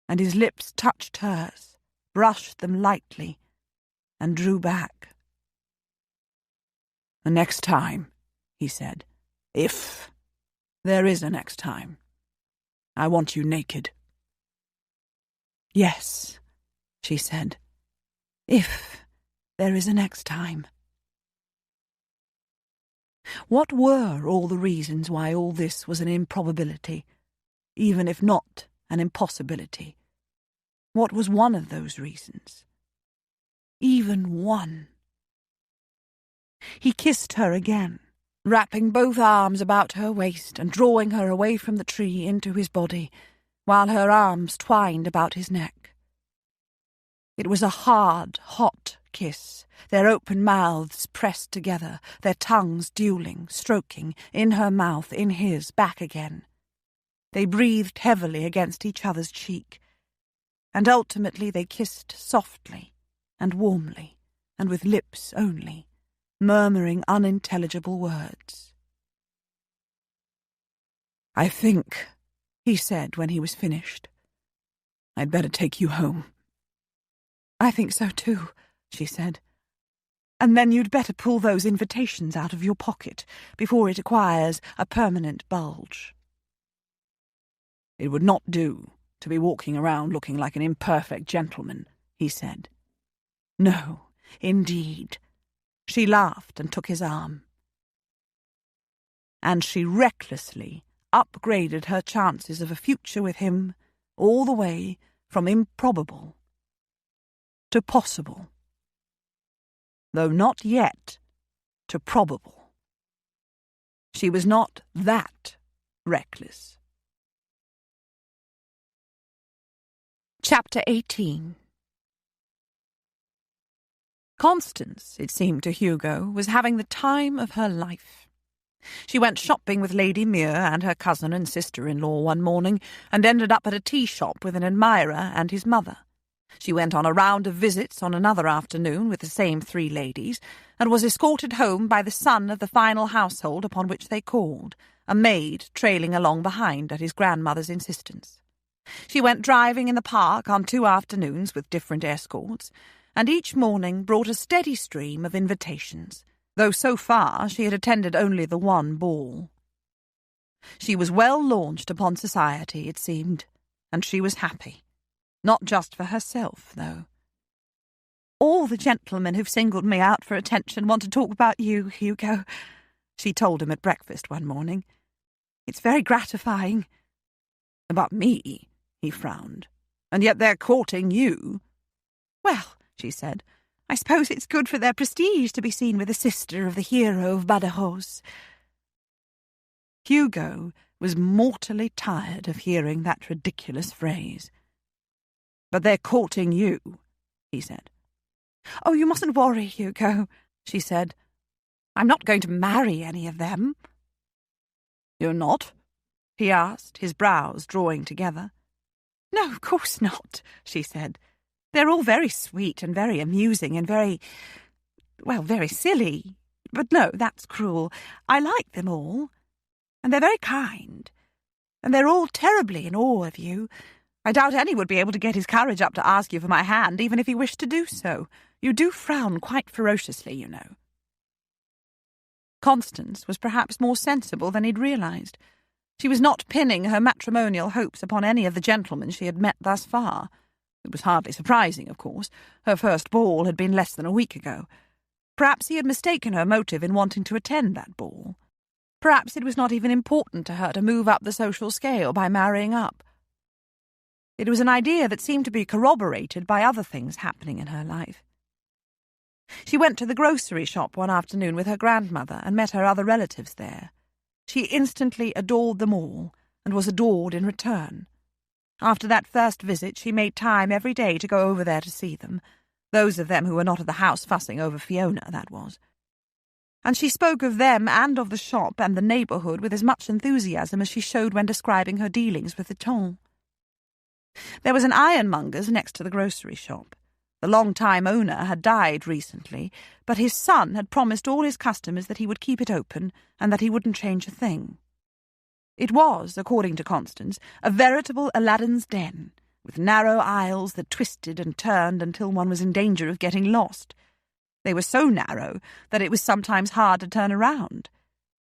And his lips touched hers, brushed them lightly, and drew back. "The next time," he said, "if there is a next time, I want you naked." "Yes," she said, "if there is a next time." What were all the reasons why all this was an improbability, even if not an impossibility? What was one of those reasons? Even one. He kissed her again, wrapping both arms about her waist and drawing her away from the tree into his body, while her arms twined about his neck. It was a hard, hot kiss, their open mouths pressed together, their tongues dueling, stroking, in her mouth, in his, back again. They breathed heavily against each other's cheek, and ultimately they kissed softly and warmly, and with lips only, murmuring unintelligible words. "I think," he said when he was finished, "I'd better take you home." "I think so too," she said. "And then you'd better pull those invitations out of your pocket before it acquires a permanent bulge." "It would not do to be walking around looking like an imperfect gentleman," he said. "No, indeed," She laughed and took his arm. And she recklessly upgraded her chances of a future with him all the way from improbable to possible, though not yet to probable. She was not that reckless. Chapter 18. Constance, it seemed to Hugo, was having the time of her life. She went shopping with Lady Muir and her cousin and sister-in-law one morning, and ended up at a tea shop with an admirer and his mother. She went on a round of visits on another afternoon with the same 3 ladies, and was escorted home by the son of the final household upon which they called, a maid trailing along behind at his grandmother's insistence. She went driving in the park on 2 afternoons with different escorts, and each morning brought a steady stream of invitations, though so far she had attended only the one ball. She was well launched upon society, it seemed, and she was happy. Not just for herself, though. "All the gentlemen who've singled me out for attention want to talk about you, Hugo," she told him at breakfast one morning. "It's very gratifying." "About me?" he frowned. "And yet they're courting you." "Well," she said, "I suppose it's good for their prestige to be seen with the sister of the hero of Badajoz." Hugo was mortally tired of hearing that ridiculous phrase. "But they're courting you," he said. "Oh, you mustn't worry, Hugo," she said. "I'm not going to marry any of them." "You're not?" he asked, his brows drawing together. "No, of course not," she said. "They're all very sweet and very amusing and very silly. But no, that's cruel. I like them all. And they're very kind. And they're all terribly in awe of you. I doubt any would be able to get his courage up to ask you for my hand, even if he wished to do so. You do frown quite ferociously, you know." Constance was perhaps more sensible than he'd realised. She was not pinning her matrimonial hopes upon any of the gentlemen she had met thus far. It was hardly surprising, of course. Her first ball had been less than a week ago. Perhaps he had mistaken her motive in wanting to attend that ball. Perhaps it was not even important to her to move up the social scale by marrying up. It was an idea that seemed to be corroborated by other things happening in her life. She went to the grocery shop one afternoon with her grandmother and met her other relatives there. She instantly adored them all, and was adored in return. After that first visit, she made time every day to go over there to see them, those of them who were not at the house fussing over Fiona, that was. And she spoke of them and of the shop and the neighbourhood with as much enthusiasm as she showed when describing her dealings with the ton. There was an ironmonger's next to the grocery shop. The long-time owner had died recently, but his son had promised all his customers that he would keep it open and that he wouldn't change a thing. It was, according to Constance, a veritable Aladdin's den, with narrow aisles that twisted and turned until one was in danger of getting lost. They were so narrow that it was sometimes hard to turn around.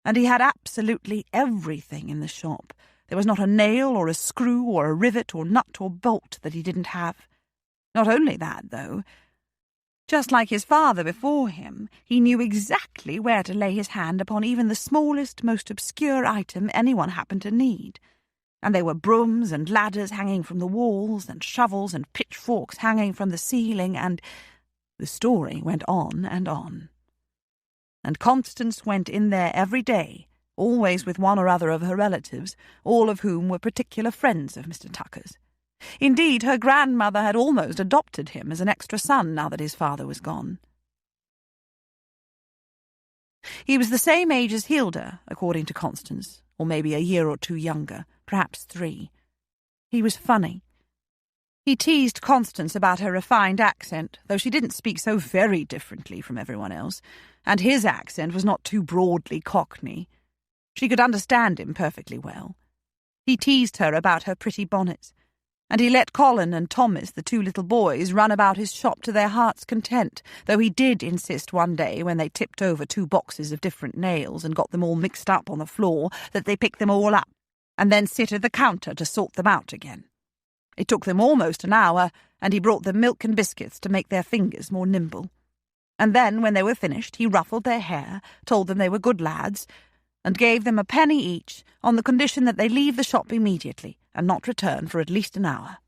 And he had absolutely everything in the shop. There was not a nail or a screw or a rivet or nut or bolt that he didn't have. Not only that, though. Just like his father before him, he knew exactly where to lay his hand upon even the smallest, most obscure item anyone happened to need. And there were brooms and ladders hanging from the walls, and shovels and pitchforks hanging from the ceiling, and the story went on and on. And Constance went in there every day, always with one or other of her relatives, all of whom were particular friends of Mr. Tucker's. Indeed, her grandmother had almost adopted him as an extra son now that his father was gone. He was the same age as Hilda, according to Constance, or maybe a year or two younger, perhaps 3. He was funny. He teased Constance about her refined accent, though she didn't speak so very differently from everyone else, and his accent was not too broadly Cockney. She could understand him perfectly well. He teased her about her pretty bonnets, and he let Colin and Thomas, the 2 little boys, run about his shop to their heart's content, though he did insist one day, when they tipped over 2 boxes of different nails and got them all mixed up on the floor, that they pick them all up, and then sit at the counter to sort them out again. It took them almost an hour, and he brought them milk and biscuits to make their fingers more nimble. And then, when they were finished, he ruffled their hair, told them they were good lads, and gave them a penny each on the condition that they leave the shop immediately and not return for at least an hour.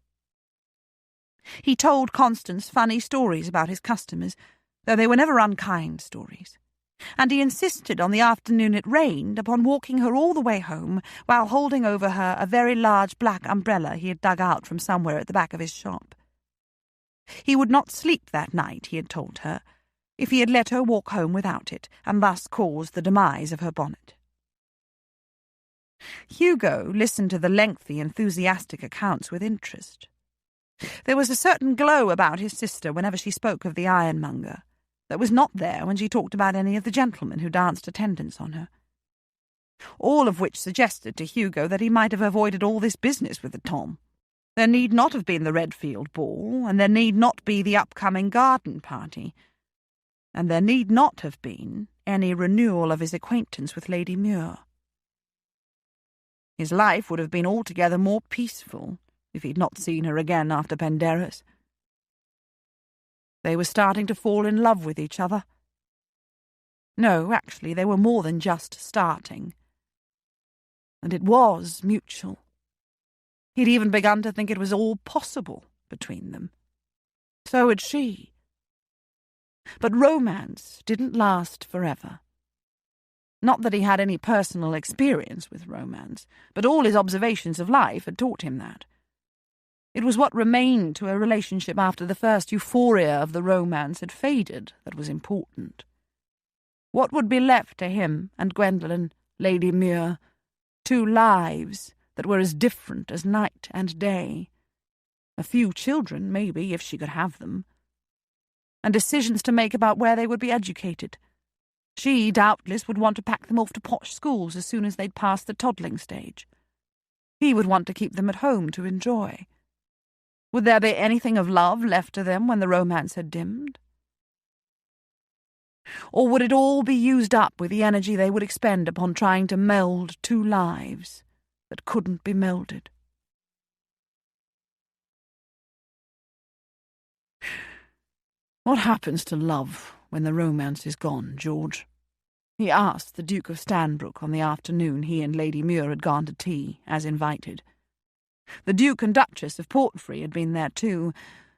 He told Constance funny stories about his customers, though they were never unkind stories, and he insisted on the afternoon it rained upon walking her all the way home while holding over her a very large black umbrella he had dug out from somewhere at the back of his shop. He would not sleep that night, he had told her, if he had let her walk home without it, and thus caused the demise of her bonnet. Hugo listened to the lengthy, enthusiastic accounts with interest. There was a certain glow about his sister whenever she spoke of the ironmonger that was not there when she talked about any of the gentlemen who danced attendance on her. All of which suggested to Hugo that he might have avoided all this business with the Tom. There need not have been the Redfield ball, and there need not be the upcoming garden party, and there need not have been any renewal of his acquaintance with Lady Muir. His life would have been altogether more peaceful if he'd not seen her again after Penderys. They were starting to fall in love with each other. No, actually, they were more than just starting. And it was mutual. He'd even begun to think it was all possible between them. So had she. But romance didn't last forever. Not that he had any personal experience with romance, but all his observations of life had taught him that. It was what remained to a relationship after the first euphoria of the romance had faded that was important. What would be left to him and Gwendolen, Lady Muir, two lives that were as different as night and day, a few children, maybe, if she could have them, and decisions to make about where they would be educated. She, doubtless, would want to pack them off to posh schools as soon as they'd passed the toddling stage. He would want to keep them at home to enjoy. Would there be anything of love left to them when the romance had dimmed? Or would it all be used up with the energy they would expend upon trying to meld two lives that couldn't be melded? What happens to love when the romance is gone, George? He asked the Duke of Stanbrook on the afternoon he and Lady Muir had gone to tea, as invited. The Duke and Duchess of Portfrey had been there too,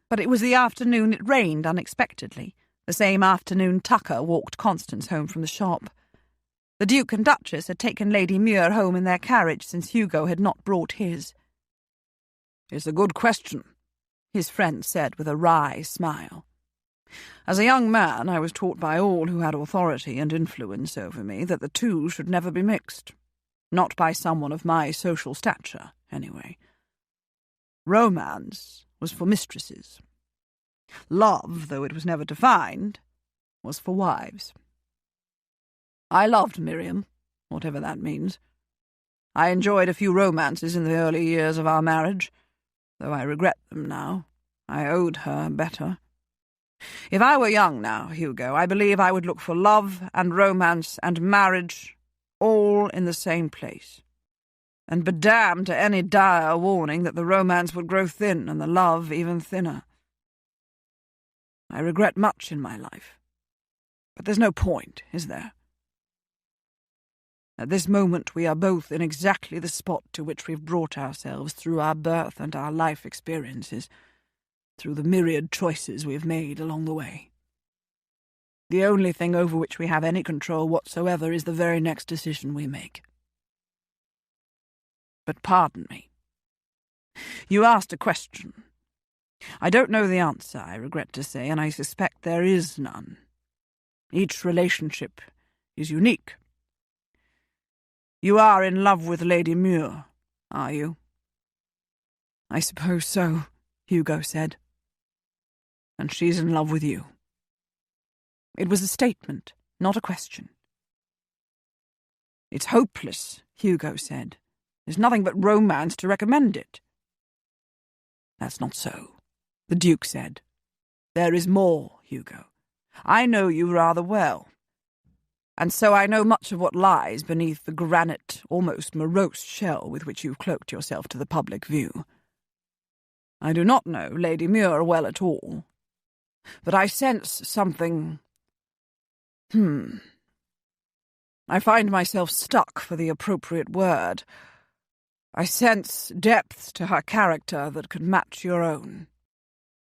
but it was the afternoon it rained unexpectedly, the same afternoon Tucker walked Constance home from the shop. The Duke and Duchess had taken Lady Muir home in their carriage since Hugo had not brought his. "It's a good question," his friend said with a wry smile. "As a young man, I was taught by all who had authority and influence over me that the two should never be mixed. Not by someone of my social stature, anyway. Romance was for mistresses. Love, though it was never defined, was for wives. I loved Miriam, whatever that means. I enjoyed a few romances in the early years of our marriage, though I regret them now. I owed her better. If I were young now, Hugo, I believe I would look for love and romance and marriage all in the same place, and be damned to any dire warning that the romance would grow thin and the love even thinner. I regret much in my life, but there's no point, is there? At this moment we are both in exactly the spot to which we've brought ourselves through our birth and our life experiences, through the myriad choices we've made along the way. The only thing over which we have any control whatsoever is the very next decision we make. But pardon me. You asked a question. I don't know the answer, I regret to say, and I suspect there is none. Each relationship is unique. You are in love with Lady Muir, are you? I suppose so, Hugo said. And she's in love with you. It was a statement, not a question. It's hopeless, Hugo said. There's nothing but romance to recommend it. That's not so, the Duke said. There is more, Hugo. I know you rather well, and so I know much of what lies beneath the granite, almost morose shell with which you've cloaked yourself to the public view. I do not know Lady Muir well at all, but I sense something I find myself stuck for the appropriate word. I sense depth to her character that could match your own.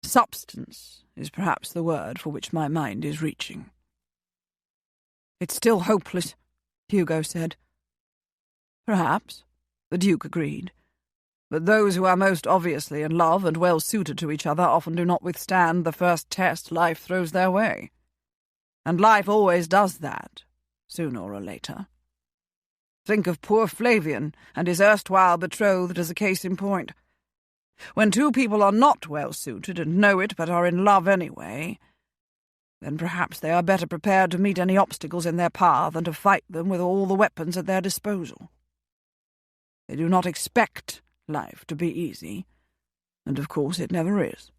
Substance is perhaps the word for which my mind is reaching. It's still hopeless, Hugo said. Perhaps, the Duke agreed. But those who are most obviously in love and well suited to each other often do not withstand the first test life throws their way. And life always does that, sooner or later. Think of poor Flavian and his erstwhile betrothed as a case in point. When two people are not well suited and know it but are in love anyway, then perhaps they are better prepared to meet any obstacles in their path than to fight them with all the weapons at their disposal. They do not expect life to be easy, and of course it never is.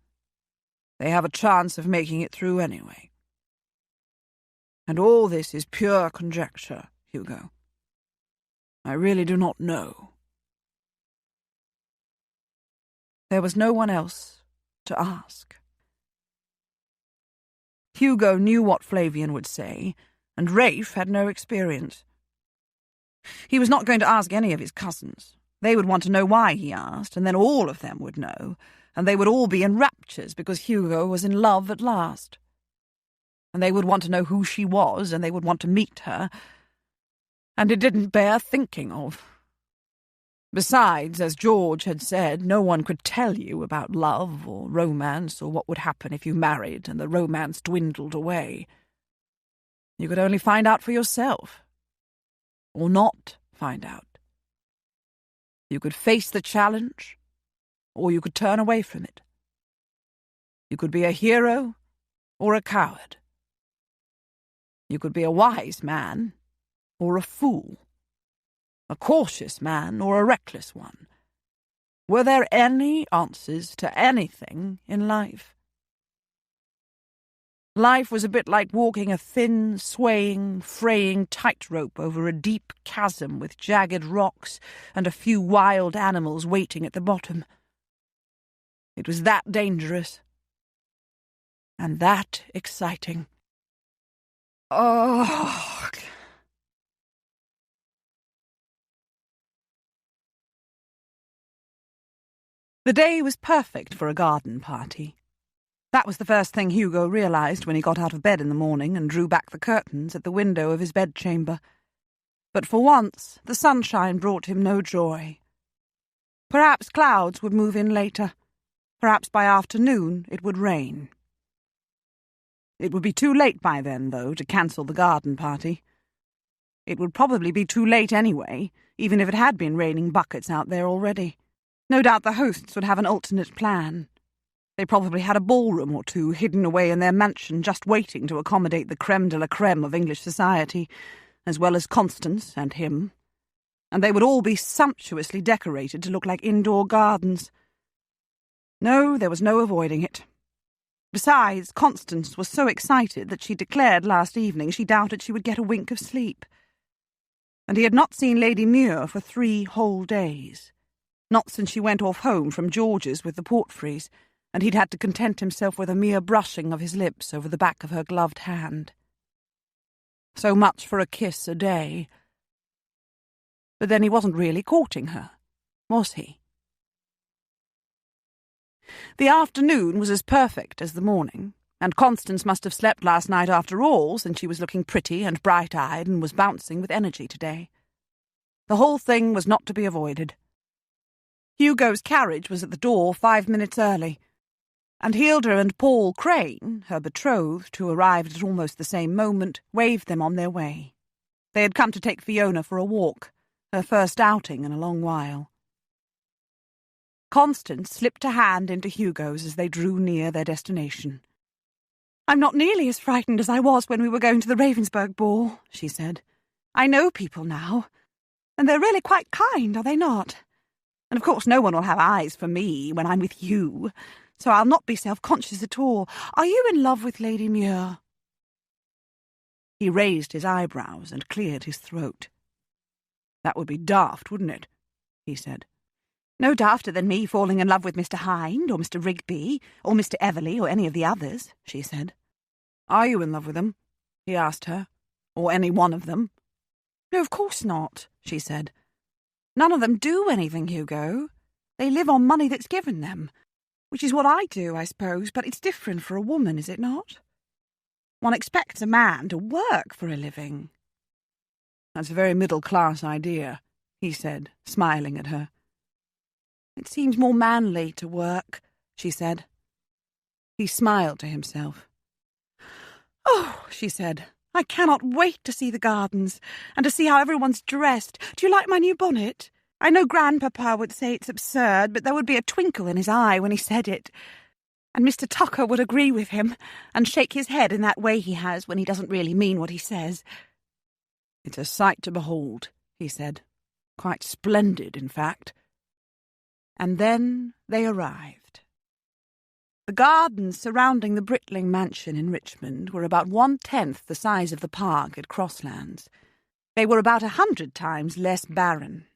They have a chance of making it through anyway. And all this is pure conjecture, Hugo. I really do not know. There was no one else to ask. Hugo knew what Flavian would say, and Rafe had no experience. He was not going to ask any of his cousins. They would want to know why he asked, and then all of them would know, and they would all be in raptures because Hugo was in love at last. And they would want to know who she was, and they would want to meet her, and it didn't bear thinking of. Besides, as George had said, no one could tell you about love or romance or what would happen if you married and the romance dwindled away. You could only find out for yourself, or not find out. You could face the challenge, or you could turn away from it. You could be a hero or a coward. You could be a wise man or a fool, a cautious man or a reckless one. Were there any answers to anything in life? Life was a bit like walking a thin, swaying, fraying tightrope over a deep chasm with jagged rocks and a few wild animals waiting at the bottom. It was that dangerous. And that exciting. Oh... The day was perfect for a garden party. That was the first thing Hugo realised when he got out of bed in the morning and drew back the curtains at the window of his bedchamber. But for once, the sunshine brought him no joy. Perhaps clouds would move in later. Perhaps by afternoon it would rain. It would be too late by then, though, to cancel the garden party. It would probably be too late anyway, even if it had been raining buckets out there already. No doubt the hosts would have an alternate plan. They probably had a ballroom or two hidden away in their mansion just waiting to accommodate the creme de la creme of English society, as well as Constance and him. And they would all be sumptuously decorated to look like indoor gardens. No, there was no avoiding it. Besides, Constance was so excited that she declared last evening she doubted she would get a wink of sleep. And he had not seen Lady Muir for 3 whole days. Not since she went off home from George's with the Portfreys, and he'd had to content himself with a mere brushing of his lips over the back of her gloved hand. So much for a kiss a day. But then he wasn't really courting her, was he? The afternoon was as perfect as the morning, and Constance must have slept last night after all, since she was looking pretty and bright-eyed and was bouncing with energy today. The whole thing was not to be avoided. Hugo's carriage was at the door 5 minutes early, and Hilda and Paul Crane, her betrothed, who arrived at almost the same moment, waved them on their way. They had come to take Fiona for a walk, her first outing in a long while. Constance slipped a hand into Hugo's as they drew near their destination. "I'm not nearly as frightened as I was when we were going to the Ravensburg ball," she said. "I know people now, and they're really quite kind, are they not? And of course no one will have eyes for me when I'm with you, so I'll not be self-conscious at all. Are you in love with Lady Muir?" He raised his eyebrows and cleared his throat. "That would be daft, wouldn't it?" he said. "No dafter than me falling in love with Mr. Hind, or Mr. Rigby, or Mr. Everley, or any of the others," she said. "Are you in love with them?" he asked her. Or any one of them? No, of course not, she said. None of them do anything, Hugo. They live on money that's given them, which is what I do, I suppose, but it's different for a woman, is it not? One expects a man to work for a living. That's a very middle-class idea, he said, smiling at her. It seems more manly to work, she said. He smiled to himself. Oh, she said, I cannot wait to see the gardens and to see how everyone's dressed. Do you like my new bonnet? I know Grandpapa would say it's absurd, but there would be a twinkle in his eye when he said it. And Mr. Tucker would agree with him and shake his head in that way he has when he doesn't really mean what he says. It's a sight to behold, he said. Quite splendid, in fact. And then they arrived. The gardens surrounding the Britling mansion in Richmond were about 1/10 the size of the park at Crosslands. They were about 100 times less barren.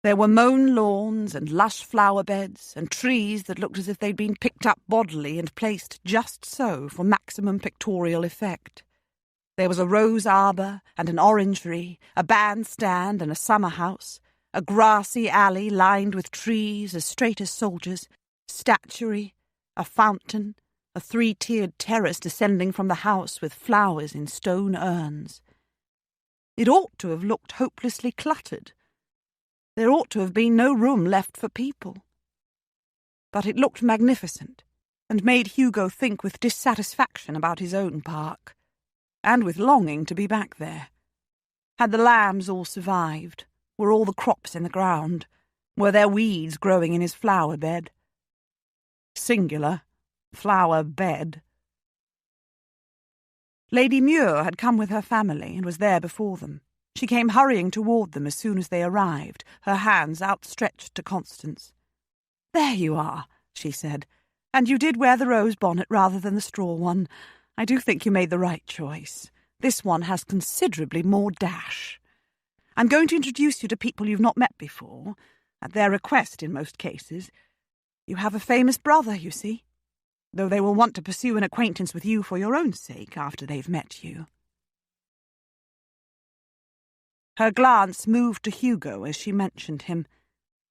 There were mown lawns and lush flower beds and trees that looked as if they'd been picked up bodily and placed just so for maximum pictorial effect. There was a rose arbour and an orangery, a bandstand and a summer house, a grassy alley lined with trees as straight as soldiers, statuary, a fountain, a 3-tiered terrace descending from the house with flowers in stone urns. It ought to have looked hopelessly cluttered. There ought to have been no room left for people. But it looked magnificent, and made Hugo think with dissatisfaction about his own park, and with longing to be back there. Had the lambs all survived? Were all the crops in the ground? Were there weeds growing in his flower bed? Singular, flower bed. Lady Muir had come with her family and was there before them. She came hurrying toward them as soon as they arrived, her hands outstretched to Constance. "There you are," she said. "And you did wear the rose bonnet rather than the straw one. I do think you made the right choice. This one has considerably more dash. I'm going to introduce you to people you've not met before, at their request in most cases. You have a famous brother, you see, though they will want to pursue an acquaintance with you for your own sake after they've met you." Her glance moved to Hugo as she mentioned him,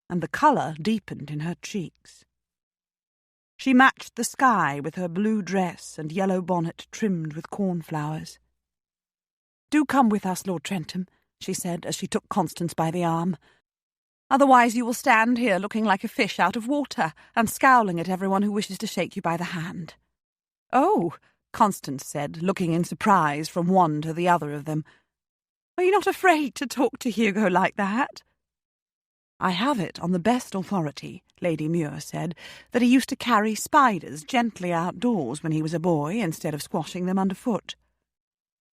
and the colour deepened in her cheeks. She matched the sky with her blue dress and yellow bonnet trimmed with cornflowers. "Do come with us, Lord Trentham," she said as she took Constance by the arm. "Otherwise you will stand here looking like a fish out of water and scowling at everyone who wishes to shake you by the hand." "Oh," Constance said, looking in surprise from one to the other of them. "Are you not afraid to talk to Hugo like that?" "I have it on the best authority," Lady Muir said, "that he used to carry spiders gently outdoors when he was a boy instead of squashing them underfoot."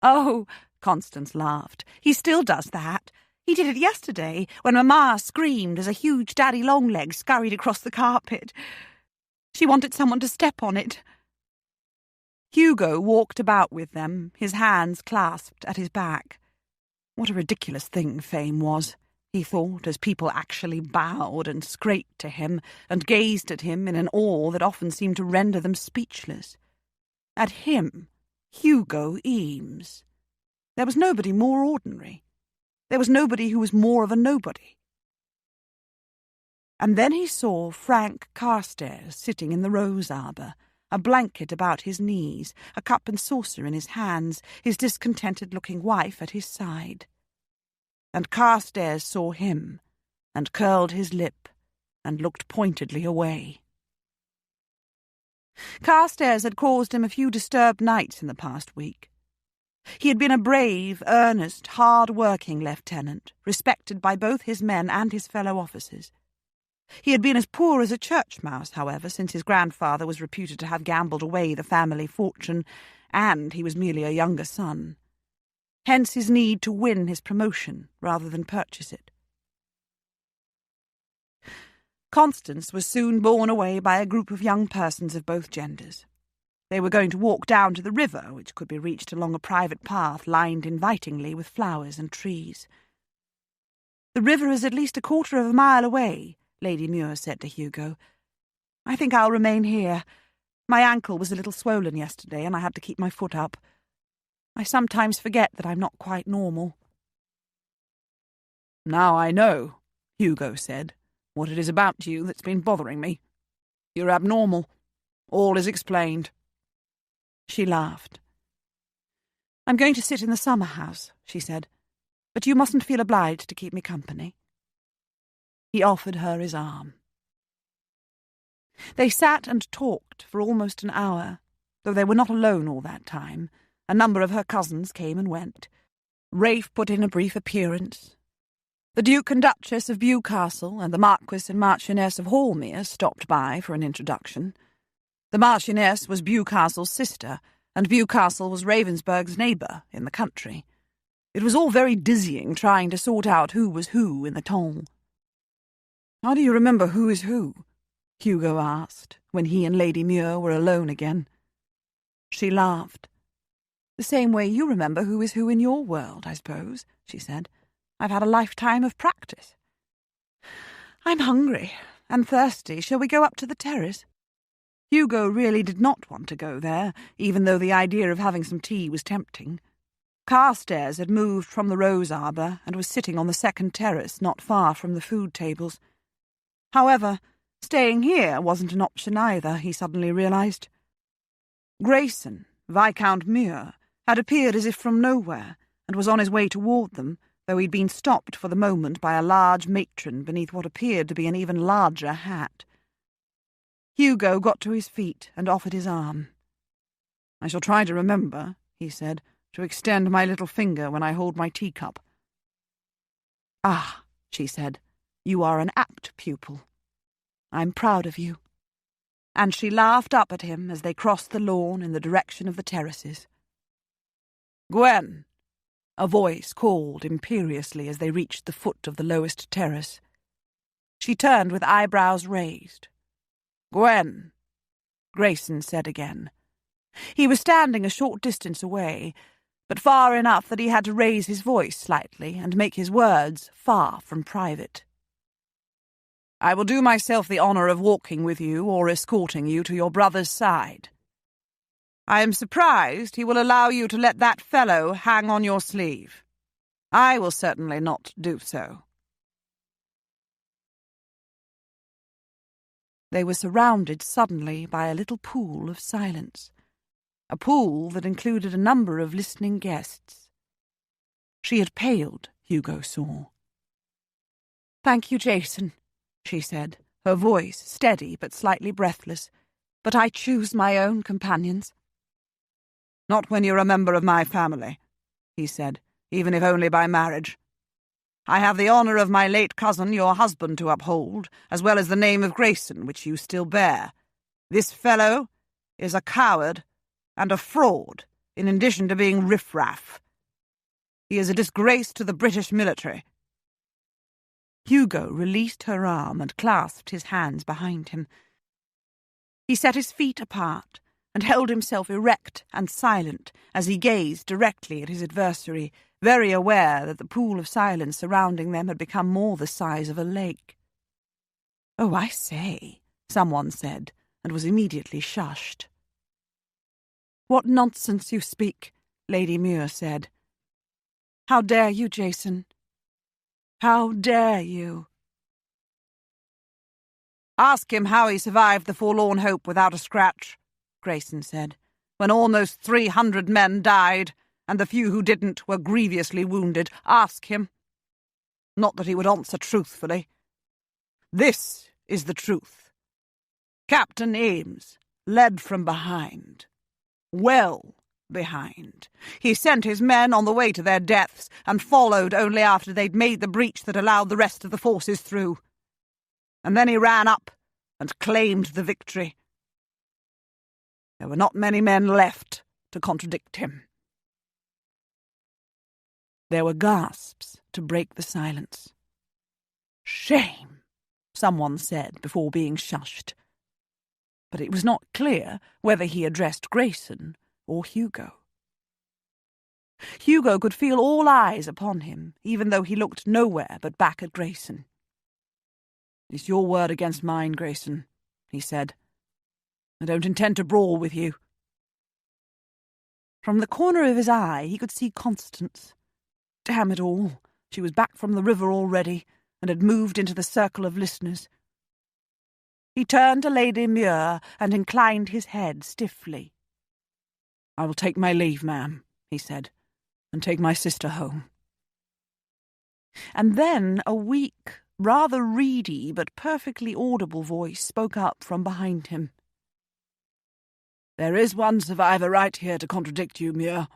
"Oh," Constance laughed, "he still does that. He did it yesterday when Mamma screamed as a huge daddy-long-legs scurried across the carpet. She wanted someone to step on it." Hugo walked about with them, his hands clasped at his back. What a ridiculous thing fame was, he thought, as people actually bowed and scraped to him and gazed at him in an awe that often seemed to render them speechless. At him, Hugo Eames. There was nobody more ordinary. There was nobody who was more of a nobody. And then he saw Frank Carstairs sitting in the rose arbour, a blanket about his knees, a cup and saucer in his hands, his discontented-looking wife at his side. And Carstairs saw him, and curled his lip, and looked pointedly away. Carstairs had caused him a few disturbed nights in the past week. He had been a brave, earnest, hard-working lieutenant, respected by both his men and his fellow officers. He had been as poor as a church mouse, however, since his grandfather was reputed to have gambled away the family fortune, and he was merely a younger son. Hence his need to win his promotion rather than purchase it. Constance was soon borne away by a group of young persons of both genders. They were going to walk down to the river, which could be reached along a private path lined invitingly with flowers and trees. "The river is at least 1/4 mile away," Lady Muir said to Hugo. "I think I'll remain here. My ankle was a little swollen yesterday, and I had to keep my foot up. I sometimes forget that I'm not quite normal." "Now I know," Hugo said, "what it is about you that's been bothering me. You're abnormal. All is explained." She laughed. "I'm going to sit in the summer house," she said, "but you mustn't feel obliged to keep me company." He offered her his arm. They sat and talked for almost an hour, though they were not alone all that time. A number of her cousins came and went. Rafe put in a brief appearance. The Duke and Duchess of Bewcastle and the Marquis and Marchioness of Hallmere stopped by for an introduction. The Marchioness was Bewcastle's sister, and Bewcastle was Ravensburg's neighbour in the country. It was all very dizzying trying to sort out who was who in the ton. "How do you remember who is who?" Hugo asked, when he and Lady Muir were alone again. She laughed. "The same way you remember who is who in your world, I suppose," she said. "I've had a lifetime of practice. I'm hungry and thirsty. Shall we go up to the terrace?" Hugo really did not want to go there, even though the idea of having some tea was tempting. Carstairs had moved from the rose arbour and was sitting on the second terrace not far from the food tables. However, staying here wasn't an option either, he suddenly realised. Grayson, Viscount Muir, had appeared as if from nowhere, and was on his way toward them, though he'd been stopped for the moment by a large matron beneath what appeared to be an even larger hat. Hugo got to his feet and offered his arm. "I shall try to remember," he said, "to extend my little finger when I hold my teacup." "Ah," she said, "you are an apt pupil. I'm proud of you." And she laughed up at him as they crossed the lawn in the direction of the terraces. "Gwen!" a voice called imperiously as they reached the foot of the lowest terrace. She turned with eyebrows raised. "Gwen!" Grayson said again. He was standing a short distance away, but far enough that he had to raise his voice slightly and make his words far from private. "I will do myself the honour of walking with you or escorting you to your brother's side. I am surprised he will allow you to let that fellow hang on your sleeve. I will certainly not do so." They were surrounded suddenly by a little pool of silence, a pool that included a number of listening guests. She had paled, Hugo saw. "Thank you, Jason," she said, her voice steady but slightly breathless, "but I choose my own companions." "Not when you're a member of my family," he said, "even if only by marriage. I have the honour of my late cousin, your husband, to uphold, as well as the name of Grayson, which you still bear. This fellow is a coward and a fraud, in addition to being riff-raff. He is a disgrace to the British military." Hugo released her arm and clasped his hands behind him. He set his feet apart and held himself erect and silent as he gazed directly at his adversary, very aware that the pool of silence surrounding them had become more the size of a lake. "Oh, I say," someone said, and was immediately shushed. "What nonsense you speak," Lady Muir said. "How dare you, Jason? How dare you?" "Ask him how he survived the forlorn hope without a scratch," Grayson said, "when almost 300 men died, and the few who didn't were grievously wounded. Ask him. Not that he would answer truthfully. This is the truth. Captain Ames led from behind. Well behind. He sent his men on the way to their deaths, and followed only after they'd made the breach that allowed the rest of the forces through. And then he ran up and claimed the victory. There were not many men left to contradict him." There were gasps to break the silence. "Shame," someone said before being shushed. But it was not clear whether he addressed Grayson or Hugo. Hugo could feel all eyes upon him, even though he looked nowhere but back at Grayson. "It's your word against mine, Grayson," he said. "I don't intend to brawl with you." From the corner of his eye he could see Constance. Damn it all, she was back from the river already, and had moved into the circle of listeners. He turned to Lady Muir and inclined his head stiffly. "I will take my leave, ma'am," he said, "and take my sister home." And then a weak, rather reedy but perfectly audible voice spoke up from behind him. "There is one survivor right here to contradict you, Muir,"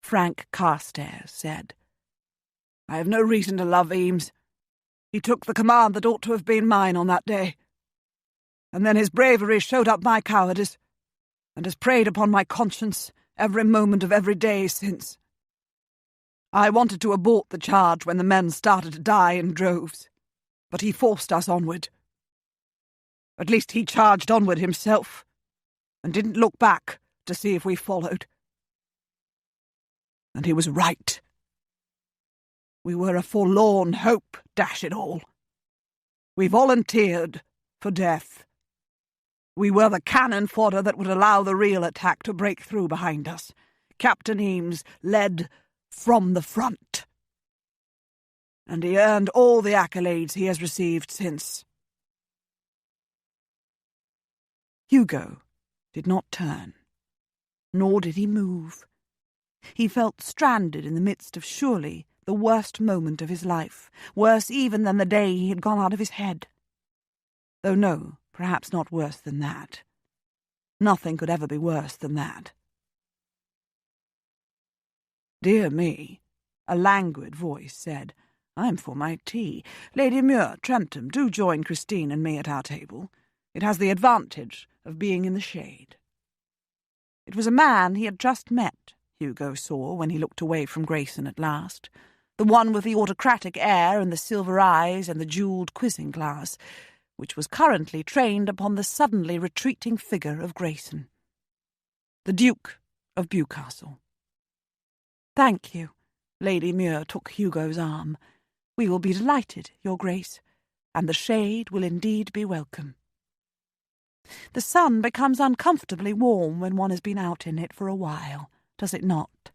Frank Carstairs said. "I have no reason to love Eames. He took the command that ought to have been mine on that day. And then his bravery showed up my cowardice, and has preyed upon my conscience every moment of every day since. I wanted to abort the charge when the men started to die in droves, but he forced us onward. At least he charged onward himself, and didn't look back to see if we followed. And he was right. We were a forlorn hope, dash it all. We volunteered for death. We were the cannon fodder that would allow the real attack to break through behind us. Captain Eames led from the front. And he earned all the accolades he has received since." Hugo did not turn, nor did he move. He felt stranded in the midst of surely the worst moment of his life, worse even than the day he had gone out of his head. Though no, perhaps not worse than that. Nothing could ever be worse than that. "Dear me," a languid voice said, "I'm for my tea. Lady Muir, Trentham, do join Christine and me at our table. It has the advantage of being in the shade." It was a man he had just met, Hugo saw when he looked away from Grayson at last, the one with the autocratic air and the silver eyes and the jewelled quizzing glass, which was currently trained upon the suddenly retreating figure of Grayson. The Duke of Bewcastle. "Thank you." Lady Muir took Hugo's arm. "We will be delighted, Your Grace, and the shade will indeed be welcome. The sun becomes uncomfortably warm when one has been out in it for a while, does it not?"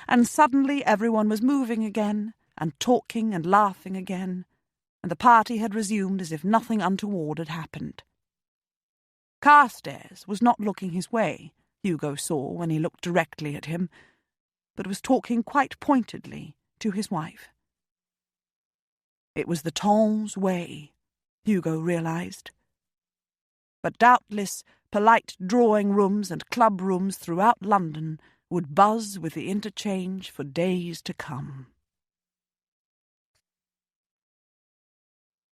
And suddenly everyone was moving again, and talking and laughing again, and the party had resumed as if nothing untoward had happened. Carstairs was not looking his way, Hugo saw when he looked directly at him, but was talking quite pointedly to his wife. It was the Ton's way, Hugo realized. But doubtless polite drawing-rooms and club-rooms throughout London would buzz with the interchange for days to come.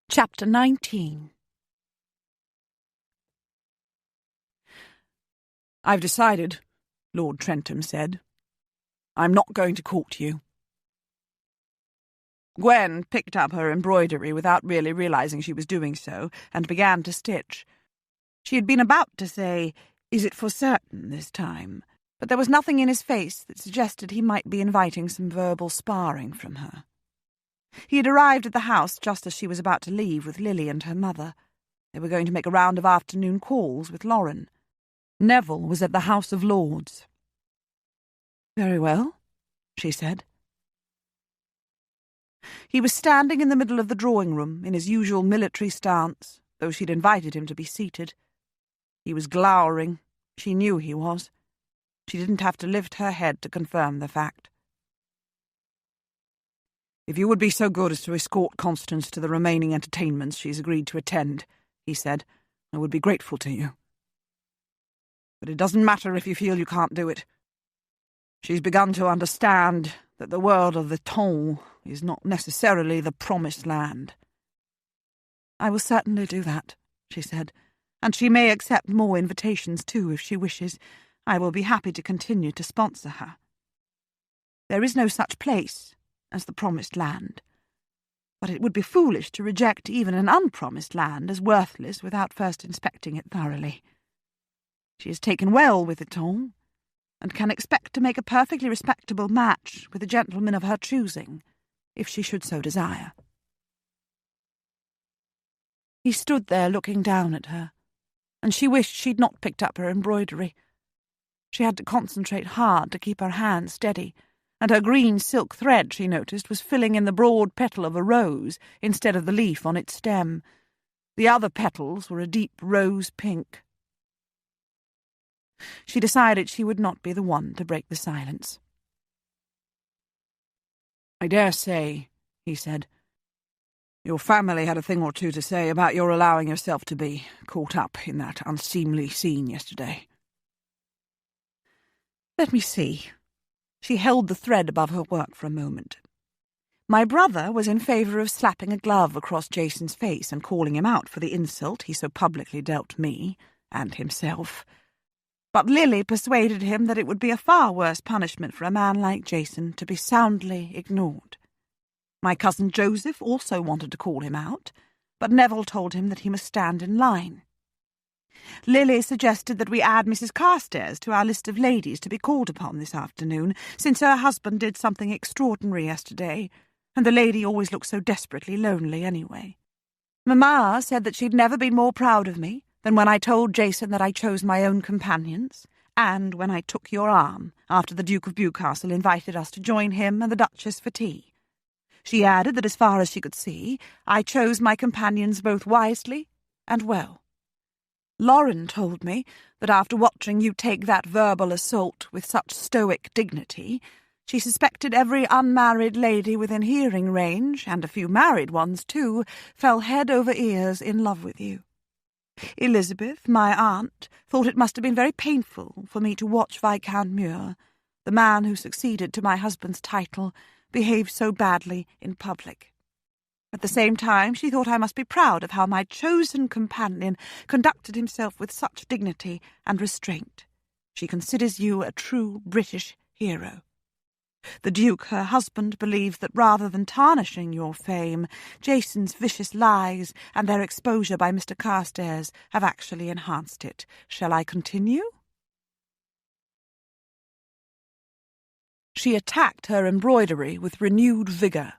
Chapter 19. "I've decided," Lord Trentham said. "I'm not going to court you." Gwen picked up her embroidery without really realizing she was doing so, and began to stitch. She had been about to say, "Is it for certain this time?" but there was nothing in his face that suggested he might be inviting some verbal sparring from her. He had arrived at the house just as she was about to leave with Lily and her mother. They were going to make a round of afternoon calls with Lauren. Neville was at the House of Lords. "Very well," she said. He was standing in the middle of the drawing-room in his usual military stance, though she'd invited him to be seated. He was glowering. She knew he was. She didn't have to lift her head to confirm the fact. "If you would be so good as to escort Constance to the remaining entertainments she's agreed to attend," he said, "I would be grateful to you. But it doesn't matter if you feel you can't do it. She's begun to understand that the world of the Ton is not necessarily the promised land." "I will certainly do that," she said, "and she may accept more invitations too if she wishes. I will be happy to continue to sponsor her. There is no such place as the promised land, but it would be foolish to reject even an unpromised land as worthless without first inspecting it thoroughly. She has taken well with the Ton, and can expect to make a perfectly respectable match with a gentleman of her choosing, if she should so desire." He stood there looking down at her, and she wished she'd not picked up her embroidery. She had to concentrate hard to keep her hand steady, and her green silk thread, she noticed, was filling in the broad petal of a rose instead of the leaf on its stem. The other petals were a deep rose pink. She decided she would not be the one to break the silence. "I dare say," he said, "your family had a thing or two to say about your allowing yourself to be caught up in that unseemly scene yesterday." "Let me see." She held the thread above her work for a moment. "My brother was in favour of slapping a glove across Jason's face and calling him out for the insult he so publicly dealt me, and himself. But Lily persuaded him that it would be a far worse punishment for a man like Jason to be soundly ignored. My cousin Joseph also wanted to call him out, but Neville told him that he must stand in line. Lily suggested that we add Mrs. Carstairs to our list of ladies to be called upon this afternoon, since her husband did something extraordinary yesterday, and the lady always looks so desperately lonely anyway. Mamma said that she'd never been more proud of me than when I told Jason that I chose my own companions, and when I took your arm after the Duke of Bewcastle invited us to join him and the Duchess for tea. She added that as far as she could see, I chose my companions both wisely and well. Lauren told me that after watching you take that verbal assault with such stoic dignity, she suspected every unmarried lady within hearing range, and a few married ones too, fell head over ears in love with you. Elizabeth, my aunt, thought it must have been very painful for me to watch Viscount Muir, the man who succeeded to my husband's title, behave so badly in public. At the same time, she thought I must be proud of how my chosen companion conducted himself with such dignity and restraint. She considers you a true British hero. The Duke, her husband, believes that rather than tarnishing your fame, Jason's vicious lies and their exposure by Mr. Carstairs have actually enhanced it. Shall I continue?" She attacked her embroidery with renewed vigour.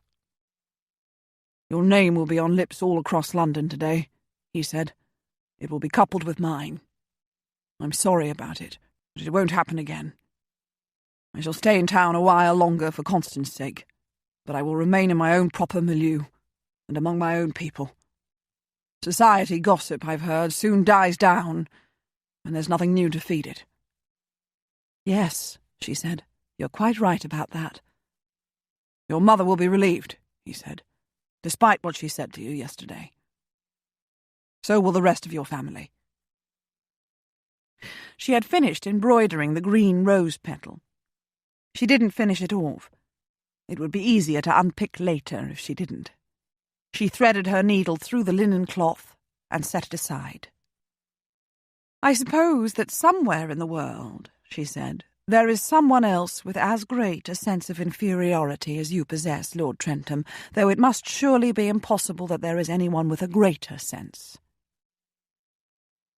"Your name will be on lips all across London today," he said. "It will be coupled with mine. I'm sorry about it, but it won't happen again. I shall stay in town a while longer for Constance's sake, but I will remain in my own proper milieu, and among my own people. Society gossip, I've heard, soon dies down, and there's nothing new to feed it." "Yes," she said, "you're quite right about that." "Your mother will be relieved," he said, "despite what she said to you yesterday. So will the rest of your family." She had finished embroidering the green rose petal. She didn't finish it off. It would be easier to unpick later if she didn't. She threaded her needle through the linen cloth and set it aside. "I suppose that somewhere in the world," she said, "there is someone else with as great a sense of inferiority as you possess, Lord Trentham, though it must surely be impossible that there is anyone with a greater sense."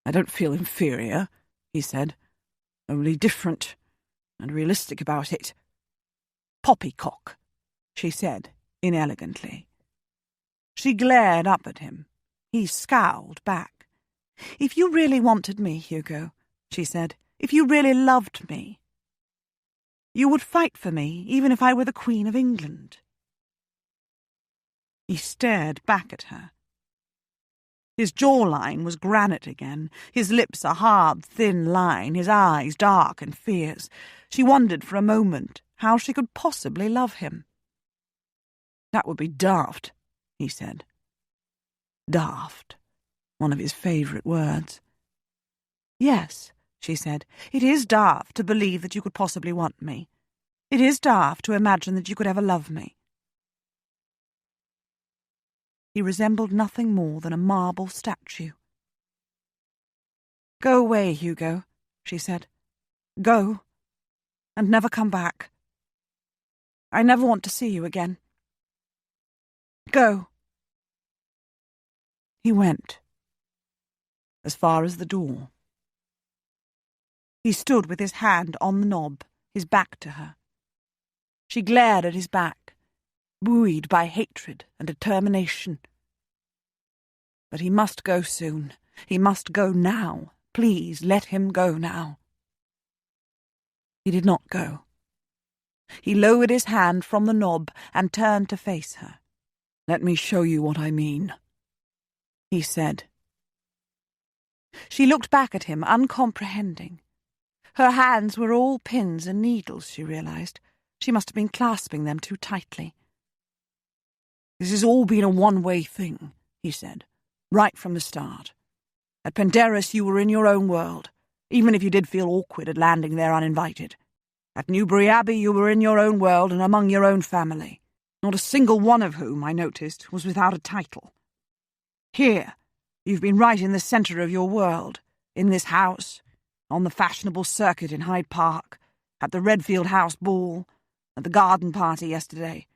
"I don't feel inferior," he said, "only different and realistic about it." "Poppycock," she said inelegantly. She glared up at him. He scowled back. "If you really wanted me, Hugo," she said, "if you really loved me, you would fight for me even if I were the Queen of England." He stared back at her. His jawline was granite again, his lips a hard, thin line, his eyes dark and fierce. She wondered for a moment how she could possibly love him. "That would be daft," he said. Daft, one of his favourite words. "Yes," she said, "it is daft to believe that you could possibly want me. It is daft to imagine that you could ever love me." He resembled nothing more than a marble statue. "Go away, Hugo," she said. "Go, and never come back. I never want to see you again. Go." He went, as far as the door. He stood with his hand on the knob, his back to her. She glared at his back, buoyed by hatred and determination. But he must go soon. He must go now. Please let him go now. He did not go. He lowered his hand from the knob and turned to face her. "Let me show you what I mean," he said. She looked back at him, uncomprehending. Her hands were all pins and needles, she realized. She must have been clasping them too tightly. "This has all been a one-way thing," he said, "right from the start. At Penderys you were in your own world, even if you did feel awkward at landing there uninvited. At Newbury Abbey you were in your own world and among your own family, not a single one of whom, I noticed, was without a title. Here, you've been right in the centre of your world, in this house, on the fashionable circuit in Hyde Park, at the Redfield House ball, at the garden party yesterday.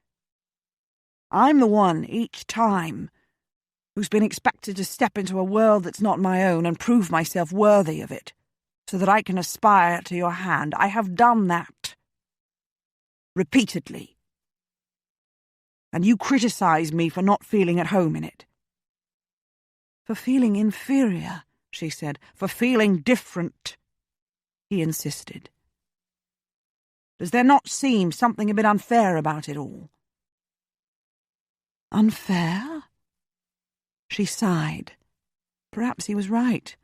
I'm the one, each time, who's been expected to step into a world that's not my own and prove myself worthy of it, so that I can aspire to your hand. I have done that. Repeatedly. And you criticize me for not feeling at home in it." "For feeling inferior," she said. "For feeling different," he insisted. "Does there not seem something a bit unfair about it all?" "Unfair?" She sighed. Perhaps he was right.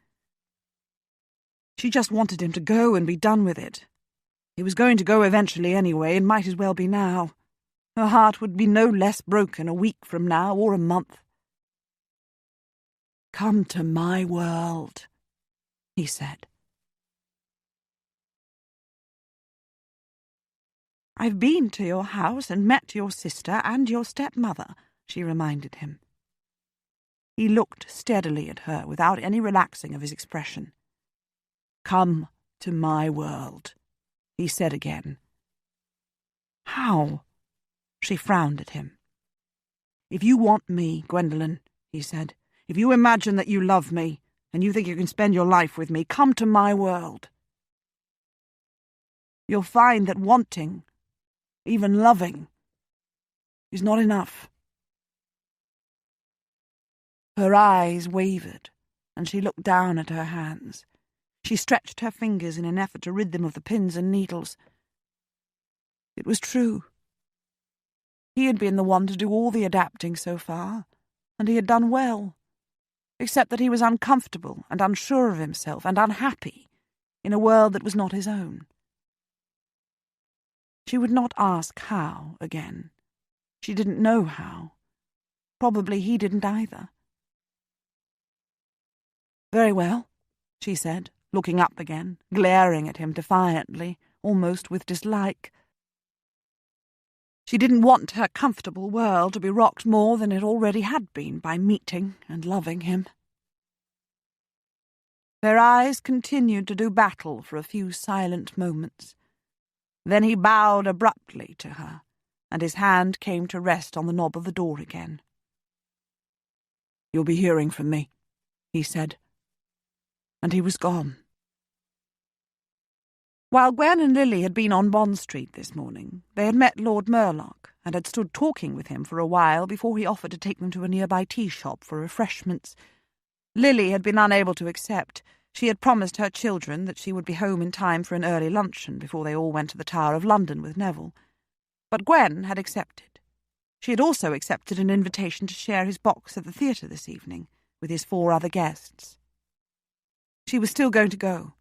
She just wanted him to go and be done with it. He was going to go eventually anyway, and might as well be now. Her heart would be no less broken a week from now, or a month. "Come to my world," he said. "I've been to your house and met your sister and your stepmother," she reminded him. He looked steadily at her without any relaxing of his expression. "Come to my world," he said again. "How?" She frowned at him. "If you want me, Gwendolen," he said, "if you imagine that you love me, and you think you can spend your life with me, come to my world. You'll find that wanting, even loving, is not enough." Her eyes wavered, and she looked down at her hands. She stretched her fingers in an effort to rid them of the pins and needles. It was true. He had been the one to do all the adapting so far, and he had done well, except that he was uncomfortable and unsure of himself and unhappy in a world that was not his own. She would not ask how again. She didn't know how. Probably he didn't either. "Very well," she said, looking up again, glaring at him defiantly, almost with dislike. She didn't want her comfortable world to be rocked more than it already had been by meeting and loving him. Their eyes continued to do battle for a few silent moments. Then he bowed abruptly to her, and his hand came to rest on the knob of the door again. "You'll be hearing from me," he said. And he was gone. While Gwen and Lily had been on Bond Street this morning, they had met Lord Murlock and had stood talking with him for a while before he offered to take them to a nearby tea shop for refreshments. Lily had been unable to accept. She had promised her children that she would be home in time for an early luncheon before they all went to the Tower of London with Neville. But Gwen had accepted. She had also accepted an invitation to share his box at the theatre this evening with his 4 other guests. She was still going to go.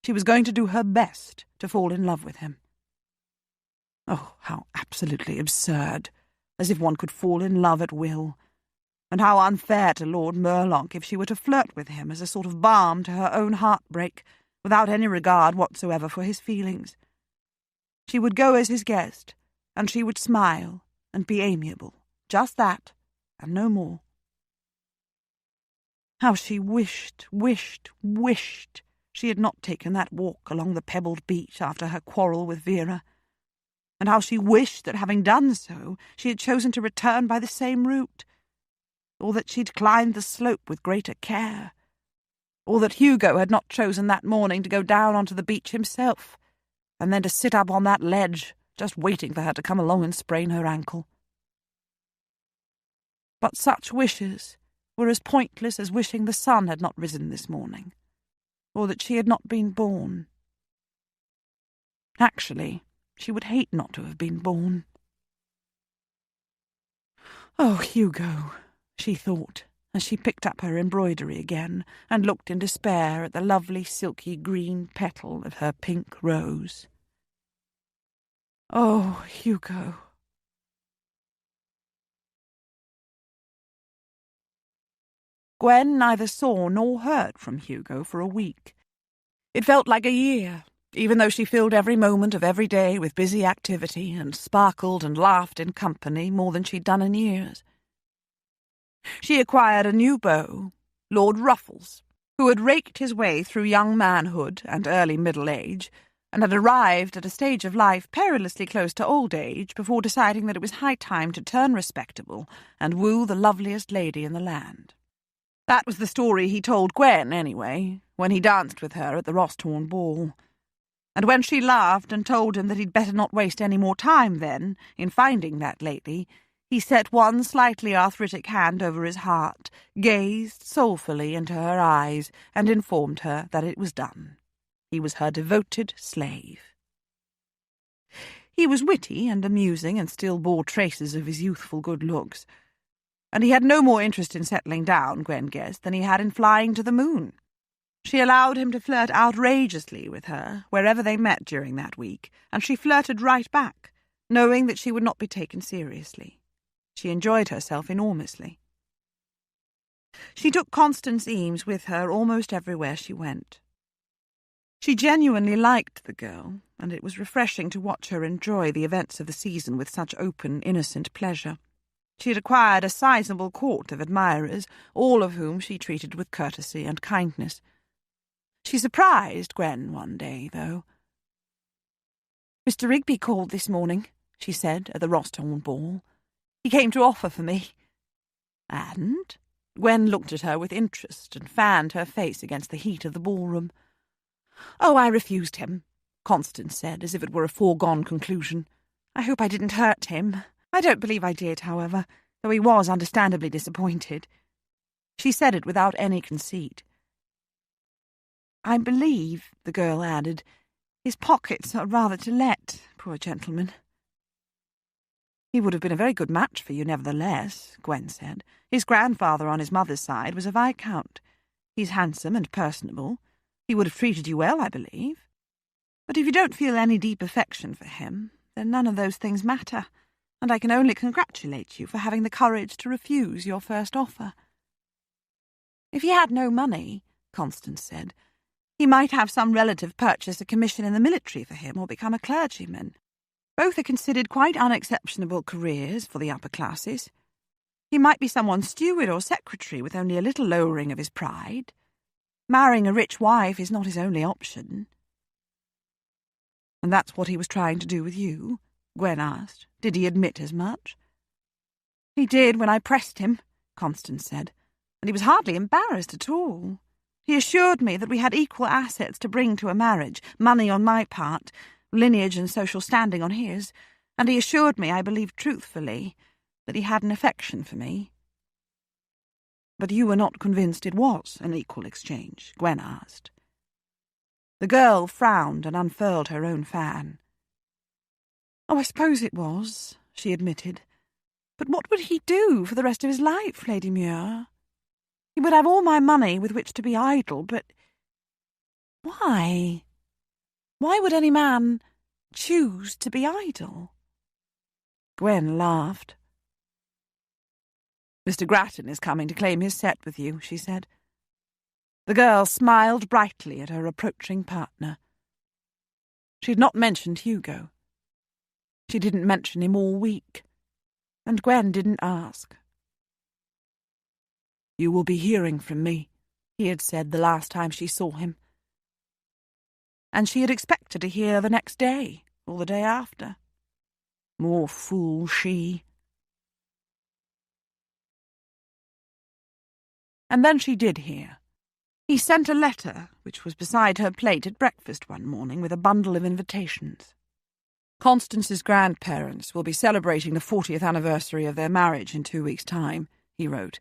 She was going to do her best to fall in love with him. Oh, how absolutely absurd, as if one could fall in love at will, and how unfair to Lord Murlock if she were to flirt with him as a sort of balm to her own heartbreak, without any regard whatsoever for his feelings. She would go as his guest, and she would smile and be amiable, just that, and no more. How she wished she had not taken that walk along the pebbled beach after her quarrel with Vera, and how she wished that, having done so, she had chosen to return by the same route, or that she'd climbed the slope with greater care, or that Hugo had not chosen that morning to go down onto the beach himself, and then to sit up on that ledge, just waiting for her to come along and sprain her ankle. But such wishes were as pointless as wishing the sun had not risen this morning, or that she had not been born. Actually, she would hate not to have been born. Oh, Hugo, she thought, as she picked up her embroidery again and looked in despair at the lovely silky green petal of her pink rose. Oh, Hugo. Gwen neither saw nor heard from Hugo for a week. It felt like a year, even though she filled every moment of every day with busy activity and sparkled and laughed in company more than she'd done in years. She acquired a new beau, Lord Ruffles, who had raked his way through young manhood and early middle age, and had arrived at a stage of life perilously close to old age before deciding that it was high time to turn respectable and woo the loveliest lady in the land. That was the story he told Gwen, anyway, when he danced with her at the Rosthorn ball. And when she laughed and told him that he'd better not waste any more time then in finding that lady, he set one slightly arthritic hand over his heart, gazed soulfully into her eyes, and informed her that it was done. He was her devoted slave. He was witty and amusing and still bore traces of his youthful good looks. And he had no more interest in settling down, Gwen guessed, than he had in flying to the moon. She allowed him to flirt outrageously with her wherever they met during that week, and she flirted right back, knowing that she would not be taken seriously. She enjoyed herself enormously. She took Constance Eames with her almost everywhere she went. She genuinely liked the girl, and it was refreshing to watch her enjoy the events of the season with such open, innocent pleasure. She had acquired a sizable court of admirers, all of whom she treated with courtesy and kindness. She surprised Gwen one day, though. "Mr. Rigby called this morning," she said at the Rosthorn ball. "He came to offer for me." "And?" Gwen looked at her with interest and fanned her face against the heat of the ballroom. "Oh, I refused him," Constance said, as if it were a foregone conclusion. "I hope I didn't hurt him. I don't believe I did, however, though he was understandably disappointed." She said it without any conceit. "I believe," the girl added, "his pockets are rather to let, poor gentleman." "He would have been a very good match for you, nevertheless," Gwen said. "His grandfather on his mother's side was a viscount. He's handsome and personable. He would have treated you well, I believe. But if you don't feel any deep affection for him, then none of those things matter, and I can only congratulate you for having the courage to refuse your first offer." "If he had no money," Constance said, "he might have some relative purchase a commission in the military for him or become a clergyman. Both are considered quite unexceptionable careers for the upper classes. He might be someone's steward or secretary with only a little lowering of his pride. Marrying a rich wife is not his only option." "And that's what he was trying to do with you?" Gwen asked. "Did he admit as much?" "He did when I pressed him," Constance said, "and he was hardly embarrassed at all. He assured me that we had equal assets to bring to a marriage, money on my part, lineage and social standing on his, and he assured me, I believe truthfully, that he had an affection for me." "But you were not convinced it was an equal exchange?" Gwen asked. The girl frowned and unfurled her own fan. "Oh, I suppose it was," she admitted. "But what would he do for the rest of his life, Lady Muir? He would have all my money with which to be idle, but why? Why would any man choose to be idle?" Gwen laughed. "Mr. Grattan is coming to claim his set with you," she said. The girl smiled brightly at her approaching partner. She had not mentioned Hugo. She didn't mention him all week, and Gwen didn't ask. "You will be hearing from me," he had said the last time she saw him. And she had expected to hear the next day, or the day after. More fool she. And then she did hear. He sent a letter, which was beside her plate at breakfast one morning, with a bundle of invitations. "Constance's grandparents will be celebrating the 40th anniversary of their marriage in 2 weeks' time," he wrote.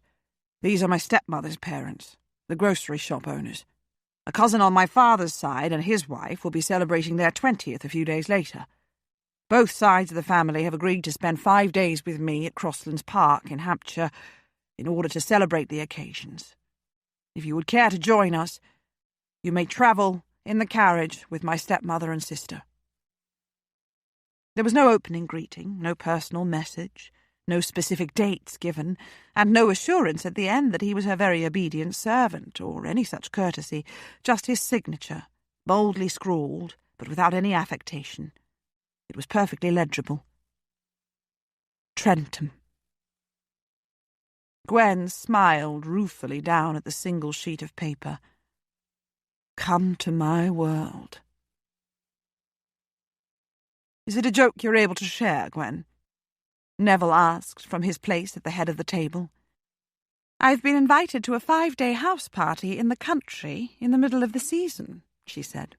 "These are my stepmother's parents, the grocery shop owners. A cousin on my father's side and his wife will be celebrating their 20th a few days later. Both sides of the family have agreed to spend 5 days with me at Crosslands Park in Hampshire in order to celebrate the occasions. If you would care to join us, you may travel in the carriage with my stepmother and sister." There was no opening greeting, no personal message, no specific dates given, and no assurance at the end that he was her very obedient servant, or any such courtesy, just his signature, boldly scrawled, but without any affectation. It was perfectly legible. Trentham. Gwen smiled ruefully down at the single sheet of paper. "Come to my world." "Is it a joke you're able to share, Gwen?" Neville asked from his place at the head of the table. "I've been invited to a 5-day house party in the country in the middle of the season," she said.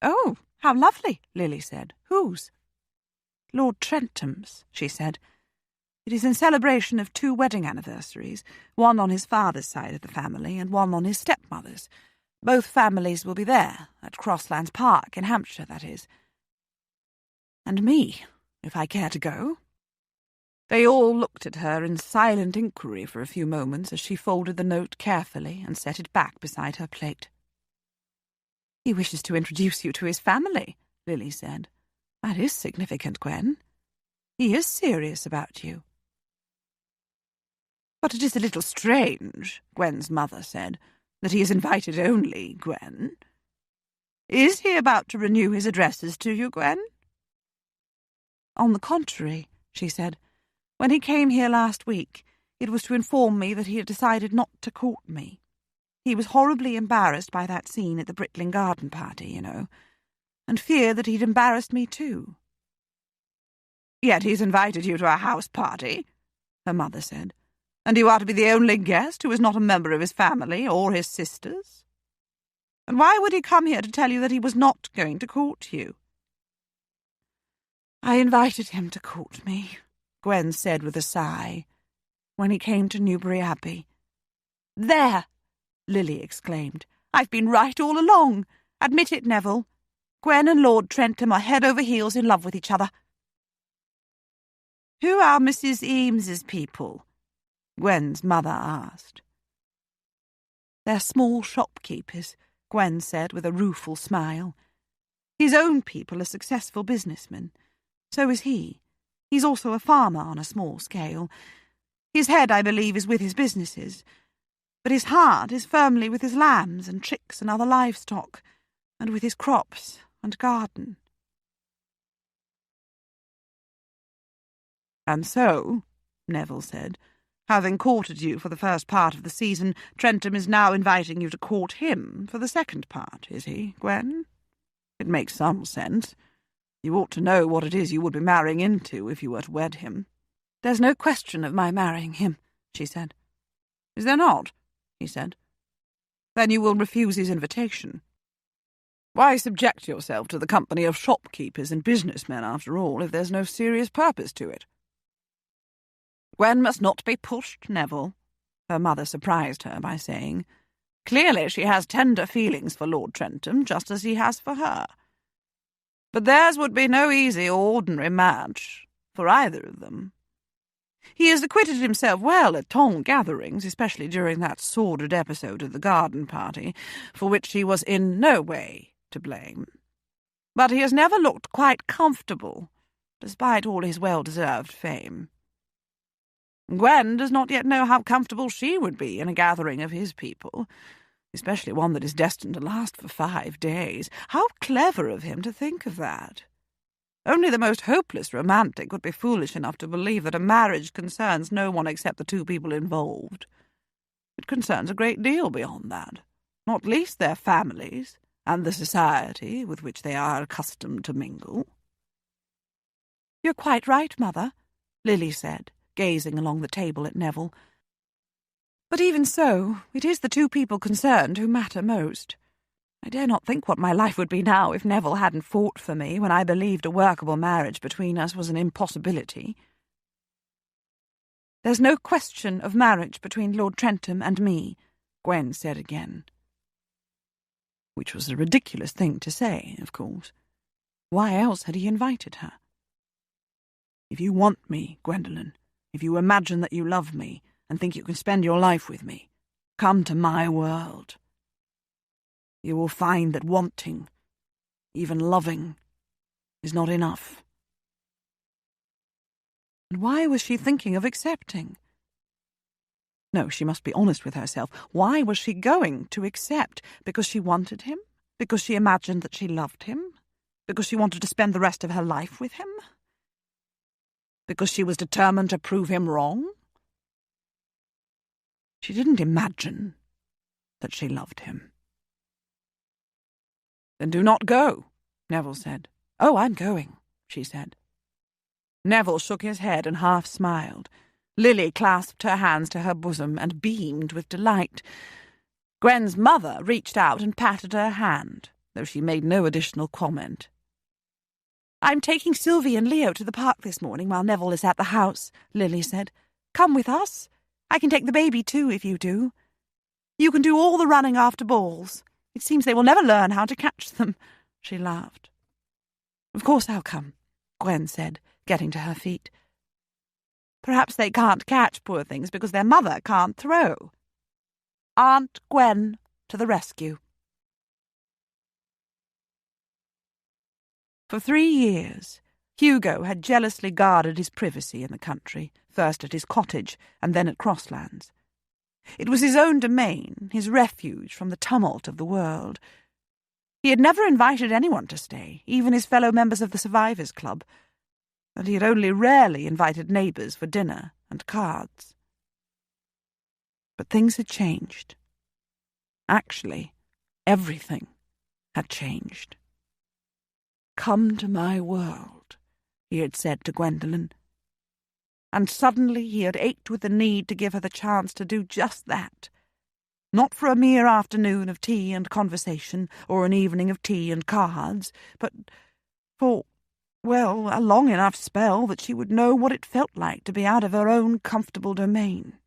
"Oh, how lovely," Lily said. "Whose?" "Lord Trentham's," she said. "It is in celebration of 2 wedding anniversaries, one on his father's side of the family and one on his stepmother's. Both families will be there, at Crosslands Park in Hampshire, that is. And me, if I care to go." They all looked at her in silent inquiry for a few moments as she folded the note carefully and set it back beside her plate. "He wishes to introduce you to his family," Lily said. "That is significant, Gwen. He is serious about you." "But it is a little strange," Gwen's mother said, "that he is invited only, Gwen. Is he about to renew his addresses to you, Gwen?" "On the contrary," she said. "When he came here last week, it was to inform me that he had decided not to court me. He was horribly embarrassed by that scene at the Britling garden party, you know, and feared that he'd embarrassed me too." "Yet he's invited you to a house party," her mother said, "and you are to be the only guest who is not a member of his family or his sisters. And why would he come here to tell you that he was not going to court you?" "I invited him to court me," Gwen said with a sigh, "when he came to Newbury Abbey." "There!" Lily exclaimed. "I've been right all along. Admit it, Neville. Gwen and Lord Trentham are head over heels in love with each other." "Who are Mrs. Eames's people?" Gwen's mother asked. "They're small shopkeepers," Gwen said with a rueful smile. "His own people are successful businessmen. So is he. He's also a farmer on a small scale. His head, I believe, is with his businesses, but his heart is firmly with his lambs and chicks and other livestock, and with his crops and garden." "And so," Neville said, "having courted you for the first part of the season, Trentham is now inviting you to court him for the second part, is he, Gwen? It makes some sense. You ought to know what it is you would be marrying into if you were to wed him." "There's no question of my marrying him," she said. "Is there not?" he said. "Then you will refuse his invitation. Why subject yourself to the company of shopkeepers and businessmen, after all, if there's no serious purpose to it?" "Gwen must not be pushed, Neville," her mother surprised her by saying. "Clearly she has tender feelings for Lord Trentham, just as he has for her. But theirs would be no easy or ordinary match for either of them. He has acquitted himself well at tongue gatherings, especially during that sordid episode at the garden party, for which he was in no way to blame. But he has never looked quite comfortable, despite all his well-deserved fame. Gwen does not yet know how comfortable she would be in a gathering of his people, especially one that is destined to last for 5 days. How clever of him to think of that! Only the most hopeless romantic would be foolish enough to believe that a marriage concerns no one except the 2 people involved. It concerns a great deal beyond that, not least their families and the society with which they are accustomed to mingle." "You're quite right, Mother," Lily said, gazing along the table at Neville. "But even so, it is the 2 people concerned who matter most. I dare not think what my life would be now if Neville hadn't fought for me when I believed a workable marriage between us was an impossibility." "There's no question of marriage between Lord Trentham and me," Gwen said again. Which was a ridiculous thing to say, of course. Why else had he invited her? "If you want me, Gwendolen, if you imagine that you love me and think you can spend your life with me, come to my world. You will find that wanting, even loving, is not enough." And why was she thinking of accepting? No, she must be honest with herself. Why was she going to accept? Because she wanted him? Because she imagined that she loved him? Because she wanted to spend the rest of her life with him? Because she was determined to prove him wrong? She didn't imagine that she loved him. "Then do not go," Neville said. "Oh, I'm going," she said. Neville shook his head and half smiled. Lily clasped her hands to her bosom and beamed with delight. Gwen's mother reached out and patted her hand, though she made no additional comment. "I'm taking Sylvie and Leo to the park this morning while Neville is at the house," Lily said. "Come with us. I can take the baby too, if you do. You can do all the running after balls. It seems they will never learn how to catch them," she laughed. "Of course I'll come," Gwen said, getting to her feet. "Perhaps they can't catch, poor things, because their mother can't throw. Aunt Gwen to the rescue." For 3 years, Hugo had jealously guarded his privacy in the country, first at his cottage and then at Crosslands. It was his own domain, his refuge from the tumult of the world. He had never invited anyone to stay, even his fellow members of the Survivors' Club, and he had only rarely invited neighbours for dinner and cards. But things had changed. Actually, everything had changed. "Come to my world," he had said to Gwendolen. And suddenly he had ached with the need to give her the chance to do just that. Not for a mere afternoon of tea and conversation, or an evening of tea and cards, but for, well, a long enough spell that she would know what it felt like to be out of her own comfortable domain.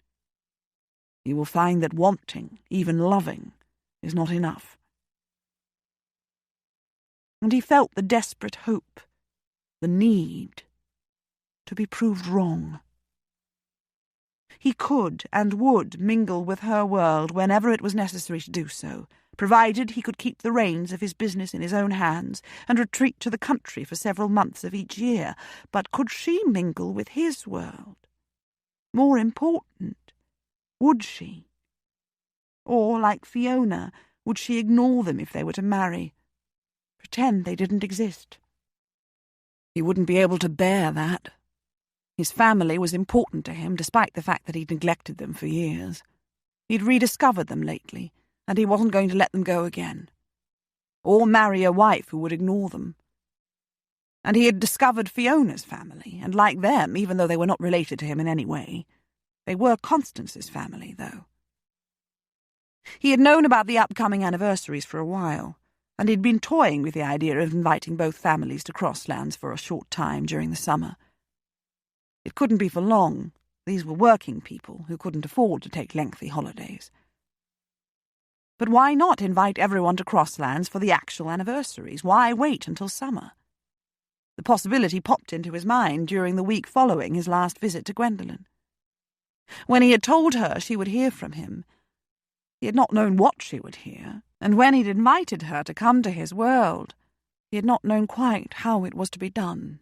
You will find that wanting, even loving, is not enough. And he felt the desperate hope, the need, to be proved wrong. He could and would mingle with her world whenever it was necessary to do so, provided he could keep the reins of his business in his own hands and retreat to the country for several months of each year. But could she mingle with his world? More important, would she? Or, like Fiona, would she ignore them if they were to marry? Pretend they didn't exist? He wouldn't be able to bear that. His family was important to him, despite the fact that he'd neglected them for years. He'd rediscovered them lately, and he wasn't going to let them go again. Or marry a wife who would ignore them. And he had discovered Fiona's family, and like them, even though they were not related to him in any way, they were Constance's family, though. He had known about the upcoming anniversaries for a while, and he'd been toying with the idea of inviting both families to Crosslands for a short time during the summer. It couldn't be for long. These were working people who couldn't afford to take lengthy holidays. But why not invite everyone to Crosslands for the actual anniversaries? Why wait until summer? The possibility popped into his mind during the week following his last visit to Gwendolen. When he had told her she would hear from him, he had not known what she would hear, and when he'd invited her to come to his world, he had not known quite how it was to be done.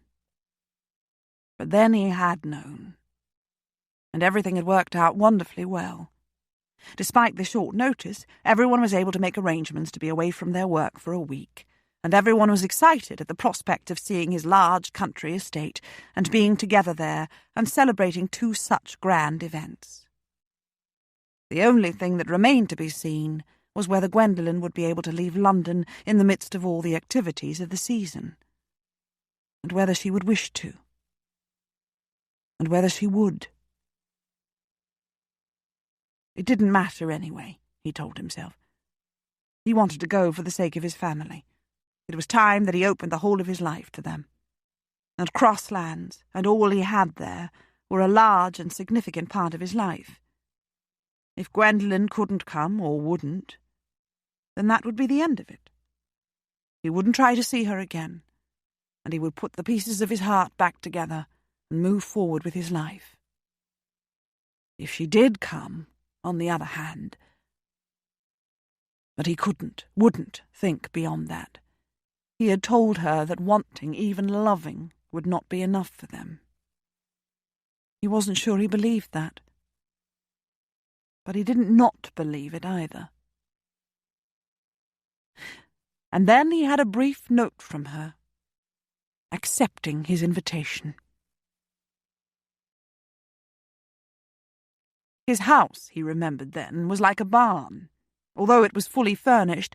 But then he had known, and everything had worked out wonderfully well. Despite the short notice, everyone was able to make arrangements to be away from their work for a week, and everyone was excited at the prospect of seeing his large country estate and being together there and celebrating 2 such grand events. The only thing that remained to be seen was whether Gwendolen would be able to leave London in the midst of all the activities of the season, and whether she would wish to, and whether she would. It didn't matter anyway, he told himself. He wanted to go for the sake of his family. It was time that he opened the whole of his life to them. And Crosslands, and all he had there, were a large and significant part of his life. If Gwendolen couldn't come, or wouldn't, then that would be the end of it. He wouldn't try to see her again, and he would put the pieces of his heart back together and move forward with his life. If she did come, on the other hand... But he wouldn't think beyond that. He had told her that wanting, even loving, would not be enough for them. He wasn't sure he believed that. But he didn't not believe it either. And then he had a brief note from her, accepting his invitation. His house, he remembered then, was like a barn. Although it was fully furnished,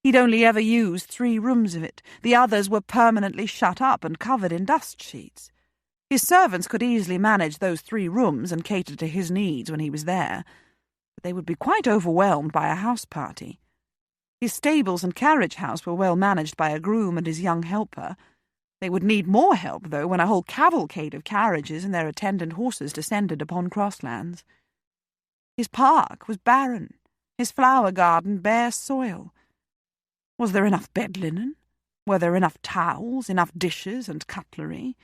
he'd only ever used 3 rooms of it. The others were permanently shut up and covered in dust sheets. His servants could easily manage those 3 rooms and cater to his needs when he was there, but they would be quite overwhelmed by a house party. His stables and carriage house were well managed by a groom and his young helper. They would need more help, though, when a whole cavalcade of carriages and their attendant horses descended upon Crosslands. His park was barren, his flower garden bare soil. Was there enough bed linen? Were there enough towels, enough dishes and cutlery?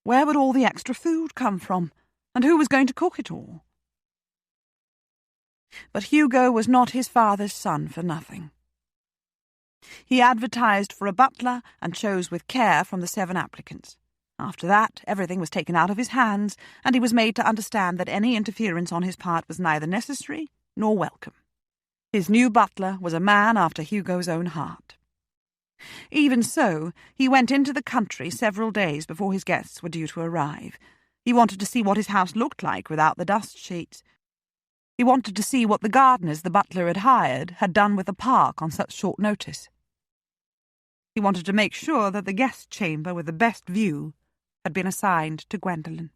Where would all the extra food come from, and who was going to cook it all? But Hugo was not his father's son for nothing. He advertised for a butler and chose with care from the 7 applicants. After that, everything was taken out of his hands, and he was made to understand that any interference on his part was neither necessary nor welcome. His new butler was a man after Hugo's own heart. Even so, he went into the country several days before his guests were due to arrive. He wanted to see what his house looked like without the dust sheets. He wanted to see what the gardeners the butler had hired had done with the park on such short notice. He wanted to make sure that the guest chamber with the best view had been assigned to Gwendolen.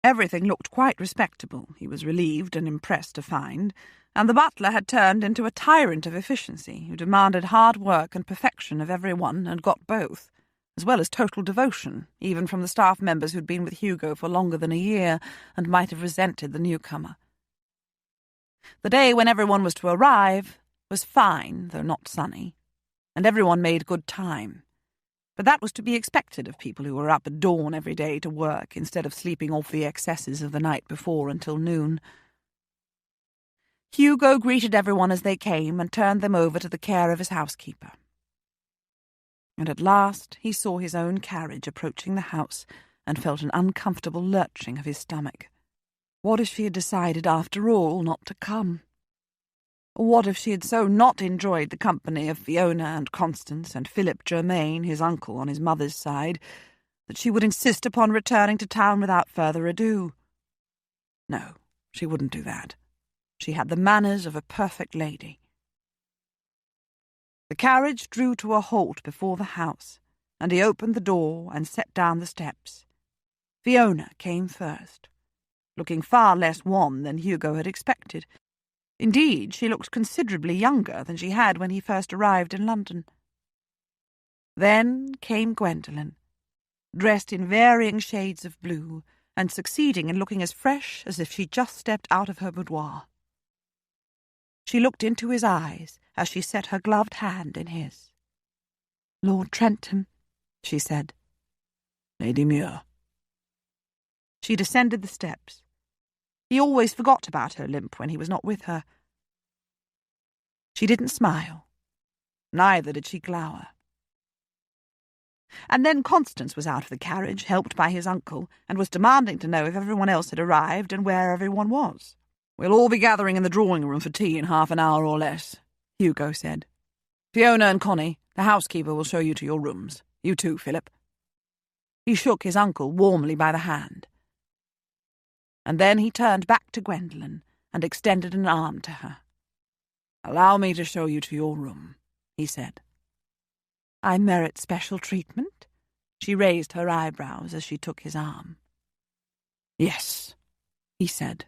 Everything looked quite respectable, he was relieved and impressed to find, and the butler had turned into a tyrant of efficiency who demanded hard work and perfection of everyone and got both, as well as total devotion, even from the staff members who'd been with Hugo for longer than a year and might have resented the newcomer. The day when everyone was to arrive was fine, though not sunny, and everyone made good time. But that was to be expected of people who were up at dawn every day to work instead of sleeping off the excesses of the night before until noon. Hugo greeted everyone as they came and turned them over to the care of his housekeeper. And at last he saw his own carriage approaching the house and felt an uncomfortable lurching of his stomach. What if she had decided, after all, not to come? What if she had so not enjoyed the company of Fiona and Constance and Philip Germain, his uncle on his mother's side, that she would insist upon returning to town without further ado? No, she wouldn't do that. She had the manners of a perfect lady. The carriage drew to a halt before the house, and he opened the door and set down the steps. Fiona came first, looking far less wan than Hugo had expected. Indeed, she looked considerably younger than she had when he first arrived in London. Then came Gwendolen, dressed in varying shades of blue, and succeeding in looking as fresh as if she'd just stepped out of her boudoir. She looked into his eyes as she set her gloved hand in his. "Lord Trentham," she said. "Lady Muir." She descended the steps. He always forgot about her limp when he was not with her. She didn't smile. Neither did she glower. And then Constance was out of the carriage, helped by his uncle, and was demanding to know if everyone else had arrived and where everyone was. "We'll all be gathering in the drawing-room for tea in half an hour or less," Hugo said. "Fiona and Connie, the housekeeper will show you to your rooms. You too, Philip." He shook his uncle warmly by the hand. And then he turned back to Gwendolen and extended an arm to her. "Allow me to show you to your room," he said. "I merit special treatment?" She raised her eyebrows as she took his arm. "Yes," he said.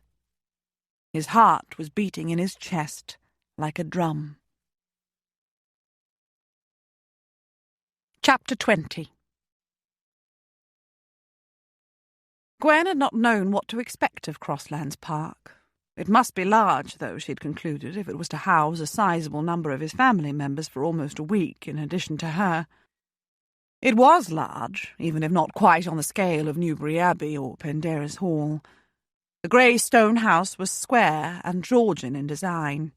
His heart was beating in his chest like a drum. Chapter 20. Gwen had not known what to expect of Crosslands Park. It must be large, though, she'd concluded, if it was to house a sizable number of his family members for almost a week, in addition to her. It was large, even if not quite on the scale of Newbury Abbey or Penderys Hall. The grey stone house was square and Georgian in design.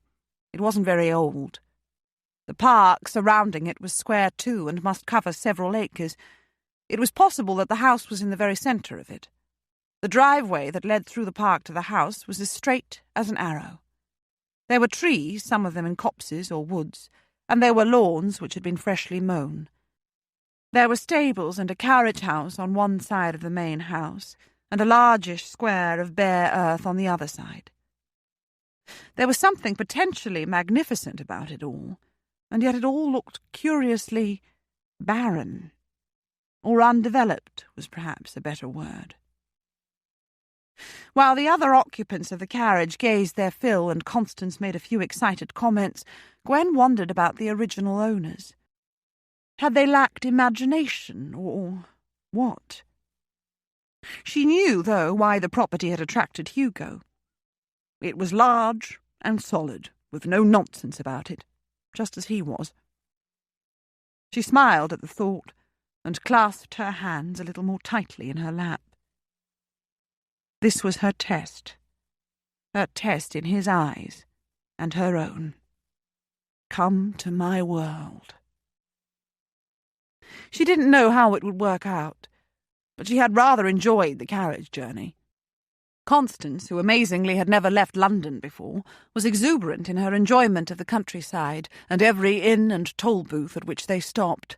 It wasn't very old. The park surrounding it was square too and must cover several acres. It was possible that the house was in the very centre of it. The driveway that led through the park to the house was as straight as an arrow. There were trees, some of them in copses or woods, and there were lawns which had been freshly mown. There were stables and a carriage house on one side of the main house, and a largish square of bare earth on the other side. There was something potentially magnificent about it all, and yet it all looked curiously barren, or undeveloped was perhaps a better word. While the other occupants of the carriage gazed their fill and Constance made a few excited comments, Gwen wondered about the original owners. Had they lacked imagination, or what? She knew, though, why the property had attracted Hugo. It was large and solid, with no nonsense about it, just as he was. She smiled at the thought, and clasped her hands a little more tightly in her lap. This was her test in his eyes, and her own. Come to my world. She didn't know how it would work out, but she had rather enjoyed the carriage journey. Constance, who amazingly had never left London before, was exuberant in her enjoyment of the countryside and every inn and toll booth at which they stopped.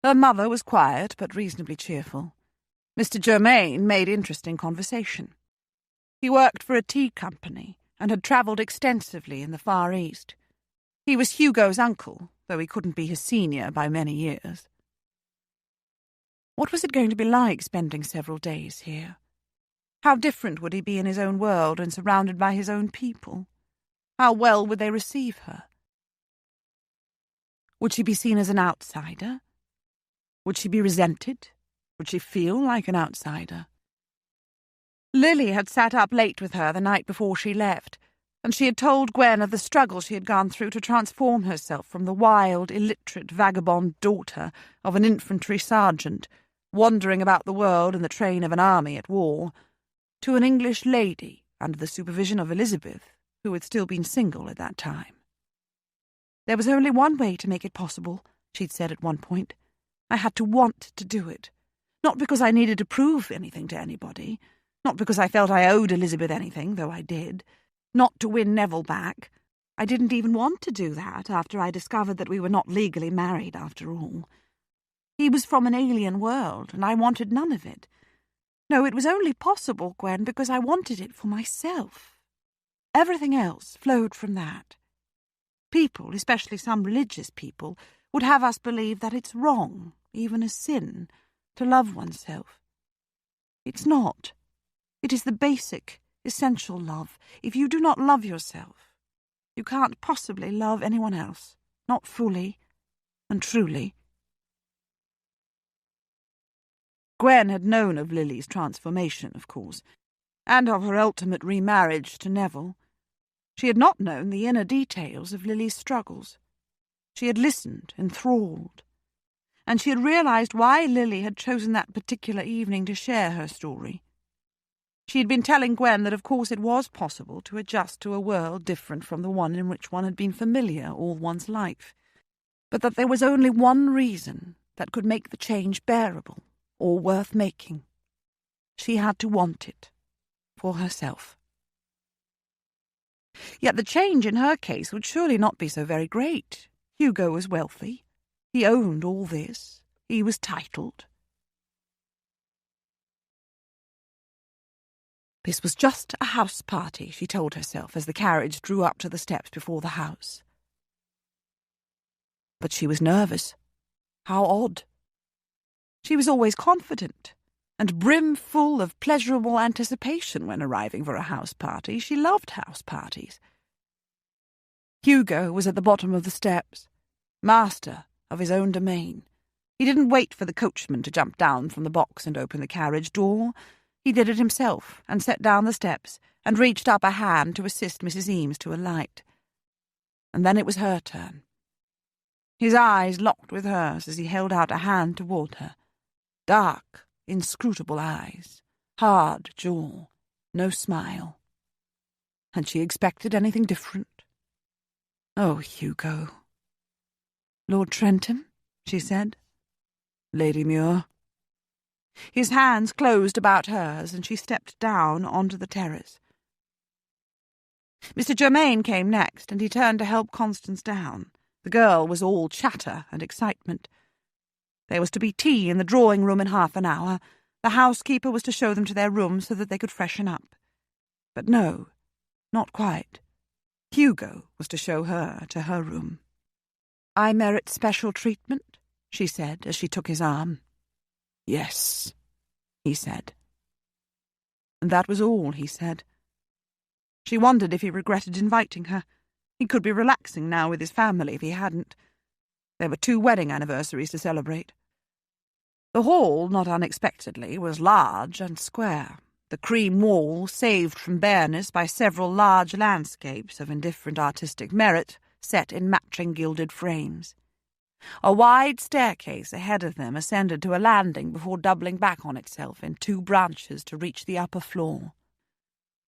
Her mother was quiet but reasonably cheerful. Mr. Germain made interesting conversation. He worked for a tea company and had travelled extensively in the Far East. He was Hugo's uncle, though he couldn't be his senior by many years. What was it going to be like spending several days here? How different would he be in his own world and surrounded by his own people? How well would they receive her? Would she be seen as an outsider? Would she be resented? Would she feel like an outsider? Lily had sat up late with her the night before she left, and she had told Gwen of the struggle she had gone through to transform herself from the wild, illiterate, vagabond daughter of an infantry sergeant, wandering about the world in the train of an army at war, to an English lady under the supervision of Elizabeth, who had still been single at that time. There was only one way to make it possible, she'd said at one point. I had to want to do it. Not because I needed to prove anything to anybody, not because I felt I owed Elizabeth anything, though I did, not to win Neville back. I didn't even want to do that after I discovered that we were not legally married after all. He was from an alien world, and I wanted none of it. No, it was only possible, Gwen, because I wanted it for myself. Everything else flowed from that. People, especially some religious people, would have us believe that it's wrong, even a sin, to love oneself. It's not. It is the basic, essential love. If you do not love yourself, you can't possibly love anyone else, not fully and truly. Gwen had known of Lily's transformation, of course, and of her ultimate remarriage to Neville. She had not known the inner details of Lily's struggles. She had listened, enthralled, and she had realized why Lily had chosen that particular evening to share her story. She had been telling Gwen that of course it was possible to adjust to a world different from the one in which one had been familiar all one's life, but that there was only one reason that could make the change bearable or worth making. She had to want it for herself. Yet the change in her case would surely not be so very great. Hugo was wealthy. He owned all this. He was titled. This was just a house party, she told herself as the carriage drew up to the steps before the house. But she was nervous. How odd. She was always confident and brimful of pleasurable anticipation when arriving for a house party. She loved house parties. Hugo was at the bottom of the steps, master of his own domain. He didn't wait for the coachman to jump down from the box and open the carriage door. He did it himself and set down the steps and reached up a hand to assist Mrs. Eames to alight. And then it was her turn. His eyes locked with hers as he held out a hand toward her. Dark, inscrutable eyes, hard jaw, no smile. Had she expected anything different? Oh, Hugo. Lord Trentham, she said. Lady Muir. His hands closed about hers, and she stepped down onto the terrace. Mr. Germain came next, and he turned to help Constance down. The girl was all chatter and excitement. There was to be tea in the drawing-room in half an hour. The housekeeper was to show them to their rooms so that they could freshen up. But no, not quite. Hugo was to show her to her room. I merit special treatment, she said as she took his arm. Yes, he said. And that was all he said. She wondered if he regretted inviting her. He could be relaxing now with his family if he hadn't. There were 2 wedding anniversaries to celebrate. The hall, not unexpectedly, was large and square, the cream wall saved from bareness by several large landscapes of indifferent artistic merit set in matching gilded frames. A wide staircase ahead of them ascended to a landing before doubling back on itself in 2 branches to reach the upper floor.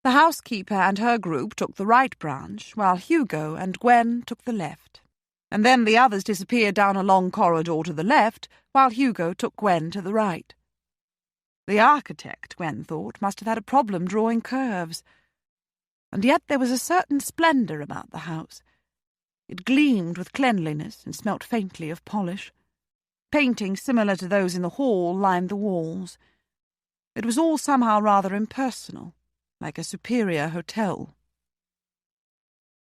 The housekeeper and her group took the right branch, while Hugo and Gwen took the left. And then the others disappeared down a long corridor to the left, while Hugo took Gwen to the right. The architect, Gwen thought, must have had a problem drawing curves. And yet there was a certain splendour about the house. It gleamed with cleanliness and smelt faintly of polish. Paintings similar to those in the hall lined the walls. It was all somehow rather impersonal, like a superior hotel.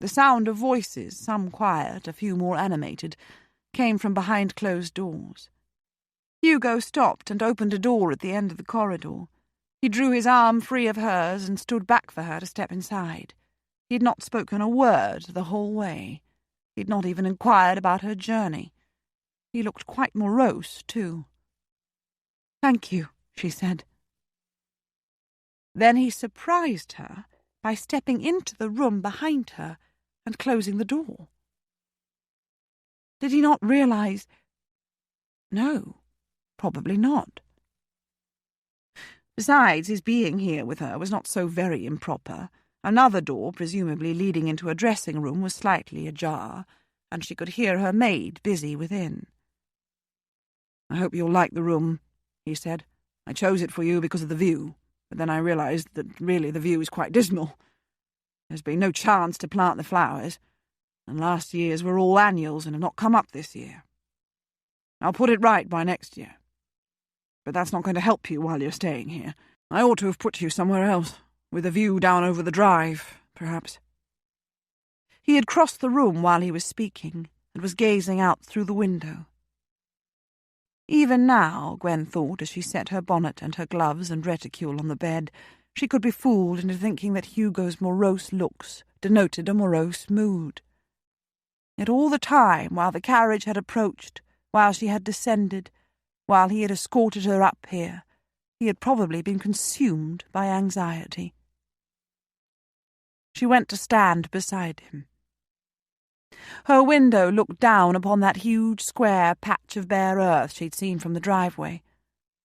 The sound of voices, some quiet, a few more animated, came from behind closed doors. Hugo stopped and opened a door at the end of the corridor. He drew his arm free of hers and stood back for her to step inside. He had not spoken a word the whole way. He had not even inquired about her journey. He looked quite morose, too. "Thank you," she said. Then he surprised her by stepping into the room behind her and closing the door. Did he not realize? No, probably not. Besides, his being here with her was not so very improper. Another door, presumably leading into a dressing room, was slightly ajar, and she could hear her maid busy within. "I hope you'll like the room," he said. "I chose it for you because of the view, but then I realized that really the view is quite dismal. There's been no chance to plant the flowers, and last year's were all annuals and have not come up this year. I'll put it right by next year. But that's not going to help you while you're staying here. I ought to have put you somewhere else, with a view down over the drive, perhaps." He had crossed the room while he was speaking, and was gazing out through the window. Even now, Gwen thought, as she set her bonnet and her gloves and reticule on the bed, she could be fooled into thinking that Hugo's morose looks denoted a morose mood. Yet all the time, while the carriage had approached, while she had descended, while he had escorted her up here, he had probably been consumed by anxiety. She went to stand beside him. Her window looked down upon that huge square patch of bare earth she'd seen from the driveway.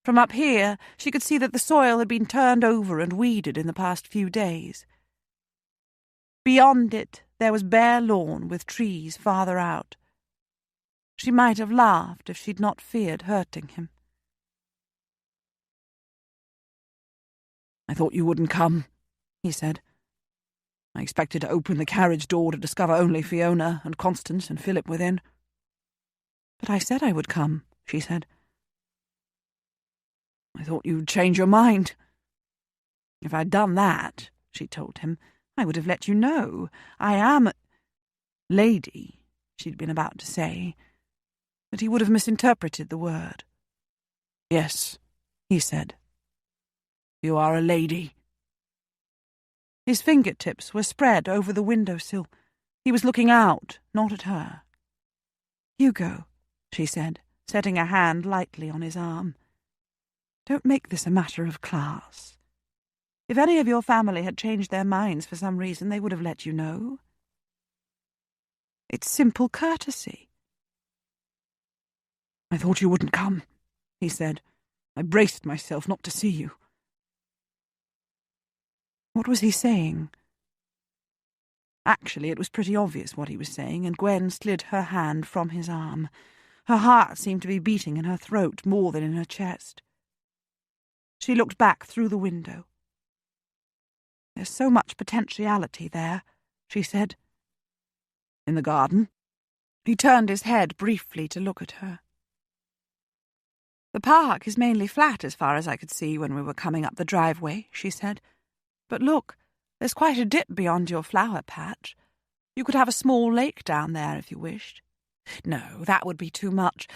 From up here, she could see that the soil had been turned over and weeded in the past few days. Beyond it, there was bare lawn with trees farther out. She might have laughed if she'd not feared hurting him. "I thought you wouldn't come," he said. "I expected to open the carriage door to discover only Fiona and Constance and Philip within." "But I said I would come," she said. "I thought you'd change your mind." "If I'd done that," she told him, "I would have let you know. I am lady," she'd been about to say, but he would have misinterpreted the word. "Yes," he said. "You are a lady." His fingertips were spread over the windowsill. He was looking out, not at her. "Hugo," she said, setting a hand lightly on his arm. "Don't make this a matter of class. If any of your family had changed their minds for some reason, they would have let you know. It's simple courtesy." "I thought you wouldn't come," he said. "I braced myself not to see you." What was he saying? Actually, it was pretty obvious what he was saying, and Gwen slid her hand from his arm. Her heart seemed to be beating in her throat more than in her chest. She looked back through the window. "There's so much potentiality there," she said. "In the garden?" He turned his head briefly to look at her. "The park is mainly flat as far as I could see when we were coming up the driveway," she said. "But look, there's quite a dip beyond your flower patch. You could have a small lake down there if you wished. No, that would be too much.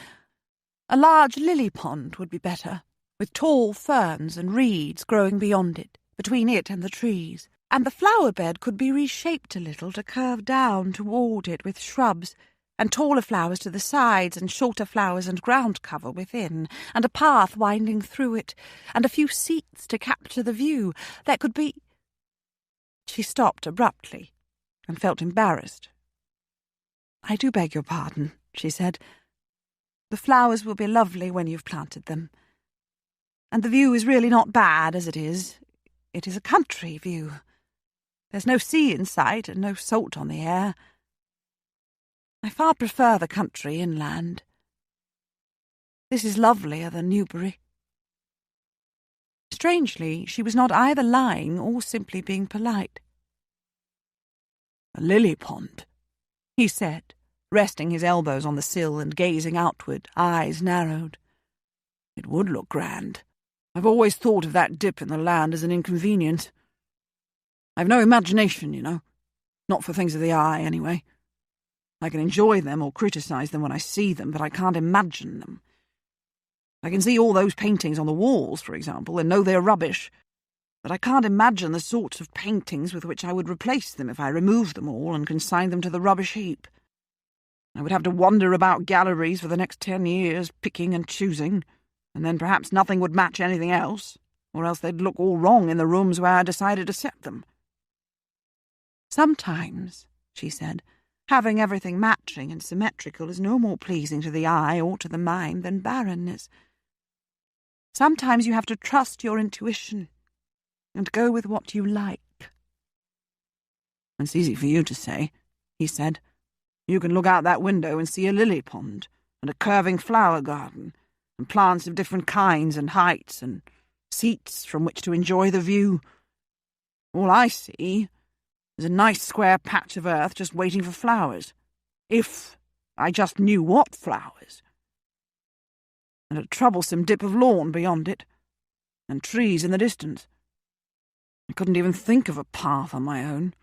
A large lily pond would be better, with tall ferns and reeds growing beyond it, between it and the trees. And the flower bed could be reshaped a little to curve down toward it with shrubs, and taller flowers to the sides and shorter flowers and ground cover within, and a path winding through it, and a few seats to capture the view. There could be—" She stopped abruptly and felt embarrassed. "I do beg your pardon," she said. "The flowers will be lovely when you've planted them. And the view is really not bad as it is. It is a country view. There's no sea in sight and no salt on the air. I far prefer the country inland. This is lovelier than Newbury." Strangely, she was not either lying or simply being polite. "A lily pond," he said, resting his elbows on the sill and gazing outward, eyes narrowed. "It would look grand. I've always thought of that dip in the land as an inconvenience. I've no imagination, you know. Not for things of the eye, anyway. I can enjoy them or criticize them when I see them, but I can't imagine them. I can see all those paintings on the walls, for example, and know they're rubbish, but I can't imagine the sorts of paintings with which I would replace them if I removed them all and consigned them to the rubbish heap. I would have to wander about galleries for the next 10 years, picking and choosing, and then perhaps nothing would match anything else, or else they'd look all wrong in the rooms where I decided to set them." "Sometimes," she said, "having everything matching and symmetrical is no more pleasing to the eye or to the mind than barrenness. Sometimes you have to trust your intuition and go with what you like." "It's easy for you to say," he said. "You can look out that window and see a lily pond, and a curving flower garden, and plants of different kinds and heights, and seats from which to enjoy the view. All I see is a nice square patch of earth just waiting for flowers, if I just knew what flowers, and a troublesome dip of lawn beyond it, and trees in the distance. I couldn't even think of a path on my own.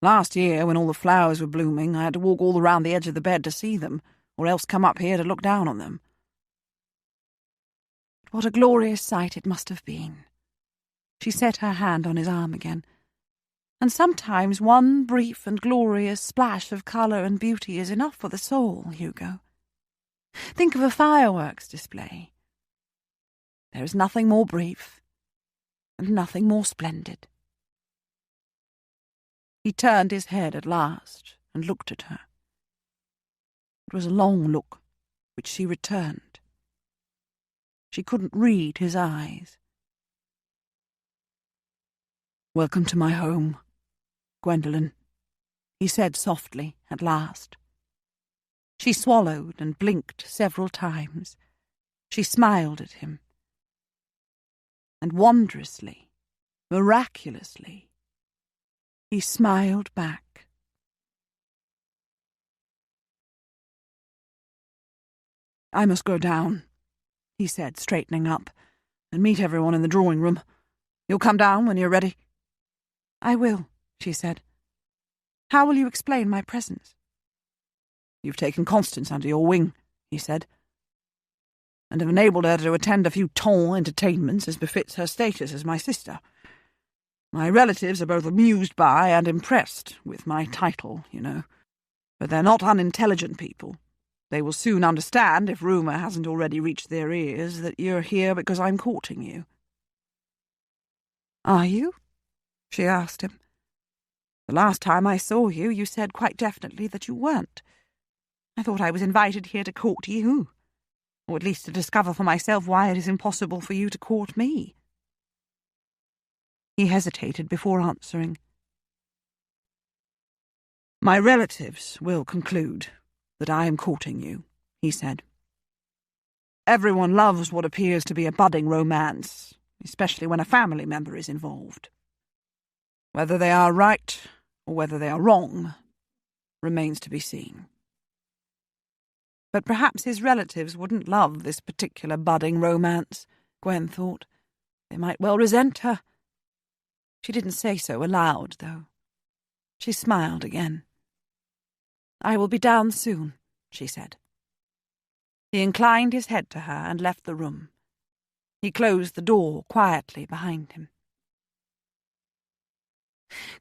Last year, when all the flowers were blooming, I had to walk all around the edge of the bed to see them, or else come up here to look down on them." What a glorious sight it must have been. She set her hand on his arm again. "And sometimes one brief and glorious splash of colour and beauty is enough for the soul, Hugo. Think of a fireworks display. There is nothing more brief and nothing more splendid." He turned his head at last and looked at her. It was a long look, which she returned. She couldn't read his eyes. "Welcome to my home, Gwendolen," he said softly at last. She swallowed and blinked several times. She smiled at him. And wondrously, miraculously, he smiled back. "I must go down," he said, straightening up, "and meet everyone in the drawing-room. You'll come down when you're ready?" "I will," she said. "How will you explain my presence?" "You've taken Constance under your wing," he said, "and have enabled her to attend a few ton entertainments as befits her status as my sister. My relatives are both amused by and impressed with my title, you know, but they're not unintelligent people. They will soon understand, if rumour hasn't already reached their ears, that you're here because I'm courting you." "Are you?" she asked him. "The last time I saw you, you said quite definitely that you weren't. I thought I was invited here to court you, or at least to discover for myself why it is impossible for you to court me." He hesitated before answering. "My relatives will conclude that I am courting you," he said. "Everyone loves what appears to be a budding romance, especially when a family member is involved. Whether they are right or whether they are wrong remains to be seen." But perhaps his relatives wouldn't love this particular budding romance, Gwen thought. They might well resent her. She didn't say so aloud, though. She smiled again. "I will be down soon," she said. He inclined his head to her and left the room. He closed the door quietly behind him.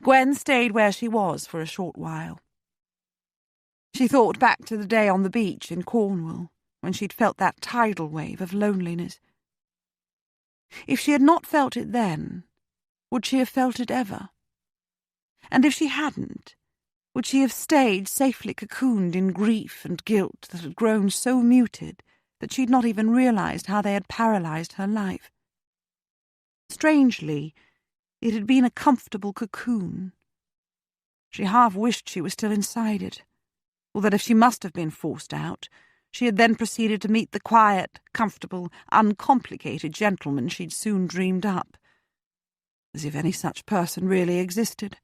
Gwen stayed where she was for a short while. She thought back to the day on the beach in Cornwall, when she'd felt that tidal wave of loneliness. If she had not felt it then, would she have felt it ever? And if she hadn't, would she have stayed safely cocooned in grief and guilt that had grown so muted that she'd not even realized how they had paralyzed her life? Strangely, it had been a comfortable cocoon. She half wished she was still inside it, or that if she must have been forced out, she had then proceeded to meet the quiet, comfortable, uncomplicated gentleman she'd soon dreamed up. As if any such person really existed.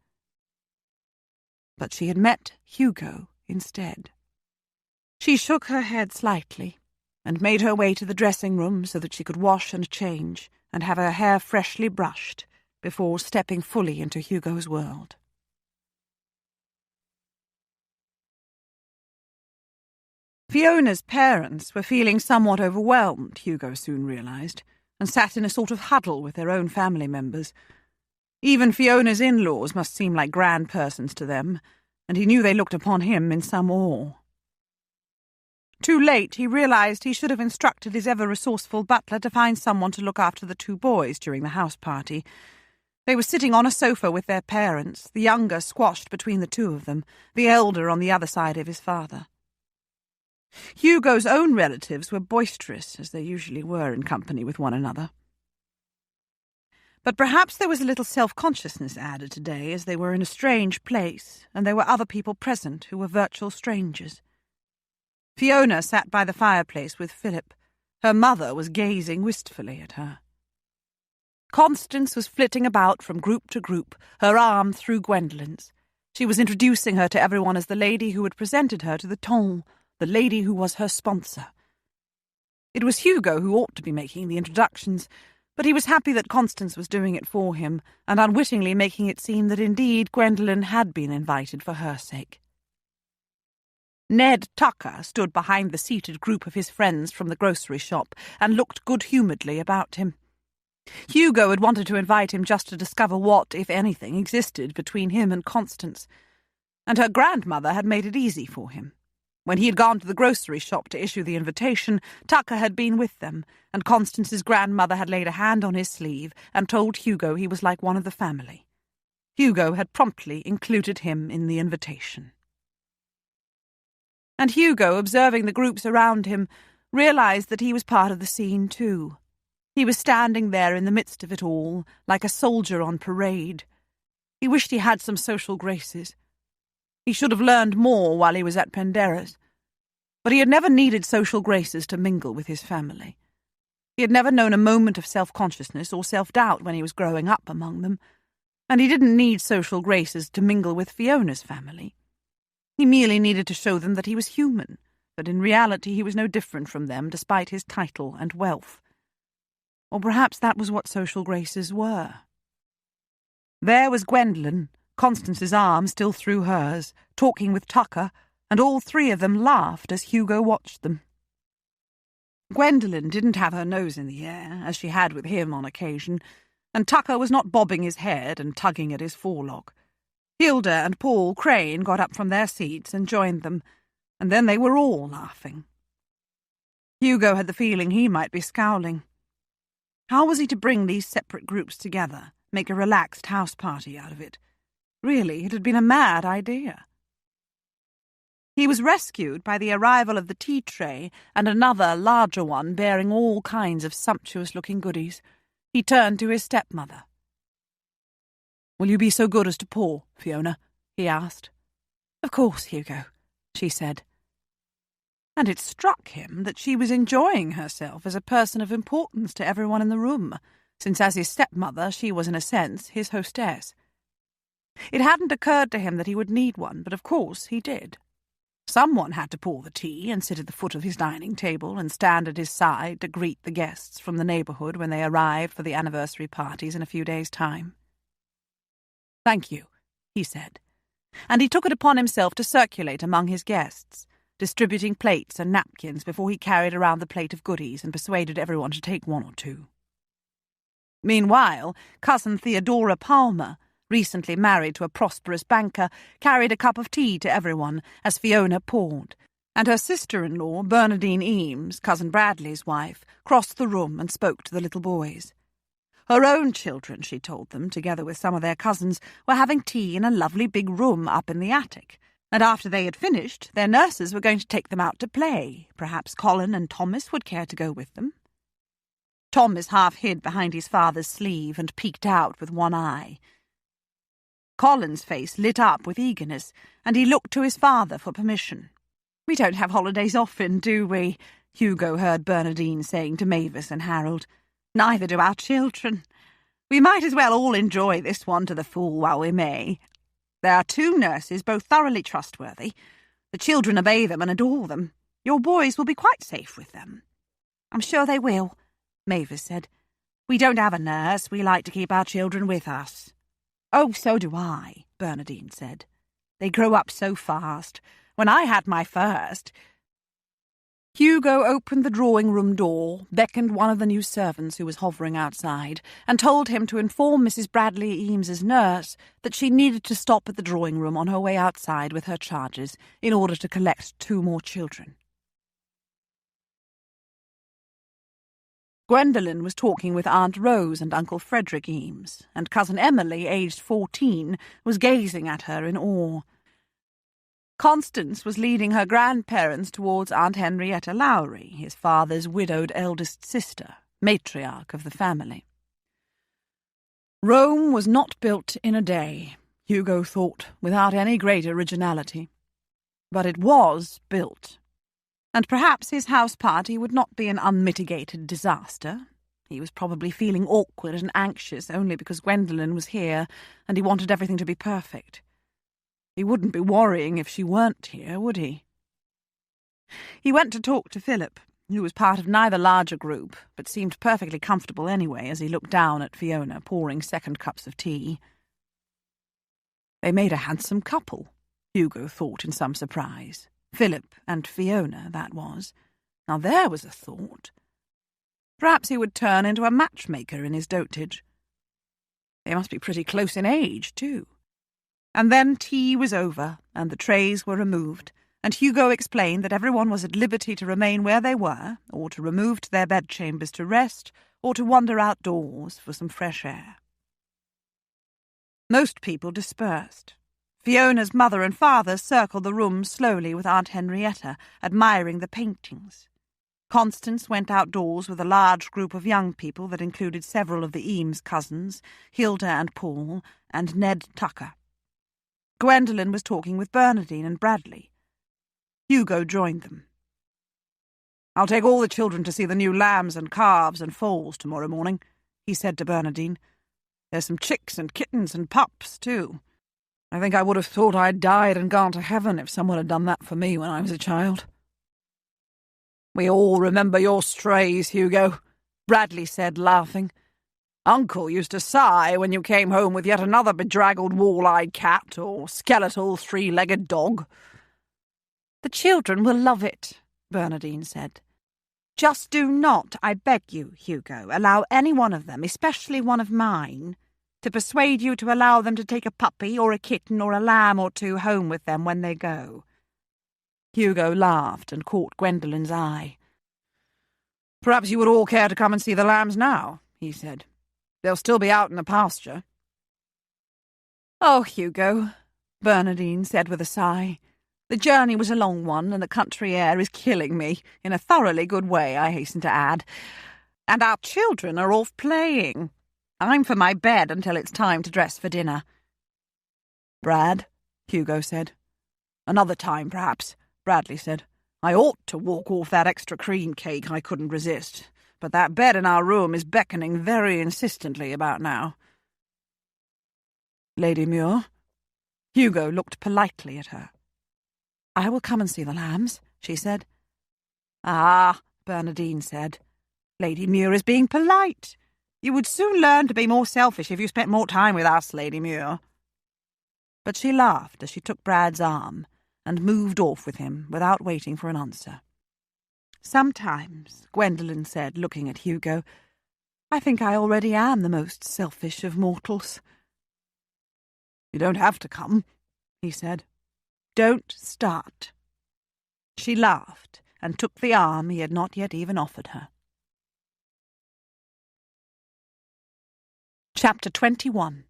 But she had met Hugo instead. She shook her head slightly and made her way to the dressing-room so that she could wash and change and have her hair freshly brushed before stepping fully into Hugo's world. Fiona's parents were feeling somewhat overwhelmed, Hugo soon realized, and sat in a sort of huddle with their own family members. Even Fiona's in-laws must seem like grand persons to them, and he knew they looked upon him in some awe. Too late, he realized he should have instructed his ever-resourceful butler to find someone to look after the two boys during the house party. They were sitting on a sofa with their parents, the younger squashed between the two of them, the elder on the other side of his father. Hugo's own relatives were boisterous, as they usually were in company with one another. But perhaps there was a little self-consciousness added today, as they were in a strange place, and there were other people present who were virtual strangers. Fiona sat by the fireplace with Philip. Her mother was gazing wistfully at her. Constance was flitting about from group to group, her arm through Gwendolyn's. She was introducing her to everyone as the lady who had presented her to the ton, the lady who was her sponsor. It was Hugo who ought to be making the introductions, but he was happy that Constance was doing it for him, and unwittingly making it seem that indeed Gwendolen had been invited for her sake. Ned Tucker stood behind the seated group of his friends from the grocery shop and looked good-humouredly about him. Hugo had wanted to invite him just to discover what, if anything, existed between him and Constance, and her grandmother had made it easy for him. When he had gone to the grocery shop to issue the invitation, Tucker had been with them, and Constance's grandmother had laid a hand on his sleeve and told Hugo he was like one of the family. Hugo had promptly included him in the invitation. And Hugo, observing the groups around him, realized that he was part of the scene too. He was standing there in the midst of it all, like a soldier on parade. He wished he had some social graces. He should have learned more while he was at Penderra's. But he had never needed social graces to mingle with his family. He had never known a moment of self-consciousness or self-doubt when he was growing up among them, and he didn't need social graces to mingle with Fiona's family. He merely needed to show them that he was human, that in reality he was no different from them despite his title and wealth. Or perhaps that was what social graces were. There was Gwendolen, Constance's arm still through hers, talking with Tucker, and all three of them laughed as Hugo watched them. Gwendolen didn't have her nose in the air, as she had with him on occasion, and Tucker was not bobbing his head and tugging at his forelock. Hilda and Paul Crane got up from their seats and joined them, and then they were all laughing. Hugo had the feeling he might be scowling. How was he to bring these separate groups together, make a relaxed house party out of it. Really, it had been a mad idea. He was rescued by the arrival of the tea tray and another, larger one bearing all kinds of sumptuous-looking goodies. He turned to his stepmother. "Will you be so good as to pour, Fiona?" he asked. "Of course, Hugo," she said. And it struck him that she was enjoying herself as a person of importance to everyone in the room, since as his stepmother she was in a sense his hostess. It hadn't occurred to him that he would need one, but of course he did. Someone had to pour the tea and sit at the foot of his dining table and stand at his side to greet the guests from the neighbourhood when they arrived for the anniversary parties in a few days' time. "Thank you," he said, and he took it upon himself to circulate among his guests, distributing plates and napkins before he carried around the plate of goodies and persuaded everyone to take one or two. Meanwhile, cousin Theodora Palmer, recently married to a prosperous banker, carried a cup of tea to everyone as Fiona poured, and her sister-in-law, Bernardine Eames, cousin Bradley's wife, crossed the room and spoke to the little boys. Her own children, she told them, together with some of their cousins, were having tea in a lovely big room up in the attic, and after they had finished, their nurses were going to take them out to play. Perhaps Colin and Thomas would care to go with them. Thomas half hid behind his father's sleeve and peeked out with one eye. Colin's face lit up with eagerness, and he looked to his father for permission. "We don't have holidays often, do we?" Hugo heard Bernardine saying to Mavis and Harold. "Neither do our children. We might as well all enjoy this one to the full while we may. There are 2 nurses, both thoroughly trustworthy. The children obey them and adore them. Your boys will be quite safe with them." "I'm sure they will," Mavis said. "We don't have a nurse. We like to keep our children with us." "Oh, so do I," Bernardine said. "They grow up so fast. When I had my first—" Hugo opened the drawing-room door, beckoned one of the new servants who was hovering outside, and told him to inform Mrs. Bradley Eames's nurse that she needed to stop at the drawing-room on her way outside with her charges in order to collect 2 more children. Gwendolen was talking with Aunt Rose and Uncle Frederick Eames, and Cousin Emily, aged 14, was gazing at her in awe. Constance was leading her grandparents towards Aunt Henrietta Lowry, his father's widowed eldest sister, matriarch of the family. Rome was not built in a day, Hugo thought, without any great originality. But it was built. And perhaps his house party would not be an unmitigated disaster. He was probably feeling awkward and anxious only because Gwendolen was here, and he wanted everything to be perfect. He wouldn't be worrying if she weren't here, would he? He went to talk to Philip, who was part of neither larger group, but seemed perfectly comfortable anyway as he looked down at Fiona pouring 2nd cups of tea. They made a handsome couple, Hugo thought in some surprise. Philip and Fiona, that was. Now there was a thought. Perhaps he would turn into a matchmaker in his dotage. They must be pretty close in age, too. And then tea was over, and the trays were removed, and Hugo explained that everyone was at liberty to remain where they were, or to remove to their bedchambers to rest, or to wander outdoors for some fresh air. Most people dispersed. Fiona's mother and father circled the room slowly with Aunt Henrietta, admiring the paintings. Constance went outdoors with a large group of young people that included several of the Eames cousins, Hilda and Paul, and Ned Tucker. Gwendolen was talking with Bernardine and Bradley. Hugo joined them. "I'll take all the children to see the new lambs and calves and foals tomorrow morning," he said to Bernardine. "There's some chicks and kittens and pups, too. I think I would have thought I'd died and gone to heaven if someone had done that for me when I was a child." "We all remember your strays, Hugo," Bradley said, laughing. "Uncle used to sigh when you came home with yet another bedraggled wall-eyed cat or skeletal 3-legged dog." "The children will love it," Bernardine said. "Just do not, I beg you, Hugo, allow any one of them, especially one of mine, to persuade you to allow them to take a puppy or a kitten or a lamb or 2 home with them when they go." Hugo laughed and caught Gwendolen's eye. "Perhaps you would all care to come and see the lambs now," he said. They'll still be out in the pasture." "Oh, Hugo," Bernardine said with a sigh. "The journey was a long one, and the country air is killing me, in a thoroughly good way, I hasten to add. And our children are off playing. I'm for my bed until it's time to dress for dinner." "Brad," Hugo said. "Another time, perhaps," Bradley said. "I ought to walk off that extra cream cake I couldn't resist, but that bed in our room is beckoning very insistently about now." "Lady Muir?" Hugo looked politely at her. "I will come and see the lambs," she said. "Ah," Bernardine said. "Lady Muir is being polite. You would soon learn to be more selfish if you spent more time with us, Lady Muir." But she laughed as she took Brad's arm and moved off with him without waiting for an answer. "Sometimes," Gwendolen said, looking at Hugo, "I think I already am the most selfish of mortals." "You don't have to come," he said. "Don't start." She laughed and took the arm he had not yet even offered her. Chapter 21.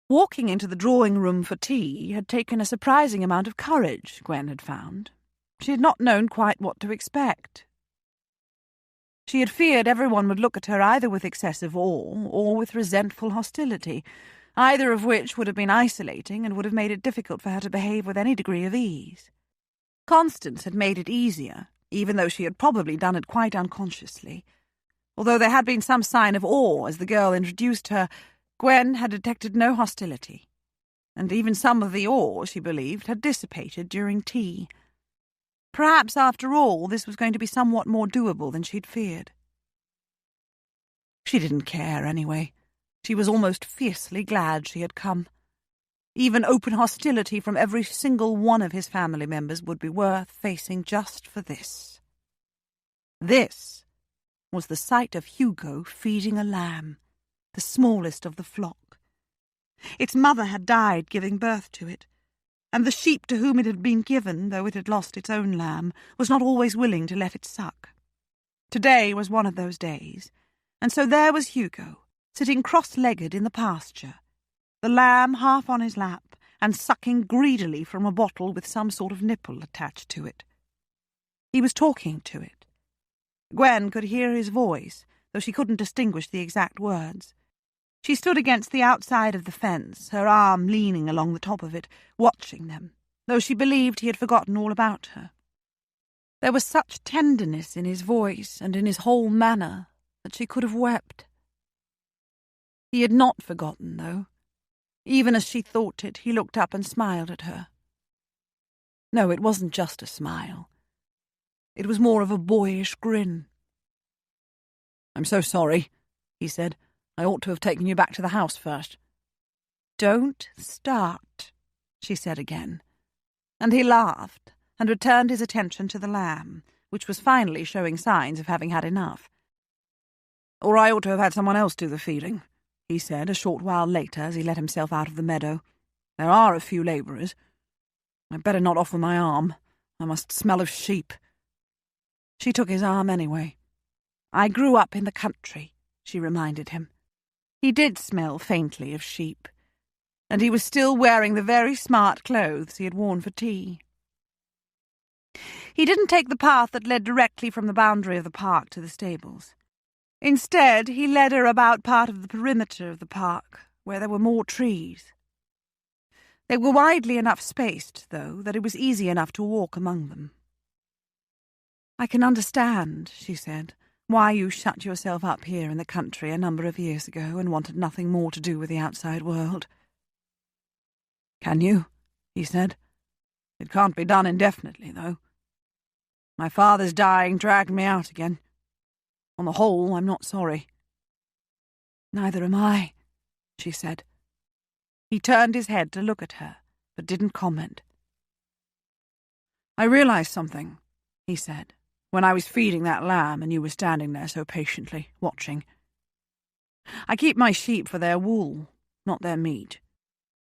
Walking into the drawing-room for tea had taken a surprising amount of courage, Gwen had found. She had not known quite what to expect. She had feared everyone would look at her either with excessive awe or with resentful hostility, either of which would have been isolating and would have made it difficult for her to behave with any degree of ease. Constance had made it easier, even though she had probably done it quite unconsciously. Although there had been some sign of awe as the girl introduced her, Gwen had detected no hostility, and even some of the awe, she believed, had dissipated during tea. Perhaps, after all, this was going to be somewhat more doable than she'd feared. She didn't care, anyway. She was almost fiercely glad she had come. Even open hostility from every single one of his family members would be worth facing just for this. This was the sight of Hugo feeding a lamb, the smallest of the flock. Its mother had died giving birth to it, and the sheep to whom it had been given, though it had lost its own lamb, was not always willing to let it suck. Today was one of those days, and so there was Hugo, sitting cross-legged in the pasture, the lamb half on his lap, and sucking greedily from a bottle with some sort of nipple attached to it. He was talking to it. Gwen could hear his voice, though she couldn't distinguish the exact words. She stood against the outside of the fence, her arm leaning along the top of it, watching them, though she believed he had forgotten all about her. There was such tenderness in his voice and in his whole manner that she could have wept. He had not forgotten, though. Even as she thought it, he looked up and smiled at her. No, it wasn't just a smile. It was more of a boyish grin. "I'm so sorry," he said. "I ought to have taken you back to the house first." "Don't start," she said again. And he laughed and returned his attention to the lamb, which was finally showing signs of having had enough. "Or I ought to have had someone else do the feeding," he said a short while later as he let himself out of the meadow. "There are a few labourers. I'd better not offer my arm. I must smell of sheep." She took his arm anyway. "I grew up in the country," she reminded him. He did smell faintly of sheep, and he was still wearing the very smart clothes he had worn for tea. He didn't take the path that led directly from the boundary of the park to the stables. Instead, he led her about part of the perimeter of the park, where there were more trees. They were widely enough spaced, though, that it was easy enough to walk among them. "I can understand," she said, "why you shut yourself up here in the country a number of years ago and wanted nothing more to do with the outside world." "Can you?" he said. "It can't be done indefinitely, though. My father's dying dragged me out again. On the whole, I'm not sorry." "Neither am I," she said. He turned his head to look at her, but didn't comment. "I realised something," he said, "when I was feeding that lamb and you were standing there so patiently, watching. I keep my sheep for their wool, not their meat.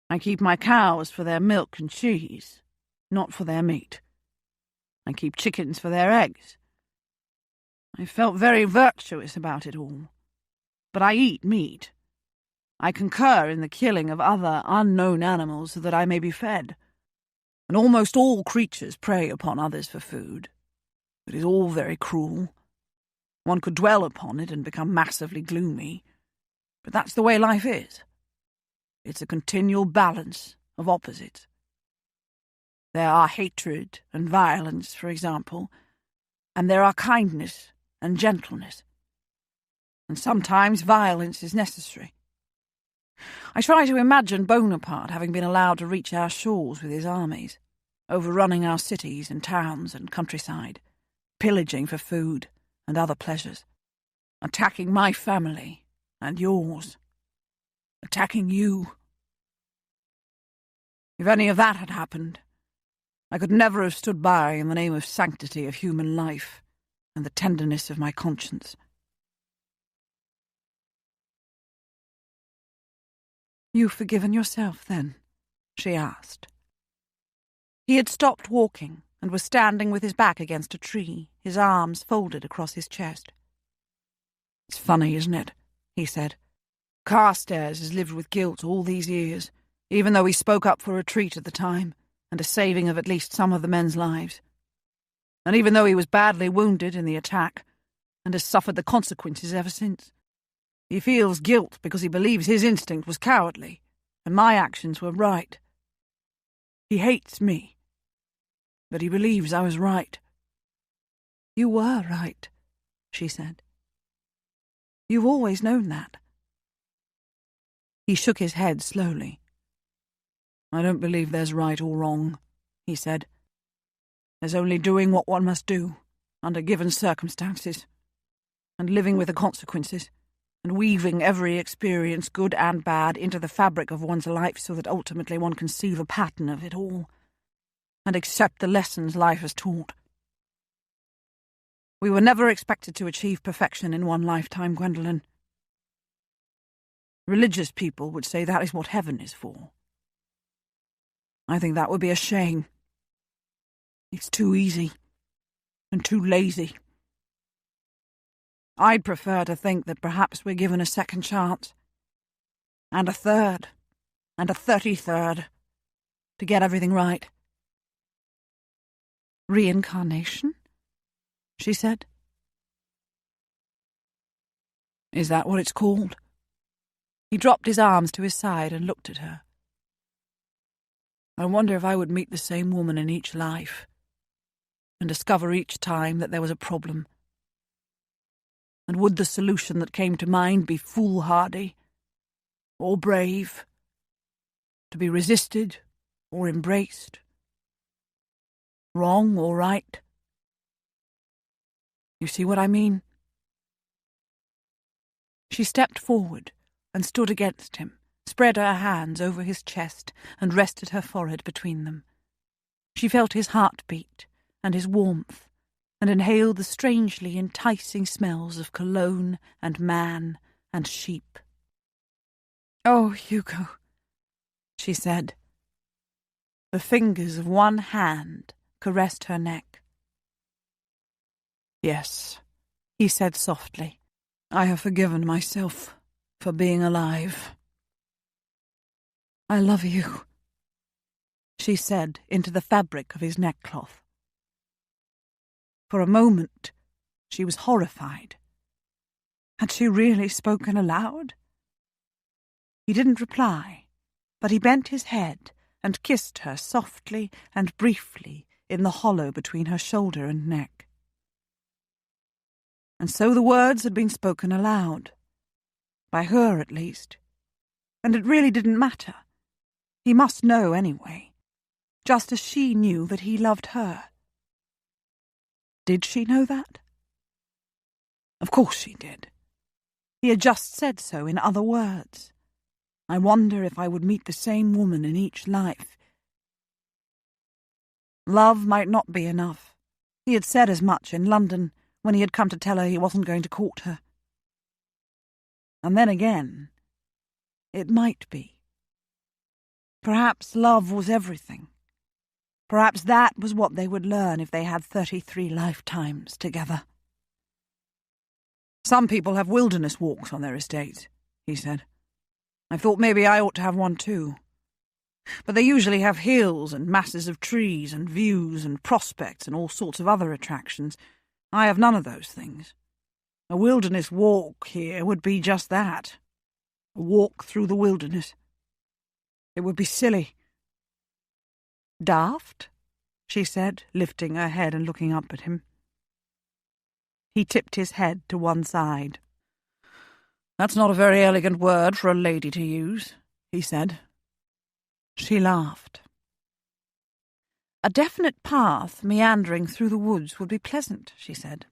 I keep my cows for their milk and cheese, not for their meat. I keep chickens for their eggs. I felt very virtuous about it all. But I eat meat. I concur in the killing of other unknown animals so that I may be fed. And almost all creatures prey upon others for food. It is all very cruel. One could dwell upon it and become massively gloomy. But that's the way life is. It's a continual balance of opposites. There are hatred and violence, for example, and there are kindness and gentleness. And sometimes violence is necessary. I try to imagine Bonaparte having been allowed to reach our shores with his armies, overrunning our cities and towns and countryside, pillaging for food and other pleasures, attacking my family and yours, attacking you. If any of that had happened, I could never have stood by in the name of sanctity of human life and the tenderness of my conscience. "You've forgiven yourself, then?" she asked. He had stopped walking and was standing with his back against a tree, his arms folded across his chest. "It's funny, isn't it?" he said. "Carstairs has lived with guilt all these years, even though he spoke up for retreat at the time and a saving of at least some of the men's lives. And even though he was badly wounded in the attack and has suffered the consequences ever since. He feels guilt because he believes his instinct was cowardly and my actions were right. He hates me, but he believes I was right." "You were right," she said. "You've always known that." He shook his head slowly. "I don't believe there's right or wrong," he said. "There's only doing what one must do, under given circumstances, and living with the consequences, and weaving every experience, good and bad, into the fabric of one's life so that ultimately one can see the pattern of it all, and accept the lessons life has taught. We were never expected to achieve perfection in one lifetime, Gwendolen. Religious people would say that is what heaven is for. I think that would be a shame. It's too easy and too lazy. I'd prefer to think that perhaps we're given a second chance, and a third, and a 33rd, to get everything right." "Reincarnation?" she said. "Is that what it's called?" He dropped his arms to his side and looked at her. "I wonder if I would meet the same woman in each life, and discover each time that there was a problem. And would the solution that came to mind be foolhardy or brave, to be resisted or embraced, wrong or right? You see what I mean?" She stepped forward and stood against him, spread her hands over his chest and rested her forehead between them. She felt his heartbeat and his warmth, and inhaled the strangely enticing smells of cologne and man and sheep. "Oh, Hugo," she said. The fingers of one hand caressed her neck. "Yes," he said softly, "I have forgiven myself for being alive." "I love you," she said into the fabric of his neckcloth. For a moment, she was horrified. Had she really spoken aloud? He didn't reply, but he bent his head and kissed her softly and briefly in the hollow between her shoulder and neck. And so the words had been spoken aloud, by her at least, and it really didn't matter. He must know anyway, just as she knew that he loved her. Did she know that? Of course she did. He had just said so in other words. I wonder if I would meet the same woman in each life. Love might not be enough. He had said as much in London when he had come to tell her he wasn't going to court her. And then again, it might be. Perhaps love was everything. Perhaps that was what they would learn if they had 33 lifetimes together. Some people have wilderness walks on their estates, he said. I thought maybe I ought to have one too. But they usually have hills and masses of trees and views and prospects and all sorts of other attractions. I have none of those things. A wilderness walk here would be just that. A walk through the wilderness. It would be silly. Daft? She said, lifting her head and looking up at him. He tipped his head to one side. That's not a very elegant word for a lady to use, he said. She laughed. A definite path meandering through the woods would be pleasant, she said.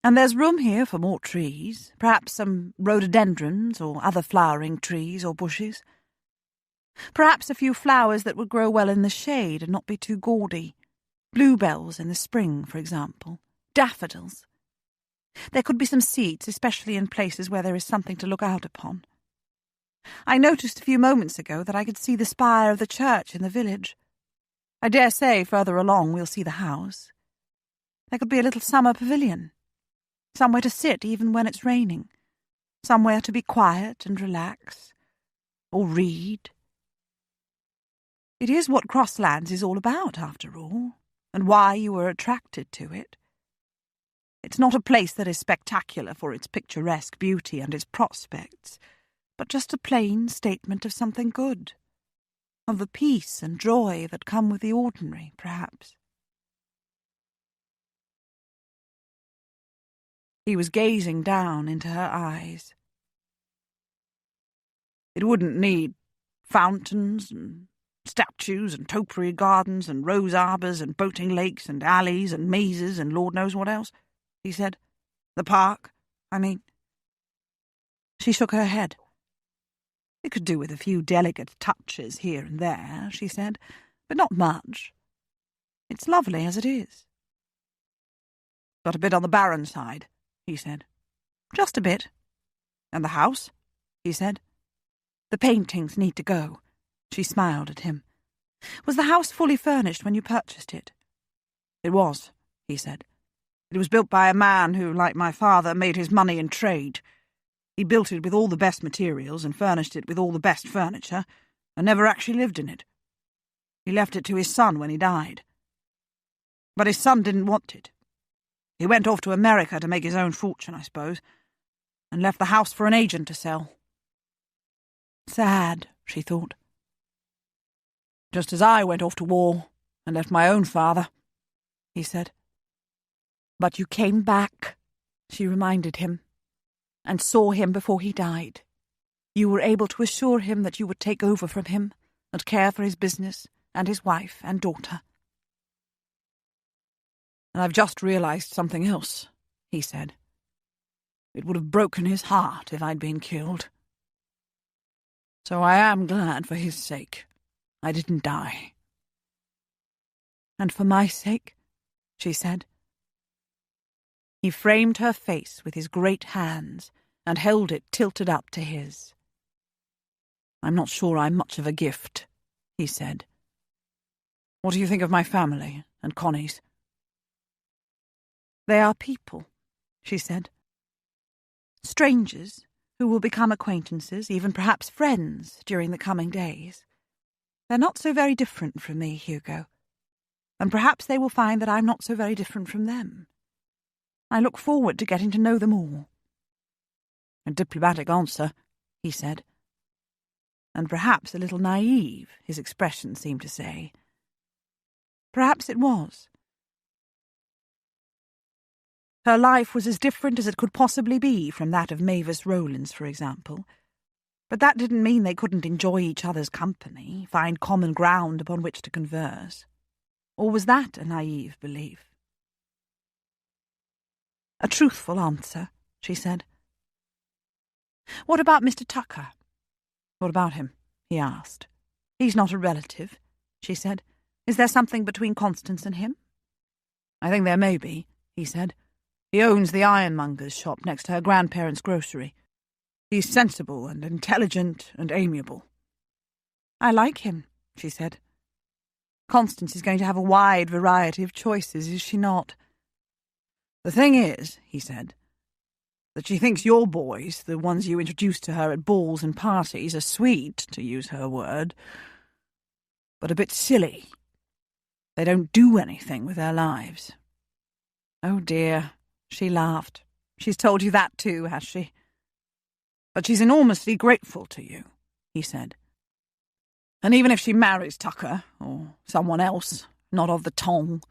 And there's room here for more trees, perhaps some rhododendrons or other flowering trees or bushes. Perhaps a few flowers that would grow well in the shade and not be too gaudy. Bluebells in the spring, for example. Daffodils. There could be some seats, especially in places where there is something to look out upon. I noticed a few moments ago that I could see the spire of the church in the village. I dare say further along we'll see the house. There could be a little summer pavilion. Somewhere to sit even when it's raining. Somewhere to be quiet and relax. Or read. It is what Crosslands is all about, after all, and why you were attracted to it. It's not a place that is spectacular for its picturesque beauty and its prospects, but just a plain statement of something good, of the peace and joy that come with the ordinary, perhaps. He was gazing down into her eyes. It wouldn't need fountains and statues and topiary gardens and rose arbours and boating lakes and alleys and mazes and Lord knows what else, he said. The park, I mean. She shook her head. It could do with a few delicate touches here and there, she said, but not much. It's lovely as it is. Got a bit on the barren side, he said. Just a bit. And the house, he said. The paintings need to go. She smiled at him. Was the house fully furnished when you purchased it? It was, he said. It was built by a man who, like my father, made his money in trade. He built it with all the best materials and furnished it with all the best furniture, and never actually lived in it. He left it to his son when he died. But his son didn't want it. He went off to America to make his own fortune, I suppose, and left the house for an agent to sell. Sad, she thought. Just as I went off to war and left my own father, he said. But you came back, she reminded him, and saw him before he died. You were able to assure him that you would take over from him and care for his business and his wife and daughter. And I've just realised something else, he said. It would have broken his heart if I'd been killed. So I am glad for his sake I didn't die. And for my sake, she said. He framed her face with his great hands and held it tilted up to his. I'm not sure I'm much of a gift, he said. What do you think of my family and Connie's? They are people, she said. Strangers who will become acquaintances, even perhaps friends, during the coming days. They're not so very different from me, Hugo. And perhaps they will find that I'm not so very different from them. I look forward to getting to know them all. A diplomatic answer, he said. And perhaps a little naive, his expression seemed to say. Perhaps it was. Her life was as different as it could possibly be from that of Mavis Rowland's, for example. But that didn't mean they couldn't enjoy each other's company, find common ground upon which to converse. Or was that a naive belief? A truthful answer, she said. What about Mr. Tucker? What about him? He asked. He's not a relative, she said. Is there something between Constance and him? I think there may be, he said. He owns the ironmonger's shop next to her grandparents' grocery. He's sensible and intelligent and amiable. I like him, she said. Constance is going to have a wide variety of choices, is she not? The thing is, he said, that she thinks your boys, the ones you introduced to her at balls and parties, are sweet, to use her word, but a bit silly. They don't do anything with their lives." "Oh dear," she laughed. "She's told you that too, has she?" "But she's enormously grateful to you," he said. "And even if she marries Tucker, or someone else, not of the tong,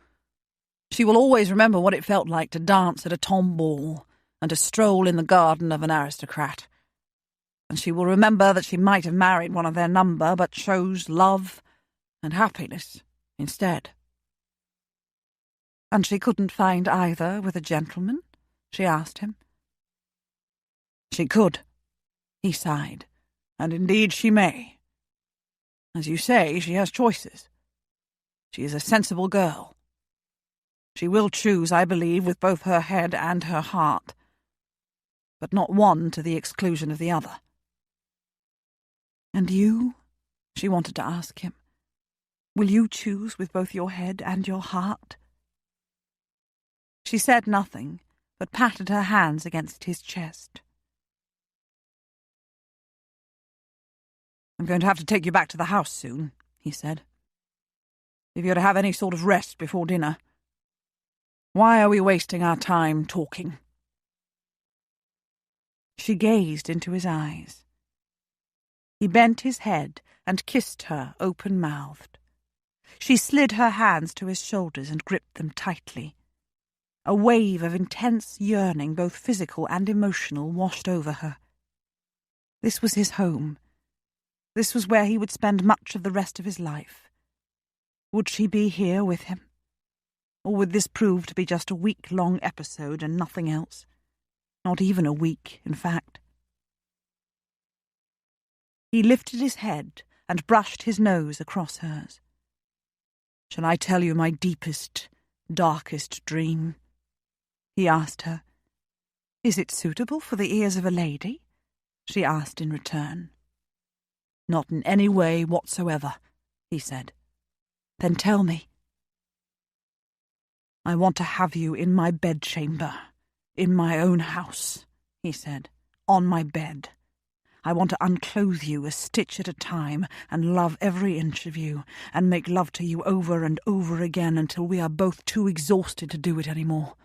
she will always remember what it felt like to dance at a tom ball and to stroll in the garden of an aristocrat. And she will remember that she might have married one of their number, but chose love and happiness instead." "And she couldn't find either with a gentleman?" she asked him. "She could," he sighed, "and indeed she may. As you say, she has choices. She is a sensible girl. She will choose, I believe, with both her head and her heart, but not one to the exclusion of the other." "And you?" she wanted to ask him. "Will you choose with both your head and your heart?" She said nothing, but patted her hands against his chest. "I'm going to have to take you back to the house soon," he said. "If you're to have any sort of rest before dinner. Why are we wasting our time talking?" She gazed into his eyes. He bent his head and kissed her open-mouthed. She slid her hands to his shoulders and gripped them tightly. A wave of intense yearning, both physical and emotional, washed over her. This was his home. This was where he would spend much of the rest of his life. Would she be here with him? Or would this prove to be just a week-long episode and nothing else? Not even a week, in fact. He lifted his head and brushed his nose across hers. "Shall I tell you my deepest, darkest dream?" he asked her. "Is it suitable for the ears of a lady?" she asked in return. "Not in any way whatsoever," he said. "Then tell me." "I want to have you in my bedchamber, in my own house," he said, "on my bed. I want to unclothe you a stitch at a time and love every inch of you and make love to you over and over again until we are both too exhausted to do it any more.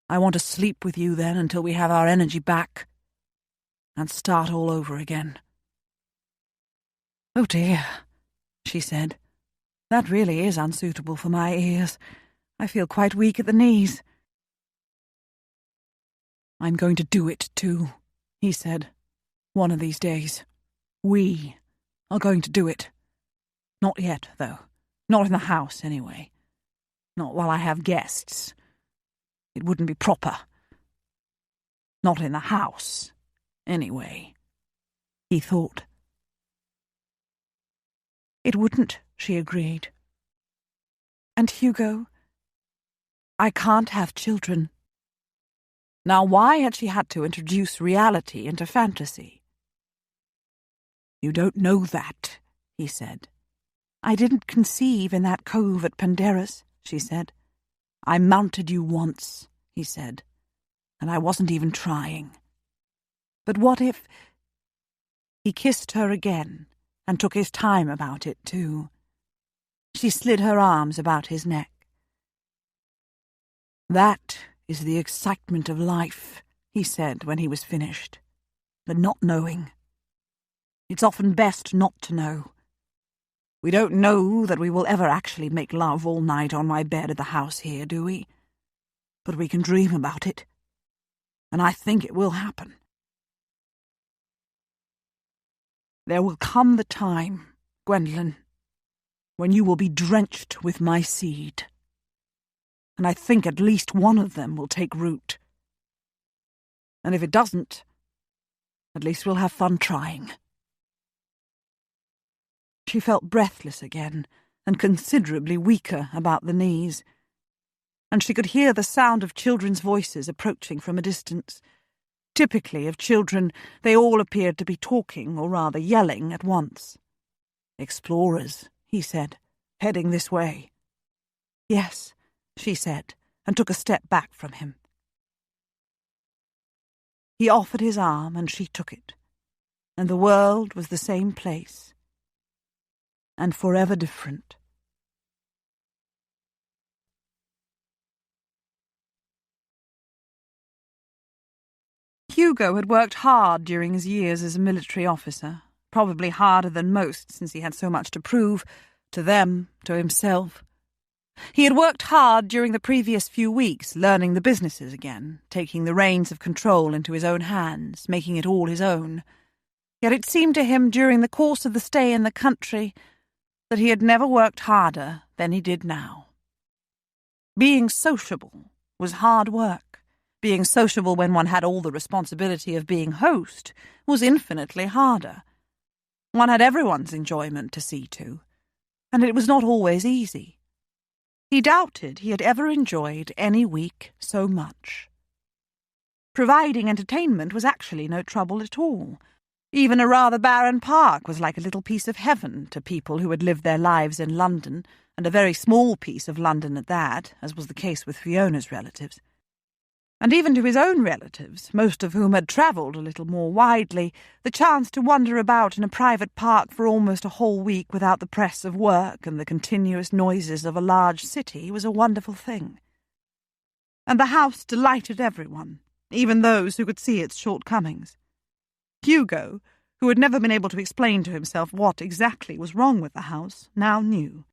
I want to sleep with you then until we have our energy back and start all over again." "Oh dear," she said. "That really is unsuitable for my ears. I feel quite weak at the knees." "I'm going to do it too," he said. "One of these days. We are going to do it. Not yet, though. Not in the house, anyway. Not while I have guests. It wouldn't be proper. Not in the house, anyway," he thought. "It wouldn't," she agreed. "And Hugo, I can't have children." Now why had she had to introduce reality into fantasy? "You don't know that," he said. "I didn't conceive in that cove at Penderys," she said. "I mounted you once," he said, "and I wasn't even trying." "But what if—" He kissed her again, and took his time about it too. She slid her arms about his neck. "That is the excitement of life," he said when he was finished. "The not knowing. It's often best not to know. We don't know that we will ever actually make love all night on my bed at the house here, do we? But we can dream about it. And I think it will happen. There will come the time, Gwendolen, when you will be drenched with my seed. And I think at least one of them will take root. And if it doesn't, at least we'll have fun trying." She felt breathless again, and considerably weaker about the knees, and she could hear the sound of children's voices approaching from a distance. Typically of children, they all appeared to be talking, or rather yelling, at once. "Explorers," he said, "heading this way." "Yes," she said, and took a step back from him. He offered his arm, and she took it. And the world was the same place, and forever different. Hugo had worked hard during his years as a military officer, probably harder than most since he had so much to prove, to them, to himself. He had worked hard during the previous few weeks, learning the businesses again, taking the reins of control into his own hands, making it all his own. Yet it seemed to him during the course of the stay in the country that he had never worked harder than he did now. Being sociable was hard work. Being sociable when one had all the responsibility of being host was infinitely harder. One had everyone's enjoyment to see to, and it was not always easy. He doubted he had ever enjoyed any week so much. Providing entertainment was actually no trouble at all. Even a rather barren park was like a little piece of heaven to people who had lived their lives in London, and a very small piece of London at that, as was the case with Fiona's relatives. And even to his own relatives, most of whom had travelled a little more widely, the chance to wander about in a private park for almost a whole week without the press of work and the continuous noises of a large city was a wonderful thing. And the house delighted everyone, even those who could see its shortcomings. Hugo, who had never been able to explain to himself what exactly was wrong with the house, now knew.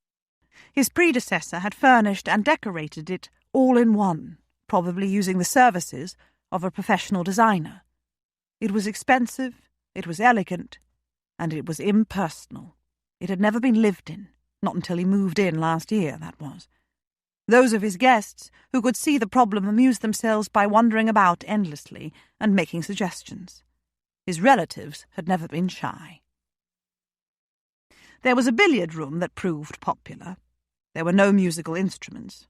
His predecessor had furnished and decorated it all in one, probably using the services of a professional designer. It was expensive, it was elegant, and it was impersonal. It had never been lived in, not until he moved in last year, that was. Those of his guests who could see the problem amused themselves by wandering about endlessly and making suggestions. His relatives had never been shy. There was a billiard room that proved popular. There were no musical instruments.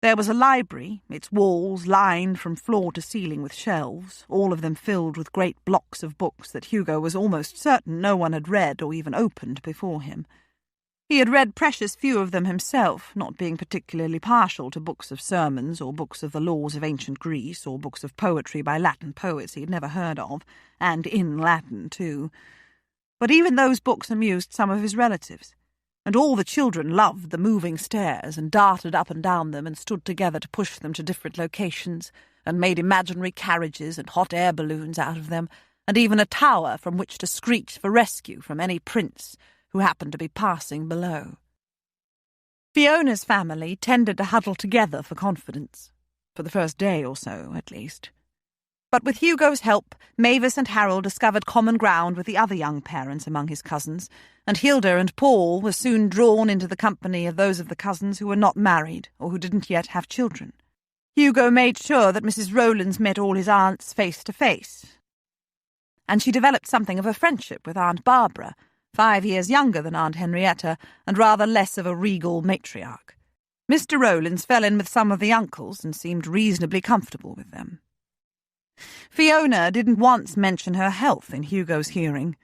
There was a library, its walls lined from floor to ceiling with shelves, all of them filled with great blocks of books that Hugo was almost certain no one had read or even opened before him. He had read precious few of them himself, not being particularly partial to books of sermons or books of the laws of ancient Greece or books of poetry by Latin poets he had never heard of, and in Latin too. But even those books amused some of his relatives, and all the children loved the moving stairs and darted up and down them and stood together to push them to different locations and made imaginary carriages and hot air balloons out of them, and even a tower from which to screech for rescue from any prince who happened to be passing below. Fiona's family tended to huddle together for confidence, for the first day or so, at least. But with Hugo's help, Mavis and Harold discovered common ground with the other young parents among his cousins, and Hilda and Paul were soon drawn into the company of those of the cousins who were not married or who didn't yet have children. Hugo made sure that Mrs. Rowlands met all his aunts face to face, and she developed something of a friendship with Aunt Barbara, 5 years younger than Aunt Henrietta and rather less of a regal matriarch. Mr. Rowlands fell in with some of the uncles and seemed reasonably comfortable with them. Fiona didn't once mention her health in Hugo's hearing.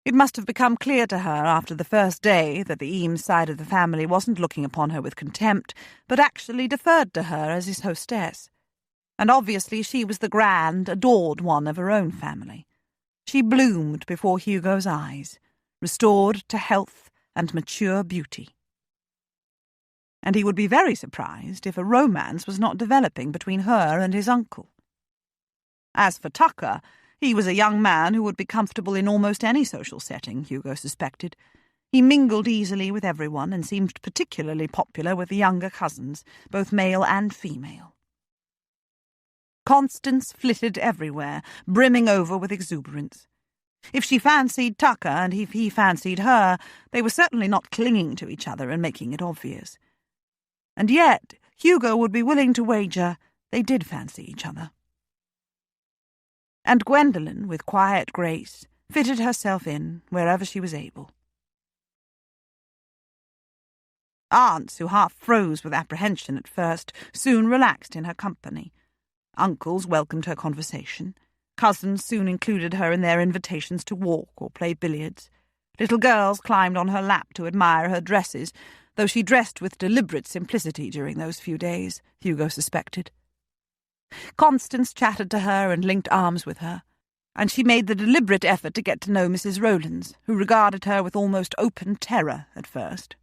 It must have become clear to her after the first day that the Eames side of the family wasn't looking upon her with contempt, but actually deferred to her as his hostess. And obviously she was the grand, adored one of her own family. She bloomed before Hugo's eyes, restored to health and mature beauty. And he would be very surprised if a romance was not developing between her and his uncle. As for Tucker, he was a young man who would be comfortable in almost any social setting, Hugo suspected. He mingled easily with everyone and seemed particularly popular with the younger cousins, both male and female. Constance flitted everywhere, brimming over with exuberance. If she fancied Tucker and if he fancied her, they were certainly not clinging to each other and making it obvious. And yet Hugo would be willing to wager they did fancy each other. And Gwendolen, with quiet grace, fitted herself in wherever she was able. Aunts, who half froze with apprehension at first, soon relaxed in her company. Uncles welcomed her conversation. Cousins soon included her in their invitations to walk or play billiards. Little girls climbed on her lap to admire her dresses, though she dressed with deliberate simplicity during those few days, Hugo suspected. Constance chatted to her and linked arms with her, and she made the deliberate effort to get to know Mrs. Rowlands, who regarded her with almost open terror at first.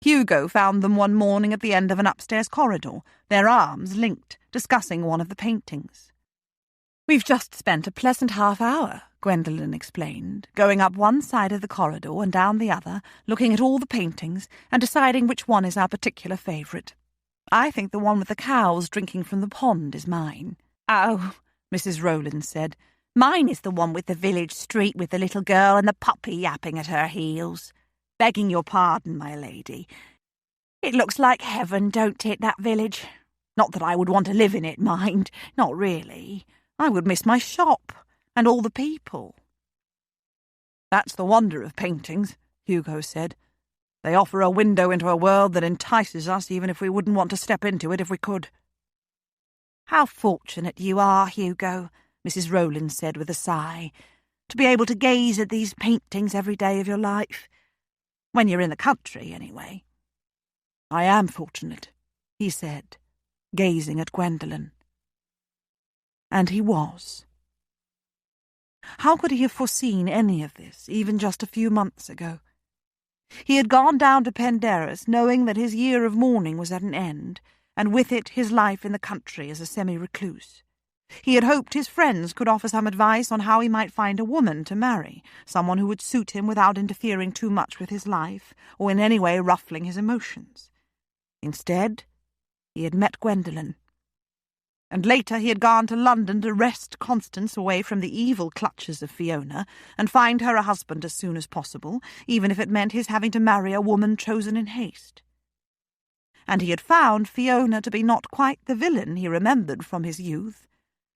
Hugo found them one morning at the end of an upstairs corridor, their arms linked, discussing one of the paintings. "We've just spent a pleasant half-hour," Gwendolen explained, going up one side of the corridor and down the other, looking at all the paintings and deciding which one is our particular favourite. "I think the one with the cows drinking from the pond is mine." "Oh," Mrs. Rowlands said, "mine is the one with the village street with the little girl and the puppy yapping at her heels. Begging your pardon, my lady. It looks like heaven, don't it, that village? Not that I would want to live in it, mind. Not really. I would miss my shop and all the people." "That's the wonder of paintings," Hugo said. "They offer a window into a world that entices us even if we wouldn't want to step into it if we could." "How fortunate you are, Hugo," Mrs. Rowlands said with a sigh, "to be able to gaze at these paintings every day of your life. When you're in the country, anyway." "I am fortunate," he said, gazing at Gwendolen. And he was. How could he have foreseen any of this, even just a few months ago? He had gone down to Penderys knowing that his year of mourning was at an end, and with it his life in the country as a semi-recluse. He had hoped his friends could offer some advice on how he might find a woman to marry, someone who would suit him without interfering too much with his life, or in any way ruffling his emotions. Instead, he had met Gwendolen. And later he had gone to London to wrest Constance away from the evil clutches of Fiona and find her a husband as soon as possible, even if it meant his having to marry a woman chosen in haste. And he had found Fiona to be not quite the villain he remembered from his youth,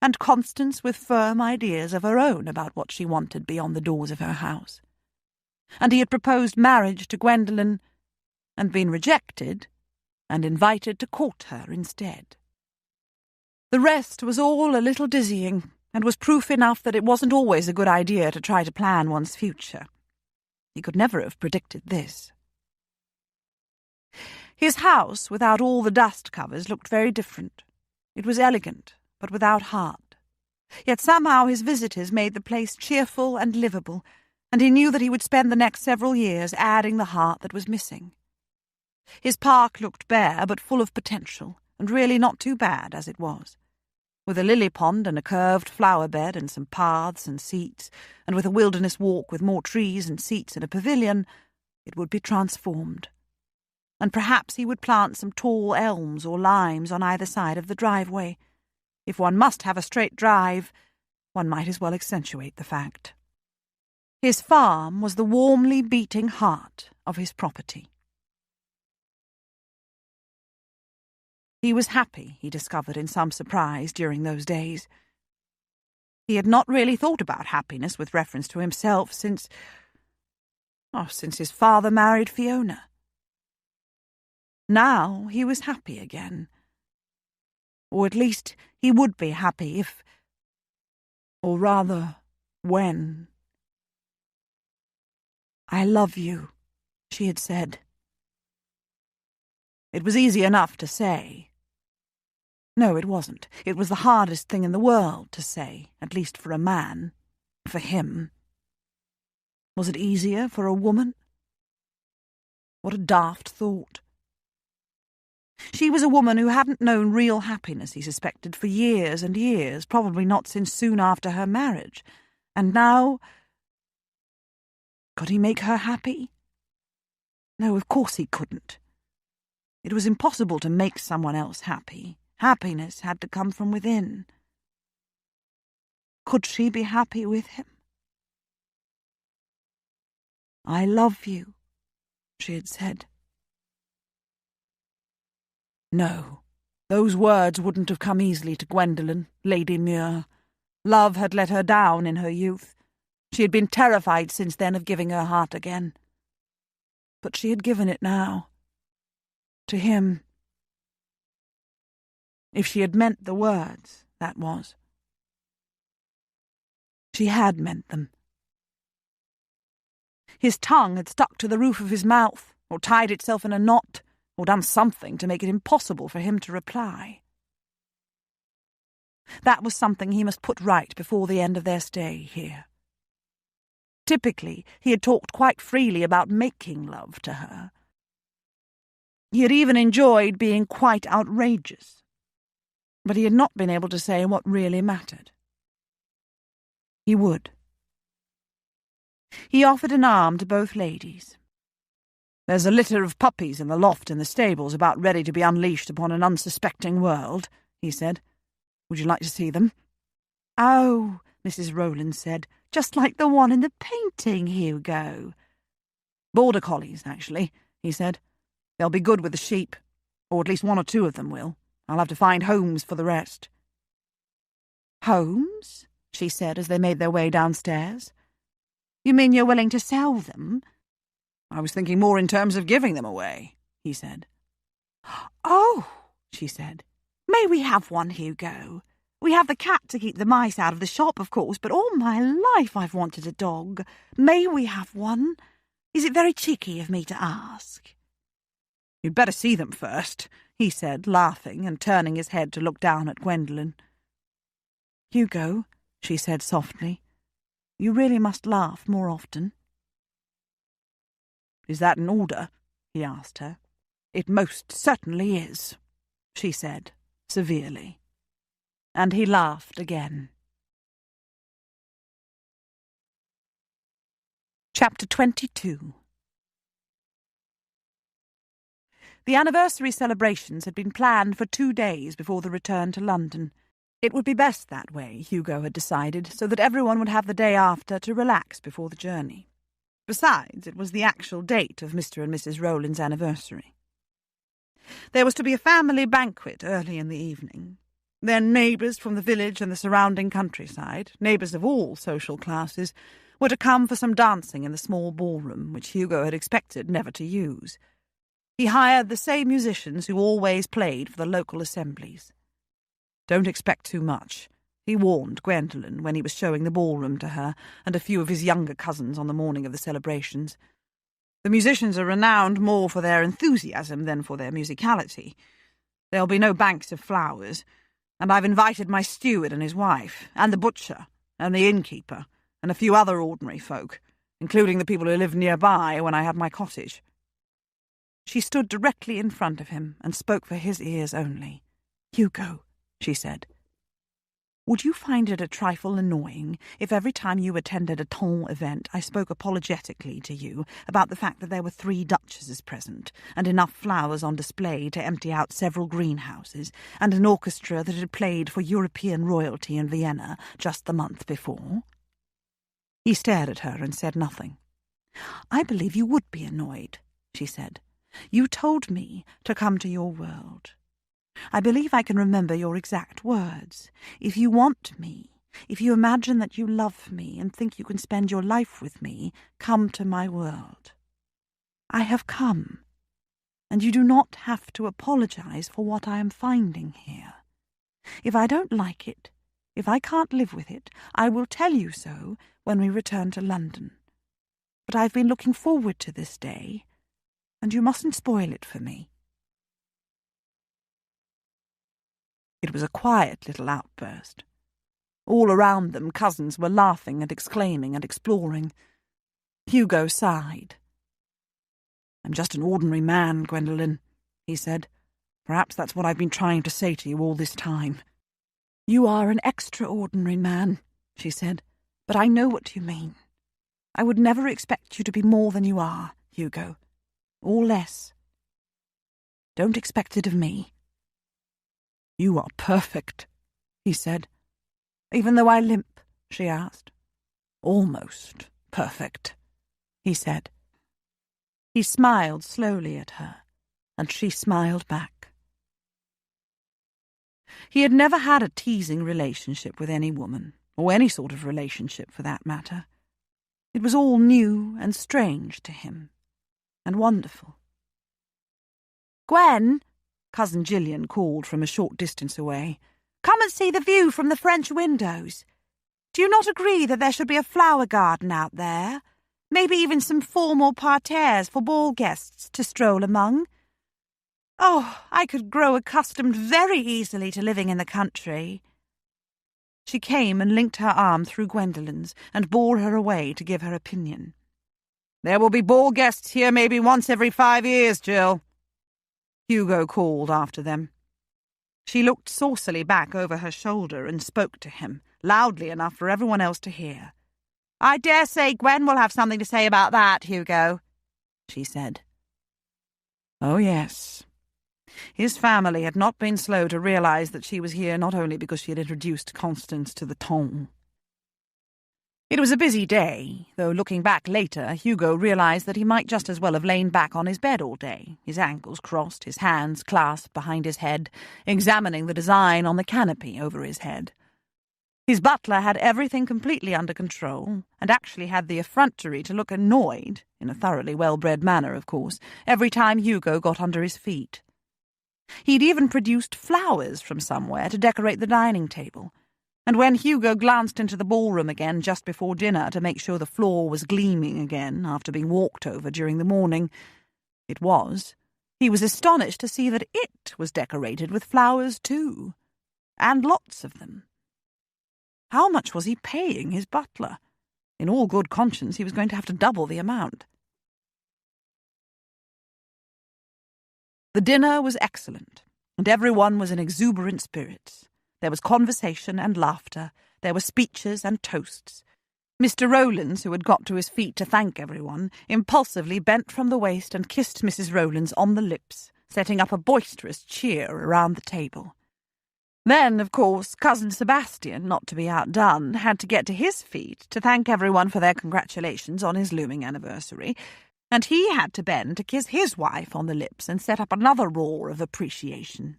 and Constance with firm ideas of her own about what she wanted beyond the doors of her house. And he had proposed marriage to Gwendolen, and been rejected, and invited to court her instead. The rest was all a little dizzying, and was proof enough that it wasn't always a good idea to try to plan one's future. He could never have predicted this. His house, without all the dust covers, looked very different. It was elegant, but without heart. Yet somehow his visitors made the place cheerful and livable, and he knew that he would spend the next several years adding the heart that was missing. His park looked bare, but full of potential, and really not too bad as it was. With a lily pond and a curved flower bed and some paths and seats, and with a wilderness walk with more trees and seats and a pavilion, it would be transformed. And perhaps he would plant some tall elms or limes on either side of the driveway. If one must have a straight drive, one might as well accentuate the fact. His farm was the warmly beating heart of his property. He was happy, he discovered in some surprise during those days. He had not really thought about happiness with reference to himself since his father married Fiona. Now he was happy again. Or at least he would be happy if, or rather, when. "I love you," she had said. It was easy enough to say. No, it wasn't. It was the hardest thing in the world to say, at least for a man. For him. Was it easier for a woman? What a daft thought. She was a woman who hadn't known real happiness, he suspected, for years and years, probably not since soon after her marriage. And now... Could he make her happy? No, of course he couldn't. It was impossible to make someone else happy. Happiness had to come from within. Could she be happy with him? "I love you," she had said. No, those words wouldn't have come easily to Gwendolen, Lady Muir. Love had let her down in her youth. She had been terrified since then of giving her heart again. But she had given it now. To him. If she had meant the words, that was. She had meant them. His tongue had stuck to the roof of his mouth, or tied itself in a knot, or done something to make it impossible for him to reply. That was something he must put right before the end of their stay here. Typically, he had talked quite freely about making love to her. He had even enjoyed being quite outrageous, but he had not been able to say what really mattered. He would. He offered an arm to both ladies. "There's a litter of puppies in the loft in the stables about ready to be unleashed upon an unsuspecting world," he said. "Would you like to see them?" "Oh," Mrs. Rowland said, "just like the one in the painting, Hugo." "Border collies, actually," he said. "They'll be good with the sheep, or at least one or two of them will. I'll have to find homes for the rest." "Homes?" she said as they made their way downstairs. "You mean you're willing to sell them?" "I was thinking more in terms of giving them away," he said. "Oh," she said. "May we have one, Hugo? We have the cat to keep the mice out of the shop, of course, but all my life I've wanted a dog. May we have one? Is it very cheeky of me to ask?" "You'd better see them first," he said, laughing and turning his head to look down at Gwendolen. "Hugo," she said softly, "you really must laugh more often." "Is that an order?" he asked her. "It most certainly is," she said, severely. And he laughed again. Chapter 22. The anniversary celebrations had been planned for 2 days before the return to London. It would be best that way, Hugo had decided, so that everyone would have the day after to relax before the journey. Besides, it was the actual date of Mr. and Mrs. Rowland's anniversary. There was to be a family banquet early in the evening. Then neighbours from the village and the surrounding countryside, neighbours of all social classes, were to come for some dancing in the small ballroom, which Hugo had expected never to use. He hired the same musicians who always played for the local assemblies. "Don't expect too much," he warned Gwendolen when he was showing the ballroom to her and a few of his younger cousins on the morning of the celebrations. "The musicians are renowned more for their enthusiasm than for their musicality. There'll be no banks of flowers, and I've invited my steward and his wife, and the butcher, and the innkeeper, and a few other ordinary folk, including the people who lived nearby when I had my cottage." She stood directly in front of him and spoke for his ears only. "Hugo," she said, "would you find it a trifle annoying if every time you attended a ton event I spoke apologetically to you about the fact that there were 3 duchesses present, and enough flowers on display to empty out several greenhouses, and an orchestra that had played for European royalty in Vienna just the month before?" He stared at her and said nothing. "I believe you would be annoyed," she said. "You told me to come to your world. I believe I can remember your exact words. If you want me, if you imagine that you love me and think you can spend your life with me, come to my world. I have come, and you do not have to apologize for what I am finding here. If I don't like it, if I can't live with it, I will tell you so when we return to London. But I've been looking forward to this day, and you mustn't spoil it for me." It was a quiet little outburst. All around them cousins were laughing and exclaiming and exploring. Hugo sighed. "I'm just an ordinary man, Gwendolen," he said. "Perhaps that's what I've been trying to say to you all this time." "You are an extraordinary man," she said, "but I know what you mean. I would never expect you to be more than you are, Hugo, or less. Don't expect it of me." "You are perfect," he said. "Even though I limp?" she asked. "Almost perfect," he said. He smiled slowly at her, and she smiled back. He had never had a teasing relationship with any woman, or any sort of relationship for that matter. It was all new and strange to him, and wonderful. "Gwen," Cousin Gillian called from a short distance away, "come and see the view from the French windows. Do you not agree that there should be a flower garden out there? Maybe even some formal parterres for ball guests to stroll among? Oh, I could grow accustomed very easily to living in the country." She came and linked her arm through Gwendolen's and bore her away to give her opinion. "There will be ball guests here maybe once every 5 years, Jill," Hugo called after them. She looked saucily back over her shoulder and spoke to him, loudly enough for everyone else to hear. "I dare say Gwen will have something to say about that, Hugo," she said. Oh, yes. His family had not been slow to realise that she was here not only because she had introduced Constance to the ton. It was a busy day, though looking back later, Hugo realised that he might just as well have lain back on his bed all day, his ankles crossed, his hands clasped behind his head, examining the design on the canopy over his head. His butler had everything completely under control, and actually had the effrontery to look annoyed, in a thoroughly well-bred manner, of course, every time Hugo got under his feet. He'd even produced flowers from somewhere to decorate the dining table, and when Hugo glanced into the ballroom again just before dinner to make sure the floor was gleaming again after being walked over during the morning, he was astonished to see that it was decorated with flowers too, and lots of them. How much was he paying his butler? In all good conscience, he was going to have to double the amount. The dinner was excellent, and everyone was in exuberant spirits. There was conversation and laughter. There were speeches and toasts. Mr. Rowlands, who had got to his feet to thank everyone, impulsively bent from the waist and kissed Mrs. Rowlands on the lips, setting up a boisterous cheer around the table. Then, of course, Cousin Sebastian, not to be outdone, had to get to his feet to thank everyone for their congratulations on his looming anniversary, and he had to bend to kiss his wife on the lips and set up another roar of appreciation.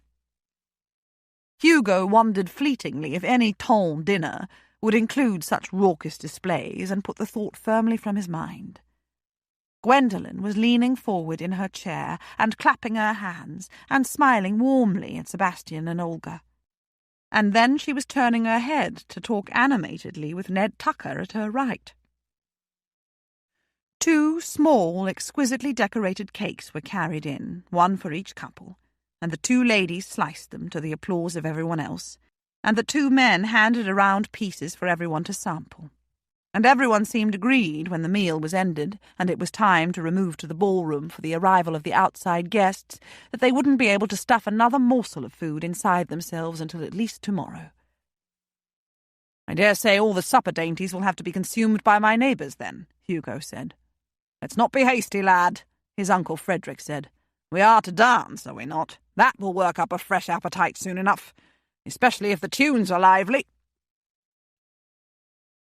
Hugo wondered fleetingly if any ton dinner would include such raucous displays, and put the thought firmly from his mind. Gwendolen was leaning forward in her chair and clapping her hands and smiling warmly at Sebastian and Olga. And then she was turning her head to talk animatedly with Ned Tucker at her right. 2 small, exquisitely decorated cakes were carried in, one for each couple, and the 2 ladies sliced them to the applause of everyone else, and the 2 men handed around pieces for everyone to sample. And everyone seemed agreed when the meal was ended and it was time to remove to the ballroom for the arrival of the outside guests that they wouldn't be able to stuff another morsel of food inside themselves until at least tomorrow. "I dare say all the supper dainties will have to be consumed by my neighbours then," Hugo said. "Let's not be hasty, lad," his Uncle Frederick said. "We are to dance, are we not? That will work up a fresh appetite soon enough, especially if the tunes are lively."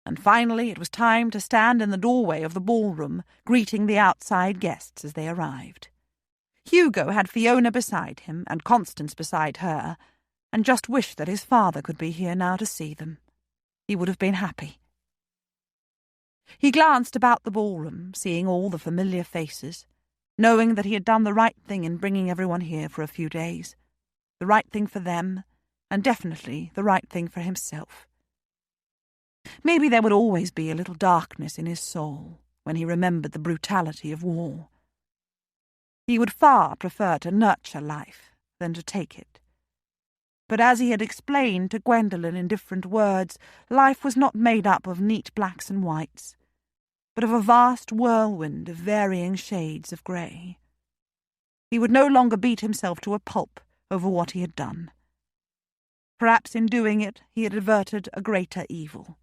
And finally it was time to stand in the doorway of the ballroom, greeting the outside guests as they arrived. Hugo had Fiona beside him and Constance beside her, and just wished that his father could be here now to see them. He would have been happy. He glanced about the ballroom, seeing all the familiar faces, knowing that he had done the right thing in bringing everyone here for a few days, the right thing for them, and definitely the right thing for himself. Maybe there would always be a little darkness in his soul when he remembered the brutality of war. He would far prefer to nurture life than to take it. But as he had explained to Gwendolen in different words, life was not made up of neat blacks and whites, but of a vast whirlwind of varying shades of grey. He would no longer beat himself to a pulp over what he had done. Perhaps in doing it he had averted a greater evil.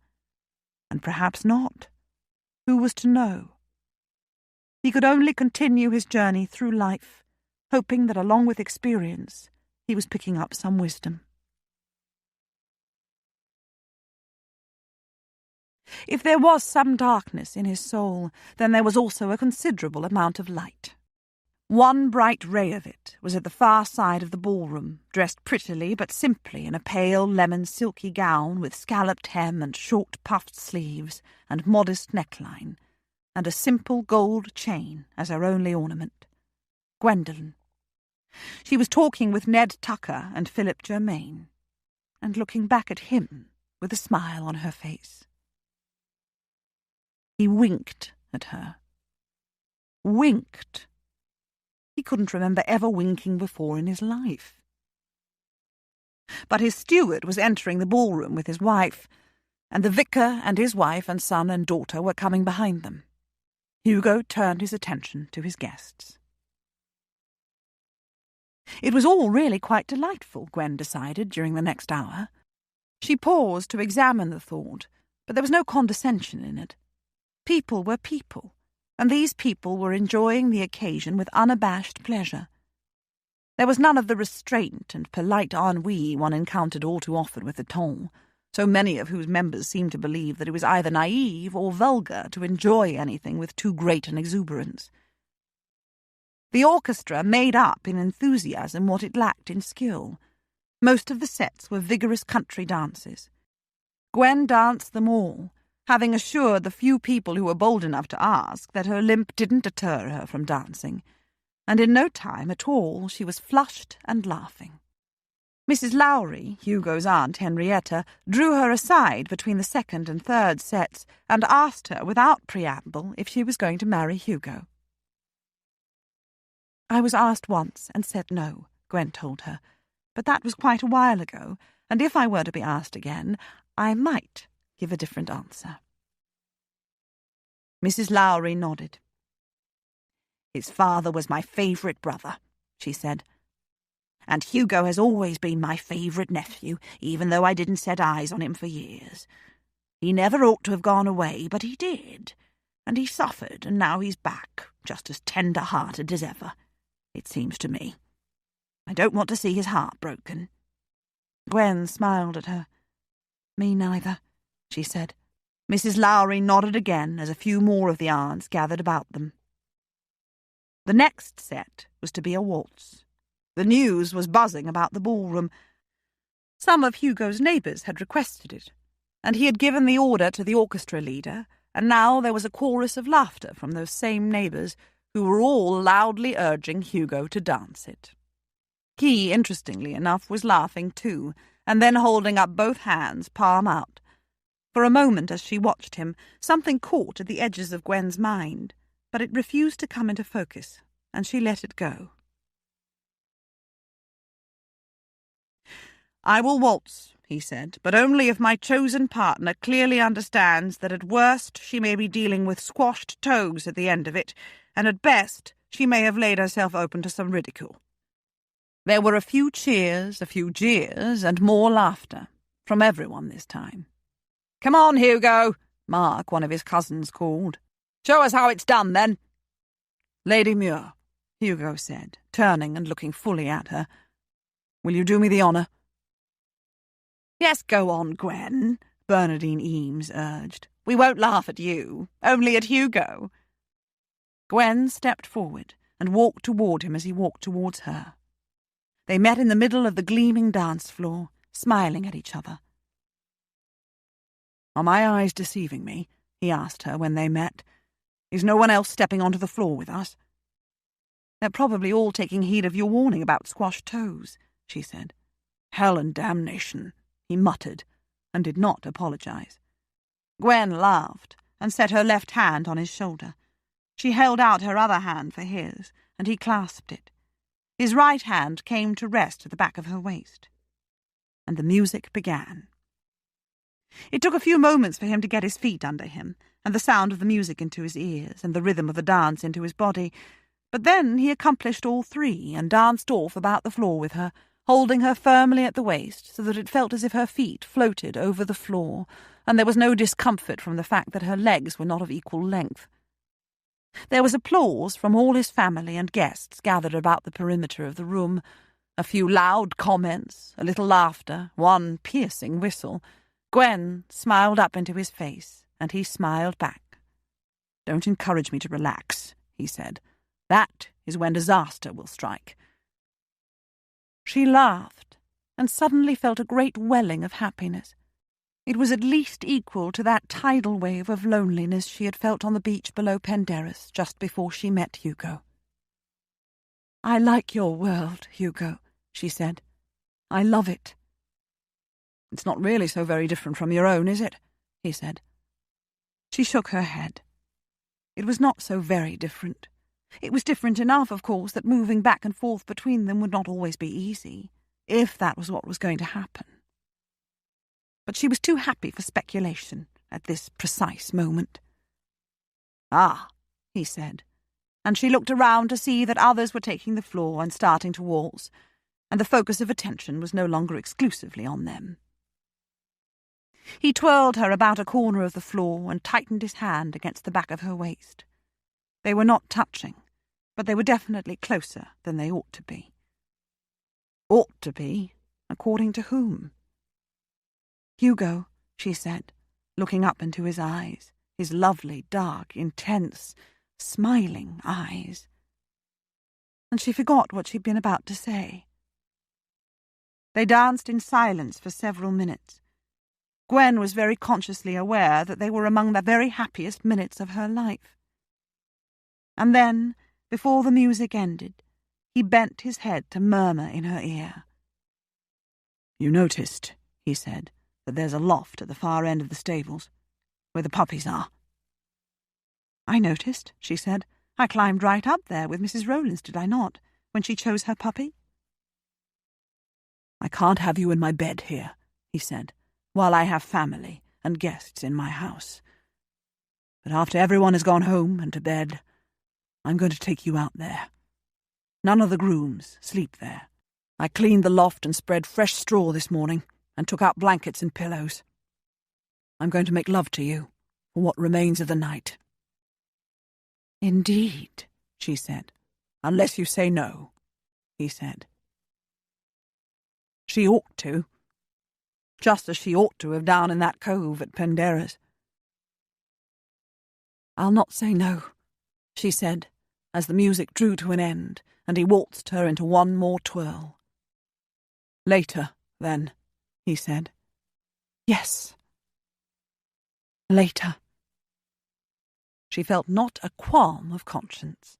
And perhaps not. Who was to know? He could only continue his journey through life, hoping that along with experience he was picking up some wisdom. If there was some darkness in his soul, then there was also a considerable amount of light. One bright ray of it was at the far side of the ballroom, dressed prettily but simply in a pale lemon silky gown with scalloped hem and short puffed sleeves and modest neckline, and a simple gold chain as her only ornament. Gwendolen. She was talking with Ned Tucker and Philip Germain, and looking back at him with a smile on her face. He winked at her. Winked. He couldn't remember ever winking before in his life. But his steward was entering the ballroom with his wife, and the vicar and his wife and son and daughter were coming behind them. Hugo turned his attention to his guests. It was all really quite delightful, Gwen decided during the next hour. She paused to examine the thought, but there was no condescension in it. People were people, and these people were enjoying the occasion with unabashed pleasure. There was none of the restraint and polite ennui one encountered all too often with the ton, so many of whose members seemed to believe that it was either naive or vulgar to enjoy anything with too great an exuberance. The orchestra made up in enthusiasm what it lacked in skill. Most of the sets were vigorous country dances. Gwen danced them all, having assured the few people who were bold enough to ask that her limp didn't deter her from dancing, and in no time at all she was flushed and laughing. Mrs. Lowry, Hugo's aunt Henrietta, drew her aside between the second and third sets and asked her without preamble if she was going to marry Hugo. "I was asked once and said no," Gwen told her, "but that was quite a while ago, and if I were to be asked again, I might give a different answer." Mrs. Lowry nodded. "His father was my favourite brother," she said, "and Hugo has always been my favourite nephew, even though I didn't set eyes on him for years. He never ought to have gone away, but he did, and he suffered, and now he's back, just as tender-hearted as ever, it seems to me. I don't want to see his heart broken." Gwen smiled at her. "Me neither," she said. Mrs. Lowry nodded again as a few more of the aunts gathered about them. The next set was to be a waltz. The news was buzzing about the ballroom. Some of Hugo's neighbours had requested it, and he had given the order to the orchestra leader, and now there was a chorus of laughter from those same neighbours, who were all loudly urging Hugo to dance it. He, interestingly enough, was laughing too, and then holding up both hands, palm out. For a moment, as she watched him, something caught at the edges of Gwen's mind, but it refused to come into focus, and she let it go. "I will waltz," he said, "but only if my chosen partner clearly understands that at worst she may be dealing with squashed toes at the end of it, and at best she may have laid herself open to some ridicule." There were a few cheers, a few jeers, and more laughter, from everyone this time. "Come on, Hugo," Mark, one of his cousins, called. "Show us how it's done, then." "Lady Muir," Hugo said, turning and looking fully at her, "will you do me the honour?" "Yes, go on, Gwen," Bernardine Eames urged. "We won't laugh at you, only at Hugo." Gwen stepped forward and walked toward him as he walked towards her. They met in the middle of the gleaming dance floor, smiling at each other. "Are my eyes deceiving me?" he asked her when they met. "Is no one else stepping onto the floor with us?" "They're probably all taking heed of your warning about squashed toes," she said. "Hell and damnation," he muttered, and did not apologize. Gwen laughed and set her left hand on his shoulder. She held out her other hand for his, and he clasped it. His right hand came to rest at the back of her waist. And the music began. It took a few moments for him to get his feet under him, and the sound of the music into his ears, and the rhythm of the dance into his body, but then he accomplished all three, and danced off about the floor with her, holding her firmly at the waist, so that it felt as if her feet floated over the floor, and there was no discomfort from the fact that her legs were not of equal length. There was applause from all his family and guests gathered about the perimeter of the room, a few loud comments, a little laughter, one piercing whistle. Gwen smiled up into his face, and he smiled back. "Don't encourage me to relax," he said. "That is when disaster will strike." She laughed, and suddenly felt a great welling of happiness. It was at least equal to that tidal wave of loneliness she had felt on the beach below Penderys just before she met Hugo. "I like your world, Hugo," she said. "I love it." "It's not really so very different from your own, is it?" he said. She shook her head. It was not so very different. It was different enough, of course, that moving back and forth between them would not always be easy. if that was what was going to happen. But she was too happy for speculation at this precise moment. "Ah," he said, and she looked around to see that others were taking the floor and starting to waltz, and the focus of attention was no longer exclusively on them. He twirled her about a corner of the floor and tightened his hand against the back of her waist. They were not touching, but they were definitely closer than they ought to be. Ought to be? According to whom? "Hugo," she said, looking up into his eyes, his lovely, dark, intense, smiling eyes. And she forgot what she'd been about to say. They danced in silence for several minutes. Gwen was very consciously aware that they were among the very happiest minutes of her life. And then, before the music ended, he bent his head to murmur in her ear. "You noticed," he said, "that there's a loft at the far end of the stables, where the puppies are." "I noticed," she said. "I climbed right up there with Mrs. Rowlands, did I not, when she chose her puppy?" "I can't have you in my bed here," he said, "while I have family and guests in my house. But after everyone has gone home and to bed, I'm going to take you out there. None of the grooms sleep there. I cleaned the loft and spread fresh straw this morning and took out blankets and pillows. I'm going to make love to you for what remains of the night." "Indeed," she said. "Unless you say no," he said. She ought to. Just as she ought to have down in that cove at Penderra's. "I'll not say no," she said, as the music drew to an end, and he waltzed her into one more twirl. "Later, then," he said. "Yes. Later." She felt not a qualm of conscience.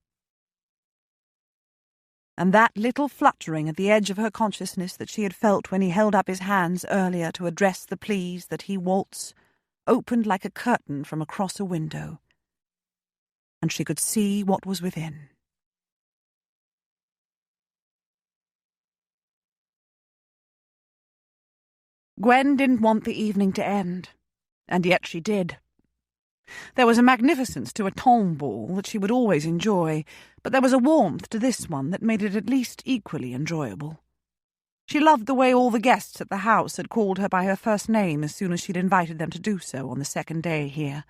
And that little fluttering at the edge of her consciousness that she had felt when he held up his hands earlier to address the pleas that he waltz opened like a curtain from across a window, and she could see what was within. Gwen didn't want the evening to end, and yet she did. There was a magnificence to a tombe ball that she would always enjoy, but there was a warmth to this one that made it at least equally enjoyable. She loved the way all the guests at the house had called her by her first name as soon as she'd invited them to do so on the second day here.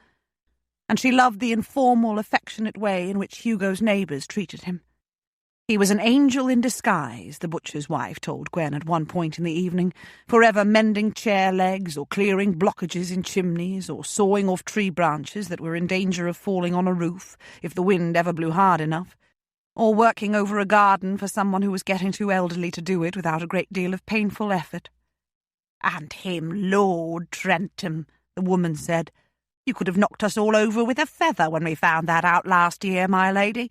And she loved the informal, affectionate way in which Hugo's neighbours treated him. He was an angel in disguise, the butcher's wife told Gwen at one point in the evening, forever mending chair legs or clearing blockages in chimneys or sawing off tree branches that were in danger of falling on a roof if the wind ever blew hard enough, or working over a garden for someone who was getting too elderly to do it without a great deal of painful effort. "And him, Lord Trentham," the woman said. "You could have knocked us all over with a feather when we found that out last year, my lady.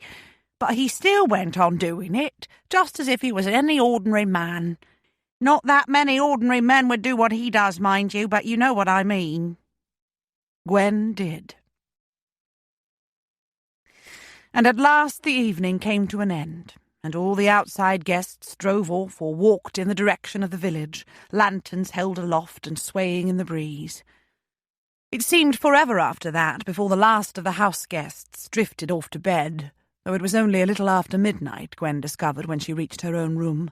But he still went on doing it, just as if he was any ordinary man. Not that many ordinary men would do what he does, mind you, but you know what I mean." Gwen did. And at last the evening came to an end, and all the outside guests drove off or walked in the direction of the village, lanterns held aloft and swaying in the breeze. It seemed forever after that before the last of the house guests drifted off to bed, though it was only a little after midnight, Gwen discovered when she reached her own room.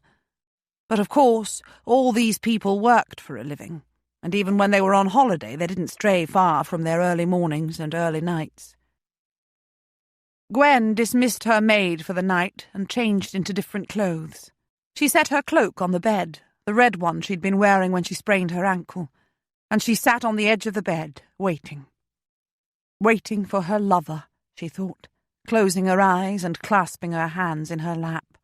But of course, all these people worked for a living, and even when they were on holiday they didn't stray far from their early mornings and early nights. Gwen dismissed her maid for the night and changed into different clothes. She set her cloak on the bed, the red one she'd been wearing when she sprained her ankle, and she sat on the edge of the bed, waiting. Waiting for her lover, she thought, closing her eyes and clasping her hands in her lap.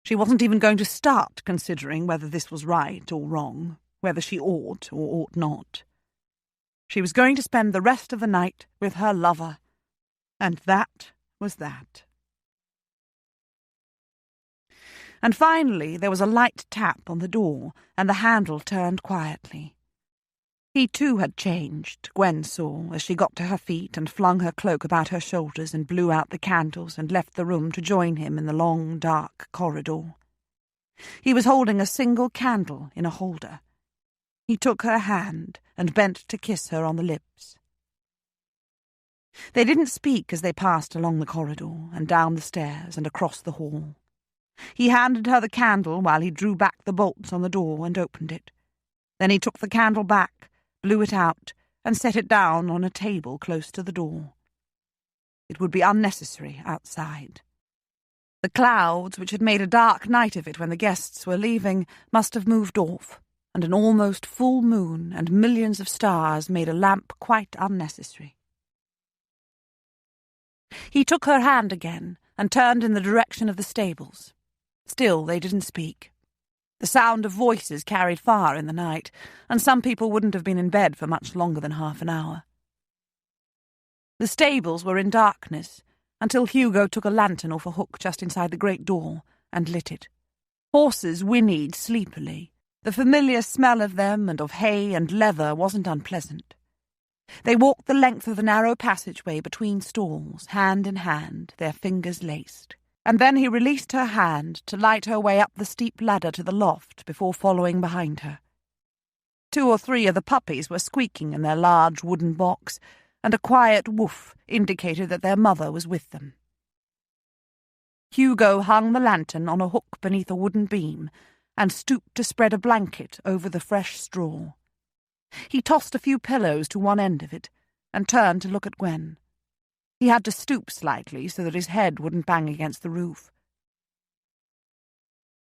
She wasn't even going to start considering whether this was right or wrong, whether she ought or ought not. She was going to spend the rest of the night with her lover, and that was that. And finally there was a light tap on the door, and the handle turned quietly. He too had changed, Gwen saw, as she got to her feet and flung her cloak about her shoulders and blew out the candles and left the room to join him in the long, dark corridor. He was holding a single candle in a holder. He took her hand and bent to kiss her on the lips. They didn't speak as they passed along the corridor and down the stairs and across the hall. He handed her the candle while he drew back the bolts on the door and opened it. Then he took the candle back, blew it out, and set it down on a table close to the door. It would be unnecessary outside. The clouds, which had made a dark night of it when the guests were leaving, must have moved off, and an almost full moon and millions of stars made a lamp quite unnecessary. He took her hand again and turned in the direction of the stables. Still they didn't speak. The sound of voices carried far in the night, and some people wouldn't have been in bed for much longer than half an hour. The stables were in darkness, until Hugo took a lantern off a hook just inside the great door and lit it. Horses whinnied sleepily. The familiar smell of them and of hay and leather wasn't unpleasant. They walked the length of the narrow passageway between stalls, hand in hand, their fingers laced. And then he released her hand to light her way up the steep ladder to the loft before following behind her. 2 or 3 of the puppies were squeaking in their large wooden box, and a quiet woof indicated that their mother was with them. Hugo hung the lantern on a hook beneath a wooden beam and stooped to spread a blanket over the fresh straw. He tossed a few pillows to one end of it and turned to look at Gwen. He had to stoop slightly so that his head wouldn't bang against the roof.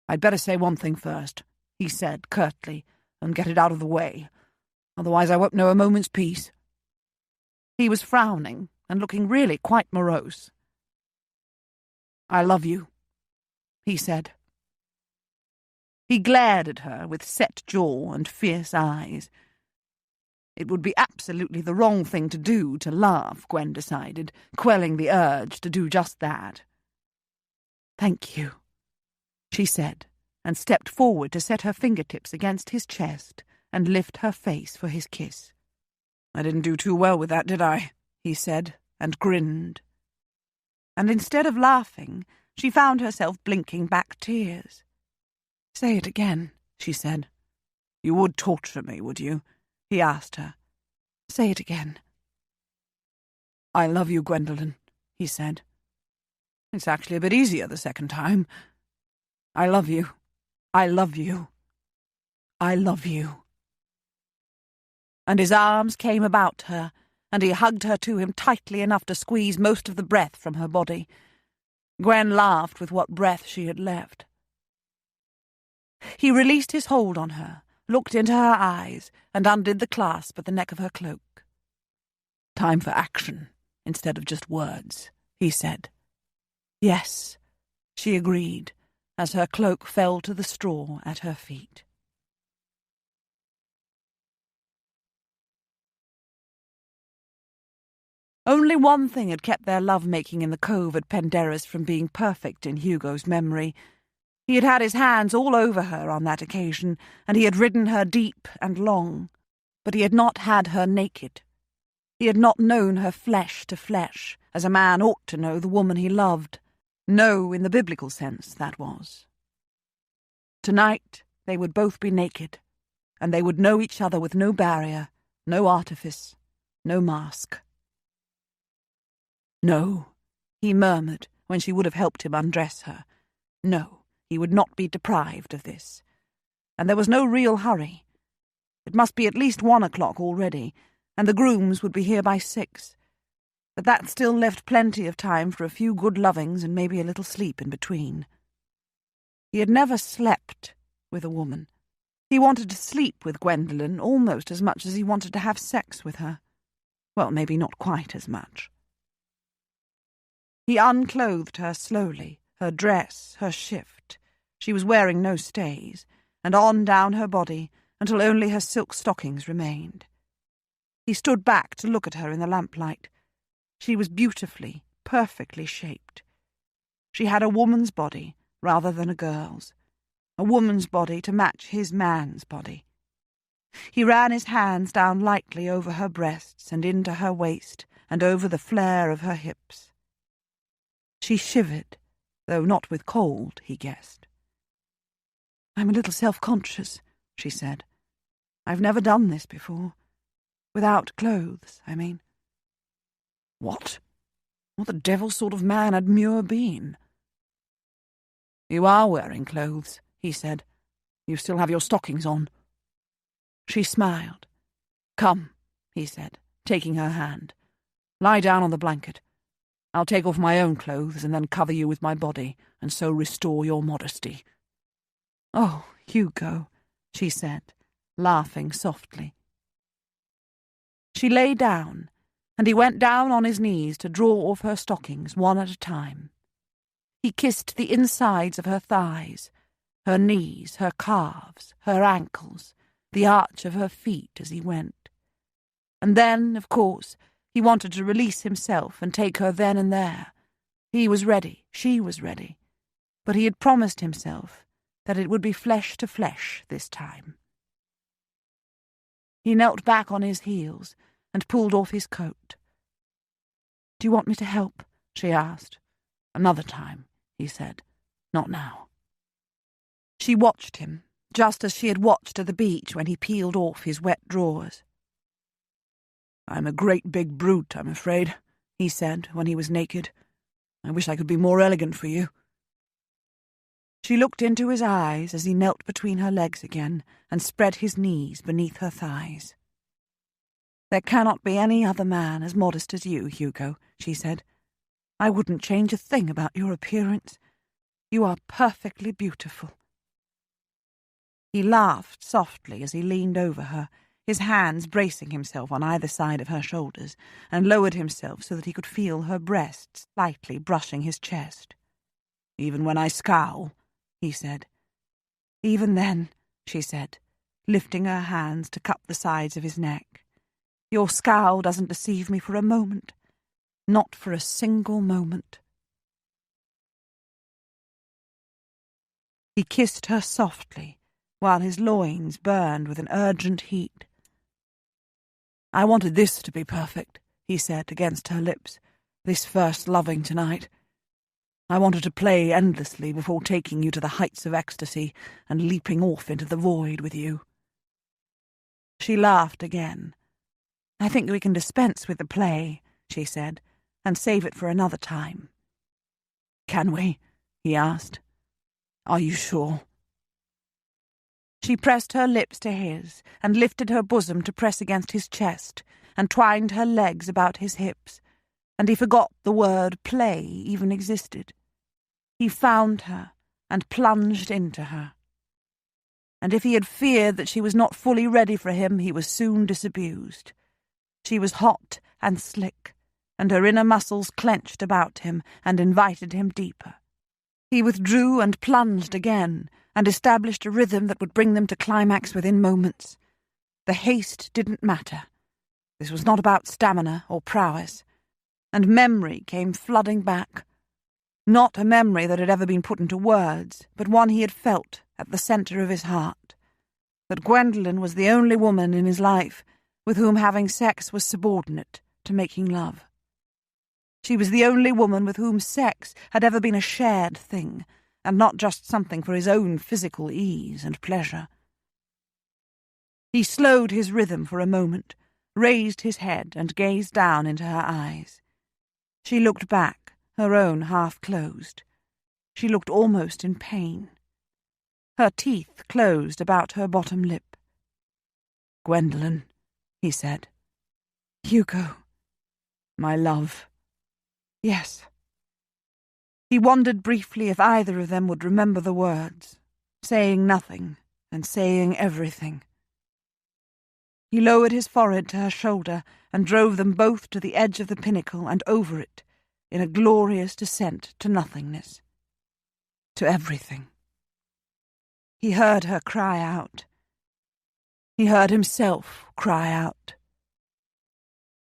"I'd better say one thing first," he said curtly, "and get it out of the way. Otherwise I won't know a moment's peace." He was frowning and looking really quite morose. "I love you," he said. He glared at her with set jaw and fierce eyes. It would be absolutely the wrong thing to do to laugh, Gwen decided, quelling the urge to do just that. "Thank you," she said, and stepped forward to set her fingertips against his chest and lift her face for his kiss. "I didn't do too well with that, did I?" he said, and grinned. And instead of laughing, she found herself blinking back tears. "Say it again," she said. "You would torture me, would you?" he asked her. "Say it again." "I love you, Gwendolen," he said. "It's actually a bit easier the second time. I love you. I love you. I love you." And his arms came about her, and he hugged her to him tightly enough to squeeze most of the breath from her body. Gwen laughed with what breath she had left. He released his hold on her, looked into her eyes, and undid the clasp at the neck of her cloak. "Time for action, instead of just words," he said. "Yes," she agreed, as her cloak fell to the straw at her feet. Only one thing had kept their love-making in the cove at Penderys from being perfect in Hugo's memory. He had had his hands all over her on that occasion, and he had ridden her deep and long, but he had not had her naked. He had not known her flesh to flesh, as a man ought to know the woman he loved. No, in the biblical sense, that was. Tonight they would both be naked, and they would know each other with no barrier, no artifice, no mask. "No," he murmured when she would have helped him undress her. No. He would not be deprived of this. And there was no real hurry. It must be at least 1 o'clock already, and the grooms would be here by 6. But that still left plenty of time for a few good lovings and maybe a little sleep in between. He had never slept with a woman. He wanted to sleep with Gwendolen almost as much as he wanted to have sex with her. Well, maybe not quite as much. He unclothed her slowly, her dress, her shift. She was wearing no stays, and on down her body until only her silk stockings remained. He stood back to look at her in the lamplight. She was beautifully, perfectly shaped. She had a woman's body rather than a girl's, a woman's body to match his man's body. He ran his hands down lightly over her breasts and into her waist and over the flare of her hips. She shivered, though not with cold, he guessed. I'm a little self-conscious, she said. I've never done this before. Without clothes, I mean. What? What the devil sort of man had Muir been? You are wearing clothes, he said. You still have your stockings on. She smiled. Come, he said, taking her hand. Lie down on the blanket. I'll take off my own clothes and then cover you with my body, and so restore your modesty. Oh, Hugo, she said, laughing softly. She lay down, and he went down on his knees to draw off her stockings one at a time. He kissed the insides of her thighs, her knees, her calves, her ankles, the arch of her feet as he went. And then, of course, he wanted to release himself and take her then and there. He was ready, she was ready, but he had promised himself that it would be flesh to flesh this time. He knelt back on his heels and pulled off his coat. Do you want me to help? She asked. Another time, he said. Not now. She watched him, just as she had watched at the beach when he peeled off his wet drawers. I'm a great big brute, I'm afraid, he said when he was naked. I wish I could be more elegant for you. She looked into his eyes as he knelt between her legs again and spread his knees beneath her thighs. There cannot be any other man as modest as you, Hugo, she said. I wouldn't change a thing about your appearance. You are perfectly beautiful. He laughed softly as he leaned over her, his hands bracing himself on either side of her shoulders, and lowered himself so that he could feel her breasts slightly brushing his chest. Even when I scowl, he said. Even then, she said, lifting her hands to cup the sides of his neck. Your scowl doesn't deceive me for a moment. Not for a single moment. He kissed her softly, while his loins burned with an urgent heat. I wanted this to be perfect, he said against her lips, this first loving tonight. I wanted to play endlessly before taking you to the heights of ecstasy and leaping off into the void with you. She laughed again. I think we can dispense with the play, she said, and save it for another time. Can we? He asked. Are you sure? She pressed her lips to his and lifted her bosom to press against his chest and twined her legs about his hips, and he forgot the word play even existed. He found her and plunged into her. And if he had feared that she was not fully ready for him, he was soon disabused. She was hot and slick, and her inner muscles clenched about him and invited him deeper. He withdrew and plunged again, and established a rhythm that would bring them to climax within moments. The haste didn't matter. This was not about stamina or prowess, and memory came flooding back. Not a memory that had ever been put into words, but one he had felt at the centre of his heart. That Gwendolen was the only woman in his life with whom having sex was subordinate to making love. She was the only woman with whom sex had ever been a shared thing, and not just something for his own physical ease and pleasure. He slowed his rhythm for a moment, raised his head and gazed down into her eyes. She looked back, her own half closed. She looked almost in pain. Her teeth closed about her bottom lip. Gwendolen, he said. Hugo. My love. Yes. He wondered briefly if either of them would remember the words, saying nothing and saying everything. He lowered his forehead to her shoulder and drove them both to the edge of the pinnacle and over it, in a glorious descent to nothingness. To everything. He heard her cry out. He heard himself cry out.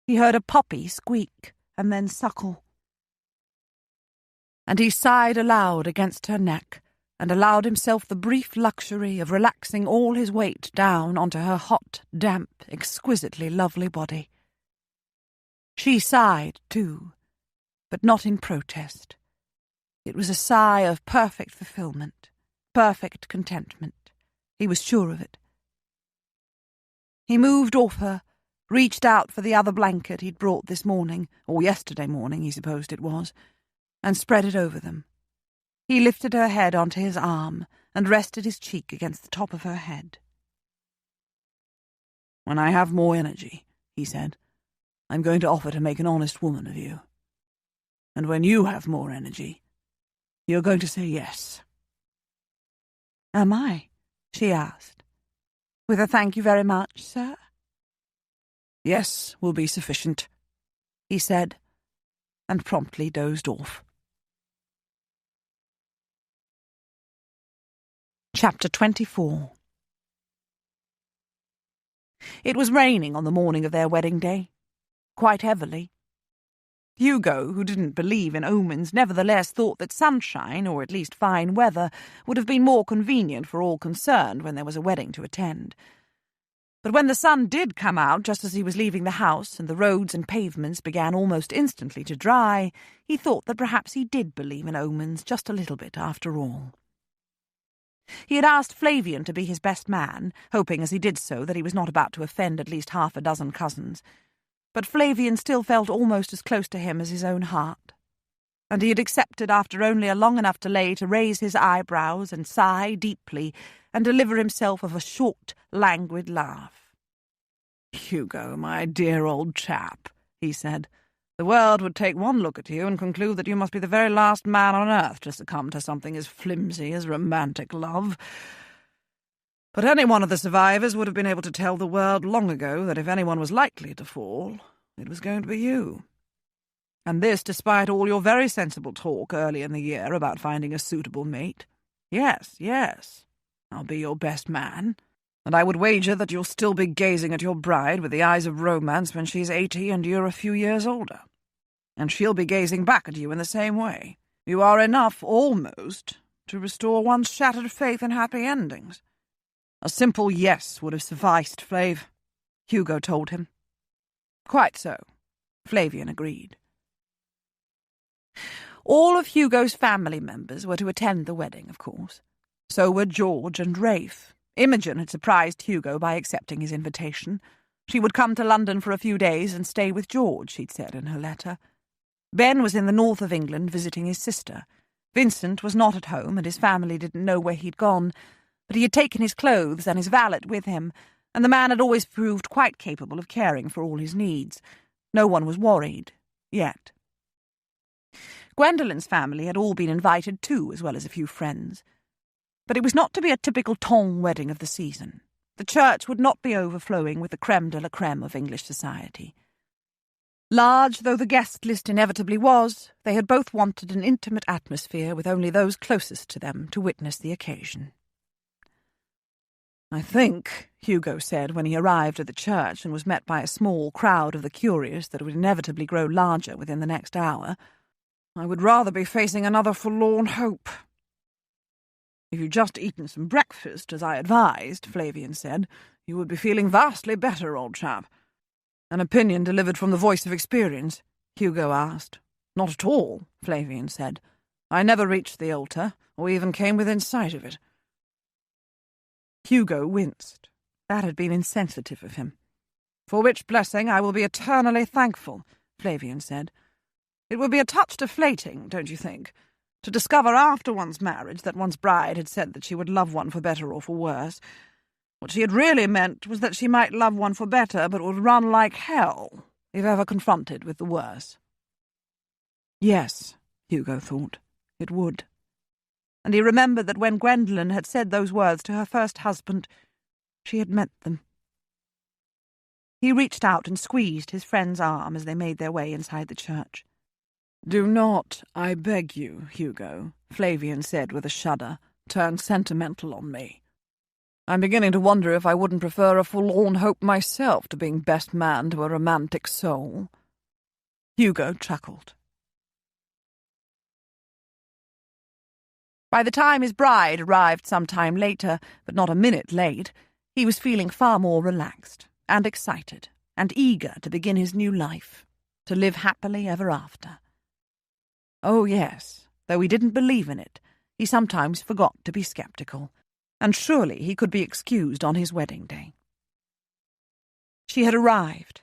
He heard a puppy squeak and then suckle. And he sighed aloud against her neck and allowed himself the brief luxury of relaxing all his weight down onto her hot, damp, exquisitely lovely body. She sighed, too, but not in protest. It was a sigh of perfect fulfillment, perfect contentment. He was sure of it. He moved off her, reached out for the other blanket he'd brought this morning, or yesterday morning, he supposed it was, and spread it over them. He lifted her head onto his arm and rested his cheek against the top of her head. "When I have more energy," he said, "I'm going to offer to make an honest woman of you. And when you have more energy, you're going to say yes." "Am I?" she asked. "With a thank you very much, sir?" "Yes will be sufficient," he said, and promptly dozed off. Chapter 24. It was raining on the morning of their wedding day, quite heavily. Hugo, who didn't believe in omens, nevertheless thought that sunshine, or at least fine weather, would have been more convenient for all concerned when there was a wedding to attend. But when the sun did come out just as he was leaving the house, and the roads and pavements began almost instantly to dry, he thought that perhaps he did believe in omens just a little bit after all. He had asked Flavian to be his best man, hoping as he did so that he was not about to offend at least half a dozen cousins. But Flavian still felt almost as close to him as his own heart, and he had accepted after only a long enough delay to raise his eyebrows and sigh deeply and deliver himself of a short, languid laugh. "Hugo, my dear old chap," he said, "the world would take one look at you and conclude that you must be the very last man on earth to succumb to something as flimsy as romantic love. But any one of the survivors would have been able to tell the world long ago that if anyone was likely to fall, it was going to be you. And this despite all your very sensible talk early in the year about finding a suitable mate. Yes, yes, I'll be your best man, and I would wager that you'll still be gazing at your bride with the eyes of romance when she's 80 and you're a few years older. And she'll be gazing back at you in the same way. You are enough, almost, to restore one's shattered faith in happy endings. A simple yes would have sufficed, Flav," Hugo told him. "Quite so," Flavian agreed. All of Hugo's family members were to attend the wedding, of course. So were George and Rafe. Imogen had surprised Hugo by accepting his invitation. She would come to London for a few days and stay with George, she'd said in her letter. Ben was in the north of England visiting his sister. Vincent was not at home, and his family didn't know where he'd gone, but he had taken his clothes and his valet with him, and the man had always proved quite capable of caring for all his needs. No one was worried, yet. Gwendolyn's family had all been invited too, as well as a few friends. But it was not to be a typical Tong wedding of the season. The church would not be overflowing with the creme de la creme of English society. Large though the guest list inevitably was, they had both wanted an intimate atmosphere with only those closest to them to witness the occasion. "I think," Hugo said when he arrived at the church and was met by a small crowd of the curious that would inevitably grow larger within the next hour, "I would rather be facing another forlorn hope." "If you'd just eaten some breakfast, as I advised," Flavian said, "you would be feeling vastly better, old chap." "An opinion delivered from the voice of experience?" Hugo asked. "Not at all," Flavian said. "I never reached the altar, or even came within sight of it." Hugo winced. That had been insensitive of him. "For which blessing I will be eternally thankful," Flavian said. "It would be a touch deflating, don't you think, to discover after one's marriage that one's bride had said that she would love one for better or for worse. What she had really meant was that she might love one for better, but would run like hell if ever confronted with the worse." Yes, Hugo thought, it would. And he remembered that when Gwendolen had said those words to her first husband, she had meant them. He reached out and squeezed his friend's arm as they made their way inside the church. "Do not, I beg you, Hugo," Flavian said with a shudder, "turn sentimental on me. I'm beginning to wonder if I wouldn't prefer a forlorn hope myself to being best man to a romantic soul." Hugo chuckled. By the time his bride arrived some time later, but not a minute late, he was feeling far more relaxed and excited and eager to begin his new life, to live happily ever after. Oh yes, though he didn't believe in it, he sometimes forgot to be sceptical, and surely he could be excused on his wedding day. She had arrived.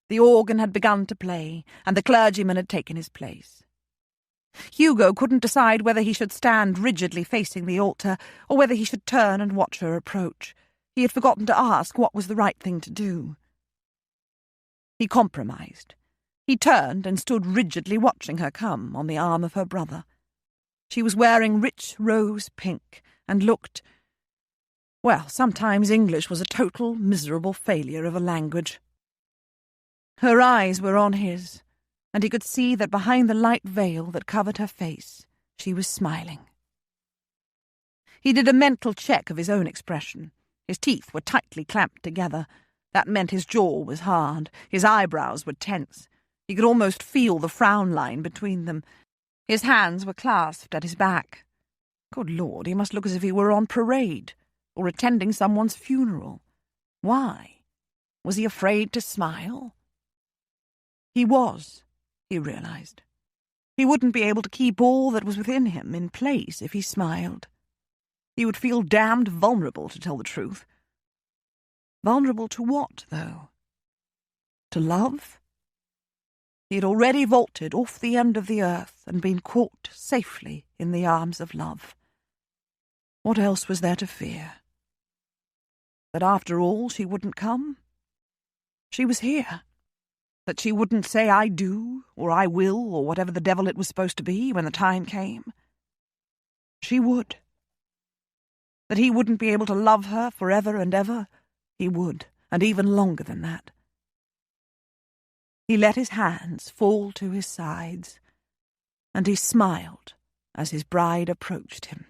The organ had begun to play, and the clergyman had taken his place. Hugo couldn't decide whether he should stand rigidly facing the altar or whether he should turn and watch her approach. He had forgotten to ask what was the right thing to do. He compromised. He turned and stood rigidly watching her come on the arm of her brother. She was wearing rich rose pink and looked... Well, sometimes English was a total, miserable failure of a language. Her eyes were on his, and he could see that behind the light veil that covered her face, she was smiling. He did a mental check of his own expression. His teeth were tightly clamped together. That meant his jaw was hard. His eyebrows were tense. He could almost feel the frown line between them. His hands were clasped at his back. Good Lord, he must look as if he were on parade, or attending someone's funeral. Why? Was he afraid to smile? He was, he realized. He wouldn't be able to keep all that was within him in place if he smiled. He would feel damned vulnerable, to tell the truth. Vulnerable to what, though? To love? He had already vaulted off the end of the earth and been caught safely in the arms of love. What else was there to fear? That after all she wouldn't come? She was here. That she wouldn't say I do, or I will, or whatever the devil it was supposed to be when the time came? She would. That he wouldn't be able to love her forever and ever? He would, and even longer than that. He let his hands fall to his sides, and he smiled as his bride approached him.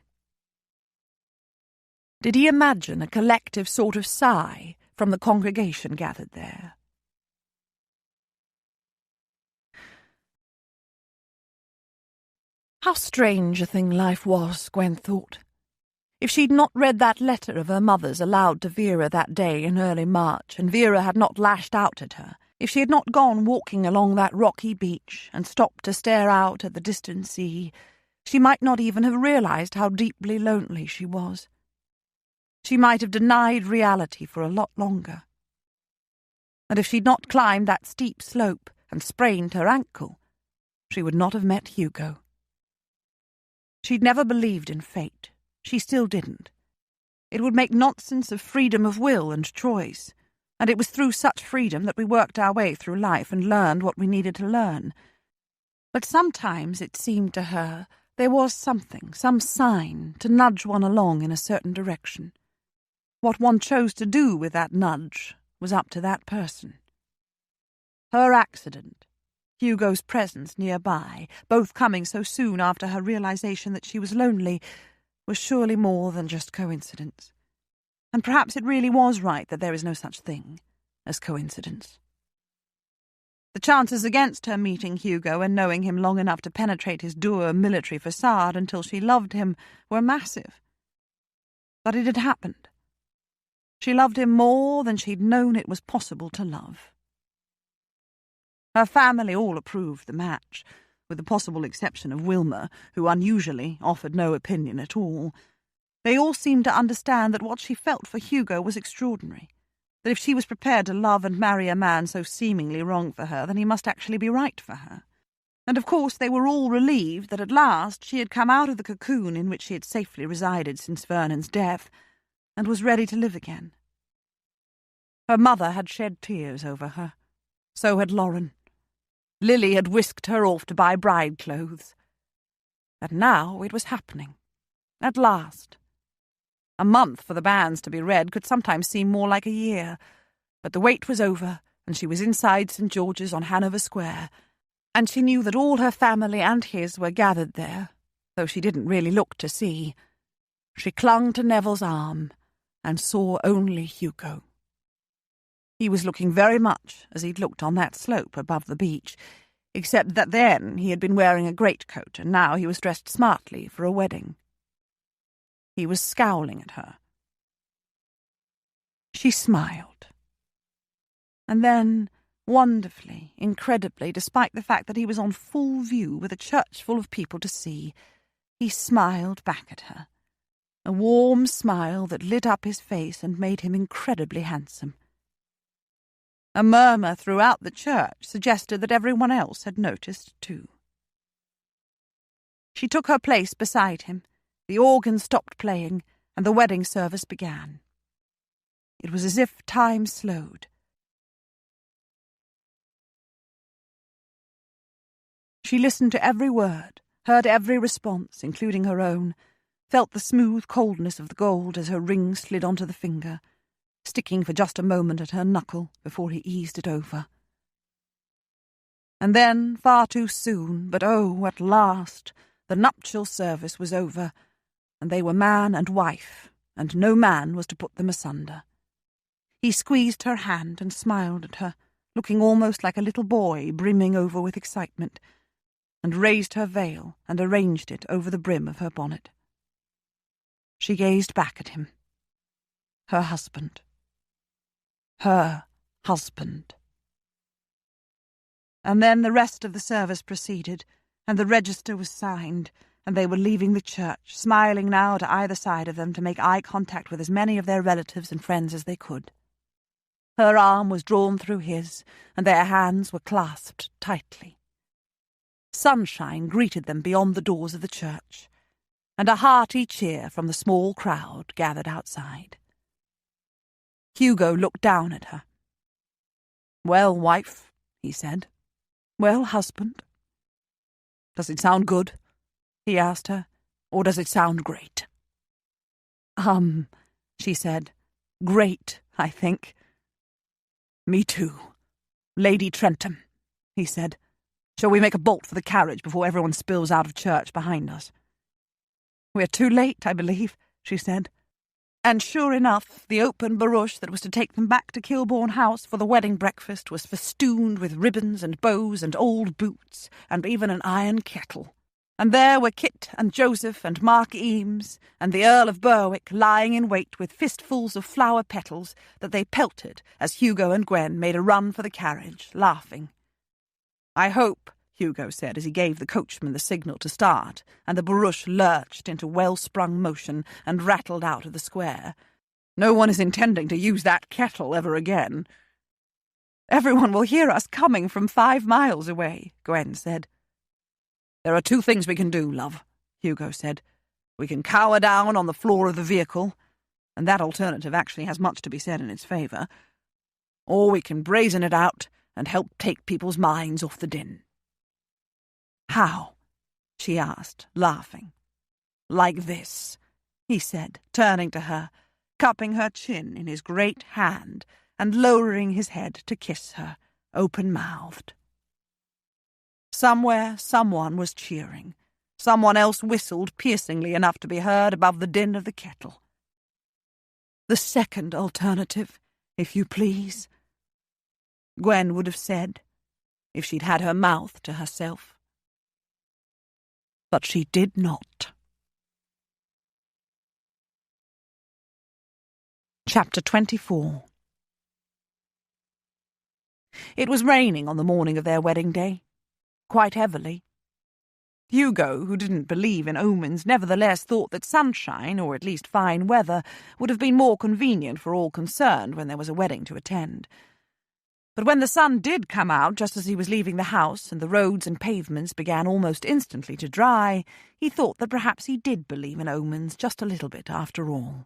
Did he imagine a collective sort of sigh from the congregation gathered there? How strange a thing life was, Gwen thought. If she'd not read that letter of her mother's aloud to Vera that day in early March, and Vera had not lashed out at her, if she had not gone walking along that rocky beach and stopped to stare out at the distant sea, she might not even have realized how deeply lonely she was. She might have denied reality for a lot longer. And if she'd not climbed that steep slope and sprained her ankle, she would not have met Hugo. She'd never believed in fate. She still didn't. It would make nonsense of freedom of will and choice, and it was through such freedom that we worked our way through life and learned what we needed to learn. But sometimes it seemed to her there was something, some sign, to nudge one along in a certain direction. What one chose to do with that nudge was up to that person. Her accident, Hugo's presence nearby, both coming so soon after her realization that she was lonely, was surely more than just coincidence. And perhaps it really was right that there is no such thing as coincidence. The chances against her meeting Hugo and knowing him long enough to penetrate his dour military facade until she loved him were massive. But it had happened. She loved him more than she'd known it was possible to love. Her family all approved the match, with the possible exception of Wilma, who unusually offered no opinion at all. They all seemed to understand that what she felt for Hugo was extraordinary, that if she was prepared to love and marry a man so seemingly wrong for her, then he must actually be right for her. And of course they were all relieved that at last she had come out of the cocoon in which she had safely resided since Vernon's death, and was ready to live again. Her mother had shed tears over her. So had Lauren. Lily had whisked her off to buy bride clothes. And now it was happening. At last. A month for the banns to be read could sometimes seem more like a year, but the wait was over, and she was inside St. George's on Hanover Square, and she knew that all her family and his were gathered there, though she didn't really look to see. She clung to Neville's arm and saw only Hugo. He was looking very much as he'd looked on that slope above the beach, except that then he had been wearing a greatcoat and now he was dressed smartly for a wedding. He was scowling at her. She smiled. And then, wonderfully, incredibly, despite the fact that he was on full view with a church full of people to see, He smiled back at her, a warm smile that lit up his face and made him incredibly handsome. A murmur throughout the church suggested that everyone else had noticed too. She took her place beside him, the organ stopped playing, and the wedding service began. It was as if time slowed. She listened to every word, heard every response, including her own, felt the smooth coldness of the gold as her ring slid onto the finger, sticking for just a moment at her knuckle before he eased it over. And then, far too soon, but oh, at last, the nuptial service was over, and they were man and wife, and no man was to put them asunder. He squeezed her hand and smiled at her, looking almost like a little boy brimming over with excitement, and raised her veil and arranged it over the brim of her bonnet. She gazed back at him. Her husband. Her husband. And then the rest of the service proceeded, and the register was signed, and they were leaving the church, smiling now to either side of them to make eye contact with as many of their relatives and friends as they could. Her arm was drawn through his, and their hands were clasped tightly. Sunshine greeted them beyond the doors of the church, and a hearty cheer from the small crowd gathered outside. Hugo looked down at her. "Well, wife," he said. "Well, husband." "Does it sound good?" he asked her. "Or does it sound great?" She said. "Great, I think." "Me too. Lady Trentham," he said. "Shall we make a bolt for the carriage before everyone spills out of church behind us?" "We're too late, I believe," she said. And sure enough, the open barouche that was to take them back to Kilbourne House for the wedding breakfast was festooned with ribbons and bows and old boots, and even an iron kettle. And there were Kit and Joseph and Mark Eames and the Earl of Berwick lying in wait with fistfuls of flower petals that they pelted as Hugo and Gwen made a run for the carriage, laughing. "I hope," Hugo said as he gave the coachman the signal to start, and the barouche lurched into well-sprung motion and rattled out of the square, "no one is intending to use that kettle ever again." "Everyone will hear us coming from 5 miles away," Gwen said. "There are 2 things we can do, love," Hugo said. "We can cower down on the floor of the vehicle, and that alternative actually has much to be said in its favour, or we can brazen it out and help take people's minds off the din." "How?" she asked, laughing. "Like this," he said, turning to her, cupping her chin in his great hand and lowering his head to kiss her, open-mouthed. Somewhere someone was cheering. Someone else whistled piercingly enough to be heard above the din of the kettle. "The second alternative, if you please," Gwen would have said, if she'd had her mouth to herself. But she did not. Chapter 24. It was raining on the morning of their wedding day, quite heavily. Hugo, who didn't believe in omens, nevertheless thought that sunshine, or at least fine weather, would have been more convenient for all concerned when there was a wedding to attend. But when the sun did come out just as he was leaving the house, and the roads and pavements began almost instantly to dry, he thought that perhaps he did believe in omens just a little bit after all.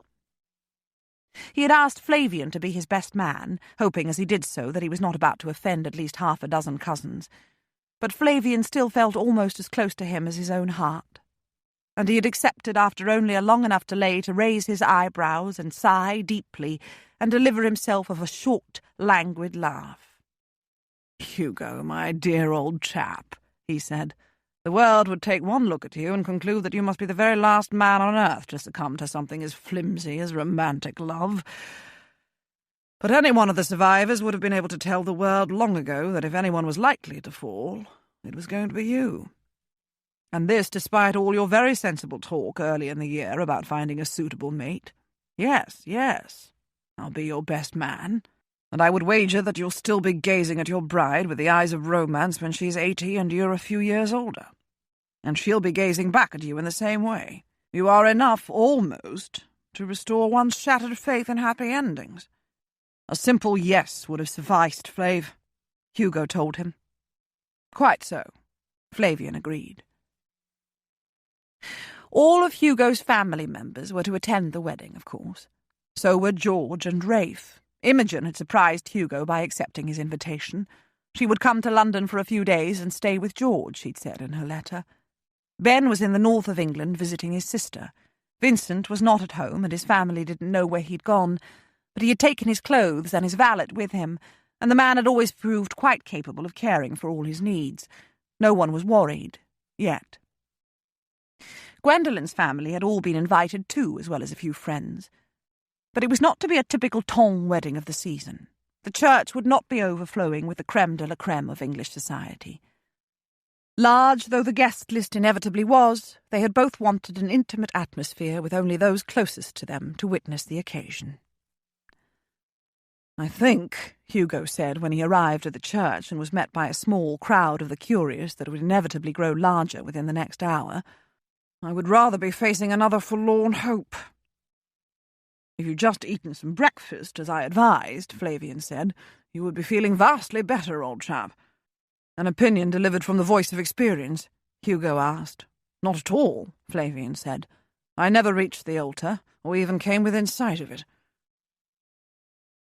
He had asked Flavian to be his best man, hoping as he did so that he was not about to offend at least 6 cousins. But Flavian still felt almost as close to him as his own heart, and he had accepted after only a long enough delay to raise his eyebrows and sigh deeply and deliver himself of a short, languid laugh. "Hugo, my dear old chap," he said, "the world would take one look at you and conclude that you must be the very last man on earth to succumb to something as flimsy as romantic love. But any one of the survivors would have been able to tell the world long ago that if anyone was likely to fall, it was going to be you. And this despite all your very sensible talk early in the year about finding a suitable mate. Yes, yes, I'll be your best man, and I would wager that you'll still be gazing at your bride with the eyes of romance when she's 80 and you're a few years older. and she'll be gazing back at you in the same way. You are enough, almost, to restore one's shattered faith in happy endings. A simple yes would have sufficed, Flav, Hugo told him. Quite so, Flavian agreed. All of Hugo's family members were to attend the wedding, of course. So were George and Rafe. Imogen had surprised Hugo by accepting his invitation. She would come to London for a few days and stay with George, she'd said in her letter. Ben was in the north of England visiting his sister. Vincent was not at home, and his family didn't know where he'd gone, but he had taken his clothes and his valet with him, and the man had always proved quite capable of caring for all his needs. No one was worried, yet. Gwendolen's family had all been invited too, as well as a few friends. But it was not to be a typical Tong wedding of the season. The church would not be overflowing with the creme de la creme of English society. Large though the guest list inevitably was, they had both wanted an intimate atmosphere with only those closest to them to witness the occasion. "I think," Hugo said when he arrived at the church and was met by a small crowd of the curious that would inevitably grow larger within the next hour, "I would rather be facing another forlorn hope." "If you'd just eaten some breakfast, as I advised," Flavian said, "you would be feeling vastly better, old chap." "An opinion delivered from the voice of experience?" Hugo asked. "Not at all," Flavian said. "I never reached the altar, or even came within sight of it."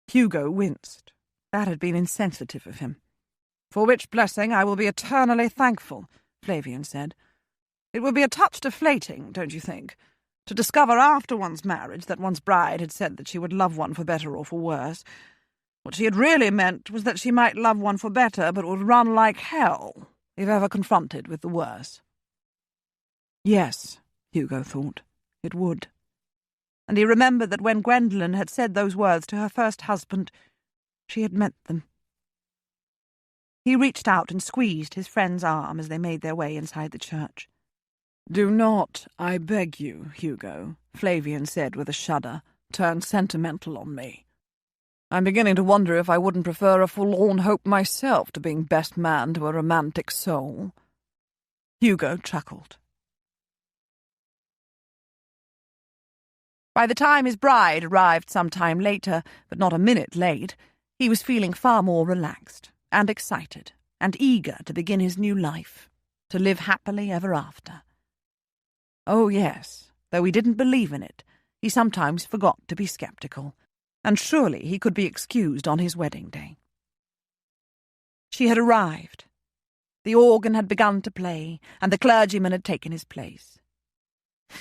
Hugo winced. That had been insensitive of him. "For which blessing I will be eternally thankful," Flavian said. "It would be a touch deflating, don't you think, to discover after one's marriage that one's bride had said that she would love one for better or for worse. What she had really meant was that she might love one for better, but would run like hell if ever confronted with the worse." Yes, Hugo thought, it would. And he remembered that when Gwendolen had said those words to her first husband, she had meant them. He reached out and squeezed his friend's arm as they made their way inside the church. "Do not, I beg you, Hugo," Flavian said with a shudder, "turn sentimental on me. I'm beginning to wonder if I wouldn't prefer a forlorn hope myself to being best man to a romantic soul." Hugo chuckled. By the time his bride arrived some time later, but not a minute late, he was feeling far more relaxed and excited and eager to begin his new life, to live happily ever after. Oh yes, though he didn't believe in it, he sometimes forgot to be sceptical, and surely he could be excused on his wedding day. She had arrived. The organ had begun to play, and the clergyman had taken his place.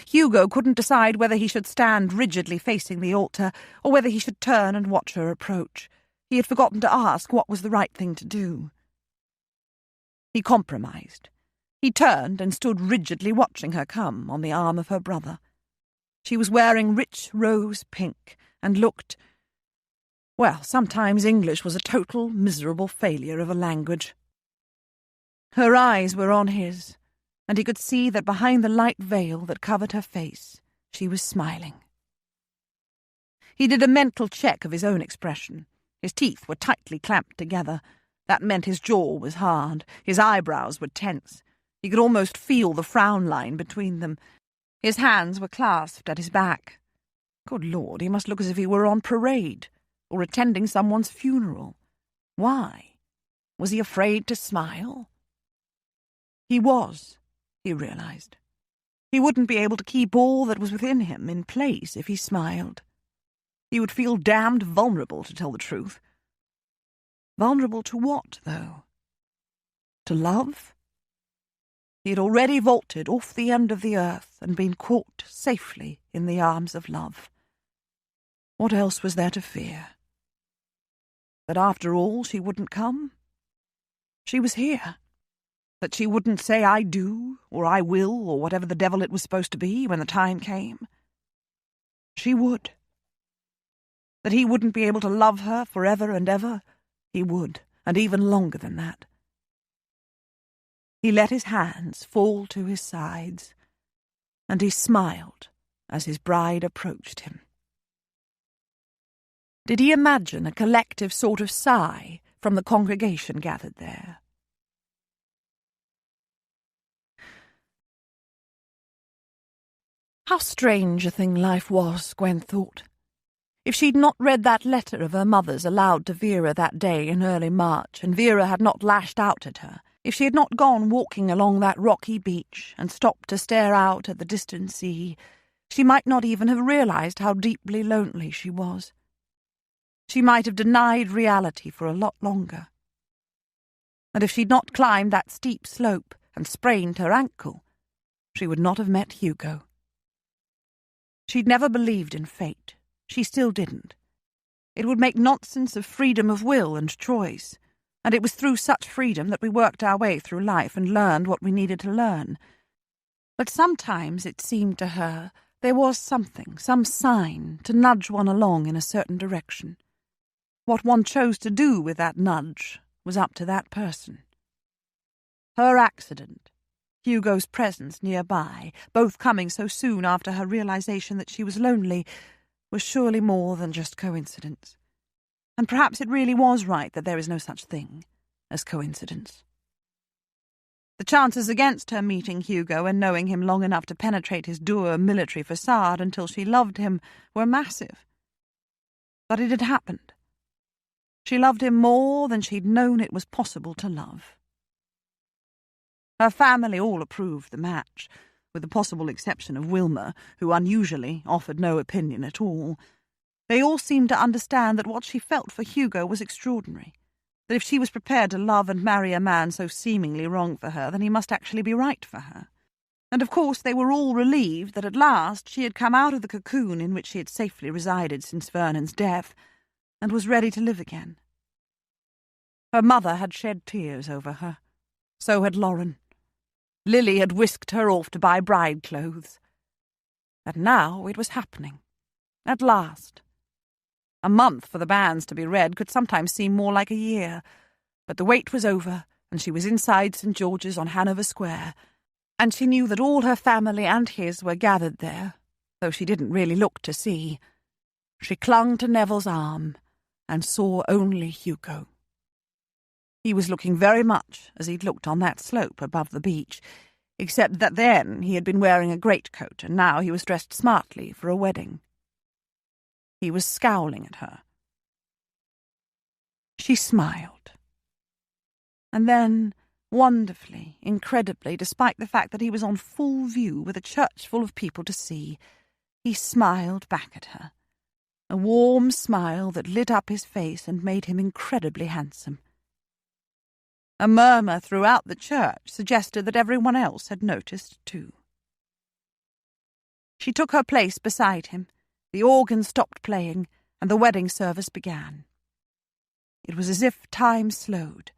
Hugo couldn't decide whether he should stand rigidly facing the altar or whether he should turn and watch her approach. He had forgotten to ask what was the right thing to do. He compromised. He turned and stood rigidly watching her come on the arm of her brother. She was wearing rich rose pink and looked... Well, sometimes English was a total, miserable failure of a language. Her eyes were on his, and he could see that behind the light veil that covered her face, she was smiling. He did a mental check of his own expression. His teeth were tightly clamped together. That meant his jaw was hard. His eyebrows were tense. He could almost feel the frown line between them. His hands were clasped at his back. Good Lord, he must look as if he were on parade, or attending someone's funeral. Why? Was he afraid to smile? He was, he realized. He wouldn't be able to keep all that was within him in place if he smiled. He would feel damned vulnerable, to tell the truth. Vulnerable to what, though? To love? He had already vaulted off the end of the earth and been caught safely in the arms of love. What else was there to fear? That after all she wouldn't come? She was here. That she wouldn't say I do, or I will, or whatever the devil it was supposed to be when the time came? She would. That he wouldn't be able to love her forever and ever? He would, and even longer than that. He let his hands fall to his sides, and he smiled as his bride approached him. Did he imagine a collective sort of sigh from the congregation gathered there? How strange a thing life was, Gwen thought. If she'd not read that letter of her mother's aloud to Vera that day in early March, and Vera had not lashed out at her, if she had not gone walking along that rocky beach and stopped to stare out at the distant sea, she might not even have realized how deeply lonely she was. She might have denied reality for a lot longer. And if she'd not climbed that steep slope and sprained her ankle, she would not have met Hugo. She'd never believed in fate. She still didn't. It would make nonsense of freedom of will and choice, and it was through such freedom that we worked our way through life and learned what we needed to learn. But sometimes it seemed to her there was something, some sign, to nudge one along in a certain direction. What one chose to do with that nudge was up to that person. Her accident, Hugo's presence nearby, both coming so soon after her realization that she was lonely, was surely more than just coincidence. And perhaps it really was right that there is no such thing as coincidence. The chances against her meeting Hugo and knowing him long enough to penetrate his dour military facade until she loved him were massive. But it had happened. She loved him more than she'd known it was possible to love. Her family all approved the match, with the possible exception of Wilma, who unusually offered no opinion at all. They all seemed to understand that what she felt for Hugo was extraordinary, that if she was prepared to love and marry a man so seemingly wrong for her, then he must actually be right for her. And of course they were all relieved that at last she had come out of the cocoon in which she had safely resided since Vernon's death, and was ready to live again. Her mother had shed tears over her. So had Lauren. Lily had whisked her off to buy bride clothes. And now it was happening. At last. A month for the banns to be read could sometimes seem more like a year, but the wait was over, and she was inside St. George's on Hanover Square, and she knew that all her family and his were gathered there, though she didn't really look to see. She clung to Neville's arm and saw only Hugo. He was looking very much as he'd looked on that slope above the beach, except that then he had been wearing a greatcoat and now he was dressed smartly for a wedding. He was scowling at her. She smiled. And then, wonderfully, incredibly, despite the fact that he was on full view with a church full of people to see, he smiled back at her. A warm smile that lit up his face and made him incredibly handsome. A murmur throughout the church suggested that everyone else had noticed too. She took her place beside him. The organ stopped playing, and the wedding service began. It was as if time slowed.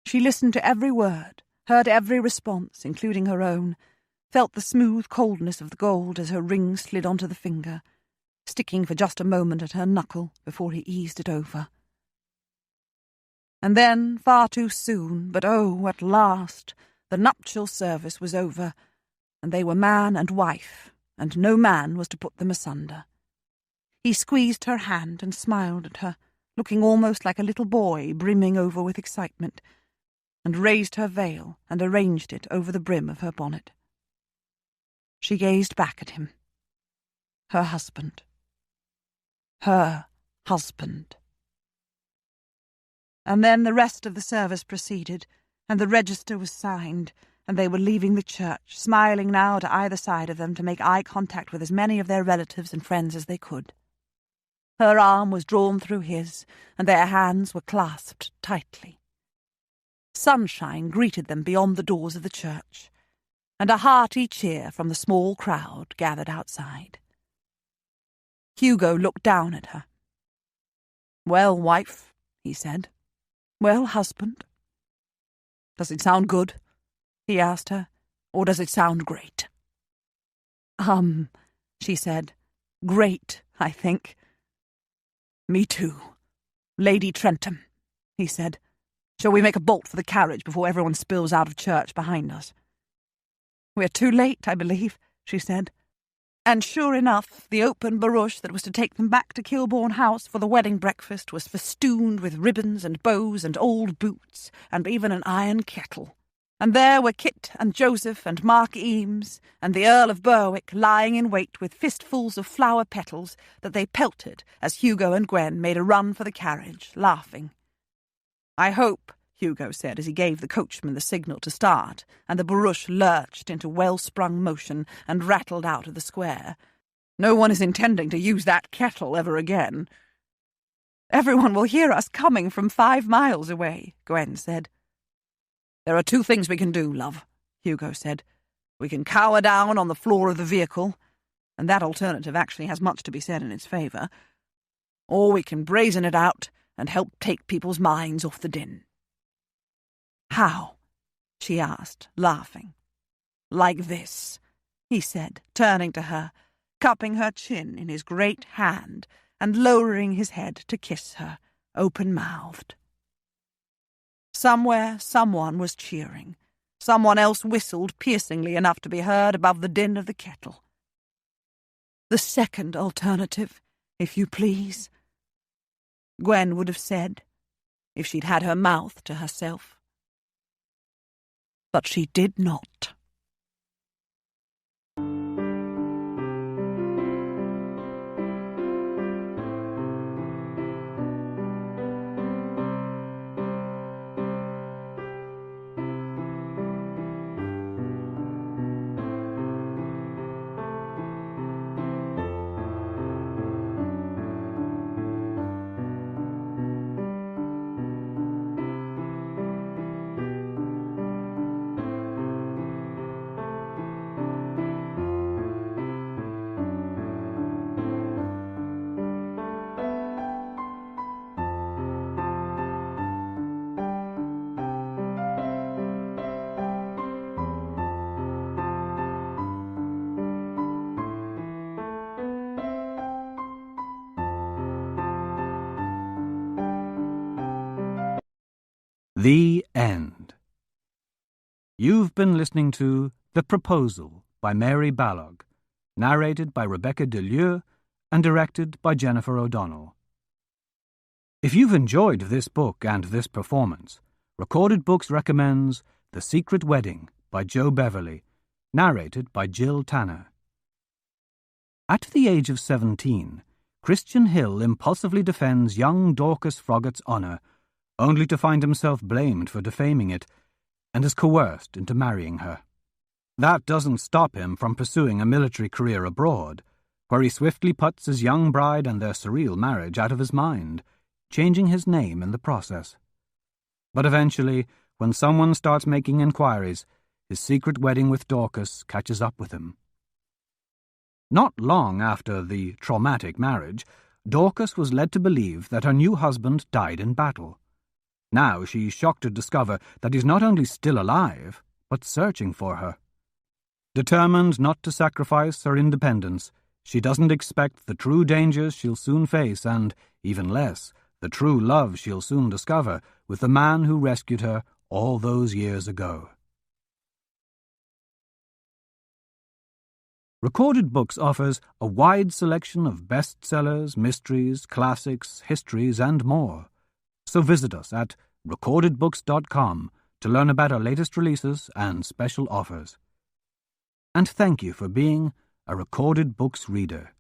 She listened to every word, heard every response, including her own, felt the smooth coldness of the gold as her ring slid onto the finger, sticking for just a moment at her knuckle before he eased it over. And then, far too soon, but oh, at last, the nuptial service was over, and they were man and wife, and no man was to put them asunder. He squeezed her hand and smiled at her, looking almost like a little boy brimming over with excitement, and raised her veil and arranged it over the brim of her bonnet. She gazed back at him. Her husband. Her husband. And then the rest of the service proceeded, and the register was signed, and they were leaving the church, smiling now to either side of them to make eye contact with as many of their relatives and friends as they could. Her arm was drawn through his, and their hands were clasped tightly. Sunshine greeted them beyond the doors of the church, and a hearty cheer from the small crowd gathered outside. Hugo looked down at her. "Well, wife," he said. "Well, husband." "Does it sound good?" he asked her. "Or does it sound great?" She said. "Great, I think." "Me too. Lady Trentham," he said. "Shall we make a bolt for the carriage before everyone spills out of church behind us?" "We're too late, I believe," she said. And sure enough, the open barouche that was to take them back to Kilbourne House for the wedding breakfast was festooned with ribbons and bows and old boots, and even an iron kettle. And there were Kit and Joseph and Mark Eames and the Earl of Berwick lying in wait with fistfuls of flower petals that they pelted as Hugo and Gwen made a run for the carriage, laughing. "I hope," Hugo said as he gave the coachman the signal to start, and the barouche lurched into well-sprung motion and rattled out of the square, "no one is intending to use that kettle ever again." "Everyone will hear us coming from 5 miles away," Gwen said. "There are 2 things we can do, love," Hugo said. "We can cower down on the floor of the vehicle, and that alternative actually has much to be said in its favour, or we can brazen it out and help take people's minds off the din." "How?" she asked, laughing. "Like this," he said, turning to her, cupping her chin in his great hand and lowering his head to kiss her, open-mouthed. Somewhere someone was cheering. Someone else whistled piercingly enough to be heard above the din of the kettle. "The second alternative, if you please," Gwen would have said, if she'd had her mouth to herself. But she did not. The End. You've been listening to The Proposal by Mary Balogh, narrated by Rebecca Dellieu and directed by Jennifer O'Donnell. If you've enjoyed this book and this performance, Recorded Books recommends The Secret Wedding by Joe Beverley, narrated by Jill Tanner. At the age of 17, Christian Hill impulsively defends young Dorcas Froggatt's honour, only to find himself blamed for defaming it, and is coerced into marrying her. That doesn't stop him from pursuing a military career abroad, where he swiftly puts his young bride and their surreal marriage out of his mind, changing his name in the process. But eventually, when someone starts making inquiries, his secret wedding with Dorcas catches up with him. Not long after the traumatic marriage, Dorcas was led to believe that her new husband died in battle. Now she's shocked to discover that he's not only still alive, but searching for her. Determined not to sacrifice her independence, she doesn't expect the true dangers she'll soon face and, even less, the true love she'll soon discover with the man who rescued her all those years ago. Recorded Books offers a wide selection of bestsellers, mysteries, classics, histories, and more. So visit us at recordedbooks.com to learn about our latest releases and special offers. And thank you for being a Recorded Books reader.